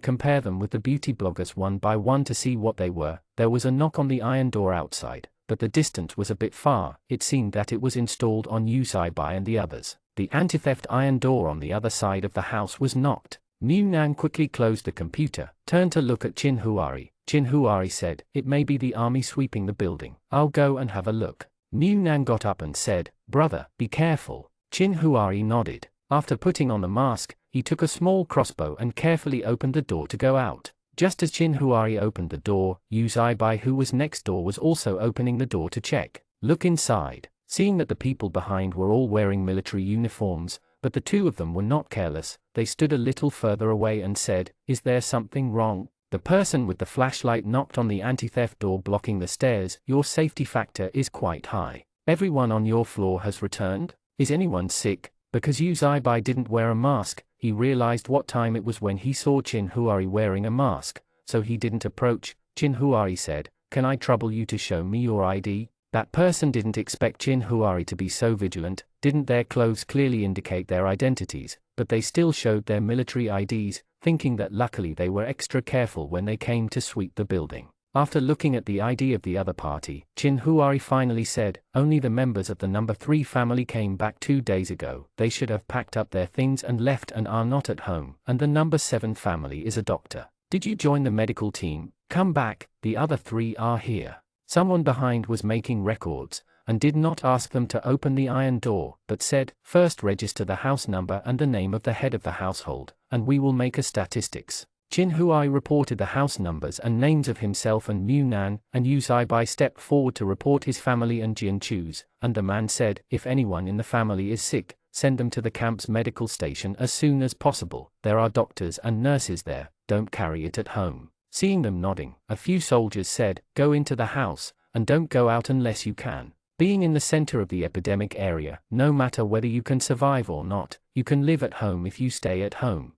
compare them with the beauty bloggers one by one to see what they were, there was a knock on the iron door outside, but the distance was a bit far. It seemed that it was installed on Yusai-bai and the others. The anti-theft iron door on the other side of the house was knocked. New Nan quickly closed the computer, turned to look at Chin Huari. Chin Huari said, it may be the army sweeping the building. I'll go and have a look. New Nan got up and said, brother, be careful. Chin Huari nodded. After putting on the mask, he took a small crossbow and carefully opened the door to go out. Just as Chin Huari opened the door, Yusai-bai, who was next door, was also opening the door to check. Look inside. Seeing that the people behind were all wearing military uniforms, but the two of them were not careless, they stood a little further away and said, "Is there something wrong?" The person with the flashlight knocked on the anti-theft door blocking the stairs. "Your safety factor is quite high. Everyone on your floor has returned? Is anyone sick? Because you Zaibai didn't wear a mask." He realized what time it was when he saw Chin Huari wearing a mask, so he didn't approach. Chin Huari said, "Can I trouble you to show me your ID?" That person didn't expect Chin Huari to be so vigilant. Didn't their clothes clearly indicate their identities, but they still showed their military IDs, thinking that luckily they were extra careful when they came to sweep the building. After looking at the ID of the other party, Chin Huari finally said, "Only the members of the number 3 family came back 2 days ago. They should have packed up their things and left and are not at home, and the number 7 family is a doctor. Did you join the medical team? Come back, the other 3 are here." Someone behind was making records, and did not ask them to open the iron door, but said, "First register the house number and the name of the head of the household, and we will make a statistics." Chin Huai reported the house numbers and names of himself and Mu Nan, and Yu Zaibai stepped forward to report his family and Jian Chu's, and the man said, "If anyone in the family is sick, send them to the camp's medical station as soon as possible. There are doctors and nurses there, don't carry it at home." Seeing them nodding, a few soldiers said, "Go into the house, and don't go out unless you can." Being in the center of the epidemic area, no matter whether you can survive or not, you can live at home if you stay at home.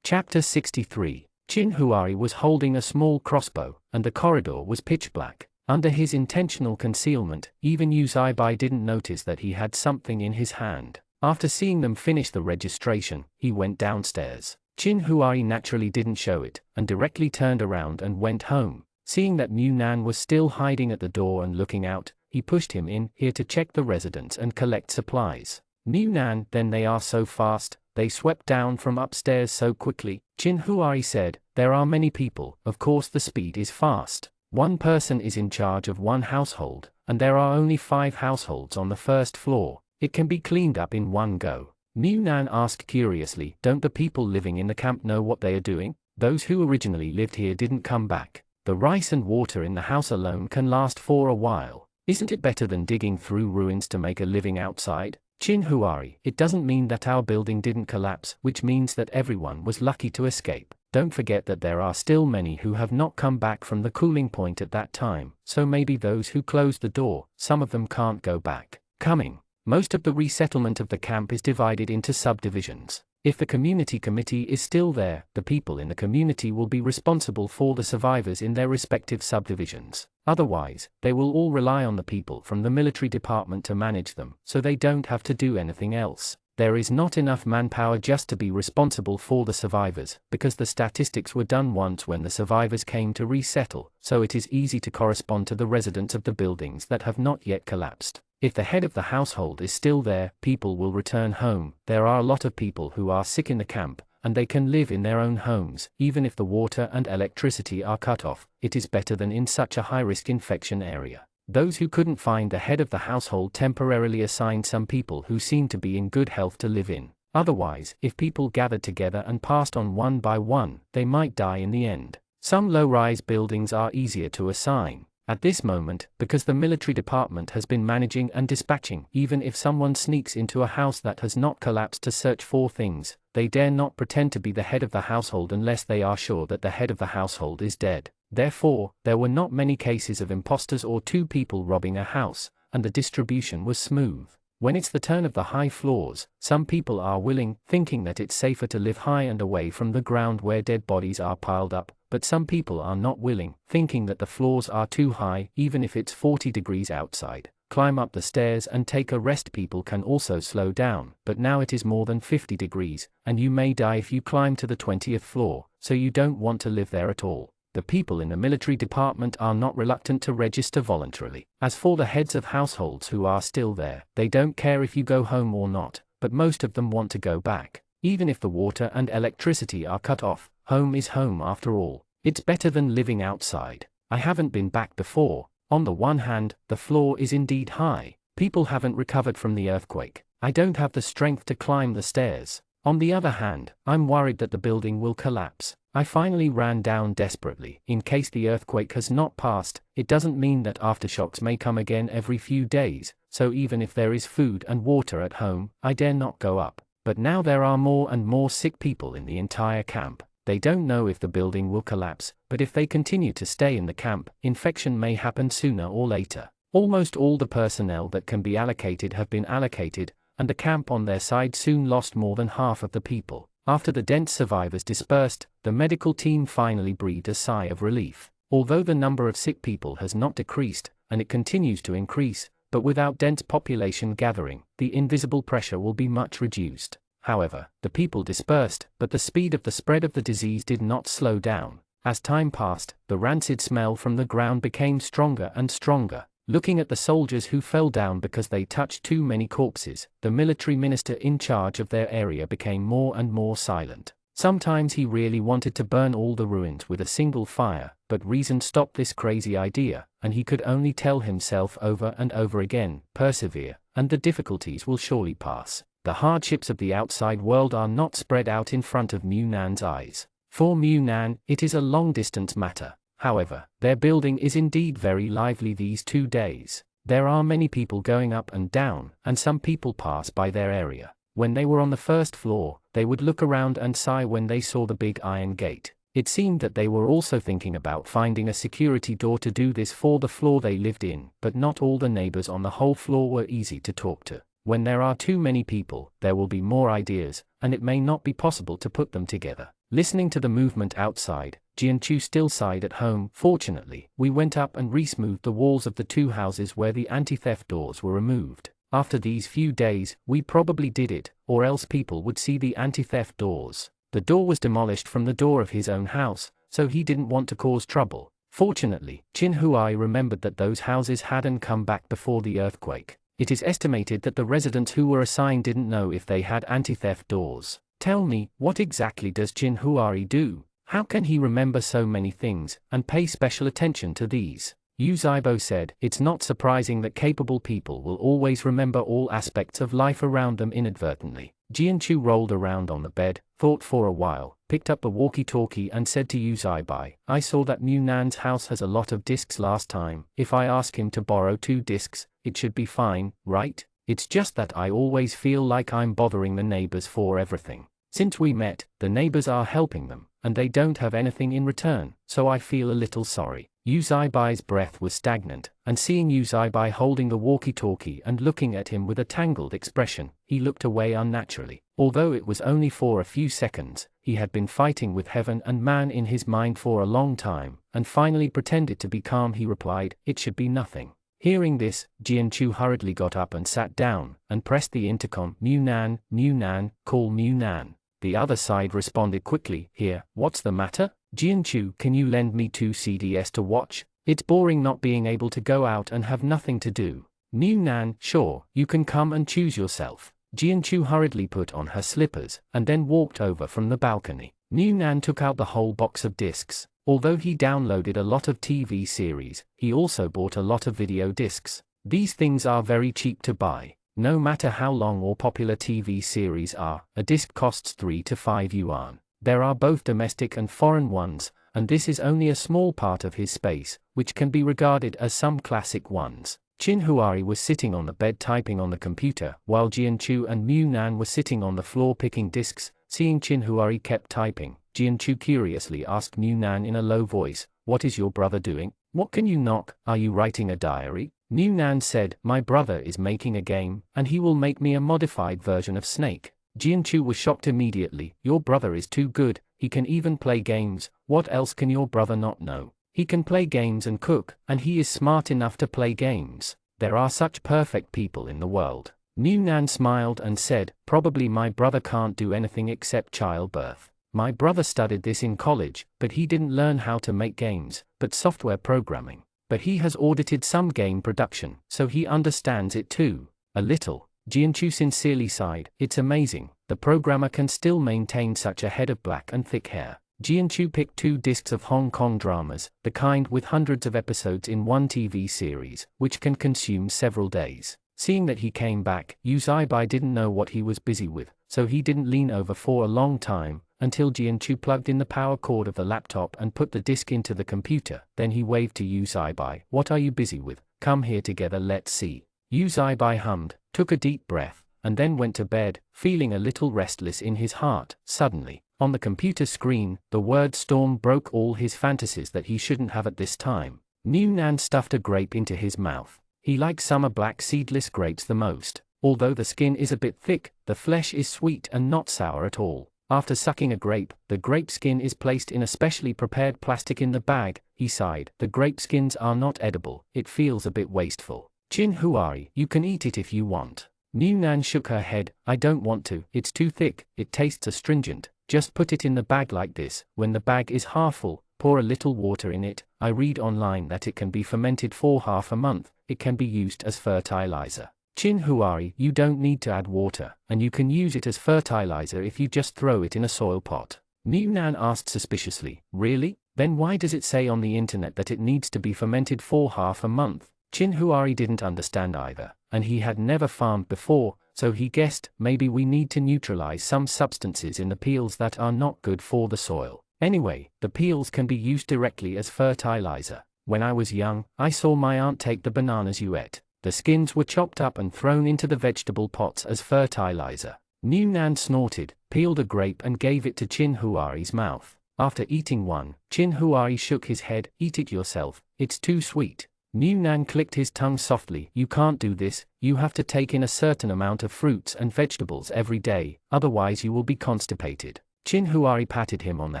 Chapter 63. Chin Huari was holding a small crossbow, and the corridor was pitch black. Under his intentional concealment, even Yu Zaibai didn't notice that he had something in his hand. After seeing them finish the registration, he went downstairs. Chin Huari naturally didn't show it, and directly turned around and went home. Seeing that Mu Nan was still hiding at the door and looking out, he pushed him in here to check the residence and collect supplies. Mu Nan, then they are so fast, they swept down from upstairs so quickly. Chin Huari said, "There are many people, of course the speed is fast. One person is in charge of one household, and there are only 5 households on the first floor. It can be cleaned up in one go." Mu Nan asked curiously, "Don't the people living in the camp know what they are doing? Those who originally lived here didn't come back. The rice and water in the house alone can last for a while. Isn't it better than digging through ruins to make a living outside?" Chin Huari, "It doesn't mean that our building didn't collapse, which means that everyone was lucky to escape. Don't forget that there are still many who have not come back from the cooling point at that time, so maybe those who closed the door, some of them can't go back. Coming. Most of the resettlement of the camp is divided into subdivisions. If the community committee is still there, the people in the community will be responsible for the survivors in their respective subdivisions. Otherwise, they will all rely on the people from the military department to manage them, so they don't have to do anything else. There is not enough manpower just to be responsible for the survivors, because the statistics were done once when the survivors came to resettle, so it is easy to correspond to the residents of the buildings that have not yet collapsed. If the head of the household is still there, people will return home. There are a lot of people who are sick in the camp, and they can live in their own homes, even if the water and electricity are cut off. It is better than in such a high-risk infection area. Those who couldn't find the head of the household temporarily assigned some people who seemed to be in good health to live in. Otherwise, if people gathered together and passed on one by one, they might die in the end. Some low-rise buildings are easier to assign. At this moment, because the military department has been managing and dispatching, even if someone sneaks into a house that has not collapsed to search for things, they dare not pretend to be the head of the household unless they are sure that the head of the household is dead. Therefore, there were not many cases of imposters or 2 people robbing a house, and the distribution was smooth. When it's the turn of the high floors, some people are willing, thinking that it's safer to live high and away from the ground where dead bodies are piled up, but some people are not willing, thinking that the floors are too high, even if it's 40 degrees outside. Climb up the stairs and take a rest. People can also slow down, but now it is more than 50 degrees, and you may die if you climb to the 20th floor, so you don't want to live there at all. The people in the military department are not reluctant to register voluntarily. As for the heads of households who are still there, they don't care if you go home or not, but most of them want to go back. Even if the water and electricity are cut off, home is home after all. It's better than living outside. I haven't been back before. On the one hand, the floor is indeed high. People haven't recovered from the earthquake. I don't have the strength to climb the stairs. On the other hand, I'm worried that the building will collapse. I finally ran down desperately. In case the earthquake has not passed, it doesn't mean that aftershocks may come again every few days, so even if there is food and water at home, I dare not go up. But now there are more and more sick people in the entire camp. They don't know if the building will collapse, but if they continue to stay in the camp, infection may happen sooner or later. Almost all the personnel that can be allocated have been allocated, and the camp on their side soon lost more than half of the people. After the dense survivors dispersed, the medical team finally breathed a sigh of relief. Although the number of sick people has not decreased, and it continues to increase, but without dense population gathering, the invisible pressure will be much reduced. However, the people dispersed, but the speed of the spread of the disease did not slow down. As time passed, the rancid smell from the ground became stronger and stronger. Looking at the soldiers who fell down because they touched too many corpses, the military minister in charge of their area became more and more silent. Sometimes he really wanted to burn all the ruins with a single fire, but reason stopped this crazy idea, and he could only tell himself over and over again, persevere, and the difficulties will surely pass. The hardships of the outside world are not spread out in front of Mu Nan's eyes. For Mu Nan, it is a long-distance matter. However, their building is indeed very lively these 2 days. There are many people going up and down, and some people pass by their area. When they were on the first floor, they would look around and sigh when they saw the big iron gate. It seemed that they were also thinking about finding a security door to do this for the floor they lived in, but not all the neighbors on the whole floor were easy to talk to. When there are too many people, there will be more ideas, and it may not be possible to put them together. Listening to the movement outside, Jianchu still sighed at home. Fortunately, we went up and re-smoothed the walls of the 2 houses where the anti-theft doors were removed. After these few days, we probably did it, or else people would see the anti-theft doors. The door was demolished from the door of his own house, so he didn't want to cause trouble. Fortunately, Qin Huai remembered that those houses hadn't come back before the earthquake. It is estimated that the residents who were assigned didn't know if they had anti-theft doors. Tell me, what exactly does Qin Huai do? How can he remember so many things, and pay special attention to these? Yu Zibo said, it's not surprising that capable people will always remember all aspects of life around them inadvertently. Jianchu rolled around on the bed, thought for a while, picked up the walkie-talkie and said to Yu Zibai, I saw that Mu Nan's house has a lot of discs last time. If I ask him to borrow 2 discs, it should be fine, right? It's just that I always feel like I'm bothering the neighbors for everything. Since we met, the neighbors are helping them, and they don't have anything in return, so I feel a little sorry. Yu Zibai's breath was stagnant, and seeing Yu Zibai holding the walkie-talkie and looking at him with a tangled expression, he looked away unnaturally. Although it was only for a few seconds, he had been fighting with heaven and man in his mind for a long time, and finally pretended to be calm. He replied, it should be nothing. Hearing this, Jianchu hurriedly got up and sat down, and pressed the intercom. Mu Nan, call Mu Nan. The other side responded quickly, here, what's the matter? Jianchu, can you lend me 2 CDs to watch? It's boring not being able to go out and have nothing to do. Mu Nan, sure, you can come and choose yourself. Jianchu hurriedly put on her slippers, and then walked over from the balcony. Mu Nan took out the whole box of discs. Although he downloaded a lot of TV series, he also bought a lot of video discs. These things are very cheap to buy. No matter how long or popular TV series are, a disc costs 3 to 5 yuan. There are both domestic and foreign ones, and this is only a small part of his space, which can be regarded as some classic ones. Qin Huai was sitting on the bed typing on the computer, while Jianchu and Mu Nan were sitting on the floor picking discs. Seeing Qin Huai kept typing, Jianchu curiously asked Mu Nan in a low voice, what is your brother doing? What can you knock? Are you writing a diary? Mu Nan said, my brother is making a game, and he will make me a modified version of Snake. Jianchu was shocked immediately. Your brother is too good, he can even play games. What else can your brother not know? He can play games and cook, and he is smart enough to play games. There are such perfect people in the world. Mu Nan smiled and said, probably my brother can't do anything except childbirth. My brother studied this in college, but he didn't learn how to make games, but software programming. But he has audited some game production, so he understands it too. A little. Jianchu sincerely sighed, it's amazing, the programmer can still maintain such a head of black and thick hair. Jianchu picked 2 discs of Hong Kong dramas, the kind with hundreds of episodes in one TV series, which can consume several days. Seeing that he came back, Yu Zibai didn't know what he was busy with, so he didn't lean over for a long time, until Jian-Chu plugged in the power cord of the laptop and put the disk into the computer. Then he waved to Yu Zaibai. "What are you busy with? Come here together, let's see." Yu Zaibai hummed, took a deep breath, and then went to bed, feeling a little restless in his heart. Suddenly, on the computer screen, the word storm broke all his fantasies that he shouldn't have at this time. New Nan stuffed a grape into his mouth. He likes summer black seedless grapes the most. Although the skin is a bit thick, the flesh is sweet and not sour at all. After sucking a grape, the grape skin is placed in a specially prepared plastic in the bag. He sighed. The grape skins are not edible. It feels a bit wasteful. Chin Huari, you can eat it if you want. New Nan shook her head. I don't want to. It's too thick. It tastes astringent. Just put it in the bag like this. When the bag is half full, pour a little water in it. I read online that it can be fermented for half a month. It can be used as fertilizer. Chin Huari, you don't need to add water, and you can use it as fertilizer if you just throw it in a soil pot. New Nan asked suspiciously. Really? Then why does it say on the internet that it needs to be fermented for half a month? Chin Huari didn't understand either, and he had never farmed before, so he guessed maybe we need to neutralize some substances in the peels that are not good for the soil. Anyway, the peels can be used directly as fertilizer. When I was young, I saw my aunt take the bananas you ate. The skins were chopped up and thrown into the vegetable pots as fertilizer. New Nan snorted, peeled a grape and gave it to Chin Huari's mouth. After eating one, Chin Huari shook his head. Eat it yourself, it's too sweet. New Nan clicked his tongue softly. You can't do this, you have to take in a certain amount of fruits and vegetables every day, otherwise you will be constipated. Chin Huari patted him on the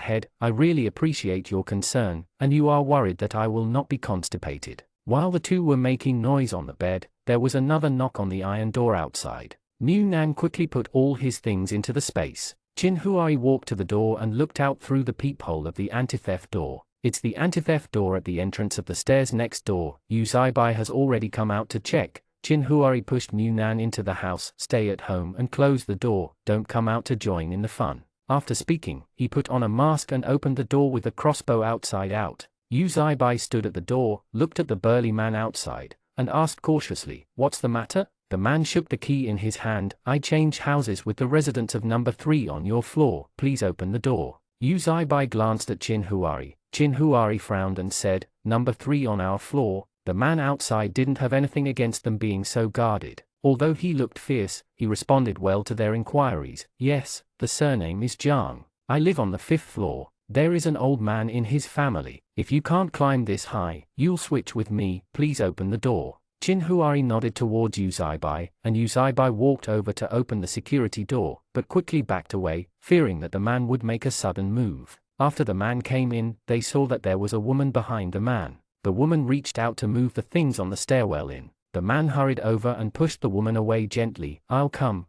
head. I really appreciate your concern, and you are worried that I will not be constipated. While the two were making noise on the bed, there was another knock on the iron door outside. New Nan quickly put all his things into the space. Chin Huari walked to the door and looked out through the peephole of the anti-theft door. It's the anti-theft door at the entrance of the stairs next door. Yu Zaibai has already come out to check. Chin Huari pushed New Nan into the house. Stay at home and close the door. Don't come out to join in the fun. After speaking, he put on a mask and opened the door with the crossbow outside out. Yu Zaibai stood at the door, looked at the burly man outside, and asked cautiously, "What's the matter?" The man shook the key in his hand. "I change houses with the residents of number 3 on your floor. Please open the door." Yu Zaibai glanced at Chin Huari. Chin Huari frowned and said, "Number 3 on our floor." The man outside didn't have anything against them being so guarded. Although he looked fierce, he responded well to their inquiries. "Yes, the surname is Jiang. I live on the 5th floor. There is an old man in his family. If you can't climb this high, you'll switch with me. Please open the door." Chin Huari nodded towards Yu Zaibai, and Yu Zaibai walked over to open the security door, but quickly backed away, fearing that the man would make a sudden move. After the man came in, they saw that there was a woman behind the man. The woman reached out to move the things on the stairwell in. The man hurried over and pushed the woman away gently. I'll come,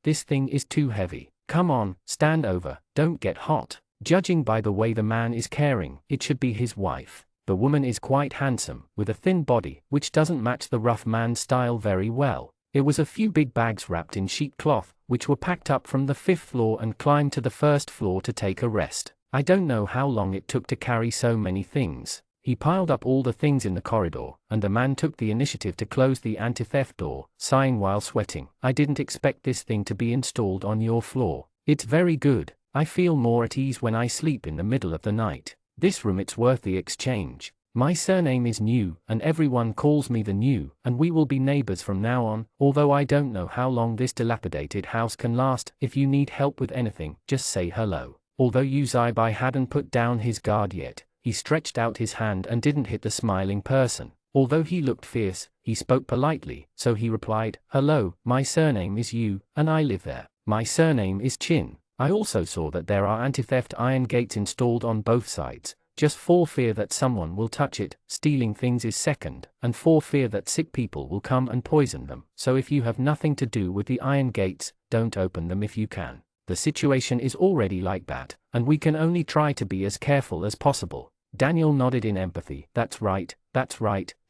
this thing is too heavy. Come on, stand over, don't get hot." Judging by the way the man is carrying, it should be his wife. The woman is quite handsome, with a thin body, which doesn't match the rough man's style very well. It was a few big bags wrapped in sheet cloth, which were packed up from the 5th floor and climbed to the 1st floor to take a rest. I don't know how long it took to carry so many things. He piled up all the things in the corridor, and the man took the initiative to close the anti-theft door, sighing while sweating. "I didn't expect this thing to be installed on your floor. It's very good. I feel more at ease when I sleep in the middle of the night. This room, it's worth the exchange. My surname is New, and everyone calls me the New, and we will be neighbors from now on, although I don't know how long this dilapidated house can last. If you need help with anything, just say hello." Although Yu Zaibai hadn't put down his guard yet, he stretched out his hand and didn't hit the smiling person. Although he looked fierce, he spoke politely, so he replied, "Hello, my surname is Yu, and I live there. My surname is Chin. I also saw that there are anti-theft iron gates installed on both sides, just for fear that someone will touch it. Stealing things is second, and for fear that sick people will come and poison them. So if you have nothing to do with the iron gates, don't open them if you can. The situation is already like that, and we can only try to be as careful as possible." Daniel nodded in empathy. That's right,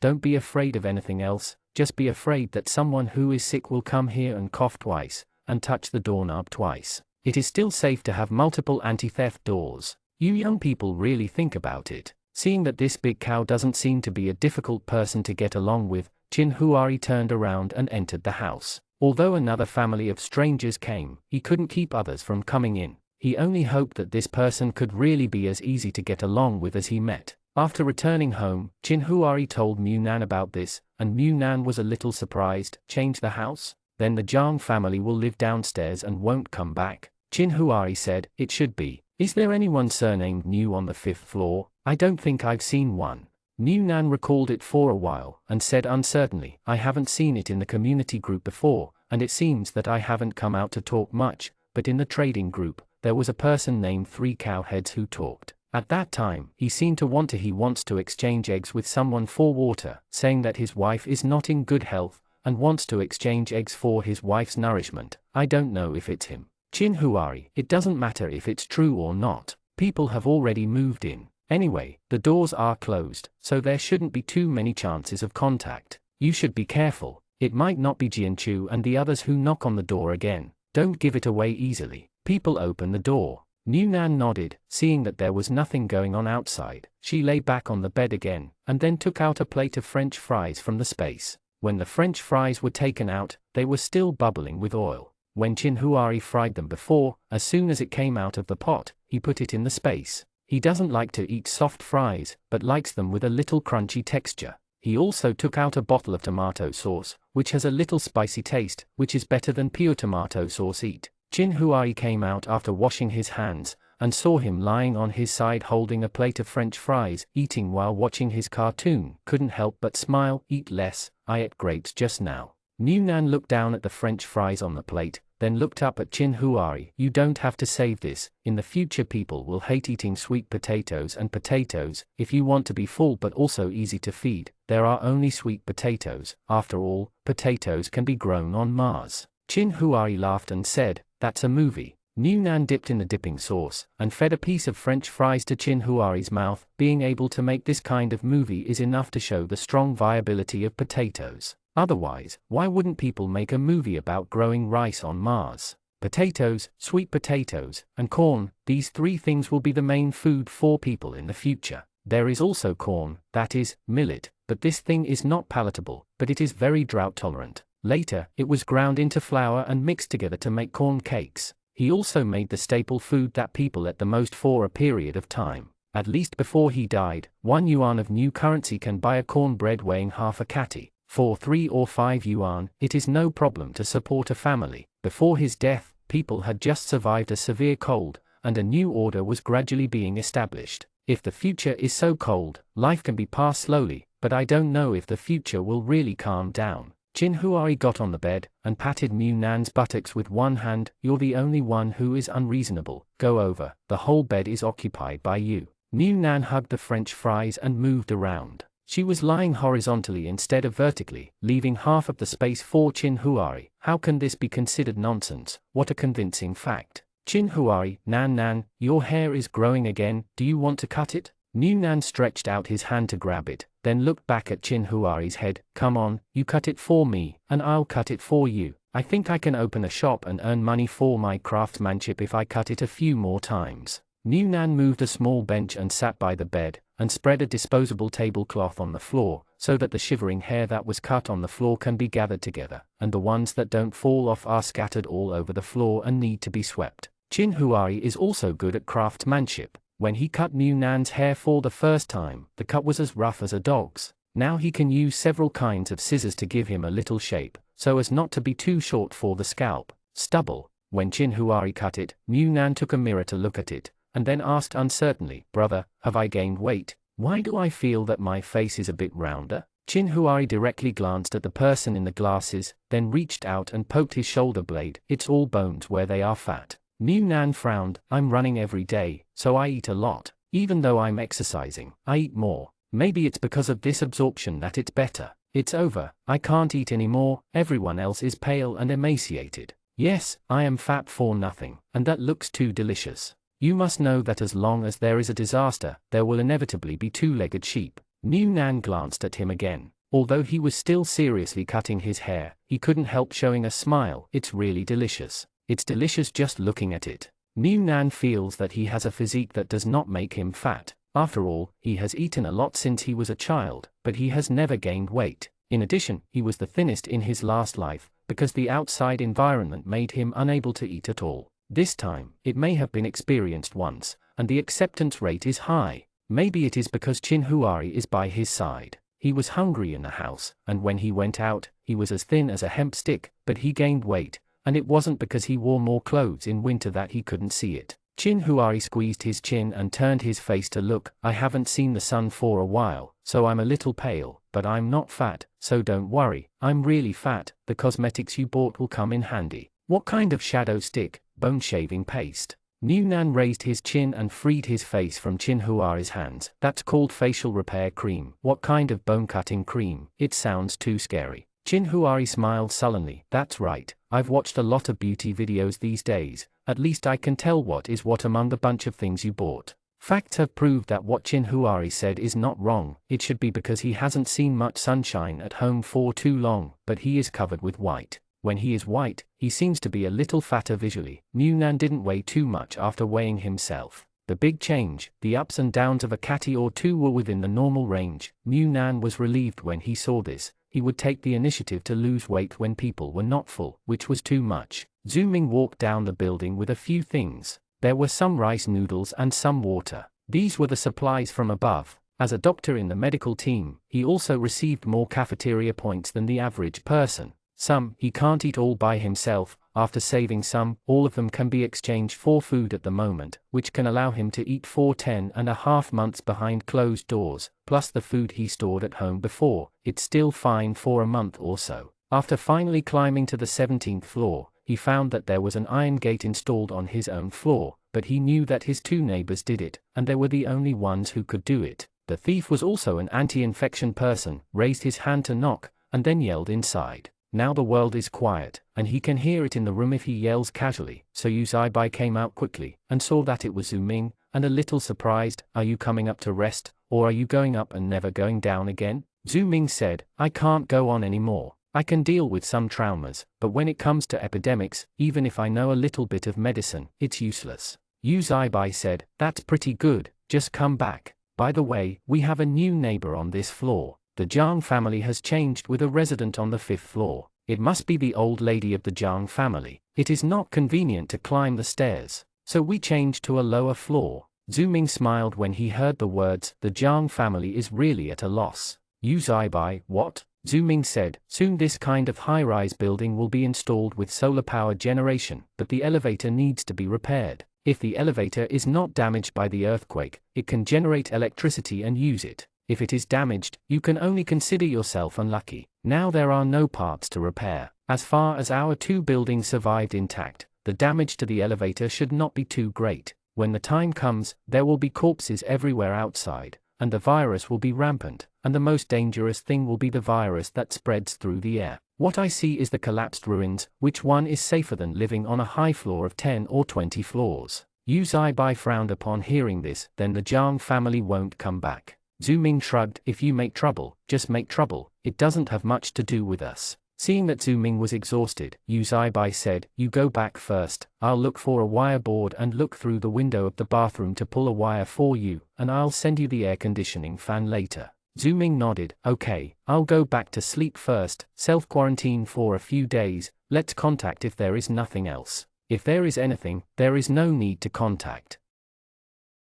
don't be afraid of anything else, just be afraid that someone who is sick will come here and cough twice, and touch the doorknob twice. It is still safe to have multiple anti-theft doors. You young people really think about it. Seeing that this big cow doesn't seem to be a difficult person to get along with, Chin Huari turned around and entered the house. Although another family of strangers came, he couldn't keep others from coming in. He only hoped that this person could really be as easy to get along with as he met. After returning home, Chinhuari told Mu Nan about this, and Mu Nan was a little surprised. Change the house? Then the Jiang family will live downstairs and won't come back. Chinhuari said, it should be. Is there anyone surnamed New on the 5th floor? I don't think I've seen one. Mu Nan recalled it for a while, and said uncertainly, I haven't seen it in the community group before, and it seems that I haven't come out to talk much, but in the trading group, there was a person named Three Cowheads who talked. At that time, he seemed to want to he wants to exchange eggs with someone for water, saying that his wife is not in good health, and wants to exchange eggs for his wife's nourishment. I don't know if it's him. Chinhuari, it doesn't matter if it's true or not. People have already moved in. Anyway, the doors are closed, so there shouldn't be too many chances of contact. You should be careful. It might not be Jianchu and the others who knock on the door again. Don't give it away easily. People open the door. Mu Nan nodded, seeing that there was nothing going on outside. She lay back on the bed again, and then took out a plate of French fries from the space. When the French fries were taken out, they were still bubbling with oil. When Chinhuari fried them before, as soon as it came out of the pot, he put it in the space. He doesn't like to eat soft fries, but likes them with a little crunchy texture. He also took out a bottle of tomato sauce, which has a little spicy taste, which is better than pure tomato sauce eat. Chinhuari came out after washing his hands, and saw him lying on his side holding a plate of French fries, eating while watching his cartoon. Couldn't help but smile. Eat less, I ate grapes just now. Mu Nan looked down at the French fries on the plate, then looked up at Chinhuari. You don't have to save this. In the future people will hate eating sweet potatoes and potatoes. If you want to be full but also easy to feed, there are only sweet potatoes. After all, potatoes can be grown on Mars. Chinhuari laughed and said, that's a movie. Mu Nan dipped in the dipping sauce, and fed a piece of French fries to Chinhuari's mouth. Being able to make this kind of movie is enough to show the strong viability of potatoes. Otherwise, why wouldn't people make a movie about growing rice on Mars? Potatoes, sweet potatoes, and corn, these three things will be the main food for people in the future. There is also corn, that is, millet, but this thing is not palatable, but it is very drought tolerant. Later, it was ground into flour and mixed together to make corn cakes. He also made the staple food that people ate the most for a period of time. At least before he died, 1 yuan of new currency can buy a corn bread weighing half a kati. For 3 or 5 yuan, it is no problem to support a family. Before his death, people had just survived a severe cold, and a new order was gradually being established. If the future is so cold, life can be passed slowly, but I don't know if the future will really calm down. Chinhuari got on the bed, and patted Mu Nan's buttocks with one hand. You're the only one who is unreasonable. Go over, the whole bed is occupied by you. Mu Nan hugged the French fries and moved around. She was lying horizontally instead of vertically, leaving half of the space for Chinhuari. How can this be considered nonsense? What a convincing fact. Chinhuari, Nan, your hair is growing again, do you want to cut it? Mu Nan stretched out his hand to grab it, then looked back at Chinhuari's head. Come on, you cut it for me, and I'll cut it for you. I think I can open a shop and earn money for my craftsmanship if I cut it a few more times. Mu Nan moved a small bench and sat by the bed, and spread a disposable tablecloth on the floor, so that the shivering hair that was cut on the floor can be gathered together, and the ones that don't fall off are scattered all over the floor and need to be swept. Chinhuari is also good at craftsmanship. When he cut Mu Nan's hair for the first time, the cut was as rough as a dog's. Now he can use several kinds of scissors to give him a little shape, so as not to be too short for the scalp. Stubble. When Chinhuari cut it, Mu Nan took a mirror to look at it, and then asked uncertainly, Brother, have I gained weight? Why do I feel that my face is a bit rounder? Chinhuari directly glanced at the person in the glasses, then reached out and poked his shoulder blade. It's all bones where they are fat. Mu Nan frowned. I'm running every day, so I eat a lot. Even though I'm exercising, I eat more. Maybe it's because of this absorption that it's better. It's over. I can't eat anymore. Everyone else is pale and emaciated. Yes, I am fat for nothing, and that looks too delicious. You must know that as long as there is a disaster, there will inevitably be two-legged sheep. Mu Nan glanced at him again. Although he was still seriously cutting his hair, he couldn't help showing a smile. It's really delicious. It's delicious just looking at it. Mu Nan feels that he has a physique that does not make him fat. After all, he has eaten a lot since he was a child, but he has never gained weight. In addition, he was the thinnest in his last life, because the outside environment made him unable to eat at all. This time, it may have been experienced once, and the acceptance rate is high. Maybe it is because Chinhuari is by his side. He was hungry in the house, and when he went out, he was as thin as a hemp stick, but he gained weight, and it wasn't because he wore more clothes in winter that he couldn't see it. Chinhuari squeezed his chin and turned his face to look. I haven't seen the sun for a while, so I'm a little pale, but I'm not fat, so don't worry, I'm really fat. The cosmetics you bought will come in handy. What kind of shadow stick? Bone shaving paste. Newnan raised his chin and freed his face from Chinhuari's hands. That's called facial repair cream. What kind of bone-cutting cream? It sounds too scary. Chinhuari smiled sullenly. That's right, I've watched a lot of beauty videos these days. At least I can tell what is what among the bunch of things you bought. Facts have proved that what Chinhuari said is not wrong. It should be because he hasn't seen much sunshine at home for too long, but he is covered with white. When he is white, he seems to be a little fatter visually. Newnan didn't weigh too much after weighing himself. The big change, the ups and downs of a catty or two were within the normal range. Newnan was relieved when he saw this. He would take the initiative to lose weight when people were not full, which was too much. Zooming walked down the building with a few things. There were some rice noodles and some water. These were the supplies from above. As a doctor in the medical team, he also received more cafeteria points than the average person. Some, he can't eat all by himself. After saving some, all of them can be exchanged for food at the moment, which can allow him to eat for 10.5 months behind closed doors, plus the food he stored at home before. It's still fine for a month or so. After finally climbing to the 17th floor, he found that there was an iron gate installed on his own floor, but he knew that his two neighbors did it, and they were the only ones who could do it. The thief was also an anti-infection person, raised his hand to knock, and then yelled inside. Now the world is quiet, and he can hear it in the room if he yells casually, so Yu Zaibai came out quickly, and saw that it was Zhu Ming, and a little surprised. Are you coming up to rest, or are you going up and never going down again? Zhu Ming said, I can't go on anymore. I can deal with some traumas, but when it comes to epidemics, even if I know a little bit of medicine, it's useless. Yu Zaibai said, that's pretty good, just come back. By the way, we have a new neighbor on this floor. The Jiang family has changed with a resident on the 5th floor. It must be the old lady of the Jiang family. It is not convenient to climb the stairs, so we changed to a lower floor. Zhu Ming smiled when he heard the words. The Jiang family is really at a loss. Yu Zaibai, what? Zhu Ming said, soon this kind of high-rise building will be installed with solar power generation, but the elevator needs to be repaired. If the elevator is not damaged by the earthquake, it can generate electricity and use it. If it is damaged, you can only consider yourself unlucky. Now there are no parts to repair. As far as our two buildings survived intact, the damage to the elevator should not be too great. When the time comes, there will be corpses everywhere outside, and the virus will be rampant, and the most dangerous thing will be the virus that spreads through the air. What I see is the collapsed ruins. Which one is safer than living on a high floor of 10 or 20 floors? Yu Zaibai frowned upon hearing this. Then the Jiang family won't come back. Zhu Ming shrugged. If you make trouble, just make trouble. It doesn't have much to do with us. Seeing that Zhu Ming was exhausted, Yu Zaibai said, you go back first. I'll look for a wire board and look through the window of the bathroom to pull a wire for you, and I'll send you the air conditioning fan later. Zhu Ming nodded. Okay, I'll go back to sleep first. Self-quarantine for a few days. Let's contact if there is nothing else. If there is anything, there is no need to contact.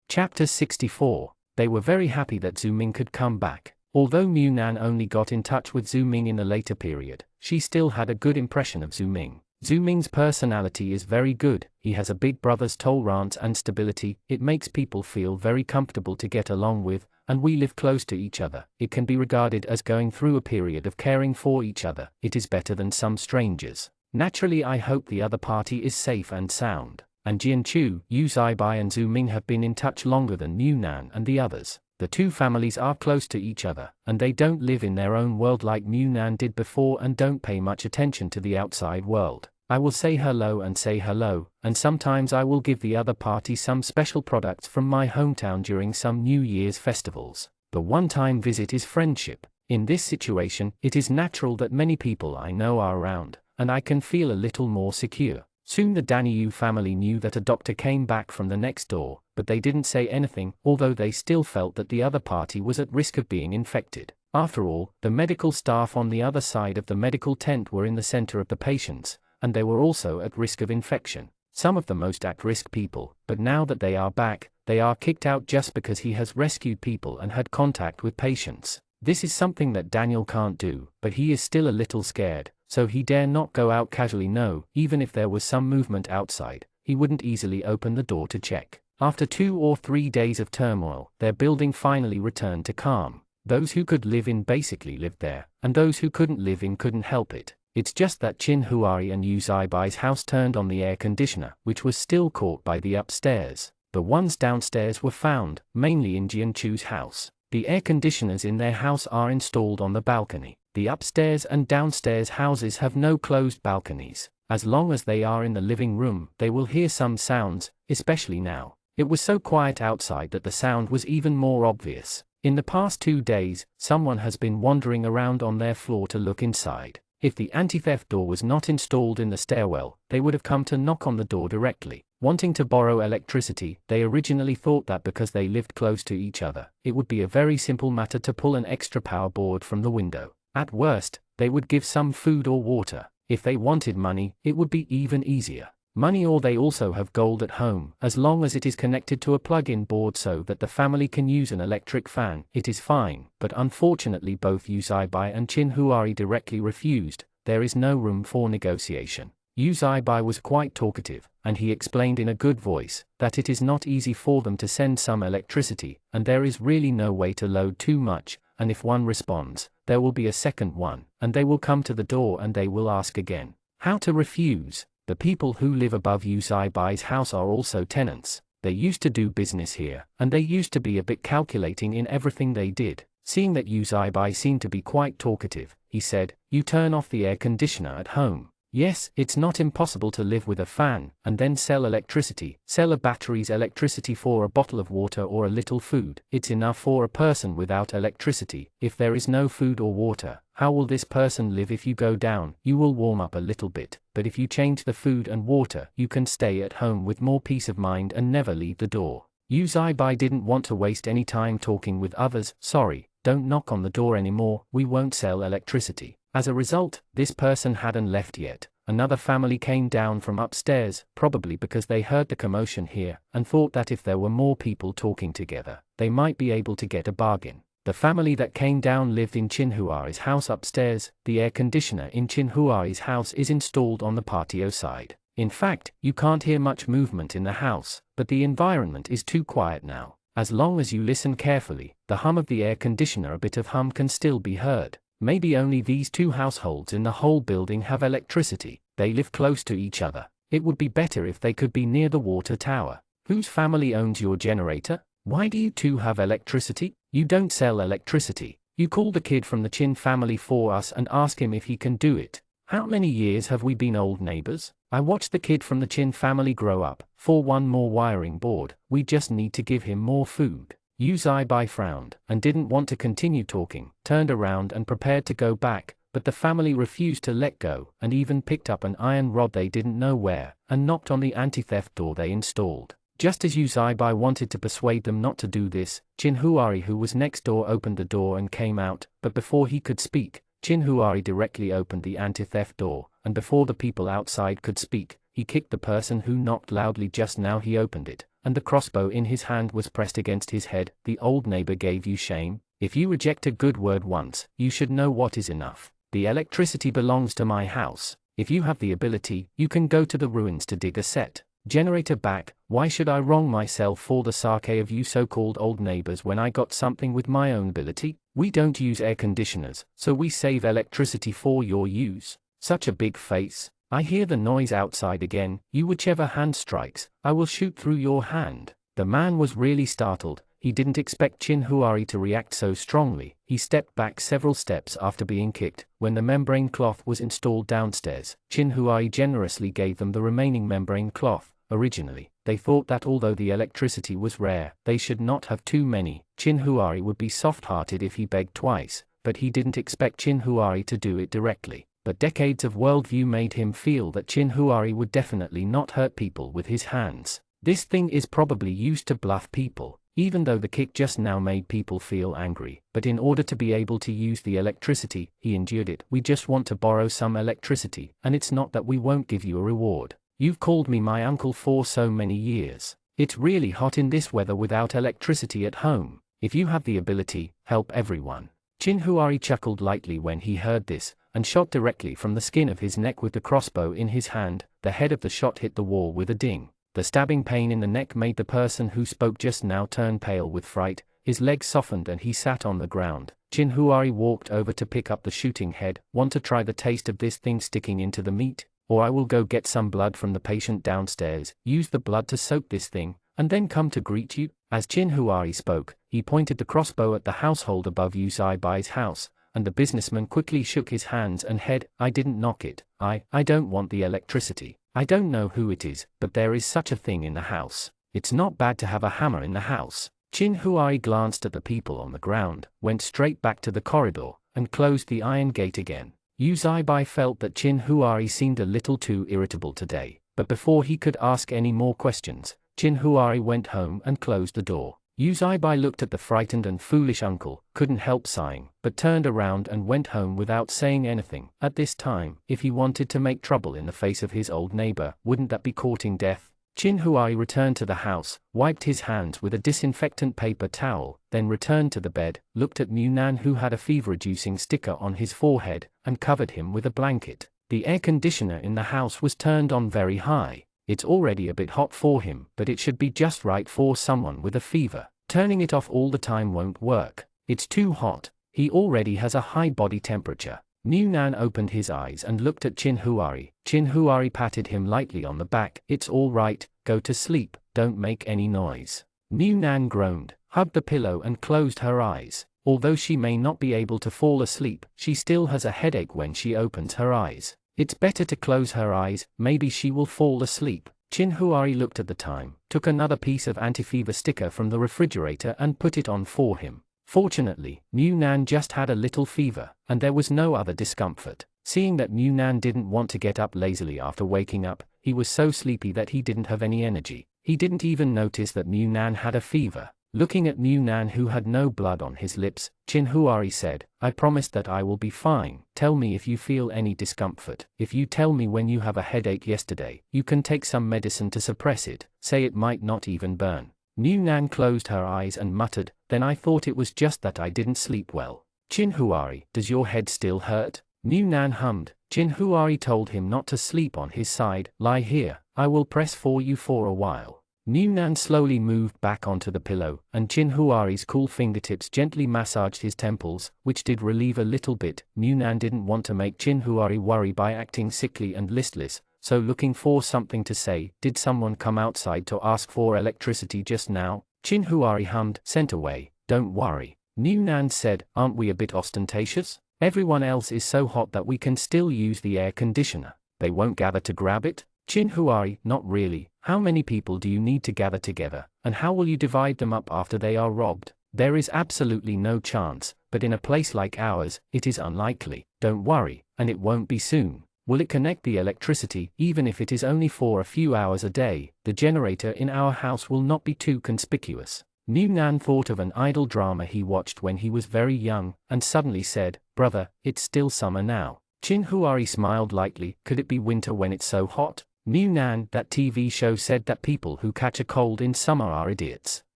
Chapter 64. They were very happy that Zhu Ming could come back. Although Mu Nan only got in touch with Zhu Ming in a later period, she still had a good impression of Zhu Ming. Zhu Ming's personality is very good. He has a big brother's tolerance and stability. It makes people feel very comfortable to get along with, and we live close to each other. It can be regarded as going through a period of caring for each other. It is better than some strangers. Naturally, I hope the other party is safe and sound. And Jianchu, Yu Zaibai and Zhu Ming have been in touch longer than Mu Nan and the others. The two families are close to each other, and they don't live in their own world like Mu Nan did before and don't pay much attention to the outside world. I will say hello, and sometimes I will give the other party some special products from my hometown during some New Year's festivals. The one-time visit is friendship. In this situation, it is natural that many people I know are around, and I can feel a little more secure. Soon the Danyu family knew that a doctor came back from the next door, but they didn't say anything, although they still felt that the other party was at risk of being infected. After all, the medical staff on the other side of the medical tent were in the center of the patients, and they were also at risk of infection. some of the most at-risk people, but now that they are back, they are kicked out just because he has rescued people and had contact with patients. This is something that Daniel can't do, but he is still a little scared, so he dare not go out casually. No, even if there was some movement outside, he wouldn't easily open the door to check. After 2 or 3 days of turmoil, their building finally returned to calm. Those who could live in basically lived there, and those who couldn't live in couldn't help it. It's just that Chin Huari and Yu Zaibai's house turned on the air conditioner, which was still caught by the upstairs. The ones downstairs were found, mainly in Jianchu's house. The air conditioners in their house are installed on the balcony. The upstairs and downstairs houses have no closed balconies. As long as they are in the living room, they will hear some sounds, especially now. It was so quiet outside that the sound was even more obvious. In the past 2 days, someone has been wandering around on their floor to look inside. If the anti-theft door was not installed in the stairwell, they would have come to knock on the door directly. Wanting to borrow electricity, they originally thought that because they lived close to each other, it would be a very simple matter to pull an extra power board from the window. At worst, they would give some food or water. If they wanted money, it would be even easier. Money, or they also have gold at home, as long as it is connected to a plug-in board so that the family can use an electric fan, it is fine, but unfortunately both Yu Zaibai and Chin Huari directly refused. There is no room for negotiation. Yu Zaibai was quite talkative, and he explained in a good voice that it is not easy for them to send some electricity, and there is really no way to load too much, and if one responds, there will be a second one, and they will come to the door and they will ask again. How to refuse? The people who live above Yu Zaibai's house are also tenants. They used to do business here, and they used to be a bit calculating in everything they did. Seeing that Yu Zaibai seemed to be quite talkative, he said, "You turn off the air conditioner at home." Yes, it's not impossible to live with a fan, and then sell electricity, sell a battery's electricity for a bottle of water or a little food. It's enough for a person without electricity. If there is no food or water, how will this person live? If you go down, you will warm up a little bit, but if you change the food and water, you can stay at home with more peace of mind and never leave the door. Yu Zaibai didn't want to waste any time talking with others. Sorry, don't knock on the door anymore, we won't sell electricity. As a result, this person hadn't left yet. Another family came down from upstairs, probably because they heard the commotion here, and thought that if there were more people talking together, they might be able to get a bargain. The family that came down lived in Chin Huari's house upstairs. The air conditioner in Chin Huari's house is installed on the patio side. In fact, you can't hear much movement in the house, but the environment is too quiet now. As long as you listen carefully, the hum of the air conditioner, a bit of hum, can still be heard. Maybe only these 2 households in the whole building have electricity. They live close to each other. It would be better if they could be near the water tower. Whose family owns your generator? Why do you 2 have electricity? You don't sell electricity. You call the kid from the Chin family for us and ask him if he can do it. How many years have we been old neighbors? I watched the kid from the Chin family grow up. For one more wiring board, we just need to give him more food. Yu Zaibai frowned, and didn't want to continue talking, turned around and prepared to go back, but the family refused to let go, and even picked up an iron rod they didn't know where, and knocked on the anti-theft door they installed. Just as Yu Zaibai wanted to persuade them not to do this, Chin Huari, who was next door, opened the door and came out, but before he could speak, Chin Huari directly opened the anti-theft door, and before the people outside could speak, he kicked the person who knocked loudly just now. He opened it, and the crossbow in his hand was pressed against his head. The old neighbor gave you shame? If you reject a good word once, you should know what is enough. The electricity belongs to my house. If you have the ability, you can go to the ruins to dig a set generator back. Why should I wrong myself for the sake of you so-called old neighbors when I got something with my own ability? We don't use air conditioners, so we save electricity for your use. Such a big face. I hear the noise outside again. You, whichever hand strikes, I will shoot through your hand. The man was really startled. He didn't expect Chin Huari to react so strongly. He stepped back several steps after being kicked. When the membrane cloth was installed downstairs, Chin Huari generously gave them the remaining membrane cloth. Originally, they thought that although the electricity was rare, they should not have too many. Chin Huari would be soft-hearted if he begged twice, but he didn't expect Chin Huari to do it directly. But decades of worldview made him feel that Chin Huari would definitely not hurt people with his hands. This thing is probably used to bluff people. Even though the kick just now made people feel angry, but in order to be able to use the electricity, he endured it. We just want to borrow some electricity, and it's not that we won't give you a reward. You've called me my uncle for so many years. It's really hot in this weather without electricity at home. If you have the ability, help everyone." Chinhuari chuckled lightly when he heard this, and shot directly from the skin of his neck with the crossbow in his hand. The head of the shot hit the wall with a ding. The stabbing pain in the neck made the person who spoke just now turn pale with fright. His legs softened and he sat on the ground. Chinhuari walked over to pick up the shooting head. "Want to try the taste of this thing sticking into the meat? Or I will go get some blood from the patient downstairs, use the blood to soak this thing, and then come to greet you." As Chinhuari spoke, he pointed the crossbow at the household above Yuzai-bai's house, and the businessman quickly shook his hands and head. "I didn't knock it. I don't want the electricity. I don't know who it is, but there is such a thing in the house. It's not bad to have a hammer in the house." Chinhuari glanced at the people on the ground, went straight back to the corridor, and closed the iron gate again. Yuzai-bai felt that Chinhuari seemed a little too irritable today, but before he could ask any more questions, Chinhuari went home and closed the door. Yuzai-bai looked at the frightened and foolish uncle, couldn't help sighing, but turned around and went home without saying anything. At this time, if he wanted to make trouble in the face of his old neighbor, wouldn't that be courting death? Chinhuari returned to the house, wiped his hands with a disinfectant paper towel, then returned to the bed, looked at Munan who had a fever-reducing sticker on his forehead, and covered him with a blanket. The air conditioner in the house was turned on very high. It's already a bit hot for him, but it should be just right for someone with a fever. Turning it off all the time won't work. It's too hot. He already has a high body temperature. Munan opened his eyes and looked at Chinhuari. Chinhuari patted him lightly on the back. "It's all right, go to sleep, don't make any noise." Munan groaned, hugged the pillow and closed her eyes. Although she may not be able to fall asleep, she still has a headache when she opens her eyes. It's better to close her eyes, maybe she will fall asleep. Chinhuari looked at the time, took another piece of anti-fever sticker from the refrigerator and put it on for him. Fortunately, Munan just had a little fever, and there was no other discomfort. Seeing that Munan didn't want to get up lazily after waking up, he was so sleepy that he didn't have any energy. He didn't even notice that Munan had a fever. Looking at Munan who had no blood on his lips, Chinhuari said, "I promise that I will be fine. Tell me if you feel any discomfort. If you tell me when you have a headache yesterday, you can take some medicine to suppress it, say it might not even burn." Munan closed her eyes and muttered, "Then I thought it was just that I didn't sleep well." "Chinhuari, does your head still hurt?" Munan hummed. Chinhuari told him not to sleep on his side. "Lie here, I will press for you for a while." Munan slowly moved back onto the pillow, and Chinhuari's cool fingertips gently massaged his temples, which did relieve a little bit. Munan didn't want to make Chinhuari worry by acting sickly and listless, so looking for something to say. "Did someone come outside to ask for electricity just now?" Chinhuari hummed. "Sent away, don't worry." Munan said, "Aren't we a bit ostentatious? Everyone else is so hot that we can still use the air conditioner. They won't gather to grab it?" Chinhuari, "Not really. How many people do you need to gather together, and how will you divide them up after they are robbed?" "There is absolutely no chance, but in a place like ours, it is unlikely." "Don't worry, and it won't be soon." "Will it connect the electricity, even if it is only for a few hours a day? The generator in our house will not be too conspicuous." Munan thought of an idol drama he watched when he was very young, and suddenly said, "Brother, it's still summer now." Chinhuari smiled lightly. "Could it be winter when it's so hot?" Munan, "That TV show said that people who catch a cold in summer are idiots."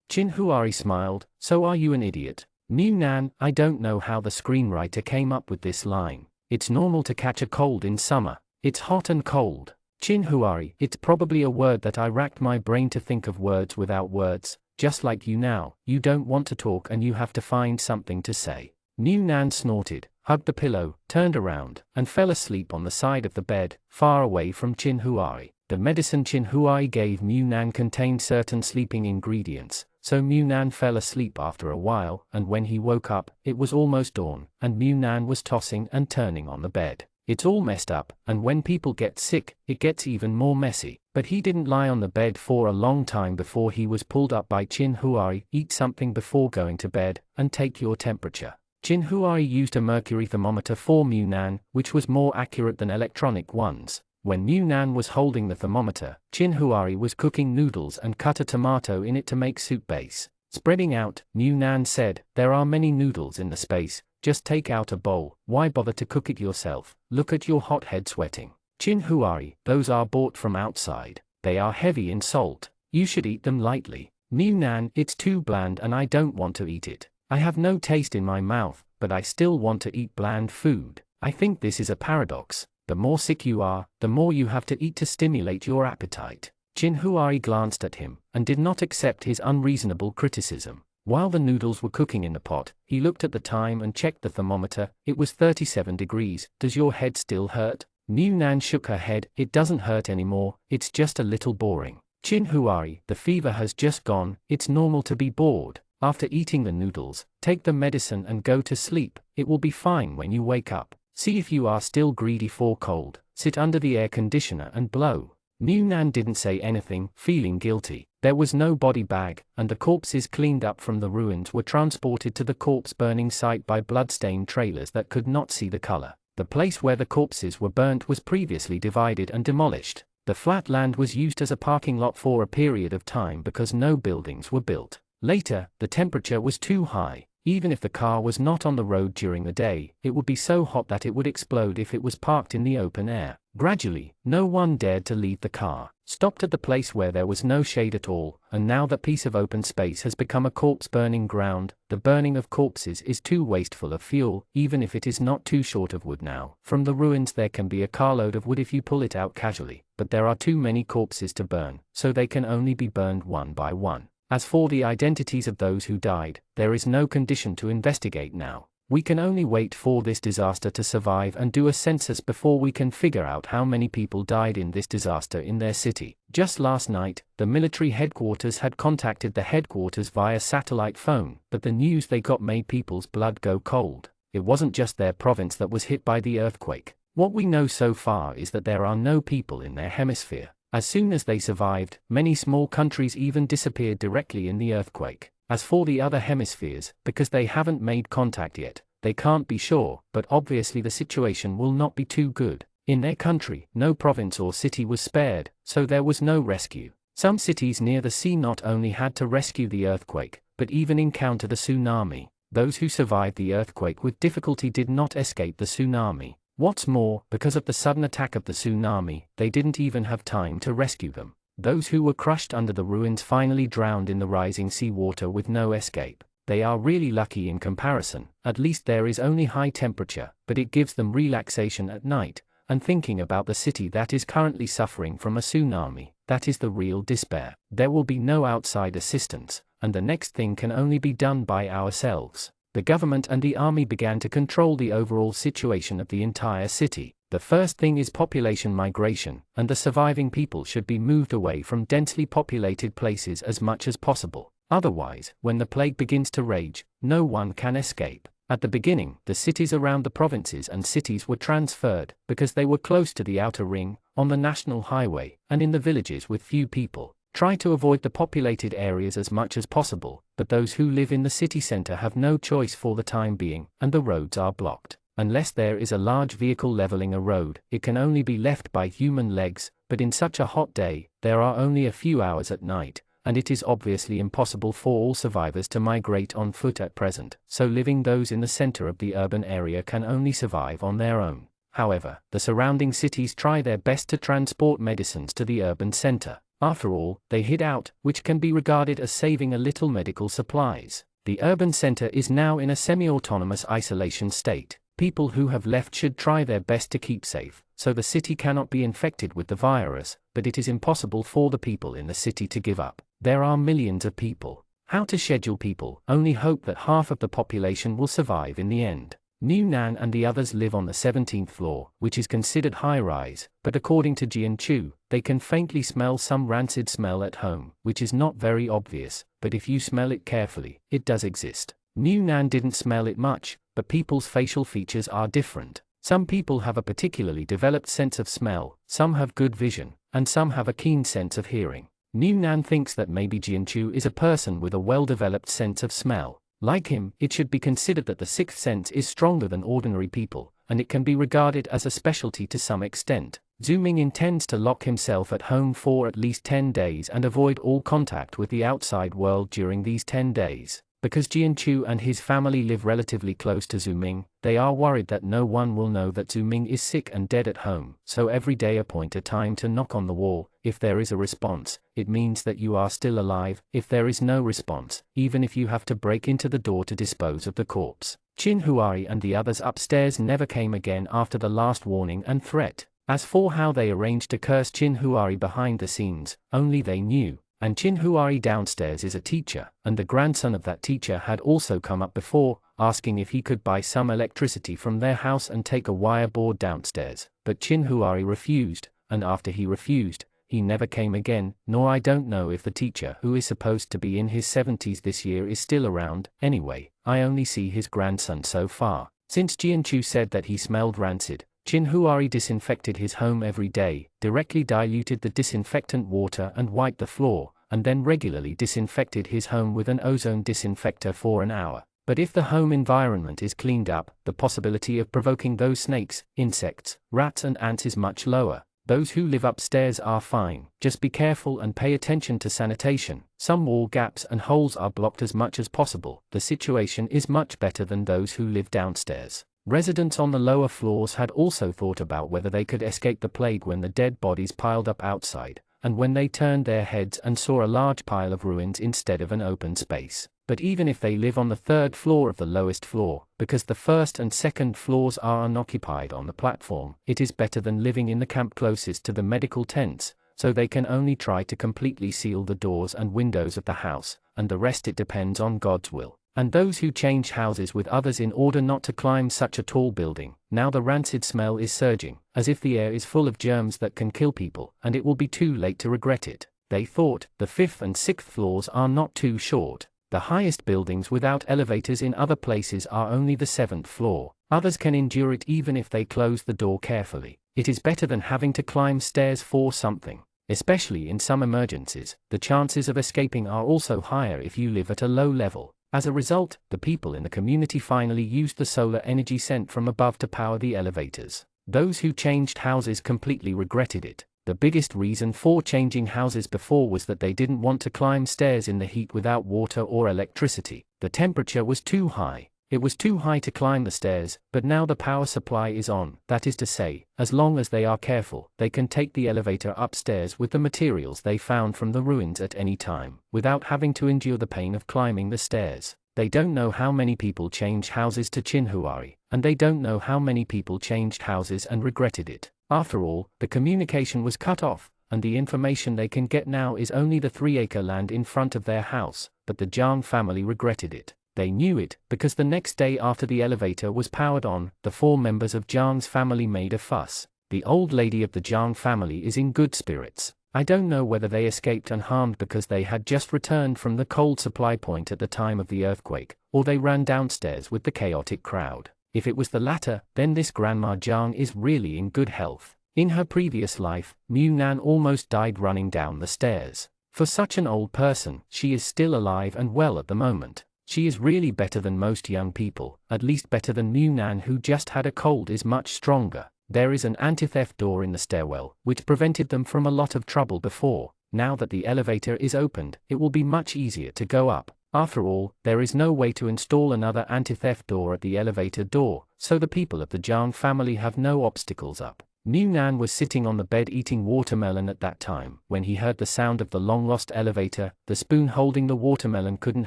Chinhuari smiled. "So are you an idiot?" Munan, "I don't know how the screenwriter came up with this line. It's normal to catch a cold in summer. It's hot and cold." Chinhuari, "It's probably a word that I racked my brain to think of words without words, just like you now. You don't want to talk and you have to find something to say." Munan snorted, hugged the pillow, turned around, and fell asleep on the side of the bed, far away from Chinhuari. The medicine Chinhuari gave Munan contained certain sleeping ingredients, so Munan fell asleep after a while, and when he woke up, it was almost dawn, and Munan was tossing and turning on the bed. It's all messed up, and when people get sick, it gets even more messy. But he didn't lie on the bed for a long time before he was pulled up by Chinhuari. "Eat something before going to bed, and take your temperature." Chinhuari used a mercury thermometer for Munan, which was more accurate than electronic ones. When Munan was holding the thermometer, Chinhuari was cooking noodles and cut a tomato in it to make soup base. Spreading out, Munan said, "There are many noodles in the space, just take out a bowl, why bother to cook it yourself? Look at your hot head sweating." Chin Huari, those are bought from outside. They are heavy in salt. You should eat them lightly. New Nan, it's too bland and I don't want to eat it. I have no taste in my mouth, but I still want to eat bland food. I think this is a paradox. The more sick you are, the more you have to eat to stimulate your appetite. Chin Huari glanced at him, and did not accept his unreasonable criticism. While the noodles were cooking in the pot, he looked at the time and checked the thermometer. It was 37 degrees. Does your head still hurt? New Nan shook her head. It doesn't hurt anymore, it's just a little boring. Chin Huari, the fever has just gone. It's normal to be bored. After eating the noodles, take the medicine and go to sleep. It will be fine when you wake up. See if you are still greedy for cold. Sit under the air conditioner and blow. New Nan didn't say anything, feeling guilty. There was no body bag, and the corpses cleaned up from the ruins were transported to the corpse burning site by blood-stained trailers that could not see the color. The place where the corpses were burnt was previously divided and demolished. The flat land was used as a parking lot for a period of time because no buildings were built. Later, the temperature was too high. Even if the car was not on the road during the day, it would be so hot that it would explode if it was parked in the open air. Gradually, no one dared to leave the car, stopped at the place where there was no shade at all, and now that piece of open space has become a corpse burning ground. The burning of corpses is too wasteful of fuel, even if it is not too short of wood now. From the ruins there can be a carload of wood if you pull it out casually, but there are too many corpses to burn, so they can only be burned one by one. As for the identities of those who died, there is no condition to investigate now. We can only wait for this disaster to survive and do a census before we can figure out how many people died in this disaster in their city. Just last night, the military headquarters had contacted the headquarters via satellite phone, but the news they got made people's blood go cold. It wasn't just their province that was hit by the earthquake. What we know so far is that there are no people in their hemisphere. As soon as they survived, many small countries even disappeared directly in the earthquake. As for the other hemispheres, because they haven't made contact yet, they can't be sure, but obviously the situation will not be too good. In their country, no province or city was spared, so there was no rescue. Some cities near the sea not only had to rescue the earthquake, but even encountered a tsunami. Those who survived the earthquake with difficulty did not escape the tsunami. What's more, because of the sudden attack of the tsunami, they didn't even have time to rescue them. Those who were crushed under the ruins finally drowned in the rising seawater with no escape. They are really lucky in comparison. At least there is only high temperature, but it gives them relaxation at night, and thinking about the city that is currently suffering from a tsunami, that is the real despair. There will be no outside assistance, and the next thing can only be done by ourselves. The government and the army began to control the overall situation of the entire city. The first thing is population migration, and the surviving people should be moved away from densely populated places as much as possible. Otherwise, when the plague begins to rage, no one can escape. At the beginning, the cities around the provinces and cities were transferred, because they were close to the outer ring, on the national highway, and in the villages with few people. Try to avoid the populated areas as much as possible, but those who live in the city center have no choice for the time being, and the roads are blocked. Unless there is a large vehicle leveling a road, it can only be left by human legs, but in such a hot day, there are only a few hours at night, and it is obviously impossible for all survivors to migrate on foot at present, so living those in the center of the urban area can only survive on their own. However, the surrounding cities try their best to transport medicines to the urban center. After all, they hid out, which can be regarded as saving a little medical supplies. The urban center is now in a semi-autonomous isolation state. People who have left should try their best to keep safe, so the city cannot be infected with the virus, but it is impossible for the people in the city to give up. There are millions of people. How to schedule people? Only hope that half of the population will survive in the end. New Nan and the others live on the 17th floor, which is considered high-rise, but according to Jian Chu, they can faintly smell some rancid smell at home, which is not very obvious, but if you smell it carefully, it does exist. New Nan didn't smell it much, but people's facial features are different. Some people have a particularly developed sense of smell, some have good vision, and some have a keen sense of hearing. New Nan thinks that maybe Jian Chu is a person with a well-developed sense of smell. Like him, it should be considered that the sixth sense is stronger than ordinary people, and it can be regarded as a specialty to some extent. Zooming intends to lock himself at home for at least 10 days and avoid all contact with the outside world during these 10 days. Because Jianchu and his family live relatively close to Zuming, they are worried that no one will know that Zuming is sick and dead at home, so every day appoint a time to knock on the wall. If there is a response, it means that you are still alive. If there is no response, even if you have to break into the door to dispose of the corpse. Qin Huari and the others upstairs never came again after the last warning and threat. As for how they arranged to curse Qin Huari behind the scenes, only they knew. And Qin Huari downstairs is a teacher, and the grandson of that teacher had also come up before, asking if he could buy some electricity from their house and take a wire board downstairs. But Qin Huari refused, and after he refused, he never came again, nor I don't know if the teacher, who is supposed to be in his 70s this year, is still around. Anyway, I only see his grandson so far. Since Jianchu said that he smelled rancid, Qin Huari disinfected his home every day, directly diluted the disinfectant water and wiped the floor, and then regularly disinfected his home with an ozone disinfector for an hour. But if the home environment is cleaned up, the possibility of provoking those snakes, insects, rats and ants is much lower. Those who live upstairs are fine, just be careful and pay attention to sanitation. Some wall gaps and holes are blocked as much as possible. The situation is much better than those who live downstairs. Residents on the lower floors had also thought about whether they could escape the plague when the dead bodies piled up outside, and when they turned their heads and saw a large pile of ruins instead of an open space. But even if they live on the third floor of the lowest floor, because the first and second floors are unoccupied on the platform, it is better than living in the camp closest to the medical tents, so they can only try to completely seal the doors and windows of the house, and the rest it depends on God's will. And those who change houses with others in order not to climb such a tall building, now the rancid smell is surging, as if the air is full of germs that can kill people, and it will be too late to regret it. They thought, the 5th and 6th floors are not too short. The highest buildings without elevators in other places are only the 7th floor. Others can endure it even if they close the door carefully. It is better than having to climb stairs for something. Especially in some emergencies, the chances of escaping are also higher if you live at a low level. As a result, the people in the community finally used the solar energy sent from above to power the elevators. Those who changed houses completely regretted it. The biggest reason for changing houses before was that they didn't want to climb stairs in the heat without water or electricity. The temperature was too high. It was too high to climb the stairs, but now the power supply is on. That is to say, as long as they are careful, they can take the elevator upstairs with the materials they found from the ruins at any time, without having to endure the pain of climbing the stairs. They don't know how many people change houses to Qin Huari, and they don't know how many people changed houses and regretted it. After all, the communication was cut off, and the information they can get now is only the 3-acre land in front of their house, but the Jiang family regretted it. They knew it, because the next day after the elevator was powered on, the 4 members of Jiang's family made a fuss. The old lady of the Jiang family is in good spirits. I don't know whether they escaped unharmed because they had just returned from the cold supply point at the time of the earthquake, or they ran downstairs with the chaotic crowd. If it was the latter, then this Grandma Jiang is really in good health. In her previous life, Mu Nan almost died running down the stairs. For such an old person, she is still alive and well at the moment. She is really better than most young people, at least better than Mu Nan, who just had a cold, is much stronger. There is an anti-theft door in the stairwell, which prevented them from a lot of trouble before. Now that the elevator is opened, it will be much easier to go up. After all, there is no way to install another anti-theft door at the elevator door, so the people of the Jiang family have no obstacles up. Mu Nan was sitting on the bed eating watermelon at that time. When he heard the sound of the long-lost elevator, the spoon holding the watermelon couldn't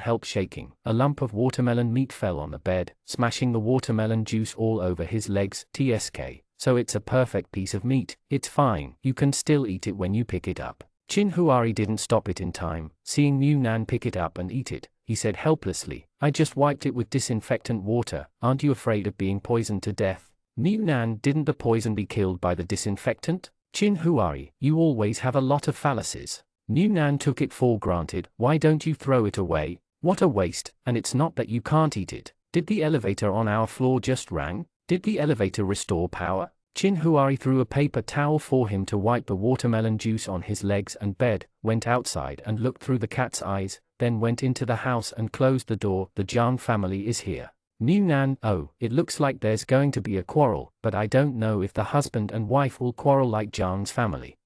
help shaking. A lump of watermelon meat fell on the bed, smashing the watermelon juice all over his legs. TSK. So it's a perfect piece of meat. It's fine, you can still eat it when you pick it up. Qin Huari didn't stop it in time. Seeing Mu Nan pick it up and eat it, he said helplessly, "I just wiped it with disinfectant water. Aren't you afraid of being poisoned to death?" Mu Nan, didn't the poison be killed by the disinfectant? Qin Huari, you always have a lot of fallacies. Mu Nan took it for granted. Why don't you throw it away? What a waste, and it's not that you can't eat it. Did the elevator on our floor just rang? Did the elevator restore power? Qin Huari threw a paper towel for him to wipe the watermelon juice on his legs and bed, went outside and looked through the cat's eyes, then went into the house and closed the door. The Jiang family is here. Mu Nan, oh, it looks like there's going to be a quarrel, but I don't know if the husband and wife will quarrel like Jiang's family.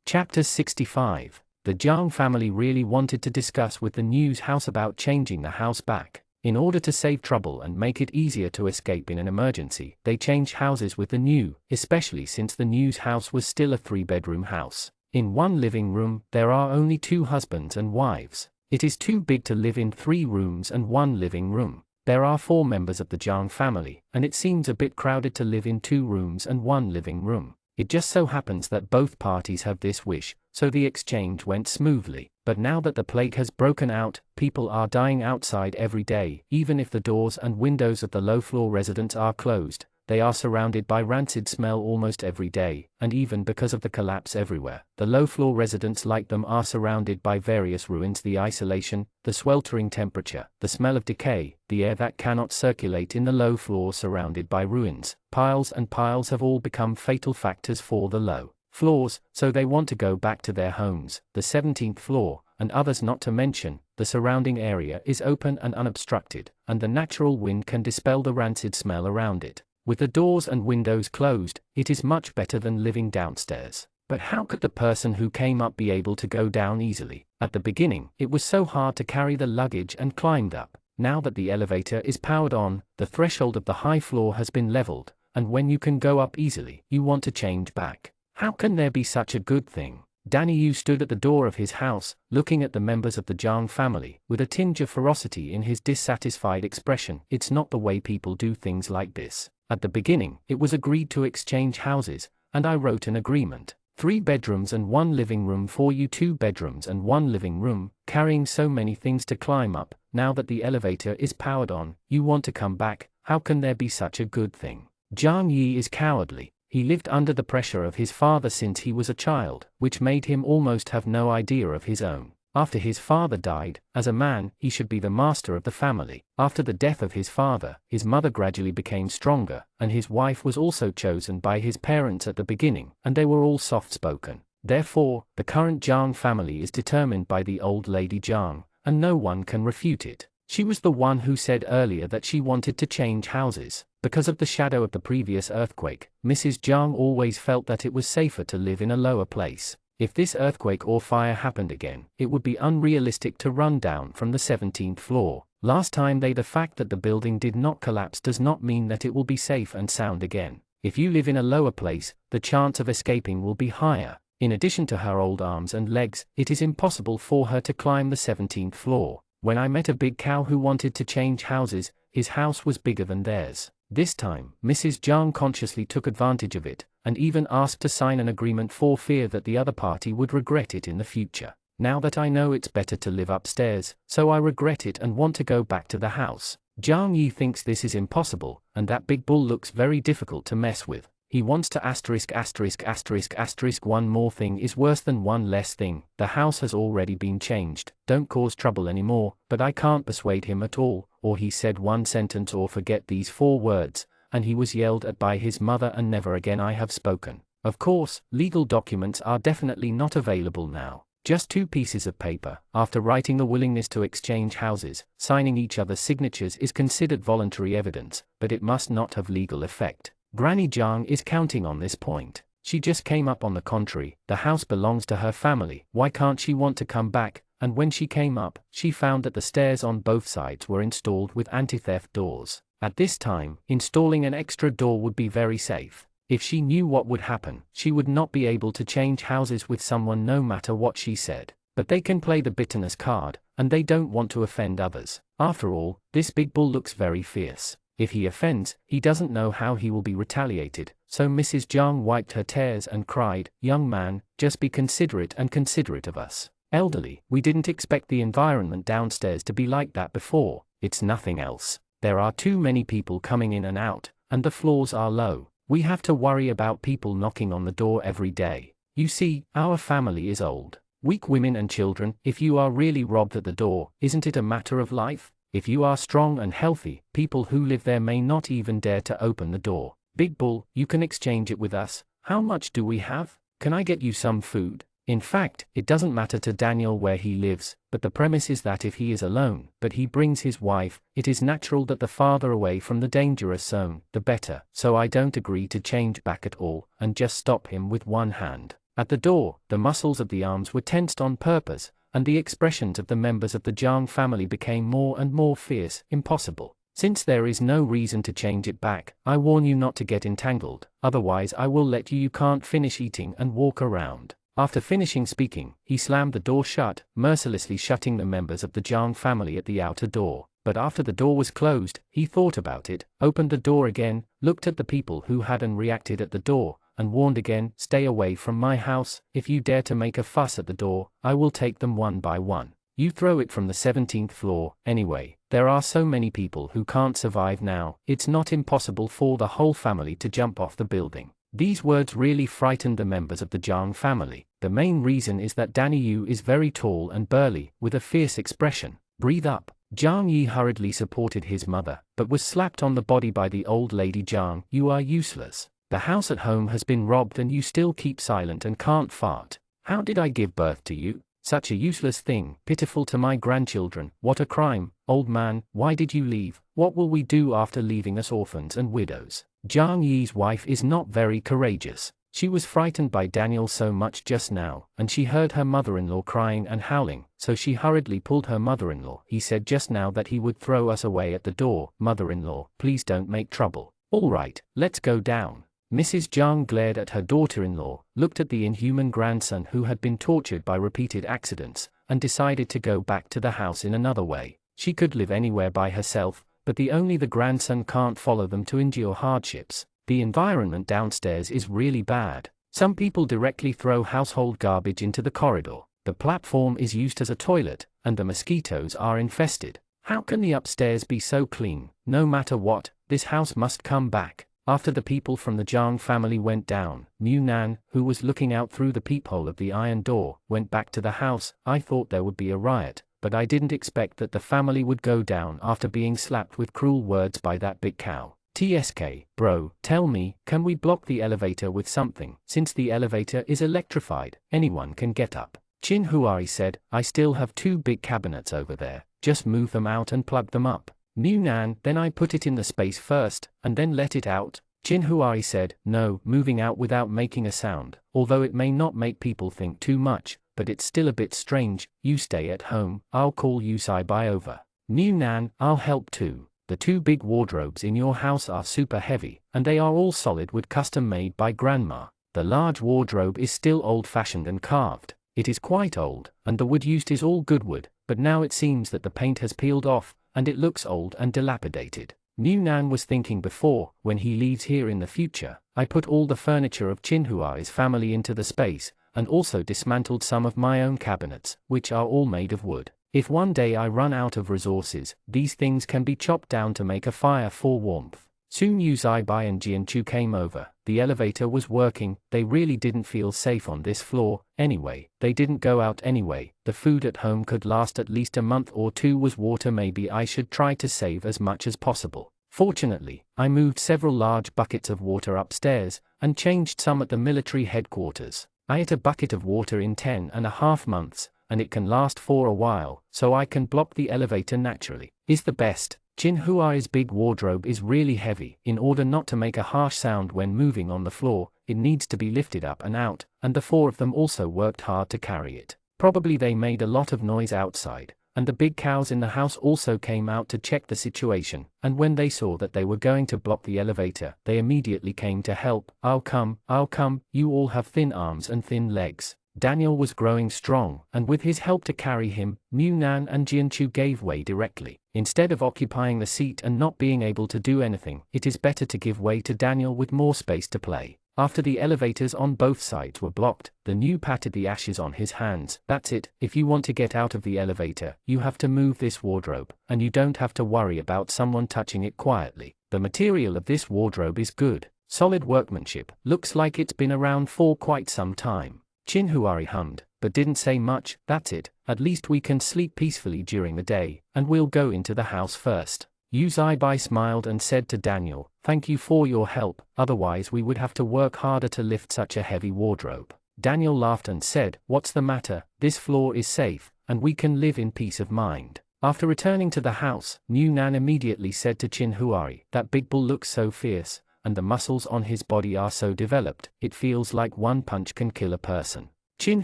Chapter 65. The Jiang family really wanted to discuss with the news house about changing the house back. In order to save trouble and make it easier to escape in an emergency, they changed houses with the new, especially since the news house was still a 3-bedroom house. In one living room, there are only 2 husbands and wives. It is too big to live in 3 rooms and 1 living room. There are 4 members of the Jiang family, and it seems a bit crowded to live in 2 rooms and 1 living room. It just so happens that both parties have this wish, so the exchange went smoothly. But now that the plague has broken out, people are dying outside every day. Even if the doors and windows of the low-floor residents are closed, they are surrounded by rancid smell almost every day, and even because of the collapse everywhere, the low-floor residents like them are surrounded by various ruins. The isolation, the sweltering temperature, the smell of decay, the air that cannot circulate in the low floor surrounded by ruins, piles and piles have all become fatal factors for the low floors, so they want to go back to their homes. The 17th floor, and others not to mention, the surrounding area is open and unobstructed, and the natural wind can dispel the rancid smell around it. With the doors and windows closed, it is much better than living downstairs. But how could the person who came up be able to go down easily? At the beginning, it was so hard to carry the luggage and climbed up. Now that the elevator is powered on, the threshold of the high floor has been leveled, and when you can go up easily, you want to change back. How can there be such a good thing? Danny Yu stood at the door of his house, looking at the members of the Jiang family, with a tinge of ferocity in his dissatisfied expression. It's not the way people do things like this. At the beginning, it was agreed to exchange houses, and I wrote an agreement. 3 bedrooms and 1 living room for you, 2 bedrooms and 1 living room, carrying so many things to climb up. Now that the elevator is powered on, you want to come back. How can there be such a good thing? Jiang Yi is cowardly. He lived under the pressure of his father since he was a child, which made him almost have no idea of his own. After his father died, as a man, he should be the master of the family. After the death of his father, his mother gradually became stronger, and his wife was also chosen by his parents at the beginning, and they were all soft-spoken. Therefore, the current Jiang family is determined by the old lady Jiang, and no one can refute it. She was the one who said earlier that she wanted to change houses. Because of the shadow of the previous earthquake, Mrs. Jiang always felt that it was safer to live in a lower place. If this earthquake or fire happened again, it would be unrealistic to run down from the 17th floor. Last time the fact that the building did not collapse does not mean that it will be safe and sound again. If you live in a lower place, the chance of escaping will be higher. In addition to her old arms and legs, it is impossible for her to climb the 17th floor. When I met a big cow who wanted to change houses, his house was bigger than theirs. This time, Mrs. Jiang consciously took advantage of it, and even asked to sign an agreement for fear that the other party would regret it in the future. Now that I know it's better to live upstairs, so I regret it and want to go back to the house. Jiang Yi thinks this is impossible, and that big bull looks very difficult to mess with. He wants to *******. One more thing is worse than one less thing. The house has already been changed. Don't cause trouble anymore. But I can't persuade him at all. Or he said one sentence or forget these 4 words, and he was yelled at by his mother and never again I have spoken. Of course, legal documents are definitely not available now. Just 2 pieces of paper. After writing the willingness to exchange houses, signing each other's signatures is considered voluntary evidence, but it must not have legal effect. Granny Jiang is counting on this point. She just came up. On the contrary, the house belongs to her family. Why can't she want to come back? And when she came up, she found that the stairs on both sides were installed with anti-theft doors. At this time, installing an extra door would be very safe. If she knew what would happen, she would not be able to change houses with someone no matter what she said. But they can play the bitterness card, and they don't want to offend others. After all, this big bull looks very fierce. If he offends, he doesn't know how he will be retaliated. So Mrs. Jiang wiped her tears and cried, "Young man, just be considerate and considerate of us. Elderly, we didn't expect the environment downstairs to be like that before. It's nothing else. There are too many people coming in and out, and the floors are low. We have to worry about people knocking on the door every day. You see, our family is old. Weak women and children. If you are really robbed at the door, isn't it a matter of life? If you are strong and healthy, people who live there may not even dare to open the door. Big bull, you can exchange it with us. How much do we have? Can I get you some food?" In fact, it doesn't matter to Daniel where he lives, but the premise is that if he is alone, but he brings his wife, it is natural that the farther away from the dangerous zone, the better. So I don't agree to change back at all, and just stop him with one hand. At the door, the muscles of the arms were tensed on purpose, and the expressions of the members of the Jiang family became more and more fierce. Impossible. Since there is no reason to change it back, I warn you not to get entangled, otherwise I will let you. You can't finish eating and walk around. After finishing speaking, he slammed the door shut, mercilessly shutting the members of the Jiang family at the outer door. But after the door was closed, he thought about it, opened the door again, looked at the people who hadn't reacted at the door, and warned again, "Stay away from my house. If you dare to make a fuss at the door, I will take them one by one. You throw it from the 17th floor. Anyway, there are so many people who can't survive now, it's not impossible for the whole family to jump off the building." These words really frightened the members of the Jiang family. The main reason is that Danny Yu is very tall and burly, with a fierce expression. "Breathe up." Jiang Yi hurriedly supported his mother, but was slapped on the body by the old lady. "Jiang, you are useless. The house at home has been robbed and you still keep silent and can't fart. How did I give birth to you? Such a useless thing, pitiful to my grandchildren. What a crime. Old man, why did you leave? What will we do after leaving us orphans and widows?" Jiang Yi's wife is not very courageous. She was frightened by Daniel so much just now, and she heard her mother-in-law crying and howling, so she hurriedly pulled her mother-in-law. "He said just now that he would throw us away at the door. Mother-in-law, please don't make trouble." "All right, let's go down." Mrs. Jiang glared at her daughter-in-law, looked at the inhuman grandson who had been tortured by repeated accidents, and decided to go back to the house in another way. She could live anywhere by herself, but the grandson can't follow them to endure hardships. The environment downstairs is really bad. Some people directly throw household garbage into the corridor. The platform is used as a toilet, and the mosquitoes are infested. How can the upstairs be so clean? No matter what, this house must come back. After the people from the Jiang family went down, Mu Nan, who was looking out through the peephole of the iron door, went back to the house. "I thought there would be a riot, but I didn't expect that the family would go down after being slapped with cruel words by that big cow. TSK, bro, tell me, can we block the elevator with something? Since the elevator is electrified, anyone can get up." Chin Huari said, "I still have 2 big cabinets over there, just move them out and plug them up." Mu Nan, "Then I put it in the space first, and then let it out?" Chin Huari said, "No, moving out without making a sound, although it may not make people think too much, but it's still a bit strange. You stay at home, I'll call you Sai-bai over." Mu Nan, "I'll help too. The 2 big wardrobes in your house are super heavy, and they are all solid wood custom made by grandma. The large wardrobe is still old-fashioned and carved. It is quite old, and the wood used is all good wood, but now it seems that the paint has peeled off, and it looks old and dilapidated." Mu Nan was thinking before, when he leaves here in the future, I put all the furniture of Chin Huai's family into the space, and also dismantled some of my own cabinets, which are all made of wood. If one day I run out of resources, these things can be chopped down to make a fire for warmth. Soon Yu Zaibai and Jianchu came over. The elevator was working. They really didn't feel safe on this floor. Anyway, they didn't go out anyway. The food at home could last at least a month or 2 with water. Maybe I should try to save as much as possible. Fortunately, I moved several large buckets of water upstairs, and changed some at the military headquarters. I ate a bucket of water in 10.5 months, and it can last for a while, so I can block the elevator naturally. Is the best. Chin Huai's big wardrobe is really heavy. In order not to make a harsh sound when moving on the floor, it needs to be lifted up and out, and the 4 of them also worked hard to carry it. Probably they made a lot of noise outside, and the big cows in the house also came out to check the situation, and when they saw that they were going to block the elevator, they immediately came to help. I'll come, you all have thin arms and thin legs." Daniel was growing strong, and with his help to carry him, Mu Nan and Jianchu gave way directly. Instead of occupying the seat and not being able to do anything, it is better to give way to Daniel with more space to play. After the elevators on both sides were blocked, the new patted the ashes on his hands. "That's it. If you want to get out of the elevator, you have to move this wardrobe, and you don't have to worry about someone touching it quietly. The material of this wardrobe is good, solid workmanship. Looks like it's been around for quite some time." Chin Huari hummed, but didn't say much. "That's it. At least we can sleep peacefully during the day, and we'll go into the house first." Yu Zaibai smiled and said to Daniel, "Thank you for your help, otherwise we would have to work harder to lift such a heavy wardrobe." Daniel laughed and said, "What's the matter? This floor is safe, and we can live in peace of mind." After returning to the house, Mu Nan immediately said to Chin Huari, "That big bull looks so fierce. and the muscles on his body are so developed, it feels like one punch can kill a person. Chin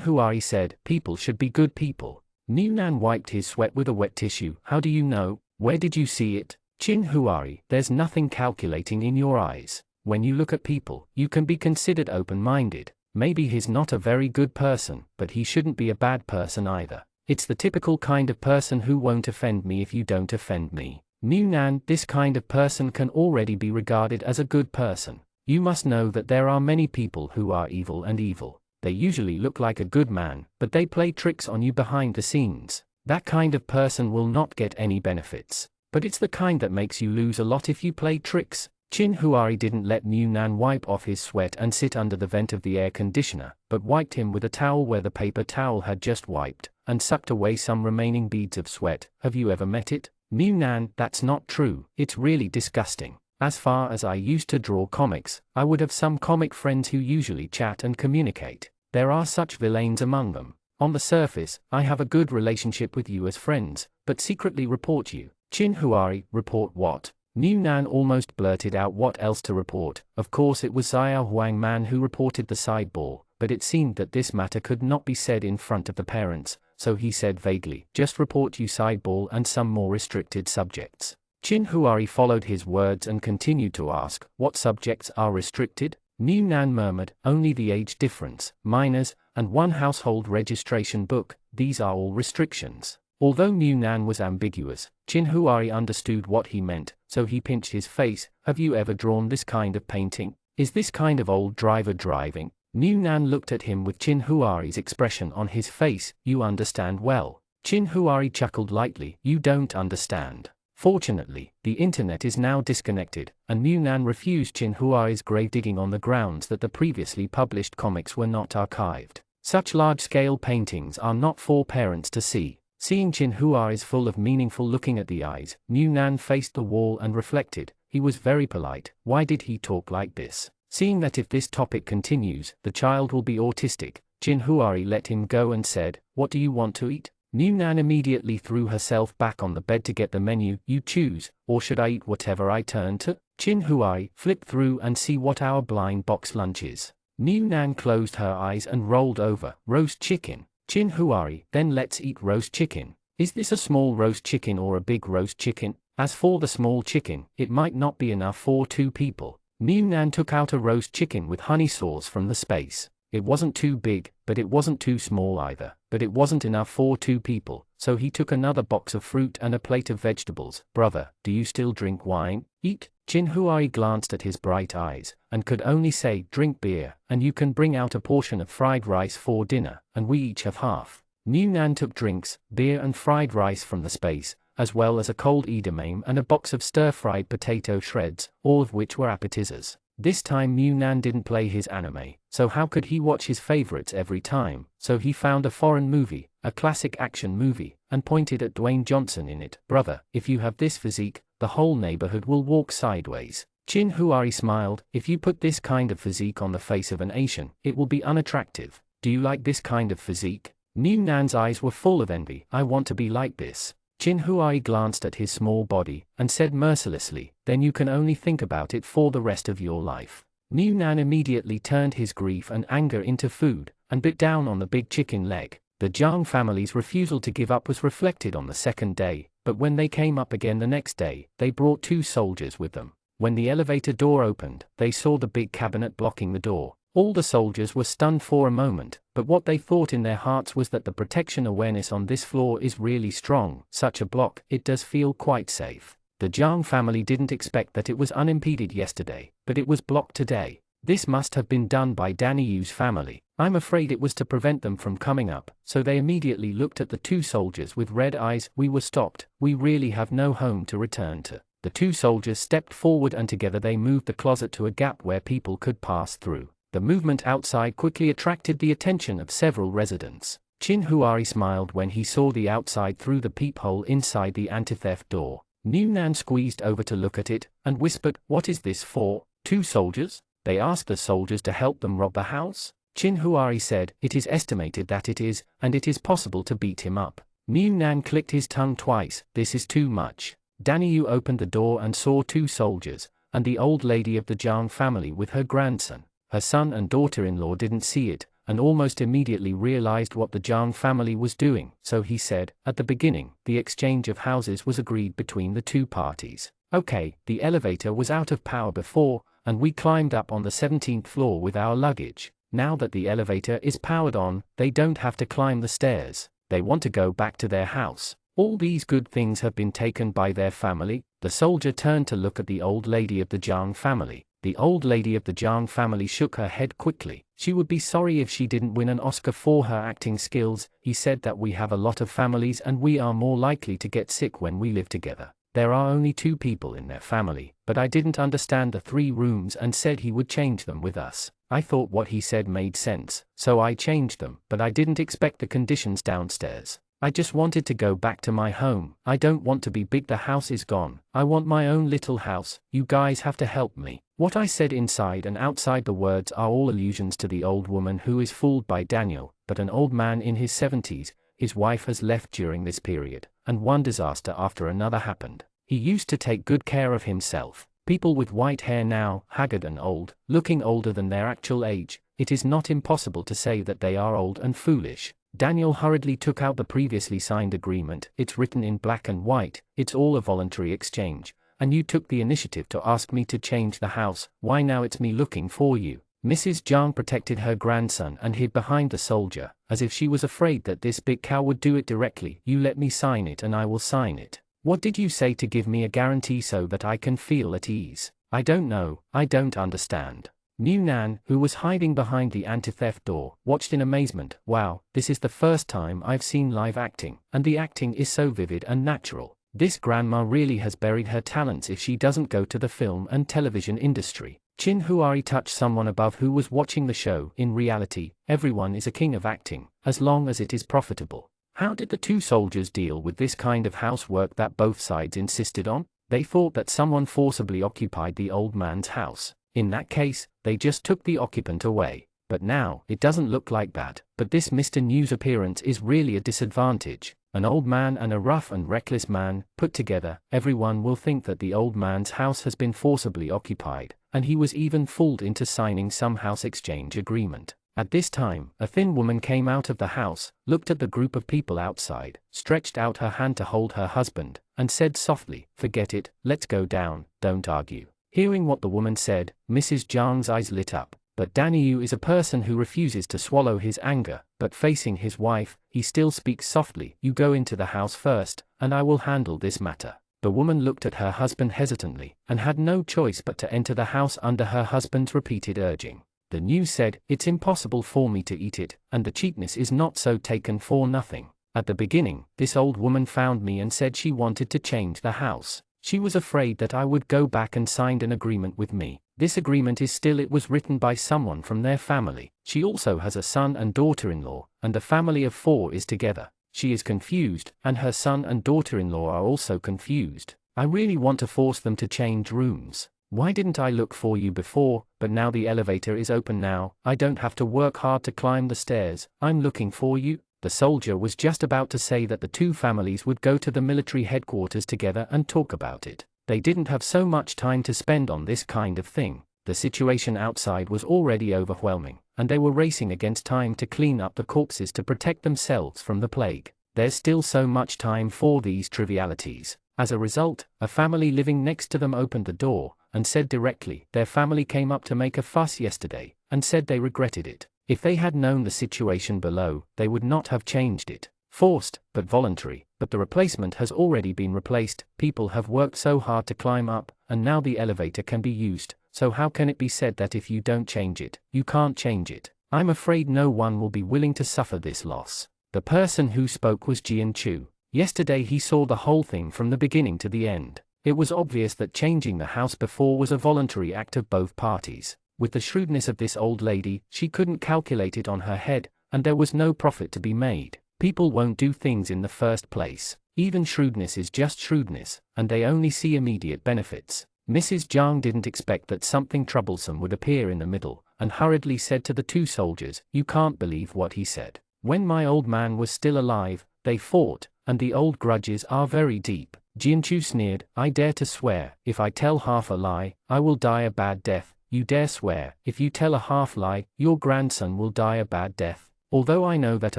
Huari said, people should be good people. New Nan wiped his sweat with a wet tissue. How do you know? Where did you see it? Chin Huari, there's nothing calculating in your eyes. When you look at people, you can be considered open-minded. Maybe he's not a very good person, but he shouldn't be a bad person either. It's the typical kind of person who won't offend me if you don't offend me. New Nan, this kind of person can already be regarded as a good person. You must know that there are many people who are evil and evil. They usually look like a good man, but they play tricks on you behind the scenes. That kind of person will not get any benefits. But it's the kind that makes you lose a lot if you play tricks. Chin Huari didn't let New Nan wipe off his sweat and sit under the vent of the air conditioner, but wiped him with a towel where the paper towel had just wiped, and sucked away some remaining beads of sweat. Have you ever met it? New Nan, that's not true. It's really disgusting. As far as I used to draw comics, I would have some comic friends who usually chat and communicate. There are such villains among them. On the surface, I have a good relationship with you as friends, but secretly report you. Chin Huari, report what? New Nan almost blurted out what else to report. Of course it was Xiao Huang Man who reported the sideball, but it seemed that this matter could not be said in front of the parents, so he said vaguely, just report you sideball and some more restricted subjects. Chin Huari followed his words and continued to ask, what subjects are restricted? New Nan murmured, only the age difference, minors, and one household registration book, these are all restrictions. Although New Nan was ambiguous, Chin Huari understood what he meant, so he pinched his face. Have you ever drawn this kind of painting? Is this kind of old driver driving? New Nan looked at him with Chin Huari's expression on his face. You understand well. Chin Huari chuckled lightly. You don't understand. Fortunately, the internet is now disconnected, and New Nan refused Chin Huari's grave digging on the grounds that the previously published comics were not archived. Such large-scale paintings are not for parents to see. Seeing Chin Huari's full of meaningful looking at the eyes, New Nan faced the wall and reflected. He was very polite. Why did he talk like this? Seeing that if this topic continues, the child will be autistic, Chin Huari let him go and said, what do you want to eat? New Nan immediately threw herself back on the bed to get the menu. You choose, or should I eat whatever I turn to? Chin Huari, flip through and see what our blind box lunch is. New Nan closed her eyes and rolled over. Roast chicken. Chin Huari, then let's eat roast chicken. Is this a small roast chicken or a big roast chicken? As for the small chicken, it might not be enough for 2 people. New Nan took out a roast chicken with honey sauce from the space. It wasn't too big, but it wasn't too small either, but it wasn't enough for 2 people, so he took another box of fruit and a plate of vegetables. Brother, do you still drink wine? Eat? Chin Huari glanced at his bright eyes, and could only say, drink beer, and you can bring out a portion of fried rice for dinner, and we each have half. New Nan took drinks, beer and fried rice from the space, as well as a cold edamame and a box of stir-fried potato shreds, all of which were appetizers. This time New Nan didn't play his anime, so how could he watch his favorites every time? So he found a foreign movie, a classic action movie, and pointed at Dwayne Johnson in it. Brother, if you have this physique, the whole neighborhood will walk sideways. Chin Huari smiled. If you put this kind of physique on the face of an Asian, it will be unattractive. Do you like this kind of physique? New Nan's eyes were full of envy. I want to be like this. Chin Huari glanced at his small body, and said mercilessly, then you can only think about it for the rest of your life. New Nan immediately turned his grief and anger into food, and bit down on the big chicken leg. The Jiang family's refusal to give up was reflected on the second day, but when they came up again the next day, they brought 2 soldiers with them. When the elevator door opened, they saw the big cabinet blocking the door. All the soldiers were stunned for a moment, but what they thought in their hearts was that the protection awareness on this floor is really strong. Such a block, it does feel quite safe. The Jiang family didn't expect that it was unimpeded yesterday, but it was blocked today. This must have been done by Danny Yu's family. I'm afraid it was to prevent them from coming up, so they immediately looked at the 2 soldiers with red eyes. We were stopped. We really have no home to return to. The 2 soldiers stepped forward and together they moved the closet to a gap where people could pass through. The movement outside quickly attracted the attention of several residents. Chin Huari smiled when he saw the outside through the peephole inside the anti-theft door. New Nan squeezed over to look at it, and whispered, what is this for? 2 soldiers? They asked the soldiers to help them rob the house? Chin Huari said, it is estimated that it is, and it is possible to beat him up. New Nan clicked his tongue twice. This is too much. Danny Yu opened the door and saw 2 soldiers, and the old lady of the Jiang family with her grandson. Her son and daughter-in-law didn't see it, and almost immediately realized what the Jiang family was doing, so he said, at the beginning, the exchange of houses was agreed between the two parties. Okay, the elevator was out of power before, and we climbed up on the 17th floor with our luggage. Now that the elevator is powered on, they don't have to climb the stairs. They want to go back to their house. All these good things have been taken by their family. The soldier turned to look at the old lady of the Jiang family. The old lady of the Jiang family shook her head quickly. She would be sorry if she didn't win an Oscar for her acting skills. He said that we have a lot of families and we are more likely to get sick when we live together. There are only 2 people in their family, but I didn't understand the 3 rooms and said he would change them with us. I thought what he said made sense, so I changed them, but I didn't expect the conditions downstairs. I just wanted to go back to my home. I don't want to be big. The house is gone. I want my own little house. You guys have to help me. What I said inside and outside the words are all allusions to the old woman who is fooled by Daniel, but an old man in his 70s, his wife has left during this period, and one disaster after another happened. He used to take good care of himself. People with white hair now, haggard and old, looking older than their actual age. It is not impossible to say that they are old and foolish. Daniel hurriedly took out the previously signed agreement. It's written in black and white. It's all a voluntary exchange. And you took the initiative to ask me to change the house. Why now it's me looking for you? Mrs. Jiang protected her grandson and hid behind the soldier, as if she was afraid that this big cow would do it directly. You let me sign it and I will sign it. What did you say to give me a guarantee so that I can feel at ease? I don't know. I don't understand. Mu Nan, who was hiding behind the anti-theft door, watched in amazement. Wow, this is the first time I've seen live acting, and the acting is so vivid and natural. This grandma really has buried her talents if she doesn't go to the film and television industry. Chin Huari touched someone above who was watching the show. In reality, everyone is a king of acting, as long as it is profitable. How did the 2 soldiers deal with this kind of housework that both sides insisted on? They thought that someone forcibly occupied the old man's house. In that case, they just took the occupant away. But now, it doesn't look like that. But this Mr. New's appearance is really a disadvantage. An old man and a rough and reckless man, put together, everyone will think that the old man's house has been forcibly occupied, and he was even fooled into signing some house exchange agreement. At this time, a thin woman came out of the house, looked at the group of people outside, stretched out her hand to hold her husband, and said softly, "Forget it, let's go down, don't argue." Hearing what the woman said, Mrs. Jiang's eyes lit up. But Daniel is a person who refuses to swallow his anger, but facing his wife, he still speaks softly. "You go into the house first, and I will handle this matter." The woman looked at her husband hesitantly, and had no choice but to enter the house under her husband's repeated urging. The news said, "It's impossible for me to eat it, and the cheapness is not so taken for nothing." At the beginning, this old woman found me and said she wanted to change the house. She was afraid that I would go back and signed an agreement with me. This agreement is still it was written by someone from their family. She also has a son and daughter-in-law, and the family of 4 is together. She is confused, and her son and daughter-in-law are also confused. I really want to force them to change rooms. Why didn't I look for you before? But now the elevator is open now. I don't have to work hard to climb the stairs. I'm looking for you. The soldier was just about to say that the 2 families would go to the military headquarters together and talk about it. They didn't have so much time to spend on this kind of thing. The situation outside was already overwhelming, and they were racing against time to clean up the corpses to protect themselves from the plague. There's still so much time for these trivialities. As a result, a family living next to them opened the door, and said directly, their family came up to make a fuss yesterday, and said they regretted it. If they had known the situation below, they would not have changed it. Forced, but voluntary, but the replacement has already been replaced. People have worked so hard to climb up, and now the elevator can be used, so how can it be said that if you don't change it, you can't change it? I'm afraid no one will be willing to suffer this loss. The person who spoke was Jian Chu. Yesterday he saw the whole thing from the beginning to the end. It was obvious that changing the house before was a voluntary act of both parties. With the shrewdness of this old lady, she couldn't calculate it on her head, and there was no profit to be made. People won't do things in the first place. Even shrewdness is just shrewdness, and they only see immediate benefits. Mrs. Jiang didn't expect that something troublesome would appear in the middle, and hurriedly said to the 2 soldiers, "You can't believe what he said. When my old man was still alive, they fought, and the old grudges are very deep. Jianchu sneered, I dare to swear, if I tell half a lie, I will die a bad death. You dare swear, if you tell a half lie, your grandson will die a bad death. Although I know that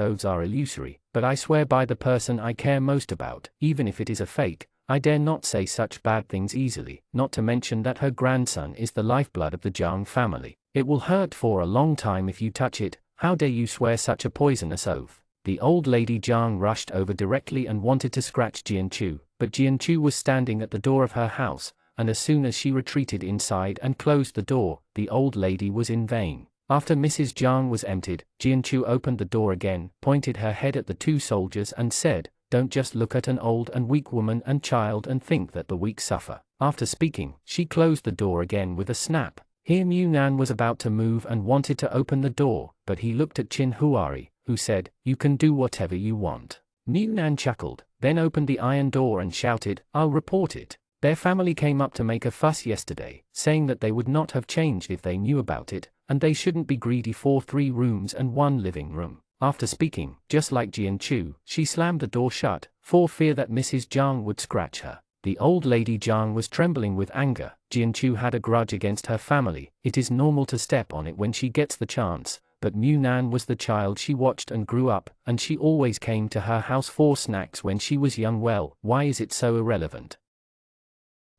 oaths are illusory, but I swear by the person I care most about, even if it is a fake, I dare not say such bad things easily, not to mention that her grandson is the lifeblood of the Jiang family. It will hurt for a long time if you touch it. How dare you swear such a poisonous oath? The old lady Jiang rushed over directly and wanted to scratch Jianchu, but Jianchu was standing at the door of her house, and as soon as she retreated inside and closed the door, the old lady was in vain. After Mrs. Jiang was emptied, Jianchu opened the door again, pointed her head at the two soldiers and said, don't just look at an old and weak woman and child and think that the weak suffer. After speaking, she closed the door again with a snap. Here Mu Nan was about to move and wanted to open the door, but he looked at Qin Huari, who said, you can do whatever you want. Mu Nan chuckled, then opened the iron door and shouted, I'll report it. Their family came up to make a fuss yesterday, saying that they would not have changed if they knew about it, and they shouldn't be greedy for 3 rooms and 1 living room. After speaking, just like Jianchu, she slammed the door shut, for fear that Mrs. Jiang would scratch her. The old lady Jiang was trembling with anger. Jianchu had a grudge against her family. It is normal to step on it when she gets the chance, but Mu Nan was the child she watched and grew up, and she always came to her house for snacks when she was young. Well, why is it so irrelevant?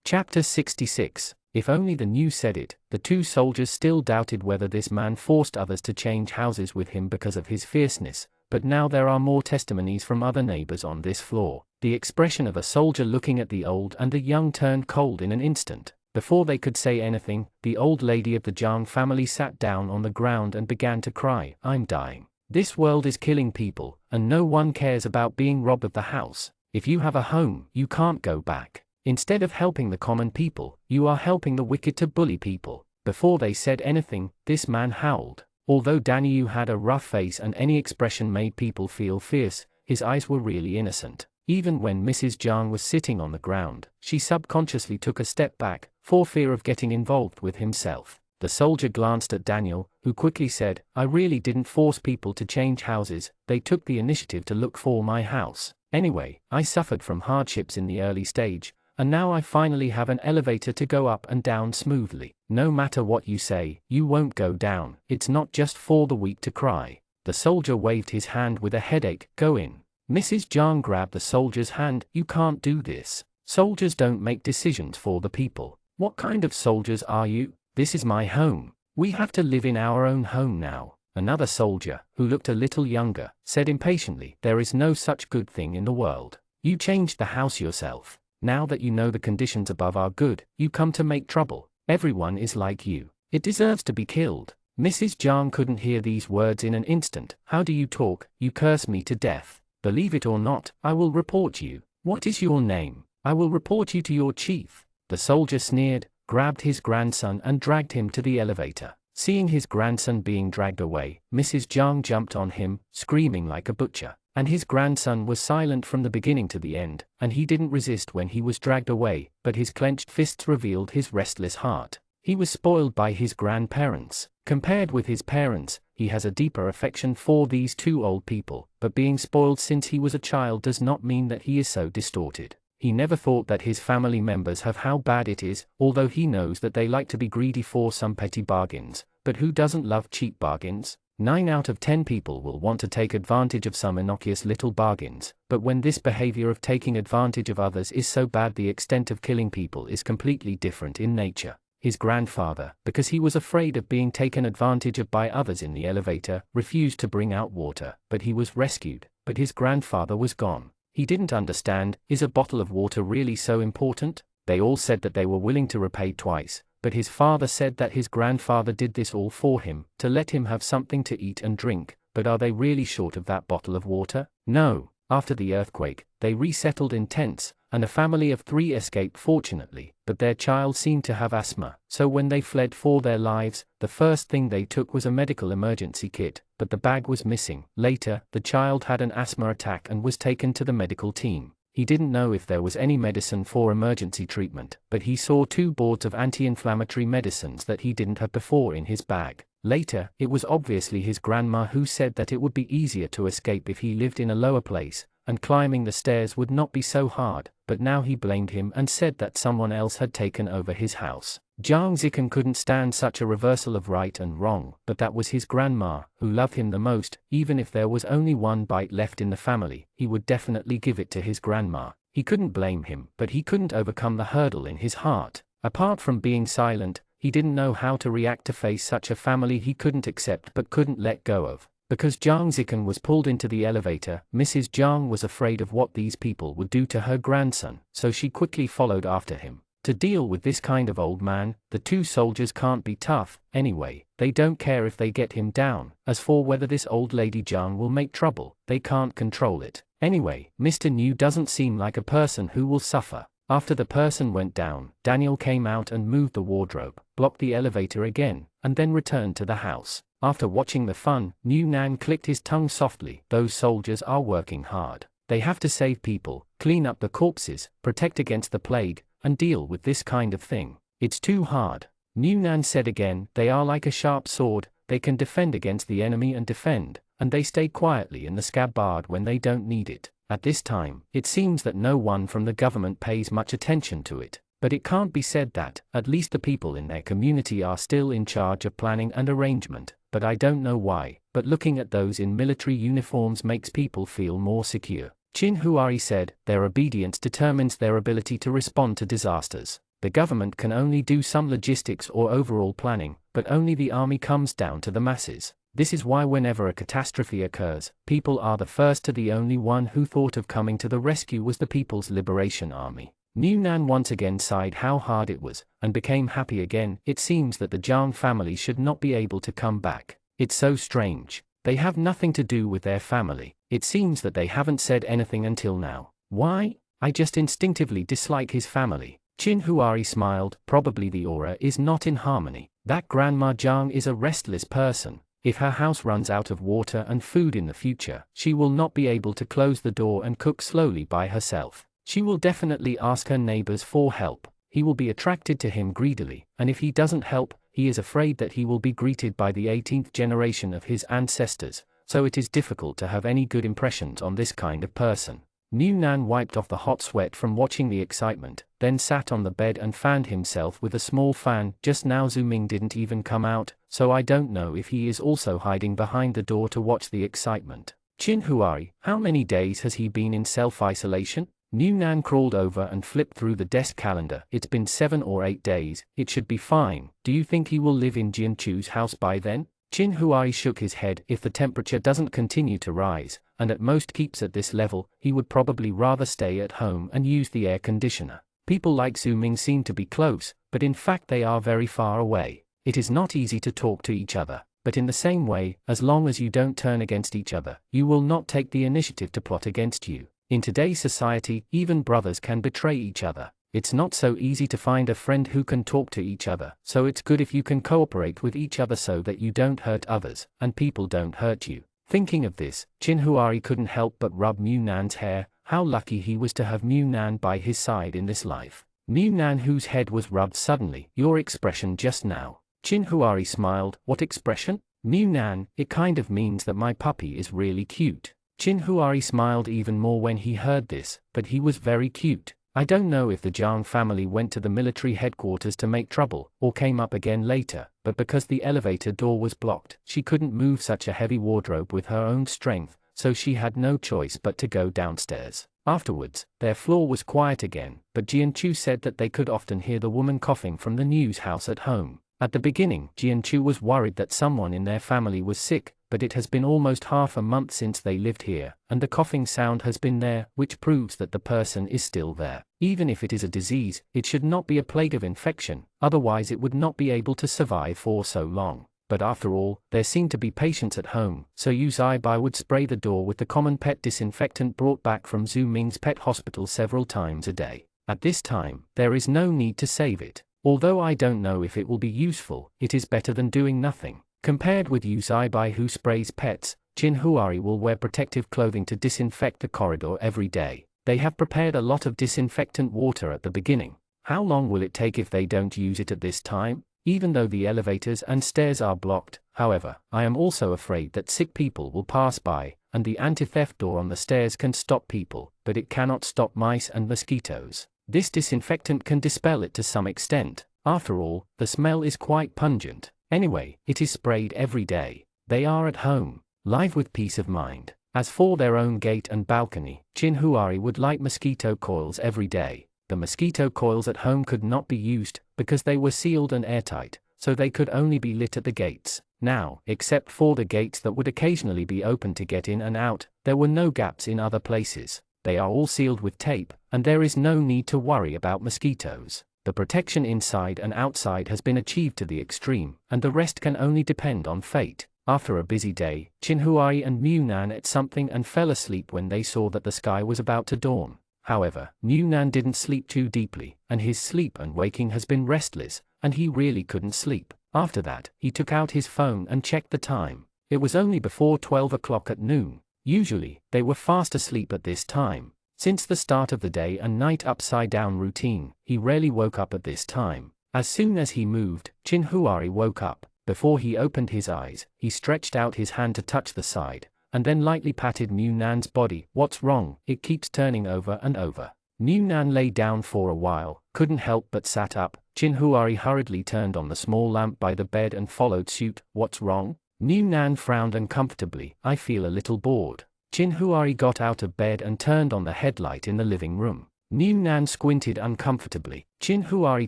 Chapter 66. If only the news said it. The two soldiers still doubted whether this man forced others to change houses with him because of his fierceness, but now there are more testimonies from other neighbors on this floor. The expression of a soldier looking at the old and the young turned cold in an instant. Before they could say anything, the old lady of the Jiang family sat down on the ground and began to cry, I'm dying. This world is killing people, and no one cares about being robbed of the house. If you have a home, you can't go back. Instead of helping the common people, you are helping the wicked to bully people. Before they said anything, this man howled. Although Danyu had a rough face and any expression made people feel fierce, his eyes were really innocent. Even when Mrs. Jiang was sitting on the ground, she subconsciously took a step back, for fear of getting involved with himself. The soldier glanced at Daniel, who quickly said, I really didn't force people to change houses, they took the initiative to look for my house. Anyway, I suffered from hardships in the early stage, and now I finally have an elevator to go up and down smoothly. No matter what you say, you won't go down. It's not just for the weak to cry. The soldier waved his hand with a headache. Go in. Mrs. Jiang grabbed the soldier's hand. You can't do this. Soldiers don't make decisions for the people. What kind of soldiers are you? This is my home. We have to live in our own home now. Another soldier, who looked a little younger, said impatiently, there is no such good thing in the world. You changed the house yourself. Now that you know the conditions above are good, you come to make trouble. Everyone is like you. It deserves to be killed. Mrs. Jiang couldn't hear these words in an instant. How do you talk? You curse me to death. Believe it or not, I will report you. What is your name? I will report you to your chief. The soldier sneered, grabbed his grandson and dragged him to the elevator. Seeing his grandson being dragged away, Mrs. Jiang jumped on him, screaming like a butcher. And his grandson was silent from the beginning to the end, and he didn't resist when he was dragged away, but his clenched fists revealed his restless heart. He was spoiled by his grandparents. Compared with his parents, he has a deeper affection for these two old people, but being spoiled since he was a child does not mean that he is so distorted. He never thought that his family members have how bad it is, although he knows that they like to be greedy for some petty bargains, but who doesn't love cheap bargains? 9 out of 10 people will want to take advantage of some innocuous little bargains, but when this behavior of taking advantage of others is so bad, the extent of killing people is completely different in nature. His grandfather, because he was afraid of being taken advantage of by others in the elevator, refused to bring out water, but he was rescued, but his grandfather was gone. He didn't understand, is a bottle of water really so important? They all said that they were willing to repay twice. But his father said that his grandfather did this all for him, to let him have something to eat and drink. But are they really short of that bottle of water? No. After the earthquake, they resettled in tents, and a family of 3 escaped fortunately, but their child seemed to have asthma. So when they fled for their lives, the first thing they took was a medical emergency kit, but the bag was missing. Later, the child had an asthma attack and was taken to the medical team. He didn't know if there was any medicine for emergency treatment, but he saw 2 boards of anti-inflammatory medicines that he didn't have before in his bag. Later, it was obviously his grandma who said that it would be easier to escape if he lived in a lower place, and climbing the stairs would not be so hard, but now he blamed him and said that someone else had taken over his house. Jiang Zikan couldn't stand such a reversal of right and wrong, but that was his grandma, who loved him the most. Even if there was only one bite left in the family, he would definitely give it to his grandma. He couldn't blame him, but he couldn't overcome the hurdle in his heart. Apart from being silent, he didn't know how to react to face such a family he couldn't accept but couldn't let go of. Because Jiang Zikan was pulled into the elevator, Mrs. Jiang was afraid of what these people would do to her grandson, so she quickly followed after him. To deal with this kind of old man, the two soldiers can't be tough. Anyway, they don't care if they get him down. As for whether this old lady Jiang will make trouble, they can't control it. Anyway, Mr. New doesn't seem like a person who will suffer. After the person went down, Daniel came out and moved the wardrobe, blocked the elevator again, and then returned to the house. After watching the fun, New Nan clicked his tongue softly. Those soldiers are working hard. They have to save people, clean up the corpses, protect against the plague, and deal with this kind of thing. It's too hard. New Nan said again, they are like a sharp sword. They can defend against the enemy and defend, and they stay quietly in the scabbard when they don't need it. At this time, it seems that no one from the government pays much attention to it. But it can't be said that, at least the people in their community are still in charge of planning and arrangement, but I don't know why, but looking at those in military uniforms makes people feel more secure. Chin Huari said, their obedience determines their ability to respond to disasters. The government can only do some logistics or overall planning, but only the army comes down to the masses. This is why whenever a catastrophe occurs, people are the first to the only one who thought of coming to the rescue was the People's Liberation Army. New Nan once again sighed how hard it was, and became happy again. It seems that the Jiang family should not be able to come back. It's so strange. They have nothing to do with their family. It seems that they haven't said anything until now. Why? I just instinctively dislike his family. Chin Huari smiled. Probably the aura is not in harmony. That Grandma Jiang is a restless person. If her house runs out of water and food in the future, she will not be able to close the door and cook slowly by herself. She will definitely ask her neighbors for help. He will be attracted to him greedily, and if he doesn't help, he is afraid that he will be greeted by the 18th generation of his ancestors, so it is difficult to have any good impressions on this kind of person. New Nan wiped off the hot sweat from watching the excitement, then sat on the bed and fanned himself with a small fan. Just now Zhu Ming didn't even come out, so I don't know if he is also hiding behind the door to watch the excitement. Chin Huari, how many days has he been in self-isolation? New Nan crawled over and flipped through the desk calendar. It's been 7 or 8 days, it should be fine. Do you think he will live in Jian Chu's house by then? Chin Huari shook his head. If the temperature doesn't continue to rise, and at most keeps at this level, he would probably rather stay at home and use the air conditioner. People like Zhu Ming seem to be close, but in fact they are very far away. It is not easy to talk to each other, but in the same way, as long as you don't turn against each other, you will not take the initiative to plot against you. In today's society, even brothers can betray each other. It's not so easy to find a friend who can talk to each other, so it's good if you can cooperate with each other so that you don't hurt others, and people don't hurt you. Thinking of this, Chin Huari couldn't help but rub Mu Nan's hair. How lucky he was to have Mu Nan by his side in this life. Mu Nan, whose head was rubbed suddenly. Your expression just now. Chin Huari smiled. What expression? Mu Nan, it kind of means that my puppy is really cute. Chin Huari smiled even more when he heard this, but he was very cute. I don't know if the Jiang family went to the military headquarters to make trouble, or came up again later, but because the elevator door was blocked, she couldn't move such a heavy wardrobe with her own strength, so she had no choice but to go downstairs. Afterwards, their floor was quiet again, but Jian Chu said that they could often hear the woman coughing from the news house at home. At the beginning, Jian Chu was worried that someone in their family was sick, but it has been almost half a month since they lived here, and the coughing sound has been there, which proves that the person is still there. Even if it is a disease, it should not be a plague of infection, otherwise it would not be able to survive for so long. But after all, there seemed to be patients at home, so Yu Zaibai would spray the door with the common pet disinfectant brought back from Zhu Ming's pet hospital several times a day. At this time, there is no need to save it. Although I don't know if it will be useful, it is better than doing nothing. Compared with Yu Zaibai, who sprays pets, Chin Huari will wear protective clothing to disinfect the corridor every day. They have prepared a lot of disinfectant water at the beginning. How long will it take if they don't use it at this time? even though the elevators and stairs are blocked. However, I am also afraid that sick people will pass by, and the anti-theft door on the stairs can stop people, but it cannot stop mice and mosquitoes. This disinfectant can dispel it to some extent. After all, the smell is quite pungent. Anyway, it is sprayed every day. They are at home, live with peace of mind. As for their own gate and balcony, Chinhuari would light mosquito coils every day. The mosquito coils at home could not be used, because they were sealed and airtight, so they could only be lit at the gates. Now, except for the gates that would occasionally be open to get in and out, there were no gaps in other places. They are all sealed with tape, and there is no need to worry about mosquitoes. The protection inside and outside has been achieved to the extreme, and the rest can only depend on fate. After a busy day, Chinhuari and Munan ate something and fell asleep when they saw that the sky was about to dawn. However, Munan didn't sleep too deeply, and his sleep and waking has been restless, and he really couldn't sleep. After that, he took out his phone and checked the time. It was only before 12 o'clock at noon. Usually, they were fast asleep at this time. Since the start of the day and night upside-down routine, he rarely woke up at this time. As soon as he moved, Chinhuari woke up. Before he opened his eyes, he stretched out his hand to touch the side, and then lightly patted Munan's body. "What's wrong? It keeps turning over and over." Munan lay down for a while, couldn't help but sat up. Chinhuari hurriedly turned on the small lamp by the bed and followed suit. "What's wrong?" Munan frowned uncomfortably. "I feel a little bored." Chinhuari got out of bed and turned on the headlight in the living room. Munan squinted uncomfortably. Chinhuari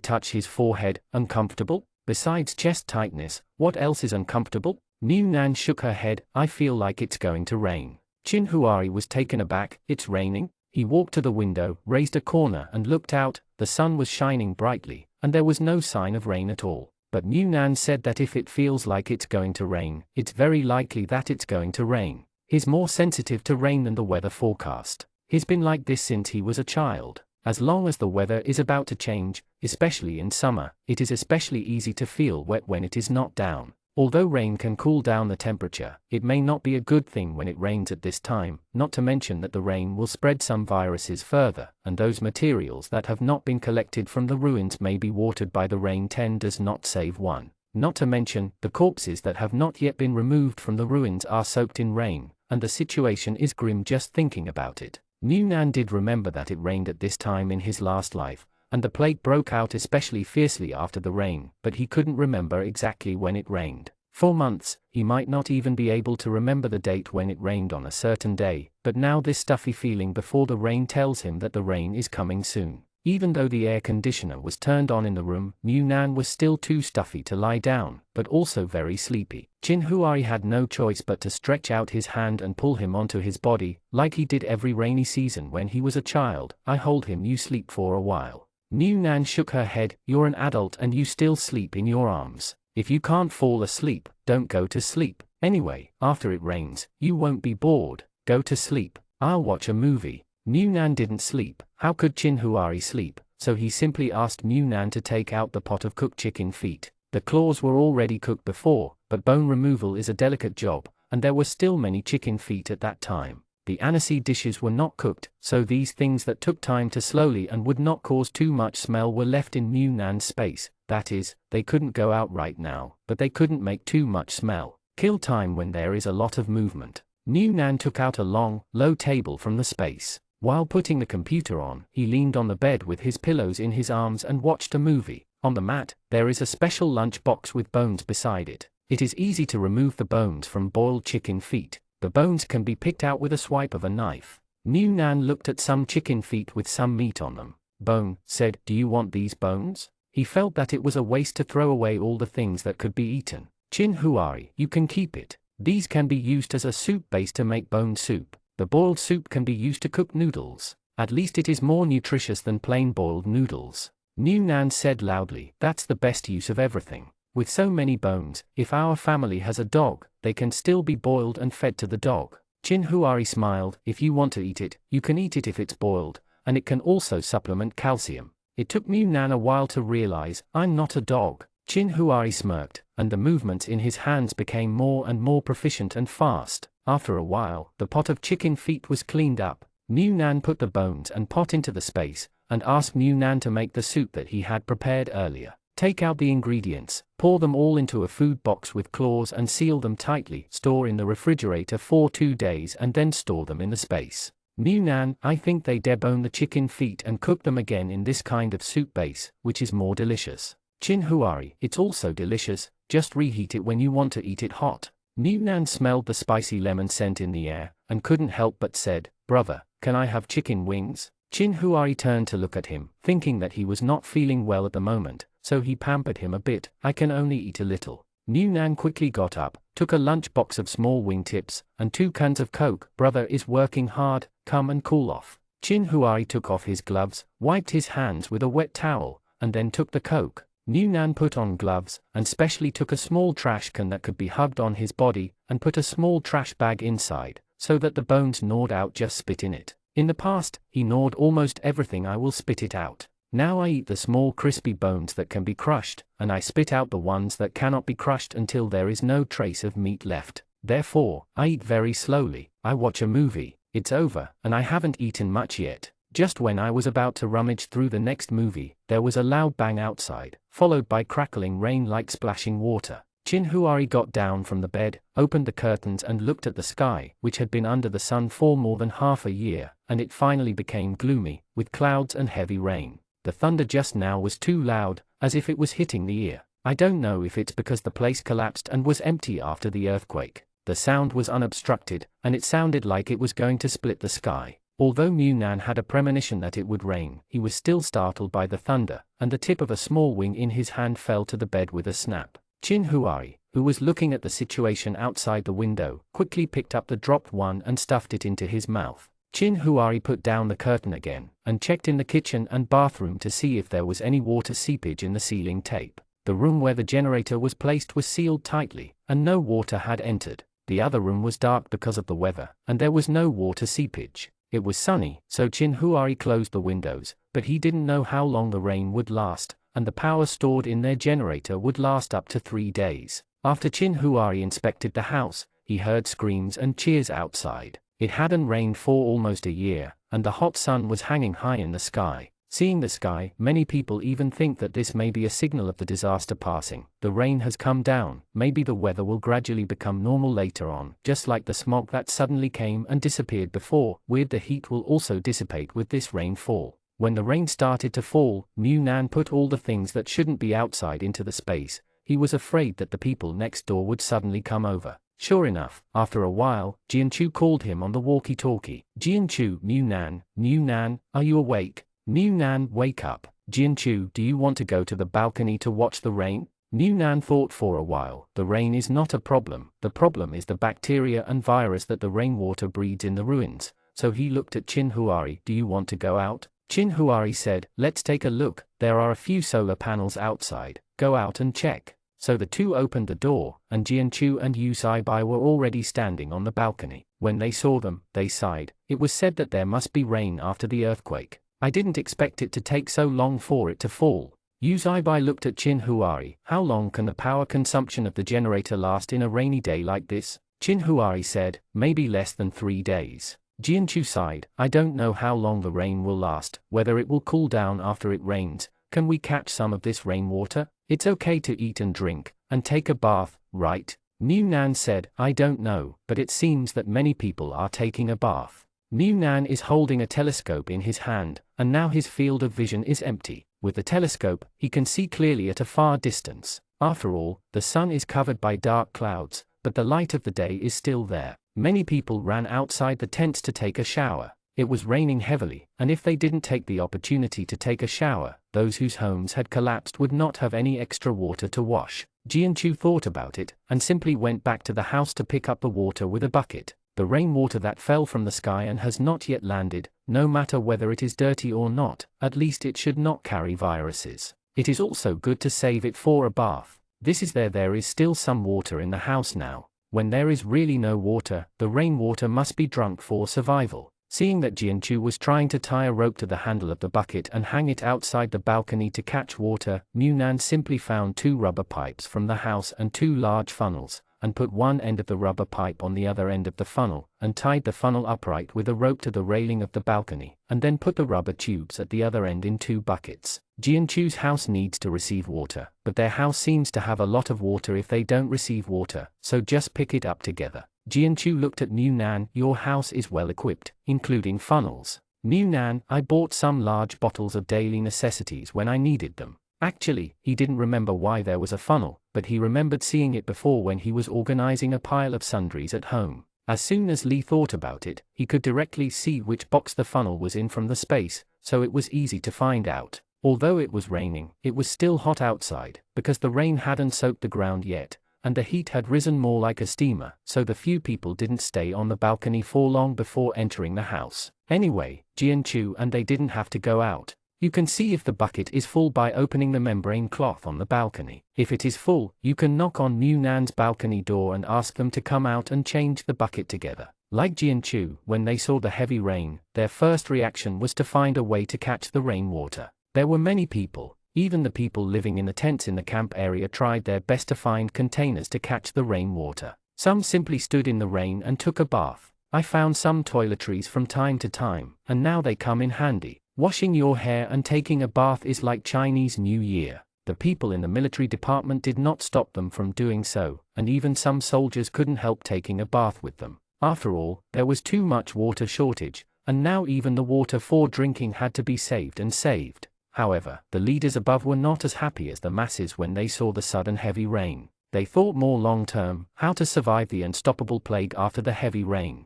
touched his forehead. "Uncomfortable? Besides chest tightness, what else is uncomfortable?" Munan shook her head. "I feel like it's going to rain." Chinhuari was taken aback. "It's raining?" He walked to the window, raised a corner and looked out. The sun was shining brightly, and there was no sign of rain at all. But Munan said that if it feels like it's going to rain, it's very likely that it's going to rain. He's more sensitive to rain than the weather forecast. He's been like this since he was a child. As long as the weather is about to change, especially in summer, it is especially easy to feel wet when it is not down. Although rain can cool down the temperature, it may not be a good thing when it rains at this time, not to mention that the rain will spread some viruses further, and those materials that have not been collected from the ruins may be watered by the rain. 10 does not save 1. Not to mention, the corpses that have not yet been removed from the ruins are soaked in rain, and the situation is grim just thinking about it. Munan did remember that it rained at this time in his last life, and the plague broke out especially fiercely after the rain, but he couldn't remember exactly when it rained. For months, he might not even be able to remember the date when it rained on a certain day, but now this stuffy feeling before the rain tells him that the rain is coming soon. Even though the air conditioner was turned on in the room, Munan was still too stuffy to lie down, but also very sleepy. Chinhuari had no choice but to stretch out his hand and pull him onto his body, like he did every rainy season when he was a child. "I hold him, you sleep for a while." Munan shook her head. "You're an adult and you still sleep in your arms. If you can't fall asleep, don't go to sleep. Anyway, after it rains, you won't be bored. Go to sleep. I'll watch a movie." Munan didn't sleep. How could Chinhuari sleep? So he simply asked Munan to take out the pot of cooked chicken feet. The claws were already cooked before, but bone removal is a delicate job, and there were still many chicken feet at that time. The aniseed dishes were not cooked, so these things that took time to slowly and would not cause too much smell were left in Munan's space. That is, they couldn't go out right now, but they couldn't make too much smell. Kill time when there is a lot of movement. Munan took out a long, low table from the space. While putting the computer on, he leaned on the bed with his pillows in his arms and watched a movie. On the mat, there is a special lunch box with bones beside it. It is easy to remove the bones from boiled chicken feet. The bones can be picked out with a swipe of a knife. Munan looked at some chicken feet with some meat on them. Bone said, "Do you want these bones?" He felt that it was a waste to throw away all the things that could be eaten. "Chinhuari, you can keep it. These can be used as a soup base to make bone soup. The boiled soup can be used to cook noodles. At least it is more nutritious than plain boiled noodles." Munan said loudly, "That's the best use of everything. With so many bones, if our family has a dog, they can still be boiled and fed to the dog." Chinhuari smiled. "If you want to eat it, you can eat it if it's boiled, and it can also supplement calcium." It took Munan a while to realize, "I'm not a dog." Chinhuari smirked, and the movements in his hands became more and more proficient and fast. After a while, the pot of chicken feet was cleaned up. Munan put the bones and pot into the space, and asked Munan to make the soup that he had prepared earlier. Take out the ingredients, pour them all into a food box with claws and seal them tightly. Store in the refrigerator for 2 days and then store them in the space. Nan, I think they debone the chicken feet and cook them again in this kind of soup base, which is more delicious. Chin Huari, it's also delicious, just reheat it when you want to eat it hot. Nan smelled the spicy lemon scent in the air, and couldn't help but said, brother, can I have chicken wings? Chin Huari turned to look at him, thinking that he was not feeling well at the moment, so he pampered him a bit. I can only eat a little. Nan quickly got up, took a lunch box of small wingtips, and 2 cans of Coke. Brother is working hard, come and cool off. Chin Huari took off his gloves, wiped his hands with a wet towel, and then took the Coke. Nan put on gloves, and specially took a small trash can that could be hugged on his body, and put a small trash bag inside, so that the bones gnawed out just spit in it. In the past, he gnawed almost everything. I will spit it out. Now I eat the small crispy bones that can be crushed, and I spit out the ones that cannot be crushed until there is no trace of meat left. Therefore, I eat very slowly. I watch a movie, it's over, and I haven't eaten much yet. Just when I was about to rummage through the next movie, there was a loud bang outside, followed by crackling rain like splashing water. Chin Huari got down from the bed, opened the curtains and looked at the sky, which had been under the sun for more than half a year, and it finally became gloomy, with clouds and heavy rain. The thunder just now was too loud, as if it was hitting the ear. I don't know if it's because the place collapsed and was empty after the earthquake. The sound was unobstructed, and it sounded like it was going to split the sky. Although Nan had a premonition that it would rain, he was still startled by the thunder, and the tip of a small wing in his hand fell to the bed with a snap. Chin Huari, who was looking at the situation outside the window, quickly picked up the dropped one and stuffed it into his mouth. Chin Huari put down the curtain again, and checked in the kitchen and bathroom to see if there was any water seepage in the ceiling tape. The room where the generator was placed was sealed tightly, and no water had entered. The other room was dark because of the weather, and there was no water seepage. It was sunny, so Chin Huari closed the windows, but he didn't know how long the rain would last, and the power stored in their generator would last up to 3 days. After Chin Huari inspected the house, he heard screams and cheers outside. It hadn't rained for almost a year, and the hot sun was hanging high in the sky. Seeing the sky, many people even think that this may be a signal of the disaster passing. The rain has come down, maybe the weather will gradually become normal later on, just like the smog that suddenly came and disappeared before. The heat will also dissipate with this rainfall. When the rain started to fall, Nan put all the things that shouldn't be outside into the space. He was afraid that the people next door would suddenly come over. Sure enough, after a while, Jianchu called him on the walkie-talkie. Jianchu, Nan, are you awake? Nan, wake up. Jianchu, do you want to go to the balcony to watch the rain? Nan thought for a while. The rain is not a problem. The problem is the bacteria and virus that the rainwater breeds in the ruins. So he looked at Chin Huari. Do you want to go out? Chin Huari said, let's take a look. There are a few solar panels outside. Go out and check. So the two opened the door, and Jianchu and Yu Zaibai were already standing on the balcony. When they saw them, they sighed. It was said that there must be rain after the earthquake. I didn't expect it to take so long for it to fall. Yu Zaibai looked at Chin Huari. How long can the power consumption of the generator last in a rainy day like this? Chin Huari said, maybe less than 3 days. Jianchu sighed. I don't know how long the rain will last, whether it will cool down after it rains. Can we catch some of this rainwater? It's okay to eat and drink, and take a bath, right? Nan said, I don't know, but it seems that many people are taking a bath. Nan is holding a telescope in his hand, and now his field of vision is empty. With the telescope, he can see clearly at a far distance. After all, the sun is covered by dark clouds, but the light of the day is still there. Many people ran outside the tents to take a shower. It was raining heavily, and if they didn't take the opportunity to take a shower, those whose homes had collapsed would not have any extra water to wash. Jianchu thought about it, and simply went back to the house to pick up the water with a bucket. The rainwater that fell from the sky and has not yet landed, no matter whether it is dirty or not, at least it should not carry viruses. It is also good to save it for a bath. There is still some water in the house now. When there is really no water, the rainwater must be drunk for survival. Seeing that Jianchu was trying to tie a rope to the handle of the bucket and hang it outside the balcony to catch water, Nan simply found 2 rubber pipes from the house and 2 large funnels, and put one end of the rubber pipe on the other end of the funnel, and tied the funnel upright with a rope to the railing of the balcony, and then put the rubber tubes at the other end in 2 buckets. Jianchu's house needs to receive water, but their house seems to have a lot of water if they don't receive water, so just pick it up together. Jianchu looked at Mu Nan. Your house is well equipped, including funnels. Mu Nan, I bought some large bottles of daily necessities when I needed them. Actually, he didn't remember why there was a funnel, but he remembered seeing it before when he was organizing a pile of sundries at home. As soon as Li thought about it, he could directly see which box the funnel was in from the space, so it was easy to find out. Although it was raining, it was still hot outside, because the rain hadn't soaked the ground yet, and the heat had risen more like a steamer, so the few people didn't stay on the balcony for long before entering the house. Anyway, Jianchu and they didn't have to go out. You can see if the bucket is full by opening the membrane cloth on the balcony. If it is full, you can knock on Mu Nan's balcony door and ask them to come out and change the bucket together. Like Jianchu, when they saw the heavy rain, their first reaction was to find a way to catch the rainwater. There were many people. Even the people living in the tents in the camp area tried their best to find containers to catch the rainwater. Some simply stood in the rain and took a bath. I found some toiletries from time to time, and now they come in handy. Washing your hair and taking a bath is like Chinese New Year. The people in the military department did not stop them from doing so, and even some soldiers couldn't help taking a bath with them. After all, there was too much water shortage, and now even the water for drinking had to be saved and saved. However, the leaders above were not as happy as the masses when they saw the sudden heavy rain. They thought more long-term, how to survive the unstoppable plague after the heavy rain.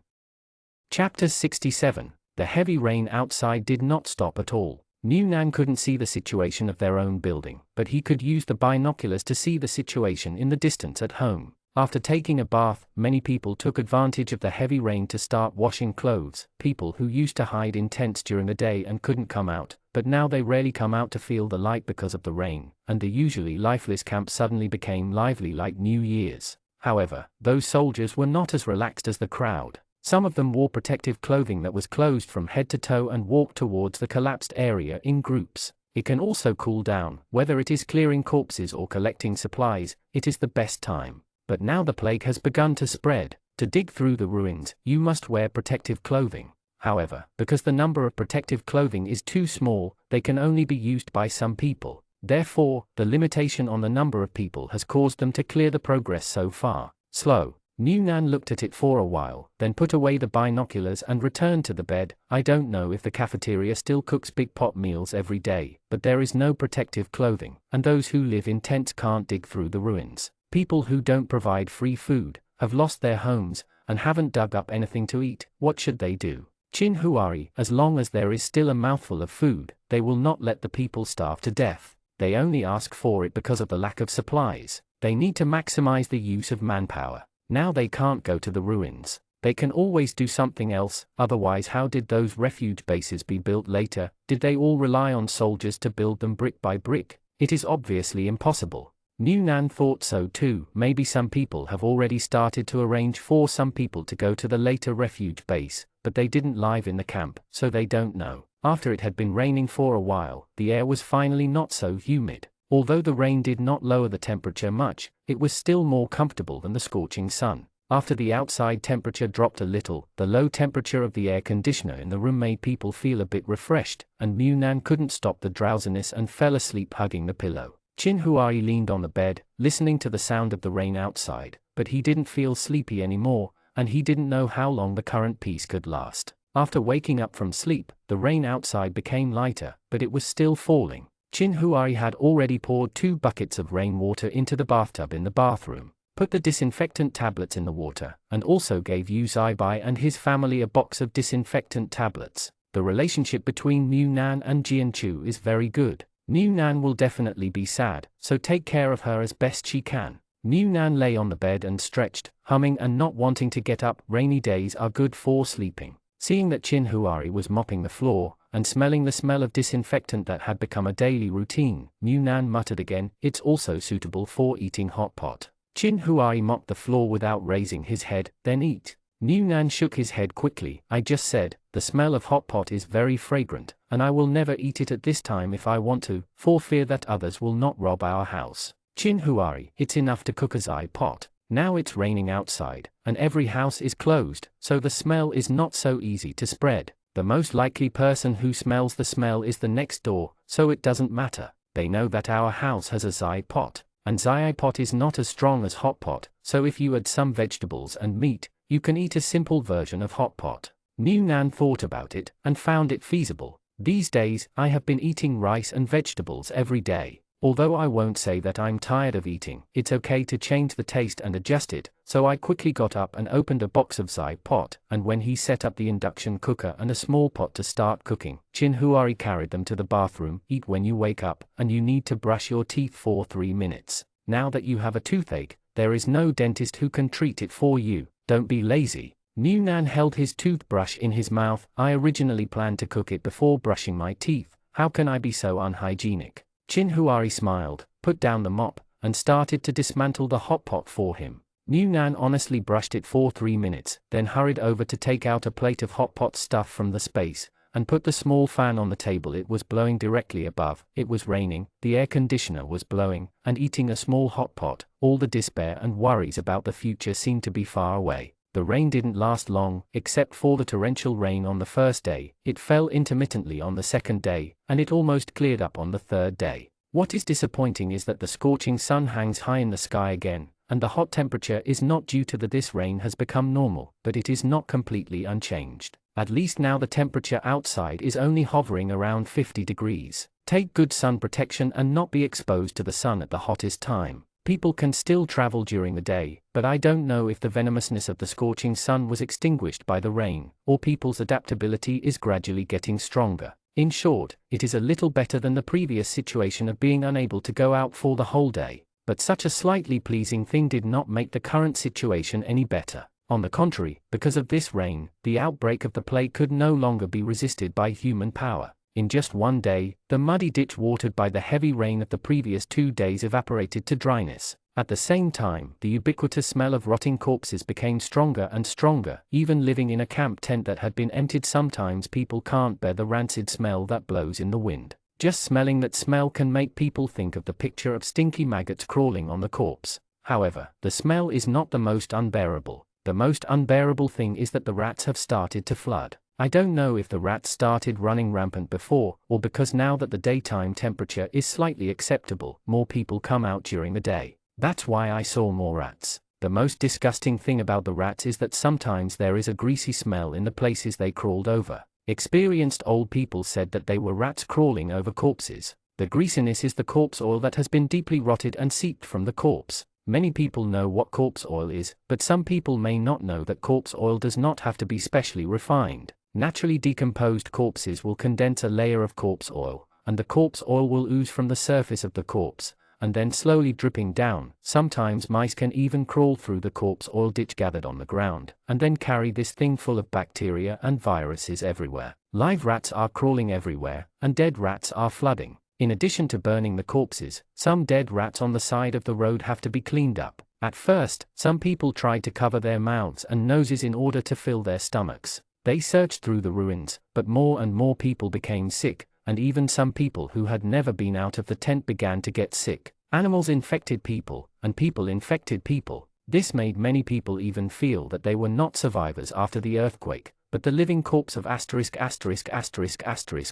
Chapter 67. The heavy rain outside did not stop at all. Mu Nan couldn't see the situation of their own building, but he could use the binoculars to see the situation in the distance at home. After taking a bath, many people took advantage of the heavy rain to start washing clothes. People who used to hide in tents during the day and couldn't come out, but now they rarely come out to feel the light because of the rain, and the usually lifeless camp suddenly became lively like New Year's. However, those soldiers were not as relaxed as the crowd. Some of them wore protective clothing that was closed from head to toe and walked towards the collapsed area in groups. It can also cool down, whether it is clearing corpses or collecting supplies, it is the best time. But now the plague has begun to spread. To dig through the ruins, you must wear protective clothing. However, because the number of protective clothing is too small, they can only be used by some people. Therefore, the limitation on the number of people has caused them to clear the progress so far slow. Mu Nan looked at it for a while, then put away the binoculars and returned to the bed. I don't know if the cafeteria still cooks big pot meals every day, but there is no protective clothing, and those who live in tents can't dig through the ruins. People who don't provide free food, have lost their homes, and haven't dug up anything to eat. What should they do? Chin Huari, as long as there is still a mouthful of food, they will not let the people starve to death. They only ask for it because of the lack of supplies. They need to maximize the use of manpower. Now they can't go to the ruins. They can always do something else, otherwise how did those refuge bases be built later? Did they all rely on soldiers to build them brick by brick? It is obviously impossible. Mu Nan thought so too. Maybe some people have already started to arrange for some people to go to the later refuge base, but they didn't live in the camp, so they don't know. After it had been raining for a while, the air was finally not so humid. Although the rain did not lower the temperature much, it was still more comfortable than the scorching sun. After the outside temperature dropped a little, the low temperature of the air conditioner in the room made people feel a bit refreshed, and Mu Nan couldn't stop the drowsiness and fell asleep hugging the pillow. Chin Huai leaned on the bed, listening to the sound of the rain outside, but he didn't feel sleepy anymore, and he didn't know how long the current peace could last. After waking up from sleep, the rain outside became lighter, but it was still falling. Chin Huai had already poured 2 buckets of rainwater into the bathtub in the bathroom, put the disinfectant tablets in the water, and also gave Yu Zaibai and his family a box of disinfectant tablets. The relationship between Mu Nan and Jianchu is very good. Mu Nan will definitely be sad, so take care of her as best she can. Mu Nan lay on the bed and stretched, humming and not wanting to get up. Rainy days are good for sleeping. Seeing that Chin Huari was mopping the floor, and smelling the smell of disinfectant that had become a daily routine, Mu Nan muttered again, it's also suitable for eating hot pot. Chin Huai mopped the floor without raising his head, then eat. Mu Nan shook his head quickly. I just said, the smell of hot pot is very fragrant, and I will never eat it at this time if I want to, for fear that others will not rob our house. Chin Huari, it's enough to cook a zai pot. Now it's raining outside, and every house is closed, so the smell is not so easy to spread. The most likely person who smells the smell is the next door, so it doesn't matter. They know that our house has a zai pot, and zai pot is not as strong as hot pot, so if you add some vegetables and meat, you can eat a simple version of hot pot. New Nan thought about it, and found it feasible. These days, I have been eating rice and vegetables every day. Although I won't say that I'm tired of eating, it's okay to change the taste and adjust it, so I quickly got up and opened a box of zai pot, and when he set up the induction cooker and a small pot to start cooking, Chin Huari carried them to the bathroom. Eat when you wake up, and you need to brush your teeth for 3 minutes. Now that you have a toothache, there is no dentist who can treat it for you. Don't be lazy. New Nan held his toothbrush in his mouth. I originally planned to cook it before brushing my teeth. How can I be so unhygienic? Chin Huari smiled, put down the mop, and started to dismantle the hot pot for him. New Nan honestly brushed it for 3 minutes, then hurried over to take out a plate of hot pot stuff from the space, and put the small fan on the table. It was blowing directly above. It was raining, the air conditioner was blowing, and eating a small hot pot. All the despair and worries about the future seemed to be far away. The rain didn't last long, except for the torrential rain on the first day. It fell intermittently on the second day, and it almost cleared up on the third day. What is disappointing is that the scorching sun hangs high in the sky again, and the hot temperature is not due to this rain has become normal, but it is not completely unchanged. At least now the temperature outside is only hovering around 50 degrees. Take good sun protection and not be exposed to the sun at the hottest time. People can still travel during the day, but I don't know if the venomousness of the scorching sun was extinguished by the rain, or people's adaptability is gradually getting stronger. In short, it is a little better than the previous situation of being unable to go out for the whole day. But such a slightly pleasing thing did not make the current situation any better. On the contrary, because of this rain, the outbreak of the plague could no longer be resisted by human power. In just one day, the muddy ditch watered by the heavy rain of the previous 2 days evaporated to dryness. At the same time, the ubiquitous smell of rotting corpses became stronger and stronger. Even living in a camp tent that had been emptied, sometimes people can't bear the rancid smell that blows in the wind. Just smelling that smell can make people think of the picture of stinky maggots crawling on the corpse. However, the smell is not the most unbearable. The most unbearable thing is that the rats have started to flood. I don't know if the rats started running rampant before, or because now that the daytime temperature is slightly acceptable, more people come out during the day. That's why I saw more rats. The most disgusting thing about the rats is that sometimes there is a greasy smell in the places they crawled over. Experienced old people said that they were rats crawling over corpses. The greasiness is the corpse oil that has been deeply rotted and seeped from the corpse. Many people know what corpse oil is, but some people may not know that corpse oil does not have to be specially refined. Naturally decomposed corpses will condense a layer of corpse oil, and the corpse oil will ooze from the surface of the corpse, and then slowly dripping down. Sometimes mice can even crawl through the corpse oil ditch gathered on the ground, and then carry this thing full of bacteria and viruses everywhere. Live rats are crawling everywhere, and dead rats are flooding. In addition to burning the corpses, some dead rats on the side of the road have to be cleaned up. At first, some people tried to cover their mouths and noses in order to fill their stomachs. They searched through the ruins, but more and more people became sick, and even some people who had never been out of the tent began to get sick. Animals infected people, and people infected people. This made many people even feel that they were not survivors after the earthquake, but the living corpse of ******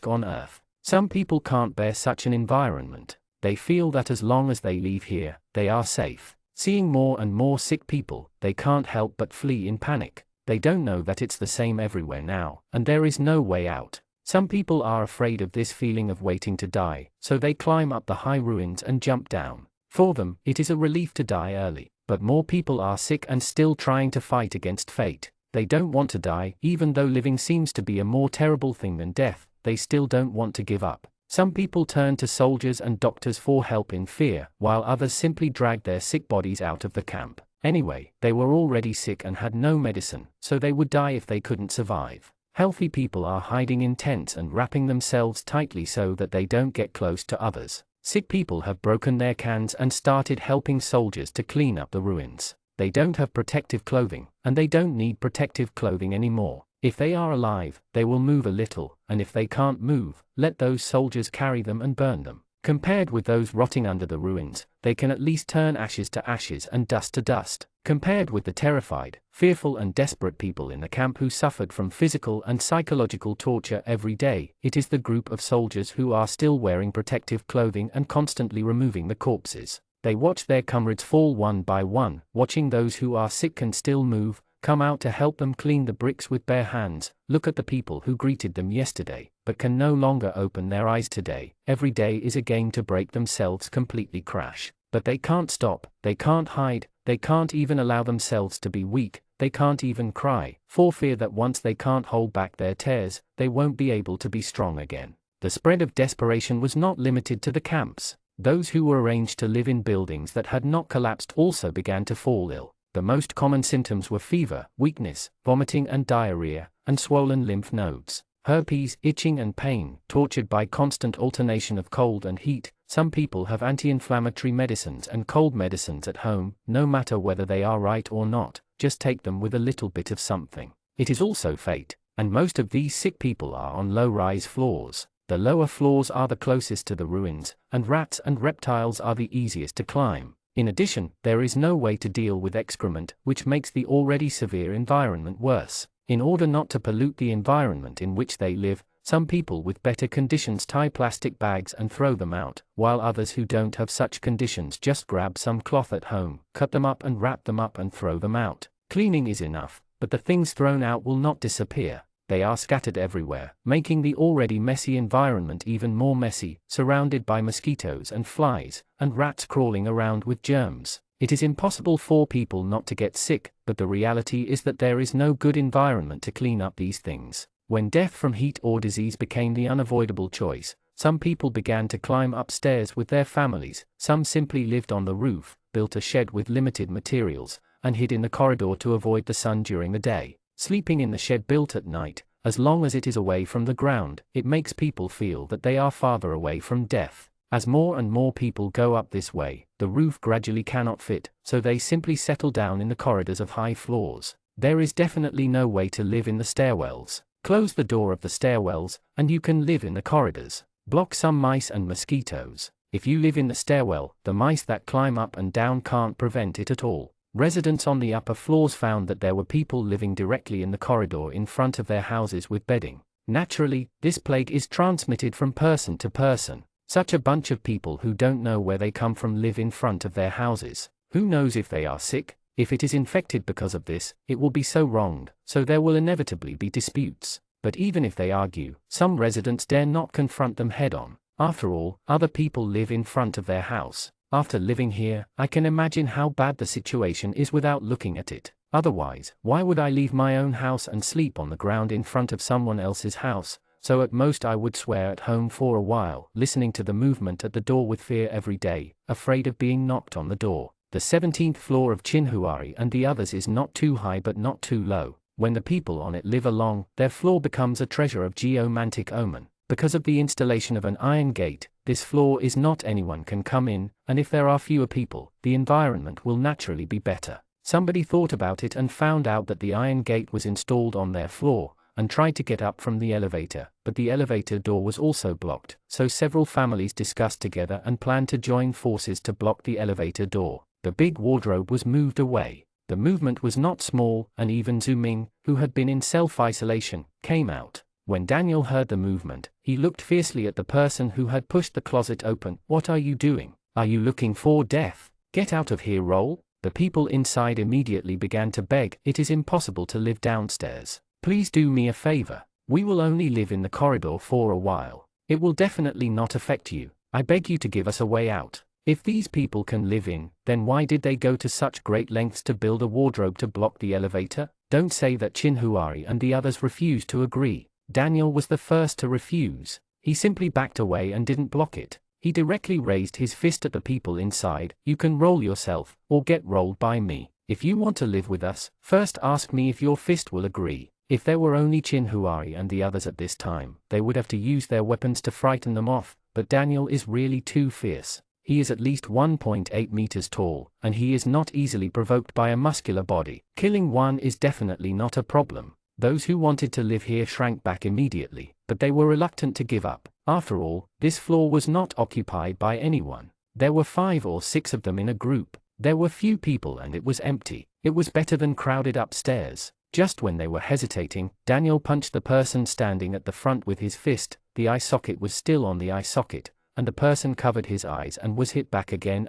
on Earth. Some people can't bear such an environment. They feel that as long as they leave here, they are safe. Seeing more and more sick people, they can't help but flee in panic. They don't know that it's the same everywhere now, and there is no way out. Some people are afraid of this feeling of waiting to die, so they climb up the high ruins and jump down. For them, it is a relief to die early. But more people are sick and still trying to fight against fate. They don't want to die, even though living seems to be a more terrible thing than death. They still don't want to give up. Some people turn to soldiers and doctors for help in fear, while others simply drag their sick bodies out of the camp. Anyway, they were already sick and had no medicine, so they would die if they couldn't survive. Healthy people are hiding in tents and wrapping themselves tightly so that they don't get close to others. Sick people have broken their cans and started helping soldiers to clean up the ruins. They don't have protective clothing, and they don't need protective clothing anymore. If they are alive, they will move a little, and if they can't move, let those soldiers carry them and burn them. Compared with those rotting under the ruins, they can at least turn ashes to ashes and dust to dust. Compared with the terrified, fearful and desperate people in the camp who suffered from physical and psychological torture every day, it is the group of soldiers who are still wearing protective clothing and constantly removing the corpses. They watch their comrades fall one by one, watching those who are sick and still move, come out to help them clean the bricks with bare hands, look at the people who greeted them yesterday, but can no longer open their eyes today. Every day is a game to break themselves completely crash. But they can't stop, they can't hide, they can't even allow themselves to be weak, they can't even cry, for fear that once they can't hold back their tears, they won't be able to be strong again. The spread of desperation was not limited to the camps. Those who were arranged to live in buildings that had not collapsed also began to fall ill. The most common symptoms were fever, weakness, vomiting and diarrhea, and swollen lymph nodes. Herpes, itching and pain, tortured by constant alternation of cold and heat. Some people have anti-inflammatory medicines and cold medicines at home, no matter whether they are right or not, just take them with a little bit of something. It is also fate, and most of these sick people are on low-rise floors. The lower floors are the closest to the ruins, and rats and reptiles are the easiest to climb. In addition, there is no way to deal with excrement, which makes the already severe environment worse. In order not to pollute the environment in which they live, some people with better conditions tie plastic bags and throw them out, while others who don't have such conditions just grab some cloth at home, cut them up and wrap them up and throw them out. Cleaning is enough, but the things thrown out will not disappear. They are scattered everywhere, making the already messy environment even more messy, surrounded by mosquitoes and flies, and rats crawling around with germs. It is impossible for people not to get sick, but the reality is that there is no good environment to clean up these things. When death from heat or disease became the unavoidable choice, some people began to climb upstairs with their families, some simply lived on the roof, built a shed with limited materials, and hid in the corridor to avoid the sun during the day. Sleeping in the shed built at night, as long as it is away from the ground, it makes people feel that they are farther away from death. As more and more people go up this way, the roof gradually cannot fit, so they simply settle down in the corridors of high floors. There is definitely no way to live in the stairwells. Close the door of the stairwells, and you can live in the corridors. Block some mice and mosquitoes. If you live in the stairwell, the mice that climb up and down can't prevent it at all. Residents on the upper floors found that there were people living directly in the corridor in front of their houses with bedding. Naturally, this plague is transmitted from person to person. Such a bunch of people who don't know where they come from live in front of their houses. Who knows if they are sick? If it is infected because of this, it will be so wronged, so there will inevitably be disputes. But even if they argue, some residents dare not confront them head-on. After all, other people live in front of their house. After living here, I can imagine how bad the situation is without looking at it. Otherwise, why would I leave my own house and sleep on the ground in front of someone else's house? So at most I would swear at home for a while, listening to the movement at the door with fear every day, afraid of being knocked on the door. The 17th floor of Chinhuari and the others is not too high but not too low. When the people on it live along, their floor becomes a treasure of geomantic omen. Because of the installation of an iron gate, this floor is not anyone can come in, and if there are fewer people, the environment will naturally be better. Somebody thought about it and found out that the iron gate was installed on their floor, and tried to get up from the elevator, but the elevator door was also blocked, so several families discussed together and planned to join forces to block the elevator door. The big wardrobe was moved away. The movement was not small, and even Zhu Ming, who had been in self-isolation, came out. When Daniel heard the movement, he looked fiercely at the person who had pushed the closet open. "What are you doing? Are you looking for death? Get out of here, Roll." The people inside immediately began to beg, "It is impossible to live downstairs. Please do me a favor. We will only live in the corridor for a while. It will definitely not affect you. I beg you to give us a way out." If these people can live in, then why did they go to such great lengths to build a wardrobe to block the elevator? Don't say that Chinhuari and the others refused to agree. Daniel was the first to refuse. He simply backed away and didn't block it. He directly raised his fist at the people inside. "You can roll yourself, or get rolled by me. If you want to live with us, first ask me if your fist will agree." If there were only Chinhuari and the others at this time, they would have to use their weapons to frighten them off, but Daniel is really too fierce. He is at least 1.8 meters tall, and he is not easily provoked by a muscular body. Killing one is definitely not a problem. Those who wanted to live here shrank back immediately, but they were reluctant to give up. After all, this floor was not occupied by anyone. There were 5 or 6 of them in a group. There were few people and it was empty. It was better than crowded upstairs. Just when they were hesitating, Daniel punched the person standing at the front with his fist. The eye socket was still on the eye socket, and the person covered his eyes and was hit back again,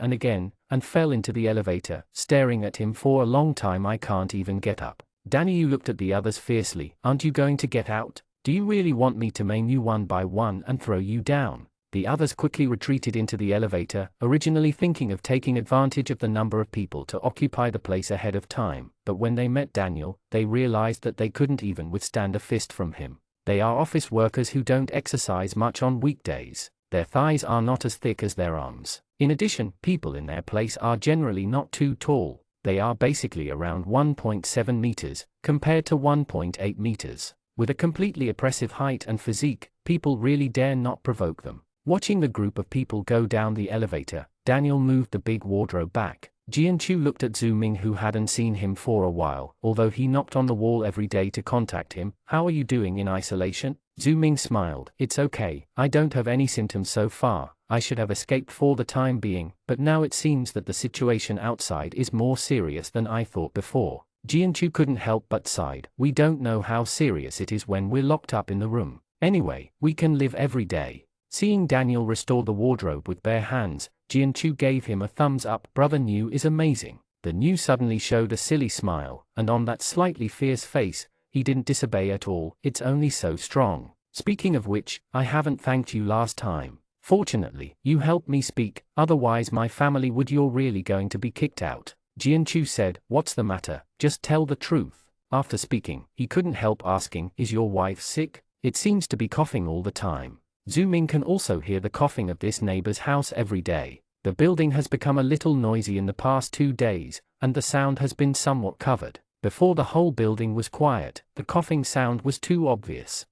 and fell into the elevator, staring at him for a long time. I can't even get up. Daniel looked at the others fiercely. Aren't you going to get out? Do you really want me to maim you one by one and throw you down? The others quickly retreated into the elevator, originally thinking of taking advantage of the number of people to occupy the place ahead of time, but when they met Daniel, they realized that they couldn't even withstand a fist from him. They are office workers who don't exercise much on weekdays. Their thighs are not as thick as their arms. In addition, people in their place are generally not too tall. They are basically around 1.7 meters, compared to 1.8 meters. With a completely oppressive height and physique, people really dare not provoke them. Watching the group of people go down the elevator, Daniel moved the big wardrobe back. Jianchu looked at Zhu Ming, who hadn't seen him for a while, although he knocked on the wall every day to contact him. How are you doing in isolation? Zhu Ming smiled. It's okay, I don't have any symptoms so far. I should have escaped for the time being, but now it seems that the situation outside is more serious than I thought before. Jianchu couldn't help but sighed. We don't know how serious it is when we're locked up in the room. Anyway, we can live every day. Seeing Daniel restore the wardrobe with bare hands, Jianchu gave him a thumbs up. Brother New is amazing. The New suddenly showed a silly smile, and on that slightly fierce face, he didn't disobey at all. It's only so strong. Speaking of which, I haven't thanked you last time. Fortunately, you helped me speak, otherwise my family would. You're really going to be kicked out. Jianchu said, what's the matter? Just tell the truth. After speaking, he couldn't help asking, is your wife sick? It seems to be coughing all the time. Zhu Ming can also hear the coughing of this neighbor's house every day. The building has become a little noisy in the past 2 days, and the sound has been somewhat covered. Before the whole building was quiet, the coughing sound was too obvious.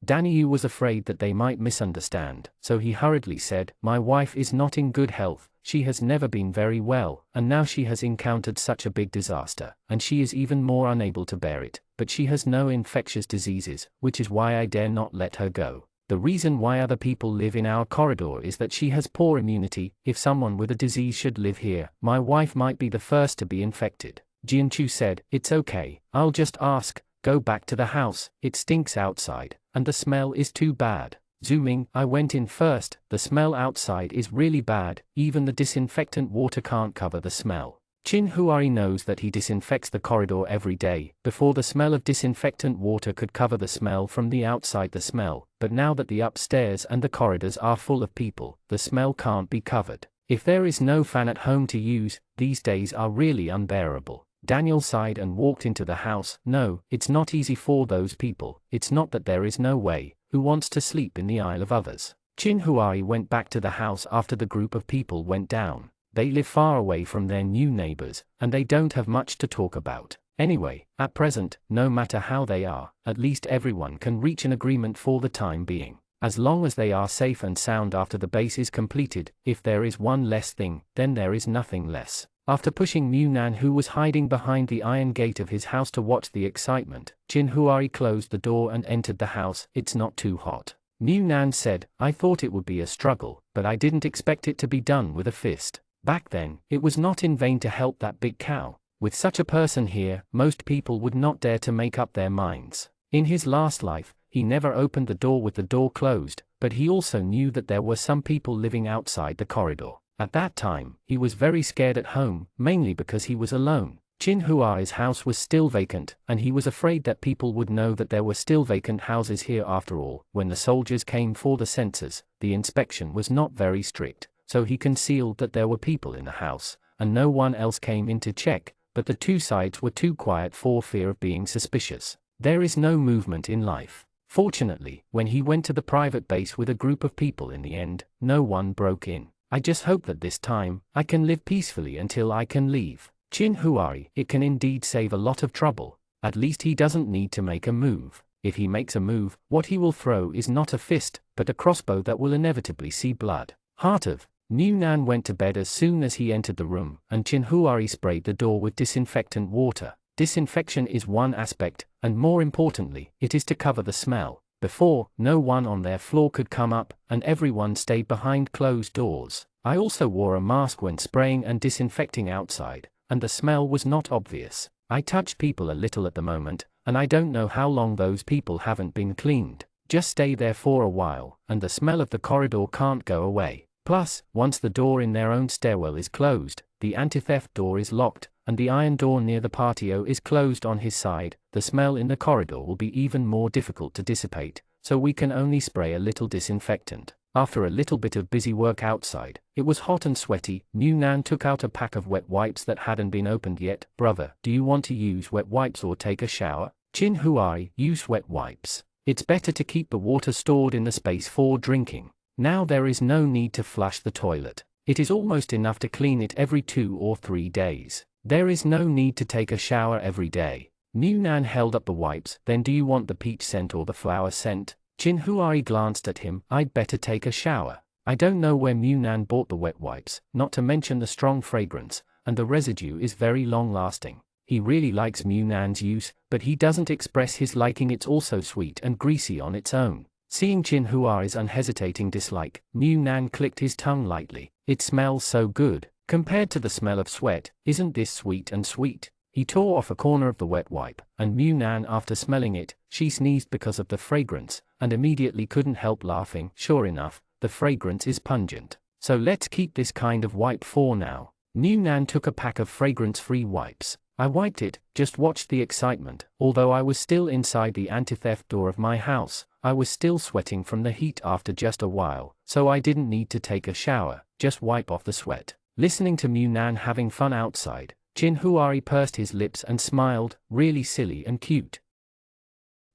Daniel was afraid that they might misunderstand, so he hurriedly said, my wife is not in good health, she has never been very well, and now she has encountered such a big disaster, and she is even more unable to bear it, but she has no infectious diseases, which is why I dare not let her go. The reason why other people live in our corridor is that she has poor immunity. If someone with a disease should live here, my wife might be the first to be infected. Jianchu said, it's okay, I'll just ask, go back to the house, it stinks outside, and the smell is too bad. Zhu Ming, I went in first, the smell outside is really bad, even the disinfectant water can't cover the smell. Qin Huari knows that he disinfects the corridor every day. Before, the smell of disinfectant water could cover the smell from the outside the smell, but now that the upstairs and the corridors are full of people, the smell can't be covered. If there is no fan at home to use, these days are really unbearable. Daniel sighed and walked into the house. No, it's not easy for those people. It's not that there is no way. Who wants to sleep in the Isle of Others? Qin Huari went back to the house after the group of people went down. They live far away from their new neighbors, and they don't have much to talk about. Anyway, at present, no matter how they are, at least everyone can reach an agreement for the time being. As long as they are safe and sound after the base is completed, if there is one less thing, then there is nothing less. After pushing Mu Nan, who was hiding behind the iron gate of his house to watch the excitement, Qin Huari closed the door and entered the house. It's not too hot. Mu Nan said, I thought it would be a struggle, but I didn't expect it to be done with a fist. Back then, it was not in vain to help that big cow. With such a person here, most people would not dare to make up their minds. In his last life, he never opened the door with the door closed, but he also knew that there were some people living outside the corridor. At that time, he was very scared at home, mainly because he was alone. Qin Huai's house was still vacant, and he was afraid that people would know that there were still vacant houses here after all. When the soldiers came for the census, the inspection was not very strict, so he concealed that there were people in the house, and no one else came in to check, but the two sides were too quiet for fear of being suspicious. There is no movement in life. Fortunately, when he went to the private base with a group of people in the end, no one broke in. I just hope that this time, I can live peacefully until I can leave. Qin Huari, it can indeed save a lot of trouble. At least he doesn't need to make a move. If he makes a move, what he will throw is not a fist, but a crossbow that will inevitably see blood. Heart of Mu Nan went to bed as soon as he entered the room, and Qin Huari sprayed the door with disinfectant water. Disinfection is one aspect, and more importantly, it is to cover the smell. Before, no one on their floor could come up, and everyone stayed behind closed doors. I also wore a mask when spraying and disinfecting outside, and the smell was not obvious. I touched people a little at the moment, and I don't know how long those people haven't been cleaned. Just stay there for a while, and the smell of the corridor can't go away. Plus, once the door in their own stairwell is closed, the anti-theft door is locked, and the iron door near the patio is closed on his side, the smell in the corridor will be even more difficult to dissipate, so we can only spray a little disinfectant. After a little bit of busy work outside, it was hot and sweaty. New Nan took out a pack of wet wipes that hadn't been opened yet. Brother, do you want to use wet wipes or take a shower? Chin Huai, use wet wipes. It's better to keep the water stored in the space for drinking. Now there is no need to flush the toilet. It is almost enough to clean it every 2 or 3 days. There is no need to take a shower every day. New Nan held up the wipes. Then do you want the peach scent or the flower scent? Chin Huai glanced at him. I'd better take a shower. I don't know where Mu Nan bought the wet wipes, not to mention the strong fragrance, and the residue is very long-lasting. He really likes Mu Nan's use, but he doesn't express his liking. It's also sweet and greasy on its own. Seeing Chin Huai's unhesitating dislike, Mu Nan clicked his tongue lightly. It smells so good. Compared to the smell of sweat, isn't this sweet and sweet? He tore off a corner of the wet wipe, and Mu Nan, after smelling it, she sneezed because of the fragrance, and immediately couldn't help laughing. Sure enough, the fragrance is pungent. So let's keep this kind of wipe for now. Mu Nan took a pack of fragrance-free wipes. I wiped it, just watched the excitement. Although I was still inside the anti-theft door of my house, I was still sweating from the heat after just a while, so I didn't need to take a shower, just wipe off the sweat. Listening to Mu Nan having fun outside, Chin Huai pursed his lips and smiled, really silly and cute.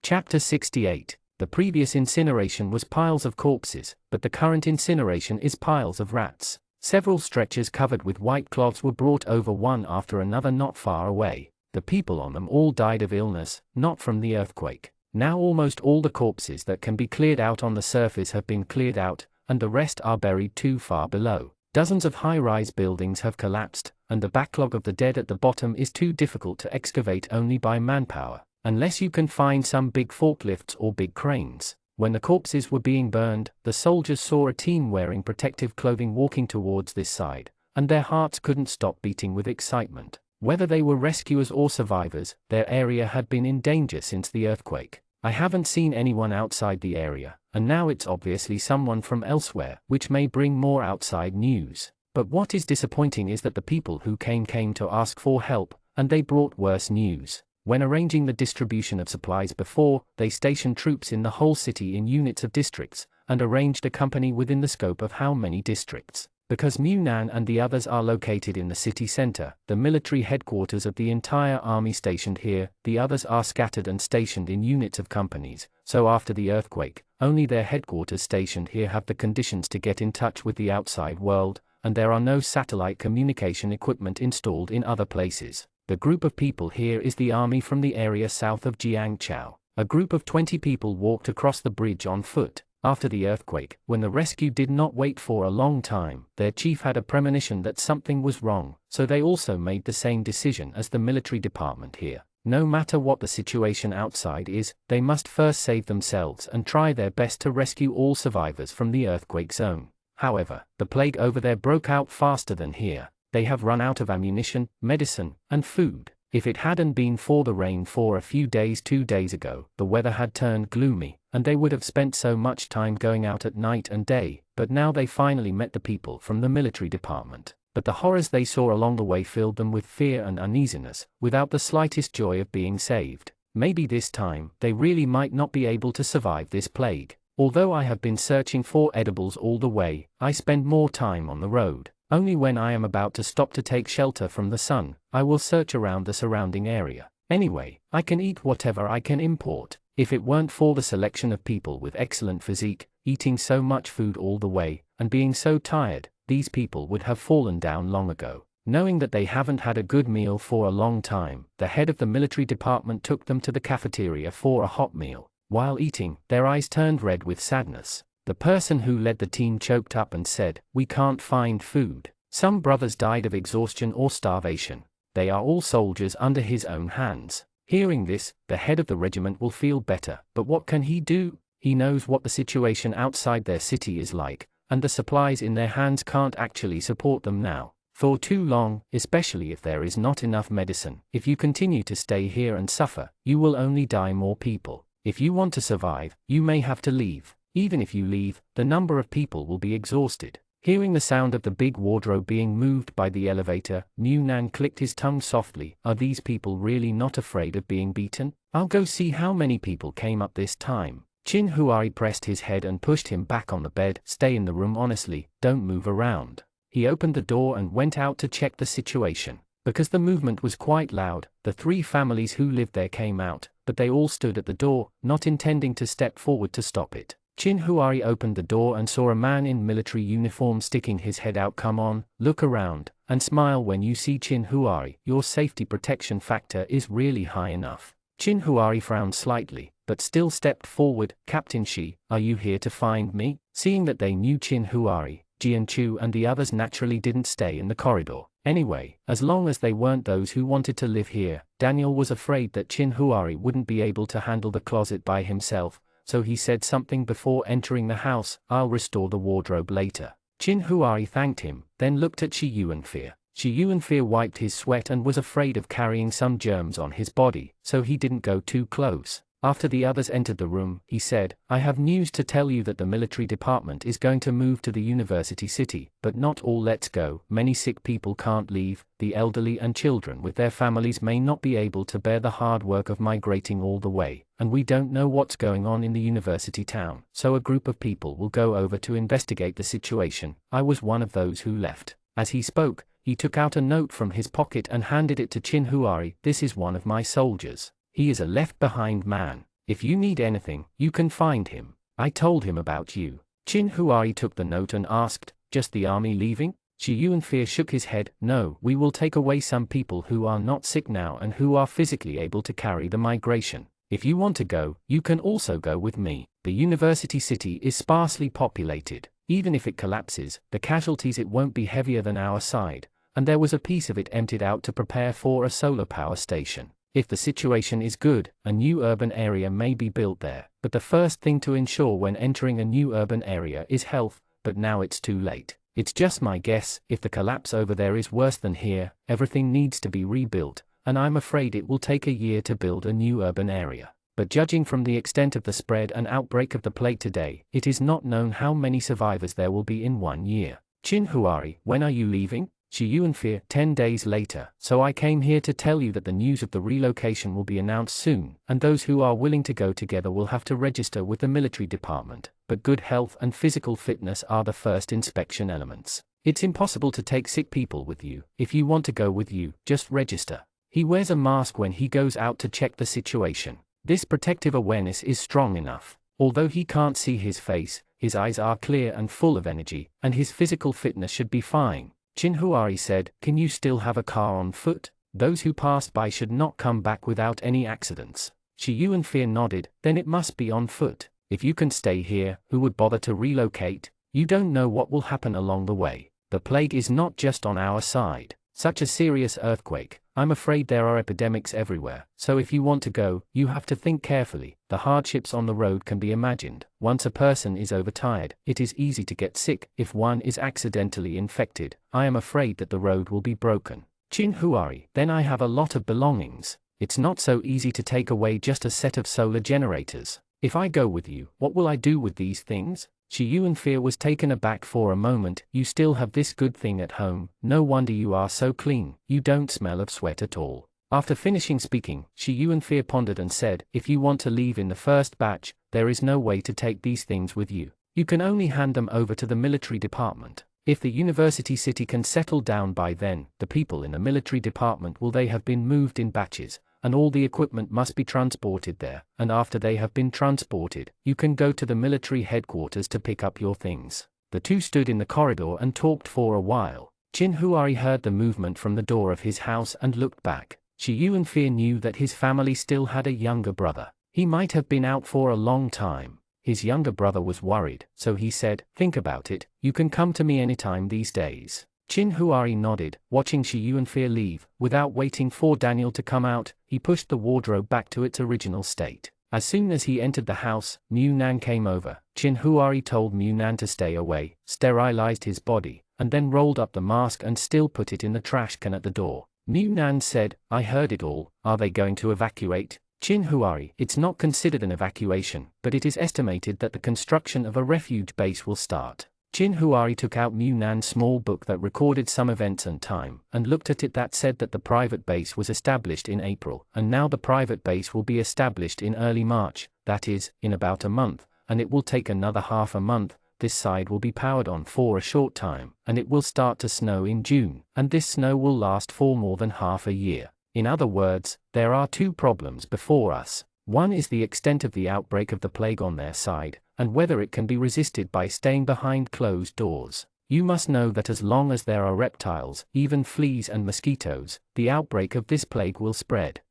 Chapter 68. The previous incineration was piles of corpses, but the current incineration is piles of rats. Several stretchers covered with white cloths were brought over one after another not far away. The people on them all died of illness, not from the earthquake. Now almost all the corpses that can be cleared out on the surface have been cleared out, and the rest are buried too far below. Dozens of high-rise buildings have collapsed, and the backlog of the dead at the bottom is too difficult to excavate only by manpower, unless you can find some big forklifts or big cranes. When the corpses were being burned, the soldiers saw a team wearing protective clothing walking towards this side, and their hearts couldn't stop beating with excitement. Whether they were rescuers or survivors, their area had been in danger since the earthquake. I haven't seen anyone outside the area, and now it's obviously someone from elsewhere, which may bring more outside news. But what is disappointing is that the people who came to ask for help, and they brought worse news. When arranging the distribution of supplies before, they stationed troops in the whole city in units of districts, and arranged a company within the scope of how many districts. Because Mu Nan and the others are located in the city center, the military headquarters of the entire army stationed here, the others are scattered and stationed in units of companies, so after the earthquake, only their headquarters stationed here have the conditions to get in touch with the outside world, and there are no satellite communication equipment installed in other places. The group of people here is the army from the area south of Jiangchao. A group of 20 people walked across the bridge on foot. After the earthquake, when the rescue did not wait for a long time, their chief had a premonition that something was wrong, so they also made the same decision as the military department here. No matter what the situation outside is, they must first save themselves and try their best to rescue all survivors from the earthquake zone. However, the plague over there broke out faster than here. They have run out of ammunition, medicine, and food. If it hadn't been for the rain for a few days 2 days ago, the weather had turned gloomy, and they would have spent so much time going out at night and day, but now they finally met the people from the military department. But the horrors they saw along the way filled them with fear and uneasiness, without the slightest joy of being saved. Maybe this time, they really might not be able to survive this plague. Although I have been searching for edibles all the way, I spend more time on the road. Only when I am about to stop to take shelter from the sun, I will search around the surrounding area. Anyway, I can eat whatever I can import. If it weren't for the selection of people with excellent physique, eating so much food all the way, and being so tired, these people would have fallen down long ago. Knowing that they haven't had a good meal for a long time, the head of the military department took them to the cafeteria for a hot meal. While eating, their eyes turned red with sadness. The person who led the team choked up and said, "We can't find food." Some brothers died of exhaustion or starvation. They are all soldiers under his own hands. Hearing this, the head of the regiment will feel better, but what can he do? He knows what the situation outside their city is like, and the supplies in their hands can't actually support them now. For too long, especially if there is not enough medicine. If you continue to stay here and suffer, you will only die more people. If you want to survive, you may have to leave. Even if you leave, the number of people will be exhausted. Hearing the sound of the big wardrobe being moved by the elevator, Mu Nan clicked his tongue softly. Are these people really not afraid of being beaten? I'll go see how many people came up this time. Chin Huari pressed his head and pushed him back on the bed. Stay in the room honestly, don't move around. He opened the door and went out to check the situation. Because the movement was quite loud, the 3 families who lived there came out, but they all stood at the door, not intending to step forward to stop it. Chin Huari opened the door and saw a man in military uniform sticking his head out. Come on, look around, and smile when you see Chin Huari. Your safety protection factor is really high enough. Chin Huari frowned slightly, but still stepped forward. Captain Shi, are you here to find me? Seeing that they knew Chin Huari, Jian Chu and the others naturally didn't stay in the corridor. Anyway, as long as they weren't those who wanted to live here, Daniel was afraid that Chin Huari wouldn't be able to handle the closet by himself, so he said something before entering the house. I'll restore the wardrobe later. Chin Huari thanked him, then looked at Shi Yuanfei. Shi Yuanfei wiped his sweat and was afraid of carrying some germs on his body, so he didn't go too close. After the others entered the room, he said, I have news to tell you that the military department is going to move to the university city, but not all. Let's go. Many sick people can't leave, the elderly and children with their families may not be able to bear the hard work of migrating all the way, and we don't know what's going on in the university town, so a group of people will go over to investigate the situation. I was one of those who left. As he spoke, he took out a note from his pocket and handed it to Chin Huari. This is one of my soldiers. He is a left-behind man. If you need anything, you can find him. I told him about you. Chin Huari took the note and asked, just the army leaving? Shi Yuanfei shook his head. No, we will take away some people who are not sick now and who are physically able to carry the migration. If you want to go, you can also go with me. The university city is sparsely populated. Even if it collapses, the casualties it won't be heavier than our side, and there was a piece of it emptied out to prepare for a solar power station. If the situation is good, a new urban area may be built there, but the first thing to ensure when entering a new urban area is health, but now it's too late. It's just my guess, if the collapse over there is worse than here, everything needs to be rebuilt, and I'm afraid it will take a year to build a new urban area. But judging from the extent of the spread and outbreak of the plague today, it is not known how many survivors there will be in 1 year. Chin Huari, when are you leaving? Shi Yuanfei, 10 days later. So I came here to tell you that the news of the relocation will be announced soon, and those who are willing to go together will have to register with the military department, but good health and physical fitness are the first inspection elements. It's impossible to take sick people with you. If you want to go with you, just register. He wears a mask when he goes out to check the situation. This protective awareness is strong enough. Although he can't see his face, his eyes are clear and full of energy, and his physical fitness should be fine. Chin Huari said, can you still have a car on foot? Those who passed by should not come back without any accidents. Shi Yuanfei nodded, then it must be on foot. If you can stay here, who would bother to relocate? You don't know what will happen along the way. The plague is not just on our side. Such a serious earthquake. I'm afraid there are epidemics everywhere, so if you want to go, you have to think carefully. The hardships on the road can be imagined. Once a person is overtired, it is easy to get sick. If one is accidentally infected, I am afraid that the road will be broken. Chin Huari, then I have a lot of belongings. It's not so easy to take away just a set of solar generators. If I go with you, what will I do with these things? Shi Yuanfei was taken aback for a moment. You still have this good thing at home. No wonder you are so clean. You don't smell of sweat at all. After finishing speaking, Shi Yuanfei pondered and said, if you want to leave in the first batch, there is no way to take these things with you. You can only hand them over to the military department. If the university city can settle down by then, the people in the military department will they have been moved in batches, and all the equipment must be transported there, and after they have been transported, you can go to the military headquarters to pick up your things. The two stood in the corridor and talked for a while. Chin Huari heard the movement from the door of his house and looked back. Shi Yuanfei knew that his family still had a younger brother. He might have been out for a long time. His younger brother was worried, so he said, think about it, you can come to me anytime these days. Chin Huari nodded, watching Shi Yuanfei leave. Without waiting for Daniel to come out, he pushed the wardrobe back to its original state. As soon as he entered the house, Mu Nan came over. Chin Huari told Mu Nan to stay away, sterilized his body, and then rolled up the mask and still put it in the trash can at the door. Mu Nan said, I heard it all. Are they going to evacuate? Chin Huari, it's not considered an evacuation, but it is estimated that the construction of a refuge base will start. Chin Huari took out Mu Nan's small book that recorded some events and time, and looked at it. That said that the private base was established in April, and now the private base will be established in early March, that is, in about a month, and it will take another half a month. This side will be powered on for a short time, and it will start to snow in June, and this snow will last for more than half a year. In other words, there are two problems before us. One is the extent of the outbreak of the plague on their side, and whether it can be resisted by staying behind closed doors. You must know that as long as there are reptiles, even fleas and mosquitoes, the outbreak of this plague will spread.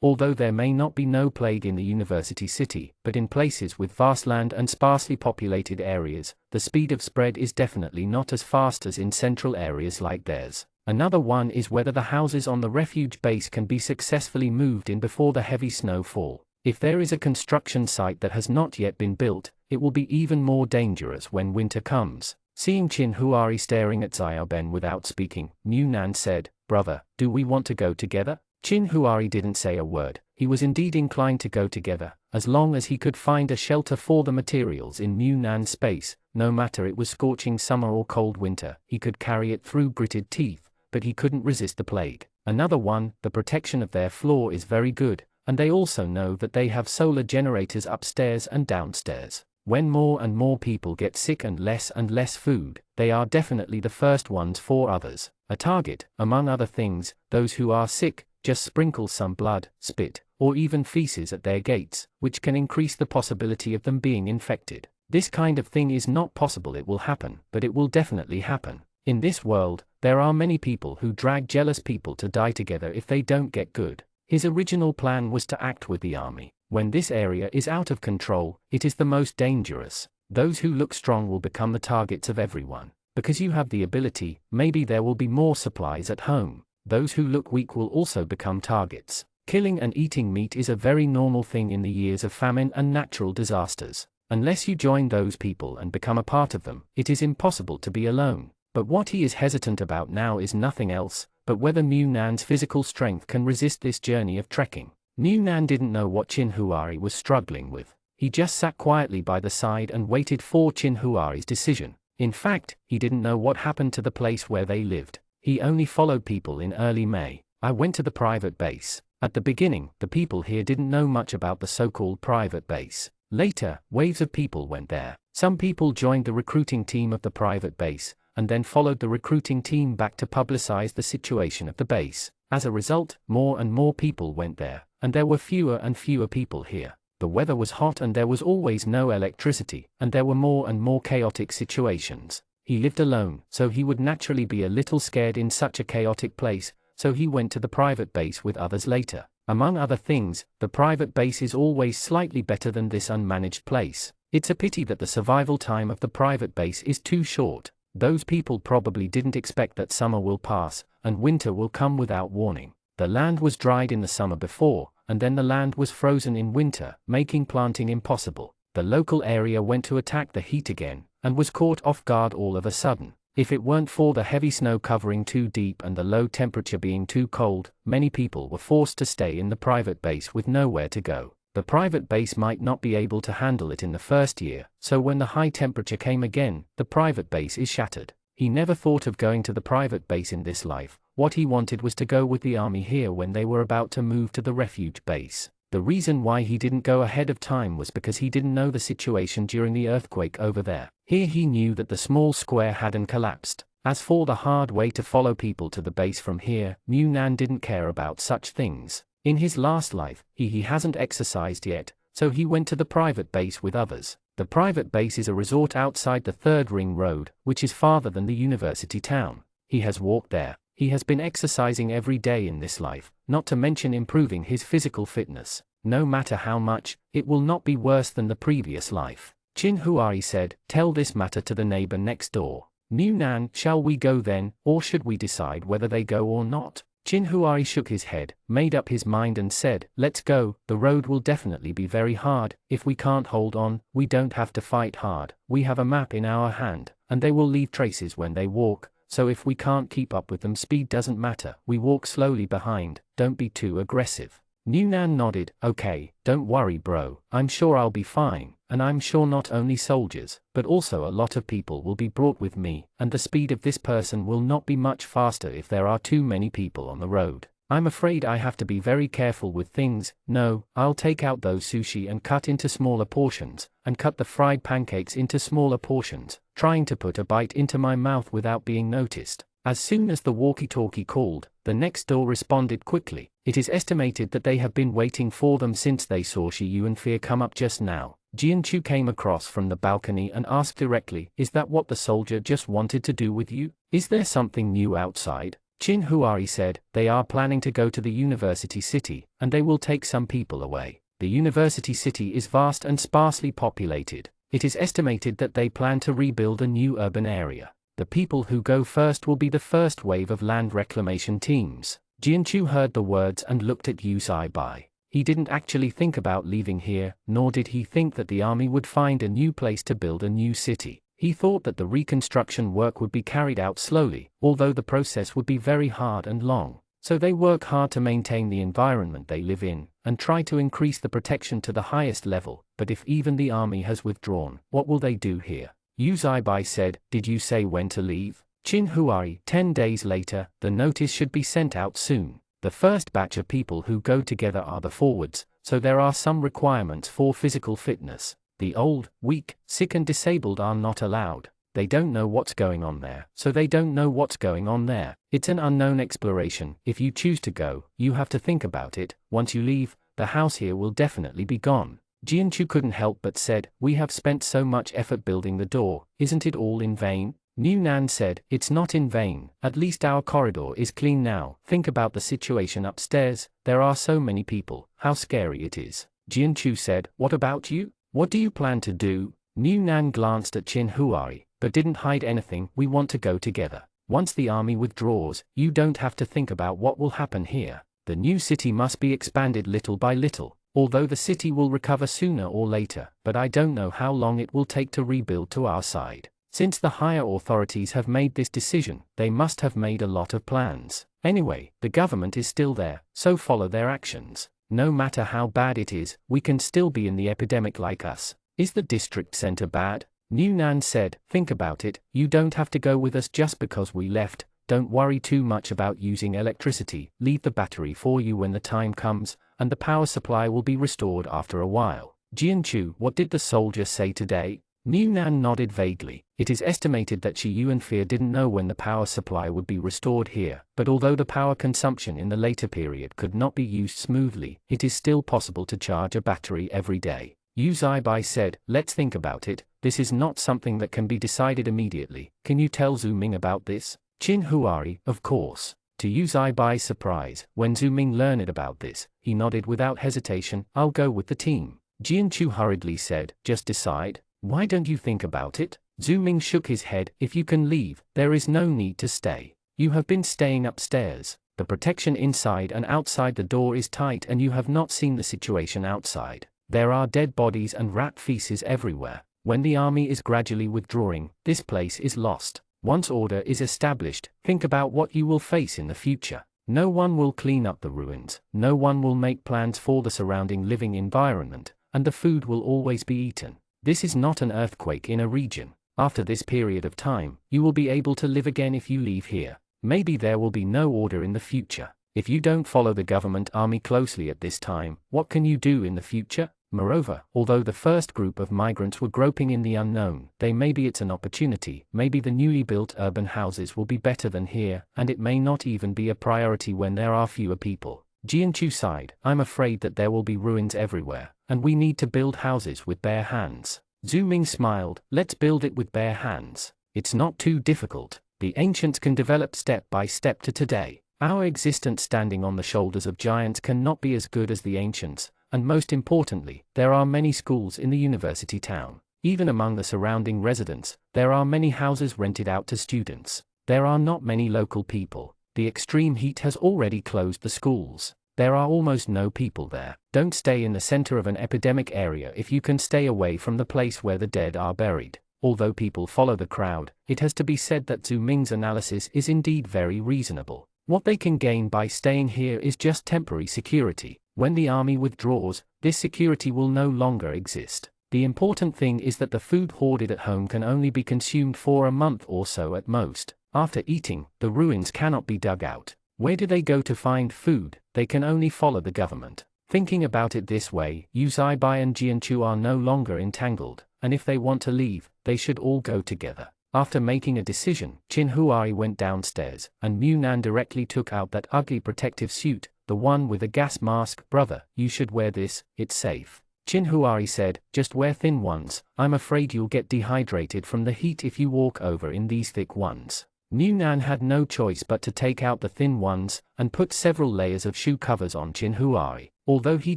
Although there may not be no plague in the university city, but in places with vast land and sparsely populated areas, the speed of spread is definitely not as fast as in central areas like theirs. Another one is whether the houses on the refuge base can be successfully moved in before the heavy snowfall. If there is a construction site that has not yet been built, it will be even more dangerous when winter comes. Seeing Chin Huari staring at Xiaoben without speaking, Mu Nan said, Brother, do we want to go together? Chin Huari didn't say a word. He was indeed inclined to go together, as long as he could find a shelter for the materials in Mu Nan's space. No matter it was scorching summer or cold winter, he could carry it through gritted teeth, but he couldn't resist the plague. Another one, the protection of their floor is very good, and they also know that they have solar generators upstairs and downstairs. When more and more people get sick and less food, they are definitely the first ones for others. A target, among other things, those who are sick. Just sprinkle some blood, spit, or even feces at their gates, which can increase the possibility of them being infected. This kind of thing is not possible it will happen, but it will definitely happen. In this world, there are many people who drag jealous people to die together if they don't get good. His original plan was to act with the army. When this area is out of control, it is the most dangerous. Those who look strong will become the targets of everyone. Because you have the ability, maybe there will be more supplies at home. Those who look weak will also become targets. Killing and eating meat is a very normal thing in the years of famine and natural disasters. Unless you join those people and become a part of them, it is impossible to be alone. But what he is hesitant about now is nothing else, but whether Mu Nan's physical strength can resist this journey of trekking. Mu Nan didn't know what Chin Huari was struggling with. He just sat quietly by the side and waited for Chin Huari's decision. In fact, he didn't know what happened to the place where they lived. He only followed people in early May. I went to the private base. At the beginning, the people here didn't know much about the so-called private base. Later, waves of people went there. Some people joined the recruiting team of the private base, and then followed the recruiting team back to publicize the situation of the base. As a result, more and more people went there, and there were fewer and fewer people here. The weather was hot and there was always no electricity, and there were more and more chaotic situations. He lived alone, so he would naturally be a little scared in such a chaotic place, so he went to the private base with others later. Among other things, the private base is always slightly better than this unmanaged place. It's a pity that the survival time of the private base is too short. Those people probably didn't expect that summer will pass, and winter will come without warning. The land was dried in the summer before, and then the land was frozen in winter, making planting impossible. The local area went to attack the heat again, and was caught off guard all of a sudden. If it weren't for the heavy snow covering too deep and the low temperature being too cold, many people were forced to stay in the private base with nowhere to go. The private base might not be able to handle it in the first year, so when the high temperature came again, the private base is shattered. He never thought of going to the private base in this life. What he wanted was to go with the army here when they were about to move to the refuge base. The reason why he didn't go ahead of time was because he didn't know the situation during the earthquake over there. Here he knew that the small square hadn't collapsed. As for the hard way to follow people to the base from here, Mu Nan didn't care about such things. In his last life, he hasn't exercised yet, so he went to the private base with others. The private base is a resort outside the Third Ring Road, which is farther than the university town. He has walked there. He has been exercising every day in this life, not to mention improving his physical fitness. No matter how much, it will not be worse than the previous life. Chin Huari said, "Tell this matter to the neighbor next door." Mu Nan, shall we go then, or should we decide whether they go or not? Chin Huai shook his head, made up his mind and said, let's go. The road will definitely be very hard. If we can't hold on, we don't have to fight hard. We have a map in our hand, and they will leave traces when they walk. So if we can't keep up with them, speed doesn't matter. We walk slowly behind, don't be too aggressive. Newnan nodded, okay, don't worry bro, I'm sure I'll be fine, and I'm sure not only soldiers, but also a lot of people will be brought with me, and the speed of this person will not be much faster if there are too many people on the road. I'm afraid I have to be very careful with things. No, I'll take out those sushi and cut into smaller portions, and cut the fried pancakes into smaller portions, trying to put a bite into my mouth without being noticed. As soon as the walkie-talkie called, the next door responded quickly. It is estimated that they have been waiting for them since they saw Shi Yuanfei come up just now. Jianchu came across from the balcony and asked directly, is that what the soldier just wanted to do with you? Is there something new outside? Chin Huari said, they are planning to go to the university city, and they will take some people away. The university city is vast and sparsely populated. It is estimated that they plan to rebuild a new urban area. The people who go first will be the first wave of land reclamation teams. Jianchu heard the words and looked at Yu Zaibai. He didn't actually think about leaving here, nor did he think that the army would find a new place to build a new city. He thought that the reconstruction work would be carried out slowly, although the process would be very hard and long. So they work hard to maintain the environment they live in, and try to increase the protection to the highest level. But if even the army has withdrawn, what will they do here? Yu Zaibai said, did you say when to leave? Chin Huari, 10 days later, the notice should be sent out soon. The first batch of people who go together are the forwards, so there are some requirements for physical fitness. The old, weak, sick and disabled are not allowed. They don't know what's going on there, so they don't know what's going on there. It's an unknown exploration. If you choose to go, you have to think about it. Once you leave, the house here will definitely be gone. Jianchu couldn't help but said, we have spent so much effort building the door, isn't it all in vain? Newnan said, it's not in vain, at least our corridor is clean now. Think about the situation upstairs, there are so many people, how scary it is. Jianchu said, what about you? What do you plan to do? Newnan glanced at Chin Huari, but didn't hide anything. We want to go together. Once the army withdraws, you don't have to think about what will happen here. The new city must be expanded little by little. Although the city will recover sooner or later, but I don't know how long it will take to rebuild to our side. Since the higher authorities have made this decision, they must have made a lot of plans. Anyway, the government is still there, so follow their actions. No matter how bad it is, we can still be in the epidemic like us. Is the district center bad? Newnan said, think about it, you don't have to go with us just because we left. Don't worry too much about using electricity, leave the battery for you when the time comes, and the power supply will be restored after a while. Jianchu, what did the soldier say today? Newnan nodded vaguely. It is estimated that Shi Yuanfei didn't know when the power supply would be restored here, but although the power consumption in the later period could not be used smoothly, it is still possible to charge a battery every day. Yu Zaibai said, let's think about it, this is not something that can be decided immediately. Can you tell Zhu Ming about this? Chin Huari, of course. To Yu Zaibai's surprise, when Zhu Ming learned about this, he nodded without hesitation, I'll go with the team. Jianchu hurriedly said, just decide. Why don't you think about it? Zhu Ming shook his head, if you can leave, there is no need to stay. You have been staying upstairs. The protection inside and outside the door is tight and you have not seen the situation outside. There are dead bodies and rat feces everywhere. When the army is gradually withdrawing, this place is lost. Once order is established, think about what you will face in the future. No one will clean up the ruins, no one will make plans for the surrounding living environment, and the food will always be eaten. This is not an earthquake in a region. After this period of time, you will be able to live again if you leave here. Maybe there will be no order in the future. If you don't follow the government army closely at this time, what can you do in the future? Moreover, although the first group of migrants were groping in the unknown, maybe it's an opportunity, maybe the newly built urban houses will be better than here, and it may not even be a priority when there are fewer people. Jianchu sighed, I'm afraid that there will be ruins everywhere, and we need to build houses with bare hands. Zhu Ming smiled, let's build it with bare hands. It's not too difficult. The ancients can develop step by step to today. Our existence standing on the shoulders of giants cannot be as good as the ancients. And most importantly, there are many schools in the university town. Even among the surrounding residents, there are many houses rented out to students. There are not many local people. The extreme heat has already closed the schools. There are almost no people there. Don't stay in the center of an epidemic area if you can stay away from the place where the dead are buried. Although people follow the crowd, it has to be said that Zhu Ming's analysis is indeed very reasonable. What they can gain by staying here is just temporary security. When the army withdraws, this security will no longer exist. The important thing is that the food hoarded at home can only be consumed for a month or so at most. After eating, the ruins cannot be dug out. Where do they go to find food? They can only follow the government. Thinking about it this way, Yu Zaibai and Jianchu are no longer entangled, and if they want to leave, they should all go together. After making a decision, Qin Huai went downstairs, and Mu Nan directly took out that ugly protective suit, the one with a gas mask. Brother, you should wear this, it's safe. Qin Huai said, just wear thin ones, I'm afraid you'll get dehydrated from the heat if you walk over in these thick ones. Mu Nan had no choice but to take out the thin ones, and put several layers of shoe covers on Qin Huai. Although he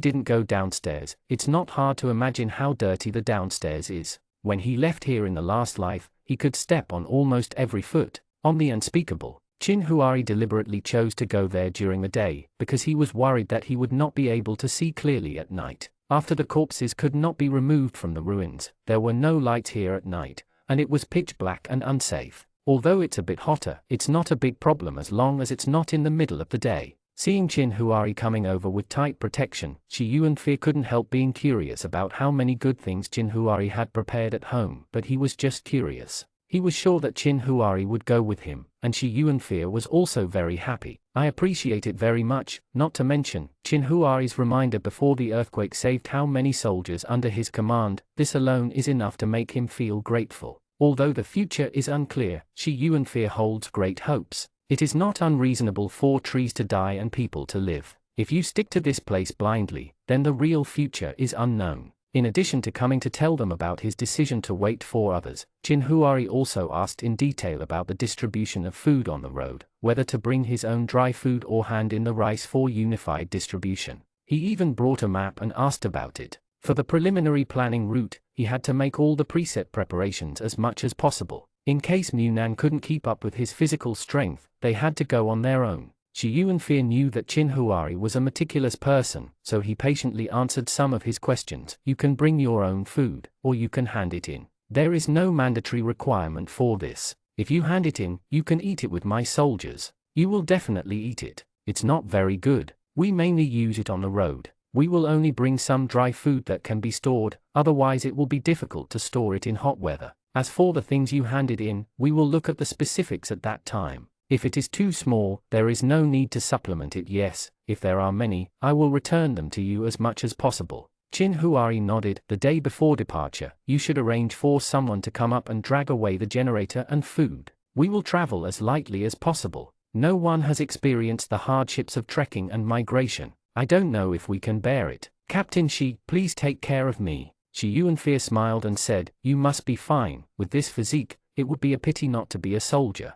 didn't go downstairs, it's not hard to imagine how dirty the downstairs is. When he left here in the last life, he could step on almost every foot. On the unspeakable, Qin Huai deliberately chose to go there during the day, because he was worried that he would not be able to see clearly at night. After the corpses could not be removed from the ruins, there were no lights here at night, and it was pitch black and unsafe. Although it's a bit hotter, it's not a big problem as long as it's not in the middle of the day. Seeing Qin Huai coming over with tight protection, Shi Yuanfei couldn't help being curious about how many good things Qin Huai had prepared at home, but he was just curious. He was sure that Qin Huai would go with him, and Shi Yuanfei was also very happy. I appreciate it very much, not to mention, Qin Huai's reminder before the earthquake saved how many soldiers under his command. This alone is enough to make him feel grateful. Although the future is unclear, Shi Yuanfei holds great hopes. It is not unreasonable for trees to die and people to live. If you stick to this place blindly, then the real future is unknown. In addition to coming to tell them about his decision to wait for others, Qin Huai also asked in detail about the distribution of food on the road, whether to bring his own dry food or hand in the rice for unified distribution. He even brought a map and asked about it. For the preliminary planning route, he had to make all the preset preparations as much as possible. In case Mu Nan couldn't keep up with his physical strength, they had to go on their own. Shi Yuanfei knew that Qin Huai was a meticulous person, so he patiently answered some of his questions. You can bring your own food, or you can hand it in. There is no mandatory requirement for this. If you hand it in, you can eat it with my soldiers. You will definitely eat it. It's not very good. We mainly use it on the road. We will only bring some dry food that can be stored, otherwise it will be difficult to store it in hot weather. As for the things you handed in, we will look at the specifics at that time. If it is too small, there is no need to supplement it. Yes, if there are many, I will return them to you as much as possible. Qin Huai nodded. The day before departure, you should arrange for someone to come up and drag away the generator and food. We will travel as lightly as possible. No one has experienced the hardships of trekking and migration. I don't know if we can bear it. Captain Shi, please take care of me. Shi Yuanfei smiled and said, you must be fine. With this physique, it would be a pity not to be a soldier.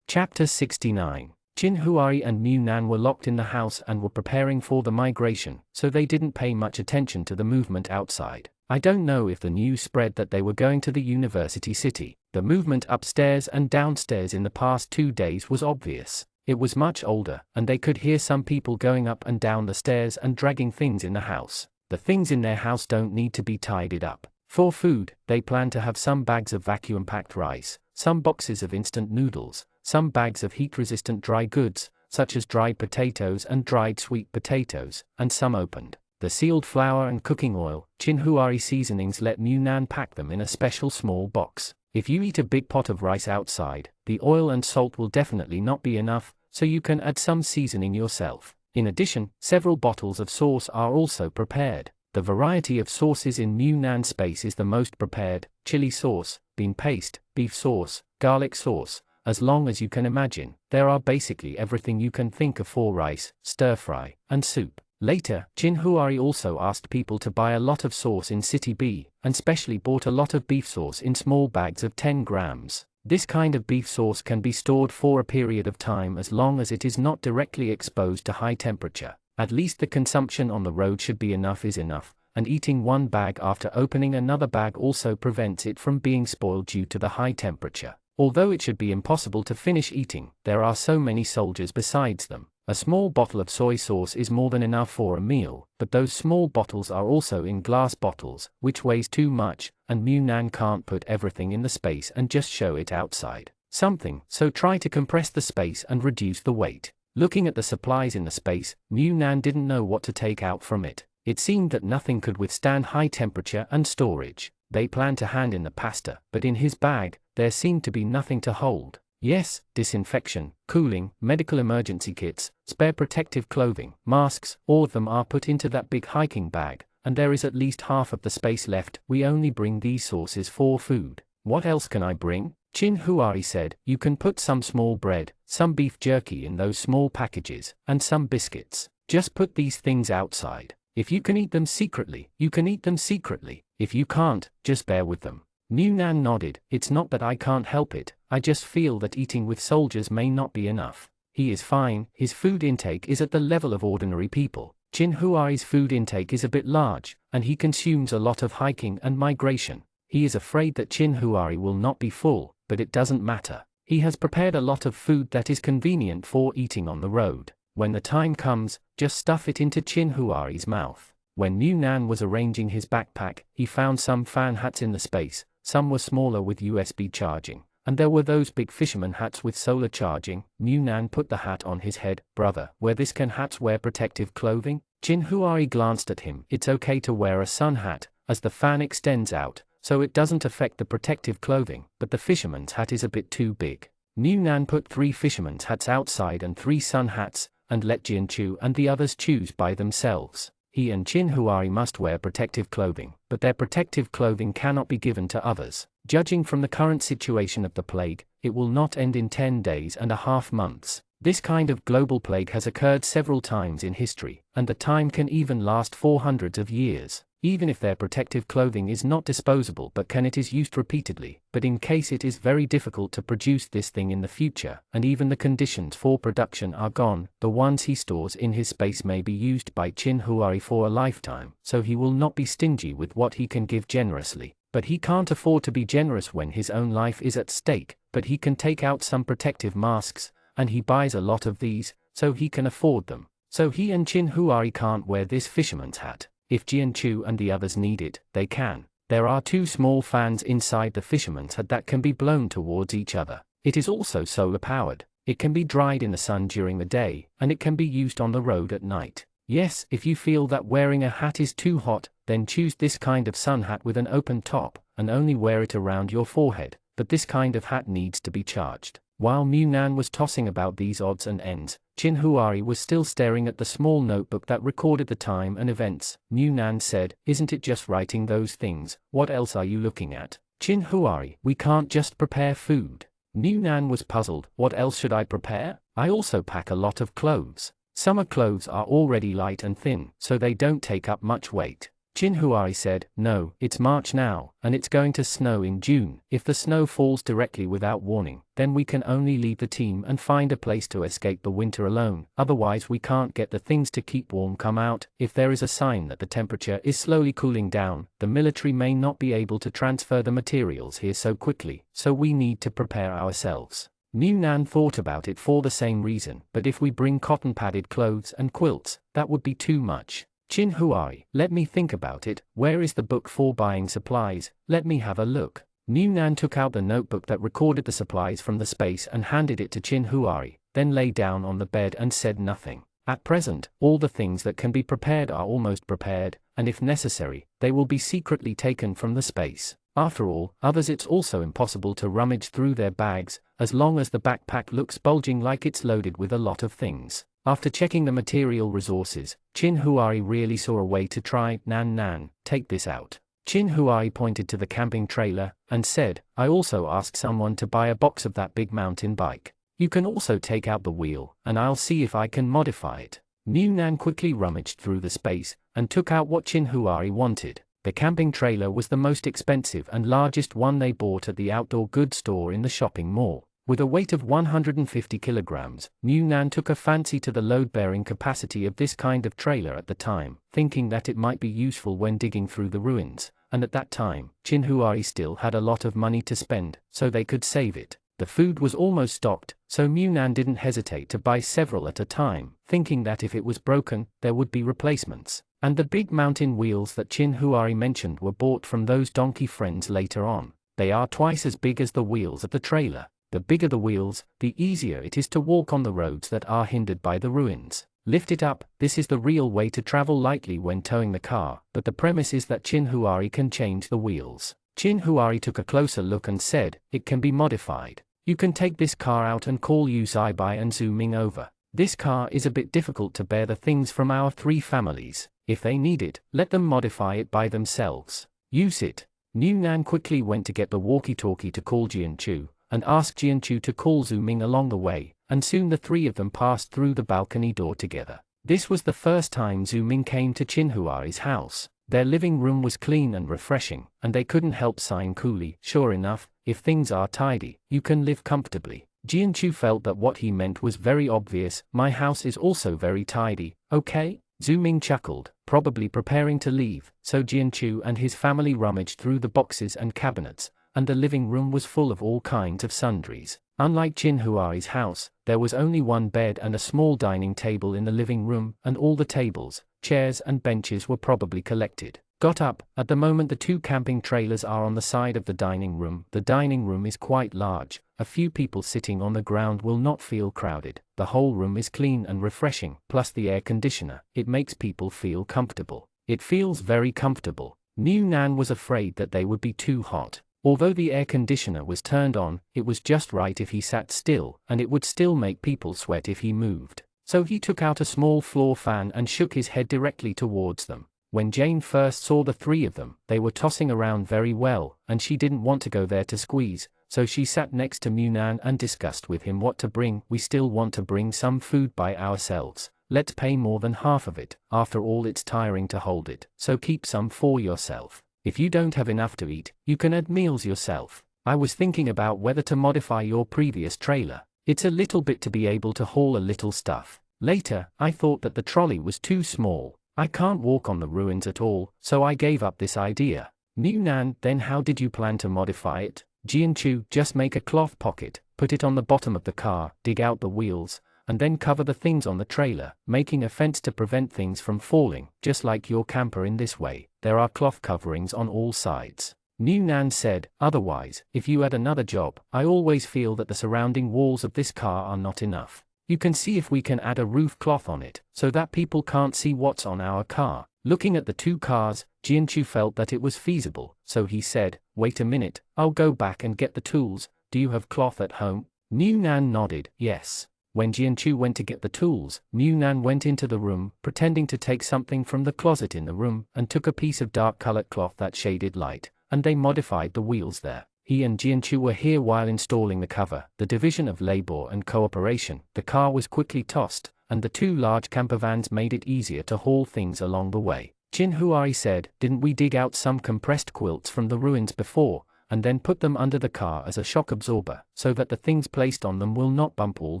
Chapter 69. Qin Huai and Mu Nan were locked in the house and were preparing for the migration, so they didn't pay much attention to the movement outside. I don't know if the news spread that they were going to the university city. The movement upstairs and downstairs in the past 2 days was obvious. It was much older, and they could hear some people going up and down the stairs and dragging things in the house. The things in their house don't need to be tidied up. For food, they plan to have some bags of vacuum-packed rice, some boxes of instant noodles, some bags of heat-resistant dry goods, such as dried potatoes and dried sweet potatoes, and some opened. The sealed flour and cooking oil. Qin Huai seasonings let Mu Nan pack them in a special small box. If you eat a big pot of rice outside, the oil and salt will definitely not be enough, so you can add some seasoning yourself. In addition, several bottles of sauce are also prepared. The variety of sauces in Mu Nan's space is the most prepared: chili sauce, bean paste, beef sauce, garlic sauce. As long as you can imagine, there are basically everything you can think of for rice, stir-fry, and soup. Later, Qin Huai also asked people to buy a lot of sauce in City B, and specially bought a lot of beef sauce in small bags of 10 grams. This kind of beef sauce can be stored for a period of time as long as it is not directly exposed to high temperature. At least the consumption on the road should be enough is enough, and eating one bag after opening another bag also prevents it from being spoiled due to the high temperature. Although it should be impossible to finish eating, there are so many soldiers besides them. A small bottle of soy sauce is more than enough for a meal, but those small bottles are also in glass bottles, which weighs too much, and Mu Nan can't put everything in the space and just show it outside something, so try to compress the space and reduce the weight. Looking at the supplies in the space, Mu Nan didn't know what to take out from it. It seemed that nothing could withstand high temperature and storage. They planned to hand in the pasta, but in his bag, there seemed to be nothing to hold. Yes, disinfection, cooling, medical emergency kits, spare protective clothing, masks, all of them are put into that big hiking bag, and there is at least half of the space left. We only bring these sources for food. What else can I bring? Chin Huari said, you can put some small bread, some beef jerky in those small packages, and some biscuits. Just put these things outside. If you can eat them secretly, you can eat them secretly. If you can't, just bear with them. Mu Nan nodded. It's not that I can't help it, I just feel that eating with soldiers may not be enough. He is fine, his food intake is at the level of ordinary people. Chin Huai's food intake is a bit large, and he consumes a lot of hiking and migration. He is afraid that Chin Huari will not be full, but it doesn't matter. He has prepared a lot of food that is convenient for eating on the road. When the time comes, just stuff it into Chin Huari's mouth. When Mu Nan was arranging his backpack, he found some fan hats in the space. Some were smaller with USB charging, and there were those big fisherman hats with solar charging. Mu Nan put the hat on his head. Brother, wear this. Can hats wear protective clothing? Chin Huari glanced at him. It's okay to wear a sun hat, as the fan extends out, so it doesn't affect the protective clothing, but the fisherman's hat is a bit too big. Mu Nan put 3 fisherman's hats outside and 3 sun hats, and let Jianchu and the others choose by themselves. He and Chin Huari must wear protective clothing, but their protective clothing cannot be given to others. Judging from the current situation of the plague, it will not end in 10 days and a half months. This kind of global plague has occurred several times in history, and the time can even last for hundreds of years. Even if their protective clothing is not disposable but it is used repeatedly, but in case it is very difficult to produce this thing in the future, and even the conditions for production are gone, the ones he stores in his space may be used by Chin Huari for a lifetime, so he will not be stingy with what he can give generously. But he can't afford to be generous when his own life is at stake, but he can take out some protective masks, and he buys a lot of these, so he can afford them. So he and Chin Huari can't wear this fisherman's hat. If Jianchu and the others need it, they can. There are 2 small fans inside the fisherman's hat that can be blown towards each other. It is also solar powered. It can be dried in the sun during the day, and it can be used on the road at night. Yes, if you feel that wearing a hat is too hot, then choose this kind of sun hat with an open top, and only wear it around your forehead, but this kind of hat needs to be charged. While Mu Nan was tossing about these odds and ends, Chin Huari was still staring at the small notebook that recorded the time and events. Mu Nan said, isn't it just writing those things? What else are you looking at? Chin Huari, we can't just prepare food. Mu Nan was puzzled. What else should I prepare? I also pack a lot of clothes. Summer clothes are already light and thin, so they don't take up much weight. Chin Huari said, no, it's March now, and it's going to snow in June. If the snow falls directly without warning, then we can only leave the team and find a place to escape the winter alone. Otherwise we can't get the things to keep warm come out. If there is a sign that the temperature is slowly cooling down, the military may not be able to transfer the materials here so quickly, so we need to prepare ourselves. Mu Nan thought about it for the same reason, but if we bring cotton padded clothes and quilts, that would be too much. Chin Huari, let me think about it. Where is the book for buying supplies? Let me have a look. Mu Nan took out the notebook that recorded the supplies from the space and handed it to Chin Huari, then lay down on the bed and said nothing. At present, all the things that can be prepared are almost prepared, and if necessary, they will be secretly taken from the space. After all, others it's also impossible to rummage through their bags, as long as the backpack looks bulging like it's loaded with a lot of things. After checking the material resources, Chin Huari really saw a way to try. Nan, take this out. Chin Huari pointed to the camping trailer, and said, I also asked someone to buy a box of that big mountain bike. You can also take out the wheel, and I'll see if I can modify it. Mu Nan quickly rummaged through the space, and took out what Chin Huari wanted. The camping trailer was the most expensive and largest one they bought at the outdoor goods store in the shopping mall. With a weight of 150 kilograms, Mu Nan took a fancy to the load-bearing capacity of this kind of trailer at the time, thinking that it might be useful when digging through the ruins, and at that time, Chin Huari still had a lot of money to spend, so they could save it. The food was almost stocked, so Munan didn't hesitate to buy several at a time, thinking that if it was broken, there would be replacements. And the big mountain wheels that Chin Huari mentioned were bought from those donkey friends later on. They are twice as big as the wheels of the trailer. The bigger the wheels, the easier it is to walk on the roads that are hindered by the ruins. Lift it up. This is the real way to travel lightly when towing the car, but the premise is that Chin Huari can change the wheels. Chin Huari took a closer look and said, it can be modified. You can take this car out and call Yu Zaibai and Zhu Ming over. This car is a bit difficult to bear the things from our 3 families. If they need it, let them modify it by themselves. Use it. Munan quickly went to get the walkie-talkie to call Jianchu, and asked Jianchu to call Zhu Ming along the way, and soon the 3 of them passed through the balcony door together. This was the first time Zhu Ming came to Chin Huari's house. Their living room was clean and refreshing, and they couldn't help sighing coolly. Sure enough, if things are tidy, you can live comfortably. Jianchu felt that what he meant was very obvious. My house is also very tidy, okay? Zhu Ming chuckled, probably preparing to leave, so Jianchu and his family rummaged through the boxes and cabinets, and the living room was full of all kinds of sundries. Unlike Chin Huari's house, there was only one bed and a small dining table in the living room, and all the tables, chairs and benches were probably collected. Got up. At the moment the 2 camping trailers are on the side of the dining room. The dining room is quite large. A few people sitting on the ground will not feel crowded. The whole room is clean and refreshing, plus the air conditioner. It makes people feel comfortable. It feels very comfortable. Munan was afraid that they would be too hot. Although the air conditioner was turned on, it was just right if he sat still, and it would still make people sweat if he moved. So he took out a small floor fan and shook his head directly towards them. When Jane first saw the 3 of them, they were tossing around very well, and she didn't want to go there to squeeze, so she sat next to Munan and discussed with him what to bring. We still want to bring some food by ourselves. Let's pay more than half of it. After all, it's tiring to hold it, so keep some for yourself. If you don't have enough to eat, you can add meals yourself. I was thinking about whether to modify your previous trailer. It's a little bit to be able to haul a little stuff. Later, I thought that the trolley was too small. I can't walk on the ruins at all, so I gave up this idea. Munan, then how did you plan to modify it? Jianchu, just make a cloth pocket, put it on the bottom of the car, dig out the wheels, and then cover the things on the trailer, making a fence to prevent things from falling, just like your camper in this way. There are cloth coverings on all sides. Munan said, otherwise, if you add another job, I always feel that the surrounding walls of this car are not enough. You can see if we can add a roof cloth on it, so that people can't see what's on our car. Looking at the 2 cars, Jianchu felt that it was feasible, so he said, wait a minute, I'll go back and get the tools. Do you have cloth at home? Munan nodded, yes. When Jianchu went to get the tools, Munan went into the room, pretending to take something from the closet in the room, and took a piece of dark-colored cloth that shaded light, and they modified the wheels there. He and Jianchu were here while installing the cover, the division of labor and cooperation. The car was quickly tossed, and the 2 large camper vans made it easier to haul things along the way. Chin Huari said, didn't we dig out some compressed quilts from the ruins before, and then put them under the car as a shock absorber, so that the things placed on them will not bump all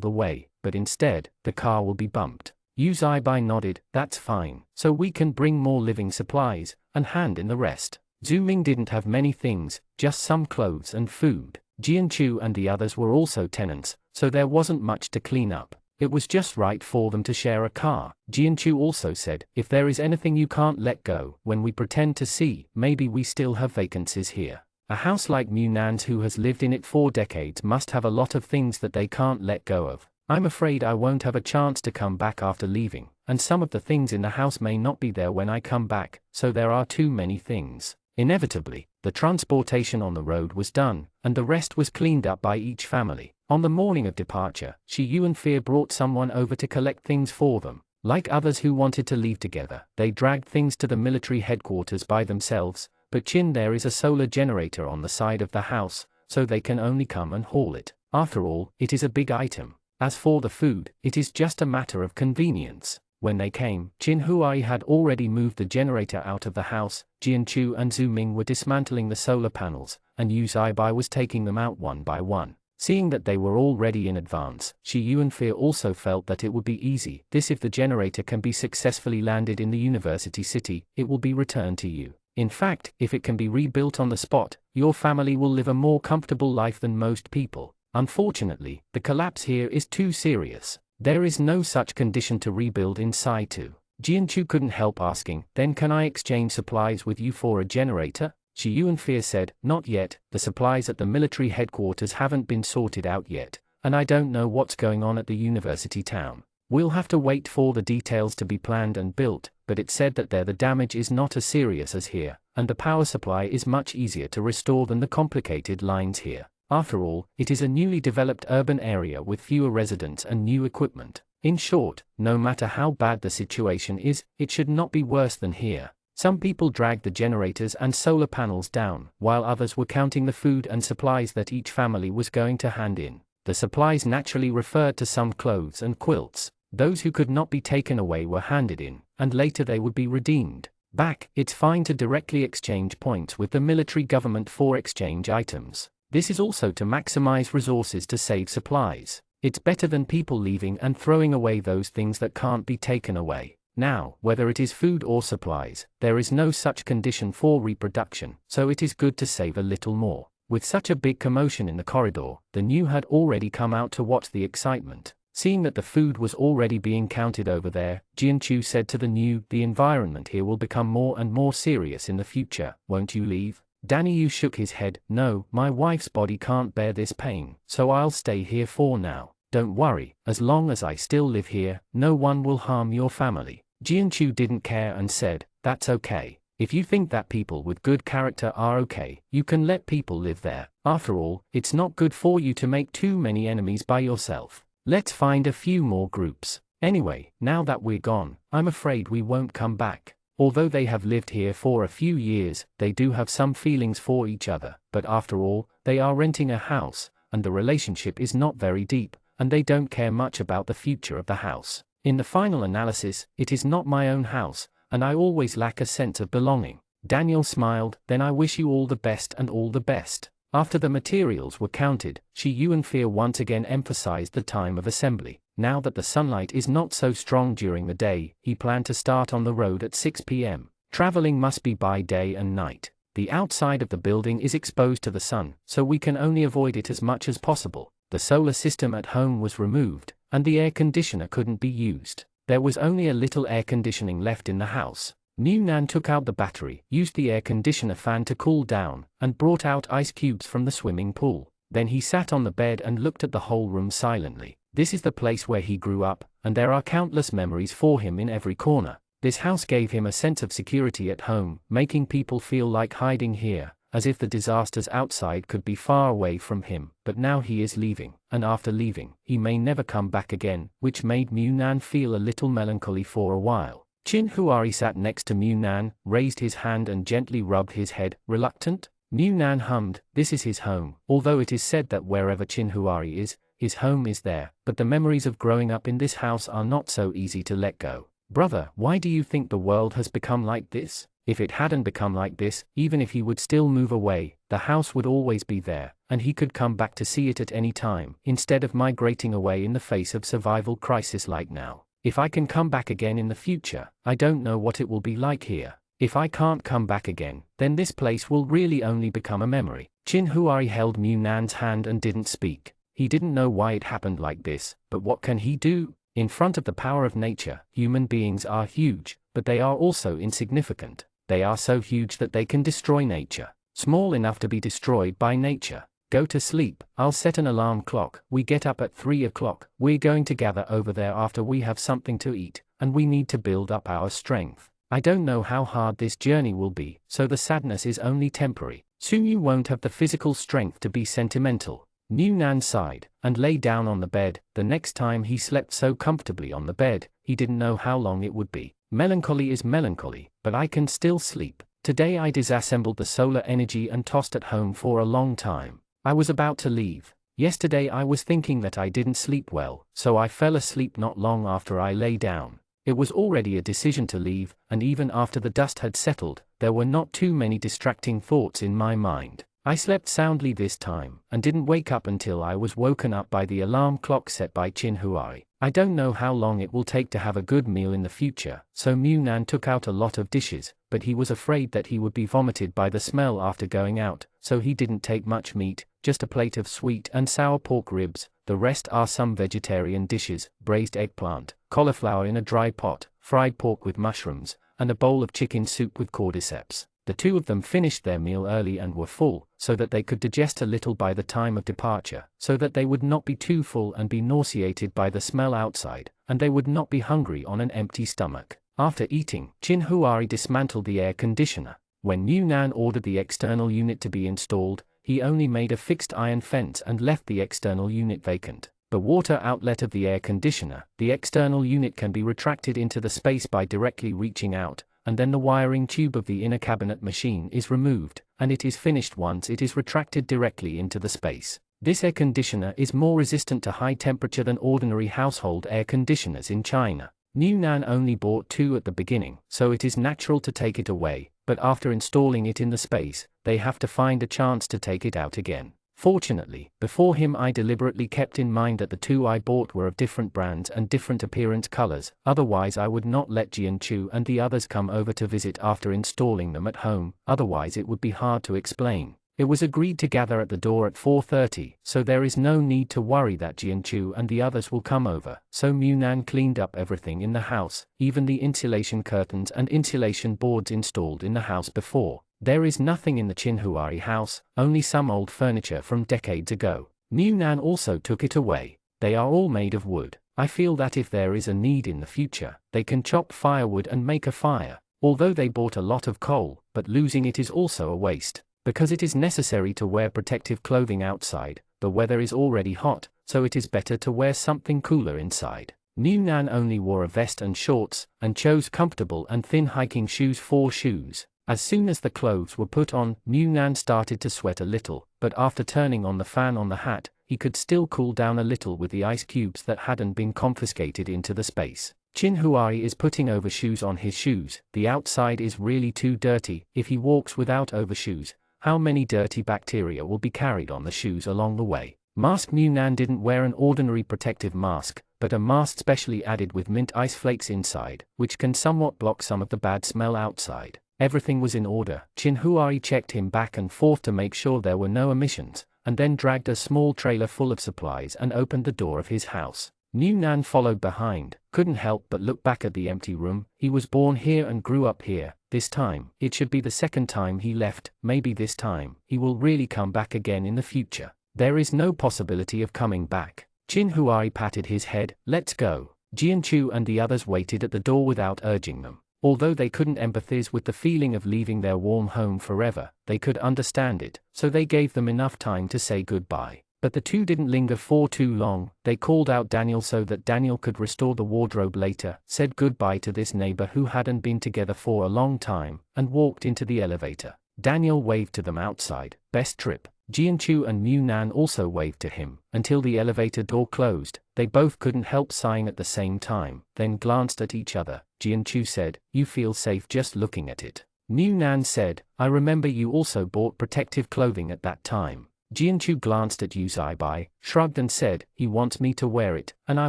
the way, but instead, the car will be bumped? Yu Zaibai nodded, that's fine, so we can bring more living supplies, and hand in the rest. Zhu Ming didn't have many things, just some clothes and food. Jianchu and the others were also tenants, so there wasn't much to clean up. It was just right for them to share a car. Jianchu also said, if there is anything you can't let go, when we pretend to see, maybe we still have vacancies here. A house like Munan's who has lived in it 4 decades must have a lot of things that they can't let go of. I'm afraid I won't have a chance to come back after leaving, and some of the things in the house may not be there when I come back, so there are too many things. Inevitably, the transportation on the road was done, and the rest was cleaned up by each family. On the morning of departure, Shi Yuanfei brought someone over to collect things for them. Like others who wanted to leave together, they dragged things to the military headquarters by themselves, but Chin, there is a solar generator on the side of the house, so they can only come and haul it. After all, it is a big item. As for the food, it is just a matter of convenience. When they came, Chin Huai had already moved the generator out of the house. Jianchu and Zhu Ming were dismantling the solar panels, and Yu Zaibai was taking them out one by one. Seeing that they were all ready in advance, Shi Yuanfei also felt that it would be easy. If the generator can be successfully landed in the university city, it will be returned to you. In fact, if it can be rebuilt on the spot, your family will live a more comfortable life than most people. Unfortunately, the collapse here is too serious. There is no such condition to rebuild in situ. Jianchu couldn't help asking, then can I exchange supplies with you for a generator? Shi Yuanfei said, not yet, the supplies at the military headquarters haven't been sorted out yet, and I don't know what's going on at the university town. We'll have to wait for the details to be planned and built, but it's said that there the damage is not as serious as here, and the power supply is much easier to restore than the complicated lines here. After all, it is a newly developed urban area with fewer residents and new equipment. In short, no matter how bad the situation is, it should not be worse than here. Some people dragged the generators and solar panels down, while others were counting the food and supplies that each family was going to hand in. The supplies naturally referred to some clothes and quilts. Those who could not be taken away were handed in, and later they would be redeemed back. It's fine to directly exchange points with the military government for exchange items. This is also to maximize resources to save supplies. It's better than people leaving and throwing away those things that can't be taken away. Now, whether it is food or supplies, there is no such condition for reproduction, so it is good to save a little more. With such a big commotion in the corridor, the new had already come out to watch the excitement. Seeing that the food was already being counted over there, Jianchu said to the new, the environment here will become more and more serious in the future, won't you leave? Danny Yu shook his head, no, my wife's body can't bear this pain, so I'll stay here for now. Don't worry, as long as I still live here, no one will harm your family. Jianchu didn't care and said, that's okay. If you think that people with good character are okay, you can let people live there. After all, it's not good for you to make too many enemies by yourself. Let's find a few more groups. Anyway, now that we're gone, I'm afraid we won't come back. Although they have lived here for a few years, they do have some feelings for each other, but after all, they are renting a house, and the relationship is not very deep, and they don't care much about the future of the house. In the final analysis, it is not my own house, and I always lack a sense of belonging. Daniel smiled, then I wish you all the best and all the best. After the materials were counted, Shi Yuanfei once again emphasized the time of assembly. Now that the sunlight is not so strong during the day, he planned to start on the road at 6 p.m. Traveling must be by day and night. The outside of the building is exposed to the sun, so we can only avoid it as much as possible. The solar system at home was removed, and the air conditioner couldn't be used. There was only a little air conditioning left in the house. Nan took out the battery, used the air conditioner fan to cool down, and brought out ice cubes from the swimming pool. Then he sat on the bed and looked at the whole room silently. This is the place where he grew up, and there are countless memories for him in every corner. This house gave him a sense of security at home, making people feel like hiding here, as if the disasters outside could be far away from him. But now he is leaving, and after leaving, he may never come back again, which made Nan feel a little melancholy for a while. Chin Huari sat next to Nan, raised his hand and gently rubbed his head, reluctant. Nan hummed, this is his home, although it is said that wherever Chin Huari is, his home is there, but the memories of growing up in this house are not so easy to let go. Brother, why do you think the world has become like this? If it hadn't become like this, even if he would still move away, the house would always be there, and he could come back to see it at any time, instead of migrating away in the face of survival crisis like now. If I can come back again in the future, I don't know what it will be like here. If I can't come back again, then this place will really only become a memory. Chin Huari held Nan's hand and didn't speak. He didn't know why it happened like this, but what can he do? In front of the power of nature, human beings are huge, but they are also insignificant. They are so huge that they can destroy nature. Small enough to be destroyed by nature. Go to sleep, I'll set an alarm clock. We get up at 3 o'clock. We're going to gather over there after we have something to eat, and we need to build up our strength. I don't know how hard this journey will be, so the sadness is only temporary. Soon you won't have the physical strength to be sentimental. Nan sighed, and lay down on the bed. The next time he slept so comfortably on the bed, he didn't know how long it would be. Melancholy is melancholy, but I can still sleep. Today I disassembled the solar energy and tossed at home for a long time. I was about to leave. Yesterday I was thinking that I didn't sleep well, so I fell asleep not long after I lay down. It was already a decision to leave, and even after the dust had settled, there were not too many distracting thoughts in my mind. I slept soundly this time, and didn't wake up until I was woken up by the alarm clock set by Chin Huari. I don't know how long it will take to have a good meal in the future, so Mu Nan took out a lot of dishes, but he was afraid that he would be vomited by the smell after going out, so he didn't take much meat, just a plate of sweet and sour pork ribs. The rest are some vegetarian dishes: braised eggplant, cauliflower in a dry pot, fried pork with mushrooms, and a bowl of chicken soup with cordyceps. The two of them finished their meal early and were full, so that they could digest a little by the time of departure, so that they would not be too full and be nauseated by the smell outside, and they would not be hungry on an empty stomach. After eating, Chin Huari dismantled the air conditioner. When Mu Nan ordered the external unit to be installed, he only made a fixed iron fence and left the external unit vacant. The water outlet of the air conditioner, the external unit, can be retracted into the space by directly reaching out, and then the wiring tube of the inner cabinet machine is removed, and it is finished once it is retracted directly into the space. This air conditioner is more resistant to high temperature than ordinary household air conditioners in China. Mu Nan only bought 2 at the beginning, so it is natural to take it away, but after installing it in the space, they have to find a chance to take it out again. Fortunately, before him I deliberately kept in mind that the 2 I bought were of different brands and different appearance colors, otherwise I would not let Jianchu and the others come over to visit after installing them at home, otherwise it would be hard to explain. It was agreed to gather at the door at 4:30, so there is no need to worry that Jianchu and the others will come over. So Mu Nan cleaned up everything in the house, even the insulation curtains and insulation boards installed in the house before. There is nothing in the Chinhuari house, only some old furniture from decades ago. Mu Nan also took it away. They are all made of wood. I feel that if there is a need in the future, they can chop firewood and make a fire. Although they bought a lot of coal, but losing it is also a waste. Because it is necessary to wear protective clothing outside, the weather is already hot, so it is better to wear something cooler inside. Mu Nan only wore a vest and shorts, and chose comfortable and thin hiking shoes. 4 shoes. As soon as the clothes were put on, Mu Nan started to sweat a little, but after turning on the fan on the hat, he could still cool down a little with the ice cubes that hadn't been confiscated into the space. Chin Huari is putting overshoes on his shoes. The outside is really too dirty. If he walks without overshoes, how many dirty bacteria will be carried on the shoes along the way? Mask. Mu Nan didn't wear an ordinary protective mask, but a mask specially added with mint ice flakes inside, which can somewhat block some of the bad smell outside. Everything was in order. Chin Huari checked him back and forth to make sure there were no omissions, and then dragged a small trailer full of supplies and opened the door of his house. Mu Nan followed behind, couldn't help but look back at the empty room. He was born here and grew up here. This time, it should be the second time he left. Maybe this time, he will really come back again in the future. There is no possibility of coming back. Chin Huari patted his head. Let's go. Jianchu and the others waited at the door without urging them. Although they couldn't empathize with the feeling of leaving their warm home forever, they could understand it, so they gave them enough time to say goodbye. But the 2 didn't linger for too long. They called out Daniel so that Daniel could restore the wardrobe later, said goodbye to this neighbor who hadn't been together for a long time, and walked into the elevator. Daniel waved to them outside. Best trip. Jianchu and Mu Nan also waved to him, until the elevator door closed. They both couldn't help sighing at the same time, then glanced at each other. Jianchu said, "You feel safe just looking at it." Mu Nan said, "I remember you also bought protective clothing at that time." Jianchu glanced at Yu Zaibai, shrugged and said, "He wants me to wear it, and I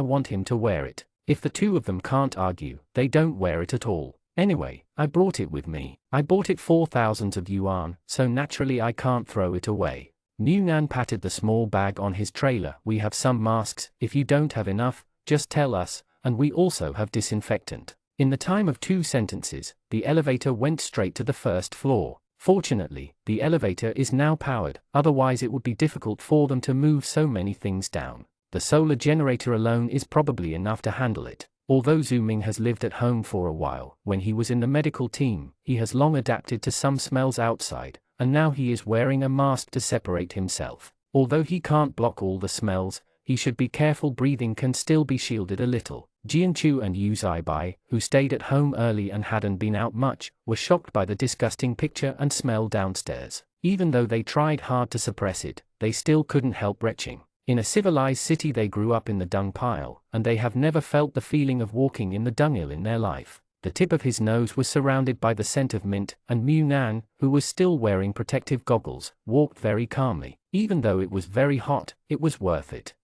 want him to wear it. If the 2 of them can't argue, they don't wear it at all. Anyway, I brought it with me. I bought it for thousands of yuan, so naturally I can't throw it away." Mu Nan patted the small bag on his trailer. "We have some masks. If you don't have enough, just tell us, and we also have disinfectant." In the time of 2 sentences, the elevator went straight to the first floor. Fortunately, the elevator is now powered, otherwise it would be difficult for them to move so many things down. The solar generator alone is probably enough to handle it. Although Zhu Ming has lived at home for a while, when he was in the medical team, he has long adapted to some smells outside, and now he is wearing a mask to separate himself. Although he can't block all the smells, he should be careful. Breathing can still be shielded a little. Jianchu and Yu Zaibai, who stayed at home early and hadn't been out much, were shocked by the disgusting picture and smell downstairs. Even though they tried hard to suppress it, they still couldn't help retching. In a civilized city they grew up in the dung pile, and they have never felt the feeling of walking in the dunghill in their life. The tip of his nose was surrounded by the scent of mint, and Mu Nan, who was still wearing protective goggles, walked very calmly. Even though it was very hot, it was worth it.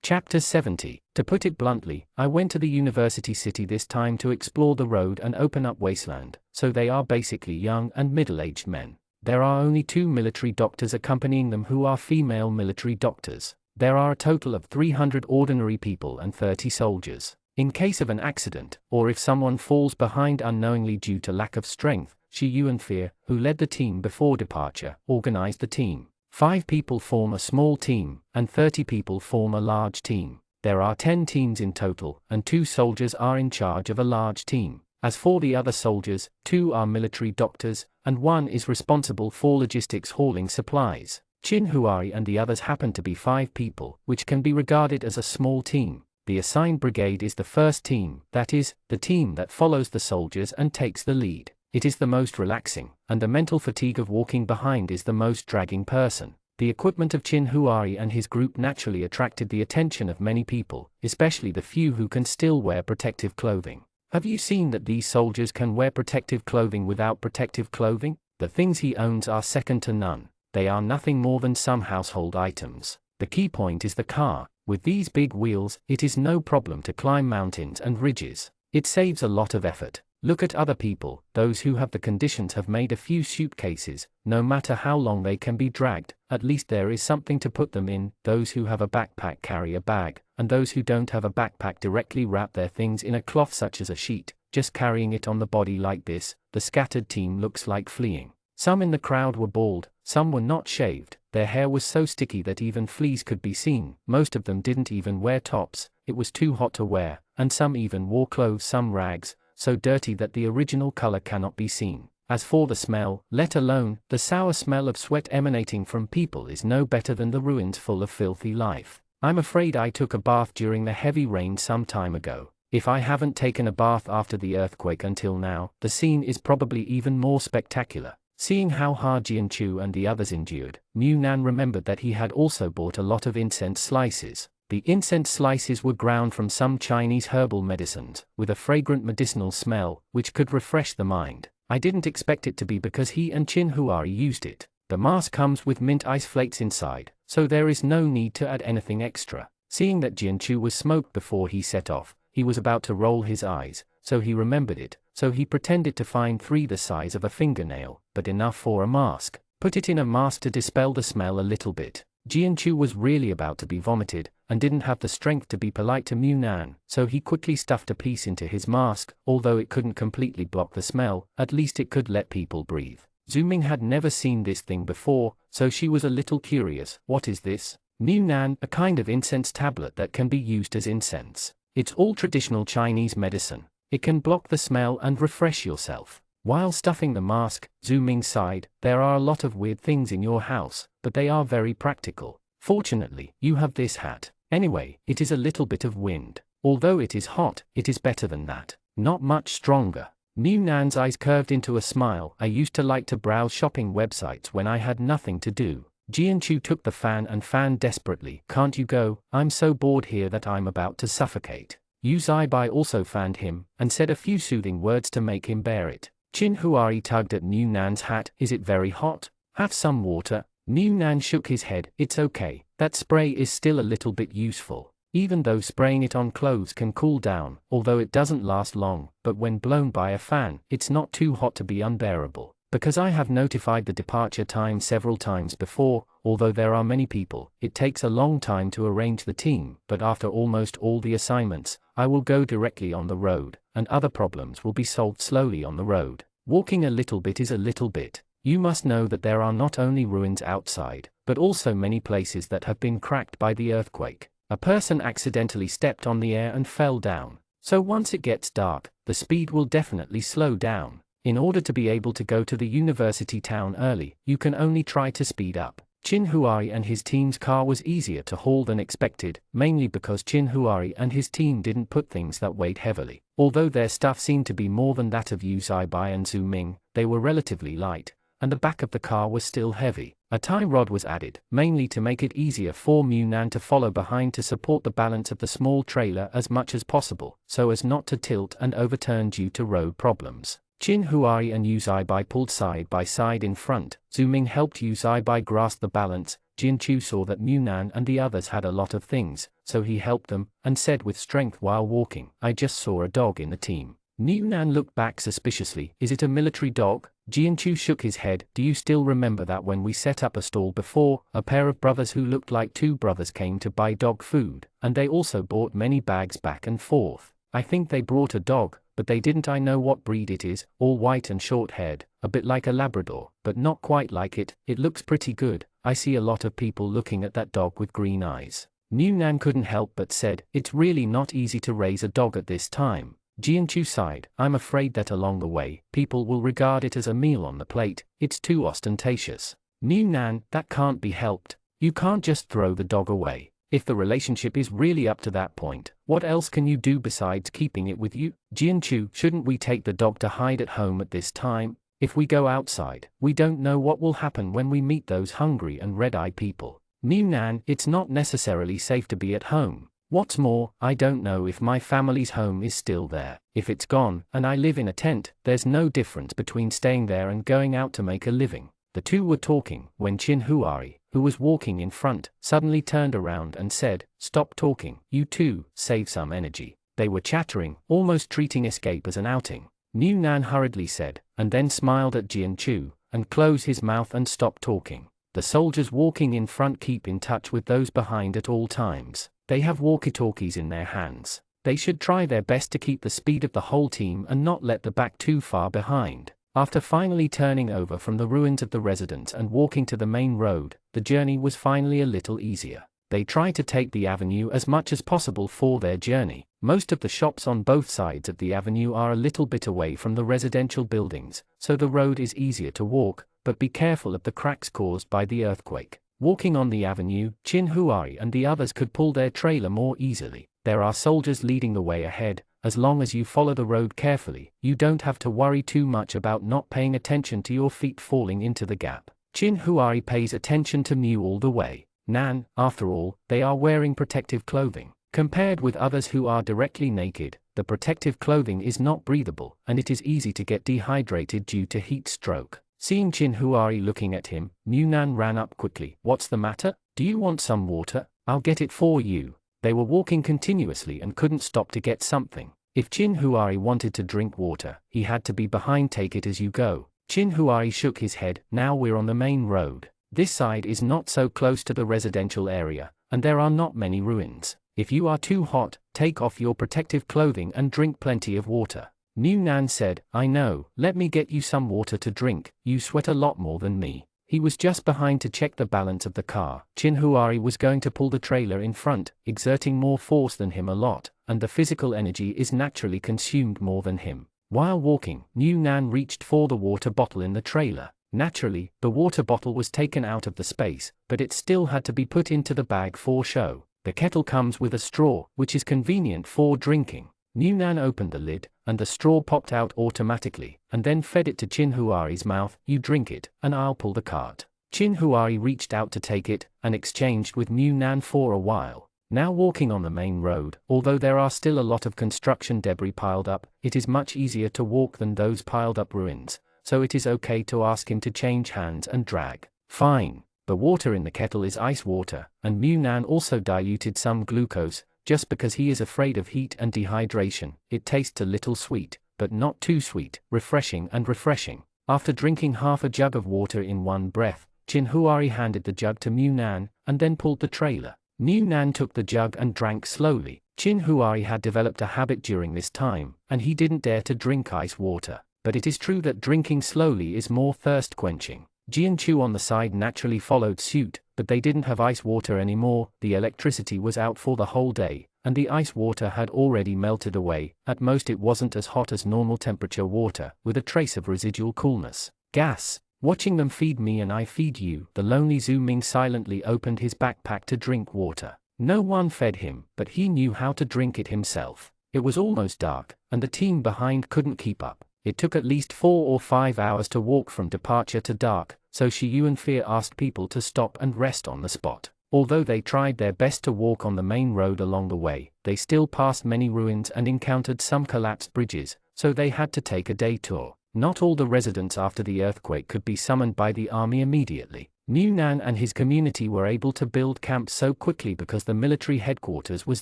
Chapter 70. To put it bluntly, I went to the university city this time to explore the road and open up wasteland, so they are basically young and middle-aged men. There are only 2 military doctors accompanying them who are female military doctors. There are a total of 300 ordinary people and 30 soldiers. In case of an accident, or if someone falls behind unknowingly due to lack of strength, Shi Yuanfei, who led the team before departure, organized the team. 5 people form a small team, and 30 people form a large team. There are 10 teams in total, and 2 soldiers are in charge of a large team. As for the other soldiers, 2 are military doctors, and 1 is responsible for logistics hauling supplies. Qin Huai and the others happen to be 5 people, which can be regarded as a small team. The assigned brigade is the first team, that is, the team that follows the soldiers and takes the lead. It is the most relaxing, and the mental fatigue of walking behind is the most dragging person. The equipment of Qin Huai and his group naturally attracted the attention of many people, especially the few who can still wear protective clothing. Have you seen that these soldiers can wear protective clothing without protective clothing? The things he owns are second to none. They are nothing more than some household items. The key point is the car. With these big wheels, it is no problem to climb mountains and ridges. It saves a lot of effort. Look at other people. Those who have the conditions have made a few suitcases. No matter how long they can be dragged, at least there is something to put them in. Those who have a backpack carry a bag, and those who don't have a backpack directly wrap their things in a cloth such as a sheet, just carrying it on the body like this. The scattered team looks like fleeing. Some in the crowd were bald, some were not shaved, their hair was so sticky that even fleas could be seen. Most of them didn't even wear tops, it was too hot to wear, and some even wore clothes, some rags, so dirty that the original color cannot be seen. As for the smell, let alone the sour smell of sweat emanating from people is no better than the ruins full of filthy life. I'm afraid I took a bath during the heavy rain some time ago. If I haven't taken a bath after the earthquake until now, the scene is probably even more spectacular. Seeing how hard Jianchu and the others endured, Mu Nan remembered that he had also bought a lot of incense slices. The incense slices were ground from some Chinese herbal medicines, with a fragrant medicinal smell, which could refresh the mind. I didn't expect it to be because he and Qin Huai used it. The mask comes with mint ice flakes inside, so there is no need to add anything extra. Seeing that Jianchu was smoked before he set off, he was about to roll his eyes, so he remembered it, so he pretended to find 3 the size of a fingernail, but enough for a mask. Put it in a mask to dispel the smell a little bit. Jianchu was really about to be vomited, and didn't have the strength to be polite to Mu Nan, so he quickly stuffed a piece into his mask. Although it couldn't completely block the smell, at least it could let people breathe. Zhu Ming had never seen this thing before, so she was a little curious. What is this? Mu Nan, a kind of incense tablet that can be used as incense. It's all traditional Chinese medicine. It can block the smell and refresh yourself. While stuffing the mask, Zhu Ming sighed. There are a lot of weird things in your house, but they are very practical. Fortunately, you have this hat. Anyway, it is a little bit of wind. Although it is hot, it is better than that. Not much stronger. Mu Nan's eyes curved into a smile. I used to like to browse shopping websites when I had nothing to do. Jianchu took the fan and fanned desperately. Can't you go? I'm so bored here that I'm about to suffocate. Yu Zaibai also fanned him, and said a few soothing words to make him bear it. Qin Huai tugged at Mu Nan's hat. Is it very hot? Have some water. Mu Nan shook his head. It's okay. That spray is still a little bit useful. Even though spraying it on clothes can cool down, although it doesn't last long, but when blown by a fan, it's not too hot to be unbearable. Because I have notified the departure time several times before, although there are many people, it takes a long time to arrange the team, but after almost all the assignments, I will go directly on the road, and other problems will be solved slowly on the road. Walking a little bit is a little bit. You must know that there are not only ruins outside, but also many places that have been cracked by the earthquake. A person accidentally stepped on the air and fell down. So once it gets dark, the speed will definitely slow down. In order to be able to go to the university town early, you can only try to speed up. Qin Huai and his team's car was easier to haul than expected, mainly because Qin Huai and his team didn't put things that weighed heavily. Although their stuff seemed to be more than that of Yu Zaibai and Zhu Ming, they were relatively light, and the back of the car was still heavy. A tie rod was added, mainly to make it easier for Mu Nan to follow behind to support the balance of the small trailer as much as possible, so as not to tilt and overturn due to road problems. Chin Huai and Yu Zaibai pulled side by side in front. Zooming helped Yu Zaibai grasp the balance. Jianchu saw that Mu Nan and the others had a lot of things, so he helped them, and said with strength while walking, "I just saw a dog in the team." Mu Nan looked back suspiciously. "Is it a military dog?" Jianchu shook his head. "Do you still remember that when we set up a stall before, a pair of brothers who looked like two brothers came to buy dog food, and they also bought many bags back and forth? I think they brought a dog, but they didn't. I know what breed it is, all white and short-haired, a bit like a Labrador, but not quite like it. It looks pretty good. I see a lot of people looking at that dog with green eyes." Mu Nan couldn't help but said, "It's really not easy to raise a dog at this time." Jianchu sighed. "I'm afraid that along the way, people will regard it as a meal on the plate. It's too ostentatious." Mu Nan, "That can't be helped. You can't just throw the dog away. If the relationship is really up to that point, what else can you do besides keeping it with you?" Jianchu, "Shouldn't we take the dog to hide at home at this time? If we go outside, we don't know what will happen when we meet those hungry and red-eye people." Mu Nan, "It's not necessarily safe to be at home. What's more, I don't know if my family's home is still there. If it's gone, and I live in a tent, there's no difference between staying there and going out to make a living." The two were talking, when Chin Huari, who was walking in front, suddenly turned around and said, "Stop talking, you two, save some energy." They were chattering, almost treating escape as an outing. Mu Nan hurriedly said, and then smiled at Jianchu, and closed his mouth and stopped talking. The soldiers walking in front keep in touch with those behind at all times. They have walkie-talkies in their hands. They should try their best to keep the speed of the whole team and not let the back too far behind. After finally turning over from the ruins of the residence and walking to the main road, the journey was finally a little easier. They tried to take the avenue as much as possible for their journey. Most of the shops on both sides of the avenue are a little bit away from the residential buildings, so the road is easier to walk, but be careful of the cracks caused by the earthquake. Walking on the avenue, Chin Huari and the others could pull their trailer more easily. There are soldiers leading the way ahead. As long as you follow the road carefully, you don't have to worry too much about not paying attention to your feet falling into the gap. Chin Huari pays attention to Mu all the way. Nan, after all, they are wearing protective clothing. Compared with others who are directly naked, the protective clothing is not breathable, and it is easy to get dehydrated due to heat stroke. Seeing Chin Huari looking at him, Mu Nan ran up quickly. "What's the matter? Do you want some water? I'll get it for you." They were walking continuously and couldn't stop to get something. If Chin Huari wanted to drink water, he had to be behind. "Take it as you go." Chin Huari shook his head. "Now we're on the main road. This side is not so close to the residential area, and there are not many ruins. If you are too hot, take off your protective clothing and drink plenty of water." Mu Nan said, "I know, let me get you some water to drink. You sweat a lot more than me." He was just behind to check the balance of the car. Chin Huari was going to pull the trailer in front, exerting more force than him a lot, and the physical energy is naturally consumed more than him. While walking, Mu Nan reached for the water bottle in the trailer. Naturally, the water bottle was taken out of the space, but it still had to be put into the bag for show. The kettle comes with a straw, which is convenient for drinking. Mu Nan opened the lid, and the straw popped out automatically, and then fed it to Chin Huari's mouth. "You drink it, and I'll pull the cart." Chin Huari reached out to take it, and exchanged with Mu Nan for a while. Now walking on the main road, although there are still a lot of construction debris piled up, it is much easier to walk than those piled up ruins, so it is okay to ask him to change hands and drag. "Fine. The water in the kettle is ice water," and Mu Nan also diluted some glucose, just because he is afraid of heat and dehydration. "It tastes a little sweet, but not too sweet, refreshing and refreshing." After drinking half a jug of water in one breath, Chin Huari handed the jug to Mu Nan, and then pulled the trailer. Mu Nan took the jug and drank slowly. Chin Huari had developed a habit during this time, and he didn't dare to drink ice water. But it is true that drinking slowly is more thirst-quenching. Jianchu on the side naturally followed suit, but they didn't have ice water anymore. The electricity was out for the whole day, and the ice water had already melted away. At most it wasn't as hot as normal temperature water, with a trace of residual coolness. Gas. Watching them feed me and I feed you, the lonely Zhu Ming silently opened his backpack to drink water. No one fed him, but he knew how to drink it himself. It was almost dark, and the team behind couldn't keep up. It took at least 4 or 5 hours to walk from departure to dark, so Shi Yuan Fear asked people to stop and rest on the spot. Although they tried their best to walk on the main road along the way, they still passed many ruins and encountered some collapsed bridges, so they had to take a day tour. Not all the residents after the earthquake could be summoned by the army immediately. New Nan and his community were able to build camps so quickly because the military headquarters was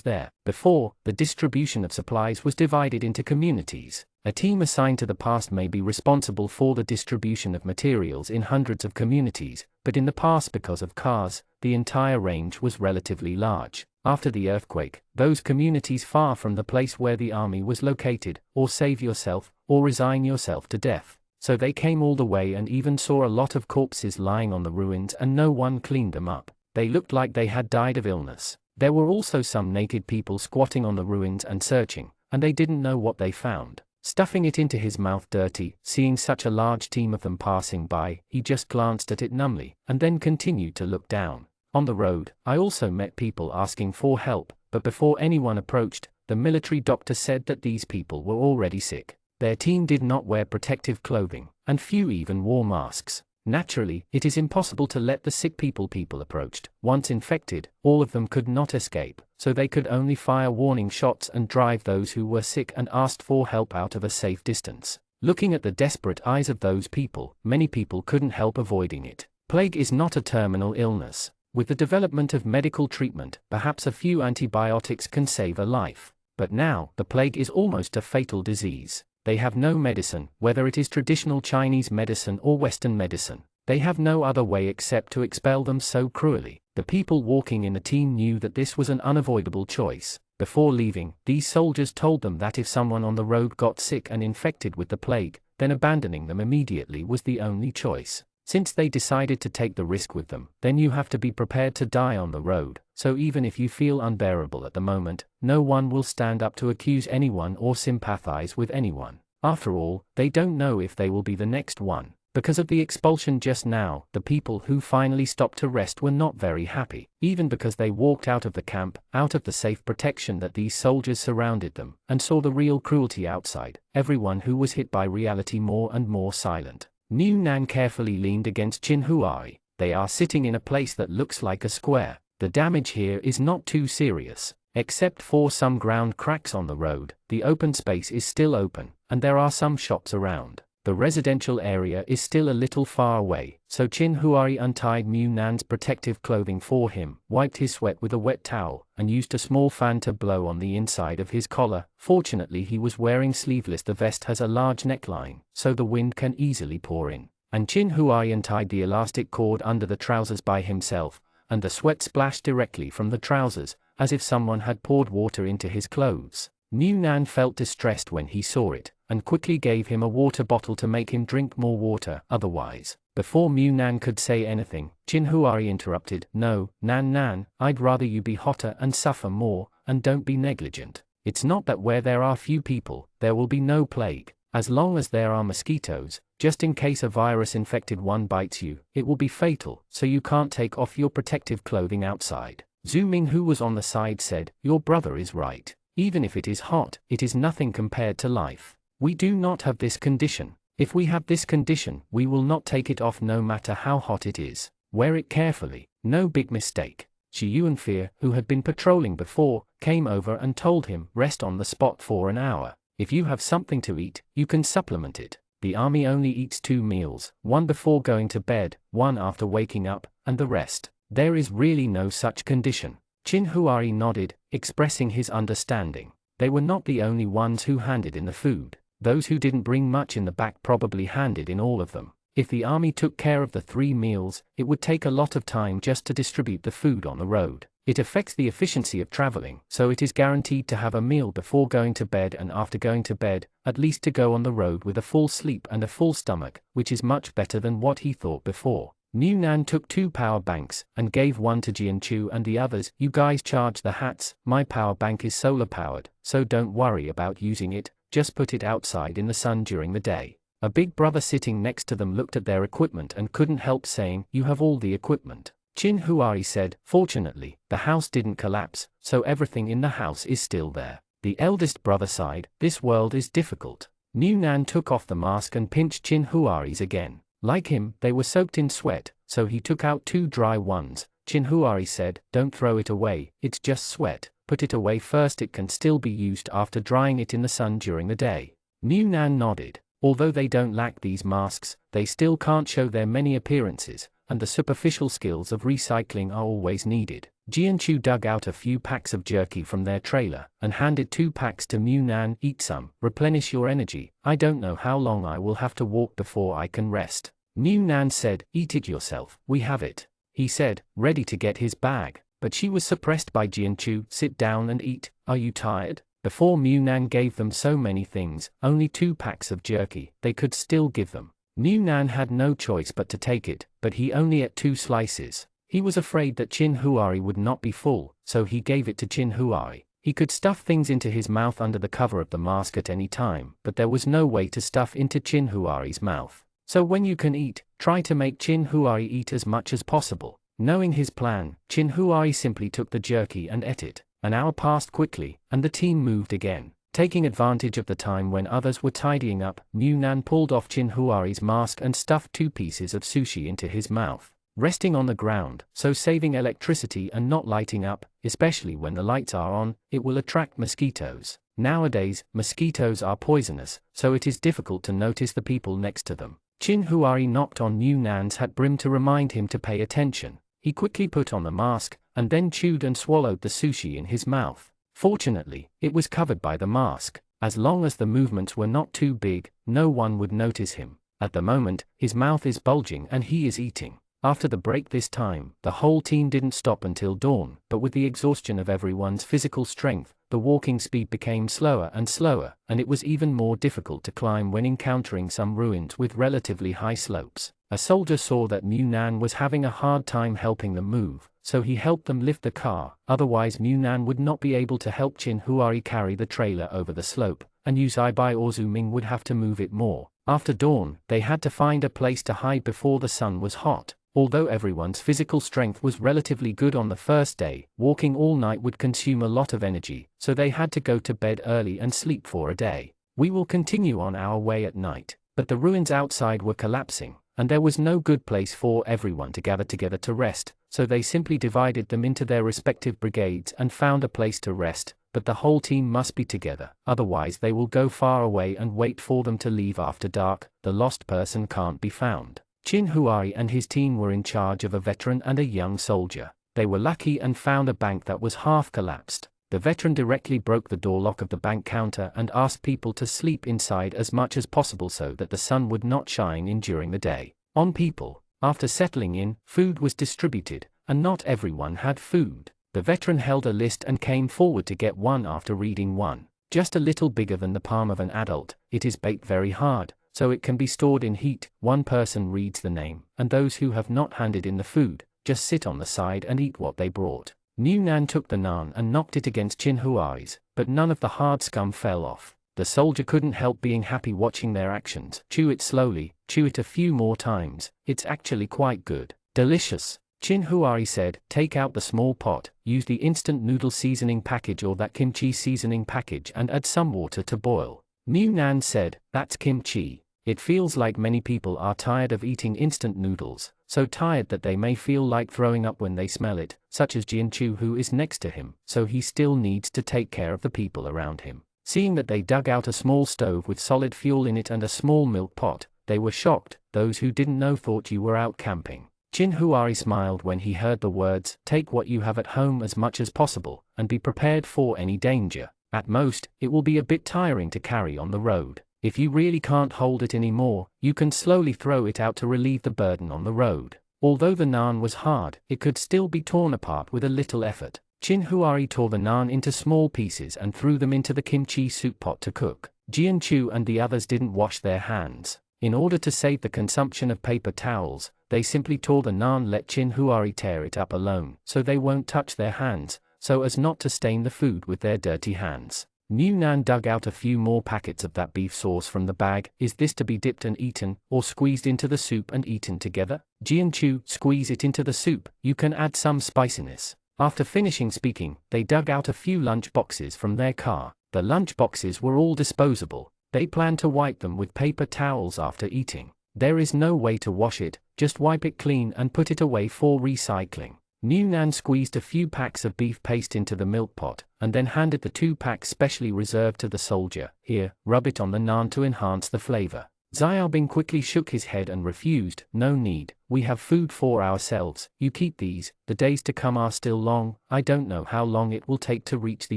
there. Before, the distribution of supplies was divided into communities. A team assigned to the past may be responsible for the distribution of materials in hundreds of communities, but in the past, because of cars, the entire range was relatively large. After the earthquake, those communities far from the place where the army was located, or save yourself, or resign yourself to death. So they came all the way and even saw a lot of corpses lying on the ruins and no one cleaned them up. They looked like they had died of illness. There were also some naked people squatting on the ruins and searching, and they didn't know what they found. Stuffing it into his mouth dirty, seeing such a large team of them passing by, he just glanced at it numbly, and then continued to look down. On the road, I also met people asking for help, but before anyone approached, the military doctor said that these people were already sick. Their team did not wear protective clothing, and few even wore masks. Naturally, it is impossible to let the sick people approached. Once infected, all of them could not escape, so they could only fire warning shots and drive those who were sick and asked for help out of a safe distance. Looking at the desperate eyes of those people, many people couldn't help avoiding it. Plague is not a terminal illness. With the development of medical treatment, perhaps a few antibiotics can save a life. But now, the plague is almost a fatal disease. They have no medicine, whether it is traditional Chinese medicine or Western medicine. They have no other way except to expel them so cruelly. The people walking in the team knew that this was an unavoidable choice. Before leaving, these soldiers told them that if someone on the road got sick and infected with the plague, then abandoning them immediately was the only choice. Since they decided to take the risk with them, then you have to be prepared to die on the road. So even if you feel unbearable at the moment, no one will stand up to accuse anyone or sympathize with anyone. After all, they don't know if they will be the next one. Because of the expulsion just now, the people who finally stopped to rest were not very happy, even because they walked out of the camp, out of the safe protection that these soldiers surrounded them, and saw the real cruelty outside. Everyone who was hit by reality more and more silent. New Nan carefully leaned against Chin Huai. They are sitting in a place that looks like a square. The damage here is not too serious. Except for some ground cracks on the road, the open space is still open, and there are some shops around. The residential area is still a little far away, so Chin Huai untied New Nan's protective clothing for him, wiped his sweat with a wet towel, and used a small fan to blow on the inside of his collar. Fortunately, he was wearing sleeveless. The vest has a large neckline, so the wind can easily pour in. And Chin Huai untied the elastic cord under the trousers by himself, and the sweat splashed directly from the trousers, as if someone had poured water into his clothes. New Nan felt distressed when he saw it, and quickly gave him a water bottle to make him drink more water. Otherwise, before New Nan could say anything, Chin Huai interrupted. No, Nan, I'd rather you be hotter and suffer more, and don't be negligent. It's not that where there are few people, there will be no plague. As long as there are mosquitoes, just in case a virus-infected one bites you, it will be fatal, so you can't take off your protective clothing outside. Zhu Ming, who was on the side, said, your brother is right. Even if it is hot, it is nothing compared to life. We do not have this condition. If we have this condition, we will not take it off no matter how hot it is. Wear it carefully, no big mistake. Shi Yuanfei, who had been patrolling before, came over and told him, rest on the spot for an hour. If you have something to eat, you can supplement it. The army only eats 2 meals, one before going to bed, one after waking up, and the rest. There is really no such condition. Chin Huai nodded, expressing his understanding. They were not the only ones who handed in the food. Those who didn't bring much in the back probably handed in all of them. If the army took care of the 3 meals, it would take a lot of time just to distribute the food on the road. It affects the efficiency of traveling, so it is guaranteed to have a meal before going to bed and after going to bed, at least to go on the road with a full sleep and a full stomach, which is much better than what he thought before. New Nan took 2 power banks, and gave one to Jianchu and the others. You guys charge the hats. My power bank is solar powered, so don't worry about using it, just put it outside in the sun during the day. A big brother sitting next to them looked at their equipment and couldn't help saying, you have all the equipment. Chin Huai said, fortunately, the house didn't collapse, so everything in the house is still there. The eldest brother sighed, this world is difficult. New Nan took off the mask and pinched Chin Huai's again. Like him, they were soaked in sweat, so he took out 2 dry ones. Chin Huai said, don't throw it away, it's just sweat. Put it away first, it can still be used after drying it in the sun during the day. New Nan nodded. Although they don't lack these masks, they still can't show their many appearances, and the superficial skills of recycling are always needed. Jianchu dug out a few packs of jerky from their trailer, and handed 2 packs to Mu Nan. Eat some, replenish your energy. I don't know how long I will have to walk before I can rest. Mu Nan said, eat it yourself, we have it. He said, ready to get his bag, but she was suppressed by Jianchu. Sit down and eat, are you tired? Before Mu Nan gave them so many things, only 2 packs of jerky, they could still give them. Mu Nan had no choice but to take it, but he only ate 2 slices. He was afraid that Chin Huari would not be full, so he gave it to Chin Huari. He could stuff things into his mouth under the cover of the mask at any time, but there was no way to stuff into Chin Huari's mouth. So when you can eat, try to make Chin Huari eat as much as possible. Knowing his plan, Chin Huari simply took the jerky and ate it. An hour passed quickly, and the team moved again. Taking advantage of the time when others were tidying up, Mu Nan pulled off Chin Huari's mask and stuffed 2 pieces of sushi into his mouth. Resting on the ground, so saving electricity and not lighting up, especially when the lights are on, it will attract mosquitoes. Nowadays, mosquitoes are poisonous, so it is difficult to notice the people next to them. Chin Huari knocked on Mu Nan's hat brim to remind him to pay attention. He quickly put on the mask, and then chewed and swallowed the sushi in his mouth. Fortunately, it was covered by the mask. As long as the movements were not too big, no one would notice him. At the moment, his mouth is bulging and he is eating. After the break this time, the whole team didn't stop until dawn, but with the exhaustion of everyone's physical strength, the walking speed became slower, and it was even more difficult to climb when encountering some ruins with relatively high slopes. A soldier saw that Mu Nan was having a hard time helping them move, so he helped them lift the car, otherwise Mu Nan would not be able to help Chin Huari carry the trailer over the slope, and Yuzaibai or Zuming would have to move it more. After dawn, they had to find a place to hide before the sun was hot. Although everyone's physical strength was relatively good on the first day, walking all night would consume a lot of energy, so they had to go to bed early and sleep for a day. We will continue on our way at night, but the ruins outside were collapsing, and there was no good place for everyone to gather together to rest, so they simply divided them into their respective brigades and found a place to rest, but the whole team must be together, otherwise they will go far away and wait for them to leave after dark. The lost person can't be found. Chin Huari and his team were in charge of a veteran and a young soldier. They were lucky and found a bank that was half collapsed. The veteran directly broke the door lock of the bank counter and asked people to sleep inside as much as possible so that the sun would not shine in during the day. On people, after settling in, food was distributed, and not everyone had food. The veteran held a list and came forward to get one after reading one. Just a little bigger than the palm of an adult, it is baked very hard, so it can be stored in heat. One person reads the name, and those who have not handed in the food, just sit on the side and eat what they brought. Mu Nan took the naan and knocked it against Chin Huari's, but none of the hard scum fell off. The soldier couldn't help being happy watching their actions. Chew it slowly, chew it a few more times, it's actually quite good. Delicious. Chin Huari said, take out the small pot, use the instant noodle seasoning package or that kimchi seasoning package and add some water to boil. Mu Nan said, that's kimchi. It feels like many people are tired of eating instant noodles, so tired that they may feel like throwing up when they smell it, such as Jianchu who is next to him, so he still needs to take care of the people around him. Seeing that they dug out a small stove with solid fuel in it and a small milk pot, they were shocked. Those who didn't know thought you were out camping. Chin Huari smiled when he heard the words, take what you have at home as much as possible, and be prepared for any danger. At most, it will be a bit tiring to carry on the road. If you really can't hold it anymore, you can slowly throw it out to relieve the burden on the road. Although the naan was hard, it could still be torn apart with a little effort. Chin Huari tore the naan into small pieces and threw them into the kimchi soup pot to cook. Jianchu and the others didn't wash their hands. In order to save the consumption of paper towels, they simply tore the naan, let Chin Huari tear it up alone, so they won't touch their hands, so as not to stain the food with their dirty hands. Mu Nan dug out a few more packets of that beef sauce from the bag. Is this to be dipped and eaten, or squeezed into the soup and eaten together? Jianchu, squeeze it into the soup, you can add some spiciness. After finishing speaking, they dug out a few lunch boxes from their car. The lunch boxes were all disposable. They planned to wipe them with paper towels after eating. There is no way to wash it, just wipe it clean and put it away for recycling. Mu Nan squeezed a few packs of beef paste into the milk pot, and then handed the 2 packs specially reserved to the soldier. Here, rub it on the naan to enhance the flavor. Xiaobing quickly shook his head and refused. No need, we have food for ourselves, you keep these, the days to come are still long, I don't know how long it will take to reach the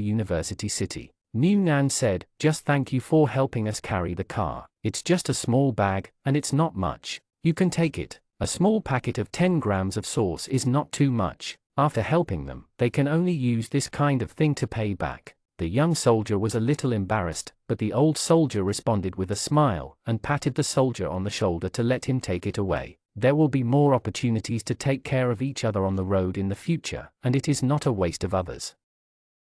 university city. Mu Nan said, just thank you for helping us carry the car, it's just a small bag, and it's not much, you can take it. A small packet of 10 grams of sauce is not too much. After helping them, they can only use this kind of thing to pay back. The young soldier was a little embarrassed, but the old soldier responded with a smile, and patted the soldier on the shoulder to let him take it away. There will be more opportunities to take care of each other on the road in the future, and it is not a waste of others.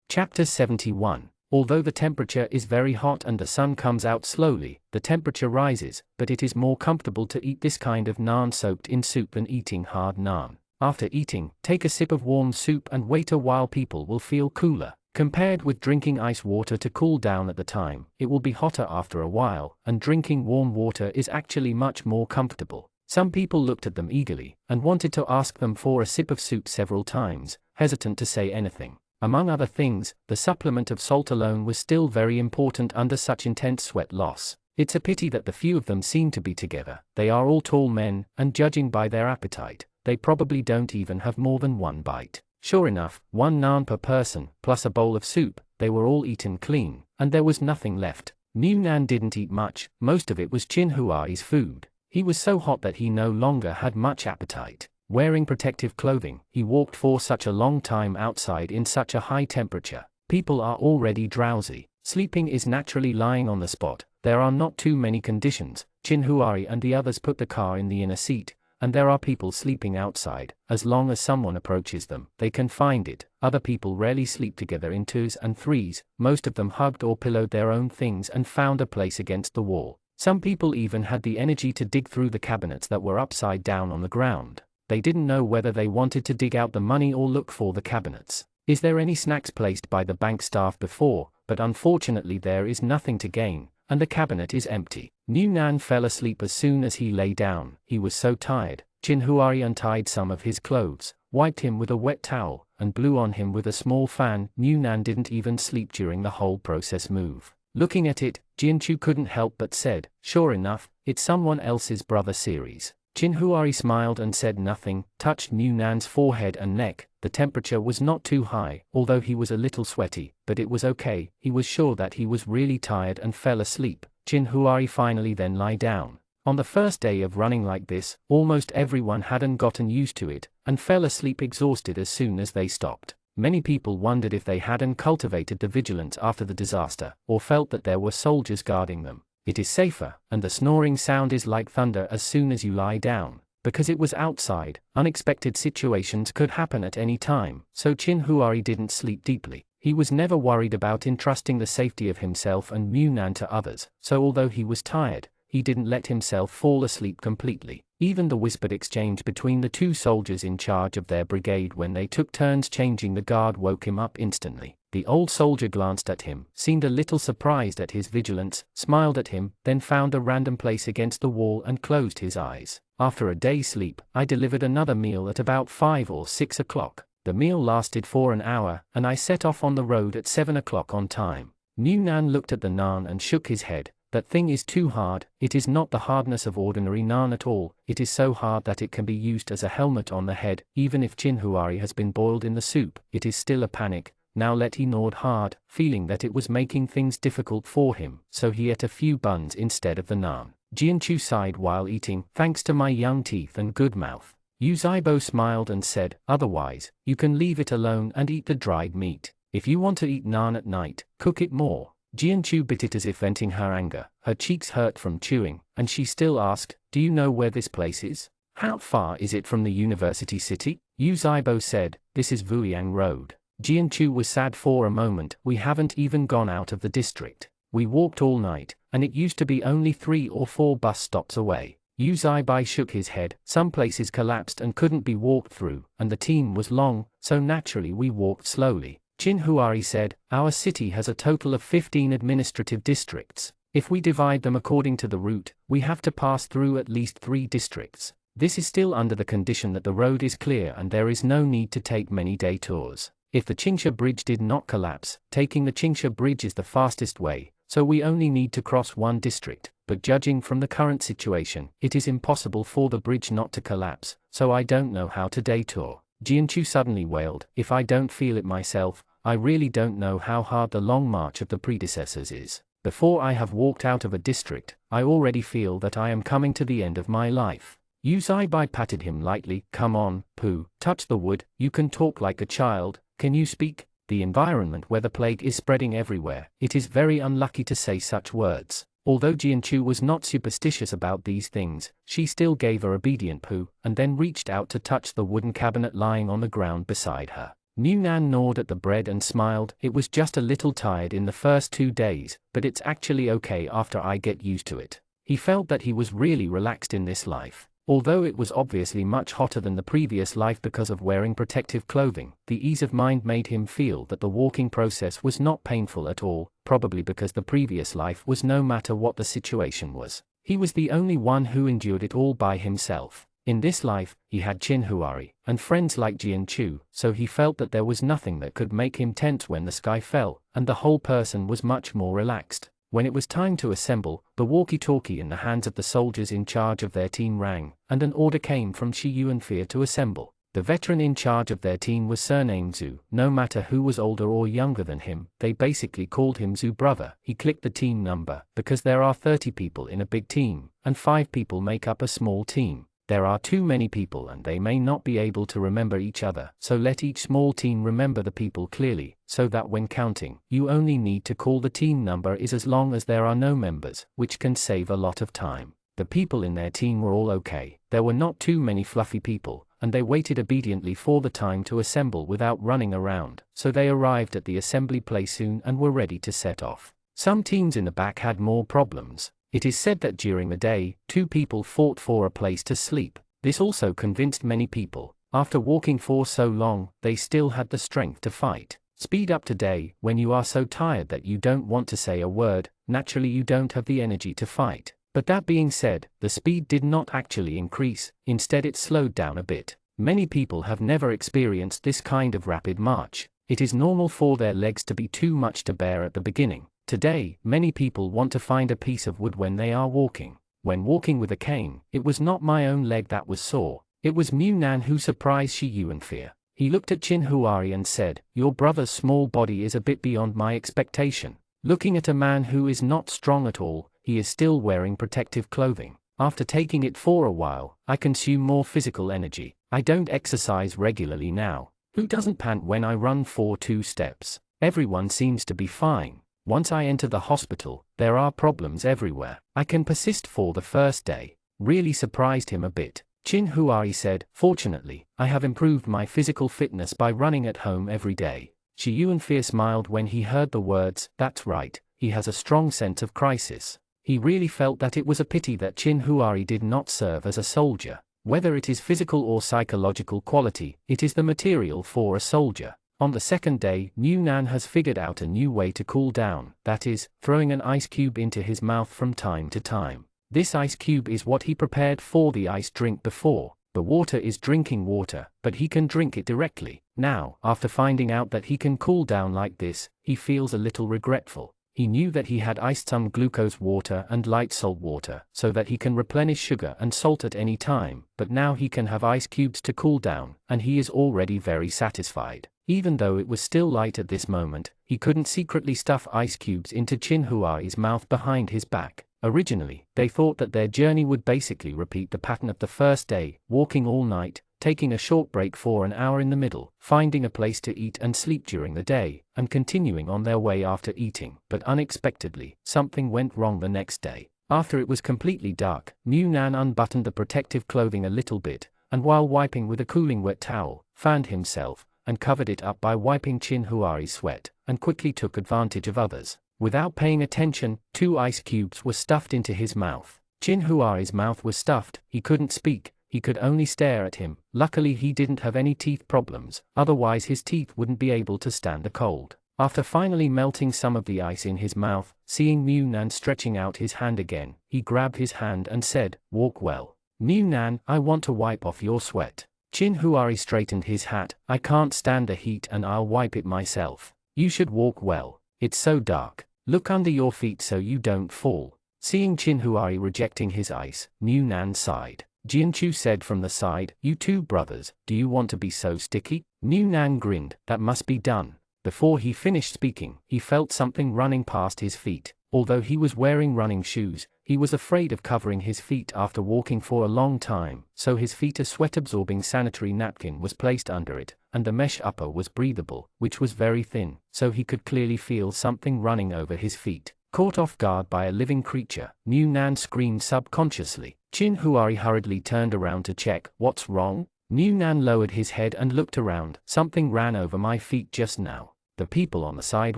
Chapter 71. Although the temperature is very hot and the sun comes out slowly, the temperature rises, but it is more comfortable to eat this kind of naan soaked in soup than eating hard naan. After eating, take a sip of warm soup and wait a while, people will feel cooler. Compared with drinking ice water to cool down at the time, it will be hotter after a while, and drinking warm water is actually much more comfortable. Some people looked at them eagerly, and wanted to ask them for a sip of soup several times, hesitant to say anything. Among other things, the supplement of salt alone was still very important under such intense sweat loss. It's a pity that the few of them seem to be together. They are all tall men, and judging by their appetite, they probably don't even have more than one bite. Sure enough, 1 naan per person, plus a bowl of soup, they were all eaten clean, and there was nothing left. Mu Nan didn't eat much, most of it was Chin Huai's food. He was so hot that he no longer had much appetite. Wearing protective clothing, he walked for such a long time outside in such a high temperature. People are already drowsy. Sleeping is naturally lying on the spot. There are not too many conditions. Chin Huai and the others put the car in the inner seat, and there are people sleeping outside. As long as someone approaches them, they can find it. Other people rarely sleep together in 2s and 3s, most of them hugged or pillowed their own things and found a place against the wall. Some people even had the energy to dig through the cabinets that were upside down on the ground. They didn't know whether they wanted to dig out the money or look for the cabinets. Is there any snacks placed by the bank staff before? But unfortunately there is nothing to gain, and the cabinet is empty. Mu Nan fell asleep as soon as he lay down. He was so tired. Chin Huai untied some of his clothes, wiped him with a wet towel, and blew on him with a small fan. Mu Nan didn't even sleep during the whole process move. Looking at it, Jianchu couldn't help but said, sure enough, it's someone else's brother series. Chin Huai smiled and said nothing, touched Mu Nan's forehead and neck. The temperature was not too high, although he was a little sweaty, but it was okay. He was sure that he was really tired and fell asleep. Chin Huai finally then lie down. On the first day of running like this, almost everyone hadn't gotten used to it, and fell asleep exhausted as soon as they stopped. Many people wondered if they hadn't cultivated the vigilance after the disaster, or felt that there were soldiers guarding them. It is safer, and the snoring sound is like thunder as soon as you lie down. Because it was outside, unexpected situations could happen at any time, so Chin Huai didn't sleep deeply. He was never worried about entrusting the safety of himself and Mu Nan to others, so although he was tired, he didn't let himself fall asleep completely. Even the whispered exchange between the 2 soldiers in charge of their brigade when they took turns changing the guard woke him up instantly. The old soldier glanced at him, seemed a little surprised at his vigilance, smiled at him, then found a random place against the wall and closed his eyes. After a day's sleep, I delivered another meal at about 5 or 6 o'clock. The meal lasted for an hour, and I set off on the road at 7 o'clock on time. Mu Nan looked at the naan and shook his head. That thing is too hard. It is not the hardness of ordinary naan at all. It is so hard that it can be used as a helmet on the head. Even if Chin Huai has been boiled in the soup, it is still a panic. Now he gnawed hard, feeling that it was making things difficult for him, so he ate a few buns instead of the naan. Jianchu sighed while eating, thanks to my young teeth and good mouth. Yu Zibo smiled and said, otherwise, you can leave it alone and eat the dried meat. If you want to eat naan at night, cook it more. Jianchu bit it as if venting her anger. Her cheeks hurt from chewing, and she still asked, do you know where this place is? How far is it from the university city? Yu Zibo said, this is Vuyang Road. Jianchu was sad for a moment. We haven't even gone out of the district. We walked all night, and it used to be only 3 or 4 bus stops away. Yu Zibai shook his head. Some places collapsed and couldn't be walked through, and the team was long, so naturally we walked slowly. Chin Huai said, our city has a total of 15 administrative districts. If we divide them according to the route, we have to pass through at least 3 districts. This is still under the condition that the road is clear and there is no need to take many detours. If the Qingsha Bridge did not collapse, taking the Qingsha Bridge is the fastest way, so we only need to cross one district, but judging from the current situation, it is impossible for the bridge not to collapse, so I don't know how to detour." Jianchu suddenly wailed, "If I don't feel it myself, I really don't know how hard the long march of the predecessors is. Before I have walked out of a district, I already feel that I am coming to the end of my life." Yu Zaibai patted him lightly. "Come on, Pooh, touch the wood, you can talk like a child, can you speak? The environment where the plague is spreading everywhere, it is very unlucky to say such words." Although Jianchu was not superstitious about these things, she still gave a obedient poo, and then reached out to touch the wooden cabinet lying on the ground beside her. Mu Nan gnawed at the bread and smiled. "It was just a little tired in the first 2 days, but it's actually okay after I get used to it." He felt that he was really relaxed in this life. Although it was obviously much hotter than the previous life because of wearing protective clothing, the ease of mind made him feel that the walking process was not painful at all, probably because the previous life was no matter what the situation was. He was the only one who endured it all by himself. In this life, he had Chinhuari and friends like Jianchu, so he felt that there was nothing that could make him tense when the sky fell, and the whole person was much more relaxed. When it was time to assemble, the walkie-talkie in the hands of the soldiers in charge of their team rang, and an order came from Shi Yuanfei to assemble. The veteran in charge of their team was surnamed Zhu. No matter who was older or younger than him, they basically called him Zhu brother. He clicked the team number, because there are 30 people in a big team, and 5 people make up a small team. There are too many people and they may not be able to remember each other, so let each small team remember the people clearly, so that when counting, you only need to call the team number is as long as there are no members, which can save a lot of time. The people in their team were all okay, there were not too many fluffy people, and they waited obediently for the time to assemble without running around, so they arrived at the assembly place soon and were ready to set off. Some teams in the back had more problems. It is said that during the day, 2 people fought for a place to sleep. This also convinced many people. After walking for so long, they still had the strength to fight. Speed up today, when you are so tired that you don't want to say a word, naturally you don't have the energy to fight. But that being said, the speed did not actually increase, instead it slowed down a bit. Many people have never experienced this kind of rapid march. It is normal for their legs to be too much to bear at the beginning. Today, many people want to find a piece of wood when they are walking. When walking with a cane, it was not my own leg that was sore, it was Mu Nan who surprised Shi Yuanfei. He looked at Chinhuari and said, "Your brother's small body is a bit beyond my expectation." Looking at a man who is not strong at all, he is still wearing protective clothing. After taking it for a while, I consume more physical energy. I don't exercise regularly now. Who doesn't pant when I run for 2 steps? Everyone seems to be fine. Once I enter the hospital, there are problems everywhere. I can persist for the first day. Really surprised him a bit. Chinhuari said, "Fortunately, I have improved my physical fitness by running at home every day." Shi Yuanfei smiled when he heard the words, "That's right, he has a strong sense of crisis." He really felt that it was a pity that Chinhuari did not serve as a soldier. Whether it is physical or psychological quality, it is the material for a soldier. On the second day, Mu Nan has figured out a new way to cool down, that is, throwing an ice cube into his mouth from time to time. This ice cube is what he prepared for the ice drink before. The water is drinking water, but he can drink it directly. Now, after finding out that he can cool down like this, he feels a little regretful. He knew that he had iced some glucose water and light salt water, so that he can replenish sugar and salt at any time, but now he can have ice cubes to cool down, and he is already very satisfied. Even though it was still light at this moment, he couldn't secretly stuff ice cubes into Chinhuari's mouth behind his back. Originally, they thought that their journey would basically repeat the pattern of the first day, walking all night, taking a short break for an hour in the middle, finding a place to eat and sleep during the day, and continuing on their way after eating. But unexpectedly, something went wrong the next day. After it was completely dark, Mu Nan unbuttoned the protective clothing a little bit, and while wiping with a cooling wet towel, fanned himself, and covered it up by wiping Chinhuari's sweat, and quickly took advantage of others. Without paying attention, 2 ice cubes were stuffed into his mouth. Chinhuari's mouth was stuffed, he couldn't speak, he could only stare at him. Luckily he didn't have any teeth problems, otherwise his teeth wouldn't be able to stand the cold. After finally melting some of the ice in his mouth, seeing Mu Nan stretching out his hand again, he grabbed his hand and said, "Walk well. Mu Nan, I want to wipe off your sweat." Chinhuari straightened his hat. "I can't stand the heat and I'll wipe it myself. You should walk well. It's so dark." Look under your feet so you don't fall. Seeing Chinhuari rejecting his ice, Mu Nan sighed. Jianchu said from the side, "You two brothers, do you want to be so sticky?" Mu Nan grinned, "That must be done." Before he finished speaking, he felt something running past his feet. Although he was wearing running shoes, he was afraid of covering his feet after walking for a long time, so his feet a sweat-absorbing sanitary napkin was placed under it, and the mesh upper was breathable, which was very thin, so he could clearly feel something running over his feet. Caught off guard by a living creature, Mu Nan screamed subconsciously. Chinhuari hurriedly turned around to check. "What's wrong?" Mu Nan lowered his head and looked around. "Something ran over my feet just now." The people on the side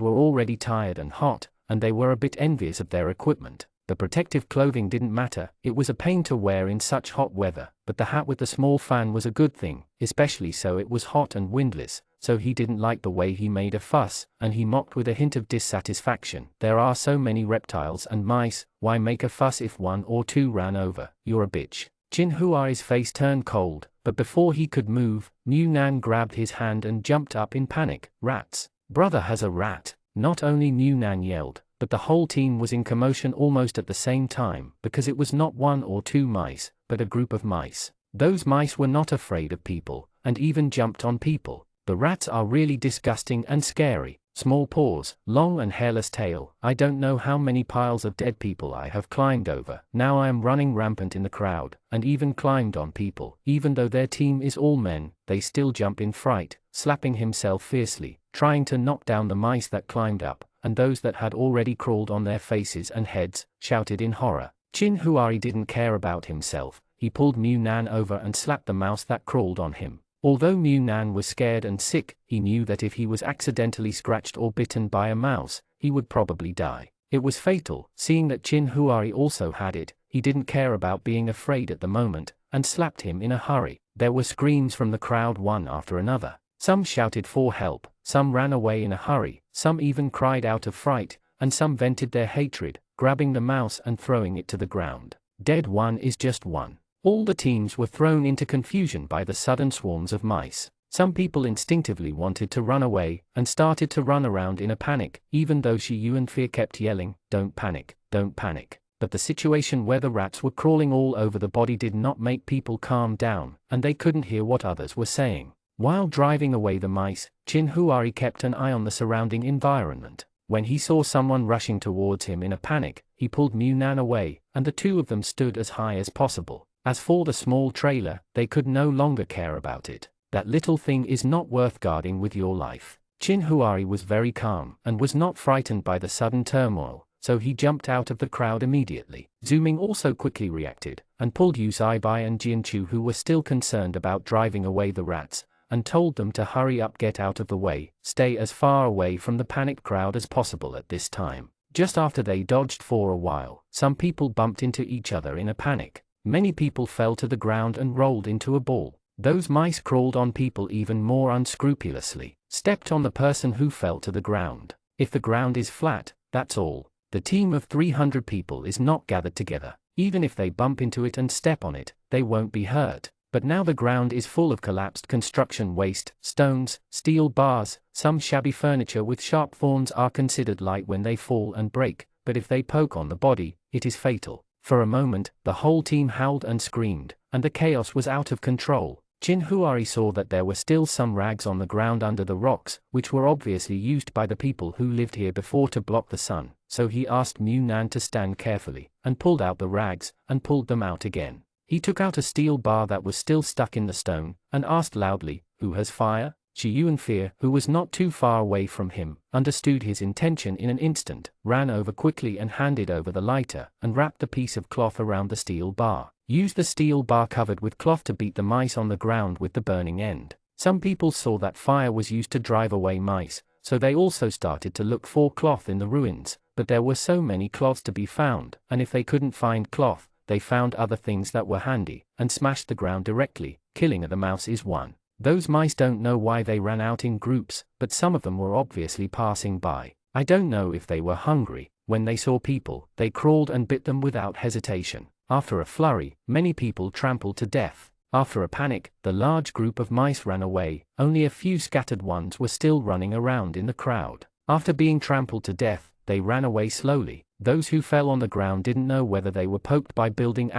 were already tired and hot, and they were a bit envious of their equipment. The protective clothing didn't matter, it was a pain to wear in such hot weather, but the hat with the small fan was a good thing, especially so it was hot and windless, so he didn't like the way he made a fuss, and he mocked with a hint of dissatisfaction. "There are so many reptiles and mice, why make a fuss if one or two ran over? You're a bitch." Chinhuari's face turned cold, but before he could move, Mu Nan grabbed his hand and jumped up in panic. "Rats! Brother has a rat!" Not only Mu Nan yelled, but the whole team was in commotion almost at the same time, because it was not one or two mice, but a group of mice. Those mice were not afraid of people, and even jumped on people. The rats are really disgusting and scary. Small paws, long and hairless tail. I don't know how many piles of dead people I have climbed over. Now I am running rampant in the crowd, and even climbed on people. Even though their team is all men, they still jump in fright, slapping himself fiercely, trying to knock down the mice that climbed up, and those that had already crawled on their faces and heads, shouted in horror. Chinhuari didn't care about himself. He pulled Mu Nan over and slapped the mouse that crawled on him. Although Mu Nan was scared and sick, he knew that if he was accidentally scratched or bitten by a mouse, he would probably die. It was fatal. Seeing that Chinhuari also had it, he didn't care about being afraid at the moment, and slapped him in a hurry. There were screams from the crowd one after another. Some shouted for help, some ran away in a hurry, some even cried out of fright, and some vented their hatred, grabbing the mouse and throwing it to the ground. Dead one is just one. All the teams were thrown into confusion by the sudden swarms of mice. Some people instinctively wanted to run away, and started to run around in a panic, even though Shi Yuanfei kept yelling, "Don't panic, don't panic." But the situation where the rats were crawling all over the body did not make people calm down, and they couldn't hear what others were saying. While driving away the mice, Chinhuari kept an eye on the surrounding environment. When he saw someone rushing towards him in a panic, he pulled Mu Nan away, and the two of them stood as high as possible. As for the small trailer, they could no longer care about it. That little thing is not worth guarding with your life. Chinhuari was very calm, and was not frightened by the sudden turmoil, so he jumped out of the crowd immediately. Zooming also quickly reacted, and pulled Yu Zaibai and Jianchu, who were still concerned about driving away the rats, and told them to hurry up, get out of the way, stay as far away from the panicked crowd as possible at this time. Just after they dodged for a while, some people bumped into each other in a panic. Many people fell to the ground and rolled into a ball. Those mice crawled on people even more unscrupulously, stepped on the person who fell to the ground. If the ground is flat, that's all. The team of 300 people is not gathered together. Even if they bump into it and step on it, they won't be hurt. But now the ground is full of collapsed construction waste, stones, steel bars, some shabby furniture with sharp thorns are considered light when they fall and break, but if they poke on the body, it is fatal. For a moment, the whole team howled and screamed, and the chaos was out of control. Chinhuari saw that there were still some rags on the ground under the rocks, which were obviously used by the people who lived here before to block the sun, so he asked Mu Nan to stand carefully, and pulled out the rags, and pulled them out again. He took out a steel bar that was still stuck in the stone, and asked loudly, "Who has fire?" Shi Yuanfei, who was not too far away from him, understood his intention in an instant, ran over quickly and handed over the lighter, and wrapped the piece of cloth around the steel bar. Used the steel bar covered with cloth to beat the mice on the ground with the burning end. Some people saw that fire was used to drive away mice, so they also started to look for cloth in the ruins, but there were so many cloths to be found, and if they couldn't find cloth, they found other things that were handy, and smashed the ground directly. Killing the mouse is one. Those mice don't know why they ran out in groups, but some of them were obviously passing by. I don't know if they were hungry. When they saw people, they crawled and bit them without hesitation. After a flurry, many people trampled to death. After a panic, the large group of mice ran away. Only a few scattered ones were still running around in the crowd. After being trampled to death, they ran away slowly. Those who fell on the ground didn't know whether they were poked by building ******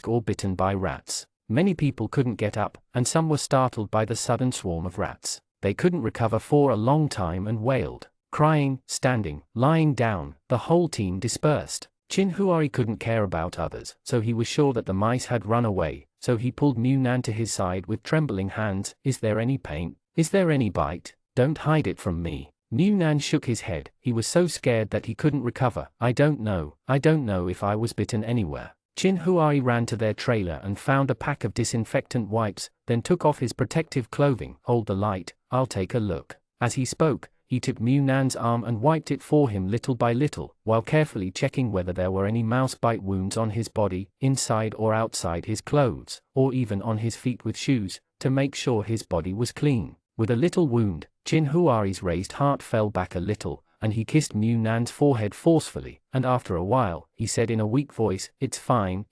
or bitten by rats. Many people couldn't get up, and some were startled by the sudden swarm of rats. They couldn't recover for a long time and wailed, crying, standing, lying down. The whole team dispersed. Chinhuari couldn't care about others, so he was sure that the mice had run away, so he pulled Mu Nan to his side with trembling hands. Is there any pain? Is there any bite? Don't hide it from me. Mu Nan shook his head. He was so scared that he couldn't recover. I don't know if I was bitten anywhere. Chinhuari ran to their trailer and found a pack of disinfectant wipes, then took off his protective clothing. Hold the light, I'll take a look. As he spoke, he took Mu Nan's arm and wiped it for him little by little, while carefully checking whether there were any mouse bite wounds on his body, inside or outside his clothes, or even on his feet with shoes, to make sure his body was clean. With a little wound, Chinhuari's raised heart fell back a little, and he kissed Mu Nan's forehead forcefully, and after a while, he said in a weak voice, it's fine,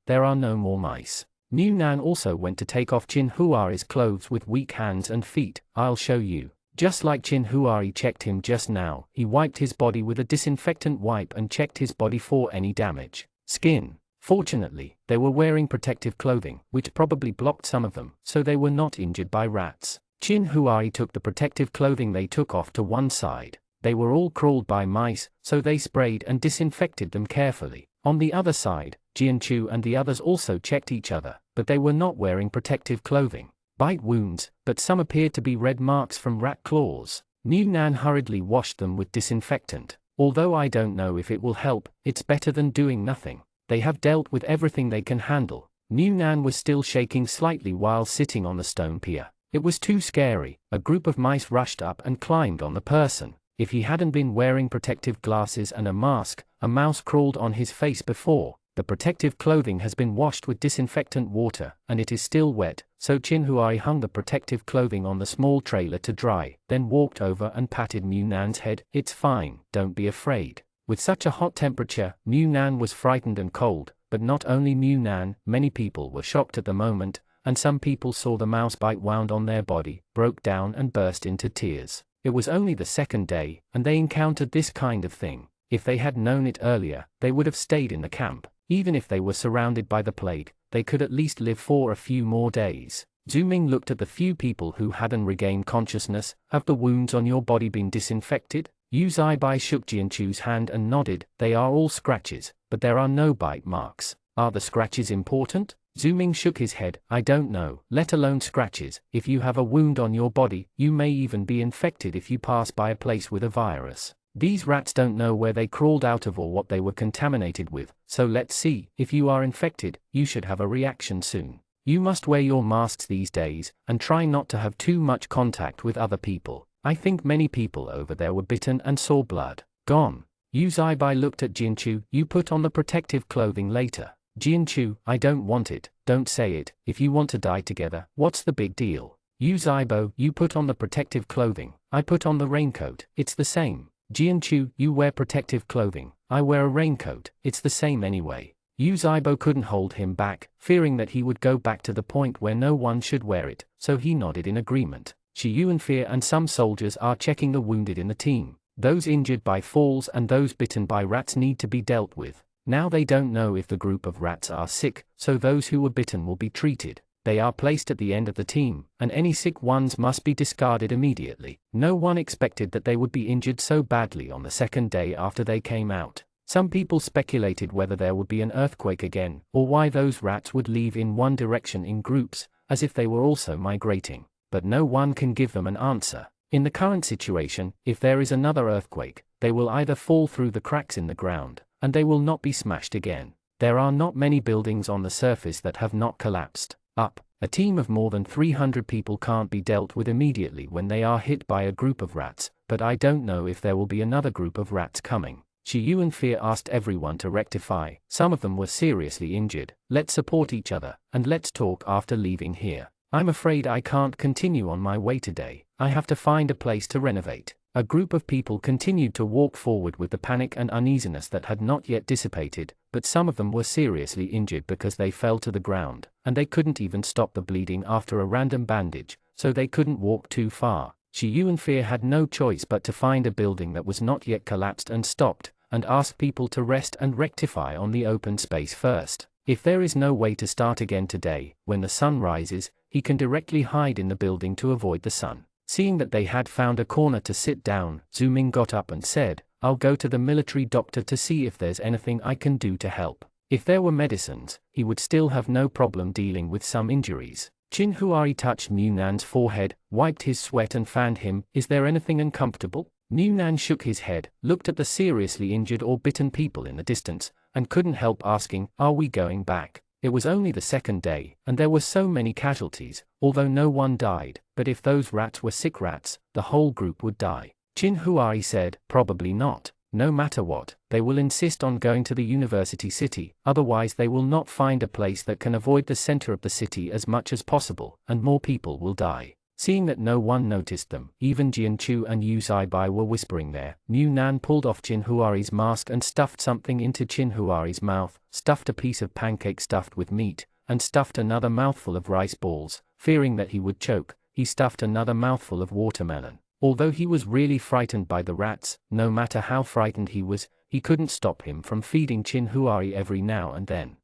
there are no more mice. Mu Nan also went to take off Chinhuari's clothes with weak hands and feet. I'll show you. Just like Chinhuari checked him just now, he wiped his body with a disinfectant wipe and checked his body for any damage. Skin. Fortunately, they were wearing protective clothing, which probably blocked some of them, so they were not injured by rats. Chinhuari took the protective clothing they took off to one side. They were all crawled by mice, so they sprayed and disinfected them carefully. On the other side, Jianchu and the others also checked each other, but they were not wearing protective clothing. Bite wounds, but some appeared to be red marks from rat claws. Mu Nan hurriedly washed them with disinfectant. Although I don't know if it will help, it's better than doing nothing. They have dealt with everything they can handle. Mu Nan was still shaking slightly while sitting on the stone pier. It was too scary. A group of mice rushed up and climbed on the person. If he hadn't been wearing protective glasses and a mask, a mouse crawled on his face before. The protective clothing has been washed with disinfectant water, and it is still wet, so Chinhuari hung the protective clothing on the small trailer to dry, then walked over and patted Mu Nan's head. It's fine, don't be afraid. With such a hot temperature, Mu Nan was frightened and cold, but not only Mu Nan, many people were shocked at the moment, and some people saw the mouse bite wound on their body, broke down and burst into tears. It was only the second day, and they encountered this kind of thing. If they had known it earlier, they would have stayed in the camp. Even if they were surrounded by the plague, they could at least live for a few more days. Zhu Ming looked at the few people who hadn't regained consciousness. Have the wounds on your body been disinfected? Yu Zaibai shook Jianchu's hand and nodded. They are all scratches, but there are no bite marks. Are the scratches important? Zhu Ming shook his head. I don't know, let alone scratches. If you have a wound on your body, you may even be infected if you pass by a place with a virus. These rats don't know where they crawled out of or what they were contaminated with, so let's see. If you are infected, you should have a reaction soon. You must wear your masks these days, and try not to have too much contact with other people. I think many people over there were bitten and saw blood. Gone. Yu Zaibai looked at Jianchu. You put on the protective clothing later. Jianchu, I don't want it. Don't say it. If you want to die together, what's the big deal? Yu Zaibo, you put on the protective clothing. I put on the raincoat. It's the same. Jianchu, you wear protective clothing. I wear a raincoat. It's the same anyway. Yu Zaibo couldn't hold him back, fearing that he would go back to the point where no one should wear it, so he nodded in agreement. Shi Yuanfei and some soldiers are checking the wounded in the team. Those injured by falls and those bitten by rats need to be dealt with. Now they don't know if the group of rats are sick, so those who were bitten will be treated. They are placed at the end of the team, and any sick ones must be discarded immediately. No one expected that they would be injured so badly on the second day after they came out. Some people speculated whether there would be an earthquake again, or why those rats would leave in one direction in groups, as if they were also migrating. But no one can give them an answer. In the current situation, if there is another earthquake, they will either fall through the cracks in the ground, and they will not be smashed again. There are not many buildings on the surface that have not collapsed. A team of more than 300 people can't be dealt with immediately when they are hit by a group of rats, but I don't know if there will be another group of rats coming. Shi Yuanfei asked everyone to rectify. Some of them were seriously injured. Let's support each other, and let's talk after leaving here. I'm afraid I can't continue on my way today. I have to find a place to renovate. A group of people continued to walk forward with the panic and uneasiness that had not yet dissipated, but some of them were seriously injured because they fell to the ground, and they couldn't even stop the bleeding after a random bandage, so they couldn't walk too far. Shi Yuanfei had no choice but to find a building that was not yet collapsed and stopped, and ask people to rest and rectify on the open space first. If there is no way to start again today, when the sun rises, he can directly hide in the building to avoid the sun. Seeing that they had found a corner to sit down, Zhu Ming got up and said, "I'll go to the military doctor to see if there's anything I can do to help." If there were medicines, he would still have no problem dealing with some injuries. Qin Huai touched Mu Nan's forehead, wiped his sweat and fanned him. "Is there anything uncomfortable?" Mu Nan shook his head, looked at the seriously injured or bitten people in the distance, and couldn't help asking, "Are we going back?" It was only the second day, and there were so many casualties, although no one died, but if those rats were sick rats, the whole group would die. Qin Huai said, "Probably not. No matter what, they will insist on going to the university city, otherwise they will not find a place that can avoid the center of the city as much as possible, and more people will die." Seeing that no one noticed them, even Jianchu and Yu Zaibai were whispering there, Mu Nan pulled off Qin Huai's mask and stuffed something into Qin Huai's mouth, stuffed a piece of pancake stuffed with meat, and stuffed another mouthful of rice balls. Fearing that he would choke, he stuffed another mouthful of watermelon. Although he was really frightened by the rats, no matter how frightened he was, he couldn't stop him from feeding Qin Huai every now and then.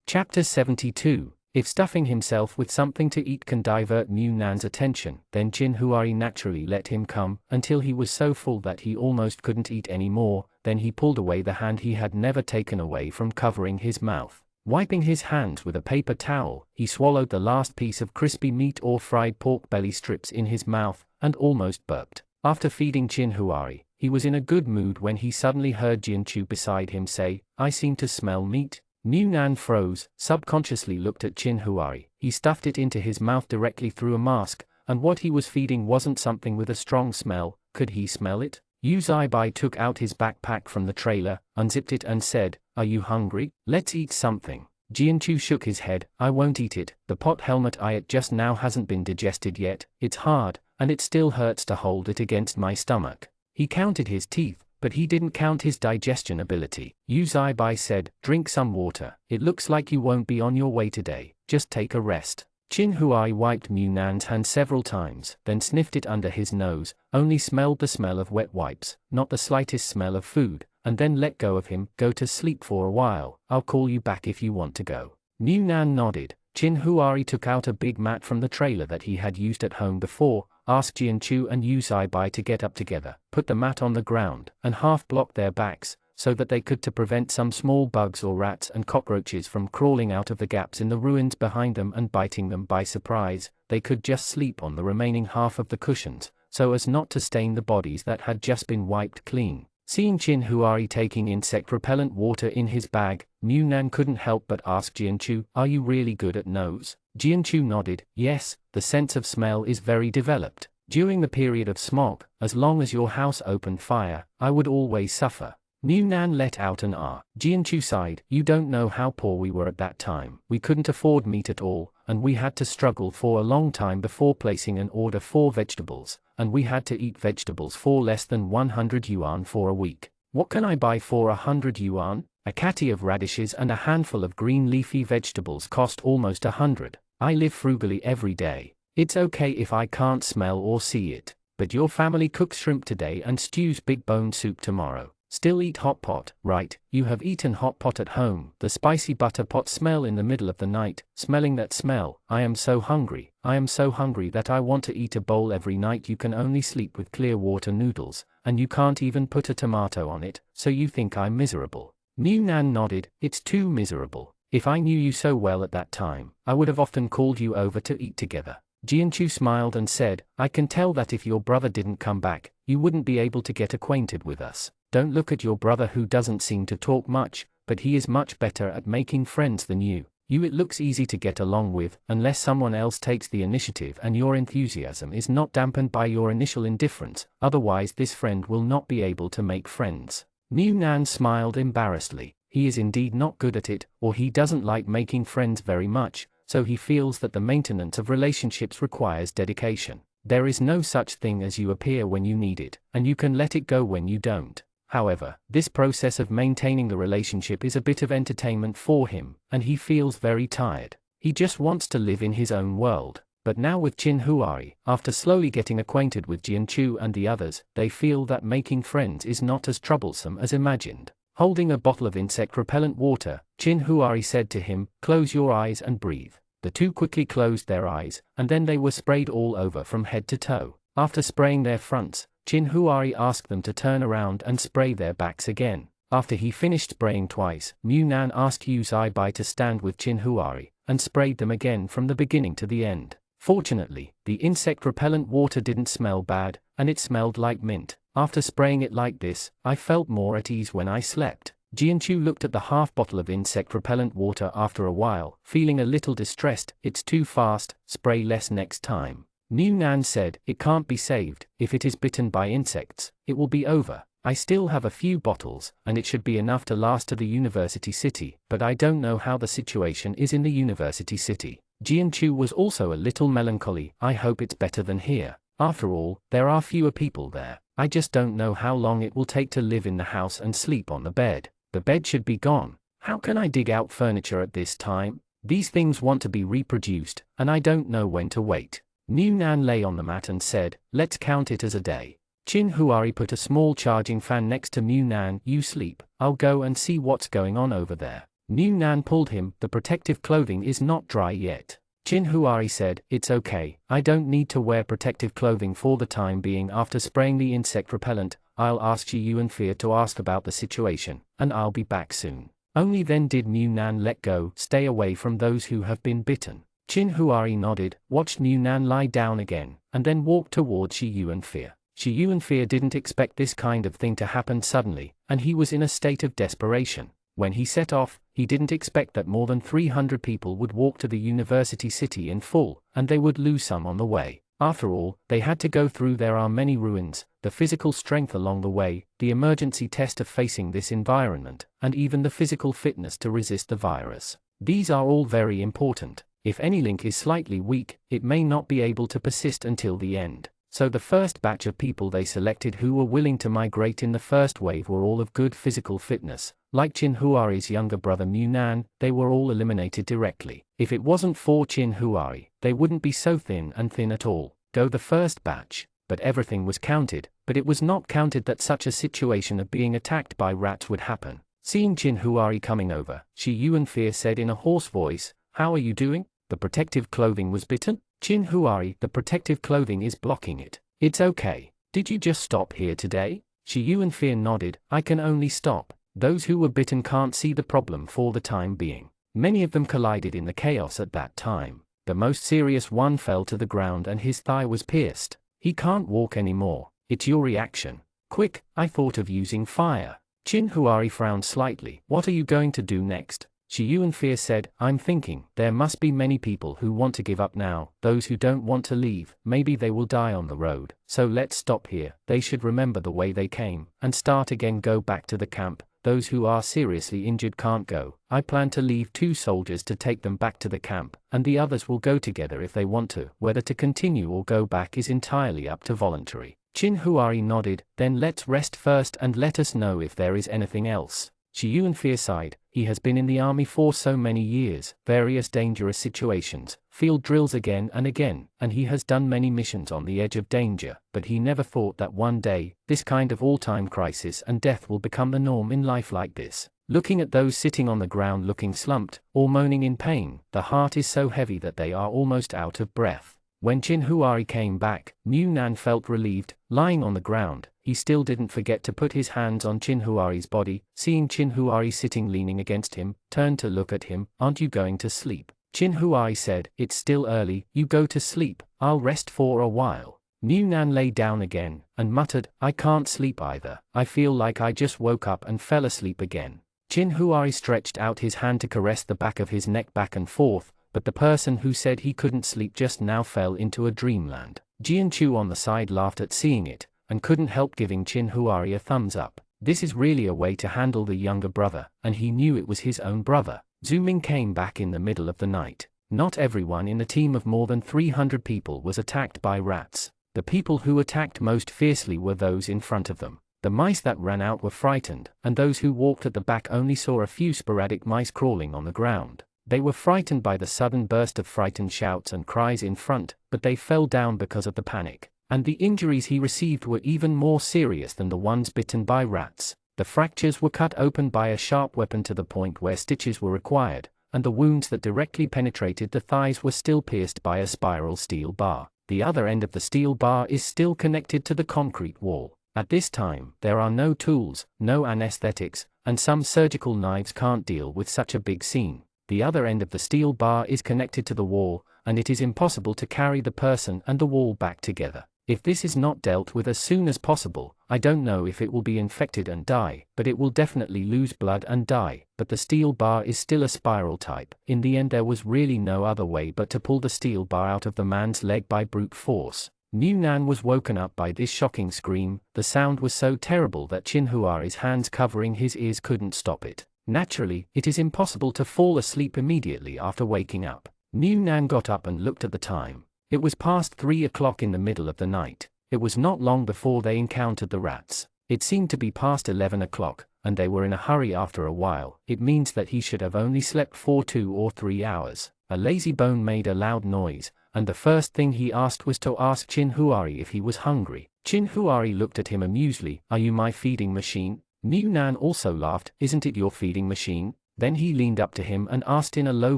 Chapter 72. If stuffing himself with something to eat can divert Mu Nan's attention, then Qin Huai naturally let him come, until he was so full that he almost couldn't eat any more. Then he pulled away the hand he had never taken away from covering his mouth. Wiping his hands with a paper towel, he swallowed the last piece of crispy meat or fried pork belly strips in his mouth, and almost burped. After feeding Qin Huai, he was in a good mood when he suddenly heard Jianchu beside him say, "I seem to smell meat." Mu Nan froze, subconsciously looked at Qin Huai. He stuffed it into his mouth directly through a mask, and what he was feeding wasn't something with a strong smell. Could he smell it? Yu Zaibai took out his backpack from the trailer, unzipped it and said, "Are you hungry? Let's eat something." Jianchu shook his head. "I won't eat it. The pot helmet I ate just now hasn't been digested yet. It's hard, and it still hurts to hold it against my stomach." He counted his teeth, but he didn't count his digestion ability. Yu Zaibai said, "Drink some water. It looks like you won't be on your way today. Just take a rest." Qin Huai wiped Mu Nan's hand several times, then sniffed it under his nose, only smelled the smell of wet wipes, not the slightest smell of food, and then let go of him. "Go to sleep for a while. I'll call you back if you want to go." Mu Nan nodded. Qin Huai took out a big mat from the trailer that he had used at home before, asked Jianchu and Yu Zaibai to get up together, put the mat on the ground, and half blocked their backs, so that they could to prevent some small bugs or rats and cockroaches from crawling out of the gaps in the ruins behind them and biting them by surprise. They could just sleep on the remaining half of the cushions, so as not to stain the bodies that had just been wiped clean. Seeing Qin Huai taking insect-repellent water in his bag, Mu Nan couldn't help but ask Jianchu, "Are you really good at nose?" Jianchu nodded. "Yes, the sense of smell is very developed. During the period of smog, as long as your house opened fire, I would always suffer." Mu Nan let out an ah. Jianchu sighed. "You don't know how poor we were at that time. We couldn't afford meat at all, and we had to struggle for a long time before placing an order for vegetables, and we had to eat vegetables for less than 100 yuan for a week. What can I buy for 100 yuan? A catty of radishes and a handful of green leafy vegetables cost almost 100. I live frugally every day. It's okay if I can't smell or see it, but your family cooks shrimp today and stews big bone soup tomorrow. Still eat hot pot, right? You have eaten hot pot at home. The spicy butter pot smell in the middle of the night. Smelling that smell, I am so hungry. I am so hungry that I want to eat a bowl every night. You can only sleep with clear water noodles, and you can't even put a tomato on it, so you think I'm miserable." Mu Nan nodded. "It's too miserable. If I knew you so well at that time, I would have often called you over to eat together." Jianchu smiled and said, "I can tell that if your brother didn't come back, you wouldn't be able to get acquainted with us. Don't look at your brother who doesn't seem to talk much, but he is much better at making friends than you. It looks easy to get along with, unless someone else takes the initiative and your enthusiasm is not dampened by your initial indifference, otherwise this friend will not be able to make friends." Mu Nan smiled embarrassedly. He is indeed not good at it, or he doesn't like making friends very much, so he feels that the maintenance of relationships requires dedication. There is no such thing as you appear when you need it, and you can let it go when you don't. However, this process of maintaining the relationship is a bit of entertainment for him, and he feels very tired. He just wants to live in his own world. But now with Chin Huari, after slowly getting acquainted with Jianchu and the others, they feel that making friends is not as troublesome as imagined. Holding a bottle of insect-repellent water, Chin Huari said to him, "Close your eyes and breathe." The two quickly closed their eyes, and then they were sprayed all over from head to toe. After spraying their fronts, Chin Huari asked them to turn around and spray their backs again. After he finished spraying twice, Mu Nan asked Yu Zai Bai to stand with Chin Huari, and sprayed them again from the beginning to the end. Fortunately, the insect-repellent water didn't smell bad, and it smelled like mint. After spraying it like this, I felt more at ease when I slept. Jianchu looked at the half bottle of insect-repellent water after a while, feeling a little distressed. "It's too fast, spray less next time." Mu Nan said, "It can't be saved. If it is bitten by insects, it will be over. I still have a few bottles, and it should be enough to last to the university city, but I don't know how the situation is in the university city." Jianchu was also a little melancholy. "I hope it's better than here. After all, there are fewer people there. I just don't know how long it will take to live in the house and sleep on the bed. The bed should be gone. How can I dig out furniture at this time? These things want to be reproduced, and I don't know when to wait." Mu Nan lay on the mat and said, "Let's count it as a day." Chin Huari put a small charging fan next to Mu Nan. "You sleep, I'll go and see what's going on over there." Mu Nan pulled him. "The protective clothing is not dry yet." Chin Huari said, "It's okay, I don't need to wear protective clothing for the time being." After spraying the insect repellent, "I'll ask Ji Yuan Fear to ask about the situation, and I'll be back soon." Only then did Mu Nan let go. "Stay away from those who have been bitten." Chin Huari nodded, watched Mu Nan lie down again, and then walked towards Shi Yuan Fear. Shi Yuan Fear didn't expect this kind of thing to happen suddenly, and he was in a state of desperation. When he set off, he didn't expect that more than 300 people would walk to the university city in full, and they would lose some on the way. After all, they had to go through. There are many ruins, the physical strength along the way, the emergency test of facing this environment, and even the physical fitness to resist the virus. These are all very important. If any link is slightly weak, it may not be able to persist until the end. So the first batch of people they selected who were willing to migrate in the first wave were all of good physical fitness. Like Chin Huari's younger brother Mu Nan, they were all eliminated directly. If it wasn't for Chin Huari, they wouldn't be so thin at all. Go the first batch. But everything was counted, but it was not counted that such a situation of being attacked by rats would happen. Seeing Chin Huari coming over, Shi Yuan Fear said in a hoarse voice, "How are you doing? The protective clothing was bitten?" Chin Huari, "The protective clothing is blocking it. It's okay. Did you just stop here today?" Shi Yuan Fear nodded, "I can only stop. Those who were bitten can't see the problem for the time being." Many of them collided in the chaos at that time. The most serious one fell to the ground and his thigh was pierced. "He can't walk anymore. It's your reaction." "Quick, I thought of using fire." Chin Huari frowned slightly. "What are you going to do next?" Shi Yuan Fear said, "I'm thinking, there must be many people who want to give up now, those who don't want to leave, maybe they will die on the road, so let's stop here. They should remember the way they came, and start again. Go back to the camp. Those who are seriously injured can't go. I plan to leave 2 soldiers to take them back to the camp, and the others will go together if they want to. Whether to continue or go back is entirely up to voluntary." Chin Huari nodded, "Then let's rest first and let us know if there is anything else." Shi Yuan Fear sighed. He has been in the army for so many years, various dangerous situations, field drills again, and he has done many missions on the edge of danger, but he never thought that one day, this kind of all-time crisis and death will become the norm in life like this. Looking at those sitting on the ground looking slumped, or moaning in pain, the heart is so heavy that they are almost out of breath. When Chin Huari came back, Mu Nan felt relieved. Lying on the ground, he still didn't forget to put his hands on Chin Huari's body. Seeing Chin Huari sitting leaning against him, turned to look at him. "Aren't you going to sleep?" Chin Huari said, "It's still early, you go to sleep, I'll rest for a while." Mu Nan lay down again, and muttered, "I can't sleep either. I feel like I just woke up and fell asleep again." Chin Huari stretched out his hand to caress the back of his neck back and forth, but the person who said he couldn't sleep just now fell into a dreamland. Jianchu on the side laughed at seeing it, and couldn't help giving Chin Huari a thumbs up. This is really a way to handle the younger brother, and he knew it was his own brother. Zhu Ming came back in the middle of the night. Not everyone in a team of more than 300 people was attacked by rats. The people who attacked most fiercely were those in front of them. The mice that ran out were frightened, and those who walked at the back only saw a few sporadic mice crawling on the ground. They were frightened by the sudden burst of frightened shouts and cries in front, but they fell down because of the panic, and the injuries he received were even more serious than the ones bitten by rats. The fractures were cut open by a sharp weapon to the point where stitches were required, and the wounds that directly penetrated the thighs were still pierced by a spiral steel bar. The other end of the steel bar is still connected to the concrete wall. At this time, there are no tools, no anesthetics, and some surgical knives can't deal with such a big scene. The other end of the steel bar is connected to the wall, and it is impossible to carry the person and the wall back together. If this is not dealt with as soon as possible, I don't know if it will be infected and die, but it will definitely lose blood and die. But the steel bar is still a spiral type. In the end, there was really no other way but to pull the steel bar out of the man's leg by brute force. Mu Nan was woken up by this shocking scream. The sound was so terrible that Chinhuari's hands covering his ears couldn't stop it. Naturally, it is impossible to fall asleep immediately after waking up. Mu Nan got up and looked at the time. It was past 3 o'clock in the middle of the night. It was not long before they encountered the rats. It seemed to be past 11 o'clock, and they were in a hurry after a while. It means that he should have only slept for 2 or 3 hours. A lazy bone made a loud noise, and the first thing he asked was to ask Chinhuari if he was hungry. Chinhuari looked at him amusedly. "Are you my feeding machine?" Mu Nan also laughed. "Isn't it your feeding machine?" Then he leaned up to him and asked in a low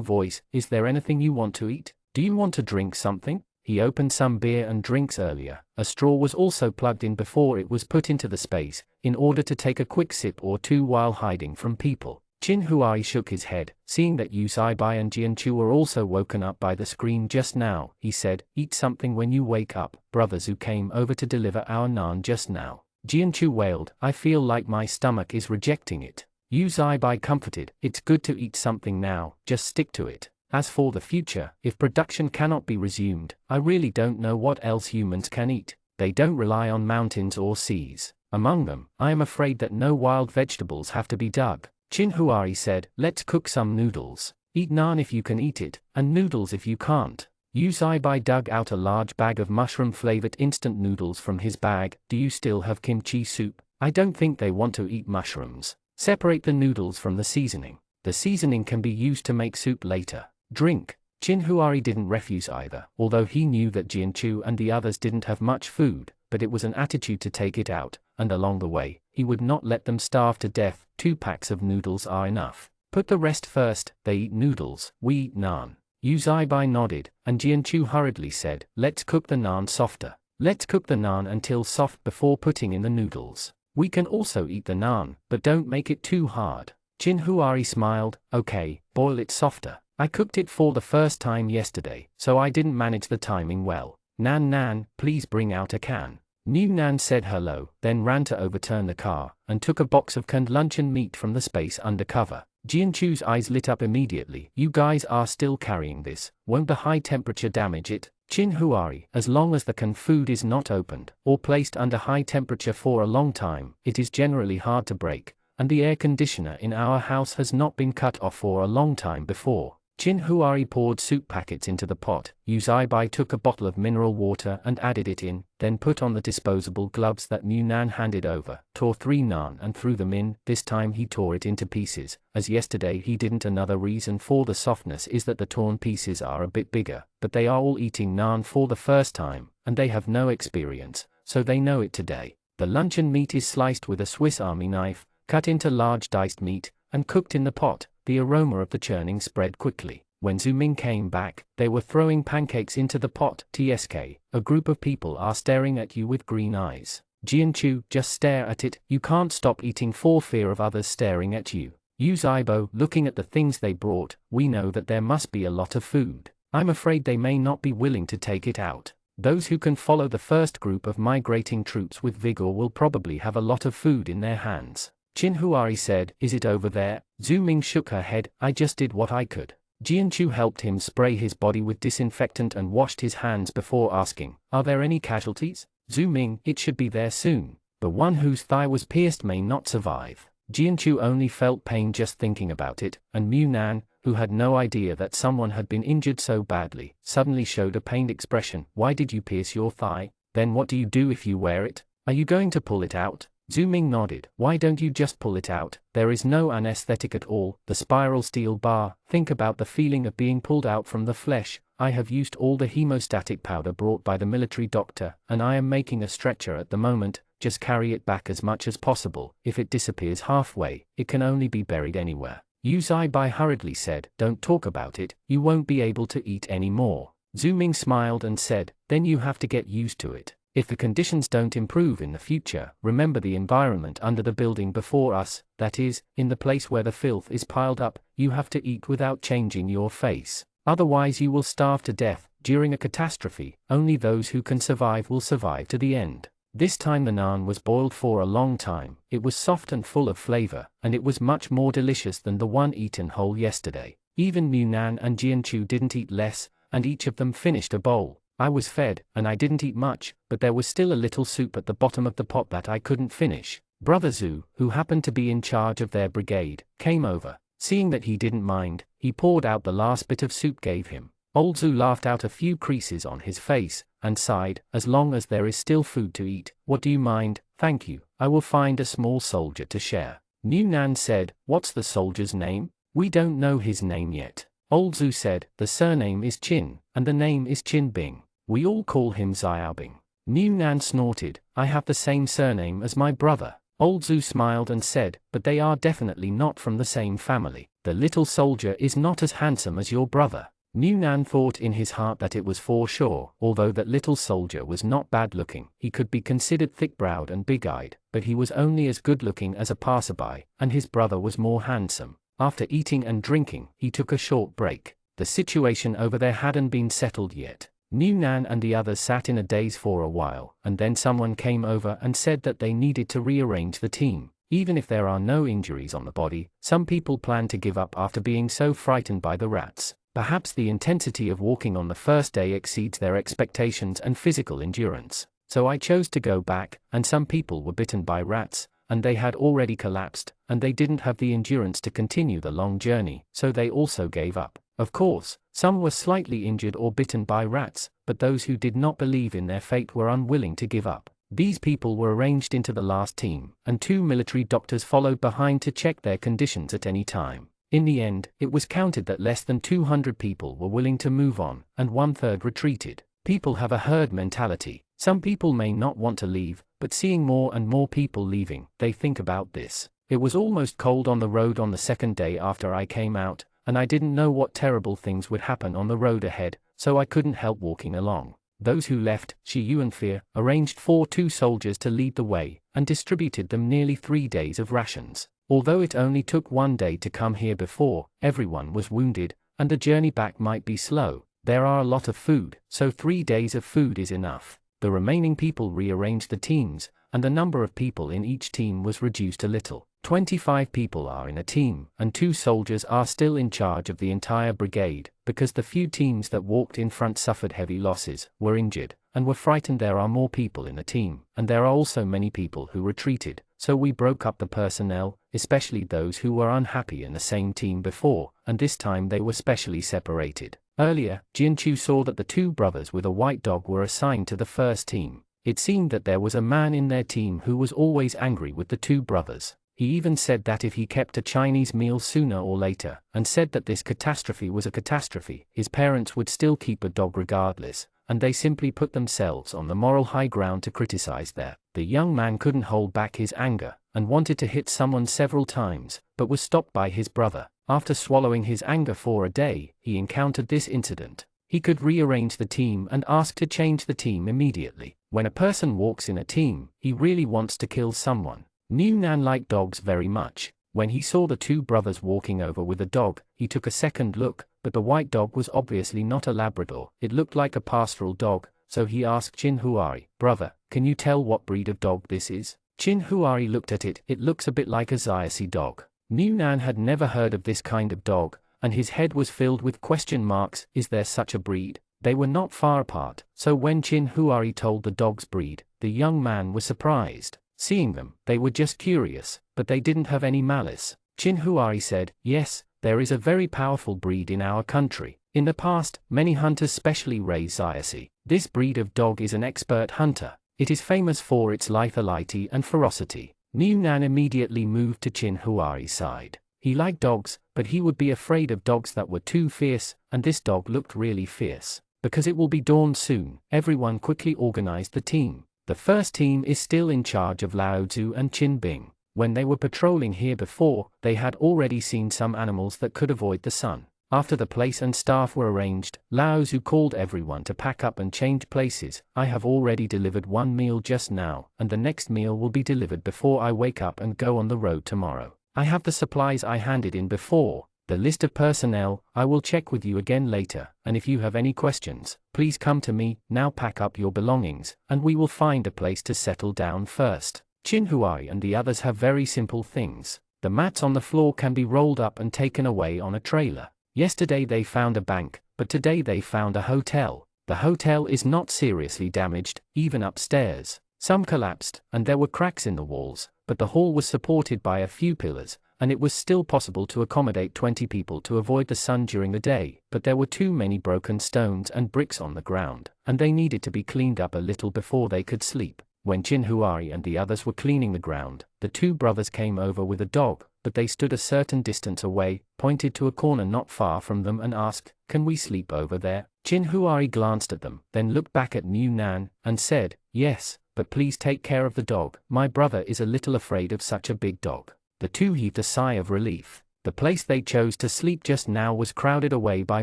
voice, "Is there anything you want to eat? Do you want to drink something?" He opened some beer and drinks earlier. A straw was also plugged in before it was put into the space, in order to take a quick sip or two while hiding from people. Chinhuai shook his head, seeing that Yu Zaibai and Jianchu were also woken up by the scream just now. He said, "Eat something when you wake up. Brother Zhu came over to deliver our naan just now." Jianchu wailed, "I feel like my stomach is rejecting it." Yu Zaibai comforted, "It's good to eat something now, just stick to it. As for the future, if production cannot be resumed, I really don't know what else humans can eat. They don't rely on mountains or seas. Among them, I am afraid that no wild vegetables have to be dug." Chinhuari said, "Let's cook some noodles. Eat naan if you can eat it, and noodles if you can't." Yu Zaibai dug out a large bag of mushroom-flavored instant noodles from his bag. "Do you still have kimchi soup?" "I don't think they want to eat mushrooms." "Separate the noodles from the seasoning. The seasoning can be used to make soup later." "Drink." Chinhuari didn't refuse either, although he knew that Jianchu and the others didn't have much food, but it was an attitude to take it out, and along the way, he would not let them starve to death. 2 packs of noodles are enough. Put the rest first. They eat noodles, we eat naan. Yu Zaibai nodded, and Jianchu hurriedly said, "Let's cook the naan softer. Let's cook the naan until soft before putting in the noodles. We can also eat the naan, but don't make it too hard." Chinhuari smiled, "Okay, boil it softer. I cooked it for the first time yesterday, so I didn't manage the timing well. Nan, please bring out a can." Mu Nan said hello, then ran to overturn the car, and took a box of canned luncheon meat from the space under cover. Jianchu's eyes lit up immediately. "You guys are still carrying this. Won't the high temperature damage it?" Chinhuari, "As long as the canned food is not opened, or placed under high temperature for a long time, it is generally hard to break, and the air conditioner in our house has not been cut off for a long time before." Chinhuari poured soup packets into the pot. Yu Zaibai took a bottle of mineral water and added it in, then put on the disposable gloves that Mu Nan handed over, tore 3 naan and threw them in. This time he tore it into pieces, as yesterday he didn't. Another reason for the softness is that the torn pieces are a bit bigger, but they are all eating naan for the first time, and they have no experience, so they know it today. The luncheon meat is sliced with a Swiss Army knife, cut into large diced meat, and cooked in the pot. The aroma of the churning spread quickly. When Zhu Ming came back, they were throwing pancakes into the pot. "TSK, a group of people are staring at you with green eyes." Jianchu, "Just stare at it. You can't stop eating for fear of others staring at you." Yu Zaibo, looking at the things they brought, "We know that there must be a lot of food. I'm afraid they may not be willing to take it out. Those who can follow the first group of migrating troops with vigor will probably have a lot of food in their hands." Chinhuari said, "Is it over there?" Zhu Ming shook her head, "I just did what I could." Jianchu helped him spray his body with disinfectant and washed his hands before asking, "Are there any casualties?" Zhu Ming, "It should be there soon. The one whose thigh was pierced may not survive." Jianchu only felt pain just thinking about it, and Mu Nan, who had no idea that someone had been injured so badly, suddenly showed a pained expression. "Why did you pierce your thigh? Then what do you do if you wear it? Are you going to pull it out?" Ming nodded. Why don't you just pull it out? There is no anesthetic at all. The spiral steel bar, think about the feeling of being pulled out from the flesh. I have used all the hemostatic powder brought by the military doctor, and I am making a stretcher at the moment. Just carry it back as much as possible. If it disappears halfway, it can only be buried anywhere. Yu Zaibai hurriedly said, don't talk about it, you won't be able to eat any more. Ming smiled and said, then you have to get used to it. If the conditions don't improve in the future, remember the environment under the building before us, that is, in the place where the filth is piled up, you have to eat without changing your face. Otherwise you will starve to death. During a catastrophe, only those who can survive will survive to the end. This time the naan was boiled for a long time. It was soft and full of flavor, and it was much more delicious than the one eaten whole yesterday. Even Mu Nan and Jianchu didn't eat less, and each of them finished a bowl. I was fed, and I didn't eat much, but there was still a little soup at the bottom of the pot that I couldn't finish. Brother Zhu, who happened to be in charge of their brigade, came over. Seeing that he didn't mind, he poured out the last bit of soup gave him. Old Zhu laughed out a few creases on his face, and sighed, as long as there is still food to eat. What do you mind? Thank you, I will find a small soldier to share. Mu Nan said, what's the soldier's name? We don't know his name yet. Old Zhu said, the surname is Qin, and the name is Qin Bing. We all call him Xiaobing. Mu Nan snorted, I have the same surname as my brother. Old Zhu smiled and said, but they are definitely not from the same family. The little soldier is not as handsome as your brother. Mu Nan thought in his heart that it was for sure. Although that little soldier was not bad looking, he could be considered thick-browed and big-eyed, but he was only as good-looking as a passerby, and his brother was more handsome. After eating and drinking, he took a short break. The situation over there hadn't been settled yet. Mu Nan and the others sat in a daze for a while, and then someone came over and said that they needed to rearrange the team. Even if there are no injuries on the body, some people plan to give up after being so frightened by the rats. Perhaps the intensity of walking on the first day exceeds their expectations and physical endurance. So I chose to go back, and some people were bitten by rats, and they had already collapsed, and they didn't have the endurance to continue the long journey, so they also gave up. Of course, some were slightly injured or bitten by rats, but those who did not believe in their fate were unwilling to give up. These people were arranged into the last team, and 2 military doctors followed behind to check their conditions at any time. In the end, it was counted that less than 200 people were willing to move on, and 1/3 retreated. People have a herd mentality. Some people may not want to leave, but seeing more and more people leaving, they think about this. It was almost cold on the road on the second day after I came out, and I didn't know what terrible things would happen on the road ahead, so I couldn't help walking along. Those who left, Shi Yuan Fear, arranged for 2 soldiers to lead the way, and distributed them nearly 3 days of rations. Although it only took 1 day to come here before, everyone was wounded, and the journey back might be slow. There are a lot of food, so 3 days of food is enough. The remaining people rearranged the teams, and the number of people in each team was reduced a little. 25 people are in a team, and 2 soldiers are still in charge of the entire brigade, because the few teams that walked in front suffered heavy losses, were injured, and were frightened. There are more people in the team, and there are also many people who retreated, so we broke up the personnel, especially those who were unhappy in the same team before, and this time they were specially separated. Earlier, Jianchu saw that the 2 brothers with a white dog were assigned to the first team. It seemed that there was a man in their team who was always angry with the 2 brothers. He even said that if he kept a Chinese meal sooner or later, and said that this catastrophe was a catastrophe, his parents would still keep a dog regardless, and they simply put themselves on the moral high ground to criticize their. The young man couldn't hold back his anger, and wanted to hit someone several times, but was stopped by his brother. After swallowing his anger for a day, he encountered this incident. He could rearrange the team and ask to change the team immediately. When a person walks in a team, he really wants to kill someone. Mu Nan liked dogs very much. When he saw the 2 brothers walking over with a dog, he took a second look, but the white dog was obviously not a Labrador. It looked like a pastoral dog, so he asked Qin Huari, brother, can you tell what breed of dog this is? Qin Huari looked at it. It looks a bit like a Xiaosi dog. Mu Nan had never heard of this kind of dog, and his head was filled with question marks. Is there such a breed? They were not far apart, so when Qin Huari told the dog's breed, the young man was surprised. Seeing them, they were just curious, but they didn't have any malice. Qin Huari said, yes, there is a very powerful breed in our country. In the past, many hunters specially raise Xiaosi. This breed of dog is an expert hunter. It is famous for its lethality and ferocity. New Nan immediately moved to Chin Huari's side. He liked dogs, but he would be afraid of dogs that were too fierce, and this dog looked really fierce. Because it will be dawn soon, everyone quickly organized the team. The first team is still in charge of Lao Tzu and Chin Bing. When they were patrolling here before, they had already seen some animals that could avoid the sun. After the place and staff were arranged, Lao Tzu called everyone to pack up and change places. I have already delivered one meal just now, and the next meal will be delivered before I wake up and go on the road tomorrow. I have the supplies I handed in before. The list of personnel, I will check with you again later, and if you have any questions, please come to me. Now pack up your belongings, and we will find a place to settle down first. Chin Huari and the others have very simple things. The mats on the floor can be rolled up and taken away on a trailer. Yesterday they found a bank, but today they found a hotel. The hotel is not seriously damaged, even upstairs. Some collapsed, and there were cracks in the walls, but the hall was supported by a few pillars, and it was still possible to accommodate 20 people to avoid the sun during the day, but there were too many broken stones and bricks on the ground, and they needed to be cleaned up a little before they could sleep. When Chin Huari and the others were cleaning the ground, the two brothers came over with a dog, but they stood a certain distance away, pointed to a corner not far from them and asked, "Can we sleep over there?" Chin Huari glanced at them, then looked back at New Nan, and said, "Yes, but please take care of the dog. My brother is a little afraid of such a big dog." The two heaved a sigh of relief. The place they chose to sleep just now was crowded away by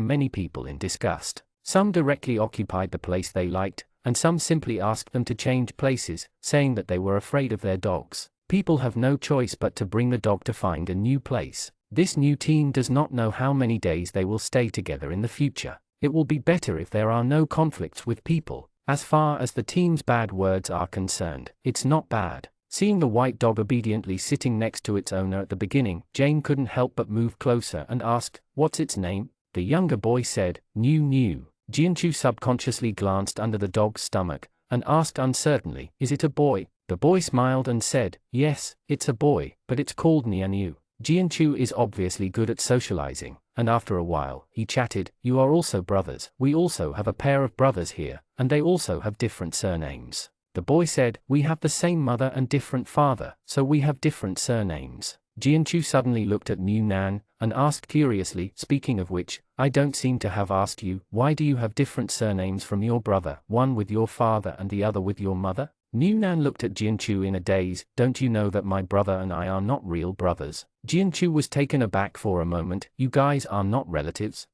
many people in disgust. Some directly occupied the place they liked, and some simply asked them to change places, saying that they were afraid of their dogs. People have no choice but to bring the dog to find a new place. This new team does not know how many days they will stay together in the future. It will be better if there are no conflicts with people. As far as the team's bad words are concerned, it's not bad. Seeing the white dog obediently sitting next to its owner at the beginning, Jane couldn't help but move closer and asked, "What's its name?" The younger boy said, "New." Jianchu subconsciously glanced under the dog's stomach, and asked uncertainly, "Is it a boy?" The boy smiled and said, "Yes, it's a boy, but it's called Nianyu." Jianchu is obviously good at socializing, and after a while, he chatted, "You are also brothers. We also have a pair of brothers here, and they also have different surnames." The boy said, "We have the same mother and different father, so we have different surnames." Jianchu suddenly looked at New Nan, and asked curiously, "Speaking of which, I don't seem to have asked you, why do you have different surnames from your brother, one with your father and the other with your mother?" New Nan looked at Jianchu in a daze. "Don't you know that my brother and I are not real brothers?" Jianchu was taken aback for a moment. "You guys are not relatives?"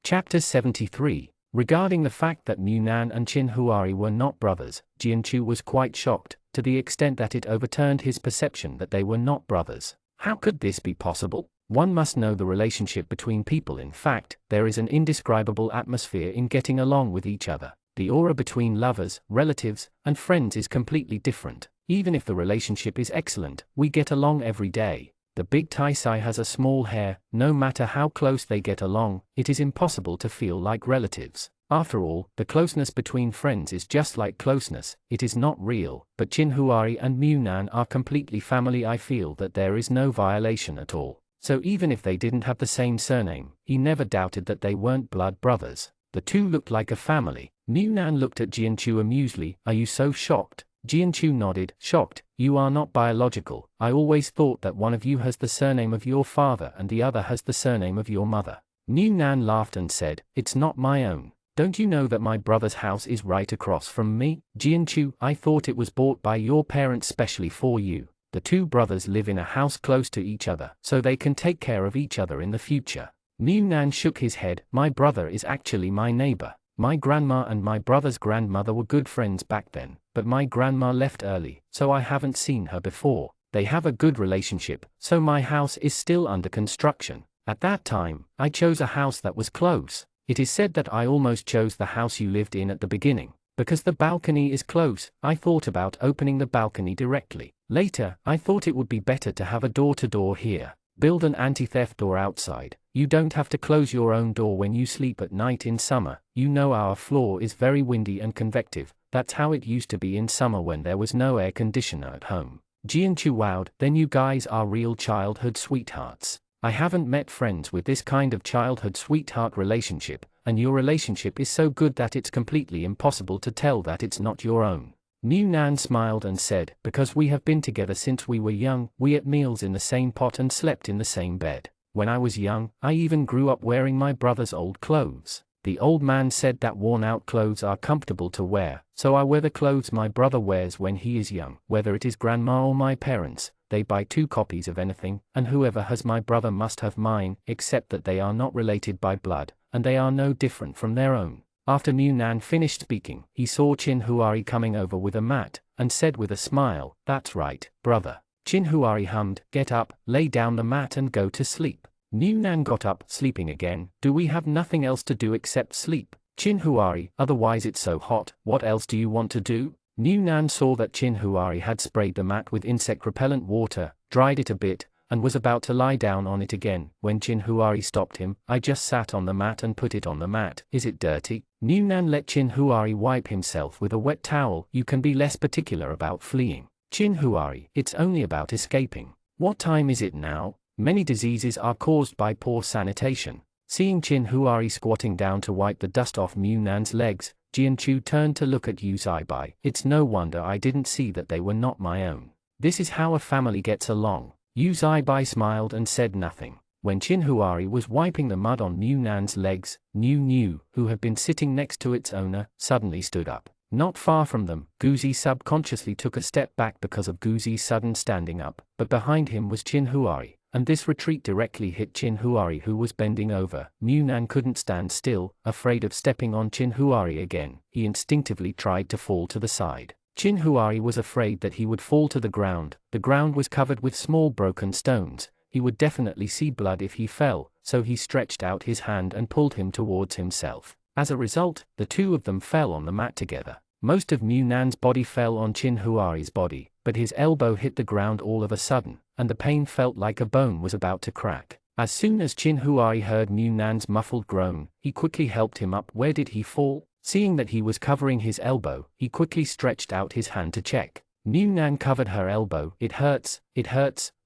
Chapter 73. Regarding the fact that New Nan and Chin Huari were not brothers, Jianchu was quite shocked, to the extent that it overturned his perception that they were not brothers. How could this be possible? One must know the relationship between people. In fact, there is an indescribable atmosphere in getting along with each other. The aura between lovers, relatives, and friends is completely different. Even if the relationship is excellent, we get along every day. The big Taisai has a small hair. No matter how close they get along, it is impossible to feel like relatives. After all, the closeness between friends is just like closeness, it is not real. But Chin Huari and Mu Nan are completely family. I feel that there is no violation at all. So even if they didn't have the same surname, he never doubted that they weren't blood brothers. The two looked like a family. Mu Nan looked at Jianchu amusedly. "Are you so shocked?" Jianchu nodded. "Shocked? You are not biological. I always thought that one of you has the surname of your father and the other has the surname of your mother." New Nan laughed and said, "It's not my own. Don't you know that my brother's house is right across from me?" Jianchu, "I thought it was bought by your parents specially for you." The two brothers live in a house close to each other, so they can take care of each other in the future. New Nan shook his head. "My brother is actually my neighbor. My grandma and my brother's grandmother were good friends back then, but my grandma left early, so I haven't seen her before. They have a good relationship, so my house is still under construction. At that time, I chose a house that was close. It is said that I almost chose the house you lived in at the beginning. Because the balcony is close, I thought about opening the balcony directly. Later, I thought it would be better to have a door-to-door here. Build an anti-theft door outside. You don't have to close your own door when you sleep at night in summer. You know our floor is very windy and convective. That's how it used to be in summer when there was no air conditioner at home." Jianchu wowed. "Then you guys are real childhood sweethearts. I haven't met friends with this kind of childhood sweetheart relationship, and your relationship is so good that it's completely impossible to tell that it's not your own." New Nan smiled and said, because we have been together since we were young, we ate meals in the same pot and slept in the same bed. When I was young, I even grew up wearing my brother's old clothes. The old man said that worn-out clothes are comfortable to wear, so I wear the clothes my brother wears when he is young. Whether it is grandma or my parents, they buy 2 copies of anything, and whoever has my brother must have mine, except that they are not related by blood, and they are no different from their own. After New Nan finished speaking, he saw Chin Huari coming over with a mat, and said with a smile, "That's right, brother." Chin Huari hummed, "Get up, lay down the mat and go to sleep." New Nan got up, sleeping again. "Do we have nothing else to do except sleep, Chin Huari? Otherwise it's so hot, what else do you want to do?" New Nan saw that Chin Huari had sprayed the mat with insect-repellent water, dried it a bit, and was about to lie down on it again, when Chin Huari stopped him. "I just sat on the mat and put it on the mat. Is it dirty?" New Nan let Chin Huari wipe himself with a wet towel. "You can be less particular about fleeing, Chin Huari. It's only about escaping. What time is it now? Many diseases are caused by poor sanitation." Seeing Chin Huari squatting down to wipe the dust off New Nan's legs, Jianchu turned to look at Yu Zaibai. "It's no wonder I didn't see that they were not my own. This is how a family gets along." Yu Zaibai smiled and said nothing. When Chin Huari was wiping the mud on New Nan's legs, New, who had been sitting next to its owner, suddenly stood up. Not far from them, Guzi subconsciously took a step back because of Guzi's sudden standing up, but behind him was Chin Huari, and this retreat directly hit Chin Huari, who was bending over. New Nan couldn't stand still, afraid of stepping on Chin Huari again. He instinctively tried to fall to the side. Chin Huari was afraid that he would fall to the ground. The ground was covered with small broken stones. He would definitely see blood if he fell, so he stretched out his hand and pulled him towards himself. As a result, the two of them fell on the mat together. Most of New Nan's body fell on Chin Huari's body, but his elbow hit the ground all of a sudden, and the pain felt like a bone was about to crack. As soon as Chin Huari heard New Nan's muffled groan, he quickly helped him up. Where did he fall? Seeing that he was covering his elbow, he quickly stretched out his hand to check. New Nan covered her elbow. "It hurts,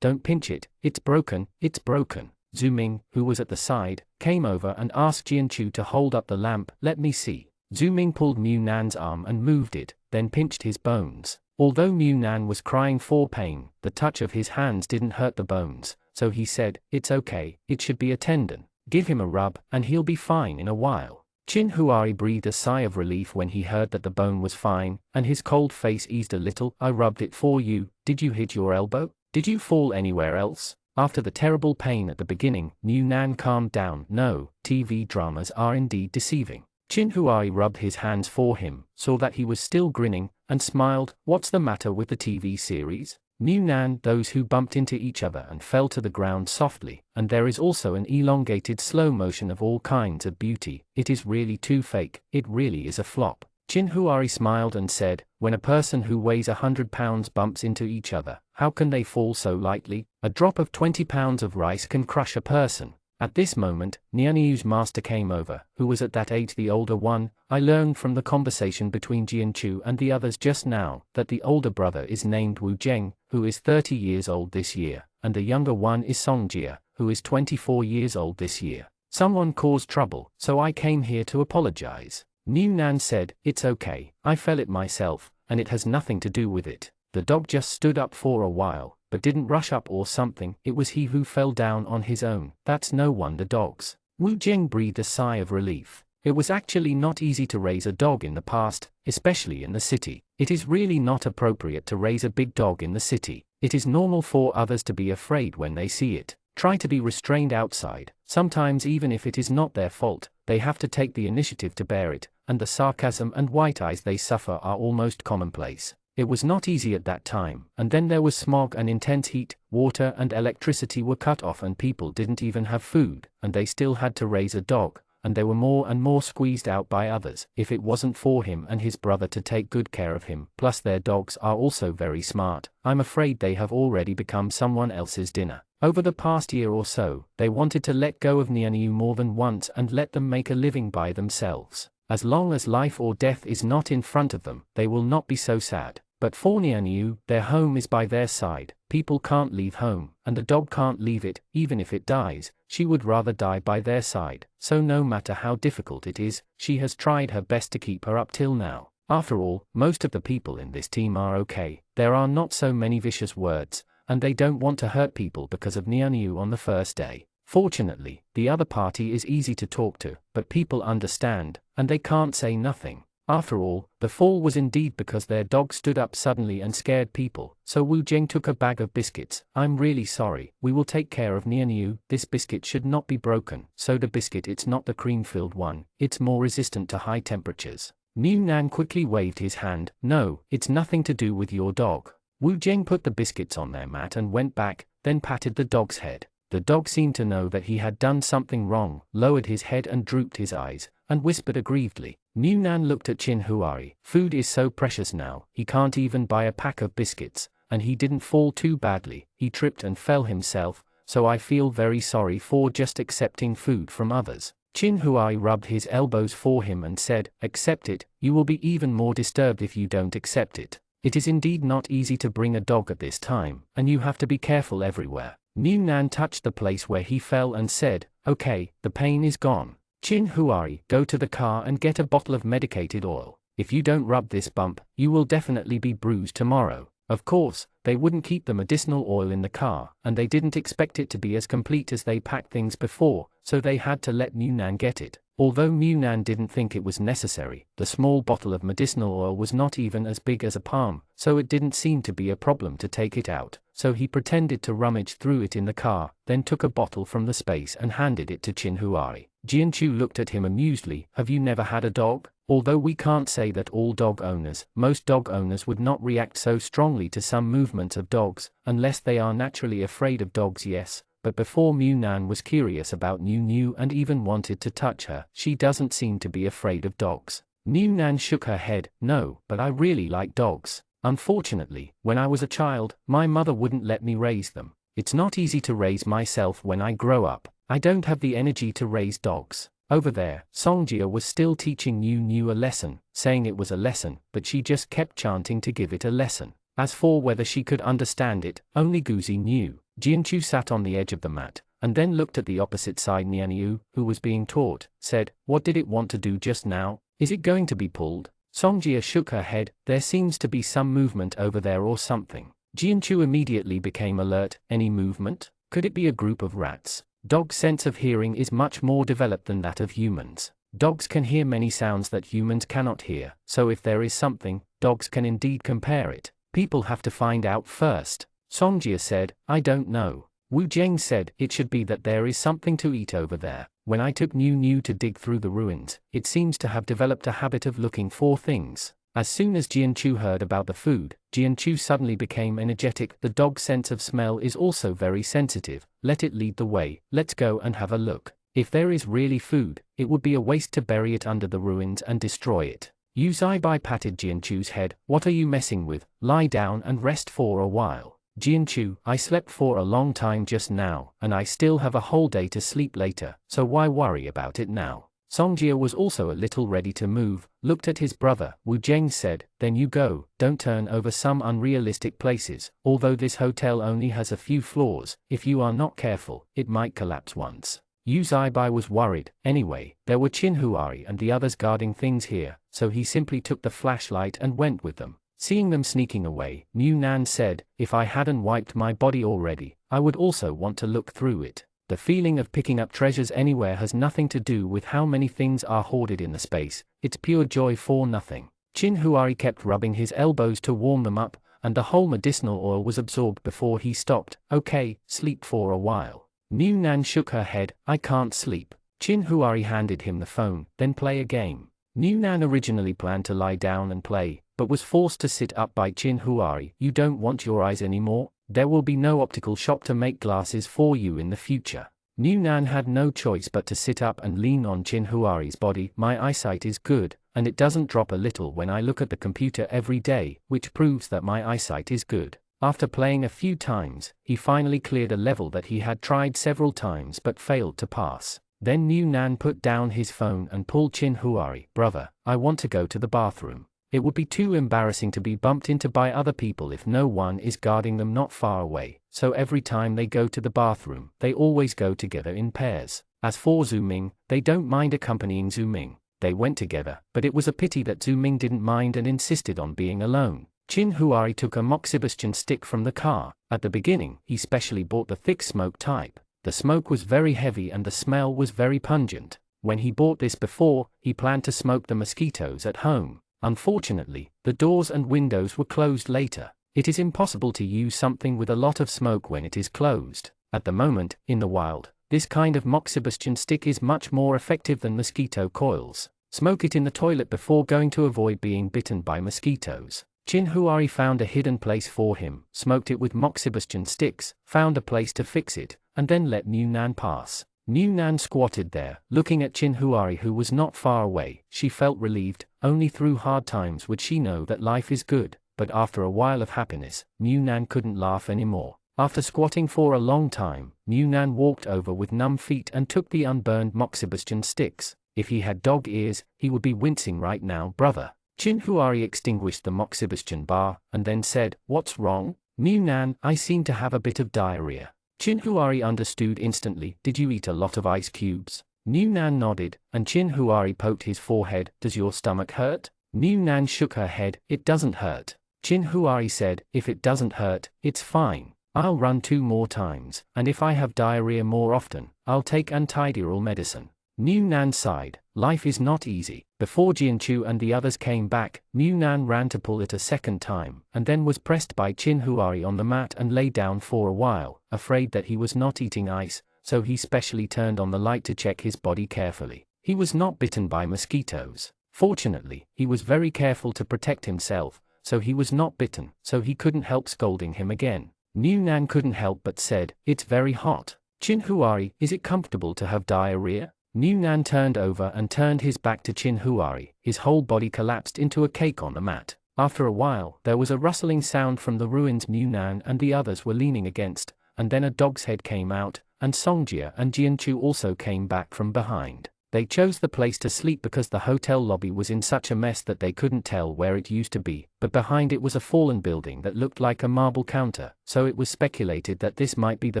don't pinch it, it's broken." Zhu Ming, who was at the side, came over and asked Jianchu to hold up the lamp. "Let me see." Zhu Ming pulled New Nan's arm and moved it, then pinched his bones. Although New Nan was crying for pain, the touch of his hands didn't hurt the bones, so he said, "It's okay, it should be a tendon. Give him a rub, and he'll be fine in a while." Chin Huari breathed a sigh of relief when he heard that the bone was fine, and his cold face eased a little. "I rubbed it for you. Did you hit your elbow? Did you fall anywhere else?" After the terrible pain at the beginning, New Nan calmed down. "No, TV dramas are indeed deceiving." Chin Huari rubbed his hands for him, saw that he was still grinning, and smiled. "What's the matter with the TV series?" New Nan, "Those who bumped into each other and fell to the ground softly, and there is also an elongated slow motion of all kinds of beauty. It is really too fake, it really is a flop." Chin Huari smiled and said, "When a person who weighs 100 pounds bumps into each other, how can they fall so lightly? A drop of 20 pounds of rice can crush a person." At this moment, Nianyu's master came over, who was at that age the older one. "I learned from the conversation between Jianchu and the others just now, that the older brother is named Wu Zheng, who is 30 years old this year, and the younger one is Songjia, who is 24 years old this year. Someone caused trouble, so I came here to apologize." New Nan said, "It's okay, I fell it myself, and it has nothing to do with it. The dog just stood up for a while, but didn't rush up or something. It was he who fell down on his own. That's no wonder dogs." Wu Jing breathed a sigh of relief. It was actually not easy to raise a dog in the past, especially in the city. It is really not appropriate to raise a big dog in the city. It is normal for others to be afraid when they see it. Try to be restrained outside. Sometimes even if it is not their fault, they have to take the initiative to bear it, and the sarcasm and white eyes they suffer are almost commonplace. It was not easy at that time, and then there was smog and intense heat. Water and electricity were cut off and people didn't even have food, and they still had to raise a dog, and they were more and more squeezed out by others. If it wasn't for him and his brother to take good care of him, plus their dogs are also very smart, I'm afraid they have already become someone else's dinner. Over the past year or so, they wanted to let go of Nianyu more than once and let them make a living by themselves. As long as life or death is not in front of them, they will not be so sad. But for Nianyu, their home is by their side. People can't leave home, and the dog can't leave it. Even if it dies, she would rather die by their side. So no matter how difficult it is, she has tried her best to keep her up till now. After all, most of the people in this team are okay, there are not so many vicious words, and they don't want to hurt people because of Niu on the first day. Fortunately, the other party is easy to talk to, but people understand, and they can't say nothing. After all, the fall was indeed because their dog stood up suddenly and scared people, so Wu Jing took a bag of biscuits. I'm really sorry, we will take care of Niu. This biscuit should not be broken. Soda biscuit, it's not the cream-filled one, it's more resistant to high temperatures. Niu Nan quickly waved his hand. No, it's nothing to do with your dog. Wu Jing put the biscuits on their mat and went back, then patted the dog's head. The dog seemed to know that he had done something wrong, lowered his head and drooped his eyes, and whispered aggrievedly. Niu Nan looked at Qin Huai. Food is so precious now, he can't even buy a pack of biscuits, and he didn't fall too badly, he tripped and fell himself, so I feel very sorry for just accepting food from others. Qin Huai rubbed his elbows for him and said, accept it, you will be even more disturbed if you don't accept it. It is indeed not easy to bring a dog at this time, and you have to be careful everywhere. Niu Nan touched the place where he fell and said, okay, the pain is gone. Qin Huai, go to the car and get a bottle of medicated oil. If you don't rub this bump, you will definitely be bruised tomorrow. Of course, they wouldn't keep the medicinal oil in the car, and they didn't expect it to be as complete as they packed things before, so they had to let Niu Nan get it. Although Niu Nan didn't think it was necessary, the small bottle of medicinal oil was not even as big as a palm, so it didn't seem to be a problem to take it out, so he pretended to rummage through it in the car, then took a bottle from the space and handed it to Qin Huai. Jianchu looked at him amusedly. Have you never had a dog? Although we can't say that all dog owners, most dog owners would not react so strongly to some movements of dogs, unless they are naturally afraid of dogs. Yes. But before Niu Nan was curious about Niu and even wanted to touch her. She doesn't seem to be afraid of dogs. Niu Nan shook her head. No, but I really like dogs. Unfortunately, when I was a child, my mother wouldn't let me raise them. It's not easy to raise myself when I grow up. I don't have the energy to raise dogs. Over there, Songjia was still teaching Niu a lesson, saying it was a lesson, but she just kept chanting to give it a lesson. As for whether she could understand it, only Guzi knew. Jianchu sat on the edge of the mat, and then looked at the opposite side. Niu, who was being taught, said, what did it want to do just now? Is it going to be pulled? Songjia shook her head. There seems to be some movement over there or something. Jianchu immediately became alert. Any movement? Could it be a group of rats? Dogs' sense of hearing is much more developed than that of humans. Dogs can hear many sounds that humans cannot hear, so if there is something, dogs can indeed compare it. People have to find out first. Songjia said, I don't know. Wu Jing said, it should be that there is something to eat over there. When I took Niu to dig through the ruins, it seems to have developed a habit of looking for things. As soon as Jianchu heard about the food, Jianchu suddenly became energetic. The dog's sense of smell is also very sensitive. Let it lead the way. Let's go and have a look. If there is really food, it would be a waste to bury it under the ruins and destroy it. Yu Zaibai patted Jianchu's head. What are you messing with? Lie down and rest for a while. Jianchu, I slept for a long time just now, and I still have a whole day to sleep later, so why worry about it now? Songjia was also a little ready to move, looked at his brother. Wu Jing said, then you go, don't turn over some unrealistic places. Although this hotel only has a few floors, if you are not careful, it might collapse once. Yu Zaibai was worried. Anyway, there were Qin Huai and the others guarding things here, so he simply took the flashlight and went with them. Seeing them sneaking away, Niu Nan said, if I hadn't wiped my body already, I would also want to look through it. The feeling of picking up treasures anywhere has nothing to do with how many things are hoarded in the space, it's pure joy for nothing. Qin Huai kept rubbing his elbows to warm them up, and the whole medicinal oil was absorbed before he stopped. Okay, sleep for a while. Niu Nan shook her head, I can't sleep. Qin Huai handed him the phone, then play a game. Niu Nan originally planned to lie down and play, but was forced to sit up by Qin Huai. You don't want your eyes anymore? There will be no optical shop to make glasses for you in the future. Niu Nan had no choice but to sit up and lean on Qin Huai's body. My eyesight is good, and it doesn't drop a little when I look at the computer every day, which proves that my eyesight is good. After playing a few times, he finally cleared a level that he had tried several times but failed to pass. Then Niu Nan put down his phone and pulled Qin Huai. Brother, I want to go to the bathroom. It would be too embarrassing to be bumped into by other people if no one is guarding them not far away, so every time they go to the bathroom, they always go together in pairs. As for Zhu Ming, they don't mind accompanying Zhu Ming. They went together, but it was a pity that Zhu Ming didn't mind and insisted on being alone. Qin Huai took a moxibustion stick from the car. At the beginning, he specially bought the thick smoke type. The smoke was very heavy and the smell was very pungent. When he bought this before, he planned to smoke the mosquitoes at home. Unfortunately, the doors and windows were closed later. It is impossible to use something with a lot of smoke when it is closed. At the moment, in the wild, this kind of moxibustion stick is much more effective than mosquito coils. Smoke it in the toilet before going to avoid being bitten by mosquitoes. Qin Huai found a hidden place for him, smoked it with moxibustion sticks, found a place to fix it, and then let Mu Nan pass. Mu Nan squatted there, looking at Qin Huai, who was not far away. She felt relieved. Only through hard times would she know that life is good. But after a while of happiness, Mu Nan couldn't laugh anymore. After squatting for a long time, Mu Nan walked over with numb feet and took the unburned moxibustion sticks. If he had dog ears, he would be wincing right now, brother. Qin Huai extinguished the moxibustion bar, and then said, "What's wrong?" "Mu Nan, I seem to have a bit of diarrhea." Qin Huai understood instantly. "Did you eat a lot of ice cubes?" Mu Nan nodded, and Qin Huai poked his forehead. "Does your stomach hurt?" Mu Nan shook her head. "It doesn't hurt." Qin Huai said, "If it doesn't hurt, it's fine. I'll run 2 more times, and if I have diarrhea more often, I'll take antidiarrheal medicine." Mu Nan sighed. Life is not easy. Before Jianchu and the others came back, Mu Nan ran to pull it a second time, and then was pressed by Qin Huai on the mat and lay down for a while, afraid that he was not eating ice, so he specially turned on the light to check his body carefully. He was not bitten by mosquitoes. Fortunately, he was very careful to protect himself, so he was not bitten, so he couldn't help scolding him again. Mu Nan couldn't help but said, "It's very hot." "Qin Huai, is it comfortable to have diarrhea?" Mu Nan turned over and turned his back to Qin Huai. His whole body collapsed into a cake on the mat. After a while, there was a rustling sound from the ruins Mu Nan and the others were leaning against, and then a dog's head came out, and Songjia and Jianchu also came back from behind. They chose the place to sleep because the hotel lobby was in such a mess that they couldn't tell where it used to be, but behind it was a fallen building that looked like a marble counter, so it was speculated that this might be the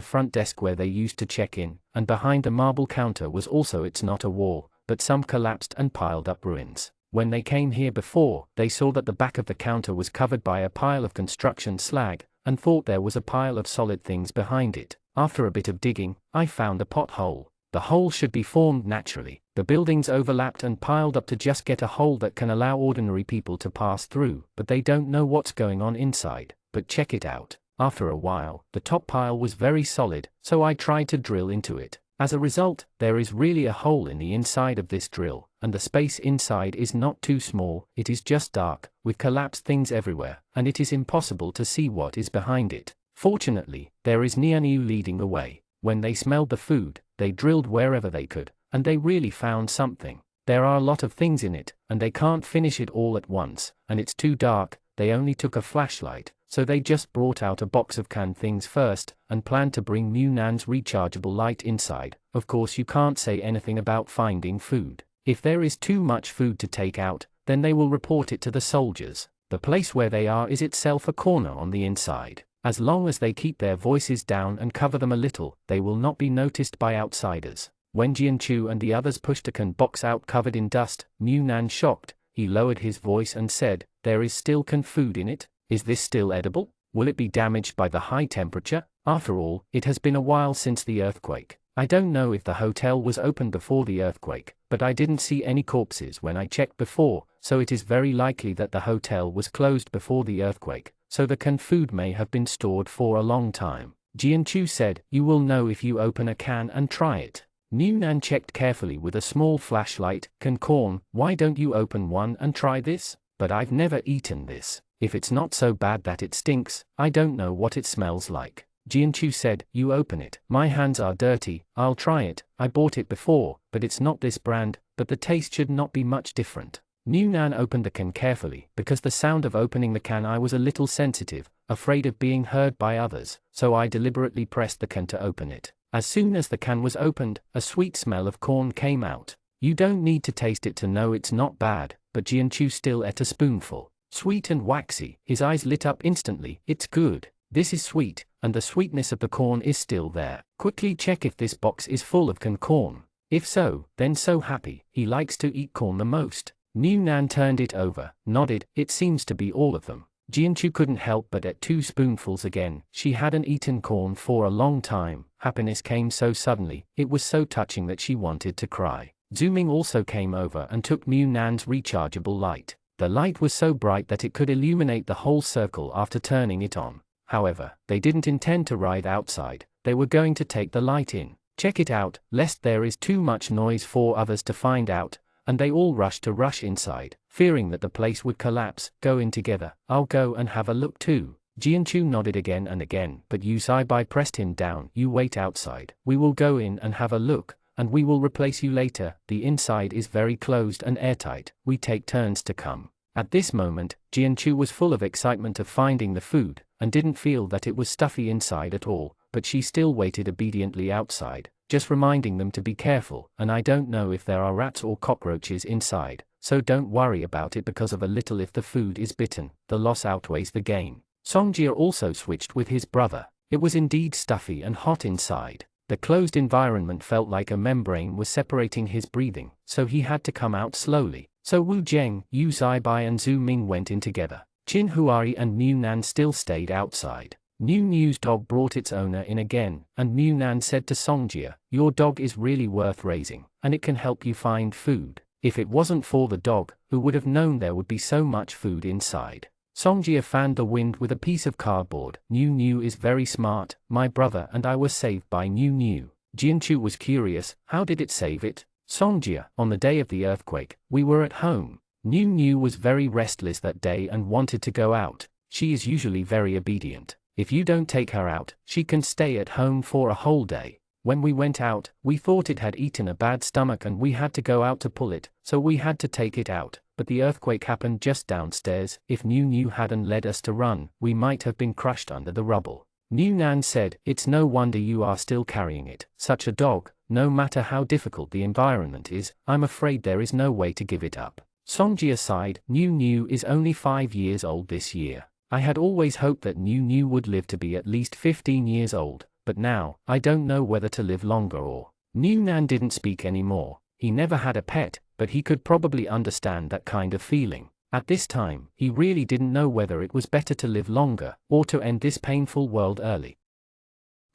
front desk where they used to check in, and behind the marble counter was also it's not a wall, but some collapsed and piled up ruins. When they came here before, they saw that the back of the counter was covered by a pile of construction slag, and thought there was a pile of solid things behind it. After a bit of digging, I found a pothole. The hole should be formed naturally. The buildings overlapped and piled up to just get a hole that can allow ordinary people to pass through, but they don't know what's going on inside. But check it out. After a while, the top pile was very solid, so I tried to drill into it. As a result, there is really a hole in the inside of this drill, and the space inside is not too small. It is just dark, with collapsed things everywhere, and it is impossible to see what is behind it. Fortunately, there is Nianyu leading the way. When they smelled the food, they drilled wherever they could, and they really found something. There are a lot of things in it, and they can't finish it all at once, and it's too dark. They only took a flashlight, so they just brought out a box of canned things first, and planned to bring Mu Nan's rechargeable light inside. Of course you can't say anything about finding food. If there is too much food to take out, then they will report it to the soldiers. The place where they are is itself a corner on the inside. As long as they keep their voices down and cover them a little, they will not be noticed by outsiders. When Jianchu and the others pushed a can box out covered in dust, Mu Nan shocked. He lowered his voice and said, "There is still canned food in it? Is this still edible? Will it be damaged by the high temperature? After all, it has been a while since the earthquake. I don't know if the hotel was open before the earthquake, but I didn't see any corpses when I checked before, so it is very likely that the hotel was closed before the earthquake, so the canned food may have been stored for a long time." Jianchu said, "You will know if you open a can and try it." Mu Nan checked carefully with a small flashlight. "Canned corn, why don't you open one and try this?" "But I've never eaten this. If it's not so bad that it stinks, I don't know what it smells like." Jianchu said, "You open it." "My hands are dirty, I'll try it. I bought it before, but it's not this brand, but the taste should not be much different." Mu Nan opened the can carefully. Because the sound of opening the can I was a little sensitive, afraid of being heard by others, so I deliberately pressed the can to open it. As soon as the can was opened, a sweet smell of corn came out. You don't need to taste it to know it's not bad, but Jianchu still ate a spoonful. Sweet and waxy, his eyes lit up instantly. "It's good. This is sweet, and the sweetness of the corn is still there. Quickly check if this box is full of canned corn." If so, then so happy, he likes to eat corn the most. New Nan turned it over, nodded, it seems to be all of them. Jianchu couldn't help but eat 2 spoonfuls again. She hadn't eaten corn for a long time. Happiness came so suddenly, it was so touching that she wanted to cry. Zhu also came over and took New Nan's rechargeable light. The light was so bright that it could illuminate the whole circle after turning it on. However, they didn't intend to ride outside, they were going to take the light in. Check it out, lest there is too much noise for others to find out, and they all rushed to rush inside, fearing that the place would collapse. Go in together, I'll go and have a look too. Jianchu nodded again and again, but Yu Saibai pressed him down. You wait outside, we will go in and have a look, and we will replace you later. The inside is very closed and airtight, we take turns to come. At this moment, Jianchu was full of excitement of finding the food, and didn't feel that it was stuffy inside at all, but she still waited obediently outside, just reminding them to be careful, and I don't know if there are rats or cockroaches inside, so don't worry about it because of a little if the food is bitten, the loss outweighs the gain. Songjia also switched with his brother. It was indeed stuffy and hot inside. The closed environment felt like a membrane was separating his breathing, so he had to come out slowly. So Wu Zheng, Yu Zaibai and Zhu Ming went in together. Qin Huari and Mu Nan still stayed outside. New New's dog brought its owner in again, and Mu Nan said to Songjia, your dog is really worth raising, and it can help you find food. If it wasn't for the dog, who would have known there would be so much food inside? Songjia fanned the wind with a piece of cardboard. New is very smart, my brother and I were saved by New. Jianchu was curious, how did it save it? Songjia, on the day of the earthquake, we were at home. New was very restless that day and wanted to go out. She is usually very obedient. If you don't take her out, she can stay at home for a whole day. When we went out, we thought it had eaten a bad stomach and we had to go out to pull it, so we had to take it out. But the earthquake happened just downstairs. If New hadn't led us to run, we might have been crushed under the rubble. New Nan said, it's no wonder you are still carrying it. Such a dog, no matter how difficult the environment is, I'm afraid there is no way to give it up. Songjia sighed. New is only 5 years old this year. I had always hoped that New would live to be at least 15 years old, but now, I don't know whether to live longer or. New Nan didn't speak anymore. He never had a pet, but he could probably understand that kind of feeling. At this time, he really didn't know whether it was better to live longer, or to end this painful world early.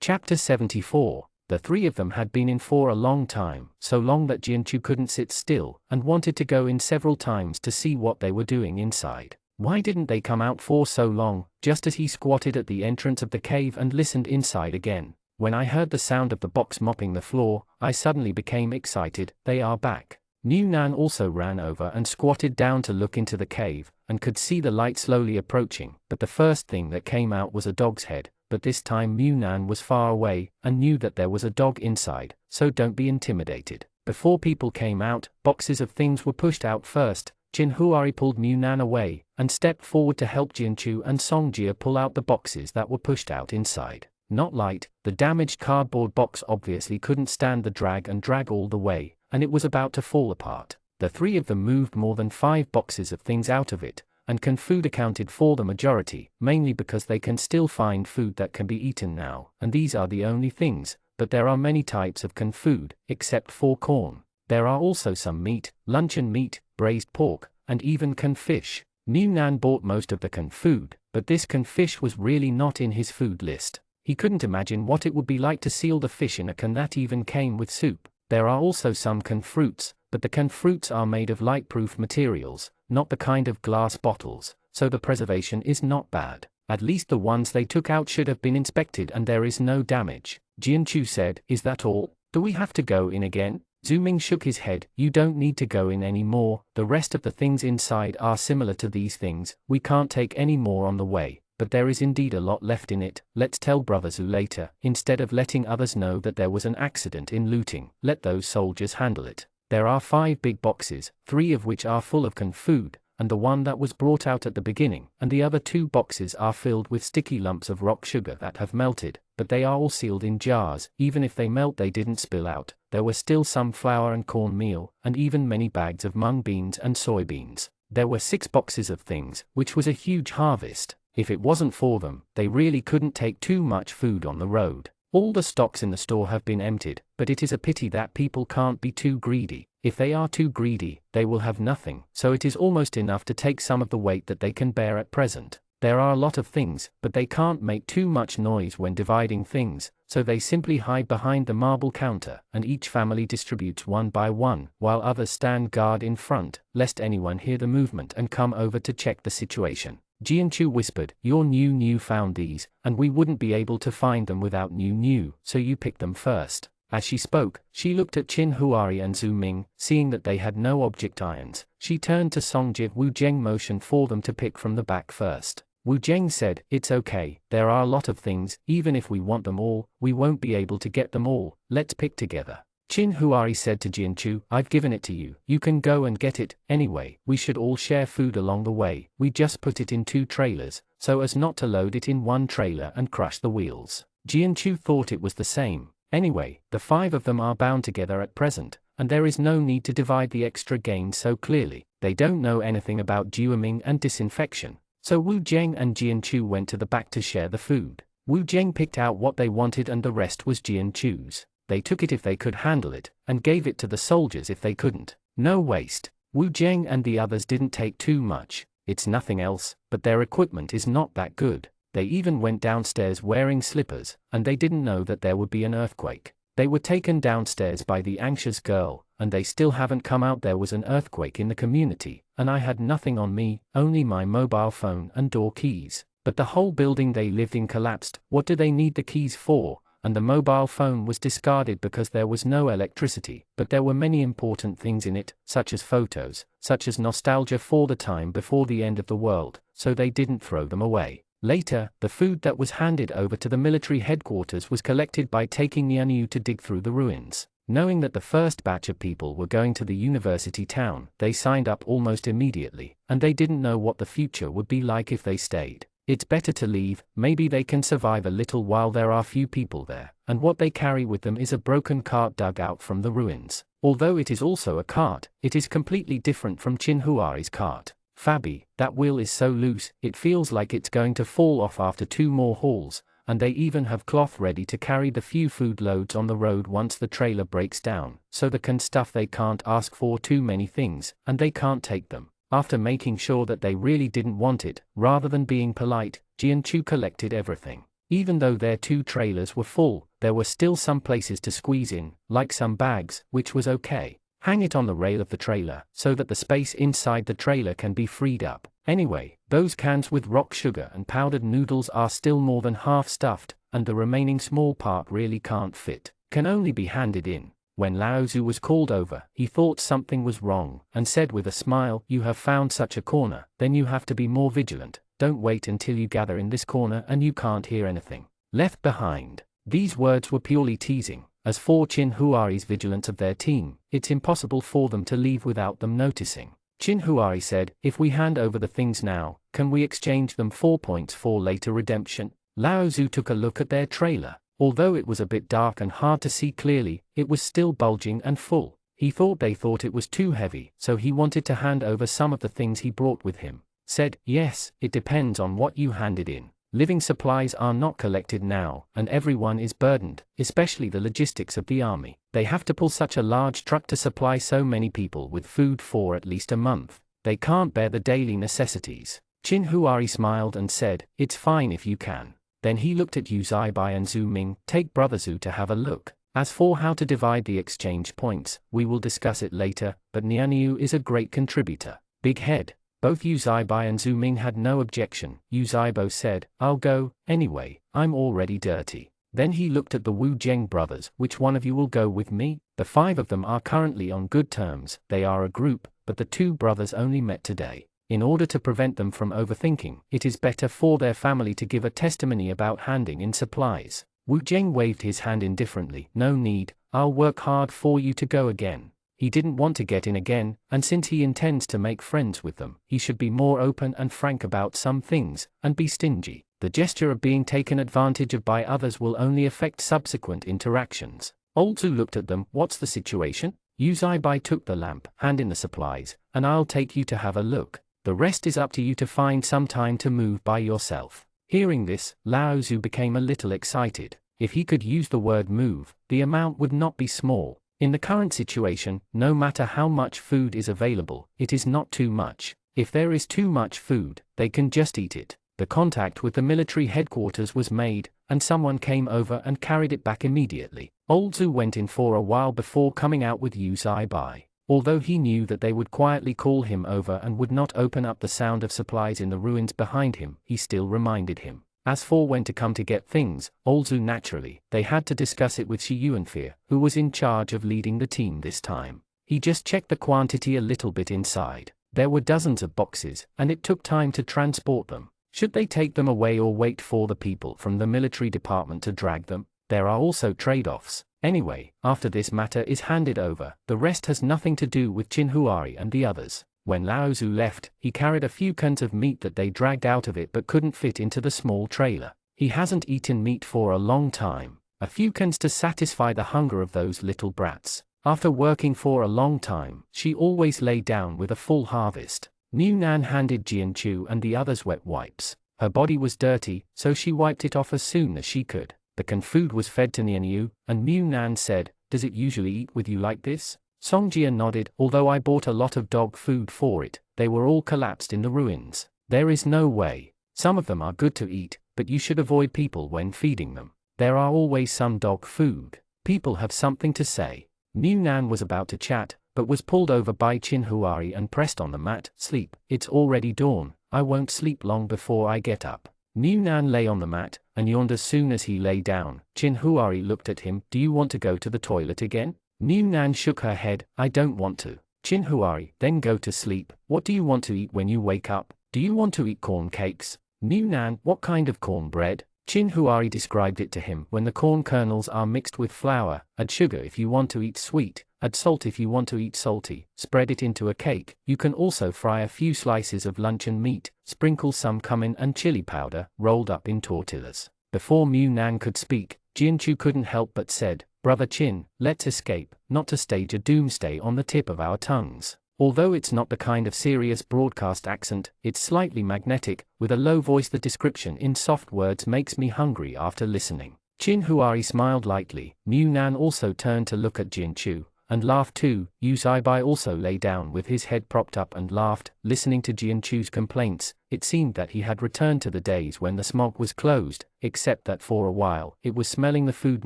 Chapter 74. The 3 of them had been in for a long time, so long that Jianchu couldn't sit still, and wanted to go in several times to see what they were doing inside. Why didn't they come out for so long? Just as he squatted at the entrance of the cave and listened inside again. When I heard the sound of the box mopping the floor, I suddenly became excited. They are back. New Nan also ran over and squatted down to look into the cave, and could see the light slowly approaching, but the first thing that came out was a dog's head, but this time Mu Nan was far away, and knew that there was a dog inside, so don't be intimidated. Before people came out, boxes of things were pushed out first. Qin Huari pulled Mu Nan away, and stepped forward to help Jianchu and Songjia pull out the boxes that were pushed out inside. Not light, the damaged cardboard box obviously couldn't stand the drag all the way, and it was about to fall apart. The 3 of them moved more than 5 boxes of things out of it, and canned food accounted for the majority, mainly because they can still find food that can be eaten now, and these are the only things, but there are many types of canned food, except for corn. There are also some meat, luncheon meat, braised pork, and even canned fish. New Nan bought most of the canned food, but this canned fish was really not in his food list. He couldn't imagine what it would be like to seal the fish in a can that even came with soup. There are also some canned fruits, but the canned fruits are made of light-proof materials, not the kind of glass bottles, so the preservation is not bad. At least the ones they took out should have been inspected and there is no damage. Jianchu said, is that all? Do we have to go in again? Zhu Ming shook his head. You don't need to go in anymore. The rest of the things inside are similar to these things. We can't take any more on the way, but there is indeed a lot left in it. Let's tell Brother Zhu later. Instead of letting others know that there was an accident in looting, let those soldiers handle it. There are 5 big boxes, 3 of which are full of canned food, and the one that was brought out at the beginning, and the other 2 boxes are filled with sticky lumps of rock sugar that have melted, but they are all sealed in jars. Even if they melt, they didn't spill out. There were still some flour and cornmeal, and even many bags of mung beans and soybeans. There were 6 boxes of things, which was a huge harvest. If it wasn't for them, they really couldn't take too much food on the road. All the stocks in the store have been emptied, but it is a pity that people can't be too greedy. If they are too greedy, they will have nothing, so it is almost enough to take some of the weight that they can bear at present. There are a lot of things, but they can't make too much noise when dividing things, so they simply hide behind the marble counter, and each family distributes one by one, while others stand guard in front, lest anyone hear the movement and come over to check the situation. Jianchu whispered, "Your new found these, and we wouldn't be able to find them without new, so you picked them first." As she spoke, she looked at Qin Huari and Zhu Ming, seeing that they had no object irons. She turned to Songjie. Wu Zheng motioned for them to pick from the back first. Wu Zheng said, "It's okay, there are a lot of things, even if we want them all, we won't be able to get them all, let's pick together." Qin Huari said to Jianchu, "I've given it to you, you can go and get it. Anyway, we should all share food along the way, we just put it in 2 trailers, so as not to load it in one trailer and crush the wheels." Jianchu thought it was the same. Anyway, the 5 of them are bound together at present, and there is no need to divide the extra gain so clearly. They don't know anything about Jiuming and disinfection. So Wu Zheng and Jianchu went to the back to share the food. Wu Zheng picked out what they wanted and the rest was Jianchu's. They took it if they could handle it, and gave it to the soldiers if they couldn't. No waste. Wu Zheng and the others didn't take too much. It's nothing else, but their equipment is not that good. They even went downstairs wearing slippers, and they didn't know that there would be an earthquake. They were taken downstairs by the anxious girl, and they still haven't come out. There was an earthquake in the community, and I had nothing on me, only my mobile phone and door keys. But the whole building they lived in collapsed. What do they need the keys for? And the mobile phone was discarded because there was no electricity, but there were many important things in it, such as photos, such as nostalgia for the time before the end of the world, so they didn't throw them away. Later, the food that was handed over to the military headquarters was collected by taking Nianyu to dig through the ruins. Knowing that the first batch of people were going to the university town, they signed up almost immediately, and they didn't know what the future would be like if they stayed. It's better to leave, maybe they can survive a little while there are few people there, and what they carry with them is a broken cart dug out from the ruins. Although it is also a cart, it is completely different from Qin Huari's cart. "Fabi, that wheel is so loose, it feels like it's going to fall off after 2 more hauls, and they even have cloth ready to carry the few food loads on the road once the trailer breaks down, so they can stuff. They can't ask for too many things, and they can't take them." After making sure that they really didn't want it, rather than being polite, Jianchu collected everything. Even though their 2 trailers were full, there were still some places to squeeze in, like some bags, which was okay. Hang it on the rail of the trailer, so that the space inside the trailer can be freed up. Anyway, those cans with rock sugar and powdered noodles are still more than half stuffed, and the remaining small part really can't fit, can only be handed in. When Lao Zhu was called over, he thought something was wrong, and said with a smile, "You have found such a corner, then you have to be more vigilant. Don't wait until you gather in this corner and you can't hear anything left behind." These words were purely teasing. As for Qin Huari's vigilance of their team, it's impossible for them to leave without them noticing. Qin Huari said, "If we hand over the things now, can we exchange them for points for later redemption?" Lao Zhu took a look at their trailer. Although it was a bit dark and hard to see clearly, it was still bulging and full. He thought they thought it was too heavy, so he wanted to hand over some of the things he brought with him. Said, "Yes, it depends on what you handed in. Living supplies are not collected now, and everyone is burdened, especially the logistics of the army. They have to pull such a large truck to supply so many people with food for at least a month. They can't bear the daily necessities." Qin Huari smiled and said, "It's fine if you can." Then he looked at Yu Zaibai and Zhu Ming. "Take Brother Zhu to have a look. As for how to divide the exchange points, we will discuss it later, but Nianyu is a great contributor." Big head. Both Yu Zaibai and Zhu Ming had no objection. Yu Zaibai said, "I'll go, anyway, I'm already dirty." Then he looked at the Wu Zheng brothers. "Which one of you will go with me?" The 5 of them are currently on good terms. They are a group, but the 2 brothers only met today. In order to prevent them from overthinking, it is better for their family to give a testimony about handing in supplies. Wu Zheng waved his hand indifferently. "No need, I'll work hard for you to go again." He didn't want to get in again, and since he intends to make friends with them, he should be more open and frank about some things, and be stingy. The gesture of being taken advantage of by others will only affect subsequent interactions. Old Zhu looked at them. "What's the situation?" Yu Zaibai took the lamp. "Hand in the supplies, and I'll take you to have a look. The rest is up to you to find some time to move by yourself." Hearing this, Lao Zhu became a little excited. If he could use the word move, the amount would not be small. In the current situation, no matter how much food is available, it is not too much. If there is too much food, they can just eat it. The contact with the military headquarters was made, and someone came over and carried it back immediately. Old Zhu went in for a while before coming out with Yu Bai. Although he knew that they would quietly call him over and would not open up the sound of supplies in the ruins behind him, he still reminded him. As for when to come to get things, Old Zhu naturally, they had to discuss it with Shi Yuanfei, who was in charge of leading the team this time. He just checked the quantity a little bit inside. There were dozens of boxes, and it took time to transport them. Should they take them away or wait for the people from the military department to drag them? There are also trade-offs. Anyway, after this matter is handed over, the rest has nothing to do with Qin Huari and the others. When Lao Zhu left, he carried a few cans of meat that they dragged out of it but couldn't fit into the small trailer. He hasn't eaten meat for a long time. A few cans to satisfy the hunger of those little brats. After working for a long time, she always lay down with a full harvest. Mu Nan handed Jianchu and the others wet wipes. Her body was dirty, so she wiped it off as soon as she could. The canned food was fed to Nian Yu, and Mu Nan said, "Does it usually eat with you like this?" Song Jia nodded. "Although I bought a lot of dog food for it, they were all collapsed in the ruins. There is no way. Some of them are good to eat, but you should avoid people when feeding them. There are always some dog food. People have something to say." Mu Nan was about to chat, but was pulled over by Qin Huari and pressed on the mat. "Sleep. It's already dawn. I won't sleep long before I get up." Mu Nan lay on the mat, and yawned as soon as he lay down. Qin Huari looked at him. "Do you want to go to the toilet again?" Mu Nan shook her head. "I don't want to." Qin Huari, "Then go to sleep. What do you want to eat when you wake up? Do you want to eat corn cakes?" Mu Nan, "What kind of corn bread?" Qin Huari described it to him. "When the corn kernels are mixed with flour, add sugar if you want to eat sweet, add salt if you want to eat salty, spread it into a cake. You can also fry a few slices of luncheon meat, sprinkle some cumin and chili powder, rolled up in tortillas." Before Mu Nan could speak, Jianchu couldn't help but said, "Brother Qin, let's escape, not to stage a doomsday on the tip of our tongues." Although it's not the kind of serious broadcast accent, it's slightly magnetic, with a low voice. The description in soft words makes me hungry after listening. Qin Huari smiled lightly. Mu Nan also turned to look at Jianchu, and laughed too. Yu Bai also lay down with his head propped up and laughed, listening to Jianchu's complaints. It seemed that he had returned to the days when the smog was closed, except that for a while it was smelling the food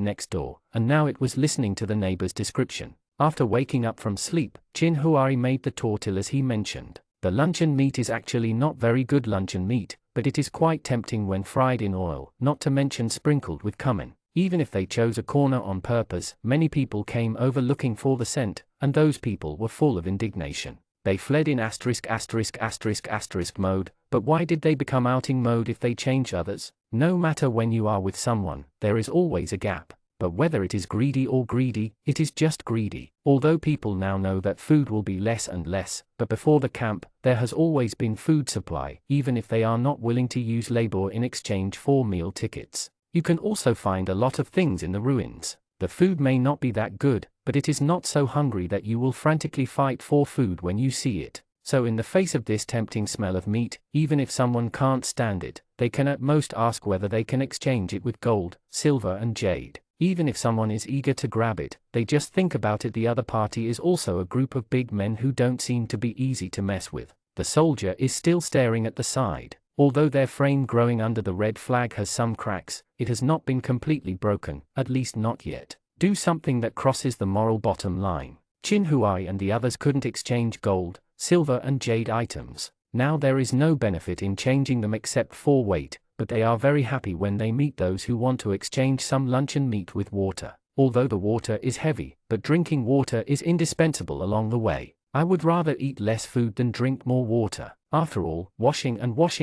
next door, and now it was listening to the neighbor's description. After waking up from sleep, Qin Huari made the tortillas he mentioned. The luncheon meat is actually not very good luncheon meat, but it is quite tempting when fried in oil, not to mention sprinkled with cumin. Even if they chose a corner on purpose, many people came over looking for the scent, and those people were full of indignation. They fled in ***** mode, but why did they become outing mode if they change others? No matter when you are with someone, there is always a gap. But whether it is greedy or greedy, it is just greedy. Although people now know that food will be less and less, but before the camp, there has always been food supply, even if they are not willing to use labor in exchange for meal tickets. You can also find a lot of things in the ruins. The food may not be that good, but it is not so hungry that you will frantically fight for food when you see it. So in the face of this tempting smell of meat, even if someone can't stand it, they can at most ask whether they can exchange it with gold, silver and jade. Even if someone is eager to grab it, they just think about it. The other party is also a group of big men who don't seem to be easy to mess with. The soldier is still staring at the side. Although their frame growing under the red flag has some cracks, it has not been completely broken, at least not yet. Do something that crosses the moral bottom line. Qin Huai and the others couldn't exchange gold, silver and jade items. Now there is no benefit in changing them except for weight, but they are very happy when they meet those who want to exchange some luncheon meat with water. Although the water is heavy, but drinking water is indispensable along the way. I would rather eat less food than drink more water. After all, washing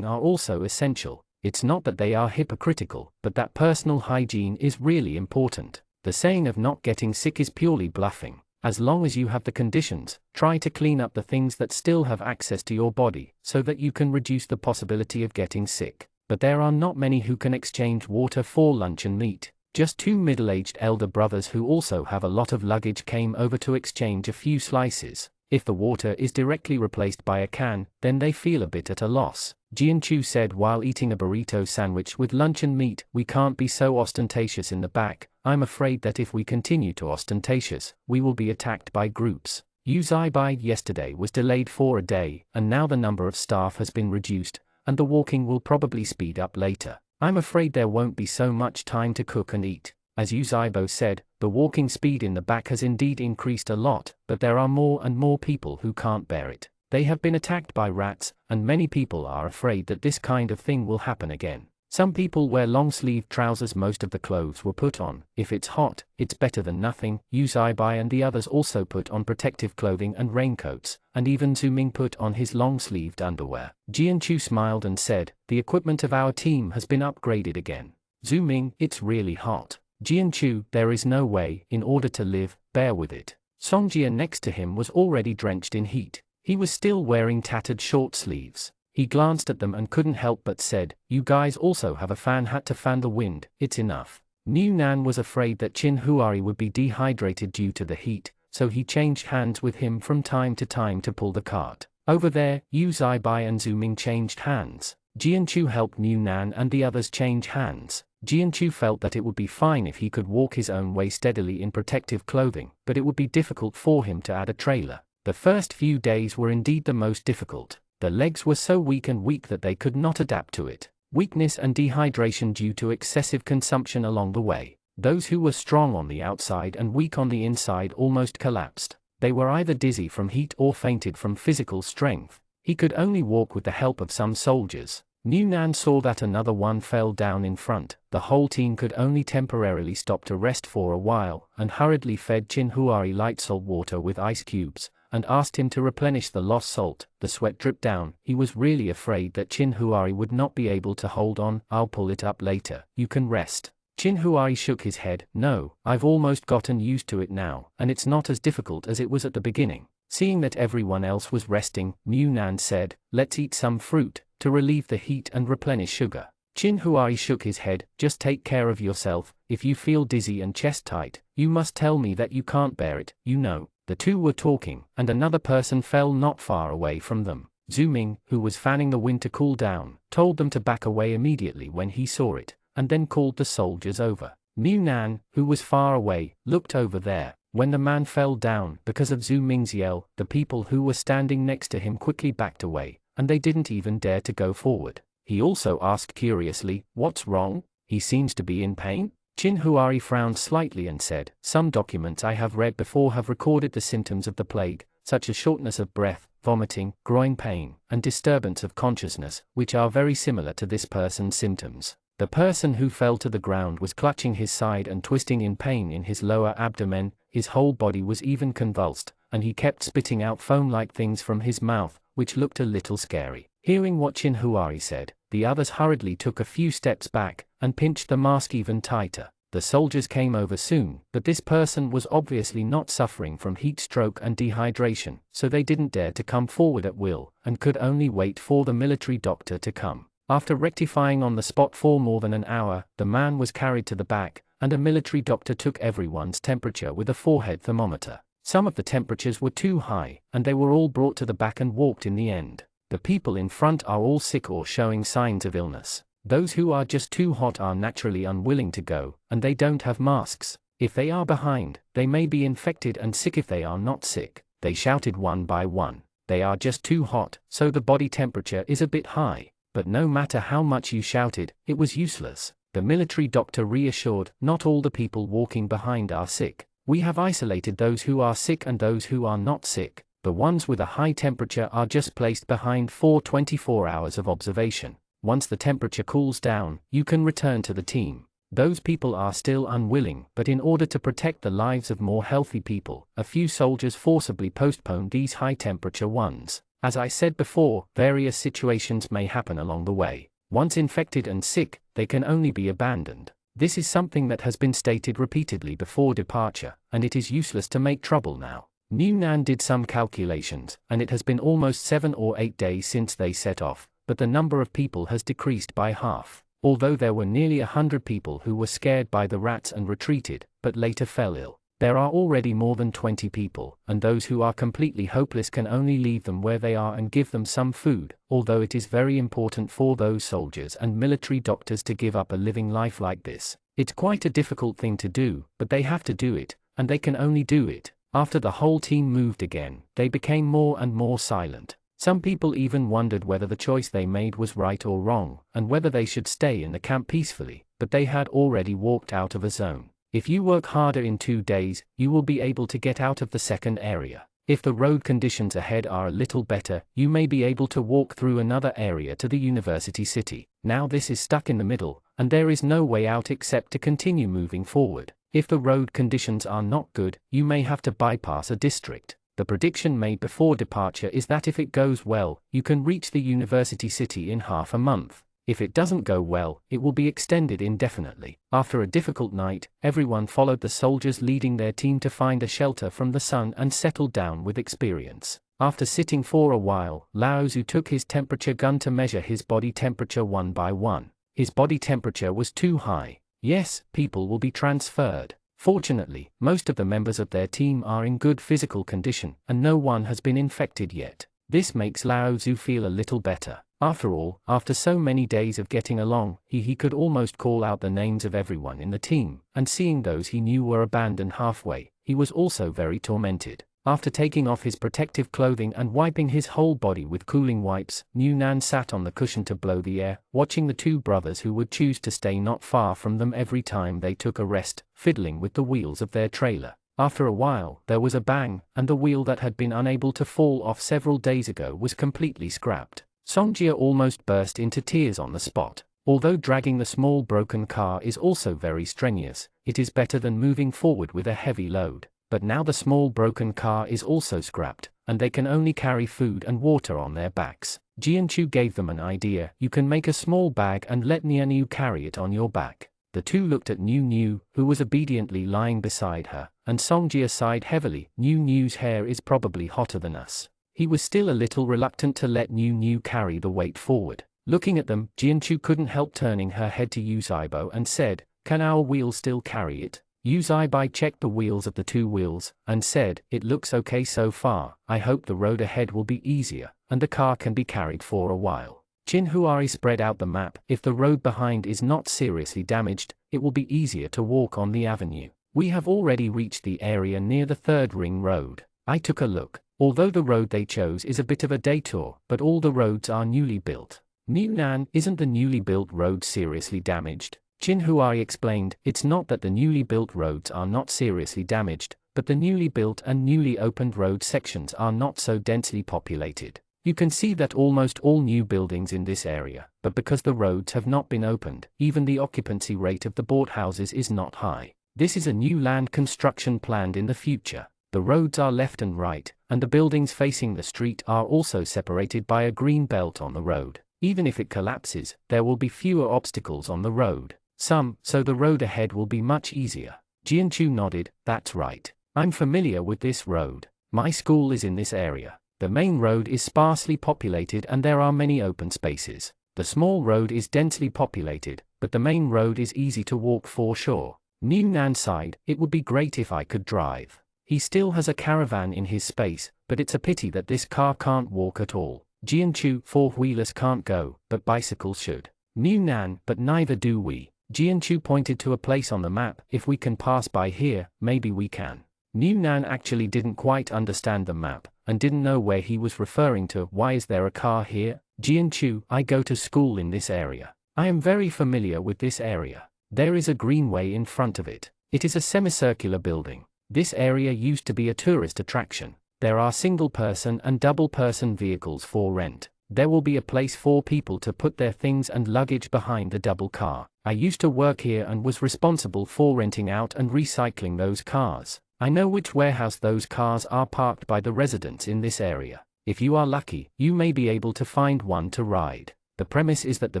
are also essential. It's not that they are hypocritical, but that personal hygiene is really important. The saying of not getting sick is purely bluffing. As long as you have the conditions, try to clean up the things that still have access to your body, so that you can reduce the possibility of getting sick. But there are not many who can exchange water for luncheon meat. Just two middle-aged elder brothers who also have a lot of luggage came over to exchange a few slices. If the water is directly replaced by a can, then they feel a bit at a loss. Jianchu said while eating a burrito sandwich with luncheon meat. We can't be so ostentatious in the back. I'm afraid that if we continue to ostentatious, we will be attacked by groups. Yu Zaibai yesterday was delayed for a day, and now the number of staff has been reduced, and the walking will probably speed up later. I'm afraid there won't be so much time to cook and eat. As Yu Zaibo said, the walking speed in the back has indeed increased a lot, but there are more and more people who can't bear it. They have been attacked by rats, and many people are afraid that this kind of thing will happen again. Some people wear long-sleeved trousers. Most of the clothes were put on. If it's hot, it's better than nothing. Yu Zaibai and the others also put on protective clothing and raincoats, and even Zuming put on his long-sleeved underwear. Jianchu smiled and said, the equipment of our team has been upgraded again. Zuming, it's really hot. Jianchu, there is no way, in order to live, bear with it. Songjia next to him was already drenched in heat. He was still wearing tattered short sleeves. He glanced at them and couldn't help but said, you guys also have a fan hat to fan the wind. It's enough. Niu Nan was afraid that Qin Huari would be dehydrated due to the heat, so he changed hands with him from time to time to pull the cart. Over there, Yu Zaibai and Zuming changed hands. Jianchu helped Niu Nan and the others change hands. Jianchu felt that it would be fine if he could walk his own way steadily in protective clothing, but it would be difficult for him to add a trailer. The first few days were indeed the most difficult. The legs were so weak that they could not adapt to it. Weakness and dehydration due to excessive consumption along the way. Those who were strong on the outside and weak on the inside almost collapsed. They were either dizzy from heat or fainted from physical strength. He could only walk with the help of some soldiers. Niu Nan saw that another one fell down in front. The whole team could only temporarily stop to rest for a while, and hurriedly fed Qin Huari light salt water with ice cubes, and asked him to replenish the lost salt. The sweat dripped down. He was really afraid that Qin Huari would not be able to hold on. I'll pull it up later. You can rest. Qin Huari shook his head. No, I've almost gotten used to it now, and it's not as difficult as it was at the beginning. Seeing that everyone else was resting, Niu Nan said, let's eat some fruit, to relieve the heat and replenish sugar. Qin Huari shook his head. Just take care of yourself. If you feel dizzy and chest tight, you must tell me that you can't bear it, you know. The two were talking, and another person fell not far away from them. Zuming, who was fanning the wind to cool down, told them to back away immediately when he saw it, and then called the soldiers over. Niu Nan, who was far away, looked over there. When the man fell down, because of Zuming's yell, the people who were standing next to him quickly backed away, and they didn't even dare to go forward. He also asked curiously, what's wrong? He seems to be in pain? Qin Huari frowned slightly and said, some documents I have read before have recorded the symptoms of the plague, such as shortness of breath, vomiting, groin pain, and disturbance of consciousness, which are very similar to this person's symptoms. The person who fell to the ground was clutching his side and twisting in pain in his lower abdomen. His whole body was even convulsed, and he kept spitting out foam-like things from his mouth, which looked a little scary. Hearing what Qin Huari said, the others hurriedly took a few steps back, and pinched the mask even tighter. The soldiers came over soon, but this person was obviously not suffering from heat stroke and dehydration, so they didn't dare to come forward at will, and could only wait for the military doctor to come. After rectifying on the spot for more than an hour, the man was carried to the back, and a military doctor took everyone's temperature with a forehead thermometer. Some of the temperatures were too high, and they were all brought to the back and walked in the end. The people in front are all sick or showing signs of illness. Those who are just too hot are naturally unwilling to go, and they don't have masks. If they are behind, they may be infected and sick. If they are not sick, they shouted one by one. They are just too hot, so the body temperature is a bit high. But no matter how much you shouted, it was useless. The military doctor reassured, not all the people walking behind are sick. We have isolated those who are sick and those who are not sick. The ones with a high temperature are just placed behind for 24 hours of observation. Once the temperature cools down, you can return to the team. Those people are still unwilling, but in order to protect the lives of more healthy people, a few soldiers forcibly postponed these high temperature ones. As I said before, various situations may happen along the way. Once infected and sick, they can only be abandoned. This is something that has been stated repeatedly before departure, and it is useless to make trouble now. Niu Nan did some calculations, and it has been almost 7 or 8 days since they set off, but the number of people has decreased by half. Although there were nearly 100 people who were scared by the rats and retreated, but later fell ill. There are already more than 20 people, and those who are completely hopeless can only leave them where they are and give them some food, although it is very important for those soldiers and military doctors to give up a living life like this. It's quite a difficult thing to do, but they have to do it, and they can only do it. After the whole team moved again, they became more and more silent. Some people even wondered whether the choice they made was right or wrong, and whether they should stay in the camp peacefully, but they had already walked out of a zone. If you work harder in 2 days, you will be able to get out of the second area. If the road conditions ahead are a little better, you may be able to walk through another area to the university city. Now this is stuck in the middle, and there is no way out except to continue moving forward. If the road conditions are not good, you may have to bypass a district. The prediction made before departure is that if it goes well, you can reach the university city in half a month. If it doesn't go well, it will be extended indefinitely. After a difficult night, everyone followed the soldiers leading their team to find a shelter from the sun and settled down with experience. After sitting for a while, Lao Tzu took his temperature gun to measure his body temperature one by one. His body temperature was too high. Yes, people will be transferred. Fortunately, most of the members of their team are in good physical condition, and no one has been infected yet. This makes Lao Tzu feel a little better. After all, after so many days of getting along, he could almost call out the names of everyone in the team, and seeing those he knew were abandoned halfway, he was also very tormented. After taking off his protective clothing and wiping his whole body with cooling wipes, New Nan sat on the cushion to blow the air, watching the 2 brothers who would choose to stay not far from them every time they took a rest, fiddling with the wheels of their trailer. After a while, there was a bang, and the wheel that had been unable to fall off several days ago was completely scrapped. Songjia almost burst into tears on the spot. Although dragging the small broken car is also very strenuous, it is better than moving forward with a heavy load. But now the small broken car is also scrapped, and they can only carry food and water on their backs. Jianchu gave them an idea. You can make a small bag and let Nianyu carry it on your back. The 2 looked at Niu, who was obediently lying beside her, and Songjia sighed heavily. Niu's hair is probably hotter than us. He was still a little reluctant to let Niu carry the weight forward. Looking at them, Jianchu couldn't help turning her head to Yu Zaibo and said, "Can our wheel still carry it?" Yu Zaibai checked the wheels of the 2 wheels, and said, "It looks okay so far. I hope the road ahead will be easier, and the car can be carried for a while." Chin Huari spread out the map. If the road behind is not seriously damaged, it will be easier to walk on the avenue. We have already reached the area near the 3rd ring road. I took a look. Although the road they chose is a bit of a detour, but all the roads are newly built. New Nan, isn't the newly built road seriously damaged? Chin Huari explained, it's not that the newly built roads are not seriously damaged, but the newly built and newly opened road sections are not so densely populated. You can see that almost all new buildings in this area, but because the roads have not been opened, even the occupancy rate of the bought houses is not high. This is a new land construction planned in the future. The roads are left and right, and the buildings facing the street are also separated by a green belt on the road. Even if it collapses, there will be fewer obstacles on the road. So the road ahead will be much easier. Jianchu nodded, that's right. I'm familiar with this road. My school is in this area. The main road is sparsely populated and there are many open spaces. The small road is densely populated, but the main road is easy to walk for sure. New Nan sighed, it would be great if I could drive. He still has a caravan in his space, but it's a pity that this car can't walk at all. Jianchu, 4-wheelers can't go, but bicycles should. New Nan, but neither do we. Jianchu pointed to a place on the map. If we can pass by here, maybe we can. New Nan actually didn't quite understand the map, and didn't know where he was referring to. Why is there a car here? Jianchu, I go to school in this area. I am very familiar with this area. There is a greenway in front of it. It is a semicircular building. This area used to be a tourist attraction. There are single-person and double-person vehicles for rent. There will be a place for people to put their things and luggage behind the double car. I used to work here and was responsible for renting out and recycling those cars. I know which warehouse those cars are parked by the residents in this area. If you are lucky, you may be able to find one to ride. The premise is that the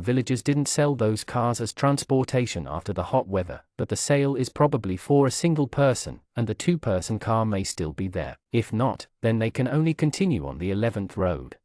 villagers didn't sell those cars as transportation after the hot weather, but the sale is probably for a single person, and the 2-person car may still be there. If not, then they can only continue on the 11th road.